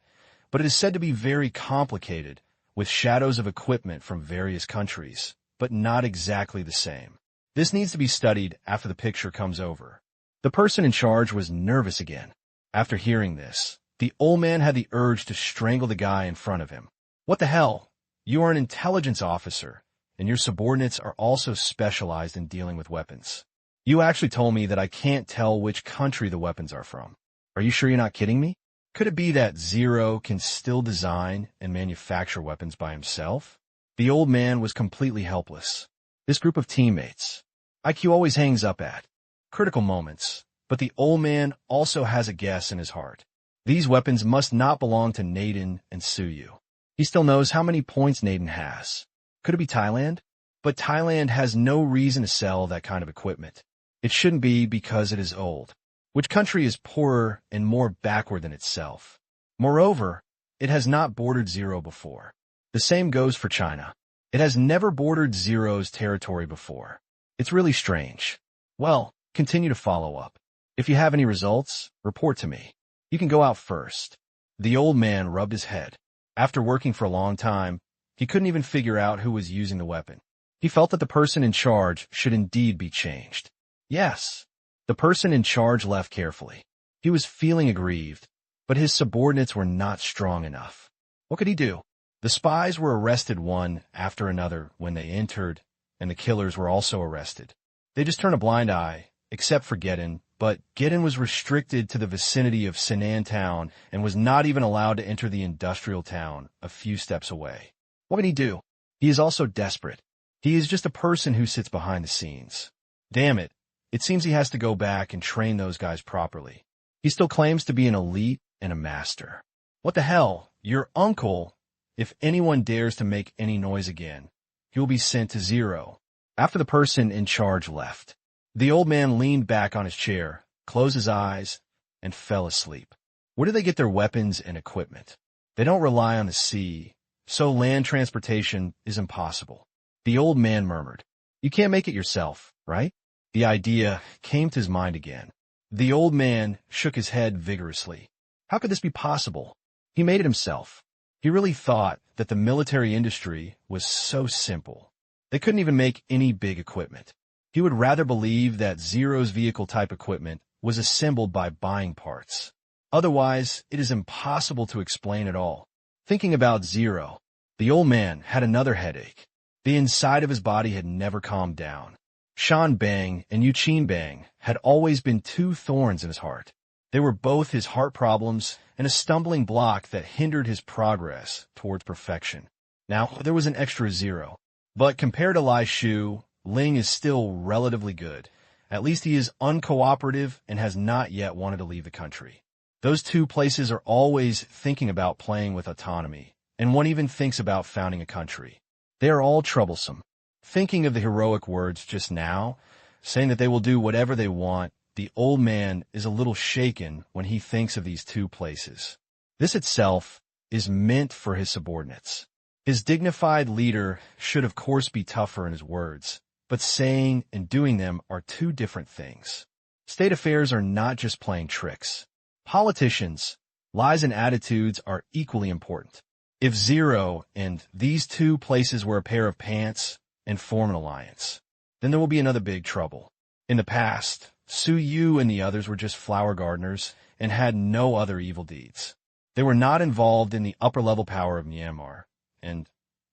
but it is said to be very complicated, with shadows of equipment from various countries, but not exactly the same. This needs to be studied after the picture comes over. The person in charge was nervous again. After hearing this, the old man had the urge to strangle the guy in front of him. What the hell? You are an intelligence officer, and your subordinates are also specialized in dealing with weapons. You actually told me that I can't tell which country the weapons are from. Are you sure you're not kidding me? Could it be that Zero can still design and manufacture weapons by himself? The old man was completely helpless. This group of teammates, IQ always hangs up at critical moments, but the old man also has a guess in his heart. These weapons must not belong to Naden and Suyu. He still knows how many points Naden has. Could it be Thailand? But Thailand has no reason to sell that kind of equipment. It shouldn't be because it is old. Which country is poorer and more backward than itself? Moreover, it has not bordered Zero before. The same goes for China. It has never bordered Zero's territory before. It's really strange. Well, continue to follow up. If you have any results, report to me. You can go out first. The old man rubbed his head. After working for a long time, he couldn't even figure out who was using the weapon. He felt that the person in charge should indeed be changed. Yes. The person in charge left carefully. He was feeling aggrieved, but his subordinates were not strong enough. What could he do? The spies were arrested one after another when they entered, and the killers were also arrested. They just turned a blind eye, except for Gedin, but Gedin was restricted to the vicinity of Sinan town and was not even allowed to enter the industrial town a few steps away. What can he do? He is also desperate. He is just a person who sits behind the scenes. Damn it. It seems he has to go back and train those guys properly. He still claims to be an elite and a master. What the hell? Your uncle, if anyone dares to make any noise again, he will be sent to Zero. After the person in charge left, the old man leaned back on his chair, closed his eyes, and fell asleep. Where do they get their weapons and equipment? They don't rely on the sea, so land transportation is impossible. The old man murmured, You can't make it yourself, right? The idea came to his mind again. The old man shook his head vigorously. How could this be possible? He made it himself. He really thought that the military industry was so simple. They couldn't even make any big equipment. He would rather believe that Zero's vehicle-type equipment was assembled by buying parts. Otherwise, it is impossible to explain at all. Thinking about Zero, the old man had another headache. The inside of his body had never calmed down. Shan Bang and Yuqin Bang had always been two thorns in his heart. They were both his heart problems and a stumbling block that hindered his progress towards perfection. Now, there was an extra Zero. But compared to Lai Shu, Ling is still relatively good. At least he is uncooperative and has not yet wanted to leave the country. Those two places are always thinking about playing with autonomy, and one even thinks about founding a country. They are all troublesome. Thinking of the heroic words just now, saying that they will do whatever they want, the old man is a little shaken when he thinks of these two places. This itself is meant for his subordinates. His dignified leader should of course be tougher in his words, but saying and doing them are two different things. State affairs are not just playing tricks. Politicians, lies and attitudes are equally important. If Zero and these two places were a pair of pants and form an alliance, then there will be another big trouble. In the past, Su Yu and the others were just flower gardeners and had no other evil deeds. They were not involved in the upper-level power of Myanmar, and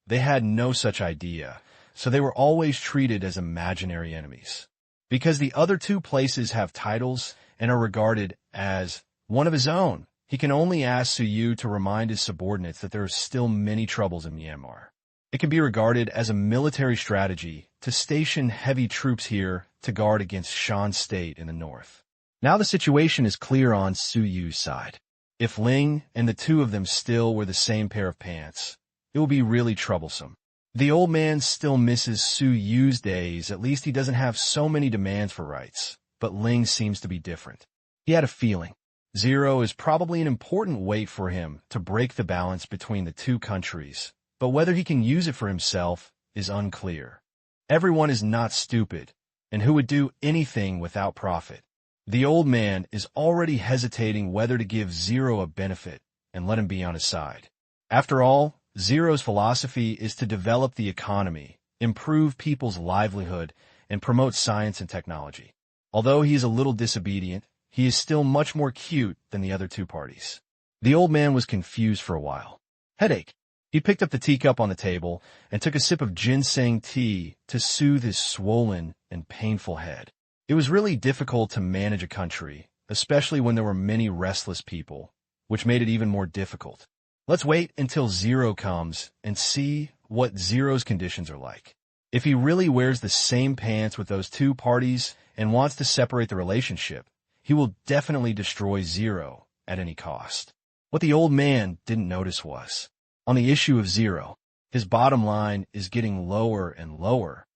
they had no such idea, so they were always treated as imaginary enemies. Because the other two places have titles and are regarded as one of his own, he can only ask Su Yu to remind his subordinates that there are still many troubles in Myanmar. It can be regarded as a military strategy to station heavy troops here to guard against Shan State in the north. Now the situation is clear on Su Yu's side. If Ling and the two of them still wear the same pair of pants, it will be really troublesome. The old man still misses Su Yu's days. At least he doesn't have so many demands for rights. But Ling seems to be different. He had a feeling. Zero is probably an important weight for him to break the balance between the two countries, but whether he can use it for himself is unclear. Everyone is not stupid, and who would do anything without profit? The old man is already hesitating whether to give Zero a benefit and let him be on his side. After all, Zero's philosophy is to develop the economy, improve people's livelihood, and promote science and technology. Although he is a little disobedient, he is still much more cute than the other two parties. The old man was confused for a while. Headache. He picked up the teacup on the table and took a sip of ginseng tea to soothe his swollen and painful head. It was really difficult to manage a country, especially when there were many restless people, which made it even more difficult. Let's wait until Zero comes and see what Zero's conditions are like. If he really wears the same pants with those two parties and wants to separate the relationship, he will definitely destroy Zero at any cost. What the old man didn't notice was, on the issue of Zero, his bottom line is getting lower and lower.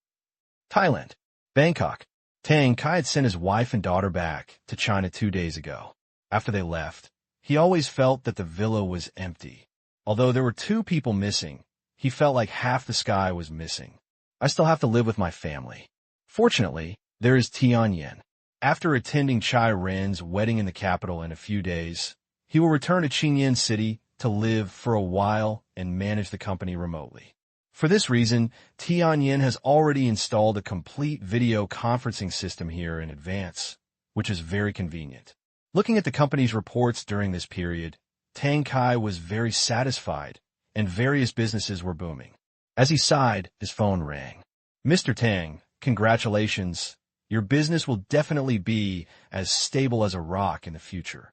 Thailand. Bangkok. Tang Qing had sent his wife and daughter back to China 2 days ago. After they left, he always felt that the villa was empty. Although there were 2 people missing, he felt like half the sky was missing. I still have to live with my family. Fortunately, there is Tianyin. After attending Chai Ren's wedding in the capital in a few days, he will return to Qingyan City to live for a while and manage the company remotely. For this reason, Tianyin has already installed a complete video conferencing system here in advance, which is very convenient. Looking at the company's reports during this period, Tang Qing was very satisfied, and various businesses were booming. As he sighed, his phone rang. Mr. Tang, congratulations. Your business will definitely be as stable as a rock in the future.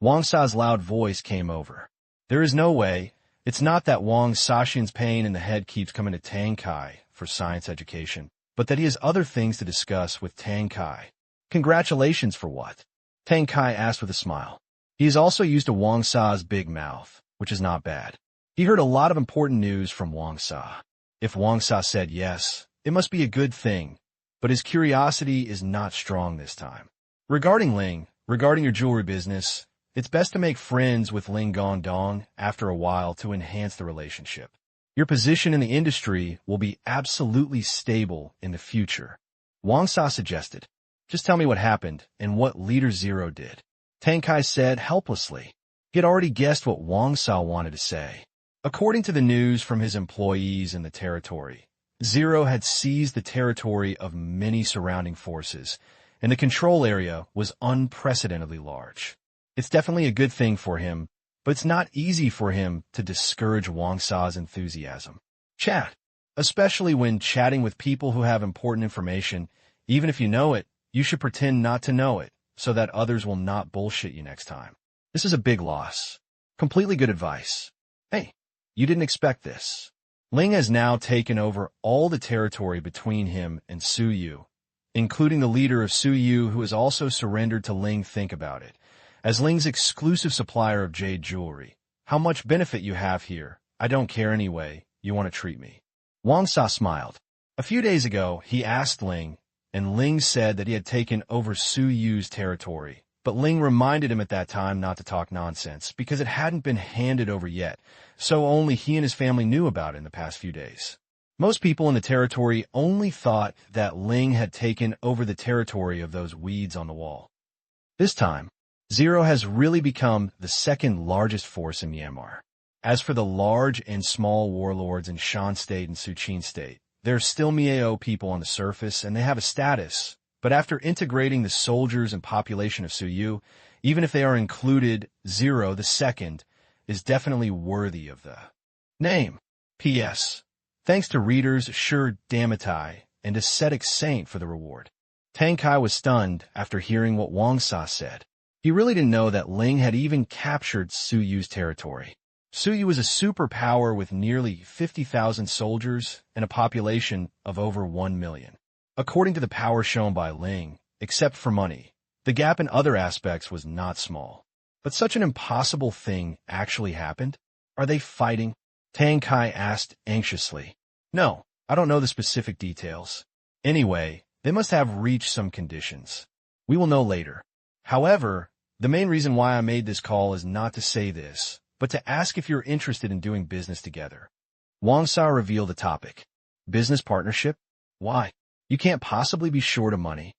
Wang Sa's loud voice came over. There is no way. It's not that Wang Saxian's pain in the head keeps coming to Tang Qing for science education, but that he has other things to discuss with Tang Qing. Congratulations for what? Tang Qing asked with a smile. He is also used to Wang Sa's big mouth, which is not bad. He heard a lot of important news from Wang Sa. If Wang Sa said yes, it must be a good thing, but his curiosity is not strong this time. Regarding Ling, regarding your jewelry business, it's best to make friends with Ling Gongdong after a while to enhance the relationship. Your position in the industry will be absolutely stable in the future. Wang Sa suggested. Just tell me what happened and what Leader Zero did. Tang Qing said helplessly. He had already guessed what Wang Sa wanted to say. According to the news from his employees in the territory, Zero had seized the territory of many surrounding forces, and the control area was unprecedentedly large. It's definitely a good thing for him, but it's not easy for him to discourage Wang Sa's enthusiasm. Chat. Especially when chatting with people who have important information, even if you know it, you should pretend not to know it, so that others will not bullshit you next time. This is a big loss. Completely good advice. Hey, you didn't expect this. Ling has now taken over all the territory between him and Su Yu, including the leader of Su Yu who has also surrendered to Ling. Think about it. As Ling's exclusive supplier of jade jewelry, how much benefit you have here. I don't care anyway. You want to treat me. Wang Sa smiled. A few days ago, he asked Ling, and Ling said that he had taken over Su Yu's territory. But Ling reminded him at that time not to talk nonsense because it hadn't been handed over yet, so only he and his family knew about it in the past few days. Most people in the territory only thought that Ling had taken over the territory of those weeds on the wall. This time, Zero has really become the second largest force in Myanmar. As for the large and small warlords in Shan State and Suchin State, there are still Miao people on the surface and they have a status, but after integrating the soldiers and population of Suyu, even if they are included, Zero the second is definitely worthy of the name. P.S. Thanks to readers Sure Damatai and Ascetic Saint for the reward. Tang Qing was stunned after hearing what Wang Sa said. He really didn't know that Ling had even captured Su Yu's territory. Su Yu is a superpower with nearly 50,000 soldiers and a population of over 1 million. According to the power shown by Ling, except for money, the gap in other aspects was not small. But such an impossible thing actually happened? Are they fighting? Tang Qing asked anxiously. No, I don't know the specific details. Anyway, they must have reached some conditions. We will know later. However, the main reason why I made this call is not to say this, but to ask if you're interested in doing business together. Wang Sa revealed the topic. Business partnership? Why? You can't possibly be short of money.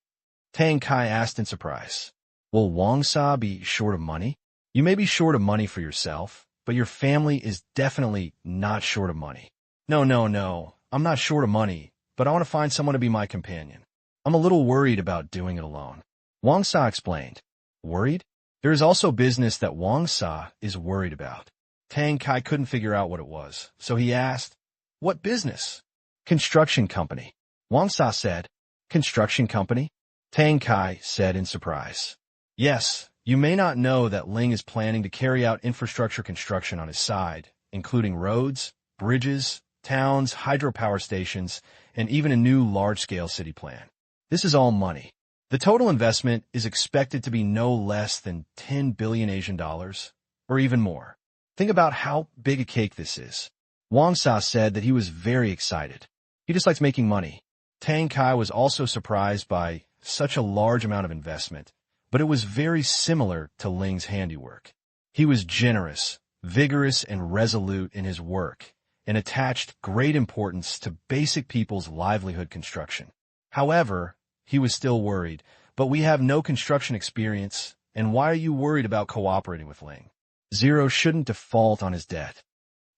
Tang Kai asked in surprise. Will Wang Sa be short of money? You may be short of money for yourself, but your family is definitely not short of money. No. I'm not short of money, but I want to find someone to be my companion. I'm a little worried about doing it alone. Wang Sa explained. Worried? There is also business that Wang Sa is worried about. Tang Kai couldn't figure out what it was, so he asked, What business? Construction company. Wang Sa said, Construction company? Tang Kai said in surprise. Yes, you may not know that Ling is planning to carry out infrastructure construction on his side, including roads, bridges, towns, hydropower stations, and even a new large-scale city plan. This is all money. The total investment is expected to be no less than 10 billion Asian dollars, or even more. Think about how big a cake this is. Wang Sa said that he was very excited. He just likes making money. Tang Kai was also surprised by such a large amount of investment, but it was very similar to Ling's handiwork. He was generous, vigorous, and resolute in his work, and attached great importance to basic people's livelihood construction. However, he was still worried, but we have no construction experience, and why are you worried about cooperating with Ling? Zero shouldn't default on his debt.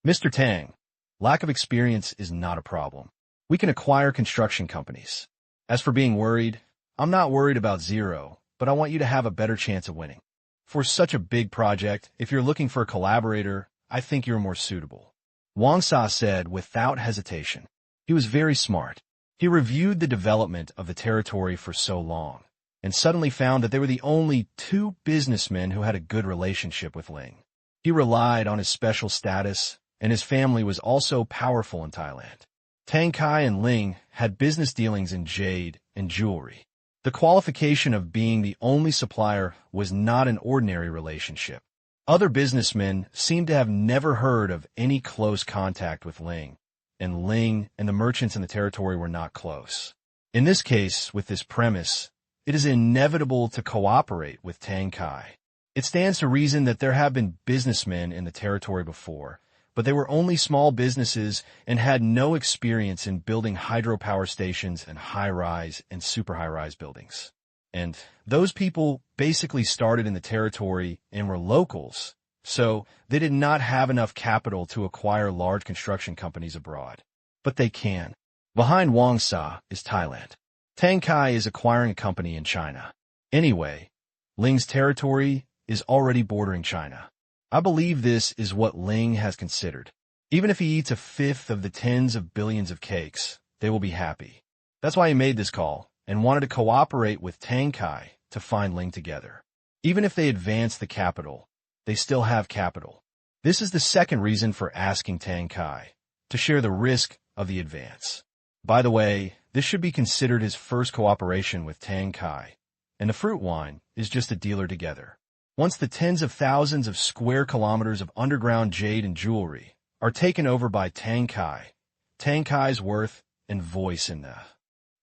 Mr. Tang, lack of experience is not a problem. We can acquire construction companies. As for being worried, I'm not worried about Zero, but I want you to have a better chance of winning. For such a big project, if you're looking for a collaborator, I think you're more suitable. Wang Sa said without hesitation. He was very smart. He reviewed the development of the territory for so long, and suddenly found that there were the only two businessmen who had a good relationship with Ling. He relied on his special status, and his family was also powerful in Thailand. Tang Kai and Ling had business dealings in jade and jewelry. The qualification of being the only supplier was not an ordinary relationship. Other businessmen seemed to have never heard of any close contact with Ling, and Ling and the merchants in the territory were not close. In this case, with this premise, it is inevitable to cooperate with Tang Kai. It stands to reason that there have been businessmen in the territory before, but they were only small businesses and had no experience in building hydropower stations and high-rise and super high-rise buildings. And those people basically started in the territory and were locals, so they did not have enough capital to acquire large construction companies abroad. But they can. Behind Wang Sa is Thailand. Tang Kai is acquiring a company in China. Anyway, Ling's territory is already bordering China. I believe this is what Ling has considered. Even if he eats a fifth of the tens of billions of cakes, they will be happy. That's why he made this call and wanted to cooperate with Tang Kai to find Ling together. Even if they advance the capital, they still have capital. This is the second reason for asking Tang Kai to share the risk of the advance. By the way, this should be considered his first cooperation with Tang Kai, and the fruit wine is just a dealer together. Once the tens of thousands of square kilometers of underground jade and jewelry are taken over by Tang Kai's worth and voice in the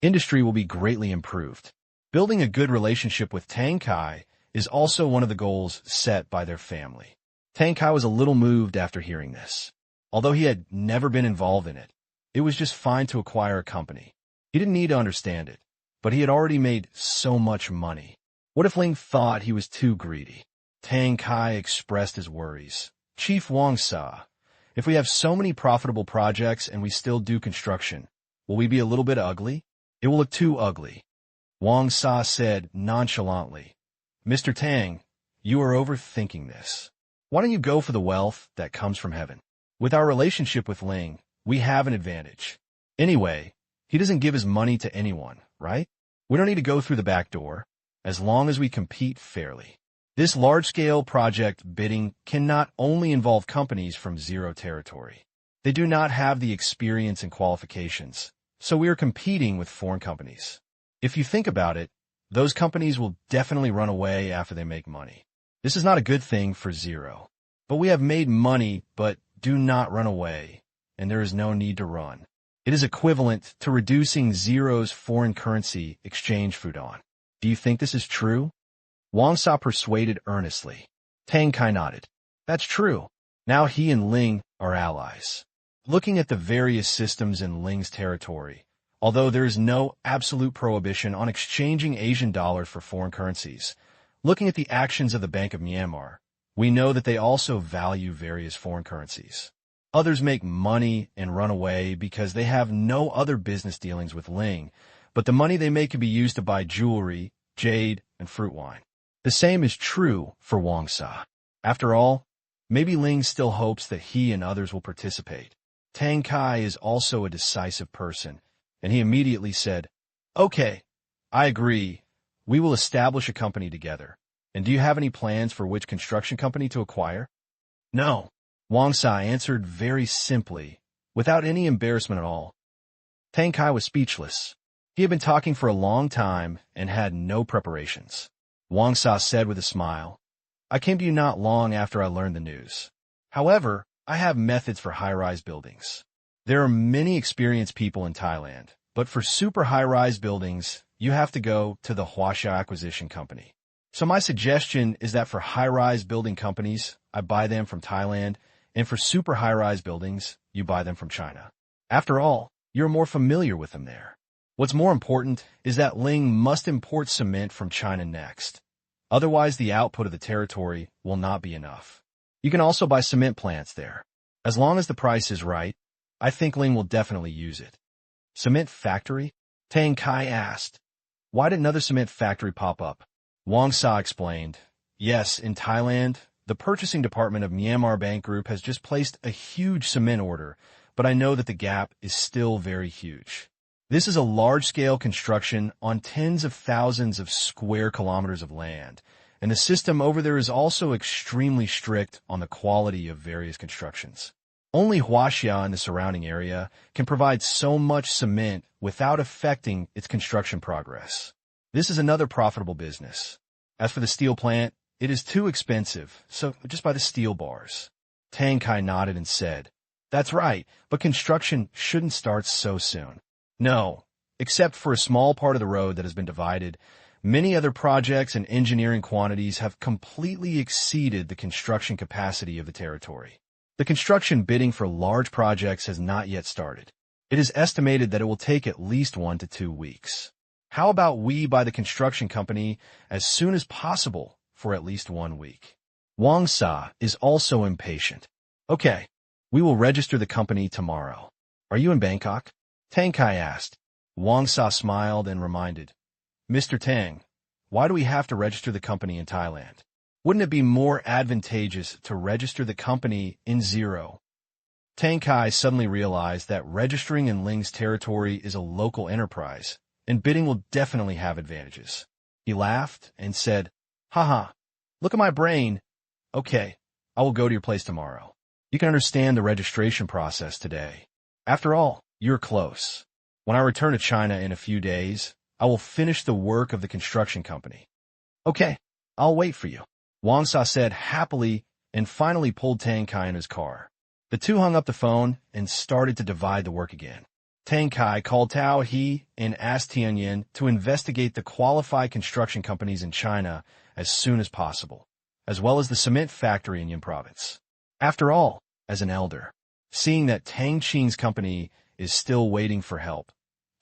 industry will be greatly improved. Building a good relationship with Tang Kai is also one of the goals set by their family. Tang Kai was a little moved after hearing this. Although he had never been involved in it, it was just fine to acquire a company. He didn't need to understand it, but he had already made so much money. What if Ling thought he was too greedy? Tang Kai expressed his worries. Chief Wang Sa, if we have so many profitable projects and we still do construction, will we be a little bit ugly? It will look too ugly. Wang Sa said nonchalantly, Mr. Tang, you are overthinking this. Why don't you go for the wealth that comes from heaven? With our relationship with Ling, we have an advantage. Anyway, he doesn't give his money to anyone, right? We don't need to go through the back door, as long as we compete fairly. This large-scale project bidding can not only involve companies from Zero territory. They do not have the experience and qualifications, so we are competing with foreign companies. If you think about it, those companies will definitely run away after they make money. This is not a good thing for Zero. But we have made money, but do not run away, and there is no need to run. It is equivalent to reducing Zero's foreign currency exchange fudan. Do you think this is true? Wang Sa persuaded earnestly. Tang Qing nodded. That's true. Now he and Ling are allies. Looking at the various systems in Ling's territory, although there is no absolute prohibition on exchanging Asian dollars for foreign currencies, looking at the actions of the Bank of Myanmar, we know that they also value various foreign currencies. Others make money and run away because they have no other business dealings with Ling, but the money they make can be used to buy jewelry, jade, and fruit wine. The same is true for Wang Sa. After all, maybe Ling still hopes that he and others will participate. Tang Qing is also a decisive person, and he immediately said, "Okay, I agree. We will establish a company together. And do you have any plans for which construction company to acquire?" "No," Wang Sa answered very simply, without any embarrassment at all. Tang Qing was speechless. He had been talking for a long time and had no preparations. Wang Sa said with a smile, "I came to you not long after I learned the news. However, I have methods for high-rise buildings. There are many experienced people in Thailand, but for super high-rise buildings, you have to go to the Huaxia Acquisition Company. So my suggestion is that for high-rise building companies, I buy them from Thailand, and for super high-rise buildings, you buy them from China. After all, you're more familiar with them there. What's more important is that Ling must import cement from China next. Otherwise, the output of the territory will not be enough. You can also buy cement plants there. As long as the price is right, I think Ling will definitely use it." "Cement factory?" Tang Qing asked. "Why did another cement factory pop up?" Wang Sa explained, "Yes, in Thailand, the purchasing department of Myanmar Bank Group has just placed a huge cement order, but I know that the gap is still very huge. This is a large-scale construction on tens of thousands of square kilometers of land, and the system over there is also extremely strict on the quality of various constructions. Only Huaxia and the surrounding area can provide so much cement without affecting its construction progress. This is another profitable business. As for the steel plant, it is too expensive, so just buy the steel bars." Tang Qing nodded and said, "That's right, but construction shouldn't start so soon." "No, except for a small part of the road that has been divided, many other projects and engineering quantities have completely exceeded the construction capacity of the territory. The construction bidding for large projects has not yet started. It is estimated that it will take at least 1 to 2 weeks. How about we buy the construction company as soon as possible for at least 1 week?" Wang Sa is also impatient. "Okay, we will register the company tomorrow. Are you in Bangkok?" Tang Qing asked. Wang Sa smiled and reminded, "Mr. Tang, why do we have to register the company in Thailand? Wouldn't it be more advantageous to register the company in Zero?" Tang Qing suddenly realized that registering in Ling's territory is a local enterprise, and bidding will definitely have advantages. He laughed and said, "Haha, look at my brain. Okay, I will go to your place tomorrow. You can understand the registration process today. After all, you're close. When I return to China in a few days, I will finish the work of the construction company." "Okay, I'll wait for you," Wang Sa said happily and finally pulled Tang Qing in his car. The two hung up the phone and started to divide the work again. Tang Qing called Tao He and asked Tianyin to investigate the qualified construction companies in China as soon as possible, as well as the cement factory in Yin province. After all, as an elder, seeing that Tang Qing's company is still waiting for help,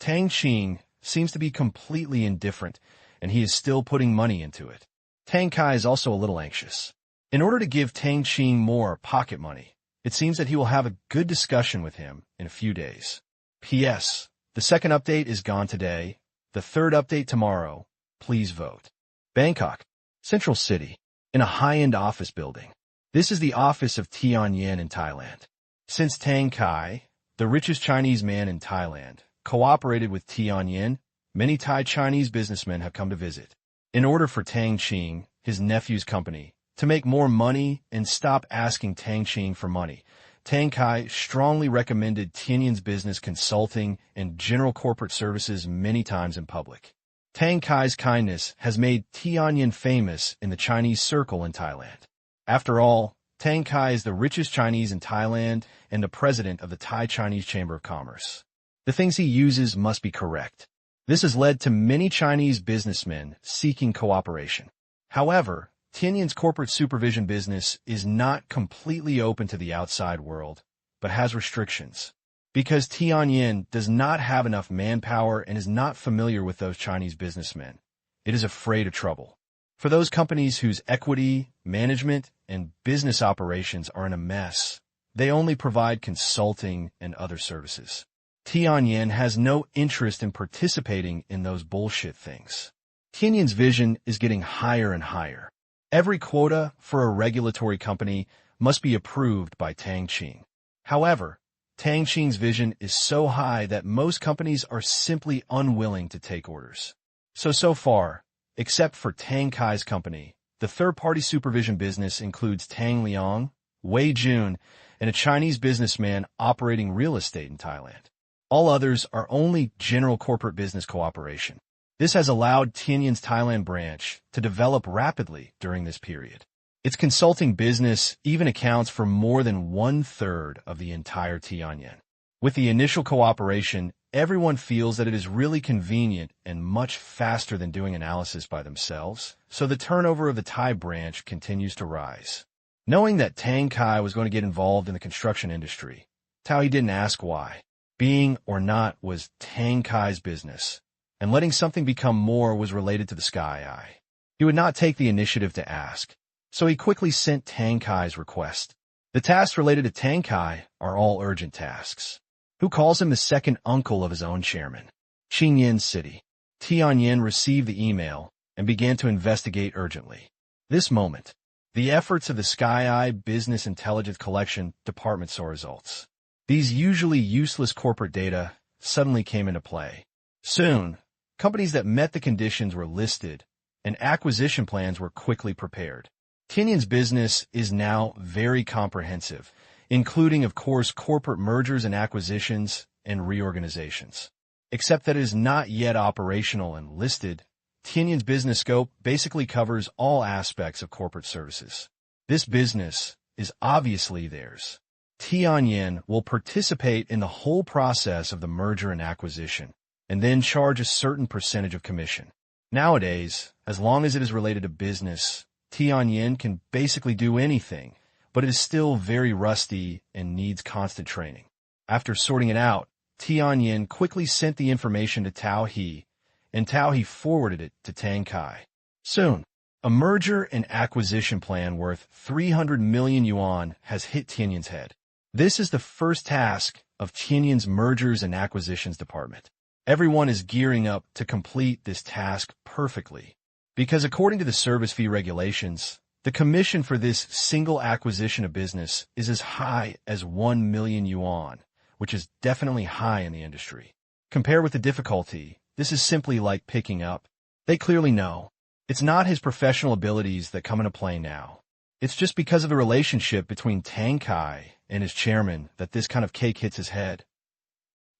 Tang Qing seems to be completely indifferent, and he is still putting money into it. Tang Qing is also a little anxious. In order to give Tang Qing more pocket money, it seems that he will have a good discussion with him in a few days. P.S. The second update is gone today. The third update tomorrow. Please vote. Bangkok, Central City, in a high-end office building. This is the office of Tianyin in Thailand. Since Tang Qing, the richest Chinese man in Thailand, cooperated with Tianyin, many Thai-Chinese businessmen have come to visit. In order for Tang Qing, his nephew's company, to make more money and stop asking Tang Qing for money, Tang Qing strongly recommended Tianyin's business consulting and general corporate services many times in public. Tang Qing's kindness has made Tianyin famous in the Chinese circle in Thailand. After all, Tang Qing is the richest Chinese in Thailand and the president of the Thai-Chinese Chamber of Commerce. The things he uses must be correct. This has led to many Chinese businessmen seeking cooperation. However, Tianyan's corporate supervision business is not completely open to the outside world, but has restrictions. Because Tianyan does not have enough manpower and is not familiar with those Chinese businessmen, it is afraid of trouble. For those companies whose equity, management, and business operations are in a mess, they only provide consulting and other services. Tianyan has no interest in participating in those bullshit things. Tianyan's vision is getting higher and higher. Every quota for a regulatory company must be approved by Tang Qing. However, Tang Qing's vision is so high that most companies are simply unwilling to take orders. So far, except for Tang Kai's company, the third-party supervision business includes Tang Liang, Wei Jun, and a Chinese businessman operating real estate in Thailand. All others are only general corporate business cooperation. This has allowed Tianyan's Thailand branch to develop rapidly during this period. Its consulting business even accounts for more than 1/3 of the entire Tianyan. With the initial cooperation, everyone feels that it is really convenient and much faster than doing analysis by themselves, so the turnover of the Thai branch continues to rise. Knowing that Tang Kai was going to get involved in the construction industry, Taoyi didn't ask why. Being or not was Tang Kai's business, and letting something become more was related to the Sky Eye. He would not take the initiative to ask, so he quickly sent Tang Kai's request. The tasks related to Tang Kai are all urgent tasks. Who calls him the second uncle of his own chairman? Qingyan City. Tianyan received the email and began to investigate urgently. This moment, the efforts of the Sky Eye Business Intelligence Collection Department saw results. These usually useless corporate data suddenly came into play. Soon, companies that met the conditions were listed, and acquisition plans were quickly prepared. Tianyan's business is now very comprehensive, including, of course, corporate mergers and acquisitions and reorganizations. Except that it is not yet operational and listed, Tianyan's business scope basically covers all aspects of corporate services. This business is obviously theirs. Tianyan will participate in the whole process of the merger and acquisition, and then charge a certain percentage of commission. Nowadays, as long as it is related to business, Tianyan can basically do anything, but it is still very rusty and needs constant training. After sorting it out, Tianyan quickly sent the information to Tao He, and Tao He forwarded it to Tang Kai. Soon, a merger and acquisition plan worth 300 million yuan has hit Tianyan's head. This is the first task of Tianyan's Mergers and Acquisitions Department. Everyone is gearing up to complete this task perfectly, because according to the service fee regulations, the commission for this single acquisition of business is as high as 1 million yuan, which is definitely high in the industry. Compared with the difficulty, this is simply like picking up. They clearly know. It's not his professional abilities that come into play now. It's just because of the relationship between Tang Kai and his chairman that this kind of cake hits his head.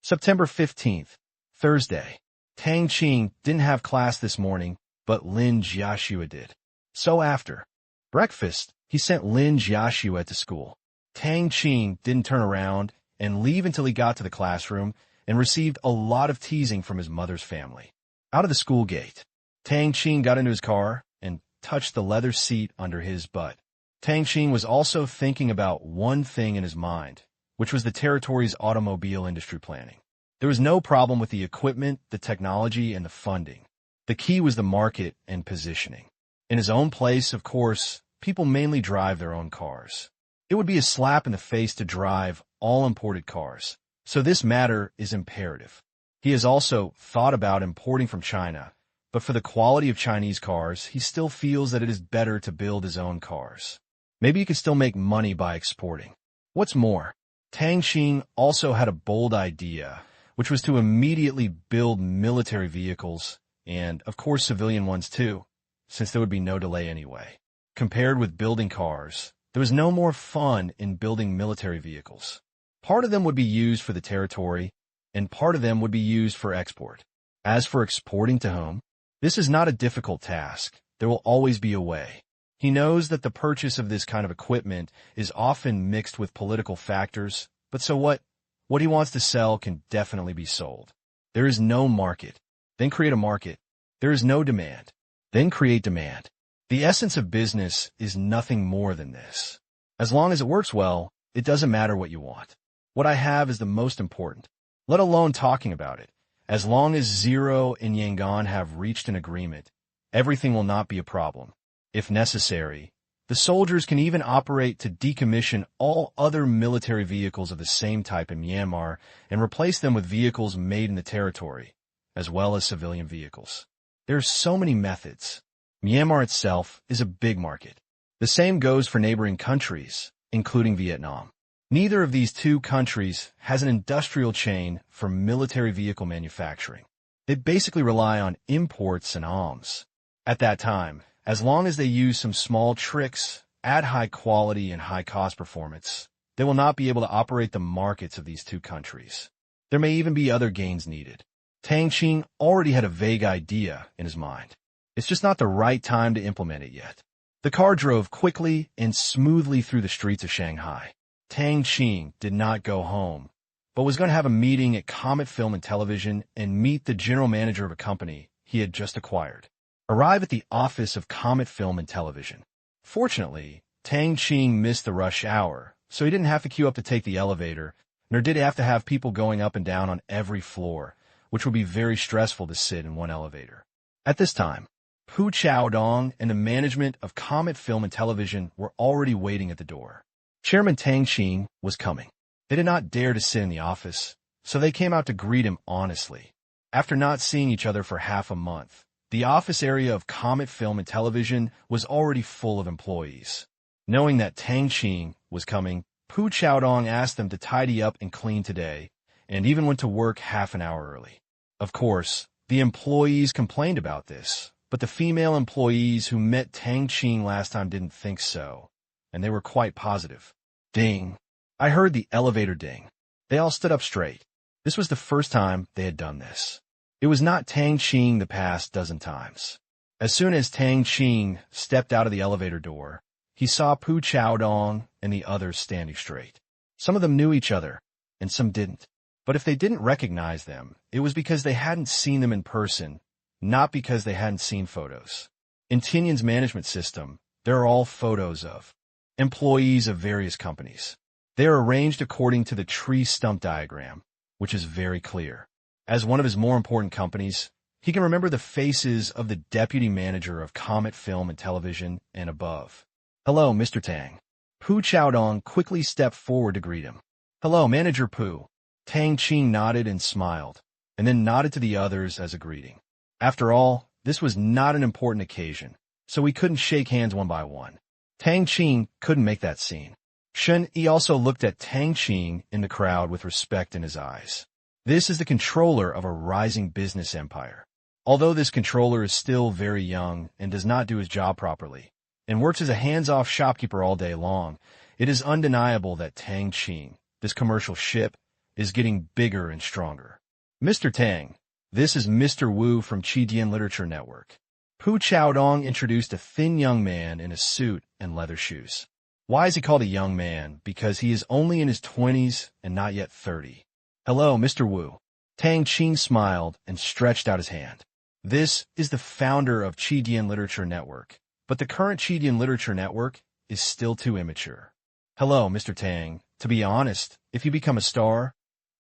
September 15th, Thursday. Tang Qing didn't have class this morning, but Lin Jiaxue did. So after breakfast, he sent Lin Jiaxue to school. Tang Qing didn't turn around and leave until he got to the classroom and received a lot of teasing from his mother's family. Out of the school gate, Tang Qing got into his car and touched the leather seat under his butt. Tang Qing was also thinking about one thing in his mind, which was the territory's automobile industry planning. There was no problem with the equipment, the technology, and the funding. The key was the market and positioning. In his own place, of course, people mainly drive their own cars. It would be a slap in the face to drive all imported cars, so this matter is imperative. He has also thought about importing from China, but for the quality of Chinese cars, he still feels that it is better to build his own cars. Maybe he could still make money by exporting. What's more, Tang Qing also had a bold idea, which was to immediately build military vehicles, and, of course, civilian ones too, since there would be no delay anyway. Compared with building cars, there was no more fun in building military vehicles. Part of them would be used for the territory, and part of them would be used for export. As for exporting to home, this is not a difficult task. There will always be a way. He knows that the purchase of this kind of equipment is often mixed with political factors, but so what? What he wants to sell can definitely be sold. There is no market. Then create a market. There is no demand. Then create demand. The essence of business is nothing more than this. As long as it works well, it doesn't matter what you want. What I have is the most important, let alone talking about it. As long as Zero and Yangon have reached an agreement, everything will not be a problem. If necessary, the soldiers can even operate to decommission all other military vehicles of the same type in Myanmar and replace them with vehicles made in the territory, as well as civilian vehicles. There are so many methods. Myanmar itself is a big market. The same goes for neighboring countries, including Vietnam. Neither of these two countries has an industrial chain for military vehicle manufacturing. They basically rely on imports and alms. At that time, as long as they use some small tricks, add high quality and high cost performance, they will not be able to operate the markets of these two countries. There may even be other gains needed. Tang Qing already had a vague idea in his mind. It's just not the right time to implement it yet. The car drove quickly and smoothly through the streets of Shanghai. Tang Qing did not go home, but was going to have a meeting at Comet Film and Television and meet the general manager of a company he had just acquired. Arrive at the office of Comet Film and Television. Fortunately, Tang Qing missed the rush hour, so he didn't have to queue up to take the elevator, nor did he have to have people going up and down on every floor, which would be very stressful to sit in one elevator. At this time, Pu Chaodong and the management of Comet Film and Television were already waiting at the door. Chairman Tang Qing was coming. They did not dare to sit in the office, so they came out to greet him honestly. After not seeing each other for half a month, the office area of Comet Film and Television was already full of employees. Knowing that Tang Qing was coming, Pu Chaodong asked them to tidy up and clean today, and even went to work half an hour early. Of course, the employees complained about this, but the female employees who met Tang Qing last time didn't think so, and they were quite positive. Ding. I heard the elevator ding. They all stood up straight. This was the first time they had done this. It was not Tang Qing the past dozen times. As soon as Tang Qing stepped out of the elevator door, he saw Pu Chaodong and the others standing straight. Some of them knew each other, and some didn't. But if they didn't recognize them, it was because they hadn't seen them in person, not because they hadn't seen photos. In Tianyan's management system, there are all photos of employees of various companies. They are arranged according to the tree stump diagram, which is very clear. As one of his more important companies, he can remember the faces of the deputy manager of Comet Film and Television and above. Hello, Mr. Tang. Pu Chaodong quickly stepped forward to greet him. Hello, Manager Pu. Tang Qing nodded and smiled, and then nodded to the others as a greeting. After all, this was not an important occasion, so we couldn't shake hands one by one. Tang Qing couldn't make that scene. Shen Yi also looked at Tang Qing in the crowd with respect in his eyes. This is the controller of a rising business empire. Although this controller is still very young and does not do his job properly, and works as a hands-off shopkeeper all day long, it is undeniable that Tang Qing, this commercial ship, is getting bigger and stronger. Mr. Tang, this is Mr. Wu from Qidian Literature Network. Pu Chaodong introduced a thin young man in a suit and leather shoes. Why is he called a young man? Because he is only in his 20s and not yet 30. Hello, Mr. Wu. Tang Qing smiled and stretched out his hand. This is the founder of Qidian Literature Network, but the current Qidian Literature Network is still too immature. Hello, Mr. Tang. To be honest, if you become a star,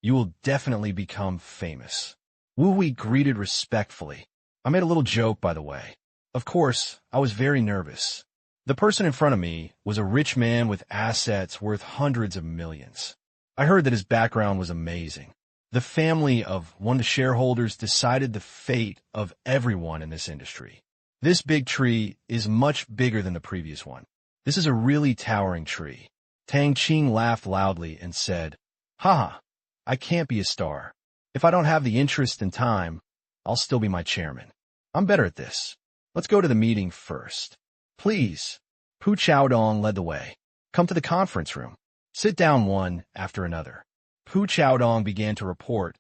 you will definitely become famous. Wu Wei greeted respectfully. I made a little joke, by the way. Of course, I was very nervous. The person in front of me was a rich man with assets worth hundreds of millions. I heard that his background was amazing. The family of one of the shareholders decided the fate of everyone in this industry. This big tree is much bigger than the previous one. This is a really towering tree. Tang Qing laughed loudly and said, Haha, I can't be a star. If I don't have the interest and time, I'll still be my chairman. I'm better at this. Let's go to the meeting first. Please. Pu Chaodong led the way. Come to the conference room. Sit down one after another. Pu Chaodong began to report,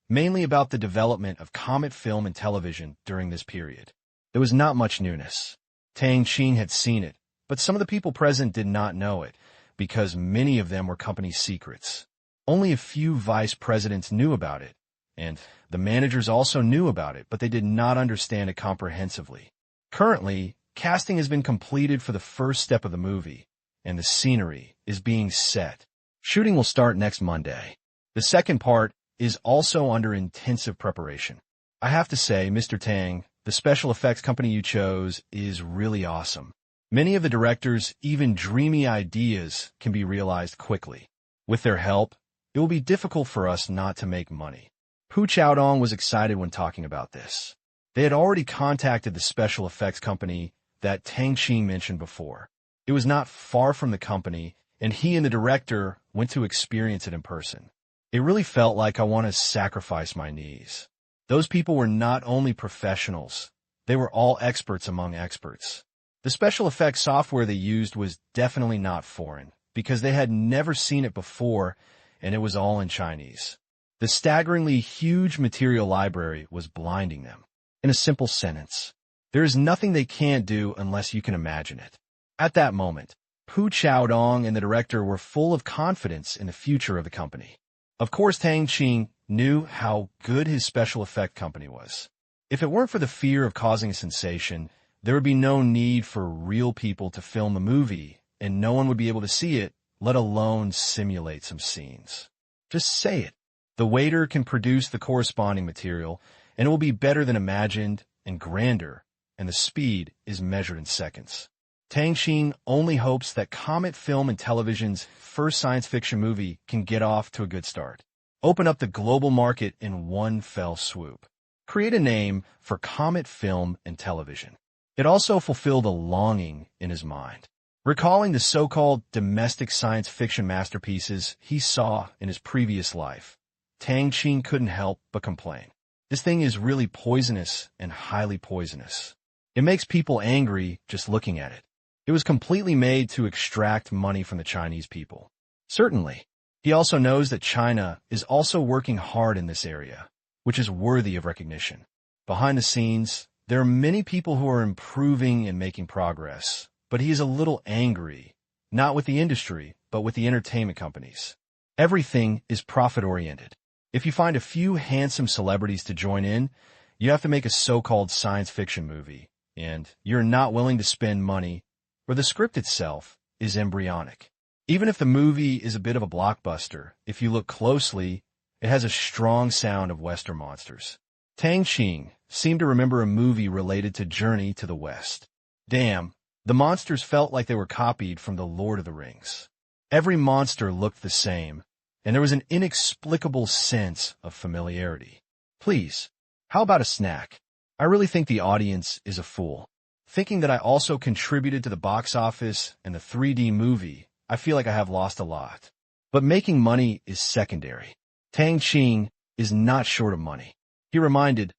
mainly about the development of Comet Film and Television during this period. There was not much newness. Tang Qing had seen it, but some of the people present did not know it, because many of them were company secrets. Only a few vice presidents knew about it, and the managers also knew about it, but they did not understand it comprehensively. Currently, casting has been completed for the first step of the movie, and the scenery is being set. Shooting will start next Monday. The second part is also under intensive preparation. I have to say, Mr. Tang, the special effects company you chose is really awesome. Many of the director's even dreamy ideas can be realized quickly. With their help, it will be difficult for us not to make money. Pu Chaodong was excited when talking about this. They had already contacted the special effects company that Tang Qing mentioned before. It was not far from the company, and he and the director went to experience it in person. It really felt like I want to sacrifice my knees. Those people were not only professionals, they were all experts among experts. The special effects software they used was definitely not foreign, because they had never seen it before, and it was all in Chinese. The staggeringly huge material library was blinding them. In a simple sentence, there is nothing they can't do unless you can imagine it. At that moment, Pu Chaodong and the director were full of confidence in the future of the company. Of course, Tang Qing knew how good his special effect company was. If it weren't for the fear of causing a sensation, there would be no need for real people to film the movie, and no one would be able to see it, let alone simulate some scenes. Just say it. The waiter can produce the corresponding material, and it will be better than imagined and grander, and the speed is measured in seconds. Tang Qing only hopes that Comet Film and Television's first science fiction movie can get off to a good start. Open up the global market in one fell swoop. Create a name for Comet Film and Television. It also fulfilled a longing in his mind. Recalling the so-called domestic science fiction masterpieces he saw in his previous life, Tang Qing couldn't help but complain. This thing is really poisonous and highly poisonous. It makes people angry just looking at it. It was completely made to extract money from the Chinese people. Certainly, he also knows that China is also working hard in this area, which is worthy of recognition. Behind the scenes, there are many people who are improving and making progress, but he is a little angry, not with the industry, but with the entertainment companies. Everything is profit-oriented. If you find a few handsome celebrities to join in, you have to make a so-called science fiction movie, and you're not willing to spend money, or the script itself is embryonic. Even if the movie is a bit of a blockbuster, if you look closely, it has a strong sound of Western monsters. Tang Qing seemed to remember a movie related to Journey to the West. Damn, the monsters felt like they were copied from The Lord of the Rings. Every monster looked the same, and there was an inexplicable sense of familiarity. Please, how about a snack? I really think the audience is a fool. Thinking that I also contributed to the box office and the 3D movie, I feel like I have lost a lot. But making money is secondary. Tang Qing is not short of money. He reminded,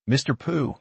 Mr. Pu,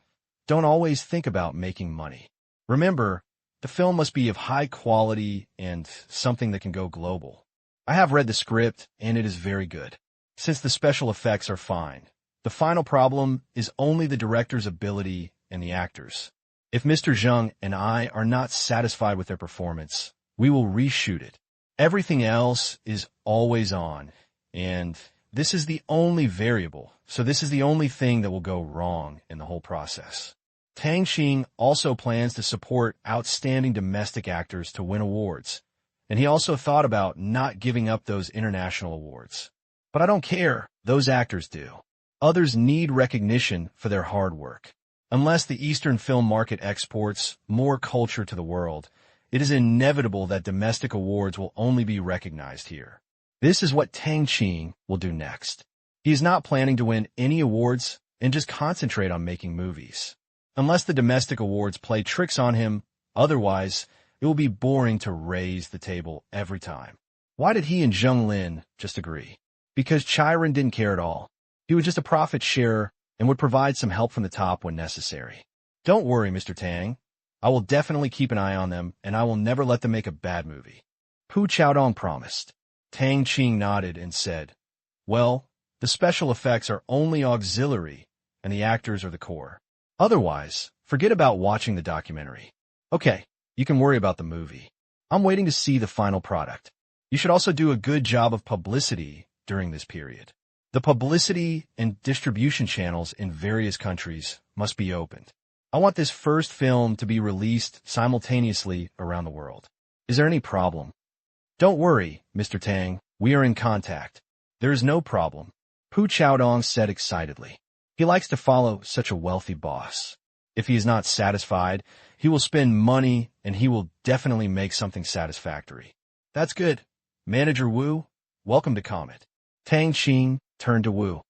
don't always think about making money. Remember, the film must be of high quality and something that can go global. I have read the script, and it is very good. Since the special effects are fine, the final problem is only the director's ability and the actors. If Mr. Zheng and I are not satisfied with their performance, we will reshoot it. Everything else is always on, and this is the only variable, so this is the only thing that will go wrong in the whole process. Tang Qing also plans to support outstanding domestic actors to win awards, and he also thought about not giving up those international awards. But I don't care, those actors do. Others need recognition for their hard work. Unless the Eastern film market exports more culture to the world, it is inevitable that domestic awards will only be recognized here. This is what Tang Qing will do next. He is not planning to win any awards and just concentrate on making movies. Unless the domestic awards play tricks on him, otherwise, it will be boring to raise the table every time. Why did he and Zheng Lin just agree? Because Chiron didn't care at all. He was just a profit sharer and would provide some help from the top when necessary. Don't worry, Mr. Tang. I will definitely keep an eye on them, and I will never let them make a bad movie. Pu Chaodong promised. Tang Qing nodded and said, well, the special effects are only auxiliary, and the actors are the core. Otherwise, forget about watching the documentary. Okay, you can worry about the movie. I'm waiting to see the final product. You should also do a good job of publicity during this period. The publicity and distribution channels in various countries must be opened. I want this first film to be released simultaneously around the world. Is there any problem? Don't worry, Mr. Tang. We are in contact. There is no problem, Pu Chaodong said excitedly. He likes to follow such a wealthy boss. If he is not satisfied, he will spend money and he will definitely make something satisfactory. That's good. Manager Wu, welcome to Comet. Tang Qing turned to Wu.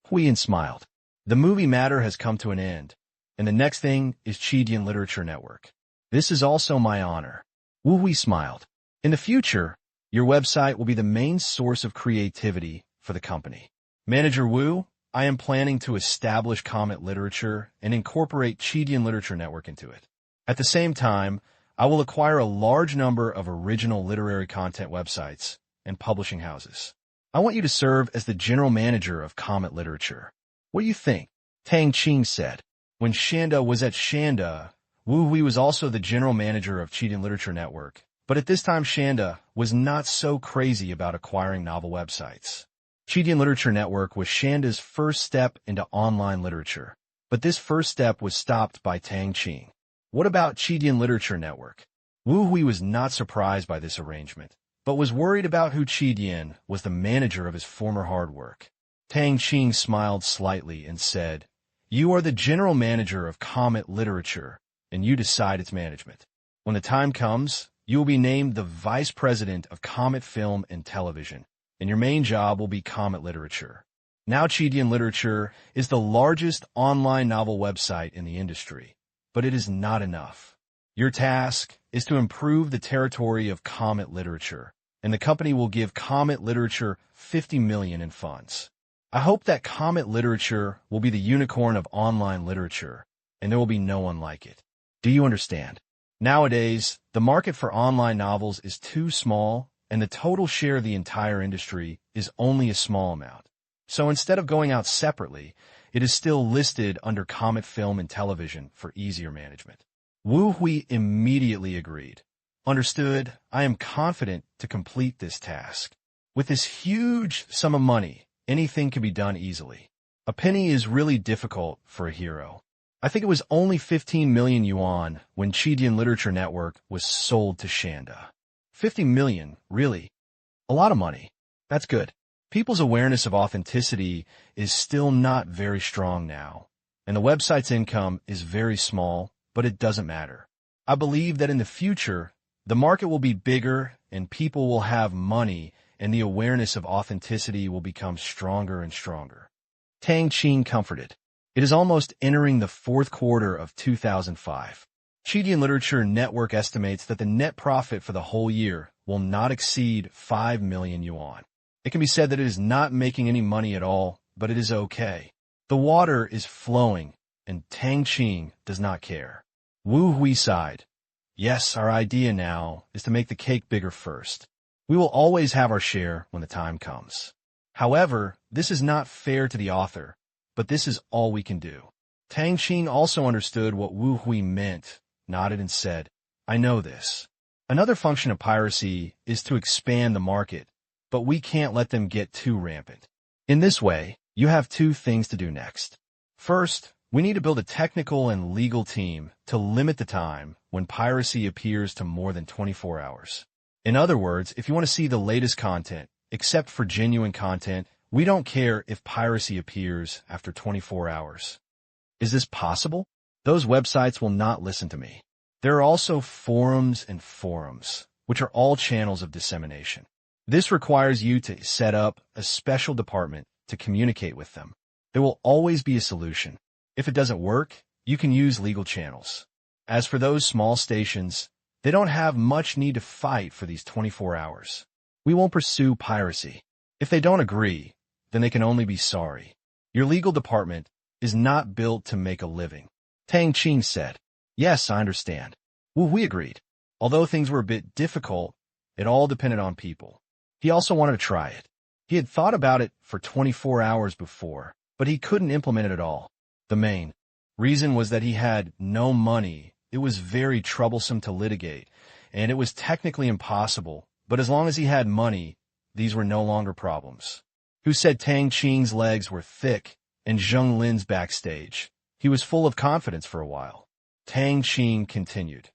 Huiyin smiled. The movie matter has come to an end, and the next thing is Chidian Literature Network. This is also my honor. Wu Hui smiled. In the future, your website will be the main source of creativity for the company. Manager Wu, I am planning to establish Comet Literature and incorporate Chidian Literature Network into it. At the same time, I will acquire a large number of original literary content websites and publishing houses. I want you to serve as the general manager of Comet Literature. What do you think? Tang Qing said. When Shanda was at Shanda, Wu Hui was also the general manager of Chidian Literature Network. But at this time, Shanda was not so crazy about acquiring novel websites. Chidian Literature Network was Shanda's first step into online literature. But this first step was stopped by Tang Qing. What about Chidian Literature Network? Wu Hui was not surprised by this arrangement, but was worried about who Chidian was the manager of his former hard work. Tang Qing smiled slightly and said, You are the general manager of Comet Literature, and you decide its management. When the time comes, you will be named the vice president of Comet Film and Television, and your main job will be Comet Literature. Now Chidian Literature is the largest online novel website in the industry, but it is not enough. Your task is to improve the territory of Comet Literature, and the company will give Comet Literature $50 million in funds. I hope that Comet Literature will be the unicorn of online literature, and there will be no one like it. Do you understand? Nowadays, the market for online novels is too small, and the total share of the entire industry is only a small amount. So instead of going out separately, it is still listed under Comet Film and Television for easier management. Wu Hui immediately agreed. Understood, I am confident to complete this task. With this huge sum of money, anything can be done easily. A penny is really difficult for a hero. I think it was only 15 million yuan when Chidian Literature Network was sold to Shanda. 50 million, really? A lot of money. That's good. People's awareness of authenticity is still not very strong now, and the website's income is very small, but it doesn't matter. I believe that in the future, the market will be bigger and people will have money, and the awareness of authenticity will become stronger and stronger. Tang Qing comforted. It is almost entering the fourth quarter of 2005. Chidian Literature Network estimates that the net profit for the whole year will not exceed 5 million yuan. It can be said that it is not making any money at all, but it is okay. The water is flowing, and Tang Qing does not care. Wu Hui sighed. Yes, our idea now is to make the cake bigger first. We will always have our share when the time comes. However, this is not fair to the author, but this is all we can do. Tang Qing also understood what Wu Hui meant, nodded and said, I know this. Another function of piracy is to expand the market, but we can't let them get too rampant. In this way, you have two things to do next. First, we need to build a technical and legal team to limit the time when piracy appears to more than 24 hours. In other words, if you want to see the latest content, except for genuine content, we don't care if piracy appears after 24 hours. Is this possible? Those websites will not listen to me. There are also forums and forums, which are all channels of dissemination. This requires you to set up a special department to communicate with them. There will always be a solution. If it doesn't work, you can use legal channels. As for those small stations, they don't have much need to fight for these 24 hours. We won't pursue piracy. If they don't agree, then they can only be sorry. Your legal department is not built to make a living. Tang Qing said. Yes, I understand. Wu Hui agreed. Although things were a bit difficult, it all depended on people. He also wanted to try it. He had thought about it for 24 hours before, but he couldn't implement it at all. The main reason was that he had no money. It was very troublesome to litigate, and it was technically impossible, but as long as he had money, these were no longer problems. who said Tang Qing's legs were thick and Zheng Lin's backstage. He was full of confidence for a while. Tang Qing continued.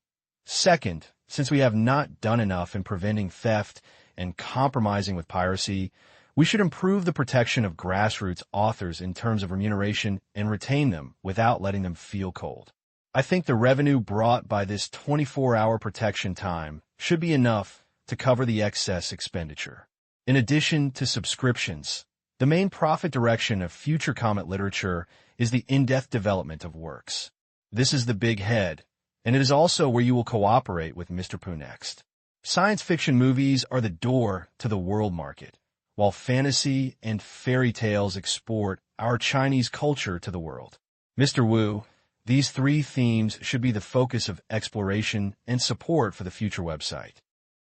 Second, since we have not done enough in preventing theft and compromising with piracy, we should improve the protection of grassroots authors in terms of remuneration and retain them without letting them feel cold. I think the revenue brought by this 24-hour protection time should be enough to cover the excess expenditure. In addition to subscriptions, the main profit direction of future comic literature is the in-depth development of works. This is the big head, and it is also where you will cooperate with Mr. Pooh next. Science fiction movies are the door to the world market, while fantasy and fairy tales export our Chinese culture to the world. Mr. Wu, these three themes should be the focus of exploration and support for the future website.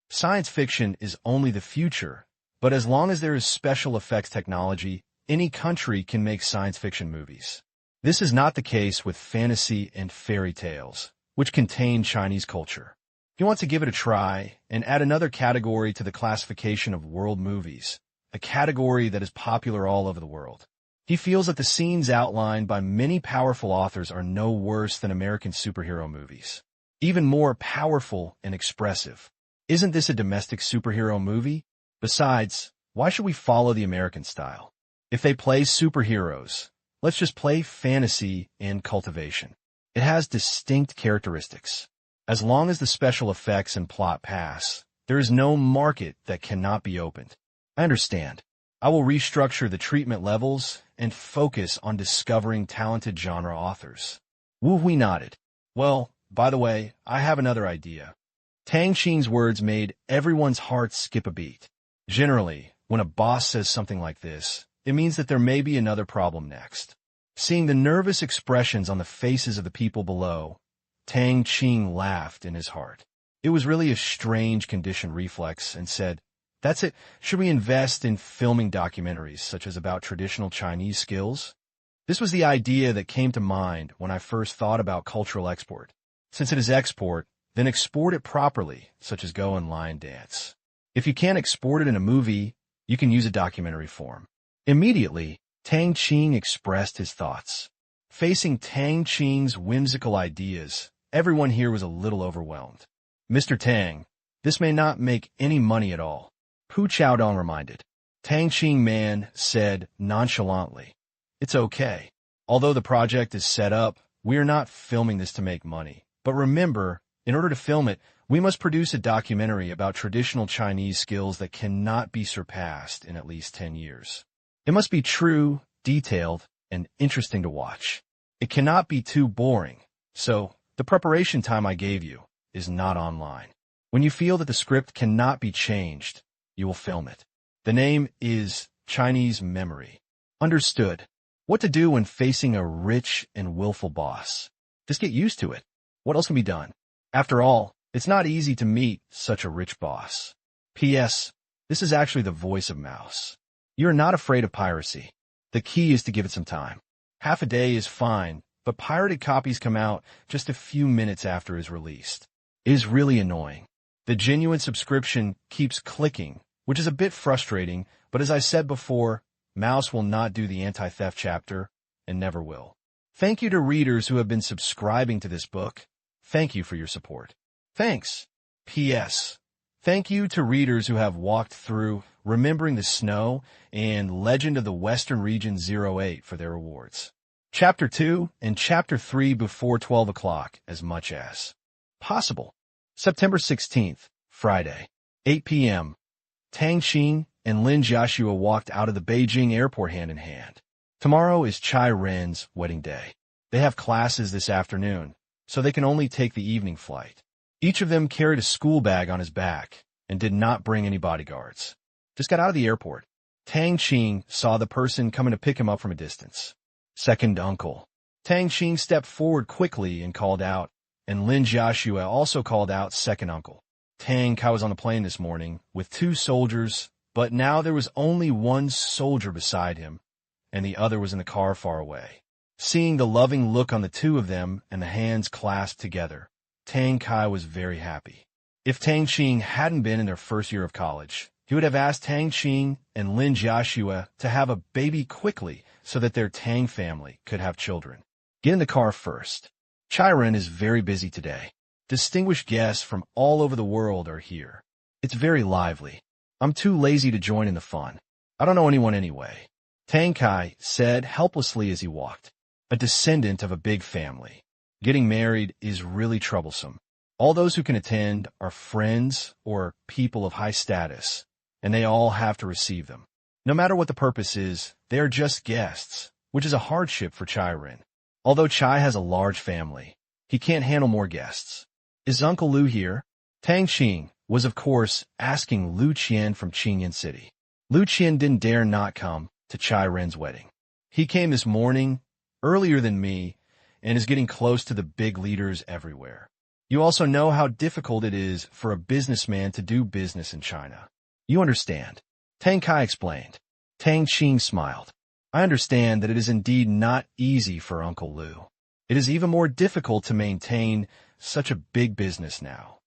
Science fiction is only the future, but as long as there is special effects technology, any country can make science fiction movies. This is not the case with fantasy and fairy tales, which contain Chinese culture. He wants to give it a try and add another category to the classification of world movies, a category that is popular all over the world. He feels that the scenes outlined by many powerful authors are no worse than American superhero movies. Even more powerful and expressive. Isn't this a domestic superhero movie? Besides, why should we follow the American style? If they play superheroes, let's just play fantasy and cultivation. It has distinct characteristics. As long as the special effects and plot pass, there is no market that cannot be opened. I understand. I will restructure the treatment levels and focus on discovering talented genre authors. Wu Hui nodded. Well, by the way, I have another idea. Tang Qing's words made everyone's heart skip a beat. Generally, when a boss says something like this, it means that there may be another problem next. Seeing the nervous expressions on the faces of the people below, Tang Qing laughed in his heart. It was really a strange conditioned reflex and said, "That's it. Should we invest in filming documentaries such as about traditional Chinese skills?" This was the idea that came to mind when I first thought about cultural export. Since it is export, then export it properly, such as go and lion dance. If you can't export it in a movie, you can use a documentary form. Immediately, Tang Qing expressed his thoughts. Facing Tang Qing's whimsical ideas, everyone here was a little overwhelmed. Mr. Tang, this may not make any money at all. Pu Chaodong reminded. Tang Qing man said nonchalantly, "It's okay. Although the project is set up, we are not filming this to make money. But remember, in order to film it, we must produce a documentary about traditional Chinese skills that cannot be surpassed in at least 10 years. It must be true, detailed, and interesting to watch. It cannot be too boring. So, the preparation time I gave you is not online. When you feel that the script cannot be changed, you will film it. The name is Chinese Memory. Understood. What to do when facing a rich and willful boss? Just get used to it. What else can be done? After all, it's not easy to meet such a rich boss. P.S. This is actually the voice of Mouse. You're not afraid of piracy. The key is to give it some time. Half a day is fine, but pirated copies come out just a few minutes after it is released. It is really annoying. The genuine subscription keeps clicking, which is a bit frustrating, but as I said before, Mouse will not do the anti-theft chapter, and never will. Thank you to readers who have been subscribing to this book. Thank you for your support. Thanks. P.S. Thank you to readers who have walked through Remembering the Snow and Legend of the Western Region 08 for their rewards. Chapter 2 and Chapter 3 before 12 o'clock as much as possible. September 16th, Friday, 8 p.m. Tang Qing and Lin Jiaxue walked out of the Beijing airport hand in hand. Tomorrow is Chai Ren's wedding day. They have classes this afternoon, so they can only take the evening flight. Each of them carried a school bag on his back and did not bring any bodyguards. Just got out of the airport. Tang Qing saw the person coming to pick him up from a distance. Second uncle. Tang Qing stepped forward quickly and called out, and Lin Jiaxue also called out second uncle. Tang Kai was on the plane this morning with 2 soldiers, but now there was only 1 soldier beside him, and the other was in the car far away. Seeing the loving look on the 2 of them and the hands clasped together, Tang Kai was very happy. If Tang Qing hadn't been in their first year of college, he would have asked Tang Qing and Lin Jiaxue to have a baby quickly so that their Tang family could have children. Get in the car first. Chiren is very busy today. Distinguished guests from all over the world are here. It's very lively. I'm too lazy to join in the fun. I don't know anyone anyway. Tang Kai said helplessly as he walked. A descendant of a big family. Getting married is really troublesome. All those who can attend are friends or people of high status, and they all have to receive them. No matter what the purpose is, they are just guests, which is a hardship for Chiren. Although Chai has a large family, he can't handle more guests. Is Uncle Lu here? Tang Qing was, of course, asking Lu Qian from Qingyan City. Lu Qian didn't dare not come to Chiren's wedding. He came this morning, earlier than me, and is getting close to the big leaders everywhere. You also know how difficult it is for a businessman to do business in China. You understand. Tang Kai explained. Tang Qing smiled. I understand that it is indeed not easy for Uncle Lu. It is even more difficult to maintain such a big business now.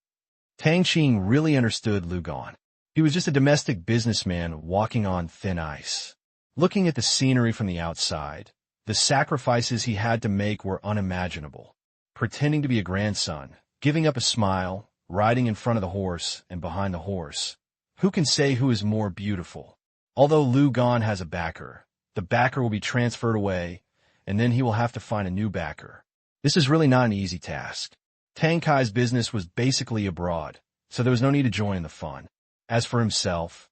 Tang Qing really understood Lu Gan. He was just a domestic businessman walking on thin ice. Looking at the scenery from the outside, the sacrifices he had to make were unimaginable. Pretending to be a grandson, giving up a smile, riding in front of the horse and behind the horse. Who can say who is more beautiful? Although Lu Gan has a backer, the backer will be transferred away, and then he will have to find a new backer. This is really not an easy task. Tang Kai's business was basically abroad, so there was no need to join in the fun. As for himself,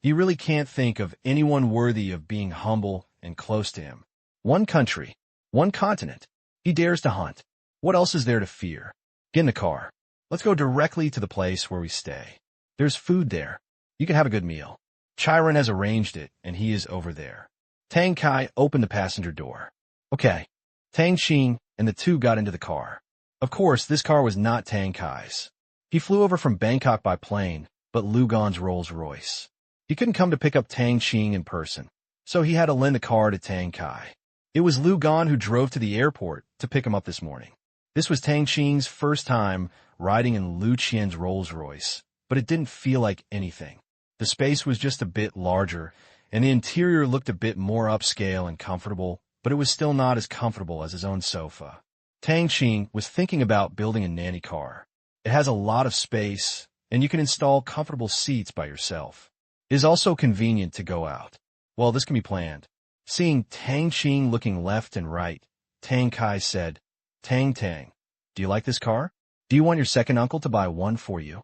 he really can't think of anyone worthy of being humble and close to him. One country, one continent. He dares to hunt. What else is there to fear? Get in the car. Let's go directly to the place where we stay. There's food there. You can have a good meal. Chiren has arranged it, and he is over there. Tang Kai opened the passenger door. Okay. Tang Qing and the two got into the car. Of course, this car was not Tang Kai's. He flew over from Bangkok by plane, but Lu Gan's Rolls-Royce. He couldn't come to pick up Tang Qing in person, so he had to lend the car to Tang Kai. It was Lu Gan who drove to the airport to pick him up this morning. This was Tang Qing's first time riding in Lu Qian's Rolls-Royce, but it didn't feel like anything. The space was just a bit larger, and the interior looked a bit more upscale and comfortable, but it was still not as comfortable as his own sofa. Tang Qing was thinking about building a nanny car. It has a lot of space, and you can install comfortable seats by yourself. It is also convenient to go out. Well, this can be planned. Seeing Tang Qing looking left and right, Tang Kai said, Tang, do you like this car? Do you want your second uncle to buy one for you?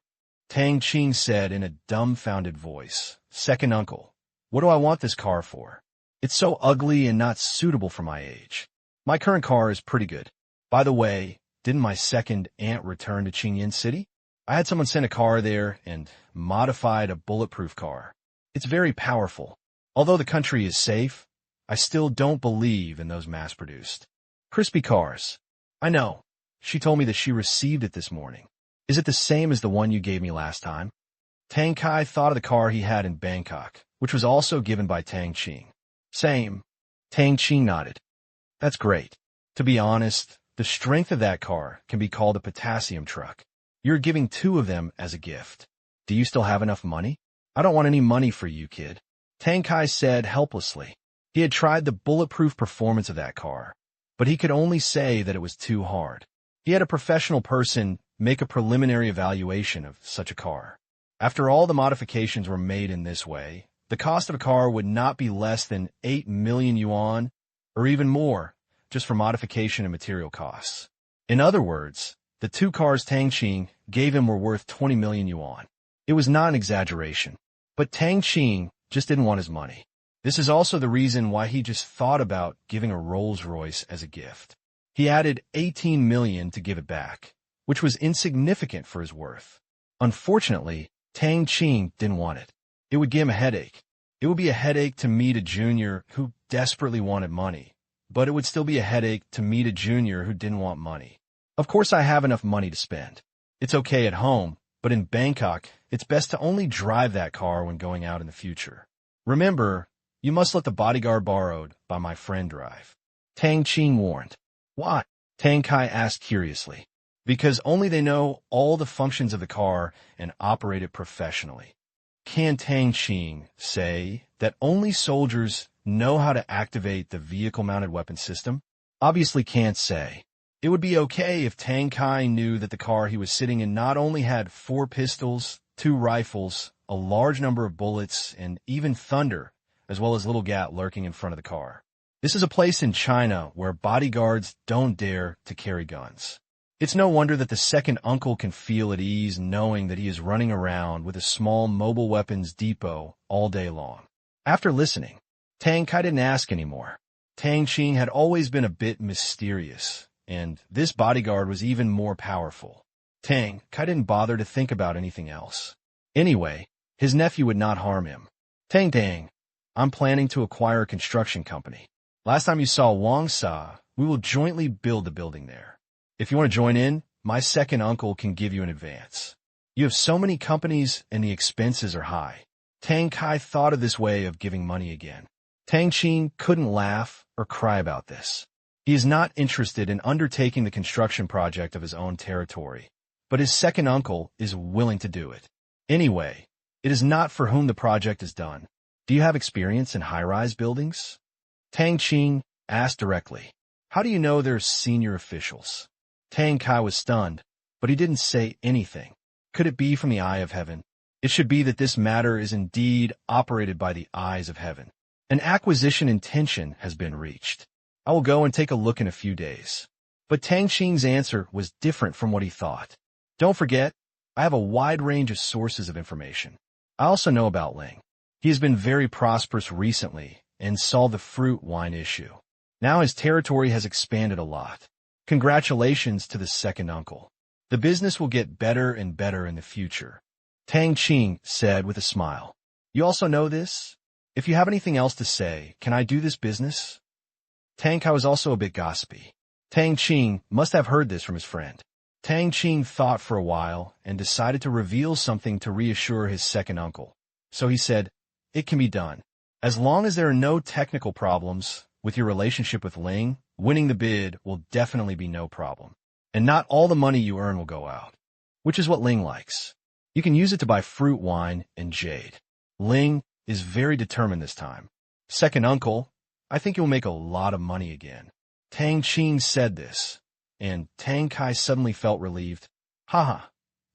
Tang Qing said in a dumbfounded voice, Second uncle, what do I want this car for? It's so ugly and not suitable for my age. My current car is pretty good. By the way, didn't my second aunt return to Qingyan City? I had someone send a car there and modified a bulletproof car. It's very powerful. Although the country is safe, I still don't believe in those mass-produced crispy cars. I know. She told me that she received it this morning. Is it the same as the one you gave me last time? Tang Kai thought of the car he had in Bangkok, which was also given by Tang Qing. Same. Tang Qing nodded. That's great. To be honest, the strength of that car can be called a potassium truck. You're giving two of them as a gift. Do you still have enough money? I don't want any money for you, kid. Tang Kai said helplessly. He had tried the bulletproof performance of that car, but he could only say that it was too hard. He had a professional person make a preliminary evaluation of such a car. After all the modifications were made in this way, the cost of a car would not be less than 8 million yuan, or even more, just for modification and material costs. In other words, the two cars Tang Qing gave him were worth 20 million yuan. It was not an exaggeration, but Tang Qing just didn't want his money. This is also the reason why he just thought about giving a Rolls-Royce as a gift. He added 18 million to give it back, which was insignificant for his worth. Unfortunately, Tang Qing didn't want it. It would give him a headache. It would be a headache to meet a junior who desperately wanted money, but it would still be a headache to meet a junior who didn't want money. Of course, I have enough money to spend. It's okay at home, but in Bangkok, it's best to only drive that car when going out in the future. Remember, you must let the bodyguard borrowed by my friend drive. Tang Qing warned. Why? Tang Kai asked curiously. Because only they know all the functions of the car and operate it professionally. can Tang Qing say that only soldiers know how to activate the vehicle-mounted weapon system? Obviously can't say. It would be okay if Tang Qing knew that the car he was sitting in not only had 4 pistols, 2 rifles, a large number of bullets, and even thunder, as well as little Gat lurking in front of the car. This is a place in China where bodyguards don't dare to carry guns. It's no wonder that the second uncle can feel at ease knowing that he is running around with a small mobile weapons depot all day long. After listening, Tang Qing didn't ask anymore. Tang Qing had always been a bit mysterious, and this bodyguard was even more powerful. Tang Qing didn't bother to think about anything else. Anyway, his nephew would not harm him. Tang, I'm planning to acquire a construction company. Last time you saw Wang Sa, we will jointly build the building there. If you want to join in, my second uncle can give you an advance. You have so many companies and the expenses are high. Tang Qing thought of this way of giving money again. Tang Qing couldn't laugh or cry about this. He is not interested in undertaking the construction project of his own territory, but his second uncle is willing to do it. Anyway, it is not for whom the project is done. Do you have experience in high-rise buildings? Tang Qing asked directly. How do you know they're senior officials? Tang Qing was stunned, but he didn't say anything. Could it be from the eye of heaven? It should be that this matter is indeed operated by the eyes of heaven. An acquisition intention has been reached. I will go and take a look in a few days. But Tang Qing's answer was different from what he thought. Don't forget, I have a wide range of sources of information. I also know about Ling. He has been very prosperous recently and solved the fruit wine issue. Now his territory has expanded a lot. Congratulations to the second uncle. The business will get better and better in the future. Tang Qing said with a smile. You also know this? If you have anything else to say, can I do this business? Tang Qing was also a bit gossipy. Tang Qing must have heard this from his friend. Tang Qing thought for a while and decided to reveal something to reassure his second uncle. So he said, it can be done. As long as there are no technical problems with your relationship with Ling, winning the bid will definitely be no problem. And not all the money you earn will go out, which is what Ling likes. You can use it to buy fruit wine and jade. Ling is very determined this time. Second uncle, I think you'll make a lot of money again. Tang Qing said this, and Tang Qing suddenly felt relieved. Haha,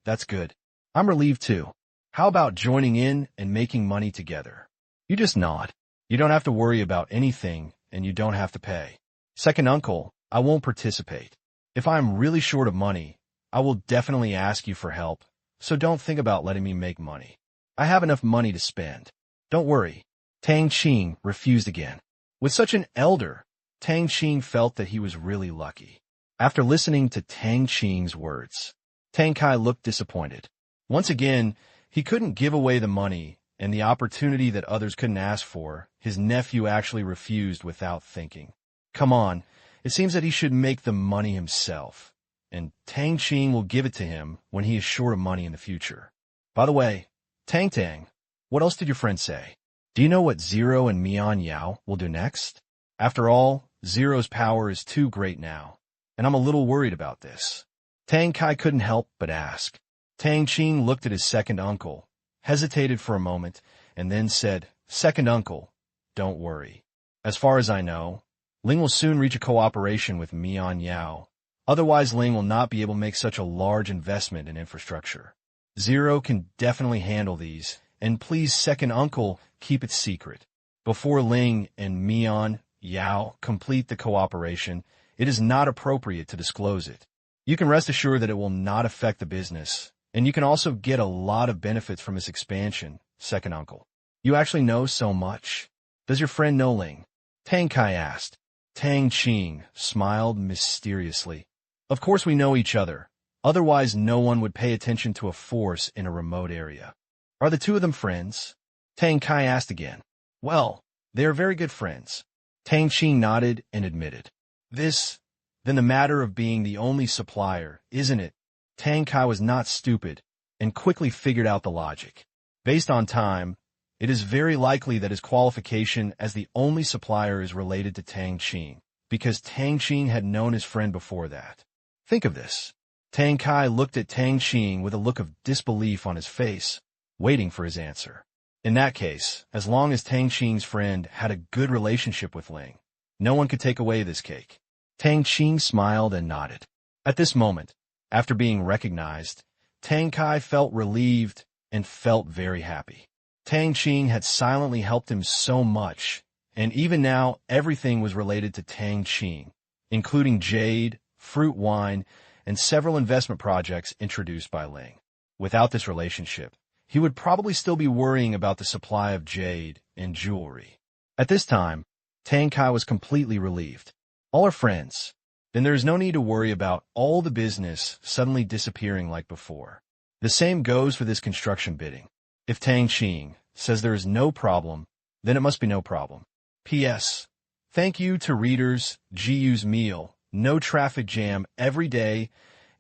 that's good. I'm relieved too. How about joining in and making money together? You just nod. You don't have to worry about anything, and you don't have to pay. Second uncle, I won't participate. If I'm really short of money, I will definitely ask you for help, so don't think about letting me make money. I have enough money to spend. Don't worry. Tang Qing refused again. With such an elder, Tang Qing felt that he was really lucky. After listening to Tang Qing's words, Tang Qing looked disappointed. Once again, he couldn't give away the money, and the opportunity that others couldn't ask for, his nephew actually refused without thinking. Come on, it seems that he should make the money himself, and Tang Qing will give it to him when he is short of money in the future. By the way, Tang, what else did your friend say? Do you know what Zero and Mian Yao will do next? After all, Zero's power is too great now, and I'm a little worried about this. Tang Qing couldn't help but ask. Tang Qing looked at his second uncle, hesitated for a moment, and then said, Second uncle, don't worry. As far as I know, Ling will soon reach a cooperation with Mian Yao. Otherwise, Ling will not be able to make such a large investment in infrastructure. Zero can definitely handle these, and please, second uncle, keep it secret. Before Ling and Mian Yao complete the cooperation, it is not appropriate to disclose it. You can rest assured that it will not affect the business, and you can also get a lot of benefits from its expansion, second uncle. You actually know so much. Does your friend know Ling? Tang Qing asked. Tang Qing smiled mysteriously. Of course we know each other. Otherwise no one would pay attention to a force in a remote area. Are the two of them friends? Tang Qing asked again. Well, they are very good friends. Tang Qing nodded and admitted. Then the matter of being the only supplier, isn't it? Tang Qing was not stupid and quickly figured out the logic. Based on time, it is very likely that his qualification as the only supplier is related to Tang Qing, because Tang Qing had known his friend before that. Think of this. Tang Qing looked at Tang Qing with a look of disbelief on his face. waiting for his answer. In that case, as long as Tang Qing's friend had a good relationship with Ling, no one could take away this cake. Tang Qing smiled and nodded. At this moment, after being recognized, Tang Kai felt relieved and felt very happy. Tang Qing had silently helped him so much, and even now everything was related to Tang Qing, including jade, fruit wine, and several investment projects introduced by Ling. Without this relationship, he would probably still be worrying about the supply of jade and jewelry. At this time, Tang Kai was completely relieved. All are friends. Then there is no need to worry about all the business suddenly disappearing like before. The same goes for this construction bidding. If Tang Qing says there is no problem, then it must be no problem. P.S. Thank you to readers, GU's meal, no traffic jam every day,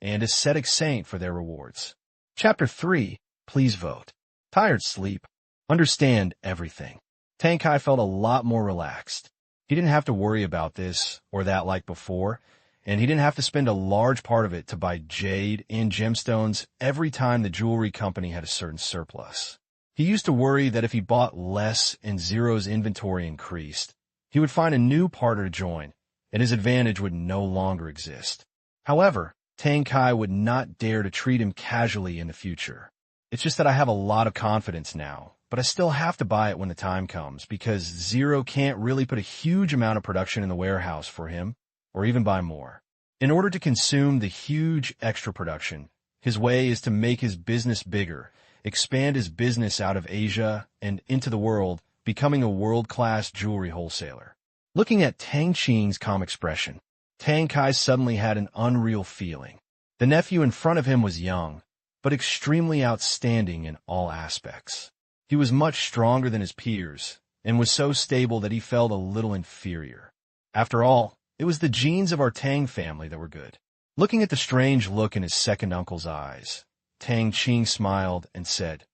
and ascetic saint for their rewards. Chapter 3. Please vote. Tired sleep. Understand everything. Tang Kai felt a lot more relaxed. He didn't have to worry about this or that like before, and he didn't have to spend a large part of it to buy jade and gemstones every time the jewelry company had a certain surplus. He used to worry that if he bought less and Zero's inventory increased, he would find a new partner to join, and his advantage would no longer exist. However, Tang Kai would not dare to treat him casually in the future. It's just that I have a lot of confidence now, but I still have to buy it when the time comes because Zero can't really put a huge amount of production in the warehouse for him, or even buy more. In order to consume the huge extra production, his way is to make his business bigger, expand his business out of Asia and into the world, becoming a world-class jewelry wholesaler. Looking at Tang Qing's calm expression, Tang Kai suddenly had an unreal feeling. The nephew in front of him was young, but extremely outstanding in all aspects. He was much stronger than his peers, and was so stable that he felt a little inferior. After all, it was the genes of our Tang family that were good. Looking at the strange look in his second uncle's eyes, Tang Qing smiled and said,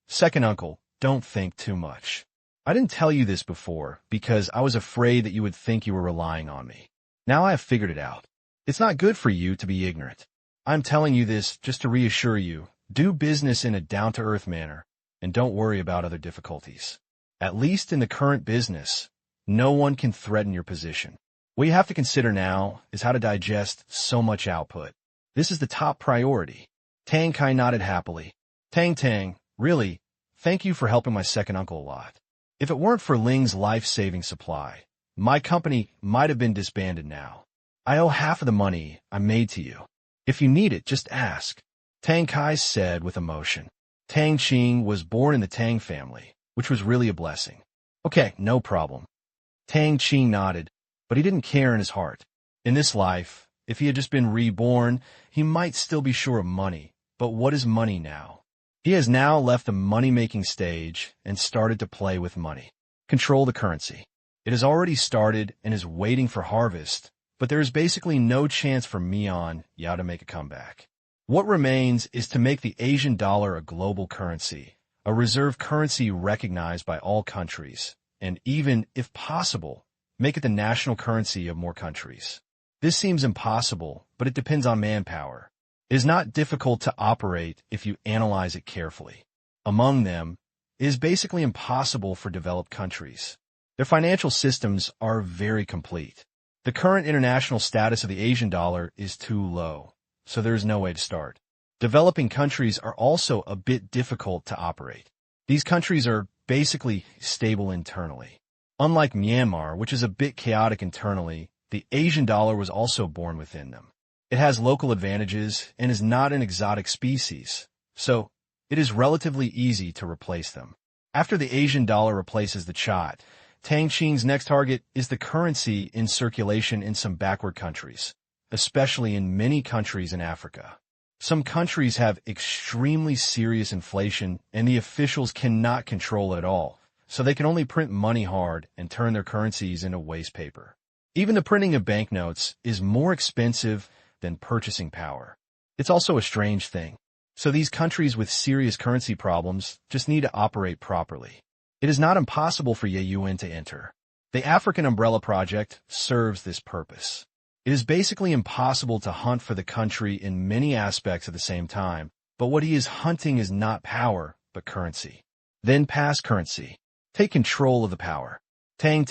"Second uncle, don't think too much. I didn't tell you this before because I was afraid that you would think you were relying on me. Now I have figured it out. It's not good for you to be ignorant. I'm telling you this just to reassure you. Do business in a down-to-earth manner, and don't worry about other difficulties. At least in the current business, no one can threaten your position. What you have to consider now is how to digest so much output. This is the top priority." Tang Kai nodded happily. Tang, really, thank you for helping my second uncle a lot. If it weren't for Ling's life-saving supply, my company might have been disbanded now. I owe half of the money I made to you. If you need it, just ask, Tang Kai said with emotion. Tang Qing was born in the Tang family, which was really a blessing. Okay, no problem. Tang Qing nodded, but he didn't care in his heart. In this life, if he had just been reborn, he might still be short of money. But what is money now? He has now left the money-making stage and started to play with money. Control the currency. It has already started and is waiting for harvest, but there is basically no chance for Mian Yao to make a comeback. What remains is to make the Asian dollar a global currency, a reserve currency recognized by all countries, and even, if possible, make it the national currency of more countries. This seems impossible, but it depends on manpower. It is not difficult to operate if you analyze it carefully. Among them, it is basically impossible for developed countries. Their financial systems are very complete. The current international status of the Asian dollar is too low, so there is no way to start. Developing countries are also a bit difficult to operate. These countries are basically stable internally. Unlike Myanmar, which is a bit chaotic internally, the Asian dollar was also born within them. It has local advantages and is not an exotic species, so it is relatively easy to replace them. After the Asian dollar replaces the Chat, Tang Qing's next target is the currency in circulation in some backward countries, especially in many countries in Africa. Some countries have extremely serious inflation and the officials cannot control it at all, so they can only print money hard and turn their currencies into waste paper. Even the printing of banknotes is more expensive than purchasing power. It's also a strange thing. So these countries with serious currency problems just need to operate properly. It is not impossible for Yeyuan to enter. The African Umbrella Project serves this purpose. It is basically impossible to hunt for the country in many aspects at the same time, but what he is hunting is not power, but currency. Then pass currency. Take control of the power. Tang,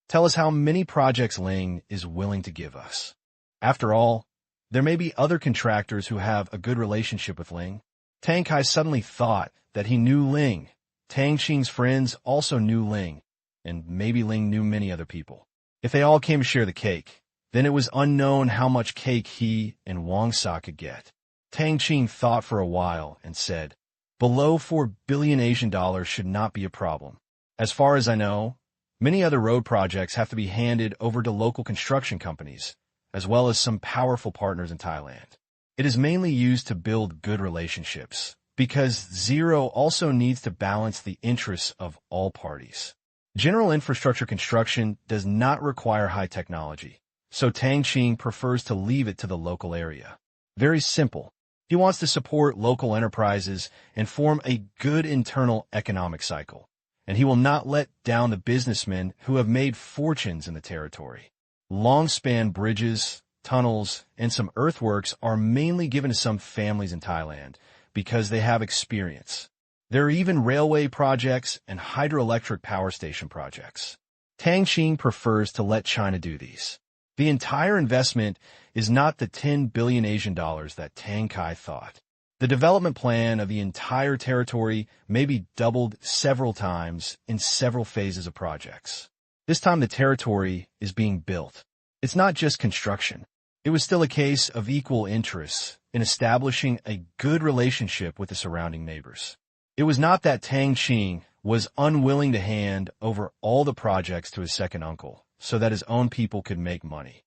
tell us how many projects Ling is willing to give us. After all, there may be other contractors who have a good relationship with Ling. Tang Kai suddenly thought that he knew Ling. Tang Qing's friends also knew Ling, and maybe Ling knew many other people. If they all came to share the cake, then it was unknown how much cake he and Wang Sa could get. Tang Qing thought for a while and said, below 4 billion Asian dollars should not be a problem. As far as I know, many other road projects have to be handed over to local construction companies, as well as some powerful partners in Thailand. It is mainly used to build good relationships, because Zero also needs to balance the interests of all parties. General infrastructure construction does not require high technology, so Tang Qing prefers to leave it to the local area. Very simple. He wants to support local enterprises and form a good internal economic cycle, and he will not let down the businessmen who have made fortunes in the territory. Long-span bridges, tunnels, and some earthworks are mainly given to some families in Thailand because they have experience. There are even railway projects and hydroelectric power station projects. Tang Qing prefers to let China do these. The entire investment is not the 10 billion Asian dollars that Tang Kai thought. The development plan of the entire territory may be doubled several times in several phases of projects. This time the territory is being built. It's not just construction. It was still a case of equal interests in establishing a good relationship with the surrounding neighbors. It was not that Tang Qing was unwilling to hand over all the projects to his second uncle so that his own people could make money.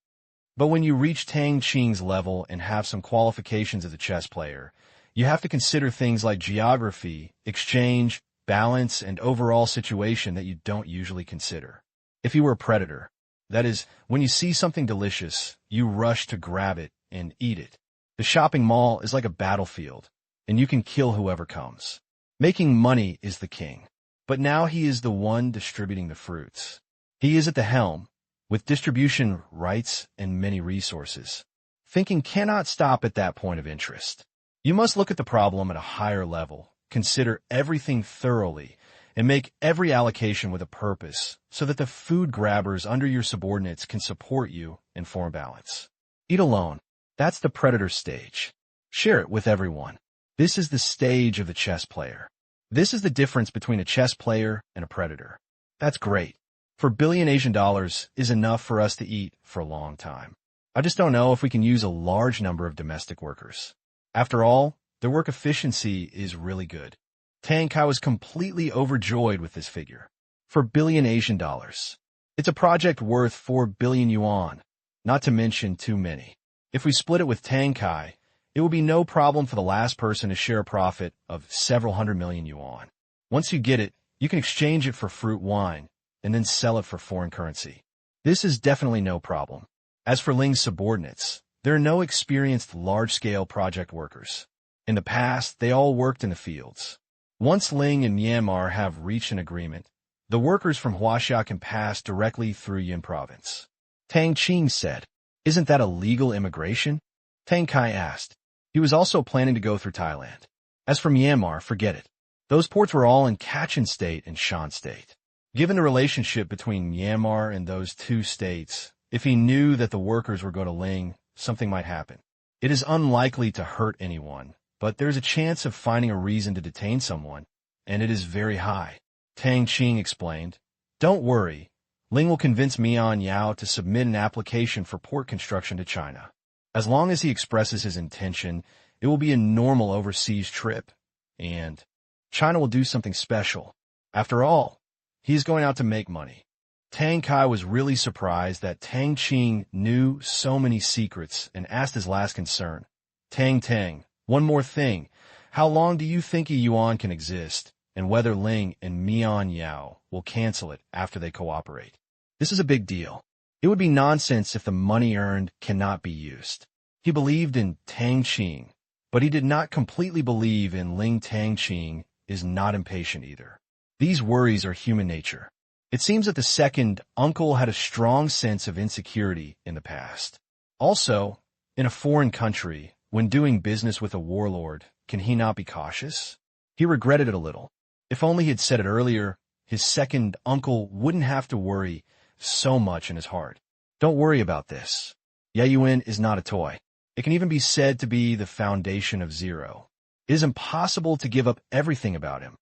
But when you reach Tang Qing's level and have some qualifications as a chess player, you have to consider things like geography, exchange, balance, and overall situation that you don't usually consider. If you were a predator, that is, when you see something delicious, you rush to grab it and eat it. The shopping mall is like a battlefield, and you can kill whoever comes. Making money is the king, but now he is the one distributing the fruits. He is at the helm, with distribution rights and many resources. Thinking cannot stop at that point of interest. You must look at the problem at a higher level, consider everything thoroughly, and make every allocation with a purpose so that the food grabbers under your subordinates can support you and form balance. Eat alone. That's the predator stage. Share it with everyone. This is the stage of the chess player. This is the difference between a chess player and a predator. That's great. 4 billion Asian dollars is enough for us to eat for a long time. I just don't know if we can use a large number of domestic workers. After all, their work efficiency is really good. Tang Kai was completely overjoyed with this figure. 4 billion Asian dollars. It's a project worth 4 billion yuan, not to mention too many. If we split it with Tang Kai, it will be no problem for the last person to share a profit of several 100 million yuan. Once you get it, you can exchange it for fruit wine, and then sell it for foreign currency. This is definitely no problem. As for Ling's subordinates, there are no experienced large-scale project workers. In the past, they all worked in the fields. Once Ling and Myanmar have reached an agreement, the workers from Huaxia can pass directly through Yin province. Tang Qing said, "Isn't that a legal immigration?" Tang Kai asked. He was also planning to go through Thailand. As for Myanmar, forget it. Those ports were all in Kachin State and Shan State. Given the relationship between Myanmar and those two states, if he knew that the workers were going to Ling, something might happen. It is unlikely to hurt anyone, but there's a chance of finding a reason to detain someone, and it is very high. Tang Qing explained, "Don't worry. Ling will convince Mian Yao to submit an application for port construction to China. As long as he expresses his intention, it will be a normal overseas trip, and China will do something special. After all, he is going out to make money." Tang Kai was really surprised that Tang Qing knew so many secrets and asked his last concern. Tang, one more thing. How long do you think a yuan can exist, and whether Ling and Mian Yao will cancel it after they cooperate? This is a big deal. It would be nonsense if the money earned cannot be used. He believed in Tang Qing, but he did not completely believe in Ling. Tang Qing is not impatient either. These worries are human nature. It seems that the second uncle had a strong sense of insecurity in the past. Also, in a foreign country, when doing business with a warlord, can he not be cautious? He regretted it a little. If only he had said it earlier, his second uncle wouldn't have to worry so much in his heart. Don't worry about this. Yeyuan is not a toy. It can even be said to be the foundation of zero. It is impossible to give up everything about him.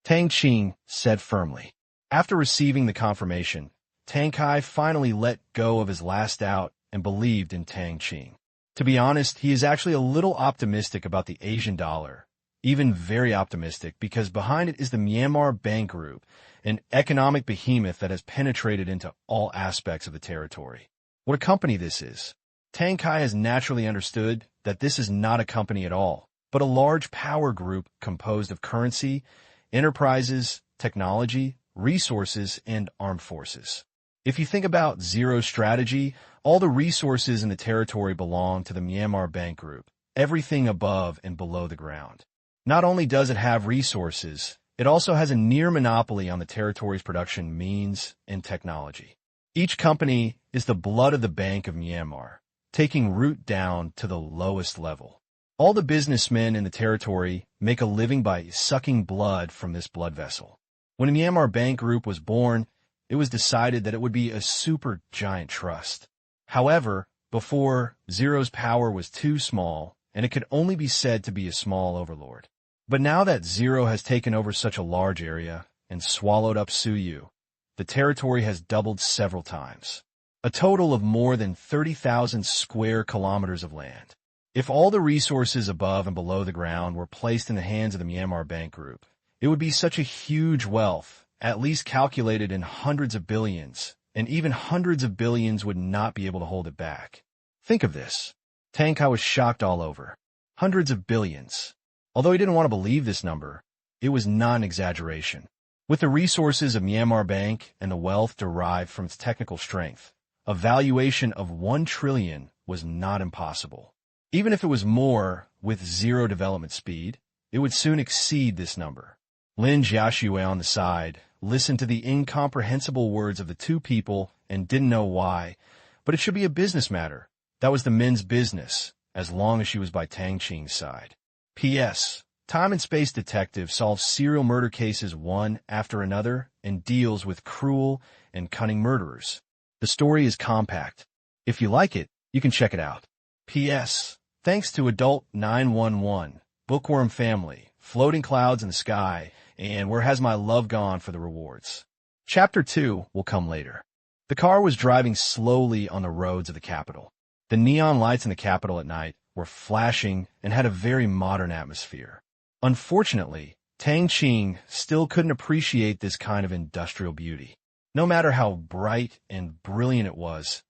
Tang Qing said firmly. After receiving the confirmation, Tang Kai finally let go of his last doubt and believed in Tang Qing. To be honest, he is actually a little optimistic about the Asian dollar, even very optimistic, because behind it is the Myanmar Bank Group, an economic behemoth that has penetrated into all aspects of the territory. What a company this is. Tang Kai has naturally understood that this is not a company at all, but a large power group composed of currency, enterprises, technology, resources, and armed forces. If you think about Zero's strategy, all the resources in the territory belong to the Myanmar Bank Group, everything above and below the ground. Not only does it have resources, it also has a near monopoly on the territory's production means and technology. Each company is the blood of the Bank of Myanmar, taking root down to the lowest level. All the businessmen in the territory make a living by sucking blood from this blood vessel. When the Myanmar Bank Group was born, it was decided that it would be a super giant trust. However, before, Zero's power was too small, and it could only be said to be a small overlord. But now that Zero has taken over such a large area and swallowed up Suyu, the territory has doubled several times. A total of more than 30,000 square kilometers of land. If all the resources above and below the ground were placed in the hands of the Myanmar Bank Group, it would be such a huge wealth, at least calculated in hundreds of billions, and even hundreds of billions would not be able to hold it back. Think of this. Tang Kai was shocked all over. Hundreds of billions. Although he didn't want to believe this number, it was not an exaggeration. With the resources of Myanmar Bank and the wealth derived from its technical strength, a valuation of 1 trillion was not impossible. Even if it was more, with zero development speed, it would soon exceed this number. Lin Jiaxue on the side listened to the incomprehensible words of the two people and didn't know why, but it should be a business matter. That was the men's business, as long as she was by Tang Qing's side. P.S. Time and Space Detective solves serial murder cases one after another and deals with cruel and cunning murderers. The story is compact. If you like it, you can check it out. P.S. Thanks to Adult 911, Bookworm Family, Floating Clouds in the Sky, and Where Has My Love Gone for the rewards. Chapter 2 will come later. The car was driving slowly on the roads of the capital. The neon lights in the capital at night were flashing and had a very modern atmosphere. Unfortunately, Tang Qing still couldn't appreciate this kind of industrial beauty. No matter how bright and brilliant it was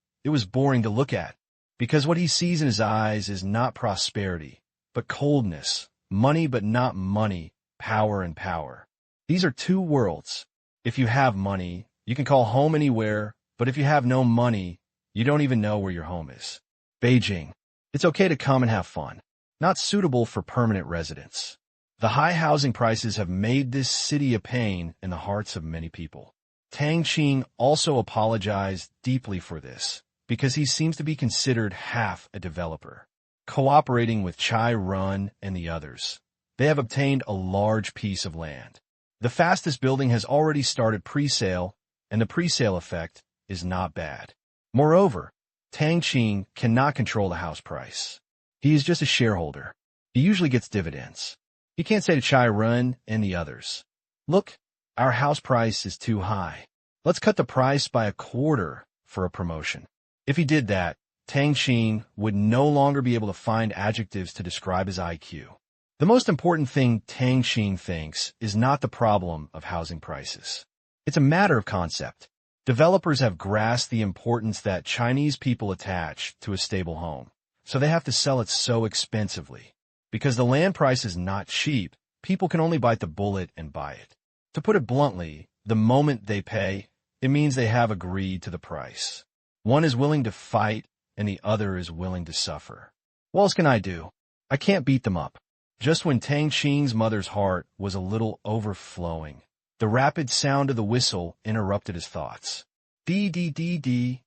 boring to look at, because what he sees in his eyes is not prosperity, but coldness, money but not money, power and power. These are two worlds. If you have money, you can call home anywhere, but if you have no money, you don't even know where your home is. Beijing. It's okay to come and have fun. Not suitable for permanent residence. The high housing prices have made this city a pain in the hearts of many people. Tang Qing also apologized deeply for this, because he seems to be considered half a developer. Cooperating with Chai Run and the others, they have obtained a large piece of land. The fastest building has already started pre-sale, and the pre-sale effect is not bad. Moreover, Tang Qing cannot control the house price. He is just a shareholder. He usually gets dividends. He can't say to Chai Run and the others, "Look, our house price is too high. Let's cut the price by a quarter for a promotion." If he did that, Tang Qing would no longer be able to find adjectives to describe his IQ. The most important thing Tang Qing thinks is not the problem of housing prices. It's a matter of concept. Developers have grasped the importance that Chinese people attach to a stable home, so they have to sell it so expensively. Because the land price is not cheap, people can only bite the bullet and buy it. To put it bluntly, the moment they pay, it means they have agreed to the price. One is willing to fight, and the other is willing to suffer. What else can I do? I can't beat them up. Just when Tang Qing's mother's heart was a little overflowing, the rapid sound of the whistle interrupted his thoughts. Dee dee dee dee.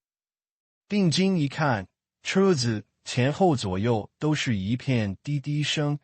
定睛一看，车子前后左右都是一片滴滴声，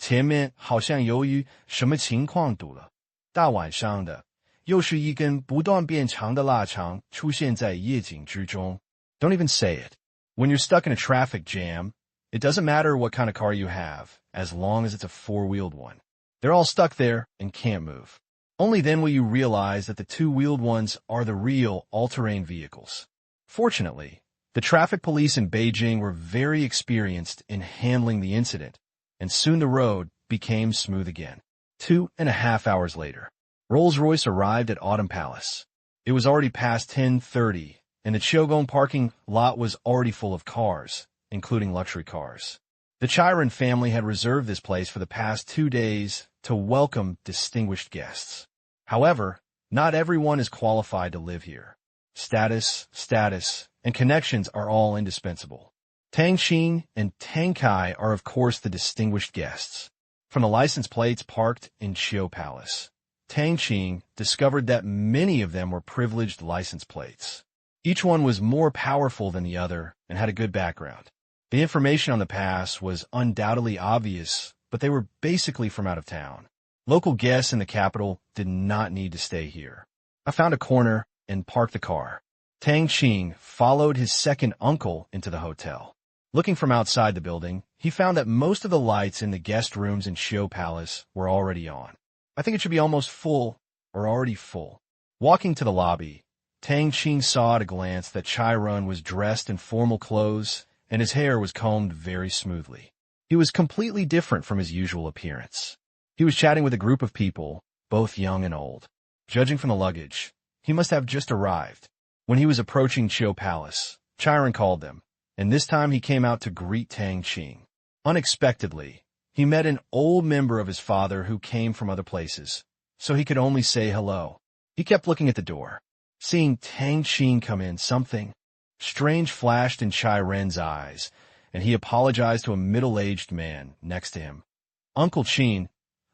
前面好像由于什么情况堵了。大晚上的，又是一根不断变长的腊肠出现在夜景之中。Don't even say it. When you're stuck in a traffic jam, it doesn't matter what kind of car you have, as long as it's a four-wheeled one. They're all stuck there and can't move. Only then will you realize that the two-wheeled ones are the real all-terrain vehicles. Fortunately, the traffic police in Beijing were very experienced in handling the incident, and soon the road became smooth again. 2.5 hours later, Rolls-Royce arrived at Autumn Palace. It was already past 10:30, and the Chiogong parking lot was already full of cars, including luxury cars. The Chiron family had reserved this place for the past 2 days to welcome distinguished guests. However, not everyone is qualified to live here. Status, and connections are all indispensable. Tang Qing and Tang Kai are of course the distinguished guests. From the license plates parked in Chiu Palace, Tang Qing discovered that many of them were privileged license plates. Each one was more powerful than the other and had a good background. The information on the pass was undoubtedly obvious, but they were basically from out of town. Local guests in the capital did not need to stay here. I found a corner and parked the car. Tang Qing followed his second uncle into the hotel. Looking from outside the building, he found that most of the lights in the guest rooms in Chiu Palace were already on. I think it should be almost full, or already full. Walking to the lobby, Tang Qing saw at a glance that Chiron was dressed in formal clothes, and his hair was combed very smoothly. He was completely different from his usual appearance. He was chatting with a group of people, both young and old. Judging from the luggage, he must have just arrived. When he was approaching Chiu Palace, Chiron called them, and this time he came out to greet Tang Qing. Unexpectedly, he met an old member of his father who came from other places, so he could only say hello. He kept looking at the door. Seeing Tang Qing come in, something strange flashed in Chiron's eyes, and he apologized to a middle-aged man next to him. Uncle Qing,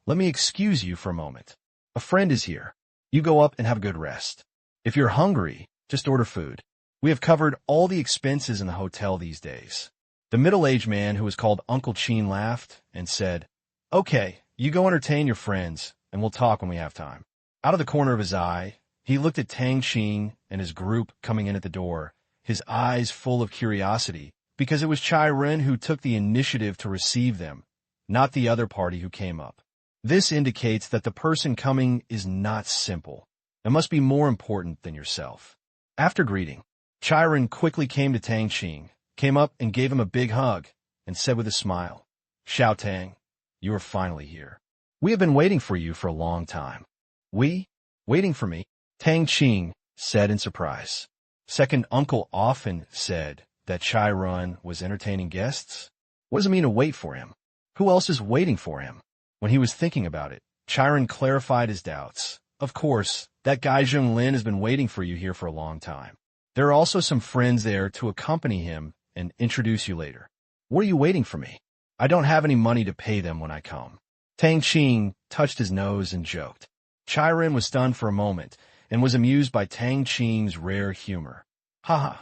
let me excuse you for a moment. A friend is here. You go up and have a good rest. If you're hungry, just order food. We have covered all the expenses in the hotel these days. The middle-aged man who was called Uncle Qing laughed and said, Okay, you go entertain your friends, and we'll talk when we have time. Out of the corner of his eye, he looked at Tang Qing and his group coming in at the door, his eyes full of curiosity, because it was Chiron who took the initiative to receive them, not the other party who came up. This indicates that the person coming is not simple. It must be more important than yourself. After greeting, Chiron quickly came to Tang Qing, came up and gave him a big hug, and said with a smile, Xiao Tang, you are finally here. We have been waiting for you for a long time. Waiting for me? Tang Qing said in surprise. Second uncle often said that Chiron was entertaining guests. What does it mean to wait for him? Who else is waiting for him? When he was thinking about it, Chiron clarified his doubts. Of course, that guy Zheng Lin has been waiting for you here for a long time. There are also some friends there to accompany him and introduce you later. What are you waiting for me? I don't have any money to pay them when I come. Tang Qing touched his nose and joked. Chiron was stunned for a moment and was amused by Tang Qing's rare humor. Haha,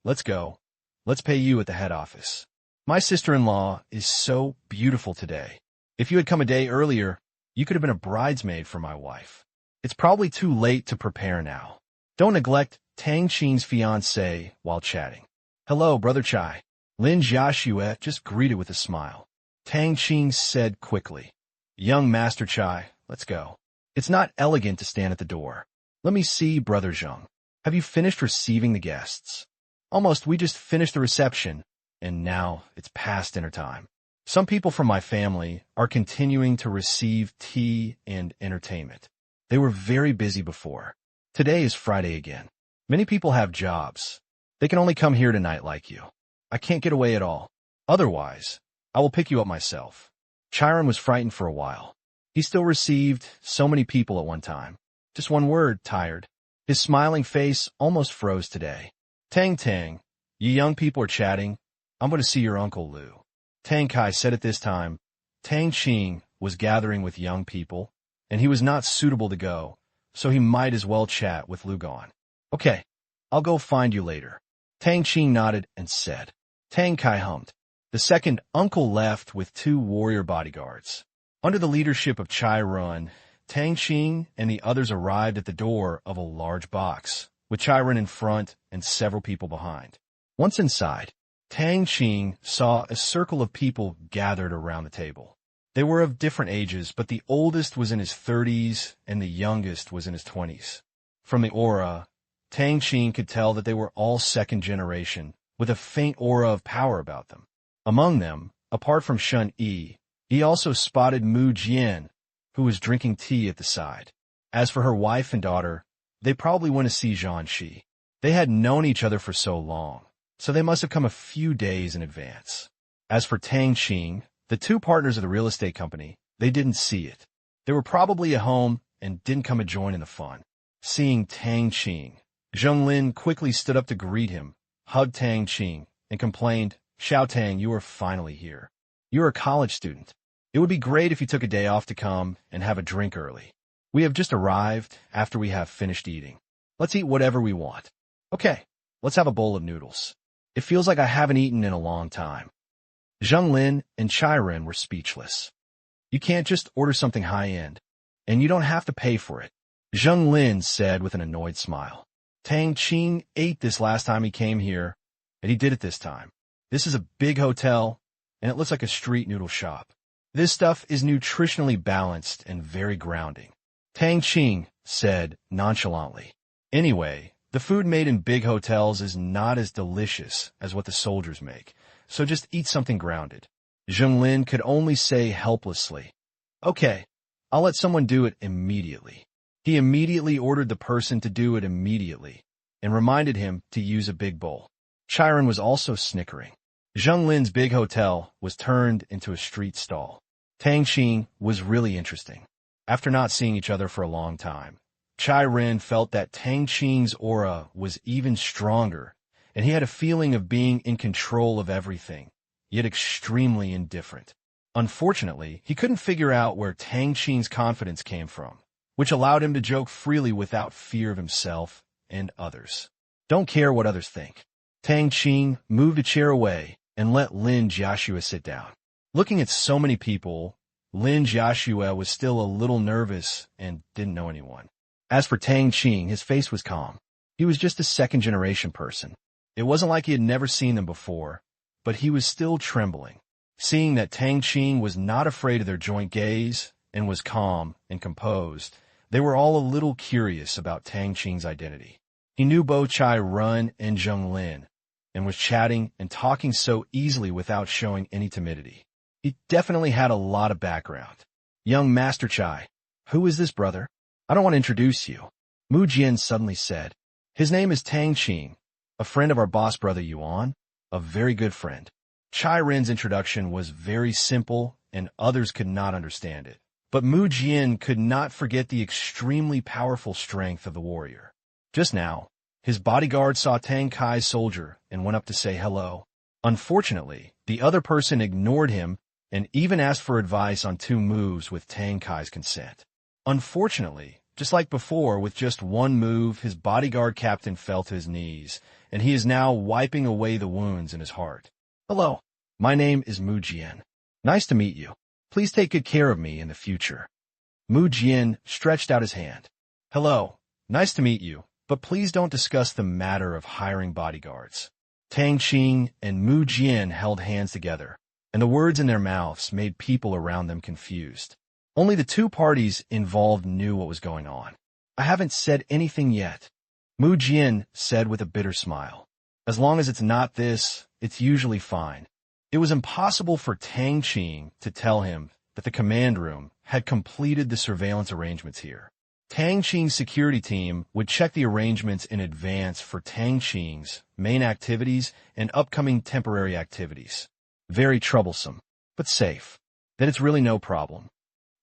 let's go. Let's pay you at the head office. My sister-in-law is so beautiful today. If you had come a day earlier, you could have been a bridesmaid for my wife. It's probably too late to prepare now. Don't neglect Tang Qing's fiancé while chatting. Hello, Brother Chai. Lin Jiaxue just greeted with a smile. Tang Qing said quickly, Young Master Chai, let's go. It's not elegant to stand at the door. Let me see, Brother Zheng. Have you finished receiving the guests? Almost, we just finished the reception, and now it's past dinner time. Some people from my family are continuing to receive tea and entertainment. They were very busy before. Today is Friday again. Many people have jobs. They can only come here tonight like you. I can't get away at all. Otherwise, I will pick you up myself. Chiron was frightened for a while. He still received so many people at one time. Just one word, tired. His smiling face almost froze today. Tang, you young people are chatting. I'm going to see your Uncle Lu. Tang Kai said at this time. Tang Qing was gathering with young people, and he was not suitable to go, so he might as well chat with Lu Gong. Okay, I'll go find you later. Tang Qing nodded and said. Tang Kai hummed. The second uncle left with 2 warrior bodyguards. Under the leadership of Chai Run, Tang Qing and the others arrived at the door of a large box, with Chai Run in front and several people behind. Once inside, Tang Qing saw a circle of people gathered around the table. They were of different ages, but the oldest was in his 30s and the youngest was in his 20s. From the aura, Tang Qing could tell that they were all second generation, with a faint aura of power about them. Among them, apart from Shun Yi, he also spotted Mu Jian, who was drinking tea at the side. As for her wife and daughter, they probably went to see Zhang Shi. They had known each other for so long, so they must have come a few days in advance. As for Tang Qing, the two partners of the real estate company, they didn't see it. They were probably at home and didn't come to join in the fun. Seeing Tang Qing, Zheng Lin quickly stood up to greet him, hugged Tang Qing, and complained, "Xiao Tang, you are finally here. You're a college student. It would be great if you took a day off to come and have a drink early. We have just arrived after we have finished eating. Let's eat whatever we want. Okay, let's have a bowl of noodles. It feels like I haven't eaten in a long time." Zheng Lin and Chai Ren were speechless. "You can't just order something high-end, and you don't have to pay for it," Zheng Lin said with an annoyed smile. "Tang Qing ate this last time he came here, and he did it this time. This is a big hotel, and it looks like a street noodle shop. This stuff is nutritionally balanced and very grounding," Tang Qing said nonchalantly. "Anyway, the food made in big hotels is not as delicious as what the soldiers make, so just eat something grounded." Zheng Lin could only say helplessly, "Okay, I'll let someone do it immediately." He immediately ordered the person to do it immediately and reminded him to use a big bowl. Chiron was also snickering. Zheng Lin's big hotel was turned into a street stall. Tang Qing was really interesting. After not seeing each other for a long time, Chai Ren felt that Tang Qing's aura was even stronger, and he had a feeling of being in control of everything, yet extremely indifferent. Unfortunately, he couldn't figure out where Tang Qing's confidence came from, which allowed him to joke freely without fear of himself and others. Don't care what others think. Tang Qing moved a chair away and let Lin Jiashue sit down. Looking at so many people, Lin Jiashue was still a little nervous and didn't know anyone. As for Tang Qing, his face was calm. He was just a second-generation person. It wasn't like he had never seen them before, but he was still trembling. Seeing that Tang Qing was not afraid of their joint gaze and was calm and composed, they were all a little curious about Tang Qing's identity. He knew both Chai Run and Zheng Lin, and was chatting and talking so easily without showing any timidity. He definitely had a lot of background. "Young Master Chai, who is this brother? I don't want to introduce you," Mu Jian suddenly said. "His name is Tang Qing, a friend of our boss brother Yuan, a very good friend." Chai Ren's introduction was very simple, and others could not understand it. But Mu Jian could not forget the extremely powerful strength of the warrior. Just now, his bodyguard saw Tang Kai's soldier and went up to say hello. Unfortunately, the other person ignored him and even asked for advice on 2 moves with Tang Kai's consent. Unfortunately, just like before, with just one move, his bodyguard captain fell to his knees, and he is now wiping away the wounds in his heart. "Hello, my name is Mu Jian. Nice to meet you. Please take good care of me in the future." Mu Jian stretched out his hand. "Hello, nice to meet you, but please don't discuss the matter of hiring bodyguards." Tang Qing and Mu Jian held hands together, and the words in their mouths made people around them confused. Only the 2 parties involved knew what was going on. "I haven't said anything yet," Mu Jian said with a bitter smile. "As long as it's not this, it's usually fine." It was impossible for Tang Qing to tell him that the command room had completed the surveillance arrangements here. Tang Qing's security team would check the arrangements in advance for Tang Qing's main activities and upcoming temporary activities. Very troublesome, but safe. That it's really no problem,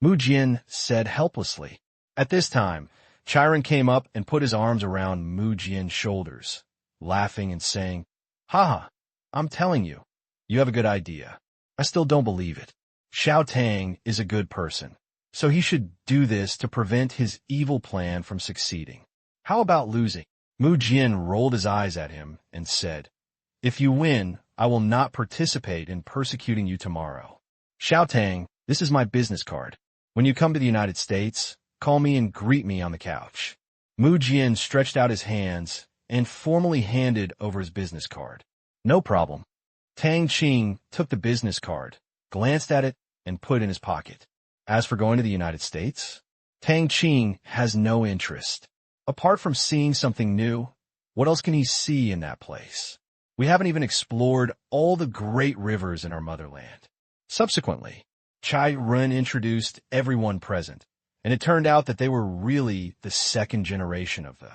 Mu Jian said helplessly. At this time, Chiron came up and put his arms around Mu Jian's shoulders, laughing and saying, "Haha, I'm telling you, you have a good idea. I still don't believe it. Xiao Tang is a good person, so he should do this to prevent his evil plan from succeeding. How about losing?" Mu Jian rolled his eyes at him and said, "If you win, I will not participate in persecuting you tomorrow." Xiao Tang, This is my business card. When you come to the United States, call me and greet me on the couch. Mu Jian stretched out his hands and formally handed over his business card. No problem. Tang Qing took the business card, glanced at it, and put it in his pocket. As for going to the United States, Tang Qing has no interest. Apart from seeing something new, what else can he see in that place? We haven't even explored all the great rivers in our motherland. Subsequently, Chai Run introduced everyone present, and it turned out that they were really the second generation of the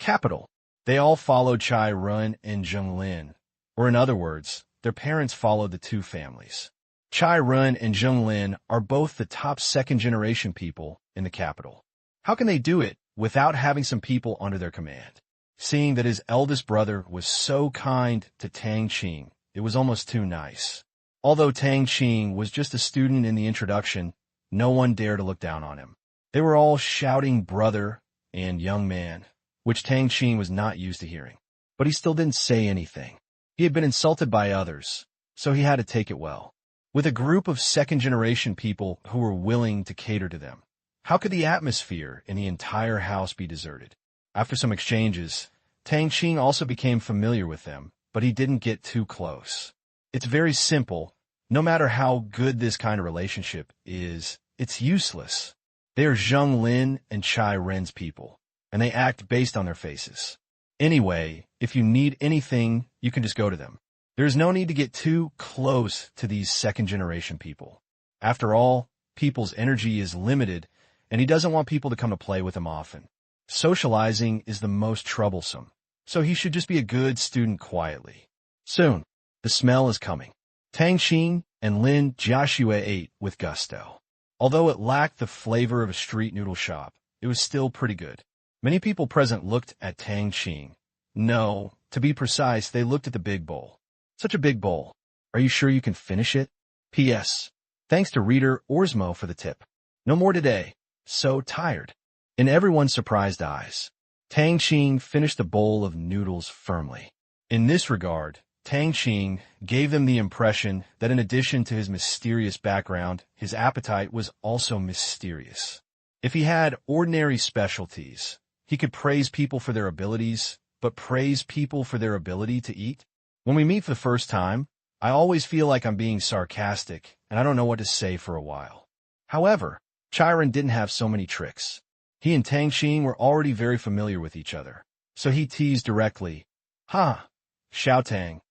capital. They all followed Chai Run and Zheng Lin, or in other words, their parents followed the two families. Chai Run and Zheng Lin are both the top second-generation people in the capital. How can they do it without having some people under their command? Seeing that his eldest brother was so kind to Tang Qing, it was almost too nice. Although Tang Qing was just a student in the introduction, no one dared to look down on him. They were all shouting brother and young man, which Tang Qing was not used to hearing. But he still didn't say anything. He had been insulted by others, so he had to take it well. With a group of second-generation people who were willing to cater to them, how could the atmosphere in the entire house be deserted? After some exchanges, Tang Qing also became familiar with them, but he didn't get too close. It's very simple. No matter how good this kind of relationship is, it's useless. They are Zheng Lin and Chai Ren's people, and they act based on their faces. Anyway, if you need anything, you can just go to them. There's no need to get too close to these second-generation people. After all, people's energy is limited, and he doesn't want people to come to play with him often. Socializing is the most troublesome, so he should just be a good student quietly. Soon, the smell is coming. Tang Qing and Lin Jiaxue ate with gusto. Although it lacked the flavor of a street noodle shop, it was still pretty good. Many people present looked at Tang Qing. No, to be precise, they looked at the big bowl. Such a big bowl. Are you sure you can finish it? P.S. Thanks to reader Orsmo for the tip. No more today. So tired. In everyone's surprised eyes, Tang Qing finished the bowl of noodles firmly. In this regard, Tang Qing gave them the impression that in addition to his mysterious background, his appetite was also mysterious. If he had ordinary specialties, he could praise people for their abilities, but praise people for their ability to eat? When we meet for the first time, I always feel like I'm being sarcastic, and I don't know what to say for a while. However, Chiron didn't have so many tricks. He and Tang Qing were already very familiar with each other, so he teased directly, "Ha, Xiaotang,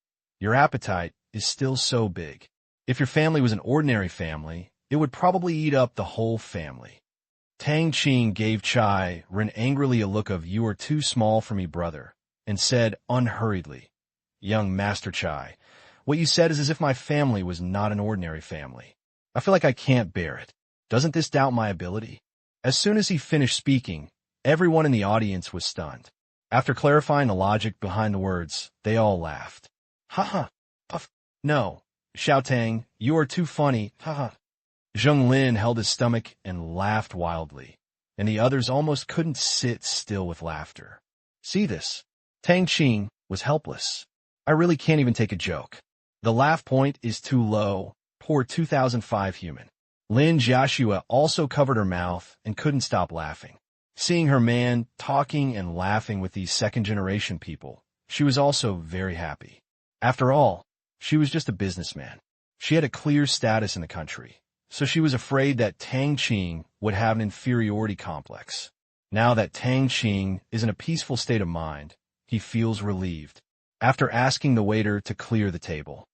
your appetite is still so big. If your family was an ordinary family, it would probably eat up the whole family." Tang Qing gave Chai Ren angrily a look of "You are too small for me, brother," and said unhurriedly, "Young Master Chai, what you said is as if my family was not an ordinary family. I feel like I can't bear it. Doesn't this doubt my ability?" As soon as he finished speaking, everyone in the audience was stunned. After clarifying the logic behind the words, they all laughed. "Ha ha, puff, no, Xiaotang, you are too funny, ha ha." Zheng Lin held his stomach and laughed wildly, and the others almost couldn't sit still with laughter. See this? Tang Qing was helpless. I really can't even take a joke. The laugh point is too low. Poor 2005 human. Lin Jiaxue also covered her mouth and couldn't stop laughing. Seeing her man talking and laughing with these second-generation people, she was also very happy. After all, she was just a businessman. She had a clear status in the country, so she was afraid that Tang Qing would have an inferiority complex. Now that Tang Qing is in a peaceful state of mind, he feels relieved. After asking the waiter to clear the table.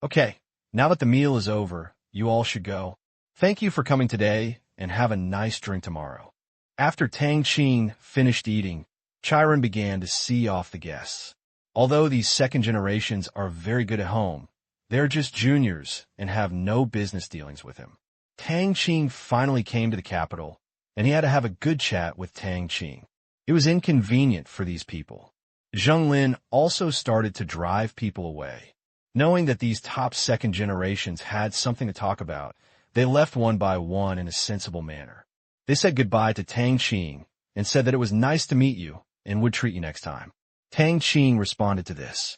"Okay, now that the meal is over, you all should go. Thank you for coming today, and have a nice drink tomorrow." After Tang Qing finished eating, Chiron began to see off the guests. Although these second generations are very good at home, they're just juniors and have no business dealings with him. Tang Qing finally came to the capital, and he had to have a good chat with Tang Qing. It was inconvenient for these people. Zheng Lin also started to drive people away. Knowing that these top second generations had something to talk about, they left one by one in a sensible manner. They said goodbye to Tang Qing and said that it was nice to meet you and would treat you next time. Tang Qing responded to this.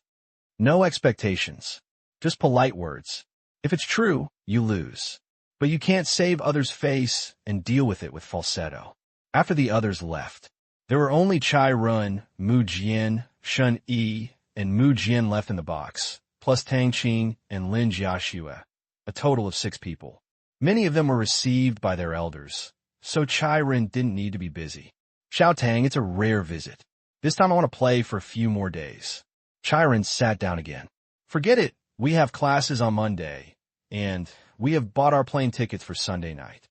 No expectations, just polite words. If it's true, you lose. but you can't save others' face and deal with it with falsetto. After the others left, there were only Chai Run, Mu Jian, Shun Yi, and Mu Jian left in the box, plus Tang Qing and Lin Jiaxue, a total of 6 people. Many of them were received by their elders, so Chai Ren didn't need to be busy. Xiao Tang, it's a rare visit. This time I want to play for a few more days. Chai Ren sat down again. Forget it, we have classes on Monday, and we have bought our plane tickets for Sunday night.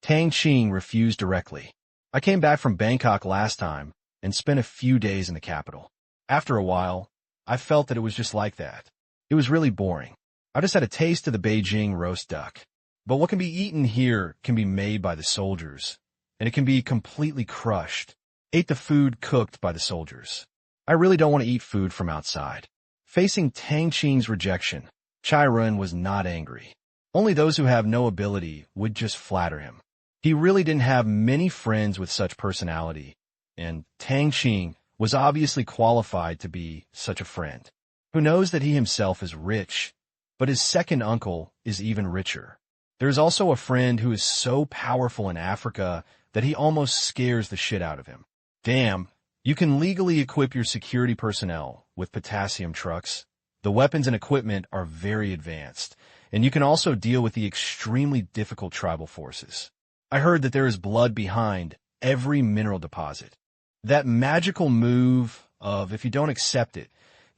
Tang Qing refused directly. I came back from Bangkok last time and spent a few days in the capital. After a while, I felt that it was just like that. It was really boring. I just had a taste of the Beijing roast duck. But what can be eaten here can be made by the soldiers, and it can be completely crushed. Ate the food cooked by the soldiers. I really don't want to eat food from outside. Facing Tang Qing's rejection, Chai Run was not angry. Only those who have no ability would just flatter him. He really didn't have many friends with such personality, and Tang Qing was obviously qualified to be such a friend. Who knows that he himself is rich, but his second uncle is even richer. There is also a friend who is so powerful in Africa that he almost scares the shit out of him. Damn, you can legally equip your security personnel with potassium trucks. The weapons and equipment are very advanced, and you can also deal with the extremely difficult tribal forces. I heard that there is blood behind every mineral deposit. That magical move of, if you don't accept it,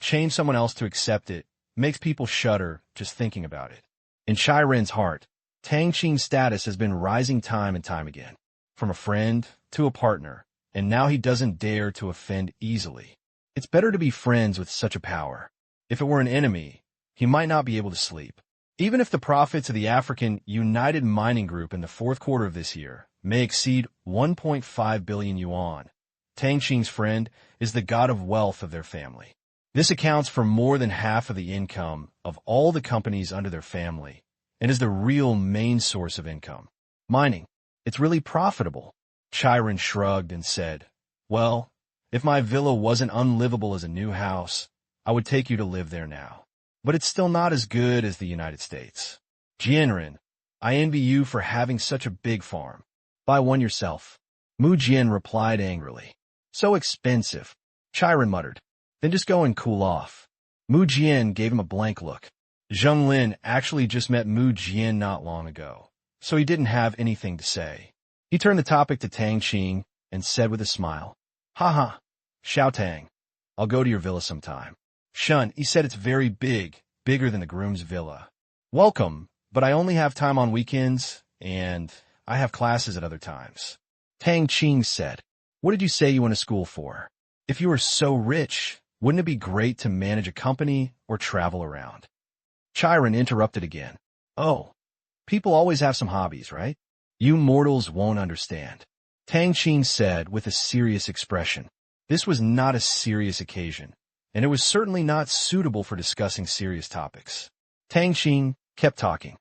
change someone else to accept it, makes people shudder just thinking about it. In Chai Ren's heart, Tang Qing's status has been rising time and time again, from a friend to a partner, and now he doesn't dare to offend easily. It's better to be friends with such a power. If it were an enemy, he might not be able to sleep. Even if the profits of the African United Mining Group in the 4th quarter of this year may exceed 1.5 billion yuan, Tang Qing's friend is the god of wealth of their family. This accounts for more than half of the income of all the companies under their family, and is the real main source of income. Mining. It's really profitable. Chai Ren shrugged and said, well, if my villa wasn't unlivable as a new house, I would take you to live there now. But it's still not as good as the United States. Jianren, I envy you for having such a big farm. Buy one yourself. Mu Jian replied angrily. So expensive. Chai Ren muttered. Then just go and cool off. Mu Jian gave him a blank look. Zheng Lin actually just met Mu Jian not long ago, so he didn't have anything to say. He turned the topic to Tang Qing and said with a smile, "Haha, Xiao Tang, I'll go to your villa sometime." Shun, he said it's very big, bigger than the groom's villa. Welcome, but I only have time on weekends, and I have classes at other times. Tang Qing said, what did you say you went to school for? If you were so rich, wouldn't it be great to manage a company or travel around? Chai Ren interrupted again. Oh, people always have some hobbies, right? You mortals won't understand. Tang Qing said with a serious expression. This was not a serious occasion, and it was certainly not suitable for discussing serious topics. Tang Qing kept talking.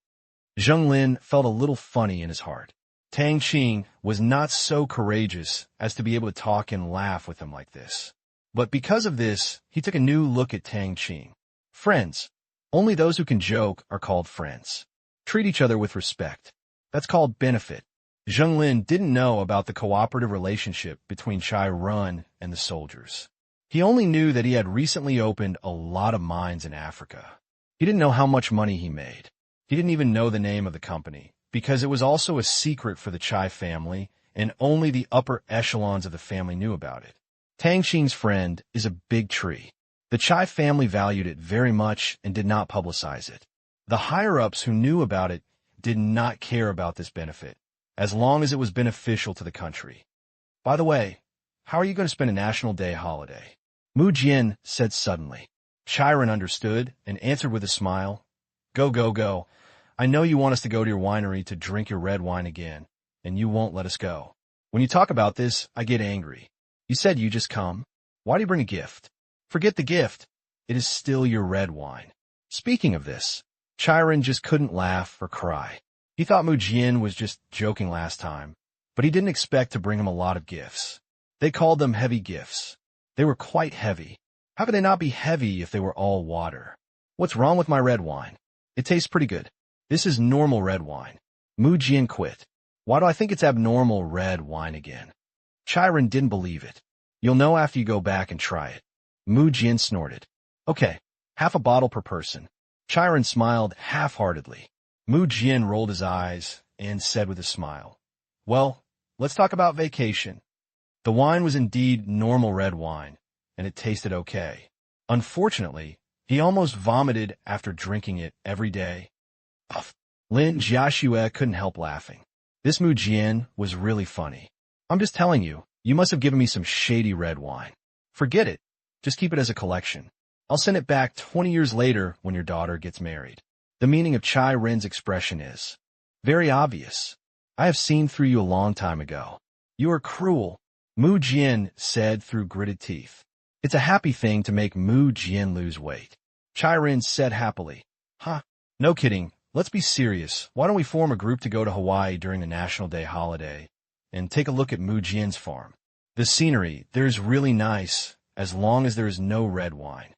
Zheng Lin felt a little funny in his heart. Tang Qing was not so courageous as to be able to talk and laugh with him like this. But because of this, he took a new look at Tang Qing. Friends. Only those who can joke are called friends. Treat each other with respect. That's called benefit. Zheng Lin didn't know about the cooperative relationship between Chai Run and the soldiers. He only knew that he had recently opened a lot of mines in Africa. He didn't know how much money he made. He didn't even know the name of the company, because it was also a secret for the Chai family, and only the upper echelons of the family knew about it. Tang Qing's friend is a big tree. The Chai family valued it very much and did not publicize it. The higher-ups who knew about it did not care about this benefit, as long as it was beneficial to the country. By the way, how are you going to spend a National Day holiday? Mu Jian said suddenly. Chai Ren understood and answered with a smile. Go, go, go. I know you want us to go to your winery to drink your red wine again, and you won't let us go. When you talk about this, I get angry. You said you just come. Why do you bring a gift? Forget the gift. It is still your red wine. Speaking of this, Chai Ren just couldn't laugh or cry. He thought Mu Jian was just joking last time, but he didn't expect to bring him a lot of gifts. They called them heavy gifts. They were quite heavy. How could they not be heavy if they were all water? What's wrong with my red wine? It tastes pretty good. This is normal red wine. Mu Jian quit. Why do I think it's abnormal red wine again? Chiron didn't believe it. You'll know after you go back and try it. Mu Jian snorted. Okay, half a bottle per person. Chiron smiled half-heartedly. Mu Jian rolled his eyes and said with a smile, well, let's talk about vacation. The wine was indeed normal red wine, and it tasted okay. Unfortunately, he almost vomited after drinking it every day. Puff. Lin Jiaxue couldn't help laughing. This Mu Jian was really funny. I'm just telling you, you must have given me some shady red wine. Forget it. Just keep it as a collection. I'll send it back 20 years later when your daughter gets married. The meaning of Chai Ren's expression is very obvious. I have seen through you a long time ago. You are cruel, Mu Jian said through gritted teeth. It's a happy thing to make Mu Jian lose weight. Chai Ren said happily. Huh? No kidding. Let's be serious. Why don't we form a group to go to Hawaii during the National Day holiday and take a look at Mu Jian's farm? The scenery there is really nice as long as there is no red wine.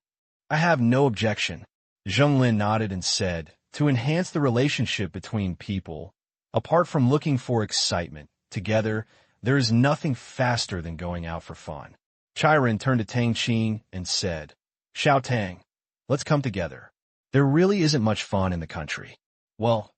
I have no objection. Zheng Lin nodded and said, to enhance the relationship between people, apart from looking for excitement, together, there is nothing faster than going out for fun. Chiron turned to Tang Qing and said, Xiao Tang, let's come together. There really isn't much fun in the country. Well,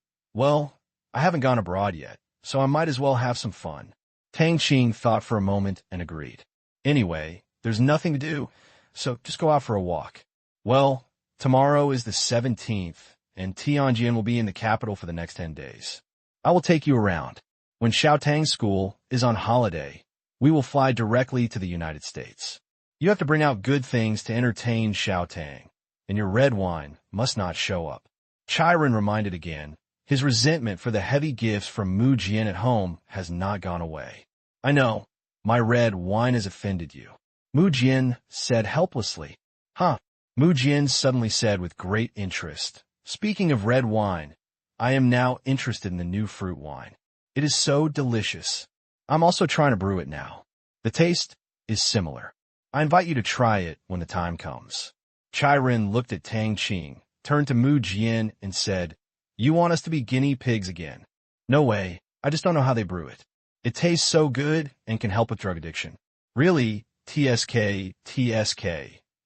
I haven't gone abroad yet, so I might as well have some fun. Tang Qing thought for a moment and agreed. Anyway, there's nothing to do, so just go out for a walk. Well, tomorrow is the 17th, and Tianjin will be in the capital for the next 10 days. I will take you around. When Xiaotang's school is on holiday, we will fly directly to the United States. You have to bring out good things to entertain Xiaotang, and your red wine must not show up. Chiron reminded again, his resentment for the heavy gifts from Mu Jian at home has not gone away. I know, my red wine has offended you. Mu Jian said helplessly. Huh? Mu Jian suddenly said with great interest, speaking of red wine, I am now interested in the new fruit wine. It is so delicious. I'm also trying to brew it now. The taste is similar. I invite you to try it when the time comes. Chiron looked at Tang Qing, turned to Mu Jian and said, you want us to be guinea pigs again? No way. I just don't know how they brew it. It tastes so good and can help with drug addiction. Really, TSK.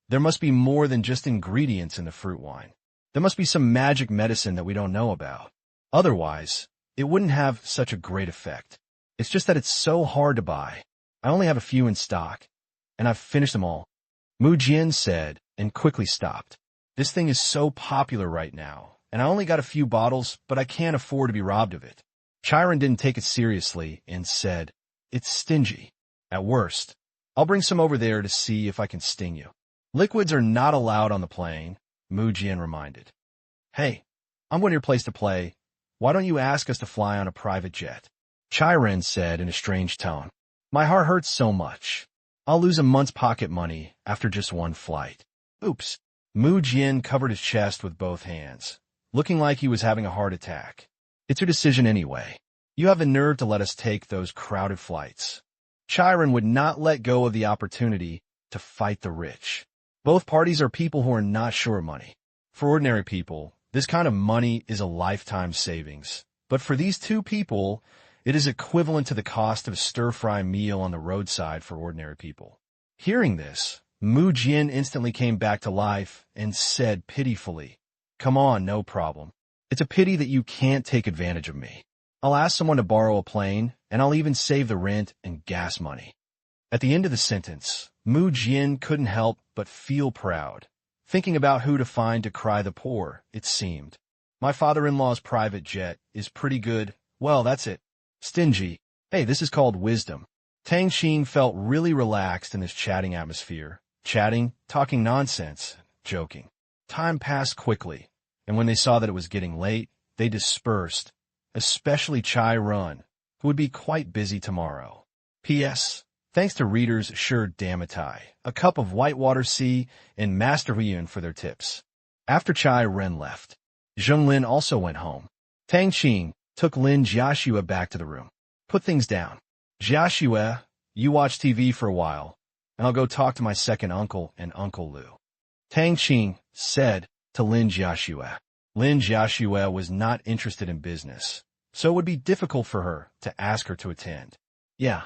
There must be more than just ingredients in the fruit wine. There must be some magic medicine that we don't know about. Otherwise, it wouldn't have such a great effect. It's just that it's so hard to buy. I only have a few in stock, and I've finished them all. Mu Jian said, and quickly stopped. This thing is so popular right now, and I only got a few bottles, but I can't afford to be robbed of it. Chiron didn't take it seriously and said, it's stingy. At worst, I'll bring some over there to see if I can sting you. Liquids are not allowed on the plane, Mu Jian reminded. Hey, I'm going to your place to play. Why don't you ask us to fly on a private jet? Chiron said in a strange tone. My heart hurts so much. I'll lose a month's pocket money after just one flight. Oops. Mu Jian covered his chest with both hands, looking like he was having a heart attack. It's your decision anyway. You have the nerve to let us take those crowded flights. Chiron would not let go of the opportunity to fight the rich. Both parties are people who are not sure of money. For ordinary people, this kind of money is a lifetime savings. But for these two people, it is equivalent to the cost of a stir-fry meal on the roadside for ordinary people. Hearing this, Mu Jian instantly came back to life and said pitifully, come on, no problem. It's a pity that you can't take advantage of me. I'll ask someone to borrow a plane, and I'll even save the rent and gas money. At the end of the sentence, Mu Jian couldn't help but feel proud, thinking about who to find to cry the poor, it seemed. My father-in-law's private jet is pretty good. Well, that's it. Stingy. Hey, this is called wisdom. Tang Qing felt really relaxed in this chatting atmosphere. Chatting, talking nonsense, joking. Time passed quickly, and when they saw that it was getting late, they dispersed, especially Chai Run, who would be quite busy tomorrow. P.S. Thanks to readers Sure Damatai, A Cup of Whitewater Sea, and Master Huyun for their tips. After Chai Ren left, Zheng Lin also went home. Tang Qing took Lin Jiaxue back to the room. Put things down. Jiaxue, you watch TV for a while, and I'll go talk to my second uncle and Uncle Lu. Tang Qing said to Lin Jiaxue. Lin Jiaxue was not interested in business, so it would be difficult for her to ask her to attend. Yeah.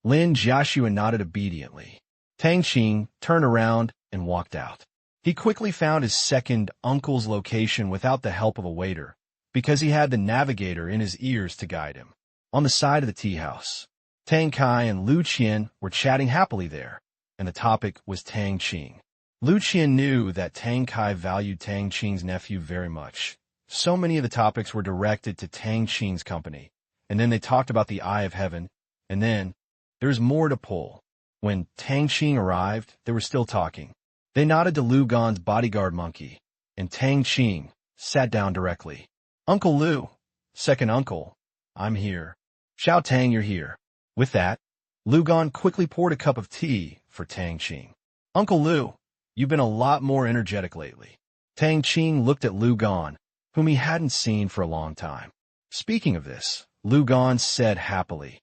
Lin Jiaxue nodded obediently. Tang Qing turned around and walked out. He quickly found his second uncle's location without the help of a waiter, because he had the navigator in his ears to guide him. On the side of the tea house, Tang Kai and Lu Qian were chatting happily there, and the topic was Tang Qing. Lu Qian knew that Tang Kai valued Tang Qing's nephew very much. So many of the topics were directed to Tang Qing's company, and then they talked about the Eye of Heaven, and then there's more to pull. When Tang Qing arrived, they were still talking. They nodded to Lu Gan's bodyguard monkey, and Tang Qing sat down directly. Uncle Lu, second uncle, I'm here. Xiao Tang, you're here. With that, Lu Gan quickly poured a cup of tea for Tang Qing. Uncle Lu, you've been a lot more energetic lately. Tang Qing looked at Lu Gan, whom he hadn't seen for a long time. Speaking of this, Lu Gan said happily,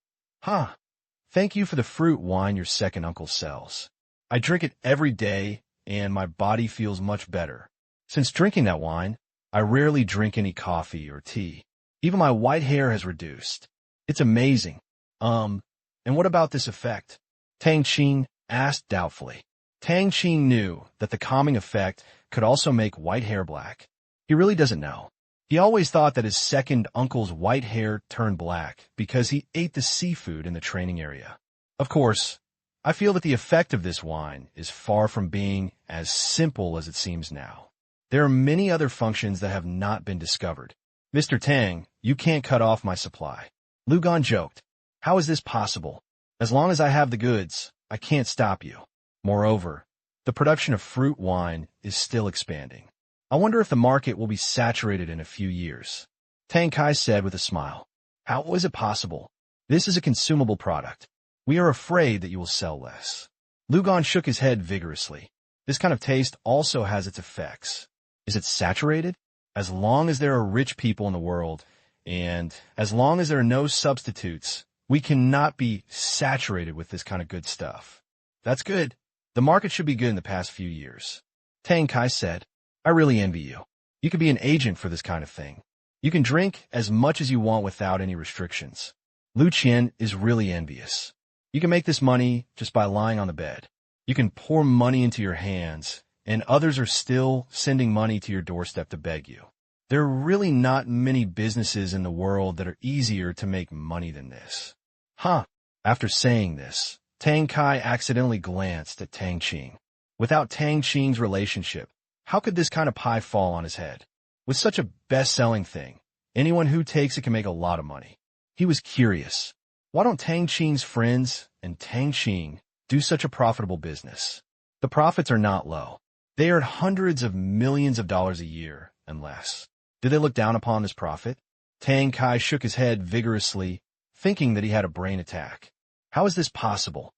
thank you for the fruit wine your second uncle sells. I drink it every day, and my body feels much better. Since drinking that wine, I rarely drink any coffee or tea. Even my white hair has reduced. It's amazing. And what about this effect? Tang Qing asked doubtfully. Tang Qing knew that the calming effect could also make white hair black. He really doesn't know. He always thought that his second uncle's white hair turned black because he ate the seafood in the training area. Of course, I feel that the effect of this wine is far from being as simple as it seems now. There are many other functions that have not been discovered. Mr. Tang, you can't cut off my supply. Lu Gan joked. How is this possible? As long as I have the goods, I can't stop you. Moreover, the production of fruit wine is still expanding. I wonder if the market will be saturated in a few years. Tang Kai said with a smile. How is it possible? This is a consumable product. We are afraid that you will sell less. Lu Gan shook his head vigorously. This kind of taste also has its effects. Is it saturated? As long as there are rich people in the world, and as long as there are no substitutes, we cannot be saturated with this kind of good stuff. That's good. The market should be good in the past few years. Tang Kai said, I really envy you. You could be an agent for this kind of thing. You can drink as much as you want without any restrictions. Lu Qian is really envious. You can make this money just by lying on the bed. You can pour money into your hands, and others are still sending money to your doorstep to beg you. There are really not many businesses in the world that are easier to make money than this. After saying this, Tang Kai accidentally glanced at Tang Qing. Without Tang Qing's relationship, how could this kind of pie fall on his head? With such a best-selling thing, anyone who takes it can make a lot of money. He was curious. Why don't Tang Qing's friends and Tang Qing do such a profitable business? The profits are not low. They are hundreds of millions of dollars a year and less. Do they look down upon this profit? Tang Kai shook his head vigorously, thinking that he had a brain attack. How is this possible?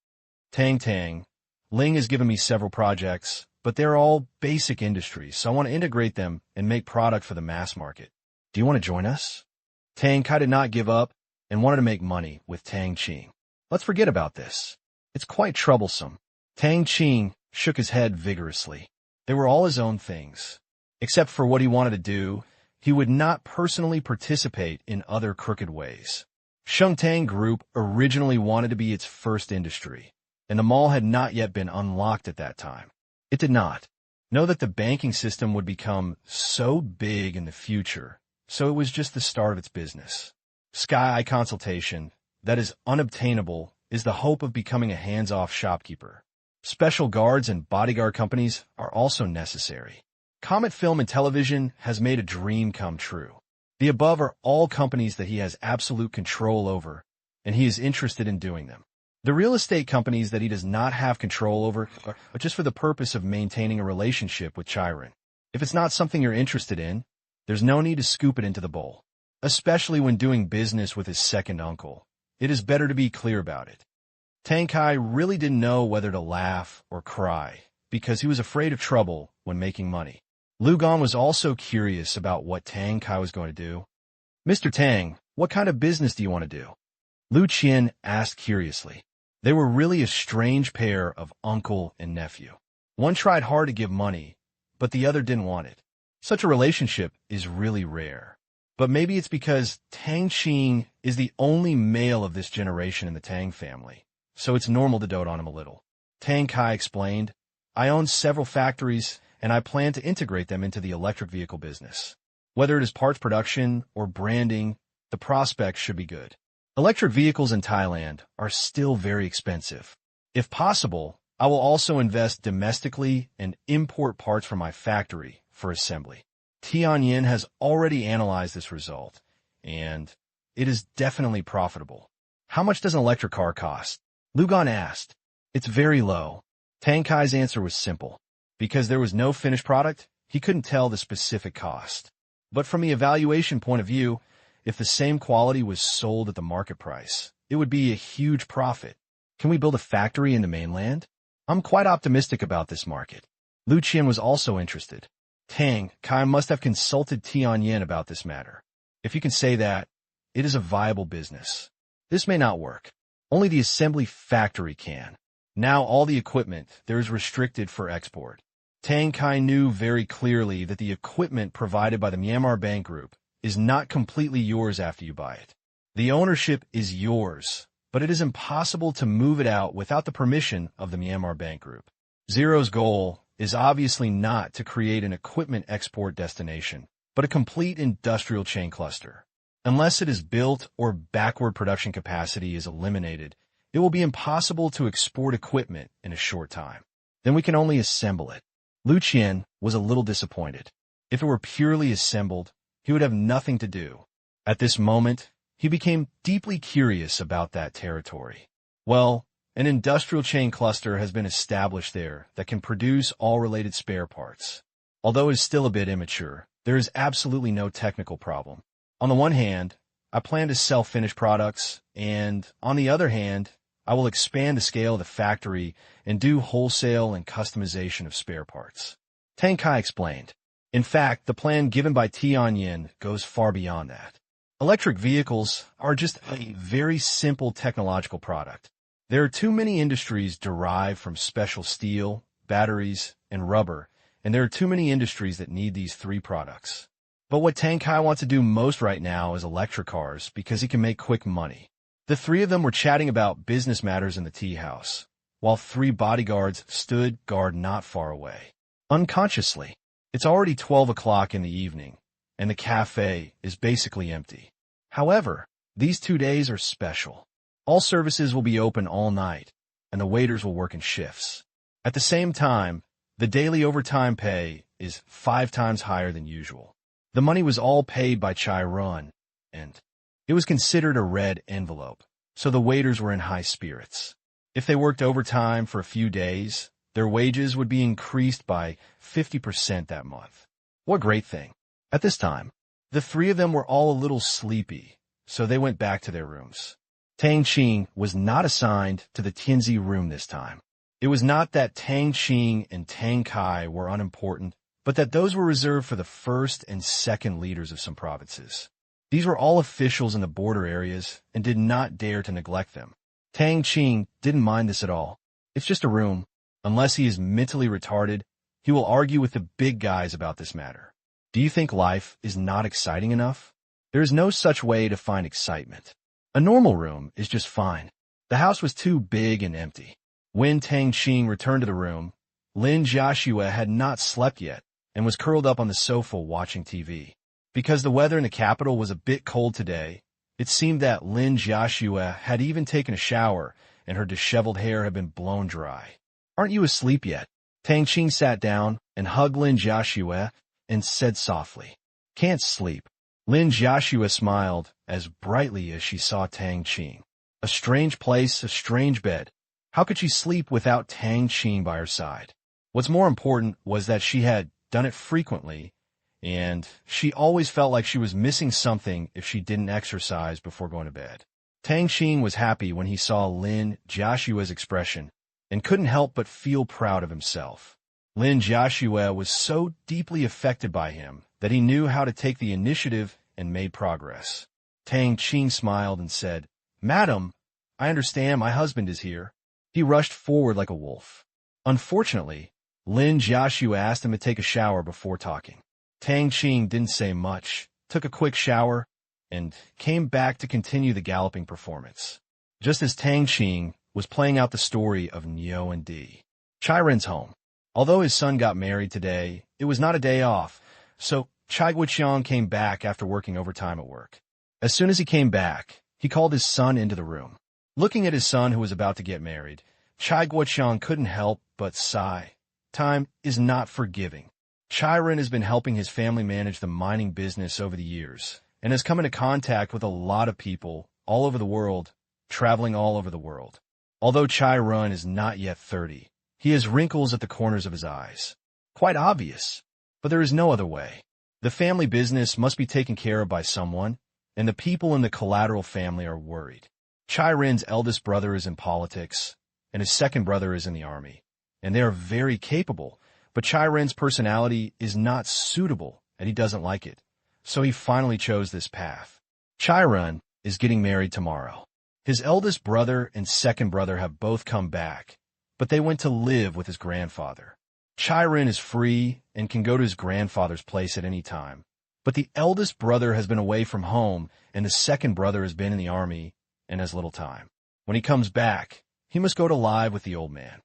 Tang, Ling has given me several projects, but they're all basic industries, so I want to integrate them and make product for the mass market. Do you want to join us? Tang Kai did not give up and wanted to make money with Tang Qing. Let's forget about this. It's quite troublesome. Tang Qing shook his head vigorously. They were all his own things. Except for what he wanted to do, he would not personally participate in other crooked ways. Shengtang Group originally wanted to be its first industry, and the mall had not yet been unlocked at that time. It did not know that the banking system would become so big in the future, so it was just the start of its business. Sky Eye consultation, that is unobtainable, is the hope of becoming a hands-off shopkeeper. Special guards and bodyguard companies are also necessary. Comet Film and Television has made a dream come true. The above are all companies that he has absolute control over, and he is interested in doing them. The real estate companies that he does not have control over are just for the purpose of maintaining a relationship with Chiron. If it's not something you're interested in, there's no need to scoop it into the bowl. Especially when doing business with his second uncle. It is better to be clear about it. Tang Kai really didn't know whether to laugh or cry, because he was afraid of trouble when making money. Lu Gan was also curious about what Tang Kai was going to do. Mr. Tang, what kind of business do you want to do? Lu Qian asked curiously. They were really a strange pair of uncle and nephew. One tried hard to give money, but the other didn't want it. Such a relationship is really rare. But maybe it's because Tang Qing is the only male of this generation in the Tang family, so it's normal to dote on him a little. Tang Kai explained, I own several factories, and I plan to integrate them into the electric vehicle business. Whether it is parts production or branding, the prospects should be good. Electric vehicles in Thailand are still very expensive. If possible, I will also invest domestically and import parts from my factory for assembly. Tianyin has already analyzed this result, and it is definitely profitable. How much does an electric car cost? Lugan asked. It's very low. Tang Kai's answer was simple. Because there was no finished product, he couldn't tell the specific cost. But from the evaluation point of view, if the same quality was sold at the market price, it would be a huge profit. Can we build a factory in the mainland? I'm quite optimistic about this market. Lu Qian was also interested. Tang Kai must have consulted Tianyin about this matter. If you can say that, it is a viable business. This may not work. Only the assembly factory can. Now all the equipment there is restricted for export. Tang Kai knew very clearly that the equipment provided by the Myanmar Bank Group is not completely yours after you buy it. The ownership is yours, but it is impossible to move it out without the permission of the Myanmar Bank Group. Zero's goal is obviously not to create an equipment export destination, but a complete industrial chain cluster. Unless it is built or backward production capacity is eliminated, it will be impossible to export equipment in a short time. Then we can only assemble it. Lu Qian was a little disappointed. If it were purely assembled, he would have nothing to do. At this moment, he became deeply curious about that territory. Well, an industrial chain cluster has been established there that can produce all related spare parts. Although it is still a bit immature, there is absolutely no technical problem. On the one hand, I plan to sell finished products, and on the other hand, I will expand the scale of the factory and do wholesale and customization of spare parts. Tang Kai explained. In fact, the plan given by Tianyin goes far beyond that. Electric vehicles are just a very simple technological product. There are too many industries derived from special steel, batteries, and rubber, and there are too many industries that need these three products. But what Tang Kai wants to do most right now is electric cars because he can make quick money. The three of them were chatting about business matters in the tea house, while three bodyguards stood guard not far away. Unconsciously, it's already 12 o'clock in the evening, and the cafe is basically empty. However, these 2 days are special. All services will be open all night, and the waiters will work in shifts. At the same time, the daily overtime pay is 5 times higher than usual. The money was all paid by Chai Run, and it was considered a red envelope, so the waiters were in high spirits. If they worked overtime for a few days, their wages would be increased by 50% that month. What a great thing. At this time, the three of them were all a little sleepy, so they went back to their rooms. Tang Qing was not assigned to the Tianzi room this time. It was not that Tang Qing and Tang Kai were unimportant, but that those were reserved for the first and second leaders of some provinces. These were all officials in the border areas and did not dare to neglect them. Tang Qing didn't mind this at all. It's just a room. Unless he is mentally retarded, he will argue with the big guys about this matter. Do you think life is not exciting enough? There is no such way to find excitement. A normal room is just fine. The house was too big and empty. When Tang Qing returned to the room, Lin Jiaxue had not slept yet and was curled up on the sofa watching TV. Because the weather in the capital was a bit cold today, it seemed that Lin Jiaxue had even taken a shower and her disheveled hair had been blown dry. Aren't you asleep yet? Tang Qing sat down and hugged Lin Jiaxue and said softly, Can't sleep. Lin Jiaxue smiled as brightly as she saw Tang Qing. A strange place, a strange bed. How could she sleep without Tang Qing by her side? What's more important was that she had done it frequently, and she always felt like she was missing something if she didn't exercise before going to bed. Tang Qing was happy when he saw Lin Jiaxue's expression and couldn't help but feel proud of himself. Lin Jiaxue was so deeply affected by him that he knew how to take the initiative and made progress. Tang Qing smiled and said, Madam, I understand my husband is here. He rushed forward like a wolf. Unfortunately, Lin Jiaxue asked him to take a shower before talking. Tang Qing didn't say much, took a quick shower, and came back to continue the galloping performance. Just as Tang Qing was playing out the story of Neo and Di. Chai Ren's home. Although his son got married today, it was not a day off, so Chai Guoqiang came back after working overtime at work. As soon as he came back, he called his son into the room. Looking at his son who was about to get married, Chai Guoqiang couldn't help but sigh. Time is not forgiving. Chai Ren has been helping his family manage the mining business over the years, and has come into contact with a lot of people all over the world, traveling all over the world. Although Chai Ren is not yet 30, he has wrinkles at the corners of his eyes. Quite obvious, but there is no other way. The family business must be taken care of by someone, and the people in the collateral family are worried. Chai Ren's eldest brother is in politics, and his second brother is in the army, and they are very capable, but Chai Ren's personality is not suitable, and he doesn't like it. So he finally chose this path. Chai Ren is getting married tomorrow. His eldest brother and second brother have both come back, but they went to live with his grandfather. Chai Ren is free and can go to his grandfather's place at any time, but the eldest brother has been away from home, and the second brother has been in the army and has little time. When he comes back, he must go to live with the old man.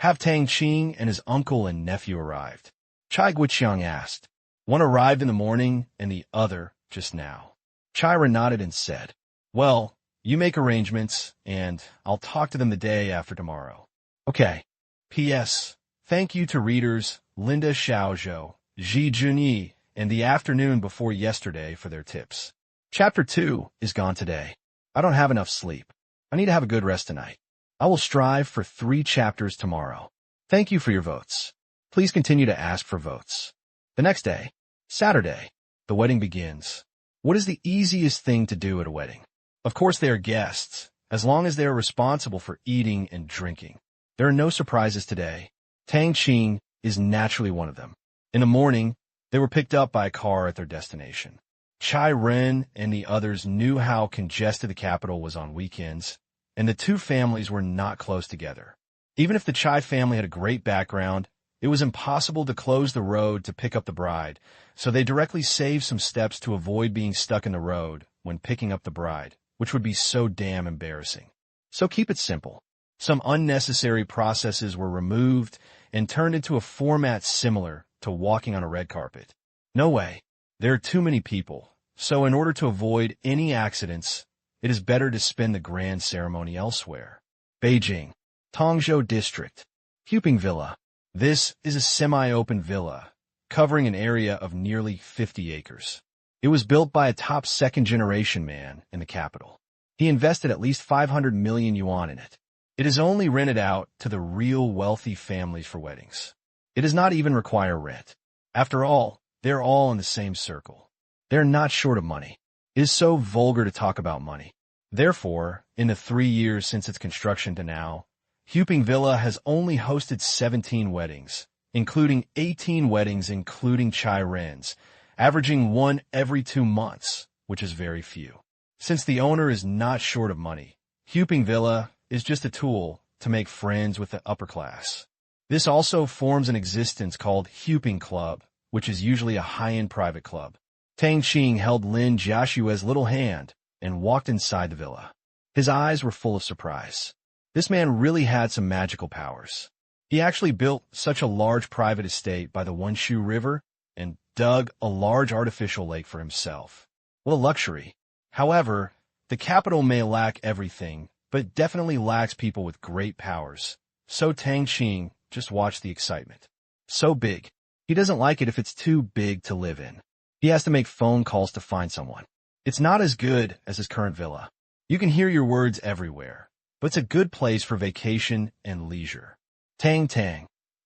Have Tang Qing and his uncle and nephew arrived? Chai Guoqiang asked. One arrived in the morning and the other just now. Chai Ren nodded and said, well, you make arrangements, and I'll talk to them the day after tomorrow. Okay. P.S. Thank you to readers Linda Xiaozhou, Ji Junyi, and the afternoon before yesterday for their tips. Chapter 2 is gone today. I don't have enough sleep. I need to have a good rest tonight. I will strive for 3 chapters tomorrow. Thank you for your votes. Please continue to ask for votes. The next day, Saturday, the wedding begins. What is the easiest thing to do at a wedding? Of course, they are guests, as long as they are responsible for eating and drinking. There are no surprises today. Tang Qing is naturally one of them. In the morning, they were picked up by a car at their destination. Chai Ren and the others knew how congested the capital was on weekends, and the two families were not close together. Even if the Chai family had a great background, it was impossible to close the road to pick up the bride, so they directly saved some steps to avoid being stuck in the road when picking up the bride, which would be so damn embarrassing. So keep it simple. Some unnecessary processes were removed and turned into a format similar to walking on a red carpet. No way. There are too many people, so in order to avoid any accidents, it is better to spend the grand ceremony elsewhere. Beijing, Tongzhou District, Huping Villa. This is a semi-open villa, covering an area of nearly 50 acres. It was built by a top second-generation man in the capital. He invested at least 500 million yuan in it. It is only rented out to the real wealthy families for weddings. It does not even require rent. After all, they're all in the same circle. They're not short of money. It is so vulgar to talk about money. Therefore, in the 3 years since its construction to now, Huping Villa has only hosted 17 weddings, including 18 weddings including Chai Ren's, averaging one every 2 months, which is very few. Since the owner is not short of money, Huping Villa is just a tool to make friends with the upper class. This also forms an existence called Huping Club, which is usually a high-end private club. Tang Qing held Lin Jiashue's little hand and walked inside the villa. His eyes were full of surprise. This man really had some magical powers. He actually built such a large private estate by the Wenshu River and dug a large artificial lake for himself. What a luxury. However, the capital may lack everything, but it definitely lacks people with great powers. So Tang Qing just watched the excitement. So big. He doesn't like it if it's too big to live in. He has to make phone calls to find someone. It's not as good as his current villa. You can hear your words everywhere, but it's a good place for vacation and leisure. Tang,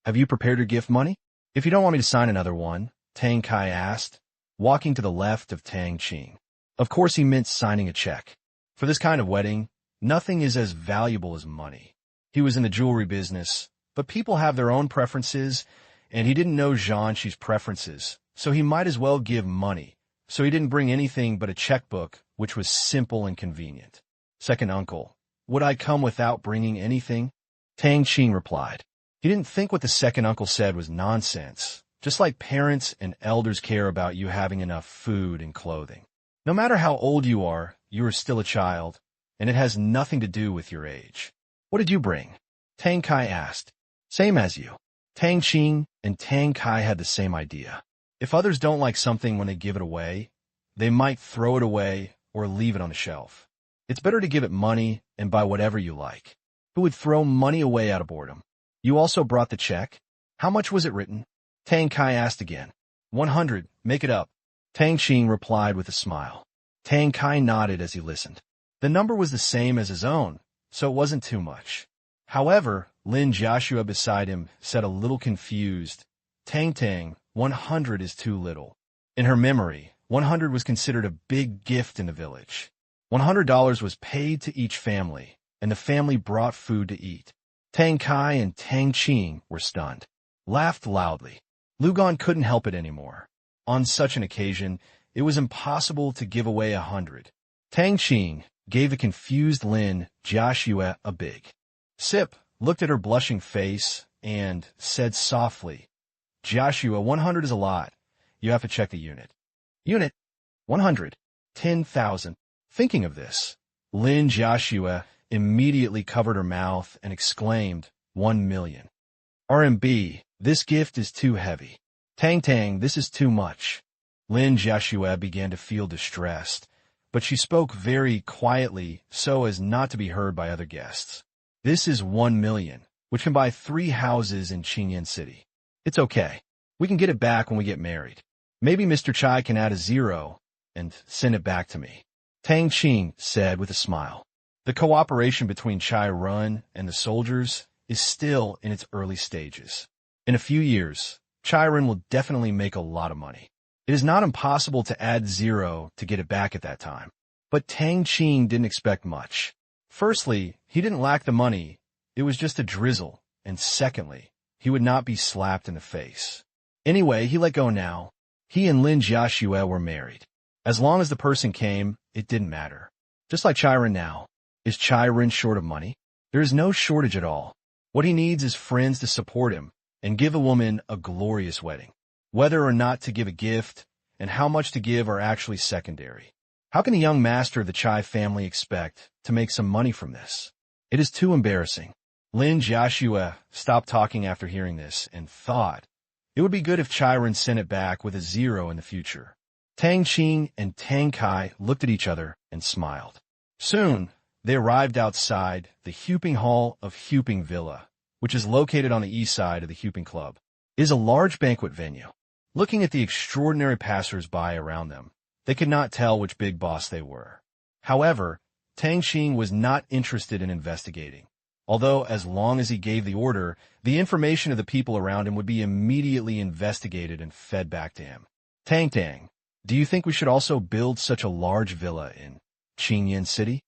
have you prepared your gift money? If you don't want me to sign another one, Tang Kai asked, walking to the left of Tang Qing. Of course he meant signing a check. For this kind of wedding, nothing is as valuable as money. He was in the jewelry business, but people have their own preferences, and he didn't know Zhanshi's preferences, so he might as well give money. So he didn't bring anything but a checkbook, which was simple and convenient. Second uncle, would I come without bringing anything? Tang Qing replied. He didn't think what the second uncle said was nonsense, just like parents and elders care about you having enough food and clothing. No matter how old you are still a child, and it has nothing to do with your age. What did you bring? Tang Kai asked. Same as you. Tang Qing and Tang Kai had the same idea. If others don't like something when they give it away, they might throw it away or leave it on the shelf. It's better to give it money and buy whatever you like. Who would throw money away out of boredom? You also brought the check? How much was it written? Tang Kai asked again. 100, make it up. Tang Qing replied with a smile. Tang Kai nodded as he listened. The number was the same as his own, so it wasn't too much. However, Lin Joshua beside him said a little confused, Tang, 100 is too little. In her memory, 100 was considered a big gift in the village. $100 was paid to each family, and the family brought food to eat. Tang Kai and Tang Qing were stunned, laughed loudly. Lugan couldn't help it anymore. On such an occasion, it was impossible to give away 100. Tang Qing gave the confused Lin Joshua a big sip, looked at her blushing face, and said softly, Joshua, 100 is a lot. You have to check the unit. Unit? 100. 10,000. Thinking of this, Lin Joshua immediately covered her mouth and exclaimed, 1 million. RMB, this gift is too heavy. Tang, this is too much. Lin Joshua began to feel distressed, but she spoke very quietly so as not to be heard by other guests. This is 1 million, which can buy 3 houses in Qingyan City. It's okay. We can get it back when we get married. Maybe Mr. Chai can add a 0 and send it back to me. Tang Qing said with a smile. The cooperation between Chai Run and the soldiers is still in its early stages. In a few years, Chai Run will definitely make a lot of money. It is not impossible to add 0 to get it back at that time. But Tang Qing didn't expect much. Firstly, he didn't lack the money. It was just a drizzle. And secondly, he would not be slapped in the face. Anyway, he let go now. He and Lin Jiaxue were married. As long as the person came, it didn't matter. Just like Chiron now. Is Chiron short of money? There is no shortage at all. What he needs is friends to support him and give a woman a glorious wedding. Whether or not to give a gift and how much to give are actually secondary. How can a young master of the Chai family expect to make some money from this? It is too embarrassing. Lin Jiaxue stopped talking after hearing this and thought, it would be good if Chiron sent it back with a 0 in the future. Tang Qing and Tang Kai looked at each other and smiled. Soon, they arrived outside the Huping Hall of Huping Villa, which is located on the east side of the Huping Club. It is a large banquet venue. Looking at the extraordinary passers-by around them, they could not tell which big boss they were. However, Tang Qing was not interested in investigating, although as long as he gave the order, the information of the people around him would be immediately investigated and fed back to him. Tang, do you think we should also build such a large villa in Qingyan City?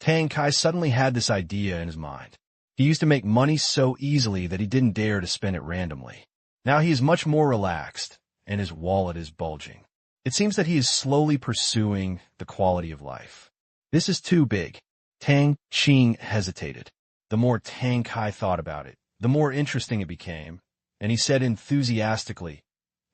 Tang Kai suddenly had this idea in his mind. He used to make money so easily that he didn't dare to spend it randomly. Now he is much more relaxed, and his wallet is bulging. It seems that he is slowly pursuing the quality of life. This is too big. Tang Qing hesitated. The more Tang Kai thought about it, the more interesting it became, and he said enthusiastically,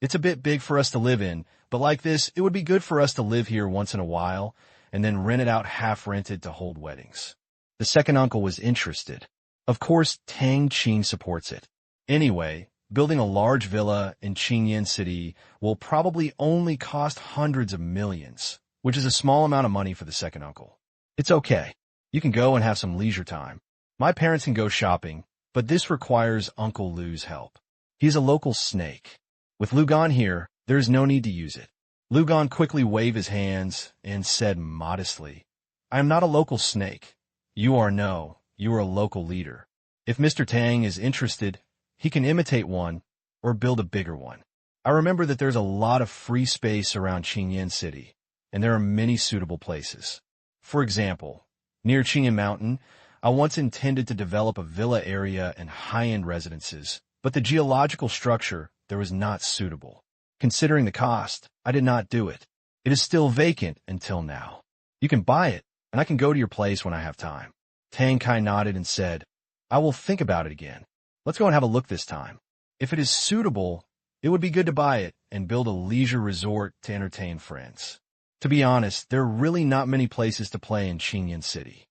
it's a bit big for us to live in, but like this, it would be good for us to live here once in a while, and then rent it out half-rented to hold weddings. The second uncle was interested. Of course, Tang Qing supports it. Anyway, building a large villa in Qingyan City will probably only cost hundreds of millions, which is a small amount of money for the second uncle. It's okay. You can go and have some leisure time. My parents can go shopping, but this requires Uncle Lu's help. He's a local snake. With Lugan here, there is no need to use it. Lugan quickly waved his hands and said modestly, I am not a local snake. You are a local leader. If Mr. Tang is interested, he can imitate one or build a bigger one. I remember that there's a lot of free space around Qingyan City, and there are many suitable places. For example, near Qingyan Mountain, I once intended to develop a villa area and high-end residences, but the geological structure there was not suitable. Considering the cost, I did not do it. It is still vacant until now. You can buy it, and I can go to your place when I have time. Tang Kai nodded and said, I will think about it again. Let's go and have a look this time. If it is suitable, It would be good to buy it and build a leisure resort to entertain friends. To be honest, there are really not many places to play in Qingyan City.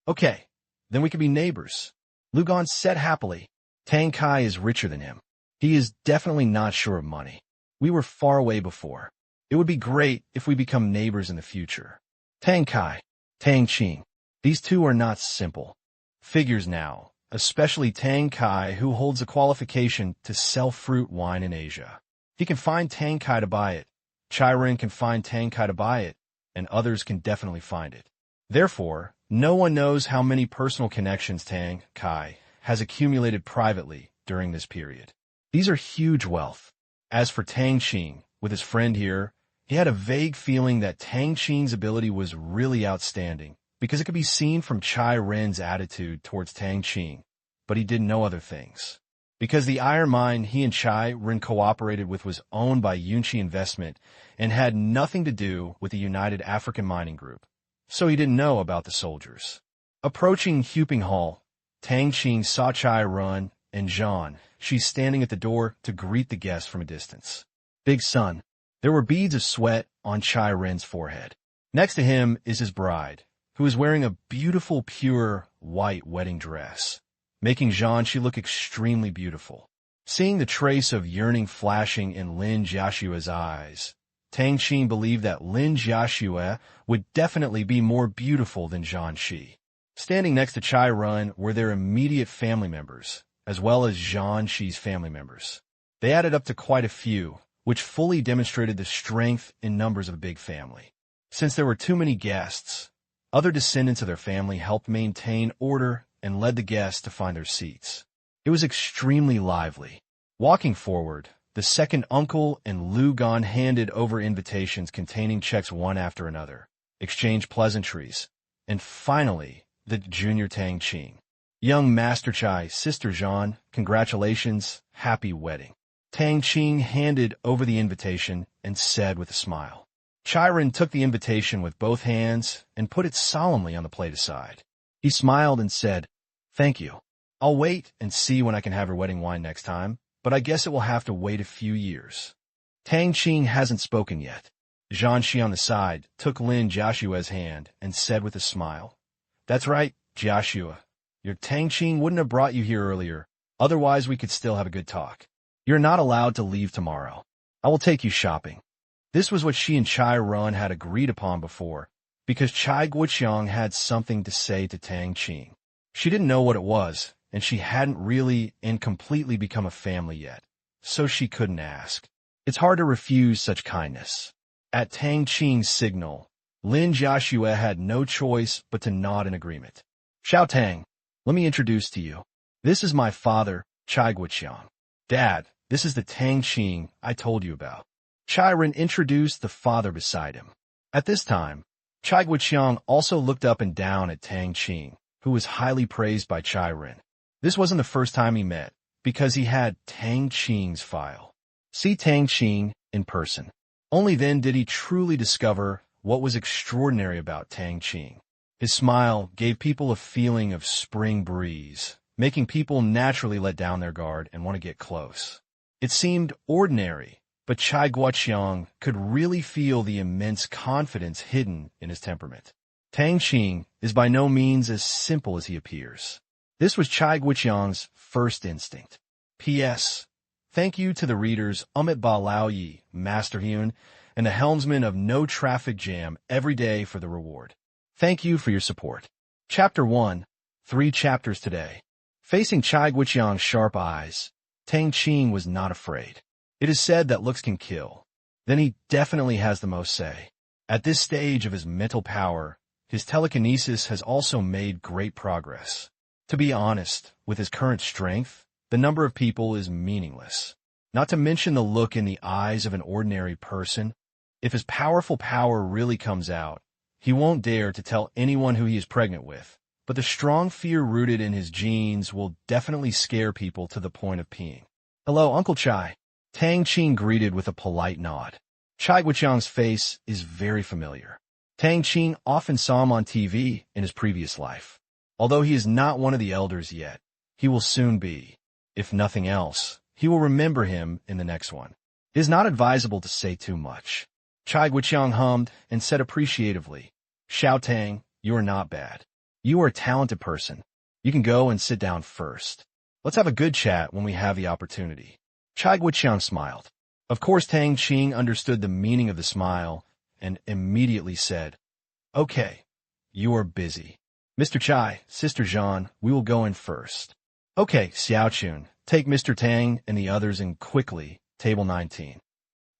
Okay, then we could be neighbors. Lugon said happily. Tang Kai is richer than him. He is definitely not sure of money. We were far away before. It would be great if we become neighbors in the future. Tang Kai, Tang Qing. These two are not simple figures now, especially Tang Kai, who holds a qualification to sell fruit wine in Asia. He can find Tang Kai to buy it. Chai Ren can find Tang Kai to buy it, and others can definitely find it. Therefore, no one knows how many personal connections Tang Kai has accumulated privately during this period. These are huge wealth. As for Tang Qing, with his friend here, he had a vague feeling that Tang Qing's ability was really outstanding, because it could be seen from Chai Ren's attitude towards Tang Qing, but he did know other things. Because the iron mine he and Chai Ren cooperated with was owned by Yunqi Investment and had nothing to do with the United African Mining Group, so he didn't know about the soldiers. Approaching Huping Hall, Tang Qing saw Chai Ren and Jean. She's standing at the door to greet the guests from a distance. Big son. There were beads of sweat on Chai Ren's forehead. Next to him is his bride, who is wearing a beautiful, pure, white wedding dress, making Jean she look extremely beautiful. Seeing the trace of yearning flashing in Lin Jiashua's eyes, Tang Qing believed that Lin Jiashua would definitely be more beautiful than Jean Shi. Standing next to Chai Ren were their immediate family members, as well as Jean Shi's family members. They added up to quite a few, which fully demonstrated the strength in numbers of a big family. Since there were too many guests, other descendants of their family helped maintain order and led the guests to find their seats. It was extremely lively. Walking forward, the second uncle and Lu Gan handed over invitations containing checks one after another, exchanged pleasantries, and finally, the junior Tang Qing. Young Master Chai, Sister Jean, congratulations, happy wedding. Tang Qing handed over the invitation and said with a smile. Chai Ren took the invitation with both hands and put it solemnly on the plate aside. He smiled and said, "Thank you. I'll wait and see when I can have your wedding wine next time, but I guess it will have to wait a few years." Tang Qing hasn't spoken yet. Jean Shi on the side took Lin Jiashua's hand and said with a smile, "That's right, Jiashua. Your Tang Qing wouldn't have brought you here earlier, otherwise we could still have a good talk. You're not allowed to leave tomorrow. I will take you shopping." This was what she and Chai Ren had agreed upon before, because Chai Guoqiang had something to say to Tang Qing. She didn't know what it was, and she hadn't really and completely become a family yet, so she couldn't ask. It's hard to refuse such kindness. At Tang Qing's signal, Lin Jiashua had no choice but to nod in agreement. "Xiao Tang, let me introduce to you. This is my father, Chai Guoqiang. Dad, this is the Tang Qing I told you about." Chai Ren introduced the father beside him. At this time, Chai Guoqiang also looked up and down at Tang Qing, who was highly praised by Chai Ren. This wasn't the first time he met, because he had Tang Qing's file. See Tang Qing in person. Only then did he truly discover what was extraordinary about Tang Qing. His smile gave people a feeling of spring breeze, making people naturally let down their guard and want to get close. It seemed ordinary, but Chai Guoqiang could really feel the immense confidence hidden in his temperament. Tang Qing is by no means as simple as he appears. This was Chai Guoqiang's first instinct. P.S. Thank you to the readers Amit Ba Lao Yi, Master Hyun, and the helmsman of No Traffic Jam every day for the reward. Thank you for your support. Chapter 1, 3 chapters today. Facing Chai Guoqiang's sharp eyes, Tang Qing was not afraid. It is said that looks can kill. Then he definitely has the most say. At this stage of his mental power, his telekinesis has also made great progress. To be honest, with his current strength, the number of people is meaningless. Not to mention the look in the eyes of an ordinary person. If his powerful power really comes out, he won't dare to tell anyone who he is pregnant with, but the strong fear rooted in his genes will definitely scare people to the point of peeing. "Hello, Uncle Chai." Tang Qing greeted with a polite nod. Chai Guoqiang's face is very familiar. Tang Qing often saw him on TV in his previous life. Although he is not one of the elders yet, he will soon be. If nothing else, He will remember him in the next one. It is not advisable to say too much. Chai Guoqiang hummed and said appreciatively, Xiao Tang, you are not bad. You are a talented person. You can go and sit down first. Let's have a good chat when we have the opportunity. Chai Guoqiang smiled. Of course, Tang Qing understood the meaning of the smile and immediately said, Okay, you are busy. Mr. Chai, Sister Zhan, we will go in first. Okay, Xiaochun, take Mr. Tang and the others in quickly, table 19.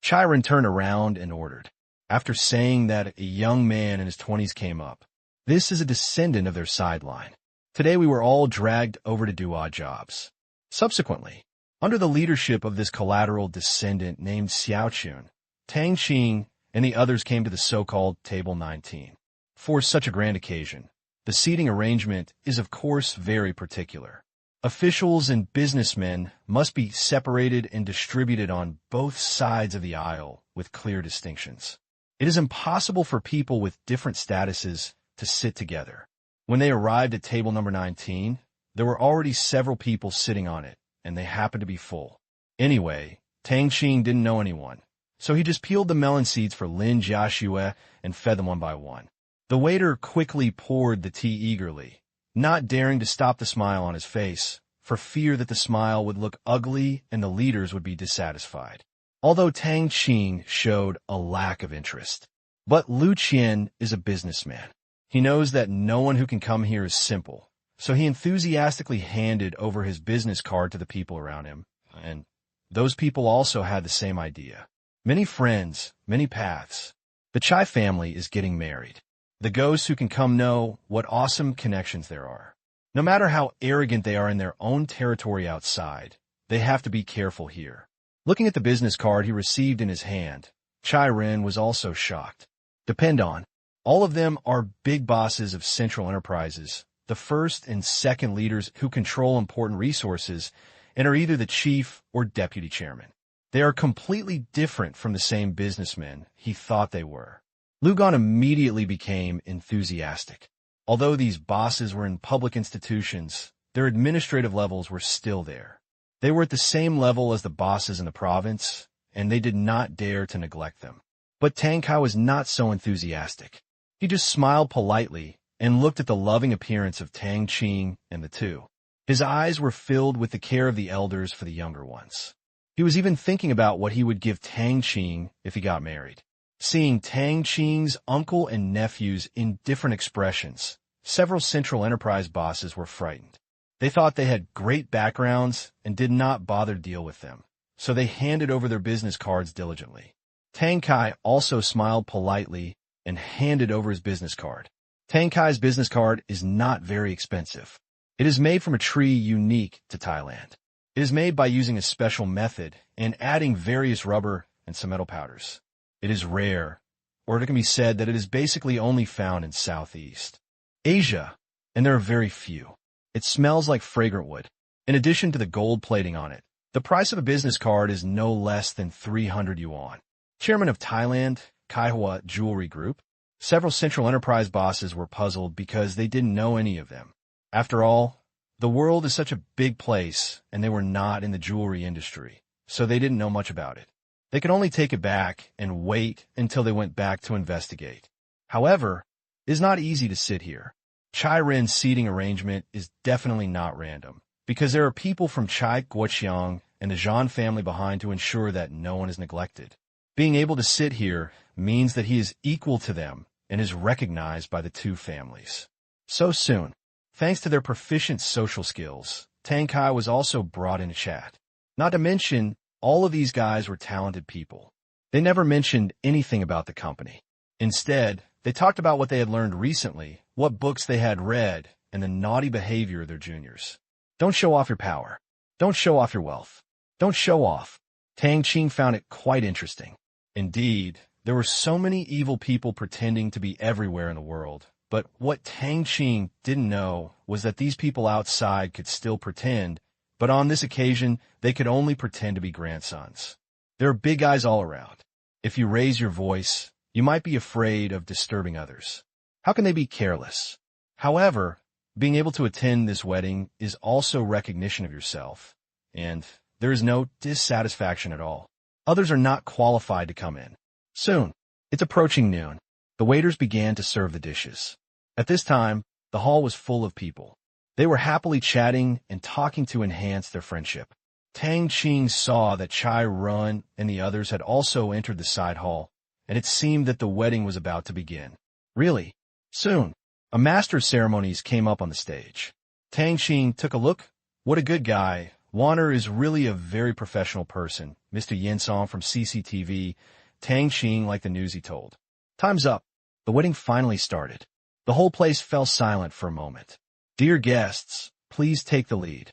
Chai Ren turned around and ordered. After saying that, a young man in his 20s came up. This is a descendant of their sideline. Today we were all dragged over to do odd jobs. Subsequently, under the leadership of this collateral descendant named Xiaochun, Tang Qing and the others came to the so-called Table 19. For such a grand occasion, the seating arrangement is of course very particular. Officials and businessmen must be separated and distributed on both sides of the aisle with clear distinctions. It is impossible for people with different statuses to sit together. When they arrived at table number 19, there were already several people sitting on it, and they happened to be full. Anyway, Tang Qing didn't know anyone, so he just peeled the melon seeds for Lin Jiaxue and fed them one by one. The waiter quickly poured the tea eagerly, not daring to stop the smile on his face, for fear that the smile would look ugly and the leaders would be dissatisfied. Although Tang Qing showed a lack of interest. But Lu Qian is a businessman. He knows that no one who can come here is simple, so he enthusiastically handed over his business card to the people around him, and those people also had the same idea. Many friends, many paths. The Chai family is getting married. The ghosts who can come know what awesome connections there are. No matter how arrogant they are in their own territory outside, they have to be careful here. Looking at the business card he received in his hand, Chai Ren was also shocked. Depend on. All of them are big bosses of central enterprises, the first and second leaders who control important resources and are either the chief or deputy chairman. They are completely different from the same businessmen he thought they were. Lu Gan immediately became enthusiastic. Although these bosses were in public institutions, their administrative levels were still there. They were at the same level as the bosses in the province, and they did not dare to neglect them. But Tang Kai was not so enthusiastic. He just smiled politely and looked at the loving appearance of Tang Qing and the two. His eyes were filled with the care of the elders for the younger ones. He was even thinking about what he would give Tang Qing if he got married. Seeing Tang Qing's uncle and nephews in different expressions, several Central Enterprise bosses were frightened. They thought they had great backgrounds and did not bother to deal with them, so they handed over their business cards diligently. Tang Kai also smiled politely and handed over his business card. Tang Kai's business card is not very expensive. It is made from a tree unique to Thailand. It is made by using a special method and adding various rubber and some metal powders. It is rare, or it can be said that it is basically only found in Southeast Asia, and there are very few. It smells like fragrant wood. In addition to the gold plating on it, the price of a business card is no less than 300 yuan. Chairman of Thailand, Kaihua Jewelry Group, several Central Enterprise bosses were puzzled because they didn't know any of them. After all, the world is such a big place, and they were not in the jewelry industry, so they didn't know much about it. They could only take it back and wait until they went back to investigate. However, it is not easy to sit here. Chai Ren's seating arrangement is definitely not random, because there are people from Chai Guoqiang and the Zhan family behind to ensure that no one is neglected. Being able to sit here means that he is equal to them and is recognized by the two families. So soon, thanks to their proficient social skills, Tang Kai was also brought into chat. Not to mention, all of these guys were talented people. They never mentioned anything about the company. Instead, they talked about what they had learned recently, what books they had read, and the naughty behavior of their juniors. Don't show off your power. Don't show off your wealth. Don't show off. Tang Qing found it quite interesting. Indeed, there were so many evil people pretending to be everywhere in the world, but what Tang Qing didn't know was that these people outside could still pretend, but on this occasion, they could only pretend to be grandsons. There are big guys all around. If you raise your voice, you might be afraid of disturbing others. How can they be careless? However, being able to attend this wedding is also recognition of yourself, and There is no dissatisfaction at all. Others are not qualified to come in. Soon, it's approaching noon. The waiters began to serve the dishes. At this time, the hall was full of people. They were happily chatting and talking to enhance their friendship. Tang Qing saw that Chai Run and the others had also entered the side hall, and it seemed that the wedding was about to begin. Really? Soon, a master of ceremonies came up on the stage. Tang Qing took a look. What a good guy. Warner is really a very professional person. Mr. Yinsong from CCTV. Tang Qing like the news he told. Time's up. The wedding finally started. The whole place fell silent for a moment. Dear guests, please take the lead.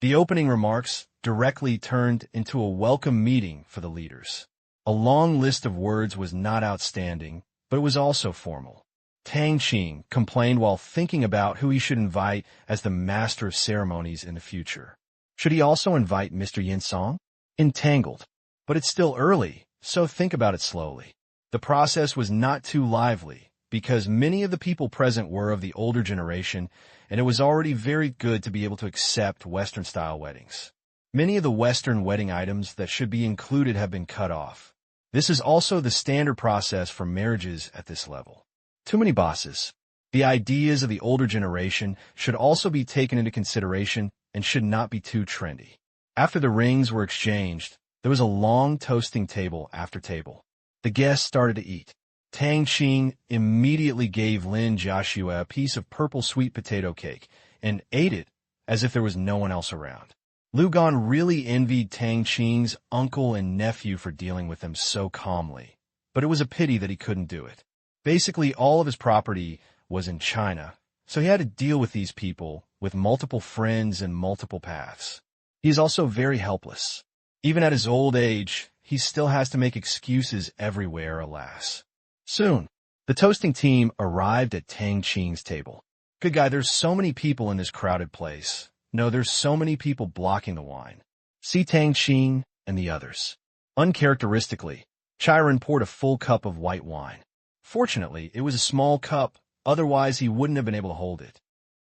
The opening remarks directly turned into a welcome meeting for the leaders. A long list of words was not outstanding, but it was also formal. Tang Qing complained while thinking about who he should invite as the master of ceremonies in the future. Should he also invite Mr. Yinsong? Entangled. But it's still early, so think about it slowly. The process was not too lively, because many of the people present were of the older generation, and it was already very good to be able to accept Western-style weddings. Many of the Western wedding items that should be included have been cut off. This is also the standard process for marriages at this level. Too many bosses. The ideas of the older generation should also be taken into consideration and should not be too trendy. After the rings were exchanged, there was a long toasting table after table. The guests started to eat. Tang Qing immediately gave Lin Jiaxue a piece of purple sweet potato cake and ate it as if there was no one else around. Lu Gan really envied Tang Qing's uncle and nephew for dealing with them so calmly, but it was a pity that he couldn't do it. Basically, all of his property was in China, so he had to deal with these people with multiple friends and multiple paths. He is also very helpless. Even at his old age, he still has to make excuses everywhere, alas. Soon, the toasting team arrived at Tang Qing's table. Good guy, there's so many people in this crowded place. No, there's so many people blocking the wine. See Tang Qing and the others. Uncharacteristically, Chiron poured a full cup of white wine. Fortunately, it was a small cup, otherwise he wouldn't have been able to hold it.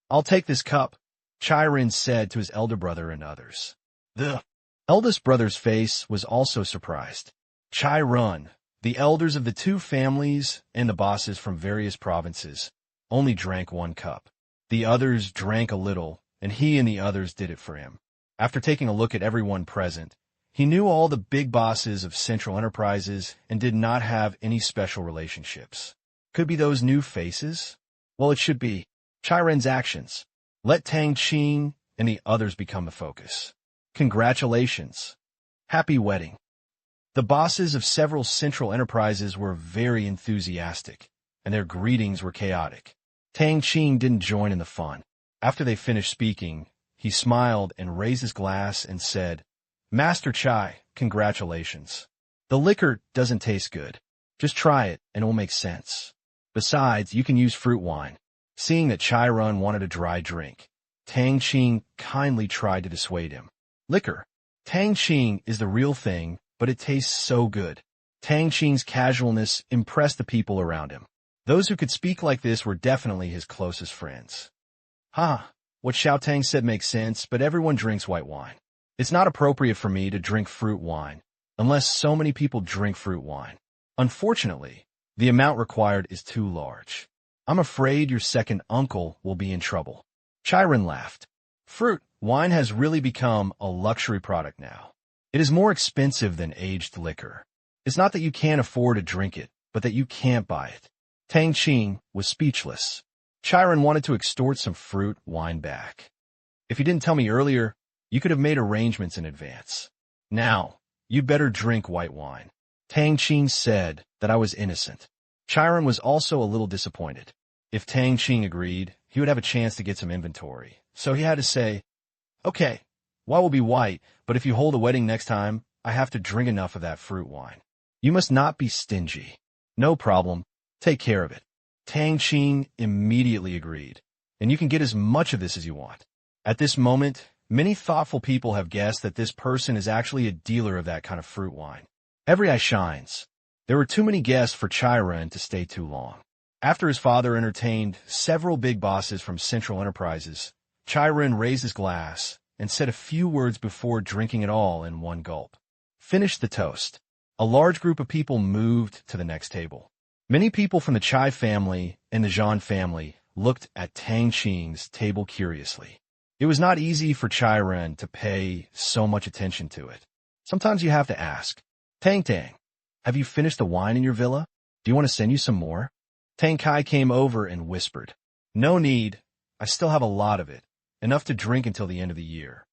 I'll take this cup, Chiron said to his elder brother and others. The eldest brother's face was also surprised. Chiron, the elders of the two families and the bosses from various provinces, only drank one cup. The others drank a little, and he and the others did it for him. After taking a look at everyone present, he knew all the big bosses of Central Enterprises and did not have any special relationships. Could be those new faces? Well, it should be Chiron's actions. Let Tang Qing and the others become the focus. Congratulations. Happy wedding. The bosses of several Central Enterprises were very enthusiastic, and their greetings were chaotic. Tang Qing didn't join in the fun. After they finished speaking, he smiled and raised his glass and said, Master Chai, congratulations. The liquor doesn't taste good. Just try it and it will make sense. Besides, you can use fruit wine. Seeing that Chiron wanted a dry drink, Tang Qing kindly tried to dissuade him. Liquor. Tang Qing is the real thing, but it tastes so good. Tang Qing's casualness impressed the people around him. Those who could speak like this were definitely his closest friends. What Xiao Tang said makes sense, but everyone drinks white wine. It's not appropriate for me to drink fruit wine, unless so many people drink fruit wine. Unfortunately, the amount required is too large. I'm afraid your second uncle will be in trouble. Chiron laughed. Fruit wine has really become a luxury product now. It is more expensive than aged liquor. It's not that you can't afford to drink it, but that you can't buy it. Tang Qing was speechless. Chiron wanted to extort some fruit wine back. If you didn't tell me earlier, you could have made arrangements in advance. Now, you'd better drink white wine. Tang Qing said that I was innocent. Chiron was also a little disappointed. If Tang Qing agreed, he would have a chance to get some inventory. So he had to say, okay, wine will be white, but if you hold a wedding next time, I have to drink enough of that fruit wine. You must not be stingy. No problem. Take care of it. Tang Qing immediately agreed, and you can get as much of this as you want. At this moment, many thoughtful people have guessed that this person is actually a dealer of that kind of fruit wine. Every eye shines. There were too many guests for Chiron to stay too long. After his father entertained several big bosses from Central Enterprises, Chiron raised his glass and said a few words before drinking it all in one gulp. Finished the toast. A large group of people moved to the next table. Many people from the Chai family and the Zhan family looked at Tang Qing's table curiously. It was not easy for Chai Ren to pay so much attention to it. Sometimes you have to ask, Tang, have you finished the wine in your villa? Do you want to send you some more? Tang Kai came over and whispered, No need. I still have a lot of it, enough to drink until the end of the year.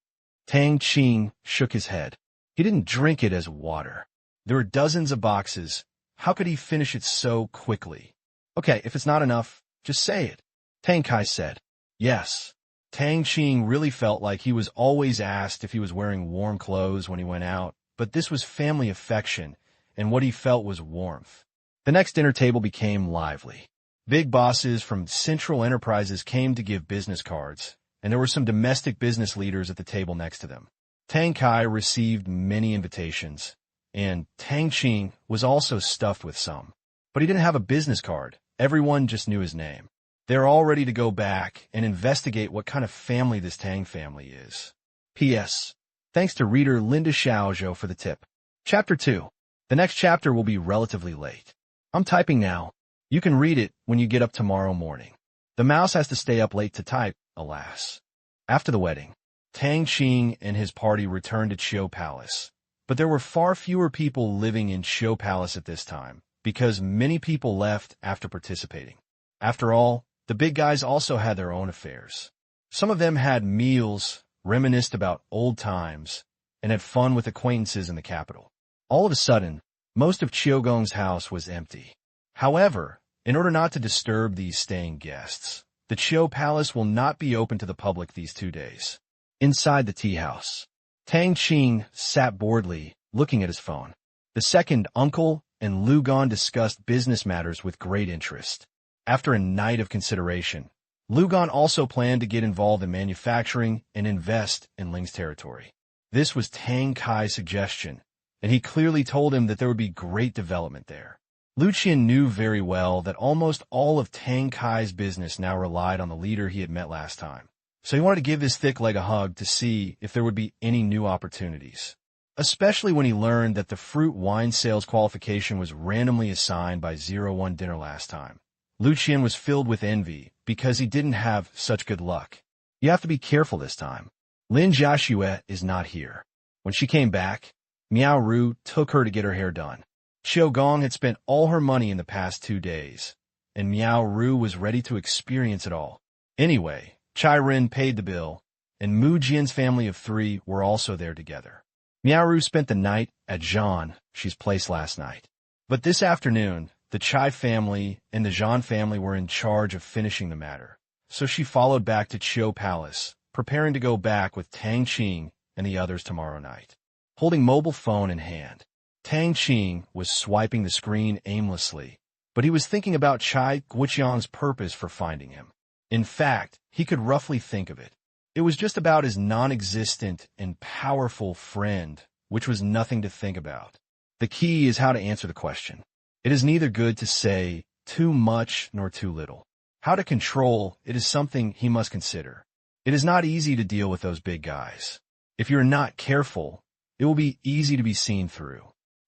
Tang Qing shook his head. He didn't drink it as water. There were dozens of boxes. How could he finish it so quickly? Okay, if it's not enough, just say it. Tang Kai said. Yes. Tang Qing really felt like he was always asked if he was wearing warm clothes when he went out, but this was family affection, and what he felt was warmth. The next dinner table became lively. Big bosses from Central Enterprises came to give business cards, and there were some domestic business leaders at the table next to them. Tang Kai received many invitations, and Tang Qing was also stuffed with some. But he didn't have a business card. Everyone just knew his name. They're all ready to go back and investigate what kind of family this Tang family is. P.S. Thanks to reader Linda Xiaozhou for the tip. Chapter 2. The next chapter will be relatively late. I'm typing now. You can read it when you get up tomorrow morning. The mouse has to stay up late to type, alas. After the wedding, Tang Qing and his party returned to Qiu Palace. But there were far fewer people living in Qiu Palace at this time, because many people left after participating. After all, the big guys also had their own affairs. Some of them had meals, reminisced about old times, and had fun with acquaintances in the capital. All of a sudden, most of Qiugong's house was empty. However, in order not to disturb these staying guests, the Qiu Palace will not be open to the public these 2 days. Inside the tea house, Tang Qing sat boredly, looking at his phone. The second uncle and Lu Gan discussed business matters with great interest. After a night of consideration, Lu Gan also planned to get involved in manufacturing and invest in Ling's territory. This was Tang Kai's suggestion, and he clearly told him that there would be great development there. Lu Qian knew very well that almost all of Tang Kai's business now relied on the leader he had met last time. So he wanted to give this thick leg a hug to see if there would be any new opportunities. Especially when he learned that the fruit wine sales qualification was randomly assigned by 01 dinner last time. Lu Qian was filled with envy because he didn't have such good luck. You have to be careful this time. Lin Jiaxue is not here. When she came back, Miao Ru took her to get her hair done. Qiu Gong had spent all her money in the past 2 days, and Miao Ru was ready to experience it all. Anyway, Chai Ren paid the bill, and Mu Jian's family of 3 were also there together. Miao Ru spent the night at Zhan's place last night. But this afternoon, the Chai family and the Zhan family were in charge of finishing the matter, so she followed back to Qiu Palace, preparing to go back with Tang Qing and the others tomorrow night. Holding mobile phone in hand, Tang Qing was swiping the screen aimlessly, but he was thinking about Chai Guoqiang's purpose for finding him. In fact, he could roughly think of it. It was just about his non-existent and powerful friend, which was nothing to think about. The key is how to answer the question. It is neither good to say too much nor too little. How to control it is something he must consider. It is not easy to deal with those big guys. If you're not careful, it will be easy to be seen through.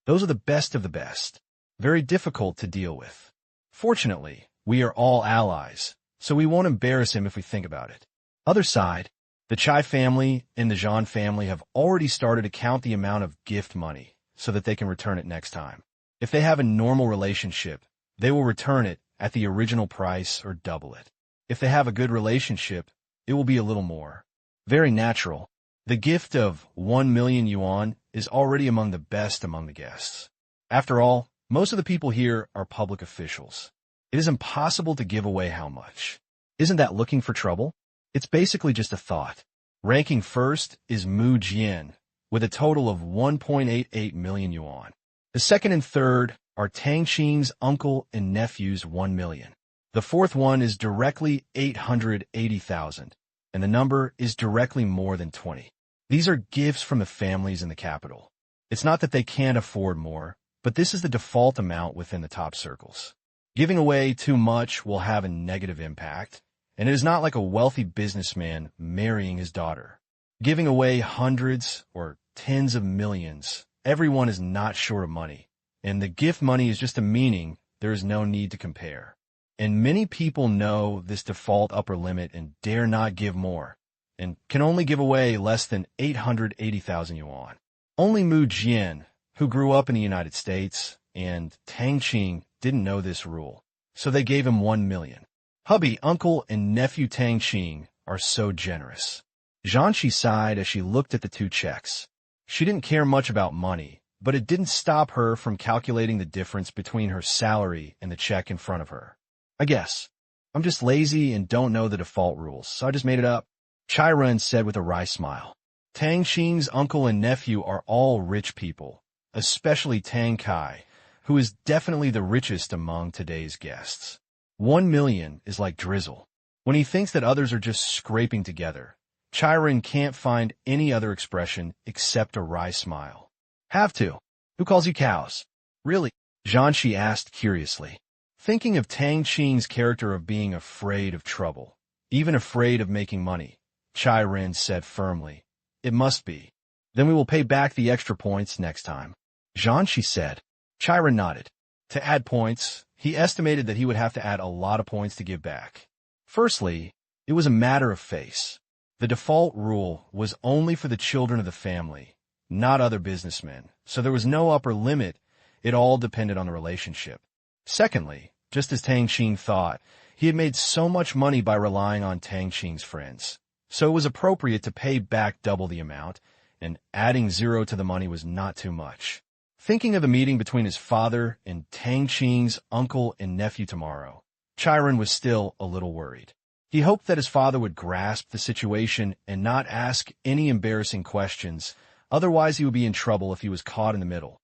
Those are the best of the best. Very difficult to deal with. Fortunately, we are all allies, so we won't embarrass him if we think about it. Other side, the Chai family and the Zhan family have already started to count the amount of gift money so that they can return it next time. If they have a normal relationship, they will return it at the original price or double it. If they have a good relationship, it will be a little more. Very natural. The gift of 1 million yuan is already among the best among the guests. After all, most of the people here are public officials. It is impossible to give away how much. Isn't that looking for trouble? It's basically just a thought. Ranking first is Mu Jian, with a total of 1.88 million yuan. The second and third are Tang Qing's uncle and nephew's 1 million. The fourth one is directly 880,000, and the number is directly more than 20. These are gifts from the families in the capital. It's not that they can't afford more, but this is the default amount within the top circles. Giving away too much will have a negative impact, and it is not like a wealthy businessman marrying his daughter. giving away hundreds or tens of millions. Everyone is not short of money, and the gift money is just a meaning. There is no need to compare. And many people know this default upper limit and dare not give more, and can only give away less than 880,000 yuan. Only Mu Jian, who grew up in the United States, and Tang Qing didn't know this rule, so they gave him 1 million. Hubby, uncle, and nephew Tang Qing are so generous. Zhanshi sighed as she looked at the two checks. She didn't care much about money, but it didn't stop her from calculating the difference between her salary and the check in front of her. I guess. I'm just lazy and don't know the default rules, so I just made it up, Chai Ren said with a wry smile. Tang Qing's uncle and nephew are all rich people, especially Tang Kai, who is definitely the richest among today's guests. 1 million is like drizzle. When he thinks that others are just scraping together, Chai Ren can't find any other expression except a wry smile. Have to. Who calls you cows? Really? Zhanshi asked curiously. Thinking of Tang Qing's character of being afraid of trouble, even afraid of making money, Chai Ren said firmly, "It must be. Then we will pay back the extra points next time." Zhanshi said. Chai Ren nodded. To add points, he estimated that he would have to add a lot of points to give back. Firstly, it was a matter of face. The default rule was only for the children of the family, not other businessmen, so there was no upper limit. It all depended on the relationship. Secondly, just as Tang Qing thought, he had made so much money by relying on Tang Qing's friends, so it was appropriate to pay back double the amount, and adding 0 to the money was not too much. Thinking of the meeting between his father and Tang Qing's uncle and nephew tomorrow, Chai Ren was still a little worried. He hoped that his father would grasp the situation and not ask any embarrassing questions, otherwise he would be in trouble if he was caught in the middle.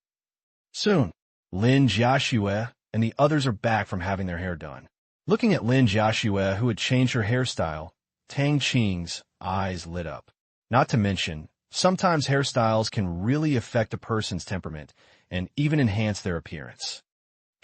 Soon, Lin Jiaxue and the others are back from having their hair done. Looking at Lin Jiaxue, who had changed her hairstyle, Tang Qing's eyes lit up. Not to mention, sometimes hairstyles can really affect a person's temperament and even enhance their appearance.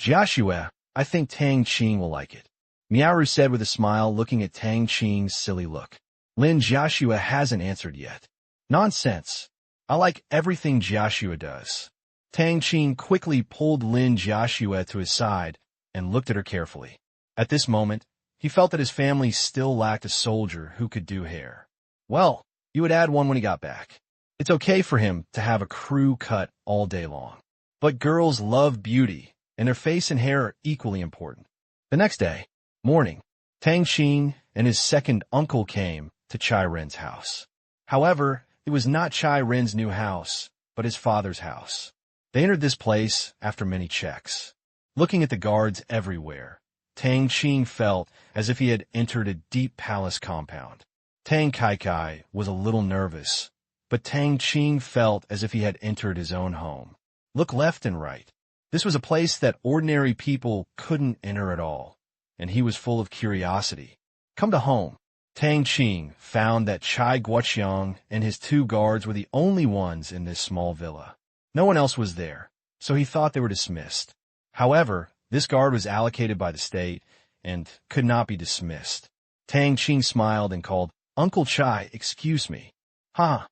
Jiaxue, I think Tang Qing will like it, Miaoru said with a smile, looking at Tang Qing's silly look. Lin Jiaxue hasn't answered yet. Nonsense. I like everything Jiaxue does. Tang Qing quickly pulled Lin Jiaxue to his side and looked at her carefully. At this moment, he felt that his family still lacked a soldier who could do hair. Well, you would add one when he got back. It's okay for him to have a crew cut all day long. But girls love beauty, and their face and hair are equally important. The next day, morning, Tang Qing and his second uncle came to Chai Ren's house. However, it was not Chai Ren's new house, but his father's house. They entered this place after many checks. Looking at the guards everywhere, Tang Qing felt as if he had entered a deep palace compound. Tang Kai was a little nervous, but Tang Qing felt as if he had entered his own home. Look left and right. This was a place that ordinary people couldn't enter at all, and he was full of curiosity. Come to home. Tang Qing found that Chai Guoqiang and his two guards were the only ones in this small villa. No one else was there, so he thought they were dismissed. However, this guard was allocated by the state and could not be dismissed. Tang Qing smiled and called, "Uncle Chai, excuse me." "Huh,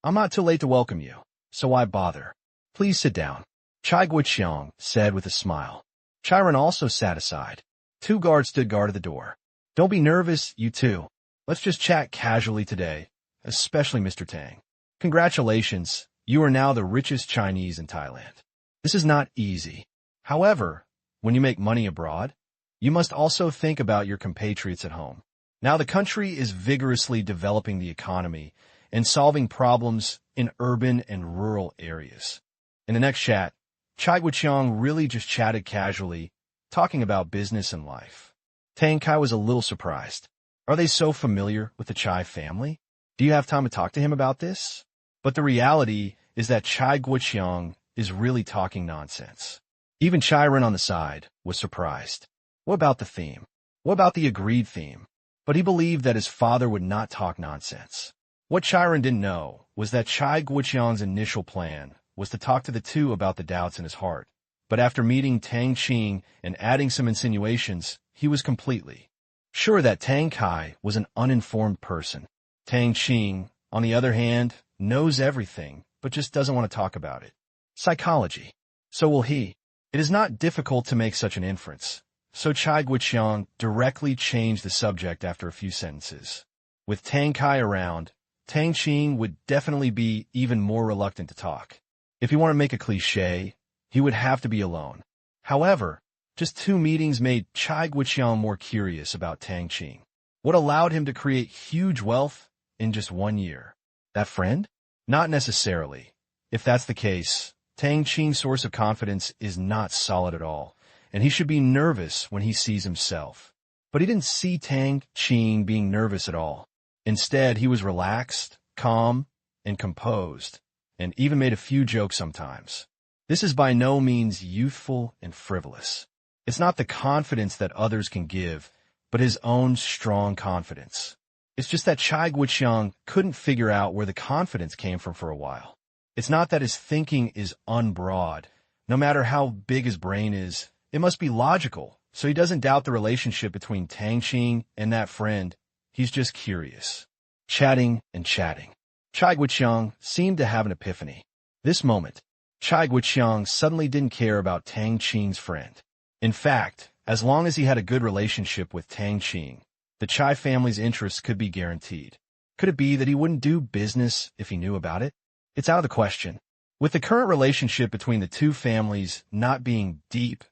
I'm not too late to welcome you, so why bother? Please sit down," Chai Guoqiang said with a smile. Chai Ren also sat aside. Two guards stood guard at the door. "Don't be nervous, you two. Let's just chat casually today, especially Mr. Tang. Congratulations. You are now the richest Chinese in Thailand. This is not easy. However, when you make money abroad, you must also think about your compatriots at home. Now the country is vigorously developing the economy and solving problems in urban and rural areas." In the next chat, Chai Guoqiang really just chatted casually, talking about business and life. Tang Kai was a little surprised. Are they so familiar with the Chai family? Do you have time to talk to him about this? But the reality is that Chai Guoqiang is really talking nonsense. Even Chai Ren on the side was surprised. What about the theme? What about the agreed theme? But he believed that his father would not talk nonsense. What Chai Ren didn't know was that Chai Guoqiang's initial plan was to talk to the two about the doubts in his heart. But after meeting Tang Qing and adding some insinuations, he was completely sure that Tang Kai was an uninformed person. Tang Qing on the other hand, knows everything, but just doesn't want to talk about it. Psychology. So will he. It is not difficult to make such an inference. So Chai Guiqiang directly changed the subject after a few sentences. With Tang Kai around, Tang Qing would definitely be even more reluctant to talk. If you want to make a cliché, he would have to be alone. However, just 2 meetings made Chai Guiqiang more curious about Tang Qing. What allowed him to create huge wealth in just 1 year? That friend? Not necessarily. If that's the case, Tang Qing's source of confidence is not solid at all, and he should be nervous when he sees himself. But he didn't see Tang Qing being nervous at all. Instead, he was relaxed, calm, and composed, and even made a few jokes sometimes. This is by no means youthful and frivolous. It's not the confidence that others can give, but his own strong confidence. It's just that Chai Guiqiang couldn't figure out where the confidence came from for a while. It's not that his thinking is unbroad. No matter how big his brain is, it must be logical, so he doesn't doubt the relationship between Tang Qing and that friend. He's just curious. Chatting and chatting. Chai Guiqiang seemed to have an epiphany. This moment, Chai Guiqiang suddenly didn't care about Tang Qing's friend. In fact, as long as he had a good relationship with Tang Qing, the Chai family's interests could be guaranteed. Could it be that he wouldn't do business if he knew about it? It's out of the question. With the current relationship between the 2 families not being deep,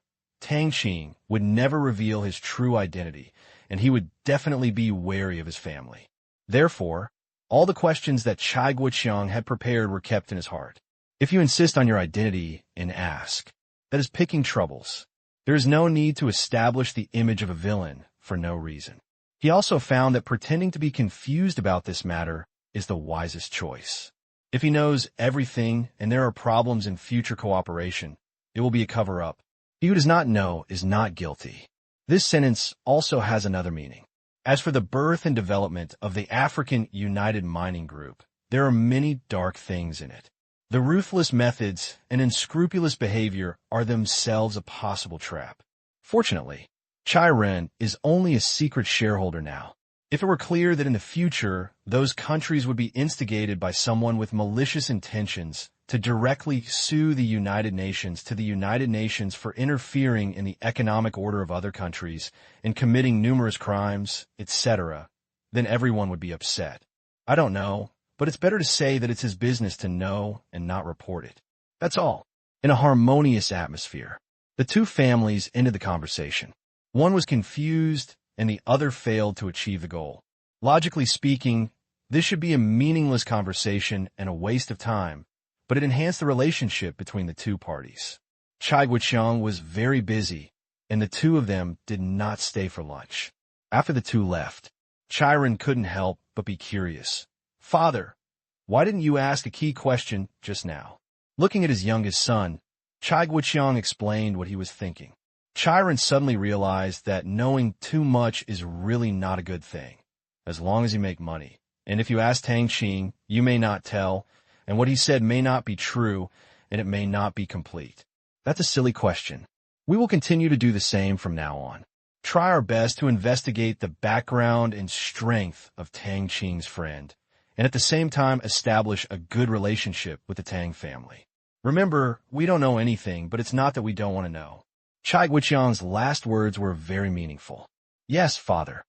Tang Qing would never reveal his true identity, and he would definitely be wary of his family. Therefore, all the questions that Chai Guiqiang had prepared were kept in his heart. If you insist on your identity and ask, that is picking troubles. There is no need to establish the image of a villain for no reason. He also found that pretending to be confused about this matter is the wisest choice. If he knows everything and there are problems in future cooperation, it will be a cover-up. He who does not know is not guilty. This sentence also has another meaning. As for the birth and development of the African United Mining Group, there are many dark things in it. The ruthless methods and unscrupulous behavior are themselves a possible trap. Fortunately, Chai Ren is only a secret shareholder now. If it were clear that in the future, those countries would be instigated by someone with malicious intentions to directly sue the United Nations to the United Nations for interfering in the economic order of other countries and committing numerous crimes, etc., then everyone would be upset. I don't know, but it's better to say that it's his business to know and not report it. That's all. In a harmonious atmosphere, the 2 families ended the conversation. One was confused, and the other failed to achieve the goal. Logically speaking, this should be a meaningless conversation and a waste of time, but it enhanced the relationship between the 2 parties. Chai Guiqiang was very busy, and the 2 of them did not stay for lunch. After the 2 left, Chai Ren couldn't help but be curious. "Father, why didn't you ask a key question just now?" Looking at his youngest son, Chai Guiqiang explained what he was thinking. Chai Ren suddenly realized that knowing too much is really not a good thing, as long as you make money. And if you ask Tang Qing, you may not tell, and what he said may not be true, and it may not be complete. That's a silly question. We will continue to do the same from now on. Try our best to investigate the background and strength of Tang Qing's friend, and at the same time establish a good relationship with the Tang family. Remember, we don't know anything, but it's not that we don't want to know. Chai Guiqiang's last words were very meaningful. "Yes, father."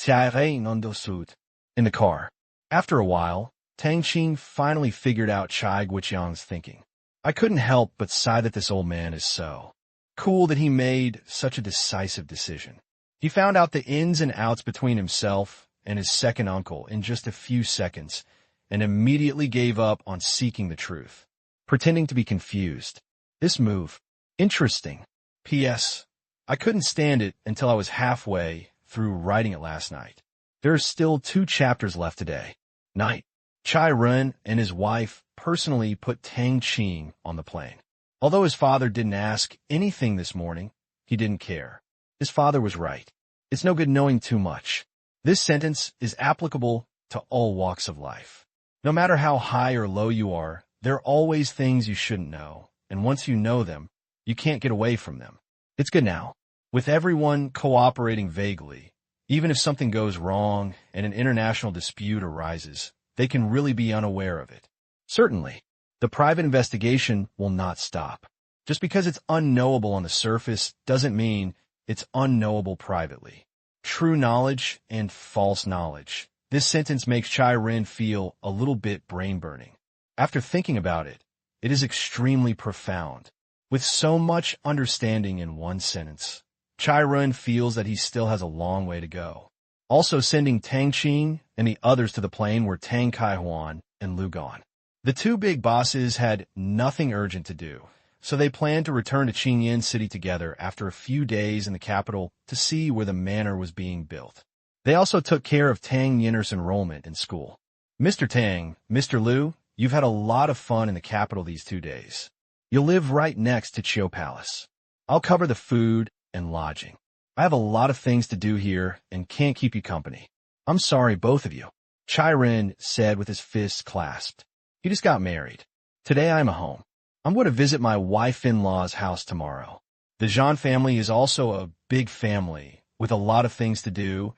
In the car. After a while, Tang Qing finally figured out Chai Guiqiang's thinking. "I couldn't help but sigh that this old man is so cool that he made such a decisive decision. He found out the ins and outs between himself and his second uncle in just a few seconds and immediately gave up on seeking the truth, pretending to be confused. This move, interesting. P.S. I couldn't stand it until I was halfway through writing it last night. There are still 2 chapters left today. Night." Chai Ren and his wife personally put Tang Qing on the plane. Although his father didn't ask anything this morning, he didn't care. His father was right. It's no good knowing too much. This sentence is applicable to all walks of life. No matter how high or low you are, there are always things you shouldn't know, and once you know them, you can't get away from them. It's good now. With everyone cooperating vaguely, even if something goes wrong and an international dispute arises, they can really be unaware of it. Certainly, the private investigation will not stop. Just because it's unknowable on the surface doesn't mean it's unknowable privately. True knowledge and false knowledge. This sentence makes Chai Ren feel a little bit brain-burning. After thinking about it, it is extremely profound. With so much understanding in one sentence, Chai Ren feels that he still has a long way to go. Also sending Tang Qing and the others to the plane were Tang Kaihuan and Lu Gan. The two big bosses had nothing urgent to do, so they planned to return to Qingyan City together after a few days in the capital to see where the manor was being built. They also took care of Tang Yinner's enrollment in school. Mr. Tang, Mr. Liu, you've had a lot of fun in the capital these 2 days. You'll live right next to Chiu Palace. I'll cover the food and lodging. I have a lot of things to do here and can't keep you company. I'm sorry, both of you, Chai Ren said with his fists clasped. He just got married. Today I'm home. I'm going to visit my wife-in-law's house tomorrow. The Zhan family is also a big family with a lot of things to do,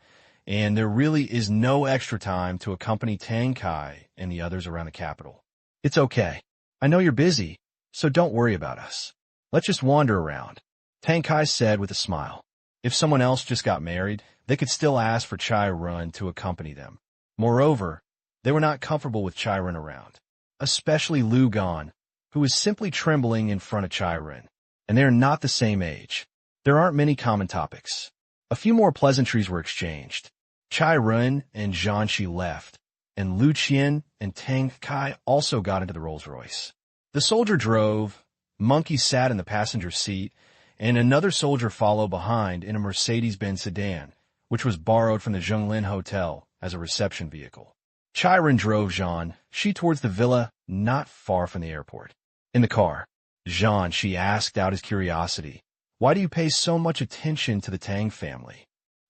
and there really is no extra time to accompany Tang Kai and the others around the capital. It's okay. I know you're busy, so don't worry about us. Let's just wander around, Tang Kai said with a smile. If someone else just got married, they could still ask for Chai Ren to accompany them. Moreover, they were not comfortable with Chai Ren around, especially Lu Gan, who was simply trembling in front of Chai Ren, and they are not the same age. There aren't many common topics. A few more pleasantries were exchanged. Chai Ren and Zhanxi left, and Lu Qian and Tang Kai also got into the Rolls-Royce. The soldier drove, Monkey sat in the passenger seat, and another soldier followed behind in a Mercedes-Benz sedan, which was borrowed from the Zhonglin Hotel as a reception vehicle. Chai Ren drove Zhanxi towards the villa not far from the airport. In the car, Zhanxi asked out his curiosity, "Why do you pay so much attention to the Tang family?"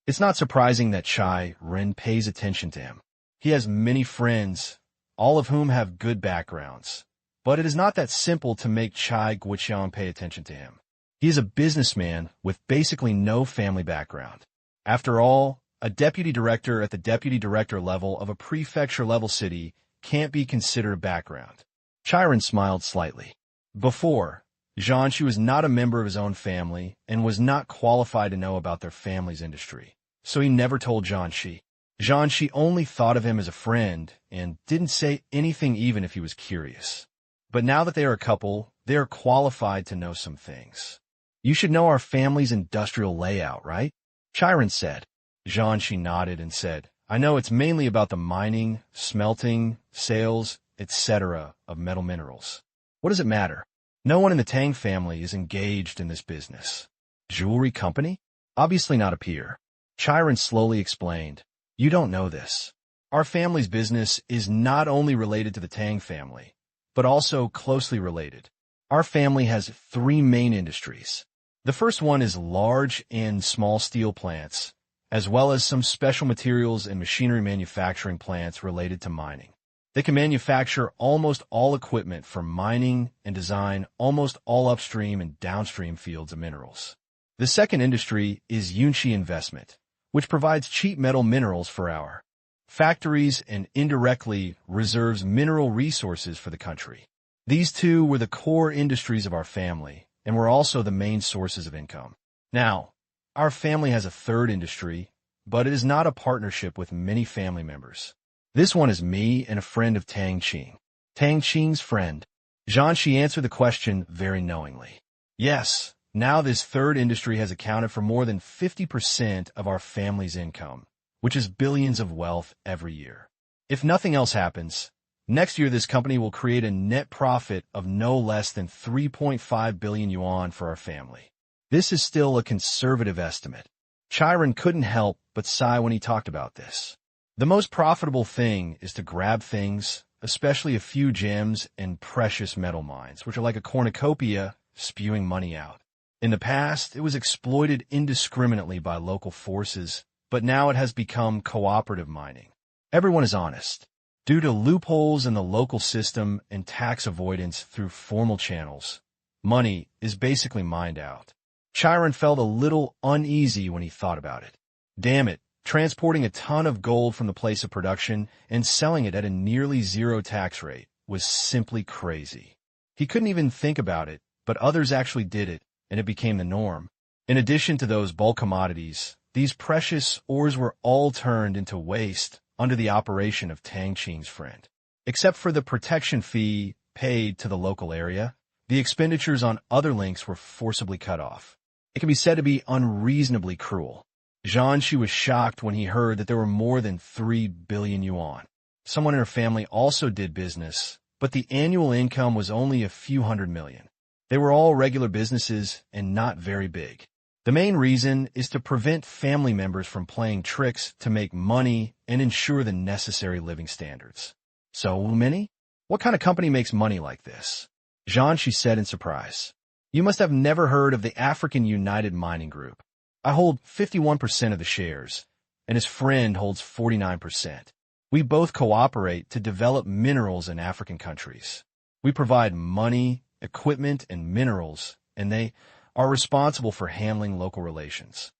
It's not surprising that Chai Ren pays attention to him. He has many friends, all of whom have good backgrounds. But it is not that simple to make Chai Guoqiang pay attention to him. He is a businessman with basically no family background. After all, a deputy director at the deputy director level of a prefecture-level city can't be considered a background. Chai Ren smiled slightly. Before, Zhanxi was not a member of his own family and was not qualified to know about their family's industry, so he never told Zhanxi. Zhanxi only thought of him as a friend and didn't say anything even if he was curious. But now that they are a couple, they are qualified to know some things. You should know our family's industrial layout, right? Chai Ren said. Zhanxi nodded and said, I know it's mainly about the mining, smelting, sales, etc. of metal minerals. What does it matter? No one in the Tang family is engaged in this business. Jewelry company? Obviously not a peer. Chai Ren slowly explained, You don't know this. Our family's business is not only related to the Tang family, but also closely related. Our family has 3 main industries. The first one is large and small steel plants, as well as some special materials and machinery manufacturing plants related to mining. They can manufacture almost all equipment for mining and design almost all upstream and downstream fields of minerals. The second industry is Yunqi Investment, which provides cheap metal minerals for our factories and indirectly reserves mineral resources for the country. These 2 were the core industries of our family and were also the main sources of income. Now, our family has a third industry, but it is not a partnership with many family members. This one is me and a friend of Tang Qing. Tang Qing's friend. Zhanxi answered the question very knowingly. Yes, now this third industry has accounted for more than 50% of our family's income, which is billions of wealth every year. If nothing else happens, next year this company will create a net profit of no less than 3.5 billion yuan for our family. This is still a conservative estimate. Chai Ren couldn't help but sigh when he talked about this. The most profitable thing is to grab things, especially a few gems and precious metal mines, which are like a cornucopia spewing money out. In the past, it was exploited indiscriminately by local forces, but now it has become cooperative mining. Everyone is honest. Due to loopholes in the local system and tax avoidance through formal channels, money is basically mined out. Chai Ren felt a little uneasy when he thought about it. Damn it, transporting a ton of gold from the place of production and selling it at a nearly zero tax rate was simply crazy. He couldn't even think about it, but others actually did it, and it became the norm. In addition to those bulk commodities, these precious ores were all turned into waste under the operation of Tang Qing's friend. Except for the protection fee paid to the local area, the expenditures on other links were forcibly cut off. It can be said to be unreasonably cruel. Jianxi was shocked when he heard that there were more than 3 billion yuan. Someone in her family also did business, but the annual income was only a few hundred million. They were all regular businesses and not very big. The main reason is to prevent family members from playing tricks to make money and ensure the necessary living standards. So many? What kind of company makes money like this? Jianxi said in surprise. You must have never heard of the African United Mining Group. I hold 51% of the shares, and his friend holds 49%. We both cooperate to develop minerals in African countries. We provide money, equipment, and minerals, and they are responsible for handling local relations.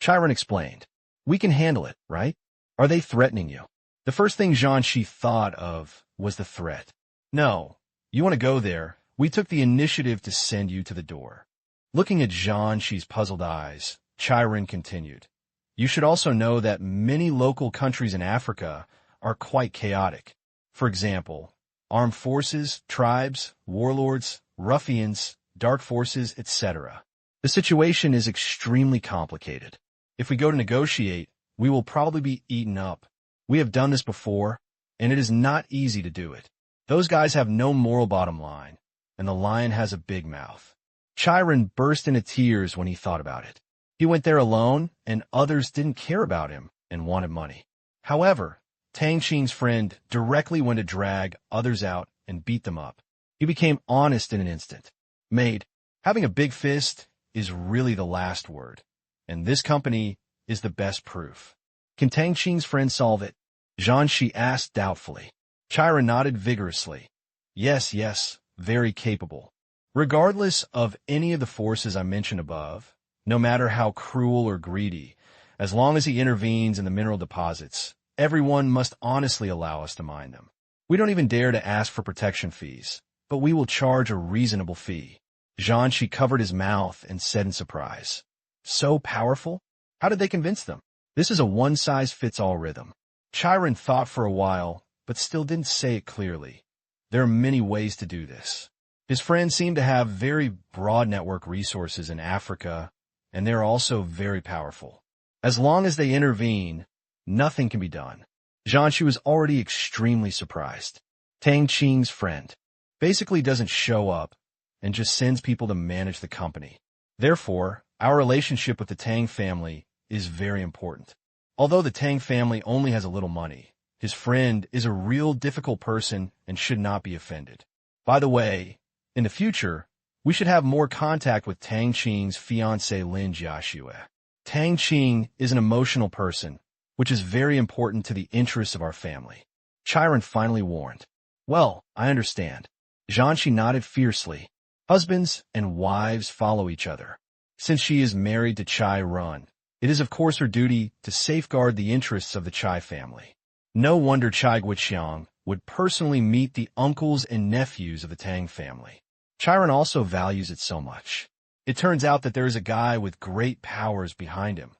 Chiron explained. We can handle it, right? Are they threatening you? The first thing Jianxi thought of was the threat. No, you want to go there. We took the initiative to send you to the door. Looking at Jianxi's puzzled eyes, Chiron continued. You should also know that many local countries in Africa are quite chaotic. For example, armed forces, tribes, warlords, ruffians, dark forces, etc. The situation is extremely complicated. If we go to negotiate, we will probably be eaten up. We have done this before, and it is not easy to do it. Those guys have no moral bottom line, and the lion has a big mouth. Chiron burst into tears when he thought about it. He went there alone, and others didn't care about him and wanted money. However, Tang Qing's friend directly went to drag others out and beat them up. He became honest in an instant. Maid, having a big fist is really the last word, and this company is the best proof. Can Tang Qing's friend solve it? Jianxi asked doubtfully. Chiron nodded vigorously. Yes, very capable. Regardless of any of the forces I mentioned above, no matter how cruel or greedy, as long as he intervenes in the mineral deposits, everyone must honestly allow us to mine them. We don't even dare to ask for protection fees, but we will charge a reasonable fee. Jianxi covered his mouth and said in surprise. So powerful? How did they convince them? This is a one-size-fits-all rhythm. Chiron thought for a while, but still didn't say it clearly. There are many ways to do this. His friends seem to have very broad network resources in Africa, and they're also very powerful. As long as they intervene, nothing can be done. Jianxi was already extremely surprised. Tang Qing's friend basically doesn't show up and just sends people to manage the company. Therefore, our relationship with the Tang family is very important. Although the Tang family only has a little money, his friend is a real difficult person and should not be offended. By the way, in the future, we should have more contact with Tang Qing's fiancée Lin Jiaxue. Tang Qing is an emotional person, which is very important to the interests of our family. Chiron finally warned. Well, I understand. Jianxi nodded fiercely. Husbands and wives follow each other. Since she is married to Chiron, it is of course her duty to safeguard the interests of the Chai family. No wonder Chai Guiqiang would personally meet the uncles and nephews of the Tang family. Chiron also values it so much. It turns out that there is a guy with great powers behind him.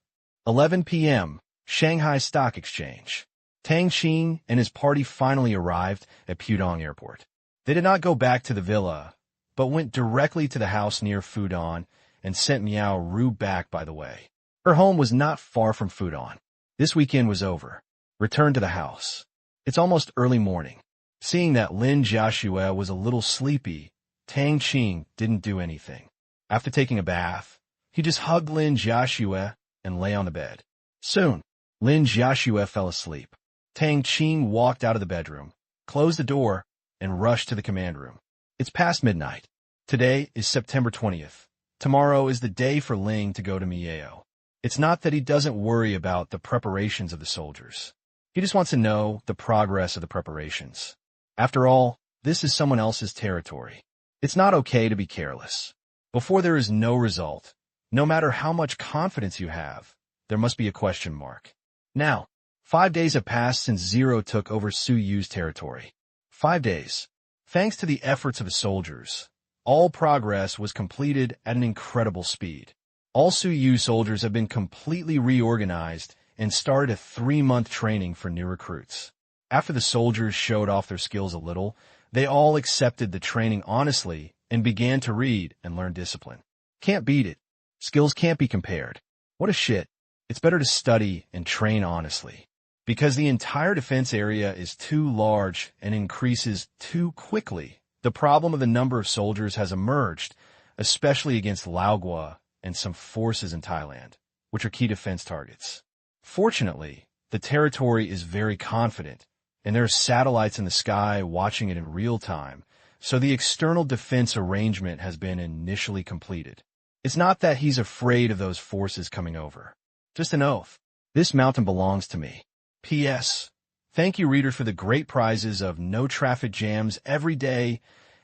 11 p.m., Shanghai Stock Exchange. Tang Qing and his party finally arrived at Pudong Airport. They did not go back to the villa, but went directly to the house near Fudan and sent Miao Ru back by the way. Her home was not far from Fudan. This weekend was over. Return to the house. It's almost early morning. Seeing that Lin Jiaxue was a little sleepy, Tang Qing didn't do anything. After taking a bath, he just hugged Lin Jiaxue and lay on the bed. Soon, Lin Jiaxue fell asleep. Tang Qing walked out of the bedroom, closed the door, and rushed to the command room. It's past midnight. Today is September 20th. Tomorrow is the day for Ling to go to Miao. It's not that he doesn't worry about the preparations of the soldiers. He just wants to know the progress of the preparations. After all, this is someone else's territory. It's not okay to be careless. Before there is no result, no matter how much confidence you have, there must be a question mark. Now, 5 days have passed since Zero took over Su Yu's territory. 5 days. Thanks to the efforts of his soldiers, all progress was completed at an incredible speed. All Su Yu soldiers have been completely reorganized and started a 3-month training for new recruits. After the soldiers showed off their skills a little, they all accepted the training honestly and began to read and learn discipline. Can't beat it. Skills can't be compared. What a shit. It's better to study and train honestly. Because the entire defense area is too large and increases too quickly, the problem of the number of soldiers has emerged, especially against Laogua and some forces in Thailand, which are key defense targets. Fortunately, the territory is very confident, and there are satellites in the sky watching it in real time, so the external defense arrangement has been initially completed. It's not that he's afraid of those forces coming over. Just an oath. This mountain belongs to me. P.S. Thank you, readers, for the great prizes of no traffic jams every day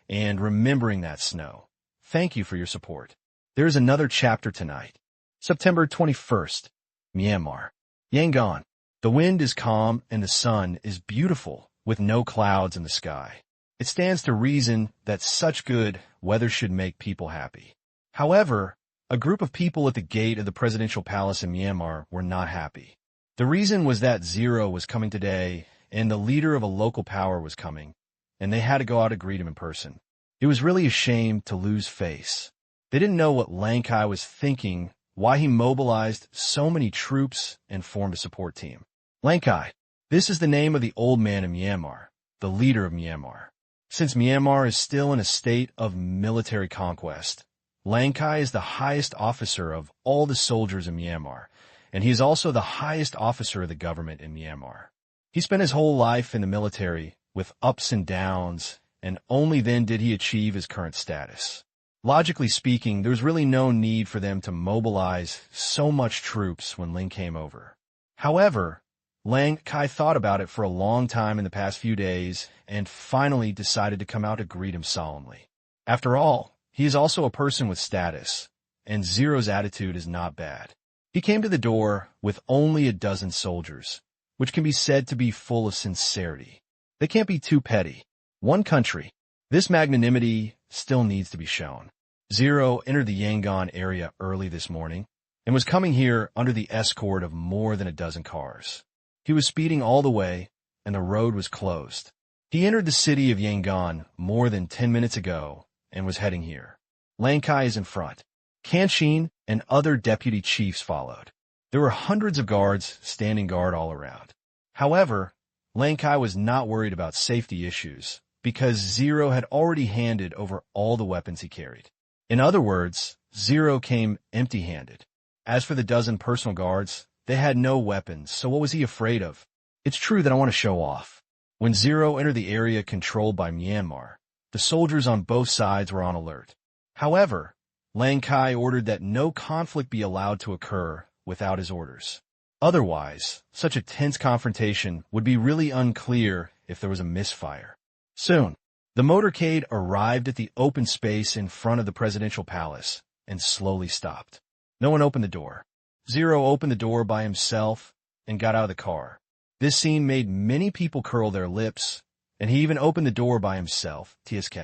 and remembering that snow. Thank you for your support. There is another chapter tonight. September 21st, Myanmar. Yangon. The wind is calm and the sun is beautiful with no clouds in the sky. It stands to reason that such good weather should make people happy. However, a group of people at the gate of the presidential palace in Myanmar were not happy. The reason was that Zero was coming today and the leader of a local power was coming, and they had to go out to greet him in person. It was really a shame to lose face. They didn't know what Lang Kai was thinking, why he mobilized so many troops and formed a support team. Lang Kai. This is the name of the old man in Myanmar, the leader of Myanmar. Since Myanmar is still in a state of military conquest, Lang Kai is the highest officer of all the soldiers in Myanmar, and he is also the highest officer of the government in Myanmar. He spent his whole life in the military with ups and downs, and only then did he achieve his current status. Logically speaking, there's really no need for them to mobilize so much troops when Ling came over. However, Lang Kai thought about it for a long time in the past few days and finally decided to come out to greet him solemnly. After all, he is also a person with status, and Zero's attitude is not bad. He came to the door with only a dozen soldiers, which can be said to be full of sincerity. They can't be too petty. One country. This magnanimity still needs to be shown. Zero entered the Yangon area early this morning and was coming here under the escort of more than a dozen cars. He was speeding all the way, and the road was closed. He entered the city of Yangon more than 10 minutes ago and was heading here. Lang Kai is in front. Tang Qing and other deputy chiefs followed. There were hundreds of guards standing guard all around. However, Lang Kai was not worried about safety issues because Zero had already handed over all the weapons he carried. In other words, Zero came empty-handed. As for the dozen personal guards, they had no weapons, so what was he afraid of? It's true that I want to show off. When Zero entered the area controlled by Myanmar, the soldiers on both sides were on alert. However, Lang Kai ordered that no conflict be allowed to occur without his orders. Otherwise, such a tense confrontation would be really unclear if there was a misfire. Soon, the motorcade arrived at the open space in front of the presidential palace and slowly stopped. No one opened the door. Zero opened the door by himself and got out of the car. This scene made many people curl their lips, and he even opened the door by himself, TSK.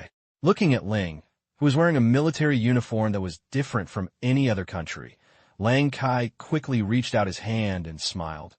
Looking at Ling, who was wearing a military uniform that was different from any other country, Lang Kai quickly reached out his hand and smiled.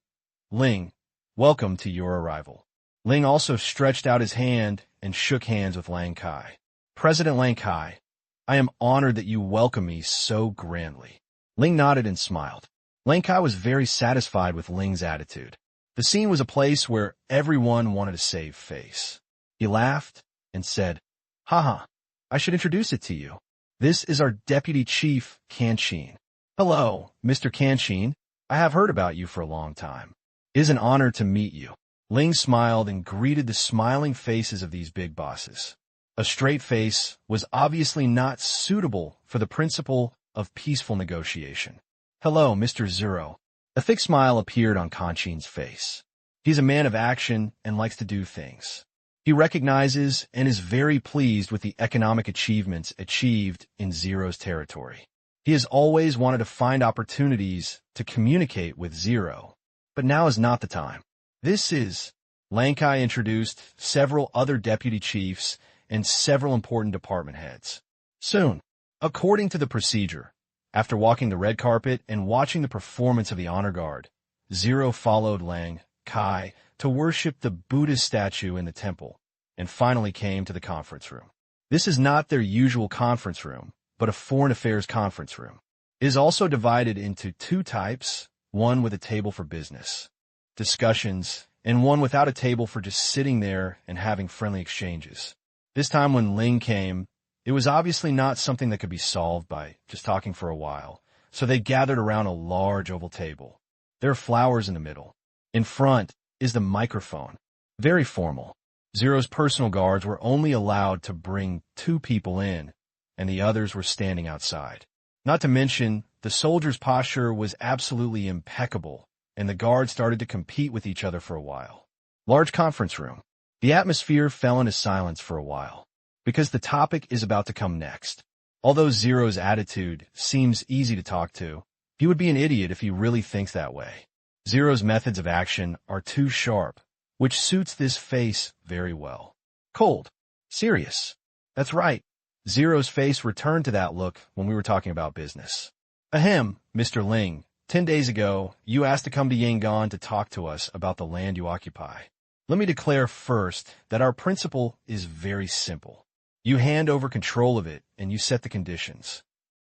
Ling, welcome to your arrival. Ling also stretched out his hand and shook hands with Lang Kai. President Lang Kai, I am honored that you welcome me so grandly. Ling nodded and smiled. Lang Kai was very satisfied with Ling's attitude. The scene was a place where everyone wanted to save face. He laughed and said, Haha, I should introduce it to you. This is our deputy chief, Tang Qing. Hello, Mr. Tang Qing. I have heard about you for a long time. It is an honor to meet you. Ling smiled and greeted the smiling faces of these big bosses. A straight face was obviously not suitable for the principle of peaceful negotiation. Hello, Mr. Zero. A thick smile appeared on Tang Qing's face. He's a man of action and likes to do things. He recognizes and is very pleased with the economic achievements achieved in Zero's territory. He has always wanted to find opportunities to communicate with Zero. But now is not the time. This is... Lang Kai introduced several other deputy chiefs and several important department heads. Soon, according to the procedure, after walking the red carpet and watching the performance of the honor guard, Zero followed Lang Kai to worship the Buddhist statue in the temple, and finally came to the conference room. This is not their usual conference room, but a foreign affairs conference room. It is also divided into two types, one with a table for business discussions, and one without a table for just sitting there and having friendly exchanges. This time when Ling came, it was obviously not something that could be solved by just talking for a while, so they gathered around a large oval table. There are flowers in the middle. In front is the microphone. Very formal. Zero's personal guards were only allowed to bring 2 people in, and the others were standing outside. Not to mention, the soldiers' posture was absolutely impeccable, and the guards started to compete with each other for a while. Large conference room. The atmosphere fell into silence for a while, because the topic is about to come next. Although Zero's attitude seems easy to talk to, he would be an idiot if he really thinks that way. Zero's methods of action are too sharp, which suits this face very well. Cold. Serious. That's right. Zero's face returned to that look when we were talking about business. Ahem, Mr. Ling. 10 days ago, you asked to come to Yangon to talk to us about the land you occupy. Let me declare first that our principle is very simple. You hand over control of it, and you set the conditions.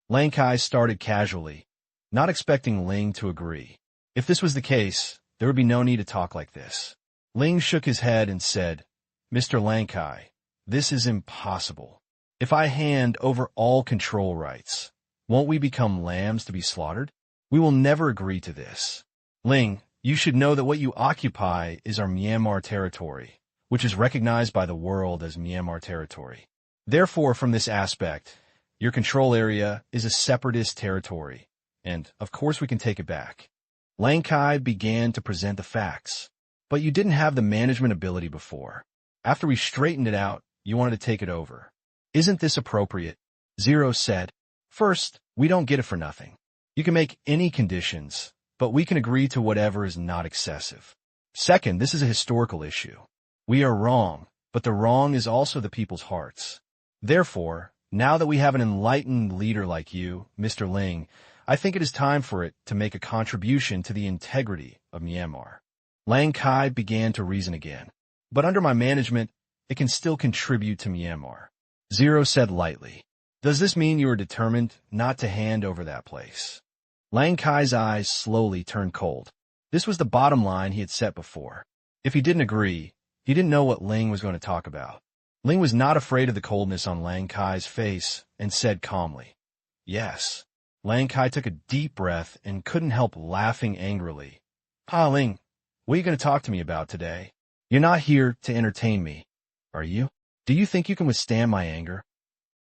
Lang Kai started casually, not expecting Ling to agree. If this was the case, there would be no need to talk like this. Ling shook his head and said, Mr. Lang Kai, this is impossible. If I hand over all control rights, won't we become lambs to be slaughtered? We will never agree to this. Ling, you should know that what you occupy is our Myanmar territory, which is recognized by the world as Myanmar territory. Therefore, from this aspect, your control area is a separatist territory, and, of course, we can take it back. Lang Kai began to present the facts. But you didn't have the management ability before. After we straightened it out, you wanted to take it over. Isn't this appropriate? Zero said. First, we don't get it for nothing. You can make any conditions, but we can agree to whatever is not excessive. Second, this is a historical issue. We are wrong, but the wrong is also the people's hearts. Therefore, now that we have an enlightened leader like you, Mr. Ling, I think it is time for it to make a contribution to the integrity of Myanmar. Lang Kai began to reason again. But under my management, it can still contribute to Myanmar. Zero said lightly. Does this mean you are determined not to hand over that place? Lang Kai's eyes slowly turned cold. This was the bottom line he had set before. If he didn't agree, he didn't know what Ling was going to talk about. Ling was not afraid of the coldness on Lang Kai's face and said calmly, Yes. Lang Kai took a deep breath and couldn't help laughing angrily. Ling, what are you going to talk to me about today? You're not here to entertain me, are you? Do you think you can withstand my anger?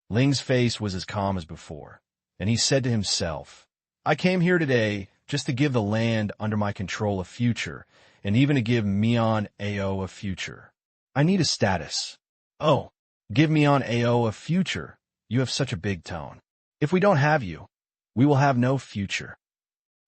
Ling's face was as calm as before, and he said to himself, I came here today just to give the land under my control a future, and even to give Mian Ao a future. I need a status. Oh, give Mian Ao a future. You have such a big tone. If we don't have you, we will have no future.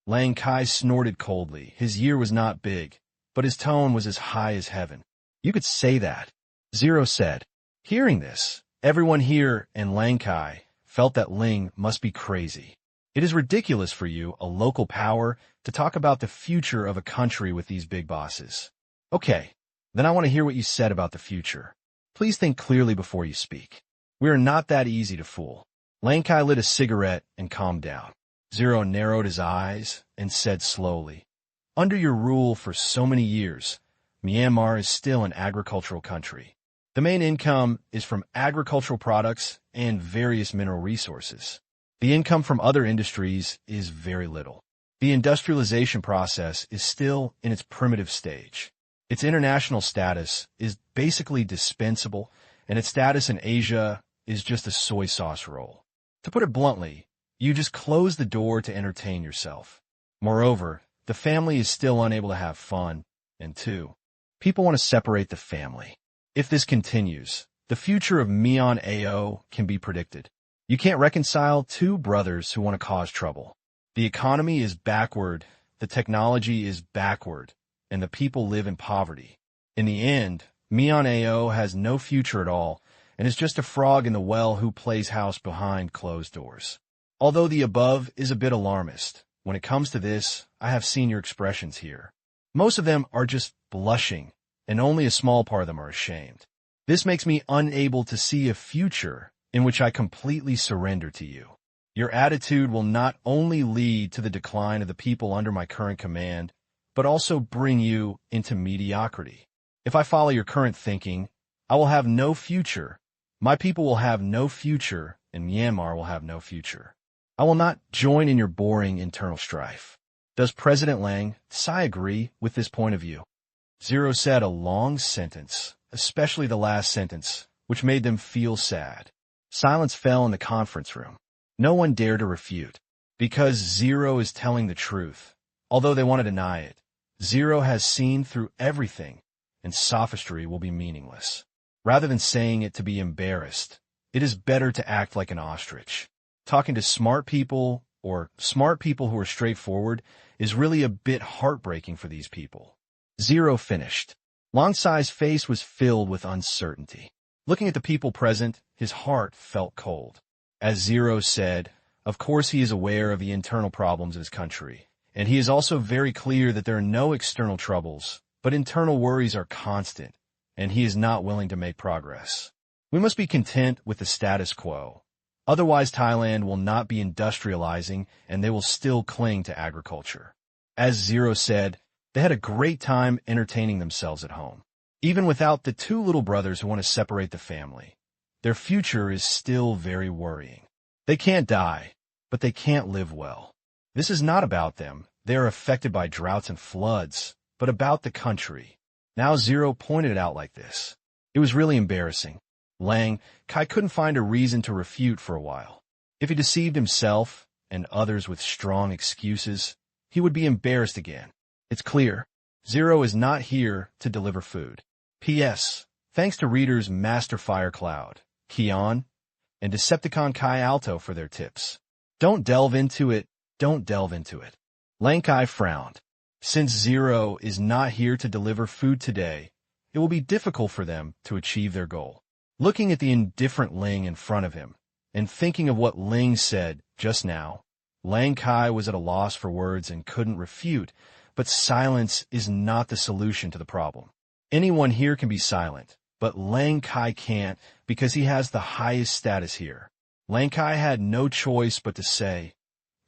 Lang Kai snorted coldly. His ear was not big, but his tone was as high as heaven. You could say that. Zero said. Hearing this, everyone here and Lang Kai felt that Ling must be crazy. It is ridiculous for you, a local power, to talk about the future of a country with these big bosses. Okay, then I want to hear what you said about the future. Please think clearly before you speak. We are not that easy to fool. Lang Kai lit a cigarette and calmed down. Zero narrowed his eyes and said slowly, Under your rule for so many years, Myanmar is still an agricultural country. The main income is from agricultural products and various mineral resources. The income from other industries is very little. The industrialization process is still in its primitive stage. Its international status is basically dispensable, and its status in Asia is just a soy sauce roll. To put it bluntly, you just close the door to entertain yourself. Moreover, the family is still unable to have fun, and 2, people want to separate the family. If this continues, the future of Mian Ao can be predicted. You can't reconcile 2 brothers who want to cause trouble. The economy is backward, the technology is backward, and the people live in poverty. In the end, Mian Ao has no future at all, and is just a frog in the well who plays house behind closed doors. Although the above is a bit alarmist, when it comes to this, I have seen your expressions here. Most of them are just blushing, and only a small part of them are ashamed. This makes me unable to see a future in which I completely surrender to you. Your attitude will not only lead to the decline of the people under my current command, but also bring you into mediocrity. If I follow your current thinking, I will have no future. My people will have no future, and Myanmar will have no future. I will not join in your boring internal strife. Does President Lang Tsai agree with this point of view? Zero said a long sentence, especially the last sentence, which made them feel sad. Silence fell in the conference room. No one dared to refute. Because Zero is telling the truth, although they want to deny it. Zero has seen through everything, and sophistry will be meaningless. Rather than saying it to be embarrassed, it is better to act like an ostrich. Talking to smart people, or smart people who are straightforward, is really a bit heartbreaking for these people. Zero finished. Long Sai's face was filled with uncertainty. Looking at the people present, his heart felt cold. As Zero said, of course he is aware of the internal problems of his country, and he is also very clear that there are no external troubles, but internal worries are constant, and he is not willing to make progress. We must be content with the status quo. Otherwise, Thailand will not be industrializing, and they will still cling to agriculture. As Zero said, they had a great time entertaining themselves at home. Even without the two little brothers who want to separate the family, their future is still very worrying. They can't die, but they can't live well. This is not about them. They are affected by droughts and floods, but about the country. Now Zero pointed it out like this. It was really embarrassing. Lang Kai couldn't find a reason to refute for a while. If he deceived himself and others with strong excuses, he would be embarrassed again. It's clear. Zero is not here to deliver food. P.S. Thanks to readers Master Fire Cloud, Keon, and Decepticon Kai Alto for their tips. Don't delve into it. Don't delve into it. Lang Kai frowned. Since Zero is not here to deliver food today, it will be difficult for them to achieve their goal. Looking at the indifferent Ling in front of him, and thinking of what Ling said just now, Lang Kai was at a loss for words and couldn't refute, but silence is not the solution to the problem. Anyone here can be silent, but Lang Kai can't because he has the highest status here. Lang Kai had no choice but to say,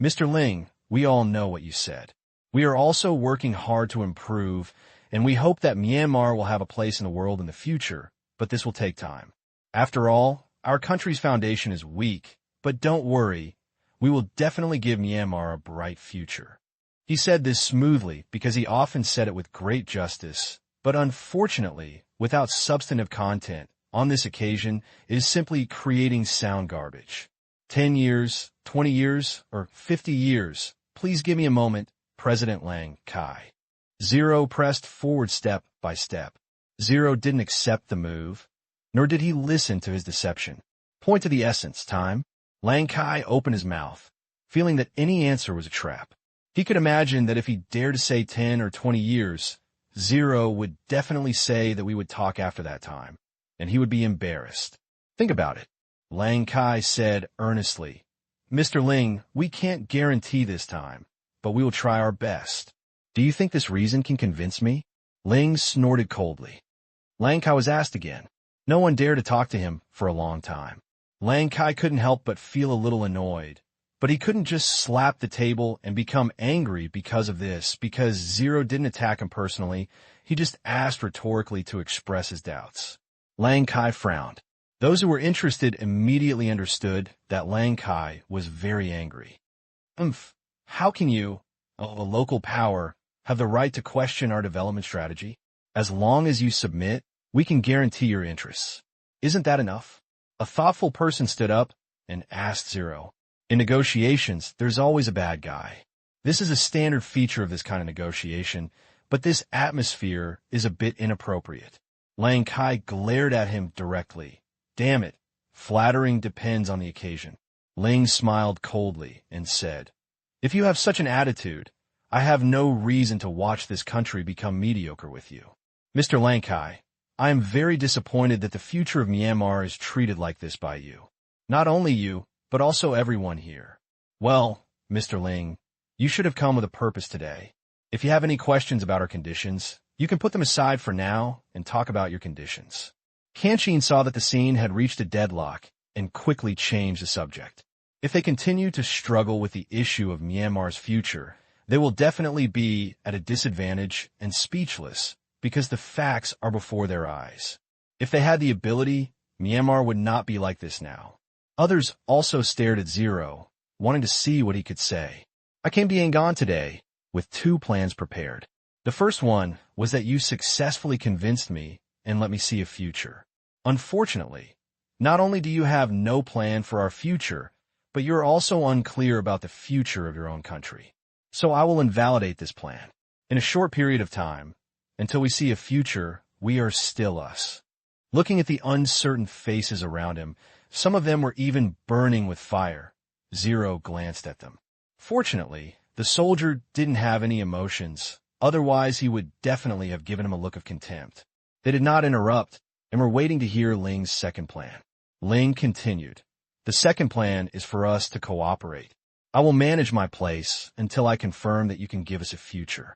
Mr. Ling, we all know what you said. We are also working hard to improve, and we hope that Myanmar will have a place in the world in the future, but this will take time. After all, our country's foundation is weak, but don't worry, we will definitely give Myanmar a bright future. He said this smoothly because he often said it with great justice, but unfortunately, without substantive content, on this occasion, it is simply creating sound garbage. 10 years, 20 years, or 50 years, please give me a moment, President Lang Kai. Zero pressed forward step by step. Zero didn't accept the move, nor did he listen to his deception. Point to the essence, time. Lang Kai opened his mouth, feeling that any answer was a trap. He could imagine that if he dared to say 10 or 20 years, Zero would definitely say that we would talk after that time, and he would be embarrassed. Think about it. Lang Kai said earnestly, Mr. Ling, we can't guarantee this time, but we will try our best. Do you think this reason can convince me? Ling snorted coldly. Lang Kai was asked again. No one dared to talk to him for a long time. Lang Kai couldn't help but feel a little annoyed, but he couldn't just slap the table and become angry because of this, because Zero didn't attack him personally. He just asked rhetorically to express his doubts. Lang Kai frowned. Those who were interested immediately understood that Lang Kai was very angry. How can you, a local power, have the right to question our development strategy? As long as you submit, we can guarantee your interests. Isn't that enough? A thoughtful person stood up and asked Zero. In negotiations, there's always a bad guy. This is a standard feature of this kind of negotiation, but this atmosphere is a bit inappropriate. Lang Kai glared at him directly. Damn it, flattering depends on the occasion. Ling smiled coldly and said, If you have such an attitude, I have no reason to watch this country become mediocre with you. Mr. Lang Kai, I am very disappointed that the future of Myanmar is treated like this by you. Not only you, but also everyone here. Well, Mr. Ling, you should have come with a purpose today. If you have any questions about our conditions, you can put them aside for now and talk about your conditions. Tang Qing saw that the scene had reached a deadlock and quickly changed the subject. If they continue to struggle with the issue of Myanmar's future, they will definitely be at a disadvantage and speechless because the facts are before their eyes. If they had the ability, Myanmar would not be like this now. Others also stared at Zero, wanting to see what he could say. I came to Yangon today with 2 plans prepared. The first one was that you successfully convinced me and let me see a future. Unfortunately, not only do you have no plan for our future, but you're also unclear about the future of your own country. So I will invalidate this plan. In a short period of time, until we see a future, we are still us. Looking at the uncertain faces around him, some of them were even burning with fire. Zero glanced at them. Fortunately, the soldier didn't have any emotions, otherwise he would definitely have given him a look of contempt. They did not interrupt, and were waiting to hear Ling's second plan. Ling continued, "The second plan is for us to cooperate. I will manage my place until I confirm that you can give us a future."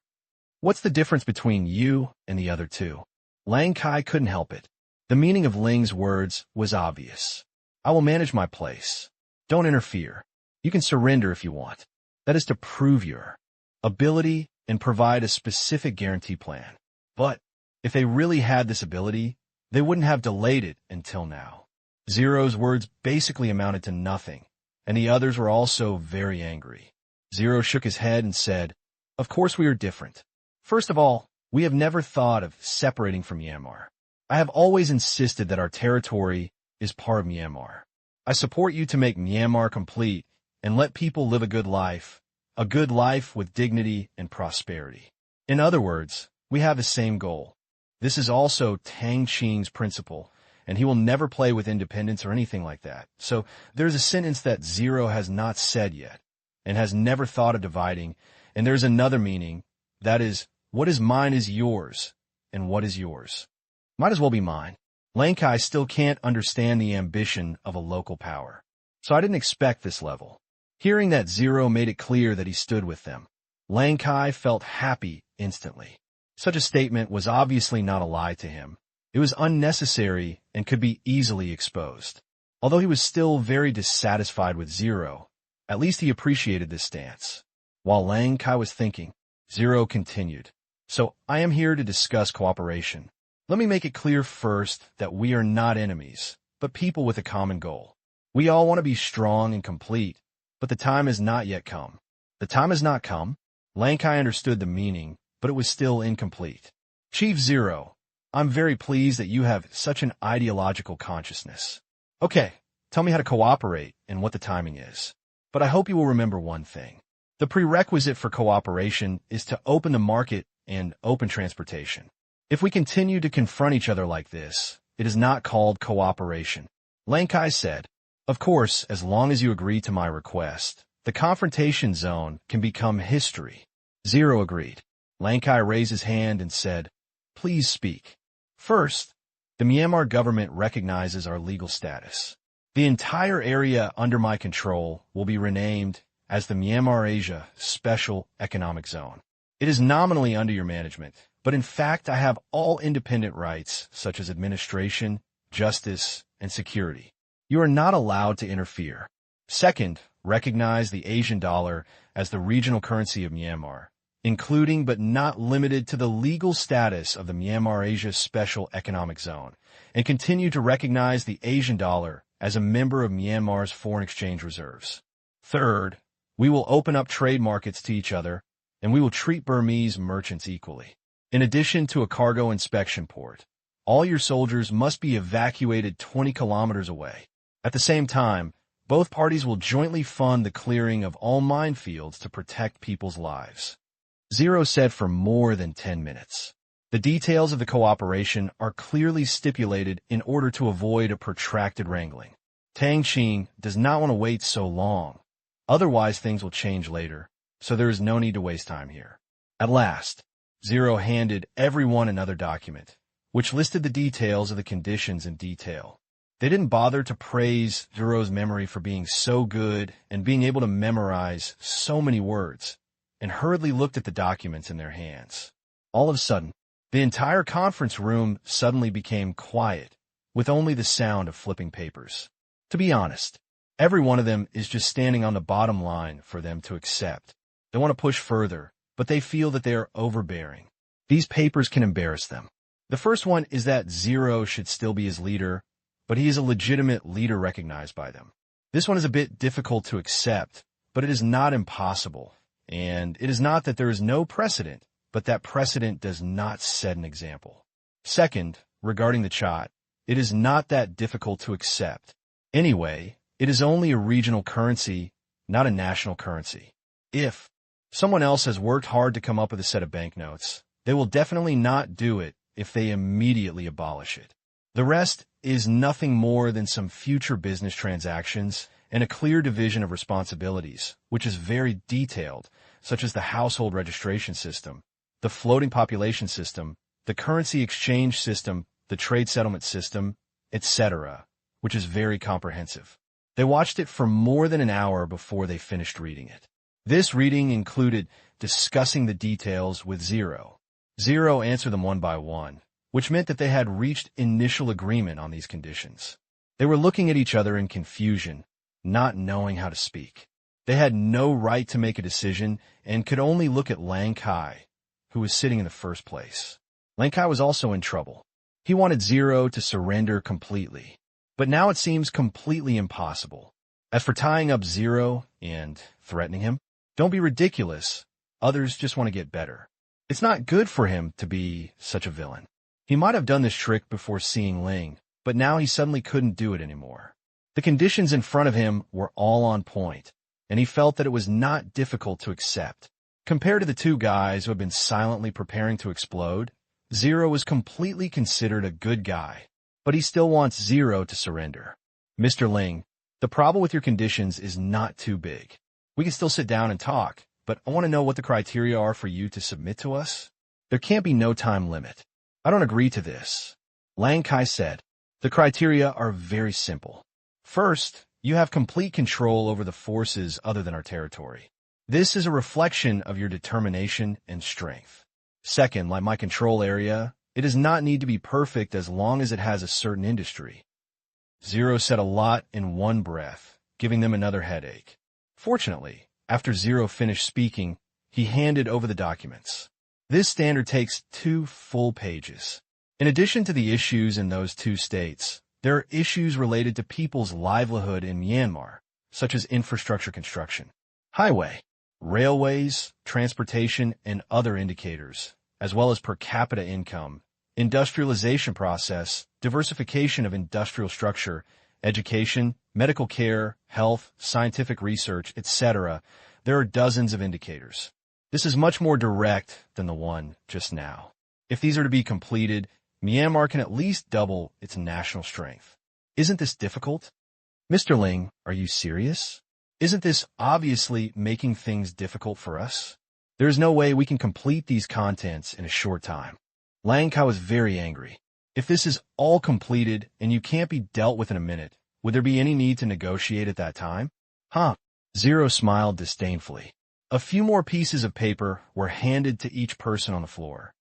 "What's the difference between you and the other 2? Lang Kai couldn't help it. The meaning of Ling's words was obvious. "I will manage my place. Don't interfere. You can surrender if you want. That is to prove your ability and provide a specific guarantee plan. But if they really had this ability, they wouldn't have delayed it until now." Zero's words basically amounted to nothing, and the others were also very angry. Zero shook his head and said, "Of course we are different. First of all, we have never thought of separating from Myanmar. I have always insisted that our territory is part of Myanmar. I support you to make Myanmar complete and let people live a good life with dignity and prosperity. In other words, we have the same goal. This is also Tang Qing's principle, and he will never play with independence or anything like that. So there's a sentence that Zero has not said yet and has never thought of dividing, and there's another meaning, that is, what is mine is yours, and what is yours might as well be mine. Lang Kai still can't understand the ambition of a local power, so I didn't expect this level." Hearing that Zero made it clear that he stood with them, Lang Kai felt happy instantly. Such a statement was obviously not a lie to him. It was unnecessary and could be easily exposed. Although he was still very dissatisfied with Zero, at least he appreciated this stance. While Lang Kai was thinking, Zero continued, "So I am here to discuss cooperation. Let me make it clear first that we are not enemies, but people with a common goal. We all want to be strong and complete, but the time has not yet come." "The time has not come?" Lang Kai understood the meaning, but it was still incomplete. "Chief Zero, I'm very pleased that you have such an ideological consciousness. Okay, tell me how to cooperate and what the timing is. But I hope you will remember one thing. The prerequisite for cooperation is to open the market and open transportation. If we continue to confront each other like this, it is not called cooperation." Lang Kai said, "Of course, as long as you agree to my request, the confrontation zone can become history." Zero agreed. Lang Kai raised his hand and said, "Please speak." "First, the Myanmar government recognizes our legal status. The entire area under my control will be renamed as the Myanmar Asia Special Economic Zone. It is nominally under your management, but in fact I have all independent rights such as administration, justice, and security. You are not allowed to interfere. Second, recognize the Asian dollar as the regional currency of Myanmar, including but not limited to the legal status of the Myanmar Asia Special Economic Zone, and continue to recognize the Asian dollar as a member of Myanmar's foreign exchange reserves. Third, we will open up trade markets to each other, and we will treat Burmese merchants equally. In addition to a cargo inspection port, all your soldiers must be evacuated 20 kilometers away. At the same time, both parties will jointly fund the clearing of all minefields to protect people's lives." Zero said for more than 10 minutes. The details of the cooperation are clearly stipulated in order to avoid a protracted wrangling. Tang Qing does not want to wait so long. Otherwise, things will change later, so there is no need to waste time here. At last, Zero handed everyone another document, which listed the details of the conditions in detail. They didn't bother to praise Zero's memory for being so good and being able to memorize so many words, and hurriedly looked at the documents in their hands. All of a sudden, the entire conference room suddenly became quiet, with only the sound of flipping papers. To be honest, every one of them is just standing on the bottom line for them to accept. They want to push further, but they feel that they are overbearing. These papers can embarrass them. The first one is that Zero should still be his leader, but he is a legitimate leader recognized by them. This one is a bit difficult to accept, but it is not impossible. And it is not that there is no precedent, but that precedent does not set an example. Second, regarding the chart, it is not that difficult to accept. Anyway, it is only a regional currency, not a national currency. If someone else has worked hard to come up with a set of banknotes, they will definitely not do it if they immediately abolish it. The rest is nothing more than some future business transactions and a clear division of responsibilities, which is very detailed, such as the household registration system, the floating population system, the currency exchange system, the trade settlement system, etc., which is very comprehensive. They watched it for more than an hour before they finished reading it. This reading included discussing the details with Zero. Zero answered them one by one, which meant that they had reached initial agreement on these conditions. They were looking at each other in confusion, not knowing how to speak. They had no right to make a decision and could only look at Lang Kai, who was sitting in the first place. Lang Kai was also in trouble. He wanted Zero to surrender completely, but now it seems completely impossible. As for tying up Zero and threatening him, don't be ridiculous. Others just want to get better. It's not good for him to be such a villain. He might have done this trick before seeing Ling, but now he suddenly couldn't do it anymore. The conditions in front of him were all on point, and he felt that it was not difficult to accept. Compared to the two guys who had been silently preparing to explode, Zero was completely considered a good guy, but he still wants Zero to surrender. Mr. Ling, the problem with your conditions is not too big. We can still sit down and talk, but I want to know what the criteria are for you to submit to us. There can't be no time limit. I don't agree to this. Lang Kai said, the criteria are very simple. First, you have complete control over the forces other than our territory. This is a reflection of your determination and strength. Second, like my control area, it does not need to be perfect as long as it has a certain industry. Zero said a lot in one breath, giving them another headache. Fortunately, after Zero finished speaking, he handed over the documents. This standard takes 2 full pages. In addition to the issues in those 2 states, there are issues related to people's livelihood in Myanmar, such as infrastructure construction, highway, railways, transportation, and other indicators, as well as per capita income, industrialization process, diversification of industrial structure, education, medical care, health, scientific research, etc. There are dozens of indicators. This is much more direct than the one just now. If these are to be completed, Myanmar can at least double its national strength. Isn't this difficult? Mr. Ling, are you serious? Isn't this obviously making things difficult for us? There is no way we can complete these contents in a short time. Lang Kai was very angry. If this is all completed and you can't be dealt with in a minute, would there be any need to negotiate at that time? Huh? Zero smiled disdainfully. A few more pieces of paper were handed to each person on the floor.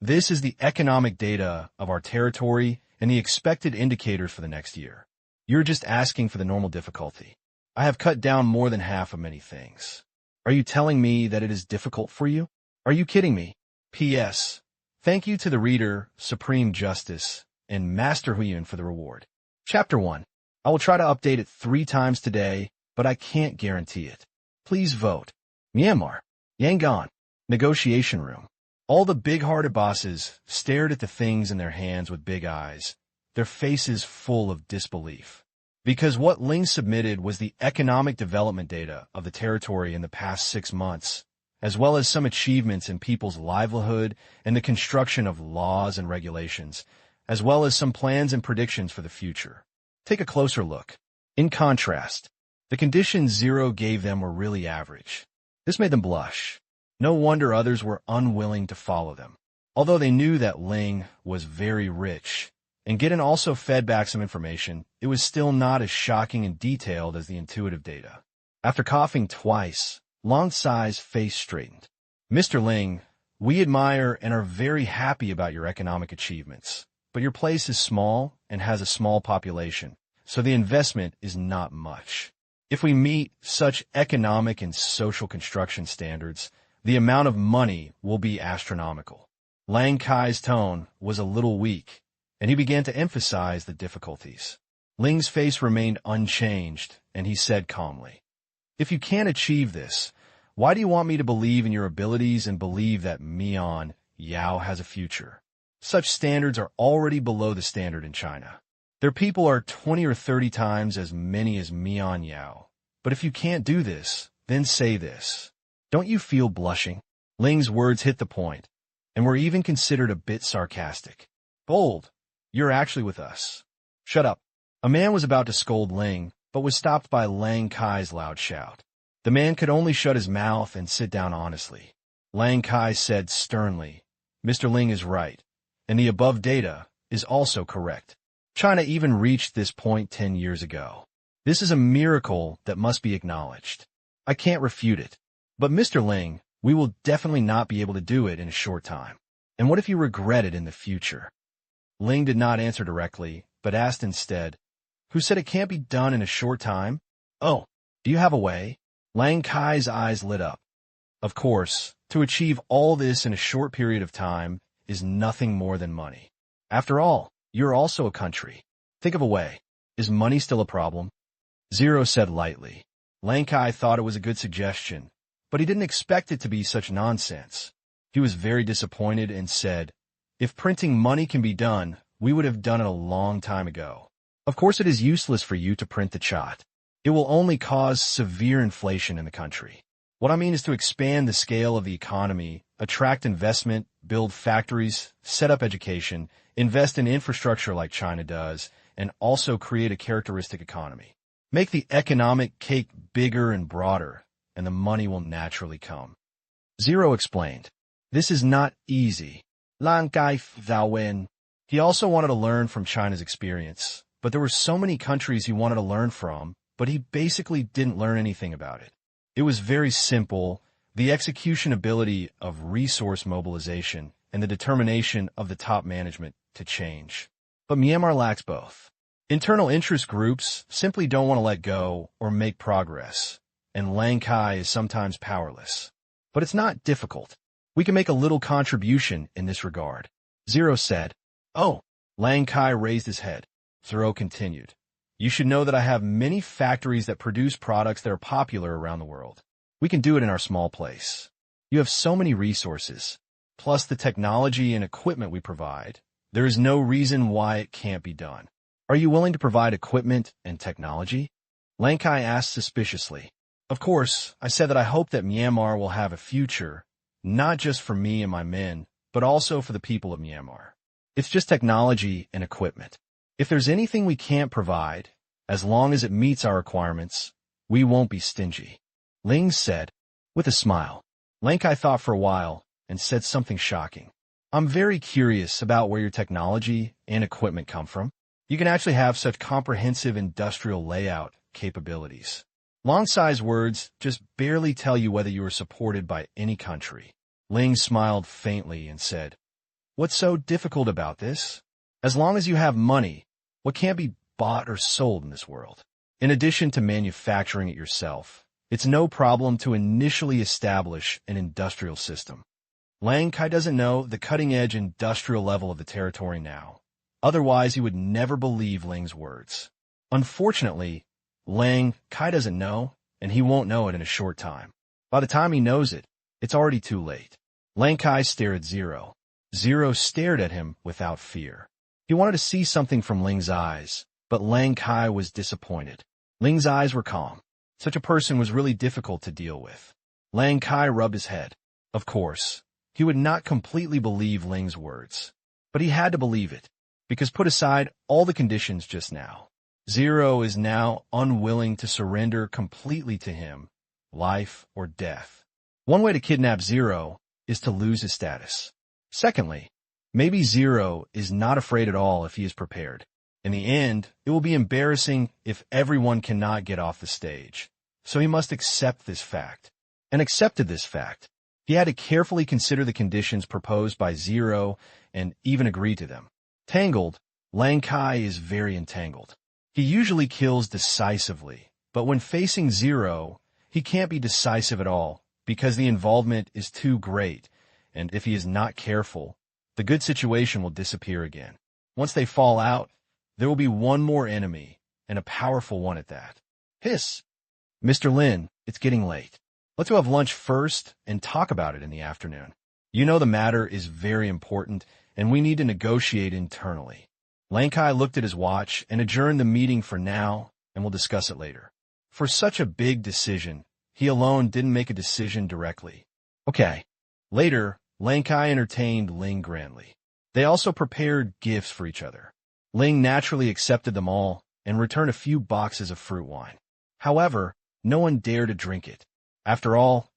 This is the economic data of our territory and the expected indicators for the next year. You're just asking for the normal difficulty. I have cut down more than half of many things. Are you telling me that it is difficult for you? Are you kidding me? P.S. Thank you to the reader, Supreme Justice, and Master Huiyun for the reward. Chapter 1. I will try to update it 3 times today, but I can't guarantee it. Please vote. Myanmar. Yangon. Negotiation room. All the big-hearted bosses stared at the things in their hands with big eyes, their faces full of disbelief. Because what Ling submitted was the economic development data of the territory in the past 6 months, as well as some achievements in people's livelihood and the construction of laws and regulations, as well as some plans and predictions for the future. Take a closer look. In contrast, the conditions Zero gave them were really average. This made them blush. No wonder others were unwilling to follow them. Although they knew that Ling was very rich, and Gideon also fed back some information, it was still not as shocking and detailed as the intuitive data. After coughing twice, Long Sai's face straightened. Mr. Ling, we admire and are very happy about your economic achievements, but your place is small and has a small population, so the investment is not much. If we meet such economic and social construction standards, the amount of money will be astronomical. Lang Kai's tone was a little weak, and he began to emphasize the difficulties. Ling's face remained unchanged, and he said calmly, "If you can't achieve this, why do you want me to believe in your abilities and believe that Mian Yao has a future? Such standards are already below the standard in China. Their people are 20 or 30 times as many as Mian Yao. But if you can't do this, then say this. Don't you feel blushing?" Ling's words hit the point, and were even considered a bit sarcastic. "Bold, you're actually with us." "Shut up." A man was about to scold Ling, but was stopped by Lang Kai's loud shout. The man could only shut his mouth and sit down honestly. Lang Kai said sternly, "Mr. Ling is right, and the above data is also correct. China even reached this point 10 years ago. This is a miracle that must be acknowledged. I can't refute it. But Mr. Ling, we will definitely not be able to do it in a short time. And what if you regret it in the future?" Ling did not answer directly, but asked instead, "Who said it can't be done in a short time? Oh, do you have a way?" Lang Kai's eyes lit up. Of course, to achieve all this in a short period of time is nothing more than money. After all, you're also a country. Think of a way. Is money still a problem? Zero said lightly. Lang Kai thought it was a good suggestion, but he didn't expect it to be such nonsense. He was very disappointed and said, "If printing money can be done, we would have done it a long time ago. Of course it is useless for you to print the chot. It will only cause severe inflation in the country. What I mean is to expand the scale of the economy, attract investment, build factories, set up education, invest in infrastructure like China does, and also create a characteristic economy. Make the economic cake bigger and broader, and the money will naturally come." Zero explained, "This is not easy." Lang Kai Wen. He also wanted to learn from China's experience, but there were so many countries he wanted to learn from, but he basically didn't learn anything about it. It was very simple, the execution ability of resource mobilization and the determination of the top management to change. But Myanmar lacks both. Internal interest groups simply don't want to let go or make progress, and Lang Kai is sometimes powerless. But it's not difficult. We can make a little contribution in this regard. Zero said. "Oh." Lang Kai raised his head. Zero continued. "You should know that I have many factories that produce products that are popular around the world. We can do it in our small place. You have so many resources, plus the technology and equipment we provide. There is no reason why it can't be done. Are you willing to provide equipment and technology?" Lang Kai asked suspiciously. "Of course, I said that I hope that Myanmar will have a future, not just for me and my men, but also for the people of Myanmar. It's just technology and equipment. If there's anything we can't provide, as long as it meets our requirements, we won't be stingy," Ling said, with a smile. Lang Kai thought for a while and said something shocking. "I'm very curious about where your technology and equipment come from. You can actually have such comprehensive industrial layout capabilities. Long Sai's words just barely tell you whether you are supported by any country." Ling smiled faintly and said, "What's so difficult about this? As long as you have money, what can't be bought or sold in this world? In addition to manufacturing it yourself, it's no problem to initially establish an industrial system. Lang Kai doesn't know the cutting-edge industrial level of the territory now. Otherwise, he would never believe Ling's words. Unfortunately, Lang Kai doesn't know, and he won't know it in a short time. By the time he knows it, it's already too late." Lang Kai stared at Zero. Zero stared at him without fear. He wanted to see something from Ling's eyes, but Lang Kai was disappointed. Ling's eyes were calm. Such a person was really difficult to deal with. Lang Kai rubbed his head. Of course, he would not completely believe Ling's words, but he had to believe it, because put aside all the conditions just now, Zero is now unwilling to surrender completely to him, life or death. One way to kidnap Zero is to lose his status. Secondly, maybe Zero is not afraid at all if he is prepared. In the end, it will be embarrassing if everyone cannot get off the stage. So he must accept this fact. And accepted this fact. He had to carefully consider the conditions proposed by Zero and even agree to them. Tangled, Lang Kai is very entangled. He usually kills decisively, but when facing Zero, he can't be decisive at all because the involvement is too great, and if he is not careful, the good situation will disappear again. Once they fall out, there will be one more enemy, and a powerful one at that. Hiss! Mr. Lin, it's getting late. Let's go have lunch first and talk about it in the afternoon. You know the matter is very important, and we need to negotiate internally. Lang Kai looked at his watch and adjourned the meeting for now, and we'll discuss it later. For such a big decision, he alone didn't make a decision directly. Okay. Later, Lang Kai entertained Ling grandly. They also prepared gifts for each other. Ling naturally accepted them all and returned a few boxes of fruit wine. However, no one dared to drink it. After all,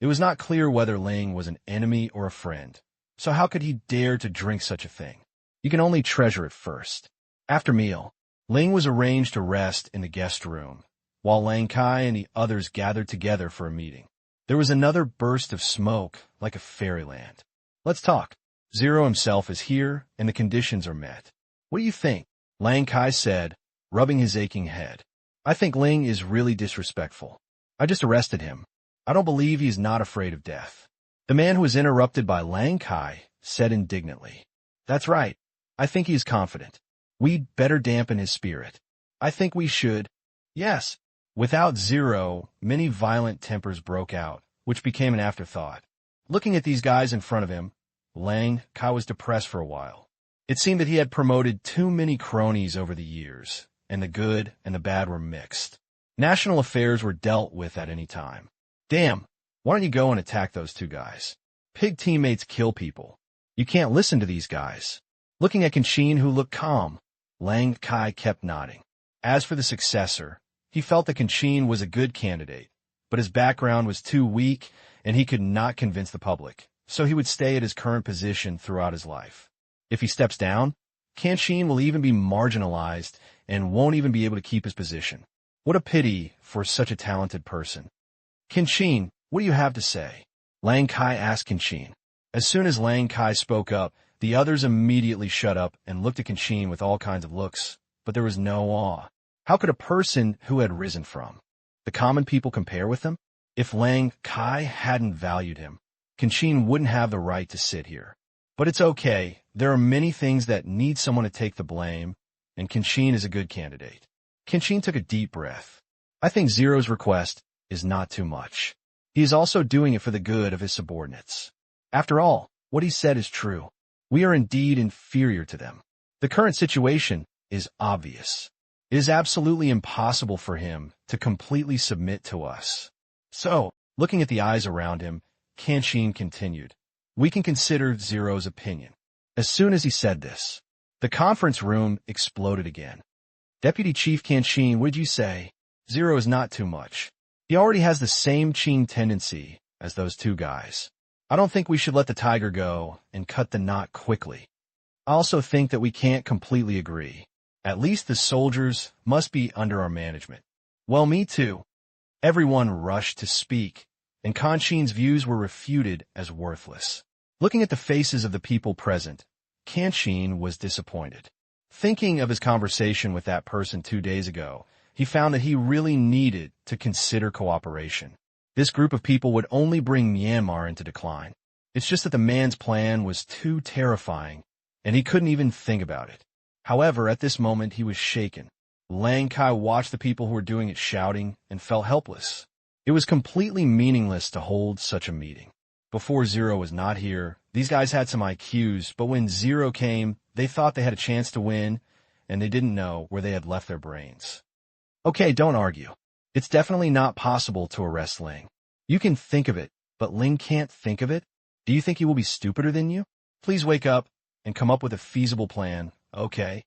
it was not clear whether Ling was an enemy or a friend, so how could he dare to drink such a thing? You can only treasure it first. After meal, Ling was arranged to rest in the guest room, while Lang Kai and the others gathered together for a meeting. There was another burst of smoke, like a fairyland. Let's talk. Zero himself is here, and the conditions are met. What do you think? Lang Kai said, rubbing his aching head. I think Ling is really disrespectful. I just arrested him. I don't believe he is not afraid of death. The man who was interrupted by Lang Kai said indignantly. That's right. I think he is confident. We'd better dampen his spirit. I think we should. Yes. Without Zero, many violent tempers broke out, which became an afterthought. Looking at these guys in front of him, Lang Kai was depressed for a while. It seemed that he had promoted too many cronies over the years, and the good and the bad were mixed. National affairs were dealt with at any time. Damn, why don't you go and attack those two guys? Pig teammates kill people. You can't listen to these guys. Looking at Kenshin, who looked calm, Lang Kai kept nodding. As for the successor, he felt that Kenshin was a good candidate, but his background was too weak and he could not convince the public, so he would stay at his current position throughout his life. If he steps down, Kenshin will even be marginalized and won't even be able to keep his position. What a pity for such a talented person. Kenshin, what do you have to say? Lang Kai asked Kenshin. As soon as Lang Kai spoke up, the others immediately shut up and looked at Kenshin with all kinds of looks, but there was no awe. How could a person who had risen from the common people compare with him? If Lang Kai hadn't valued him, Kenshin wouldn't have the right to sit here. But it's okay. There are many things that need someone to take the blame, and Kenshin is a good candidate. Kenshin took a deep breath. I think Zero's request is not too much. He is also doing it for the good of his subordinates. After all, what he said is true. We are indeed inferior to them. The current situation is obvious. It is absolutely impossible for him to completely submit to us. So, looking at the eyes around him, Kenshin continued. We can consider Zero's opinion. As soon as he said this, the conference room exploded again. Deputy Chief Kenshin, what did you say? Zero is not too much. He already has the same Qing tendency as those two guys. I don't think we should let the tiger go and cut the knot quickly. I also think that we can't completely agree. At least the soldiers must be under our management. Well, me too. Everyone rushed to speak, and Kenshin's views were refuted as worthless. Looking at the faces of the people present, Kenshin was disappointed. Thinking of his conversation with that person 2 days ago, he found that he really needed to consider cooperation. This group of people would only bring Myanmar into decline. It's just that the man's plan was too terrifying, and he couldn't even think about it. However, at this moment, he was shaken. Lang Kai watched the people who were doing it shouting and felt helpless. It was completely meaningless to hold such a meeting. Before Zero was not here, these guys had some IQs, but when Zero came, they thought they had a chance to win, and they didn't know where they had left their brains. Okay, don't argue. It's definitely not possible to arrest Ling. You can think of it, but Ling can't think of it? Do you think he will be stupider than you? Please wake up and come up with a feasible plan, okay?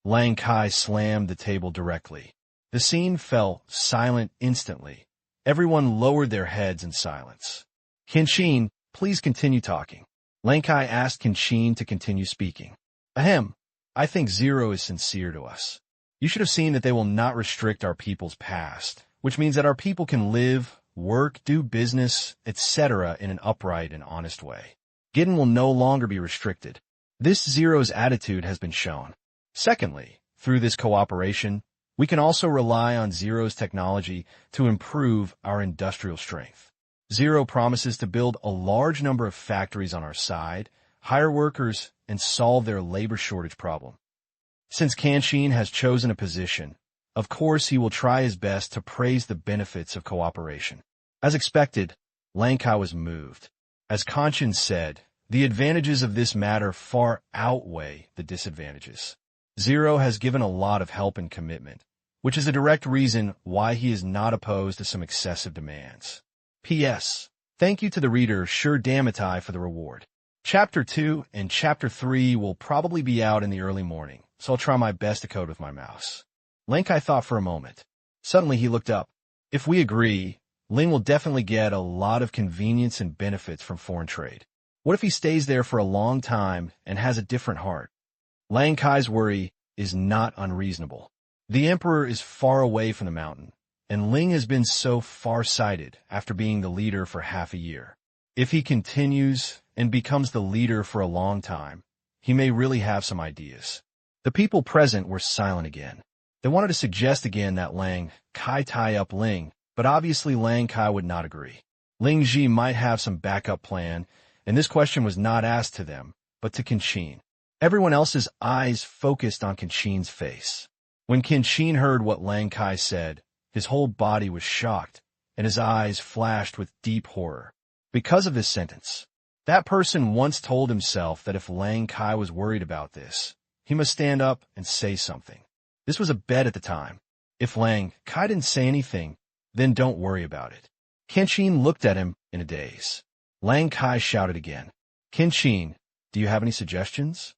Lang Kai slammed the table directly. The scene fell silent instantly. Everyone lowered their heads in silence. Kenshin, please continue talking. Lang Kai asked Kenshin to continue speaking. Ahem, I think Zero is sincere to us. You should have seen that they will not restrict our people's past, which means that our people can live, work, do business, etc. in an upright and honest way. Giden will no longer be restricted. This Zero's attitude has been shown. Secondly, through this cooperation, we can also rely on Zero's technology to improve our industrial strength. Zero promises to build a large number of factories on our side, hire workers, and solve their labor shortage problem. Since Kenshin has chosen a position, of course he will try his best to praise the benefits of cooperation. As expected, Lang Kai was moved. As Kenshin said, the advantages of this matter far outweigh the disadvantages. Zero has given a lot of help and commitment, which is a direct reason why he is not opposed to some excessive demands. P.S. Thank you to the reader Sure Damatai for the reward. Chapter 2 and Chapter 3 will probably be out in the early morning, so I'll try my best to code with my mouse. Lang Kai thought for a moment. Suddenly he looked up. If we agree, Ling will definitely get a lot of convenience and benefits from foreign trade. What if he stays there for a long time and has a different heart? Lang Kai's worry is not unreasonable. The emperor is far away from the mountain, and Ling has been so far-sighted after being the leader for half a year. If he continues and becomes the leader for a long time, he may really have some ideas. The people present were silent again. They wanted to suggest again that Lang Kai tie up Ling, but obviously Lang Kai would not agree. Ling Ji might have some backup plan, and this question was not asked to them, but to Kenshin. Everyone else's eyes focused on Kenshin's face. When Kenshin heard what Lang Kai said, his whole body was shocked, and his eyes flashed with deep horror. Because of this sentence, that person once told himself that if Lang Kai was worried about this, he must stand up and say something. This was a bet at the time. If Lang Kai didn't say anything, then don't worry about it. Kenshin looked at him in a daze. Lang Kai shouted again. Kenshin, do you have any suggestions?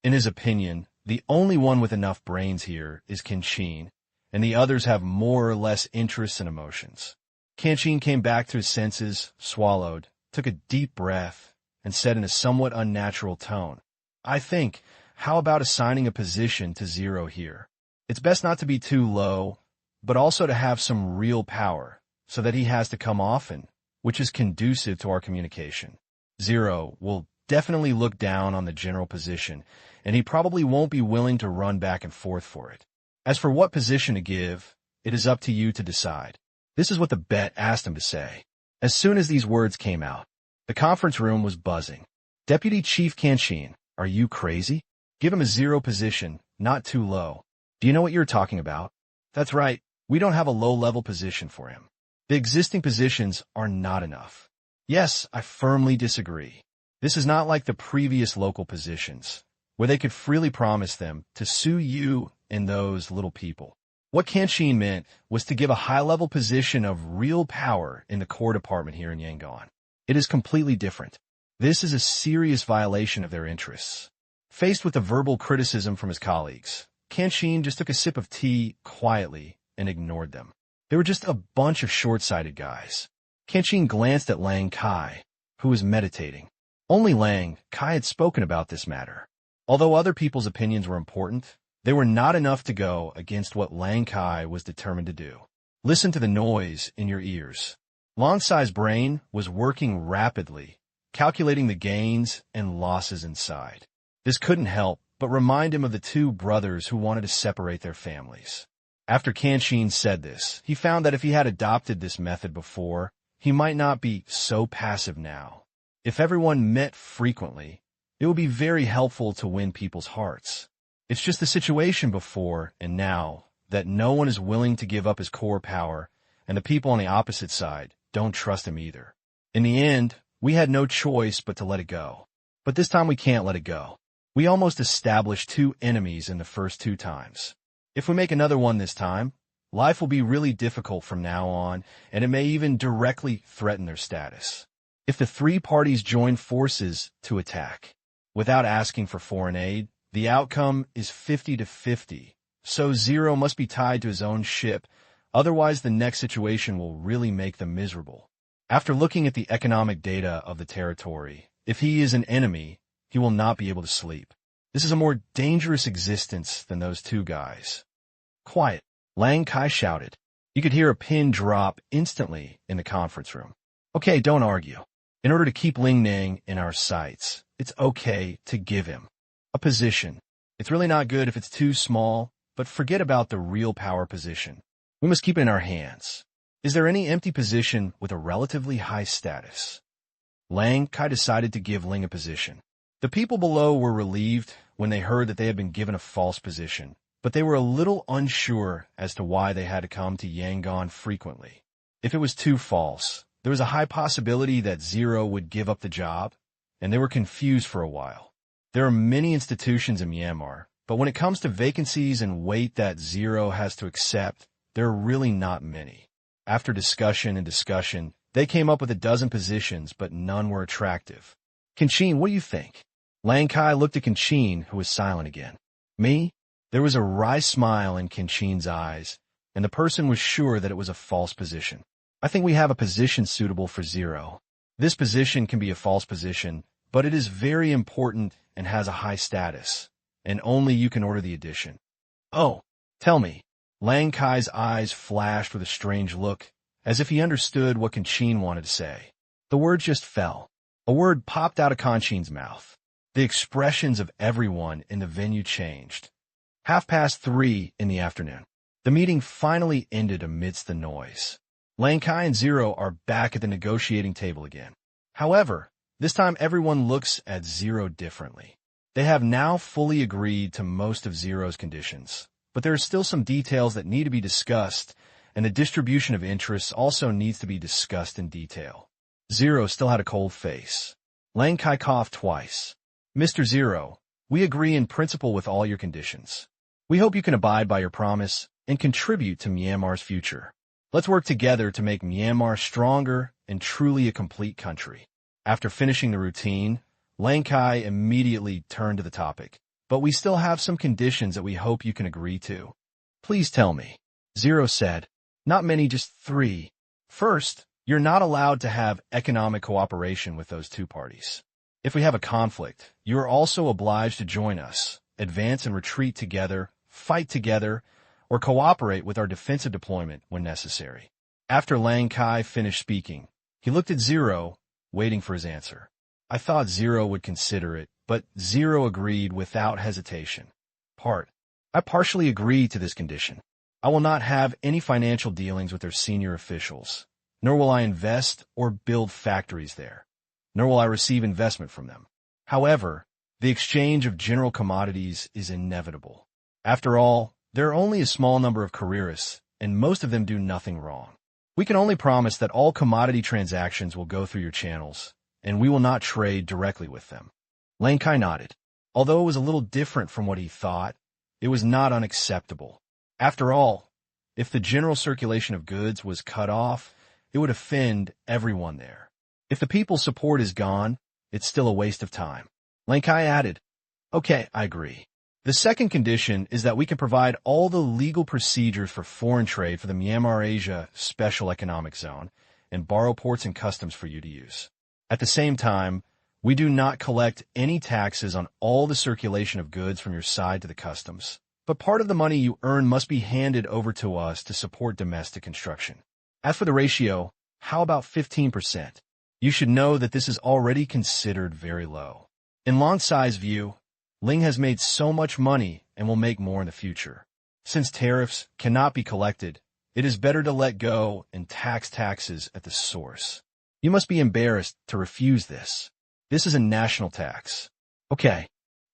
In his opinion, the only one with enough brains here is Kenshin, and the others have more or less interests and emotions. Kenshin came back to his senses, swallowed, took a deep breath, and said in a somewhat unnatural tone, I think, how about assigning a position to Zero here? It's best not to be too low, but also to have some real power, so that he has to come often, which is conducive to our communication. Zero will definitely look down on the general position, and he probably won't be willing to run back and forth for it. As for what position to give, it is up to you to decide. This is what the bet asked him to say. As soon as these words came out, the conference room was buzzing. Deputy Chief Kenshin, are you crazy? Give him a Zero position, not too low. Do you know what you're talking about? That's right, we don't have a low-level position for him. The existing positions are not enough. Yes, I firmly disagree. This is not like the previous local positions, where they could freely promise them to sue you and those little people. What Kenshin meant was to give a high-level position of real power in the core department here in Yangon. It is completely different. This is a serious violation of their interests. Faced with the verbal criticism from his colleagues, Kenshin just took a sip of tea quietly and ignored them. They were just a bunch of short-sighted guys. Kenshin glanced at Lang Kai, who was meditating. Only Lang Kai had spoken about this matter. Although other people's opinions were important, they were not enough to go against what Lang Kai was determined to do. Listen to the noise in your ears. Lang Kai's brain was working rapidly, calculating the gains and losses inside. This couldn't help but remind him of the two brothers who wanted to separate their families. After Kenshin said this, he found that if he had adopted this method before, he might not be so passive now. If everyone met frequently, it would be very helpful to win people's hearts. It's just the situation before and now that no one is willing to give up his core power, and the people on the opposite side don't trust him either. In the end, we had no choice but to let it go. But this time we can't let it go. We almost established two enemies in the first two times. If we make another one this time, life will be really difficult from now on, and it may even directly threaten their status. If the three parties join forces to attack, without asking for foreign aid, the outcome is 50-50, so Zero must be tied to his own ship, otherwise the next situation will really make them miserable. After looking at the economic data of the territory, if he is an enemy, he will not be able to sleep. This is a more dangerous existence than those two guys. Quiet, Lang Kai shouted. You could hear a pin drop instantly in the conference room. Okay, don't argue. In order to keep Ling Ning in our sights, it's okay to give him a position. It's really not good if it's too small, but forget about the real power position. We must keep it in our hands. Is there any empty position with a relatively high status? Lang Kai decided to give Ling a position. The people below were relieved when they heard that they had been given a false position, but they were a little unsure as to why they had to come to Yangon frequently. If it was too false, there was a high possibility that Zero would give up the job, and they were confused for a while. There are many institutions in Myanmar, but when it comes to vacancies and weight that Zero has to accept, there are really not many. After discussion and discussion, they came up with a dozen positions, but none were attractive. Kenshin, what do you think? Lang Kai looked at Kenshin, who was silent again. Me? There was a wry smile in Kenshin's eyes, and the person was sure that it was a false position. I think we have a position suitable for Zero. This position can be a false position, but it is very important and has a high status, and only you can order the addition. Oh, tell me. Lang Kai's eyes flashed with a strange look, as if he understood what Kenshin wanted to say. The word just fell. A word popped out of Kenshin's mouth. The expressions of everyone in the venue changed. 3:30 in the afternoon. The meeting finally ended amidst the noise. Lang Kai and Zero are back at the negotiating table again. However, this time everyone looks at Zero differently. They have now fully agreed to most of Zero's conditions, but there are still some details that need to be discussed, and the distribution of interests also needs to be discussed in detail. Zero still had a cold face. Lang Kai coughed twice. Mr. Zero, we agree in principle with all your conditions. We hope you can abide by your promise and contribute to Myanmar's future. Let's work together to make Myanmar stronger and truly a complete country. After finishing the routine, Lang Kai immediately turned to the topic. But we still have some conditions that we hope you can agree to. Please tell me. Zero said. Not many, just 3. First, you're not allowed to have economic cooperation with those two parties. If we have a conflict, you are also obliged to join us, advance and retreat together, fight together, or cooperate with our defensive deployment when necessary. After Lang Kai finished speaking, he looked at Zero, waiting for his answer. I thought Zero would consider it, but Zero agreed without hesitation. I partially agree to this condition. I will not have any financial dealings with their senior officials, nor will I invest or build factories there, nor will I receive investment from them. However, the exchange of general commodities is inevitable. After all, there are only a small number of careerists, and most of them do nothing wrong. We can only promise that all commodity transactions will go through your channels, and we will not trade directly with them. Lang Kai nodded. Although it was a little different from what he thought, it was not unacceptable. After all, if the general circulation of goods was cut off, it would offend everyone there. If the people's support is gone, it's still a waste of time. Lang Kai added, Okay, I agree. The second condition is that we can provide all the legal procedures for foreign trade for the Myanmar-Asia Special Economic Zone and borrow ports and customs for you to use. At the same time, we do not collect any taxes on all the circulation of goods from your side to the customs, but part of the money you earn must be handed over to us to support domestic construction. As for the ratio, how about 15%? You should know that this is already considered very low. In Long Sai's view, Ling has made so much money and will make more in the future. Since tariffs cannot be collected, it is better to let go and tax taxes at the source. You must be embarrassed to refuse this. This is a national tax. Okay,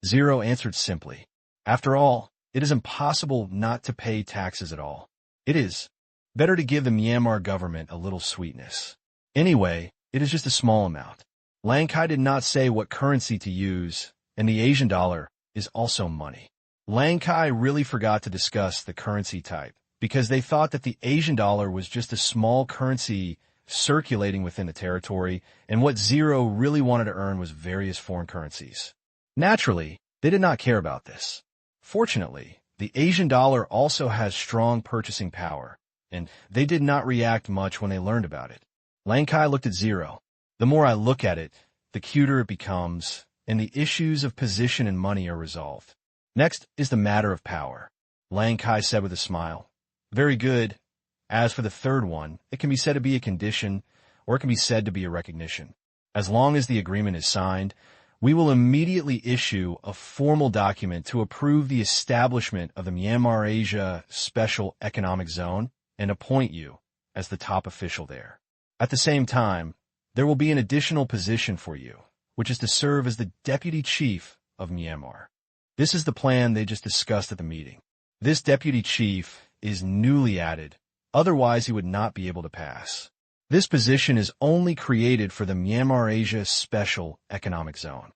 Zero answered simply. After all, it is impossible not to pay taxes at all. It is better to give the Myanmar government a little sweetness. Anyway, it is just a small amount. Lang Kai did not say what currency to use, and the Asian dollar is also money. Lang Kai really forgot to discuss the currency type, because they thought that the Asian dollar was just a small currency circulating within the territory, and what Zero really wanted to earn was various foreign currencies. Naturally, they did not care about this. Fortunately, the Asian dollar also has strong purchasing power, and they did not react much when they learned about it. Lang Kai looked at Zero. The more I look at it, the cuter it becomes, and the issues of position and money are resolved. Next is the matter of power. Lang Kai said with a smile. Very good. As for the third one, it can be said to be a condition, or it can be said to be a recognition. As long as the agreement is signed, we will immediately issue a formal document to approve the establishment of the Myanmar Asia Special Economic Zone and appoint you as the top official there. At the same time, there will be an additional position for you, which is to serve as the deputy chief of Myanmar. This is the plan they just discussed at the meeting. This deputy chief is newly added, otherwise he would not be able to pass. This position is only created for the Myanmar Asia Special Economic Zone.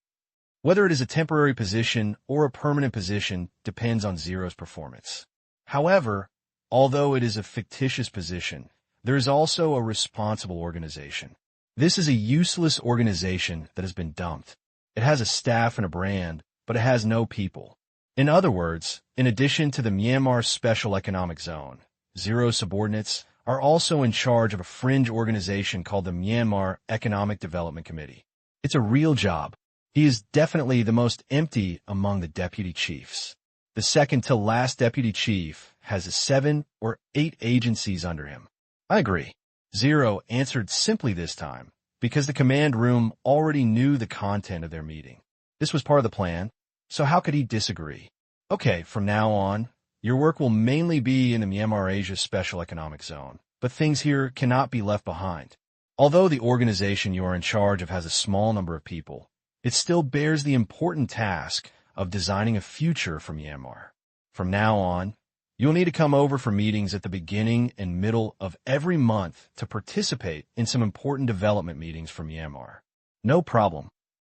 Whether it is a temporary position or a permanent position depends on Zero's performance. However, although it is a fictitious position, there is also a responsible organization. This is a useless organization that has been dumped. It has a staff and a brand, but it has no people. In other words, in addition to the Myanmar Special Economic Zone, Zero's subordinates are also in charge of a fringe organization called the Myanmar Economic Development Committee. It's a real job. He is definitely the most empty among the deputy chiefs. The second to last deputy chief has 7 or 8 agencies under him. I agree. Zero answered simply this time, because the command room already knew the content of their meeting. This was part of the plan, so how could he disagree? Okay, from now on, your work will mainly be in the Myanmar Asia Special Economic Zone, but things here cannot be left behind. Although the organization you are in charge of has a small number of people, it still bears the important task of designing a future for Myanmar. From now on, you'll need to come over for meetings at the beginning and middle of every month to participate in some important development meetings for Myanmar. No problem.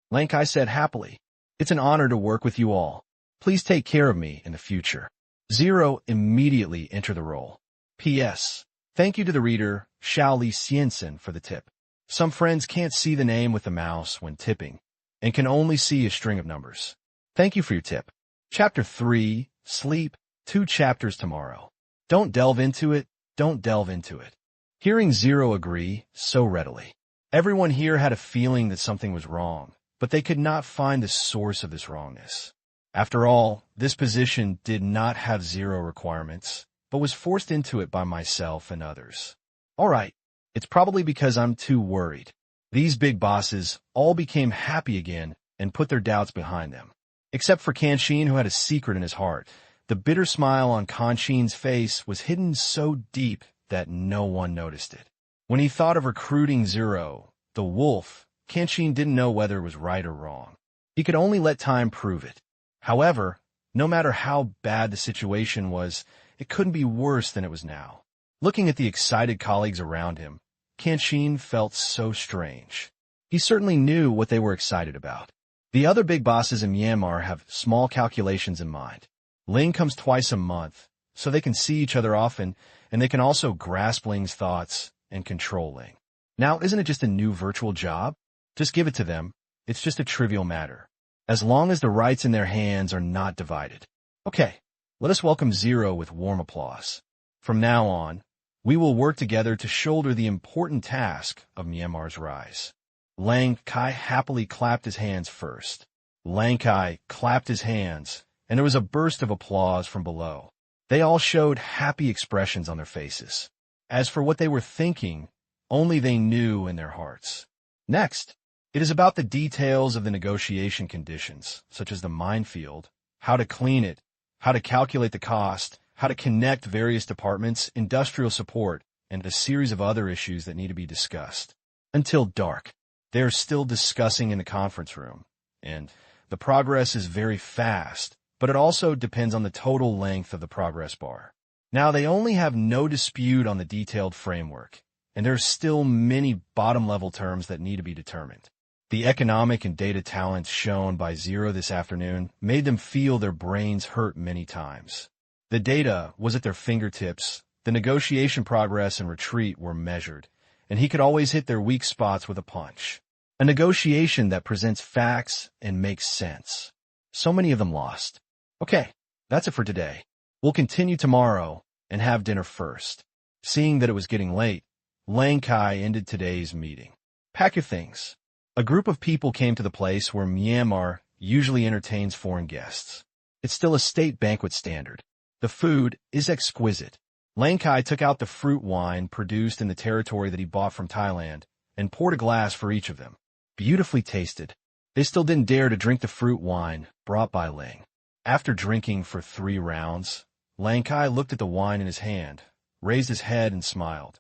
Lang Kai said happily. It's an honor to work with you all. Please take care of me in the future. Zero immediately entered the role. P.S. Thank you to the reader, Xiao Li Xiansen, for the tip. Some friends can't see the name with the mouse when tipping, and can only see a string of numbers. Thank you for your tip. Chapter 3, Sleep, 2 chapters tomorrow. Don't delve into it, don't delve into it. Hearing Zero agree so readily. Everyone here had a feeling that something was wrong, but they could not find the source of this wrongness. After all, this position did not have Zero requirements, but was forced into it by myself and others. All right, it's probably because I'm too worried. These big bosses all became happy again and put their doubts behind them. Except for Tang Qing, who had a secret in his heart. The bitter smile on Tang Qing's face was hidden so deep that no one noticed it. When he thought of recruiting Zero, the wolf, Tang Qing didn't know whether it was right or wrong. He could only let time prove it. However, no matter how bad the situation was, it couldn't be worse than it was now. Looking at the excited colleagues around him, Tang Qing felt so strange. He certainly knew what they were excited about. The other big bosses in Myanmar have small calculations in mind. Ling comes twice a month, so they can see each other often, and they can also grasp Ling's thoughts and control Ling. Now, isn't it just a new virtual job? Just give it to them. It's just a trivial matter, as long as the rights in their hands are not divided. Okay, let us welcome Zero with warm applause. From now on, we will work together to shoulder the important task of Myanmar's rise. Lang Kai happily clapped his hands first. Lang Kai clapped his hands, and there was a burst of applause from below. They all showed happy expressions on their faces. As for what they were thinking, only they knew in their hearts. Next, it is about the details of the negotiation conditions, such as the minefield, how to clean it, how to calculate the cost, how to connect various departments, industrial support, and a series of other issues that need to be discussed. Until dark, they are still discussing in the conference room, and the progress is very fast, but it also depends on the total length of the progress bar. Now, they only have no dispute on the detailed framework, and there are still many bottom-level terms that need to be determined. The economic and data talents shown by Zero this afternoon made them feel their brains hurt many times. The data was at their fingertips, the negotiation progress and retreat were measured, and he could always hit their weak spots with a punch. A negotiation that presents facts and makes sense. So many of them lost. Okay, that's it for today. We'll continue tomorrow and have dinner first. Seeing that it was getting late, Lang Kai ended today's meeting. Pack your things. A group of people came to the place where Myanmar usually entertains foreign guests. It's still a state banquet standard. The food is exquisite. Lang Kai took out the fruit wine produced in the territory that he bought from Thailand and poured a glass for each of them. Beautifully tasted. They still didn't dare to drink the fruit wine brought by Ling. After drinking for 3 rounds, Lang Kai looked at the wine in his hand, raised his head and smiled.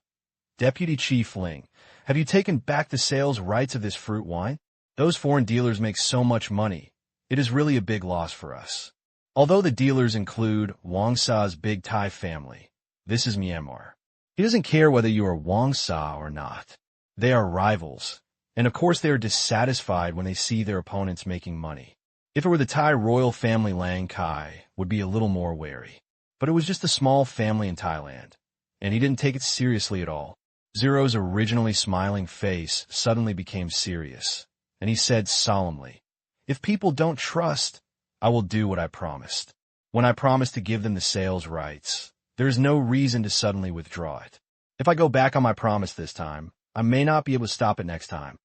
Deputy Chief Ling, have you taken back the sales rights of this fruit wine? Those foreign dealers make so much money. It is really a big loss for us. Although the dealers include Wong Sa's big Thai family, this is Myanmar. He doesn't care whether you are Wong Sa or not. They are rivals, and of course they are dissatisfied when they see their opponents making money. If it were the Thai royal family, Lang Kai would be a little more wary. But it was just a small family in Thailand, and he didn't take it seriously at all. Zero's originally smiling face suddenly became serious, and he said solemnly, "If people don't trust, I will do what I promised. When I promised to give them the sales rights, there is no reason to suddenly withdraw it. If I go back on my promise this time, I may not be able to stop it next time."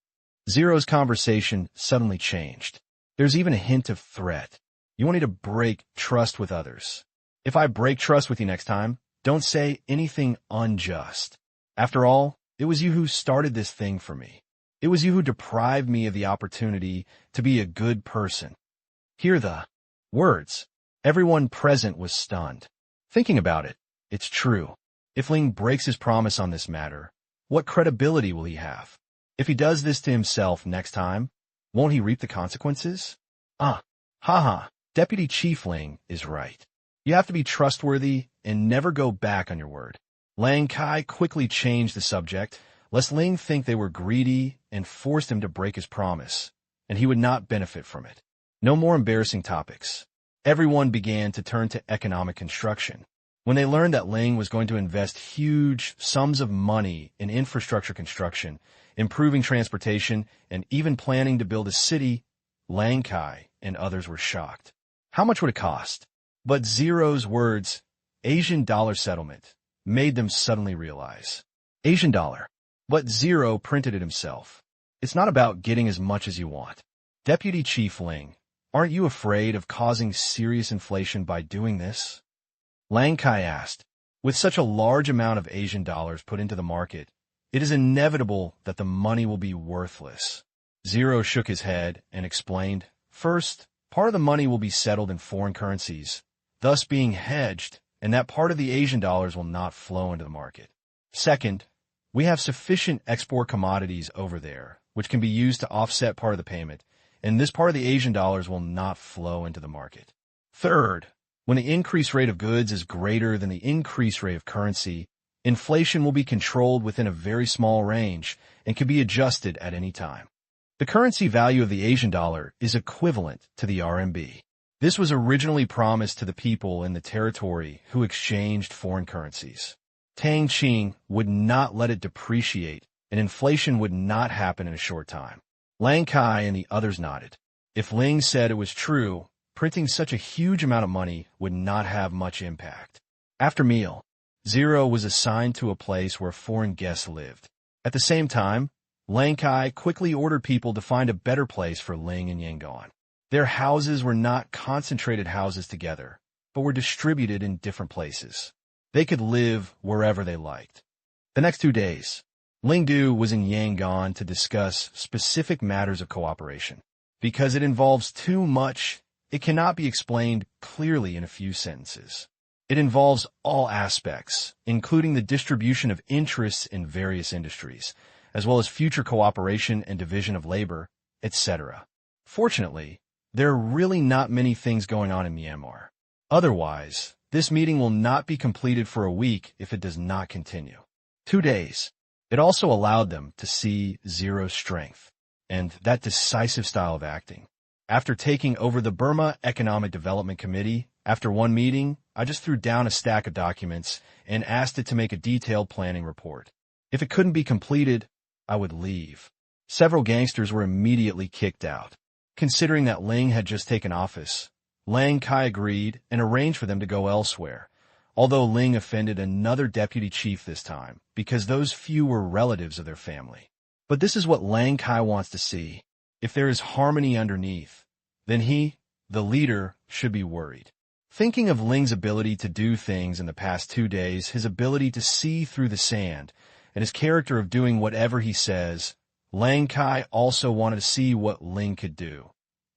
Zero's conversation suddenly changed. There's even a hint of threat. You want me to break trust with others. If I break trust with you next time, don't say anything unjust. After all, it was you who started this thing for me. It was you who deprived me of the opportunity to be a good person. Hear the words. Everyone present was stunned. Thinking about it, it's true. If Ling breaks his promise on this matter, what credibility will he have? If he does this to himself next time, won't he reap the consequences? Deputy Chief Ling is right. You have to be trustworthy and never go back on your word. Lang Kai quickly changed the subject, lest Ling think they were greedy and forced him to break his promise, and he would not benefit from it. No more embarrassing topics. Everyone began to turn to economic construction. When they learned that Ling was going to invest huge sums of money in infrastructure construction, improving transportation, and even planning to build a city, Lang Kai and others were shocked. How much would it cost? But Zero's words, Asian dollar settlement, made them suddenly realize. Asian dollar. But Zero printed it himself. It's not about getting as much as you want. Deputy Chief Ling, aren't you afraid of causing serious inflation by doing this? Lang Kai asked. With such a large amount of Asian dollars put into the market, it is inevitable that the money will be worthless. Zero shook his head and explained, first, part of the money will be settled in foreign currencies, thus being hedged, and that part of the Asian dollars will not flow into the market. Second, we have sufficient export commodities over there, which can be used to offset part of the payment, and this part of the Asian dollars will not flow into the market. Third, when the increase rate of goods is greater than the increase rate of currency, inflation will be controlled within a very small range and can be adjusted at any time. The currency value of the Asian dollar is equivalent to the RMB. This was originally promised to the people in the territory who exchanged foreign currencies. Tang Qing would not let it depreciate, and inflation would not happen in a short time. Lang Kai and the others nodded. If Ling said it was true, printing such a huge amount of money would not have much impact. After meal, Zero was assigned to a place where foreign guests lived. At the same time, Lang Kai quickly ordered people to find a better place for Ling and Yangon. Their houses were not concentrated houses together, but were distributed in different places. They could live wherever they liked. The next 2 days, Ling Du was in Yangon to discuss specific matters of cooperation. Because it involves too much, it cannot be explained clearly in a few sentences. It involves all aspects, including the distribution of interests in various industries, as well as future cooperation and division of labor, etc. Fortunately, there are really not many things going on in Myanmar. Otherwise, this meeting will not be completed for a week if it does not continue. 2 days. It also allowed them to see Zero's strength and that decisive style of acting. After taking over the Burma Economic Development Committee, after one meeting, I just threw down a stack of documents and asked it to make a detailed planning report. If it couldn't be completed, I would leave. Several gangsters were immediately kicked out. Considering that Ling had just taken office, Lang Kai agreed and arranged for them to go elsewhere, although Ling offended another deputy chief this time, because those few were relatives of their family. But this is what Lang Kai wants to see. If there is harmony underneath, then he, the leader, should be worried. Thinking of Ling's ability to do things in the past 2 days, his ability to see through the sand, and his character of doing whatever he says, Lang Kai also wanted to see what Ling could do,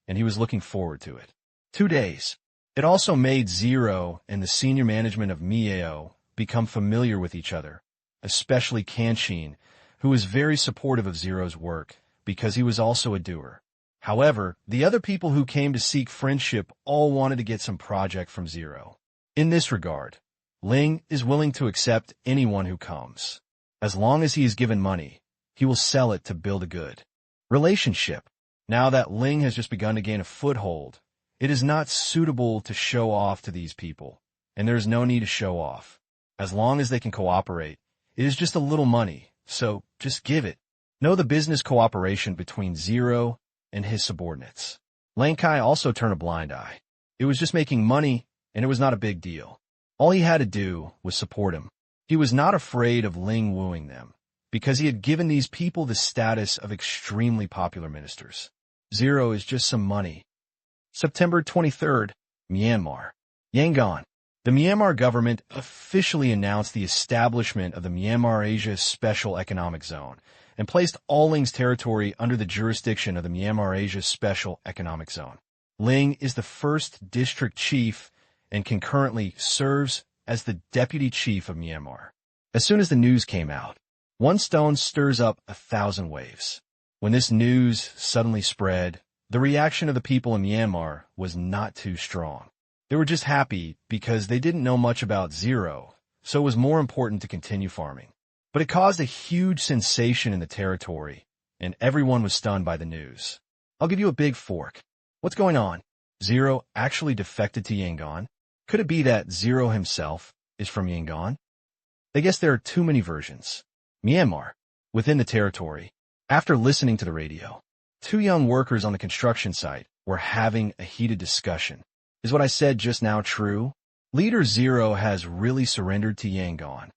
and he was looking forward to it. 2 days. It also made Zero and the senior management of Miao become familiar with each other, especially Tang Qing, who was very supportive of Zero's work because he was also a doer. However, the other people who came to seek friendship all wanted to get some project from Zero. In this regard, Ling is willing to accept anyone who comes. As long as he is given money, he will sell it to build a good relationship. Now that Ling has just begun to gain a foothold, it is not suitable to show off to these people, and there is no need to show off. As long as they can cooperate, it is just a little money, so just give it. Know the business cooperation between Zero and his subordinates. Lang Kai also turned a blind eye. It was just making money, and it was not a big deal. All he had to do was support him. He was not afraid of Ling wooing them, because he had given these people the status of extremely popular ministers. Zero is just some money. September 23rd, Myanmar. Yangon. The Myanmar government officially announced the establishment of the Myanmar Asia Special Economic Zone and placed all Ling's territory under the jurisdiction of the Myanmar Asia Special Economic Zone. Ling is the first district chief and concurrently serves as the deputy chief of Myanmar. As soon as the news came out, one stone stirs up 1,000 waves. When this news suddenly spread, the reaction of the people in Myanmar was not too strong. They were just happy because they didn't know much about Zero, so it was more important to continue farming. But it caused a huge sensation in the territory, and everyone was stunned by the news. I'll give you a big fork. What's going on? Zero actually defected to Yangon? Could it be that Zero himself is from Yangon? They guess there are too many versions. Myanmar, within the territory. After listening to the radio, 2 young workers on the construction site were having a heated discussion. Is what I said just now true? Leader Zero has really surrendered to Yangon.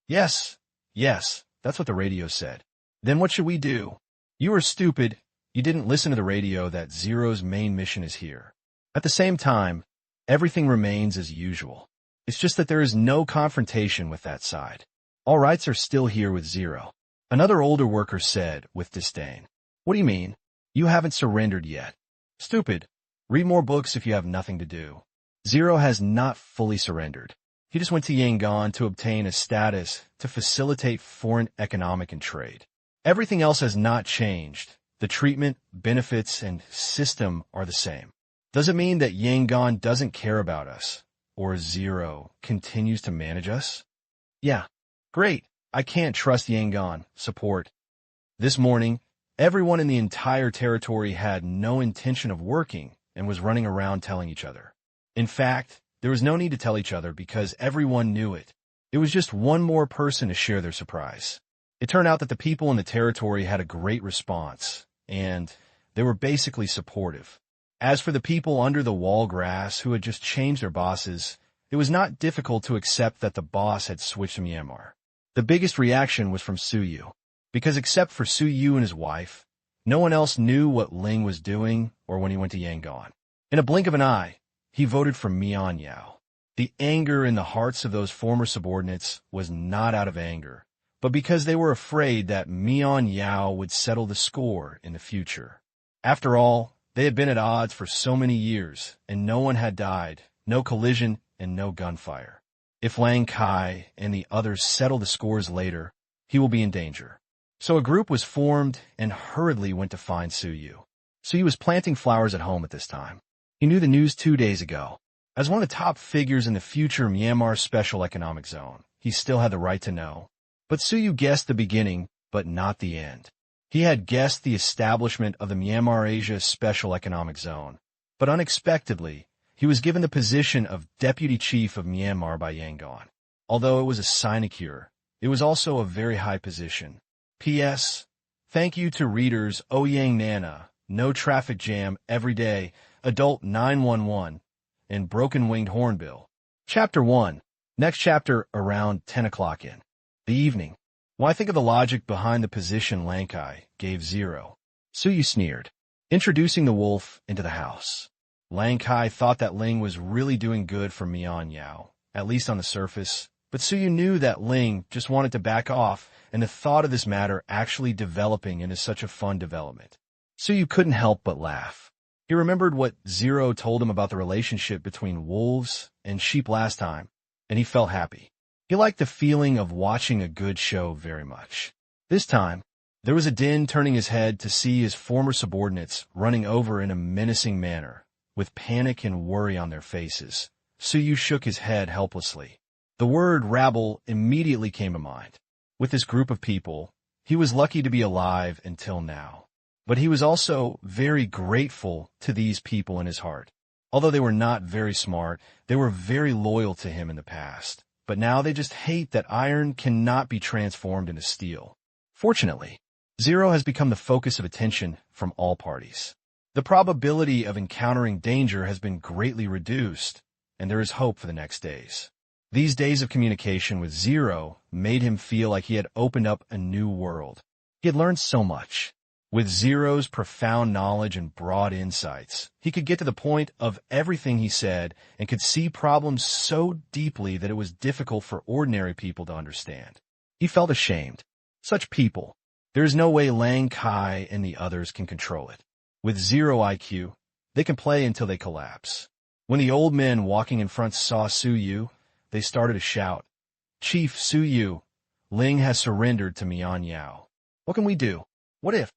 Yes, that's what the radio said. Then what should we do? You are stupid. You didn't listen to the radio that Zero's main mission is here. At the same time, everything remains as usual. It's just that there is no confrontation with that side. All rights are still here with Zero. Another older worker said with disdain. What do you mean? You haven't surrendered yet. Stupid. Read more books if you have nothing to do. Zero has not fully surrendered. He just went to Yangon to obtain a status to facilitate foreign economic and trade. Everything else has not changed. The treatment, benefits, and system are the same. Does it mean that Yangon doesn't care about us, or Zero continues to manage us? Yeah. Great. I can't trust Yangon. Support. This morning, everyone in the entire territory had no intention of working and was running around telling each other. In fact, there was no need to tell each other because everyone knew it. It was just one more person to share their surprise. It turned out that the people in the territory had a great response, and they were basically supportive. As for the people under the wall grass who had just changed their bosses, it was not difficult to accept that the boss had switched to Myanmar. The biggest reaction was from Suyu, because except for Suyu and his wife, no one else knew what Ling was doing or when he went to Yangon. In a blink of an eye, he voted for Mian Yao. The anger in the hearts of those former subordinates was not out of anger, but because they were afraid that Mian Yao would settle the score in the future. After all, they had been at odds for so many years, and no one had died, no collision, and no gunfire. If Lang Kai and the others settle the scores later, he will be in danger. So a group was formed and hurriedly went to find Suyu. Suyu was planting flowers at home at this time. He knew the news 2 days ago. As one of the top figures in the future Myanmar Special Economic Zone, he still had the right to know. But Suyu guessed the beginning, but not the end. He had guessed the establishment of the Myanmar Asia Special Economic Zone, but unexpectedly, he was given the position of Deputy Chief of Myanmar by Yangon. Although it was a sinecure, it was also a very high position. P.S. Thank you to readers Oyang Nana, No Traffic Jam Every Day, Adult 911, and Broken Winged Hornbill. Chapter 1. Next chapter, around 10 o'clock in the evening. When I think of the logic behind the position Lang Kai gave Zero, Suyu sneered, introducing the wolf into the house. Lang Kai thought that Ling was really doing good for Mian Yao, at least on the surface, but Suyu knew that Ling just wanted to back off, and the thought of this matter actually developing into such a fun development. Suyu couldn't help but laugh. He remembered what Zero told him about the relationship between wolves and sheep last time, and he felt happy. He liked the feeling of watching a good show very much. This time, there was a din turning his head to see his former subordinates running over in a menacing manner, with panic and worry on their faces. Suyu shook his head helplessly. The word rabble immediately came to mind. With this group of people, he was lucky to be alive until now. But he was also very grateful to these people in his heart. Although they were not very smart, they were very loyal to him in the past. But now they just hate that iron cannot be transformed into steel. Fortunately, Zero has become the focus of attention from all parties. The probability of encountering danger has been greatly reduced, and there is hope for the next days. These days of communication with Zero made him feel like he had opened up a new world. He had learned so much. With Zero's profound knowledge and broad insights, he could get to the point of everything he said and could see problems so deeply that it was difficult for ordinary people to understand. He felt ashamed. Such people, there is no way Lang Kai and the others can control it. With zero IQ, they can play until they collapse. When the old men walking in front saw Suyu, they started to shout, "Chief Suyu, Ling has surrendered to Mian Yao. What can we do? What if?"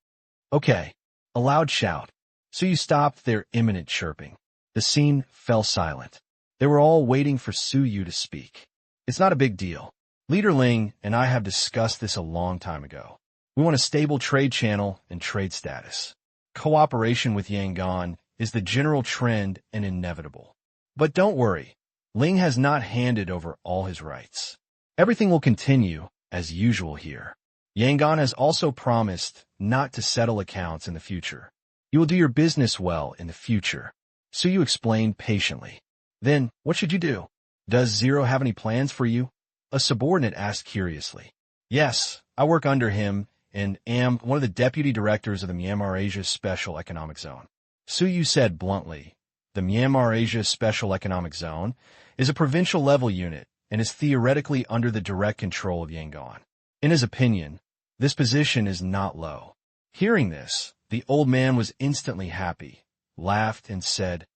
"Okay." A loud shout. Suyu stopped their imminent chirping. The scene fell silent. They were all waiting for Suyu to speak. "It's not a big deal. Leader Ling and I have discussed this a long time ago. We want a stable trade channel and trade status. Cooperation with Yangon is the general trend and inevitable. But don't worry, Ling has not handed over all his rights. Everything will continue as usual here. Yangon has also promised not to settle accounts in the future. You will do your business well in the future." Suyu explained patiently. "Then, what should you do? Does Zero have any plans for you?" A subordinate asked curiously. "Yes, I work under him and am one of the deputy directors of the Myanmar Asia Special Economic Zone." Suyu said bluntly, "The Myanmar Asia Special Economic Zone is a provincial-level unit and is theoretically under the direct control of Yangon. In his opinion, this position is not low." Hearing this, the old man was instantly happy, laughed, and said,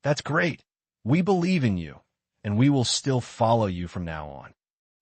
"That's great. We believe in you, and we will still follow you from now on."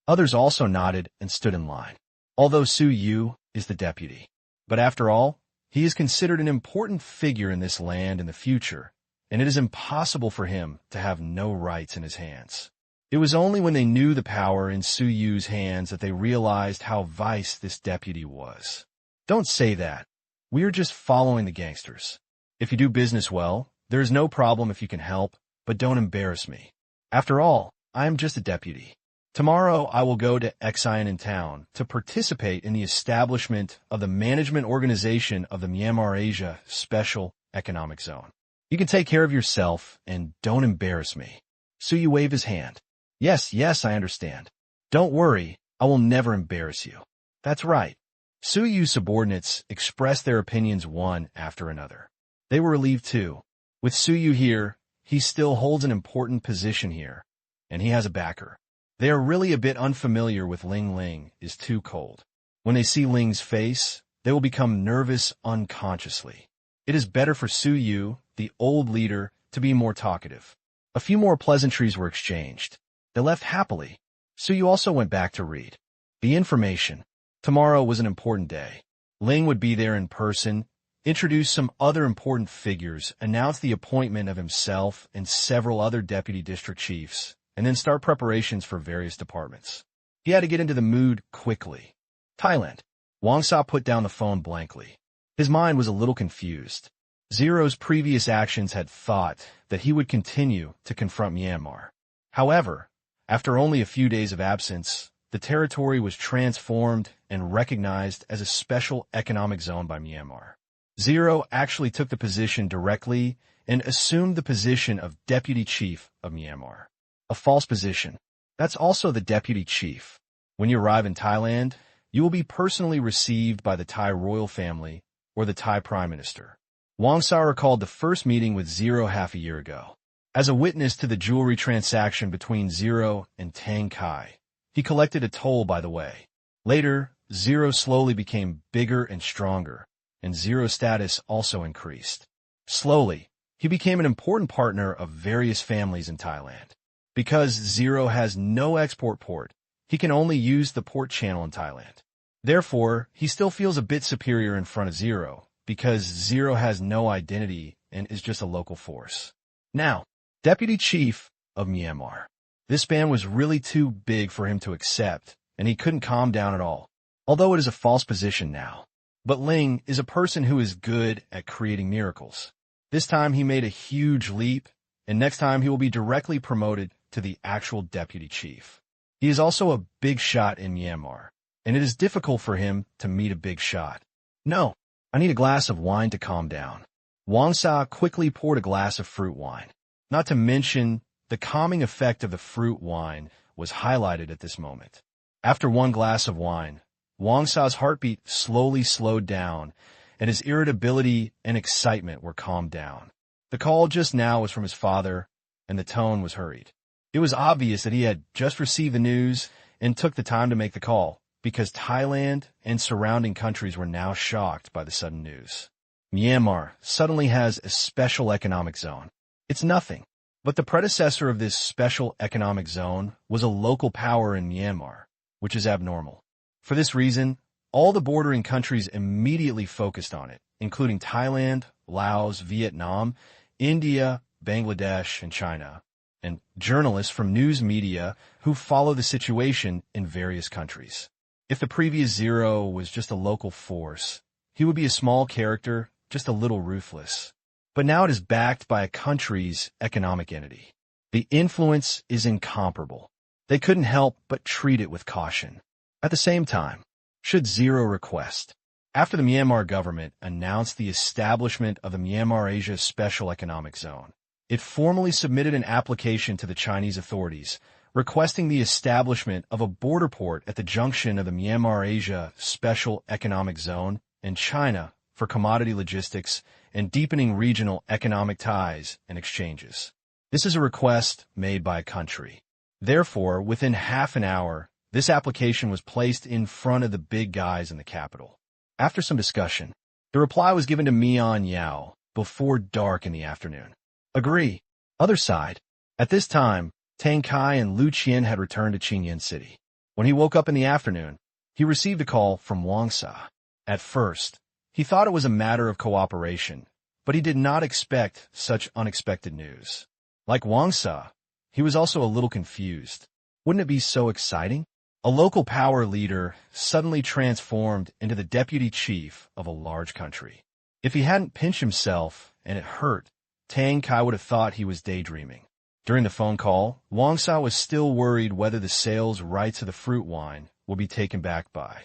Others also nodded and stood in line. Although Suyu is the deputy. But after all, he is considered an important figure in this land in the future, and it is impossible for him to have no rights in his hands. It was only when they knew the power in Suyu's hands that they realized how vice this deputy was. "Don't say that. We are just following the gangsters. If you do business well, there is no problem if you can help, but don't embarrass me. After all, I am just a deputy. Tomorrow I will go to Xian in town to participate in the establishment of the management organization of the Myanmar Asia Special Economic Zone. You can take care of yourself and don't embarrass me." Suyu waved his hand. Yes, I understand. Don't worry, I will never embarrass you." "That's right." Suyu's subordinates expressed their opinions one after another. They were relieved too. With Suyu here, he still holds an important position here, and he has a backer. They are really a bit unfamiliar with Ling is too cold. When they see Ling's face, they will become nervous unconsciously. It is better for Suyu, the old leader, to be more talkative. A few more pleasantries were exchanged. They left happily. Suyu also went back to read. The information. Tomorrow was an important day. Ling would be there in person, introduce some other important figures, announce the appointment of himself and several other deputy district chiefs, and then start preparations for various departments. He had to get into the mood quickly. Thailand. Wang Sa put down the phone blankly. His mind was a little confused. Zero's previous actions had thought that he would continue to confront Myanmar. However, after only a few days of absence, the territory was transformed and recognized as a special economic zone by Myanmar. Zero actually took the position directly and assumed the position of deputy chief of Myanmar. A false position. That's also the deputy chief. When you arrive in Thailand, you will be personally received by the Thai royal family or the Thai prime minister. Wang Sa recalled the first meeting with Zero half a year ago. As a witness to the jewelry transaction between Zero and Tang Qing, he collected a toll by the way. Later, Zero slowly became bigger and stronger, and Zero's status also increased. Slowly, he became an important partner of various families in Thailand. Because Zero has no export port, he can only use the port channel in Thailand. Therefore, he still feels a bit superior in front of Zero, because Zero has no identity and is just a local force. Now, Deputy Chief of Myanmar. This man was really too big for him to accept, and he couldn't calm down at all, although it is a false position now. But Ling is a person who is good at creating miracles. This time he made a huge leap, and next time he will be directly promoted to the actual deputy chief. He is also a big shot in Myanmar, and it is difficult for him to meet a big shot. No, I need a glass of wine to calm down. Wang Sa quickly poured a glass of fruit wine. Not to mention, the calming effect of the fruit wine was highlighted at this moment. After one glass of wine, Wang Sa's heartbeat slowly slowed down, and his irritability and excitement were calmed down. The call just now was from his father, and the tone was hurried. It was obvious that he had just received the news and took the time to make the call, because Thailand and surrounding countries were now shocked by the sudden news. Myanmar suddenly has a special economic zone. It's nothing, but the predecessor of this special economic zone was a local power in Myanmar, which is abnormal. For this reason, all the bordering countries immediately focused on it, including Thailand, Laos, Vietnam, India, Bangladesh, and China, and journalists from news media who follow the situation in various countries. If the previous Zero was just a local force, he would be a small character, just a little ruthless. But now it is backed by a country's economic entity. The influence is incomparable. They couldn't help but treat it with caution. At the same time, should Zero request, after the Myanmar government announced the establishment of the Myanmar Asia Special Economic Zone, it formally submitted an application to the Chinese authorities requesting the establishment of a border port at the junction of the Myanmar Asia Special Economic Zone and China for commodity logistics and deepening regional economic ties and exchanges. This is a request made by a country. Therefore, within half an hour, this application was placed in front of the big guys in the capital. After some discussion, the reply was given to Mian Yao before dark in the afternoon. Agree. Other side. At this time, Tang Qing and Lu Qian had returned to Qingyan City. When he woke up in the afternoon, he received a call from Wang Sa. At first, he thought it was a matter of cooperation, but he did not expect such unexpected news. Like Wang Sa, he was also a little confused. Wouldn't it be so exciting? A local power leader suddenly transformed into the deputy chief of a large country. If he hadn't pinched himself and it hurt, Tang Qing would have thought he was daydreaming. During the phone call, Wang Sa was still worried whether the sales rights of the fruit wine would be taken back by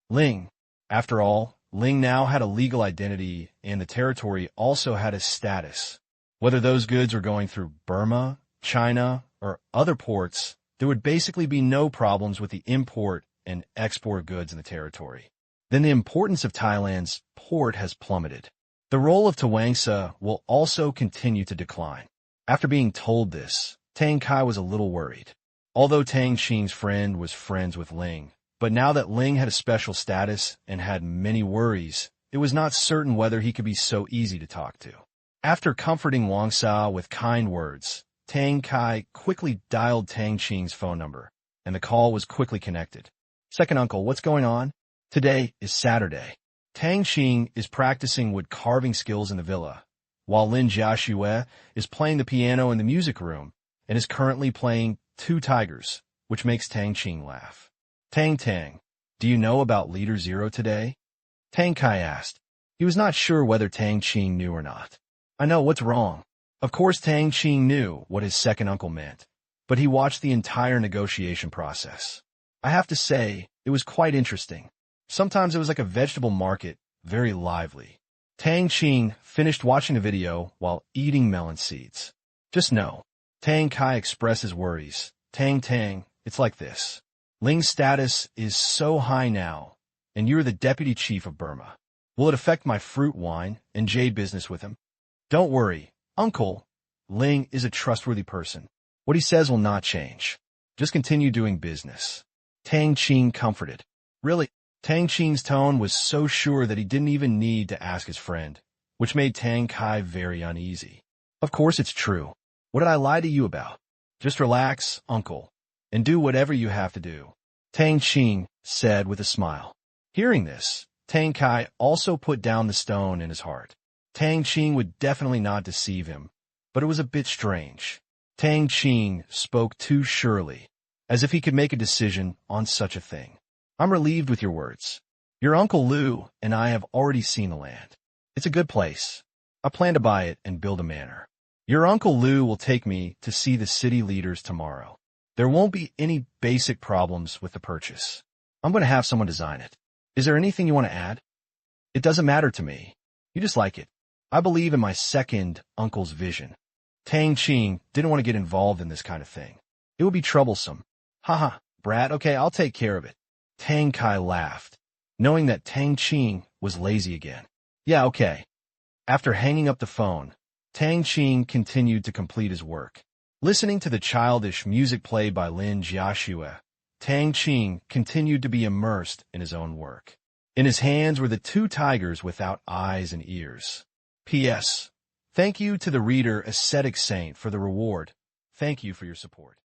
Ling. After all, Ling now had a legal identity and the territory also had a status. Whether those goods were going through Burma, China, or other ports, there would basically be no problems with the import and export of goods in the territory. Then the importance of Thailand's port has plummeted. The role of Tawangsa will also continue to decline. After being told this, Tang Qing was a little worried. Although Tang Qing's friend was friends with Ling, but now that Ling had a special status and had many worries, it was not certain whether he could be so easy to talk to. After comforting Wang Sa with kind words, Tang Qing quickly dialed Tang Qing's phone number, and the call was quickly connected. Second uncle, what's going on? Today is Saturday. Tang Qing is practicing wood carving skills in the villa, while Lin Jiaxue is playing the piano in the music room and is currently playing Two Tigers, which makes Tang Qing laugh. Tang, do you know about Leader Zero today? Tang Qing asked. He was not sure whether Tang Qing knew or not. I know, what's wrong? Of course Tang Qing knew what his second uncle meant, but he watched the entire negotiation process. I have to say, it was quite interesting. Sometimes it was like a vegetable market, very lively. Tang Qing finished watching the video while eating melon seeds. Just know, Tang Qing expressed his worries. Tang, It's like this. Ling's status is so high now, and you're the deputy chief of Burma. Will it affect my fruit wine and jade business with him? Don't worry, Uncle. Ling is a trustworthy person. What he says will not change. Just continue doing business. Tang Qing comforted. Really? Tang Qing's tone was so sure that he didn't even need to ask his friend, which made Tang Kai very uneasy. Of course it's true. What did I lie to you about? Just relax, Uncle, and do whatever you have to do, Tang Qing said with a smile. Hearing this, Tang Kai also put down the stone in his heart. Tang Qing would definitely not deceive him, but it was a bit strange. Tang Qing spoke too surely, as if he could make a decision on such a thing. I'm relieved with your words. Your Uncle Liu and I have already seen the land. It's a good place. I plan to buy it and build a manor. Your Uncle Liu will take me to see the city leaders tomorrow. There won't be any basic problems with the purchase. I'm going to have someone design it. Is there anything you want to add? It doesn't matter to me. You just like it. I believe in my second uncle's vision. Tang Qing didn't want to get involved in this kind of thing. It would be troublesome. Haha, brat, okay, I'll take care of it. Tang Kai laughed, knowing that Tang Qing was lazy again. Yeah, okay. After hanging up the phone, Tang Qing continued to complete his work. Listening to the childish music played by Lin Jiaxue, Tang Qing continued to be immersed in his own work. In his hands were the two tigers without eyes and ears. P.S. Thank you to the reader Ascetic Saint for the reward. Thank you for your support.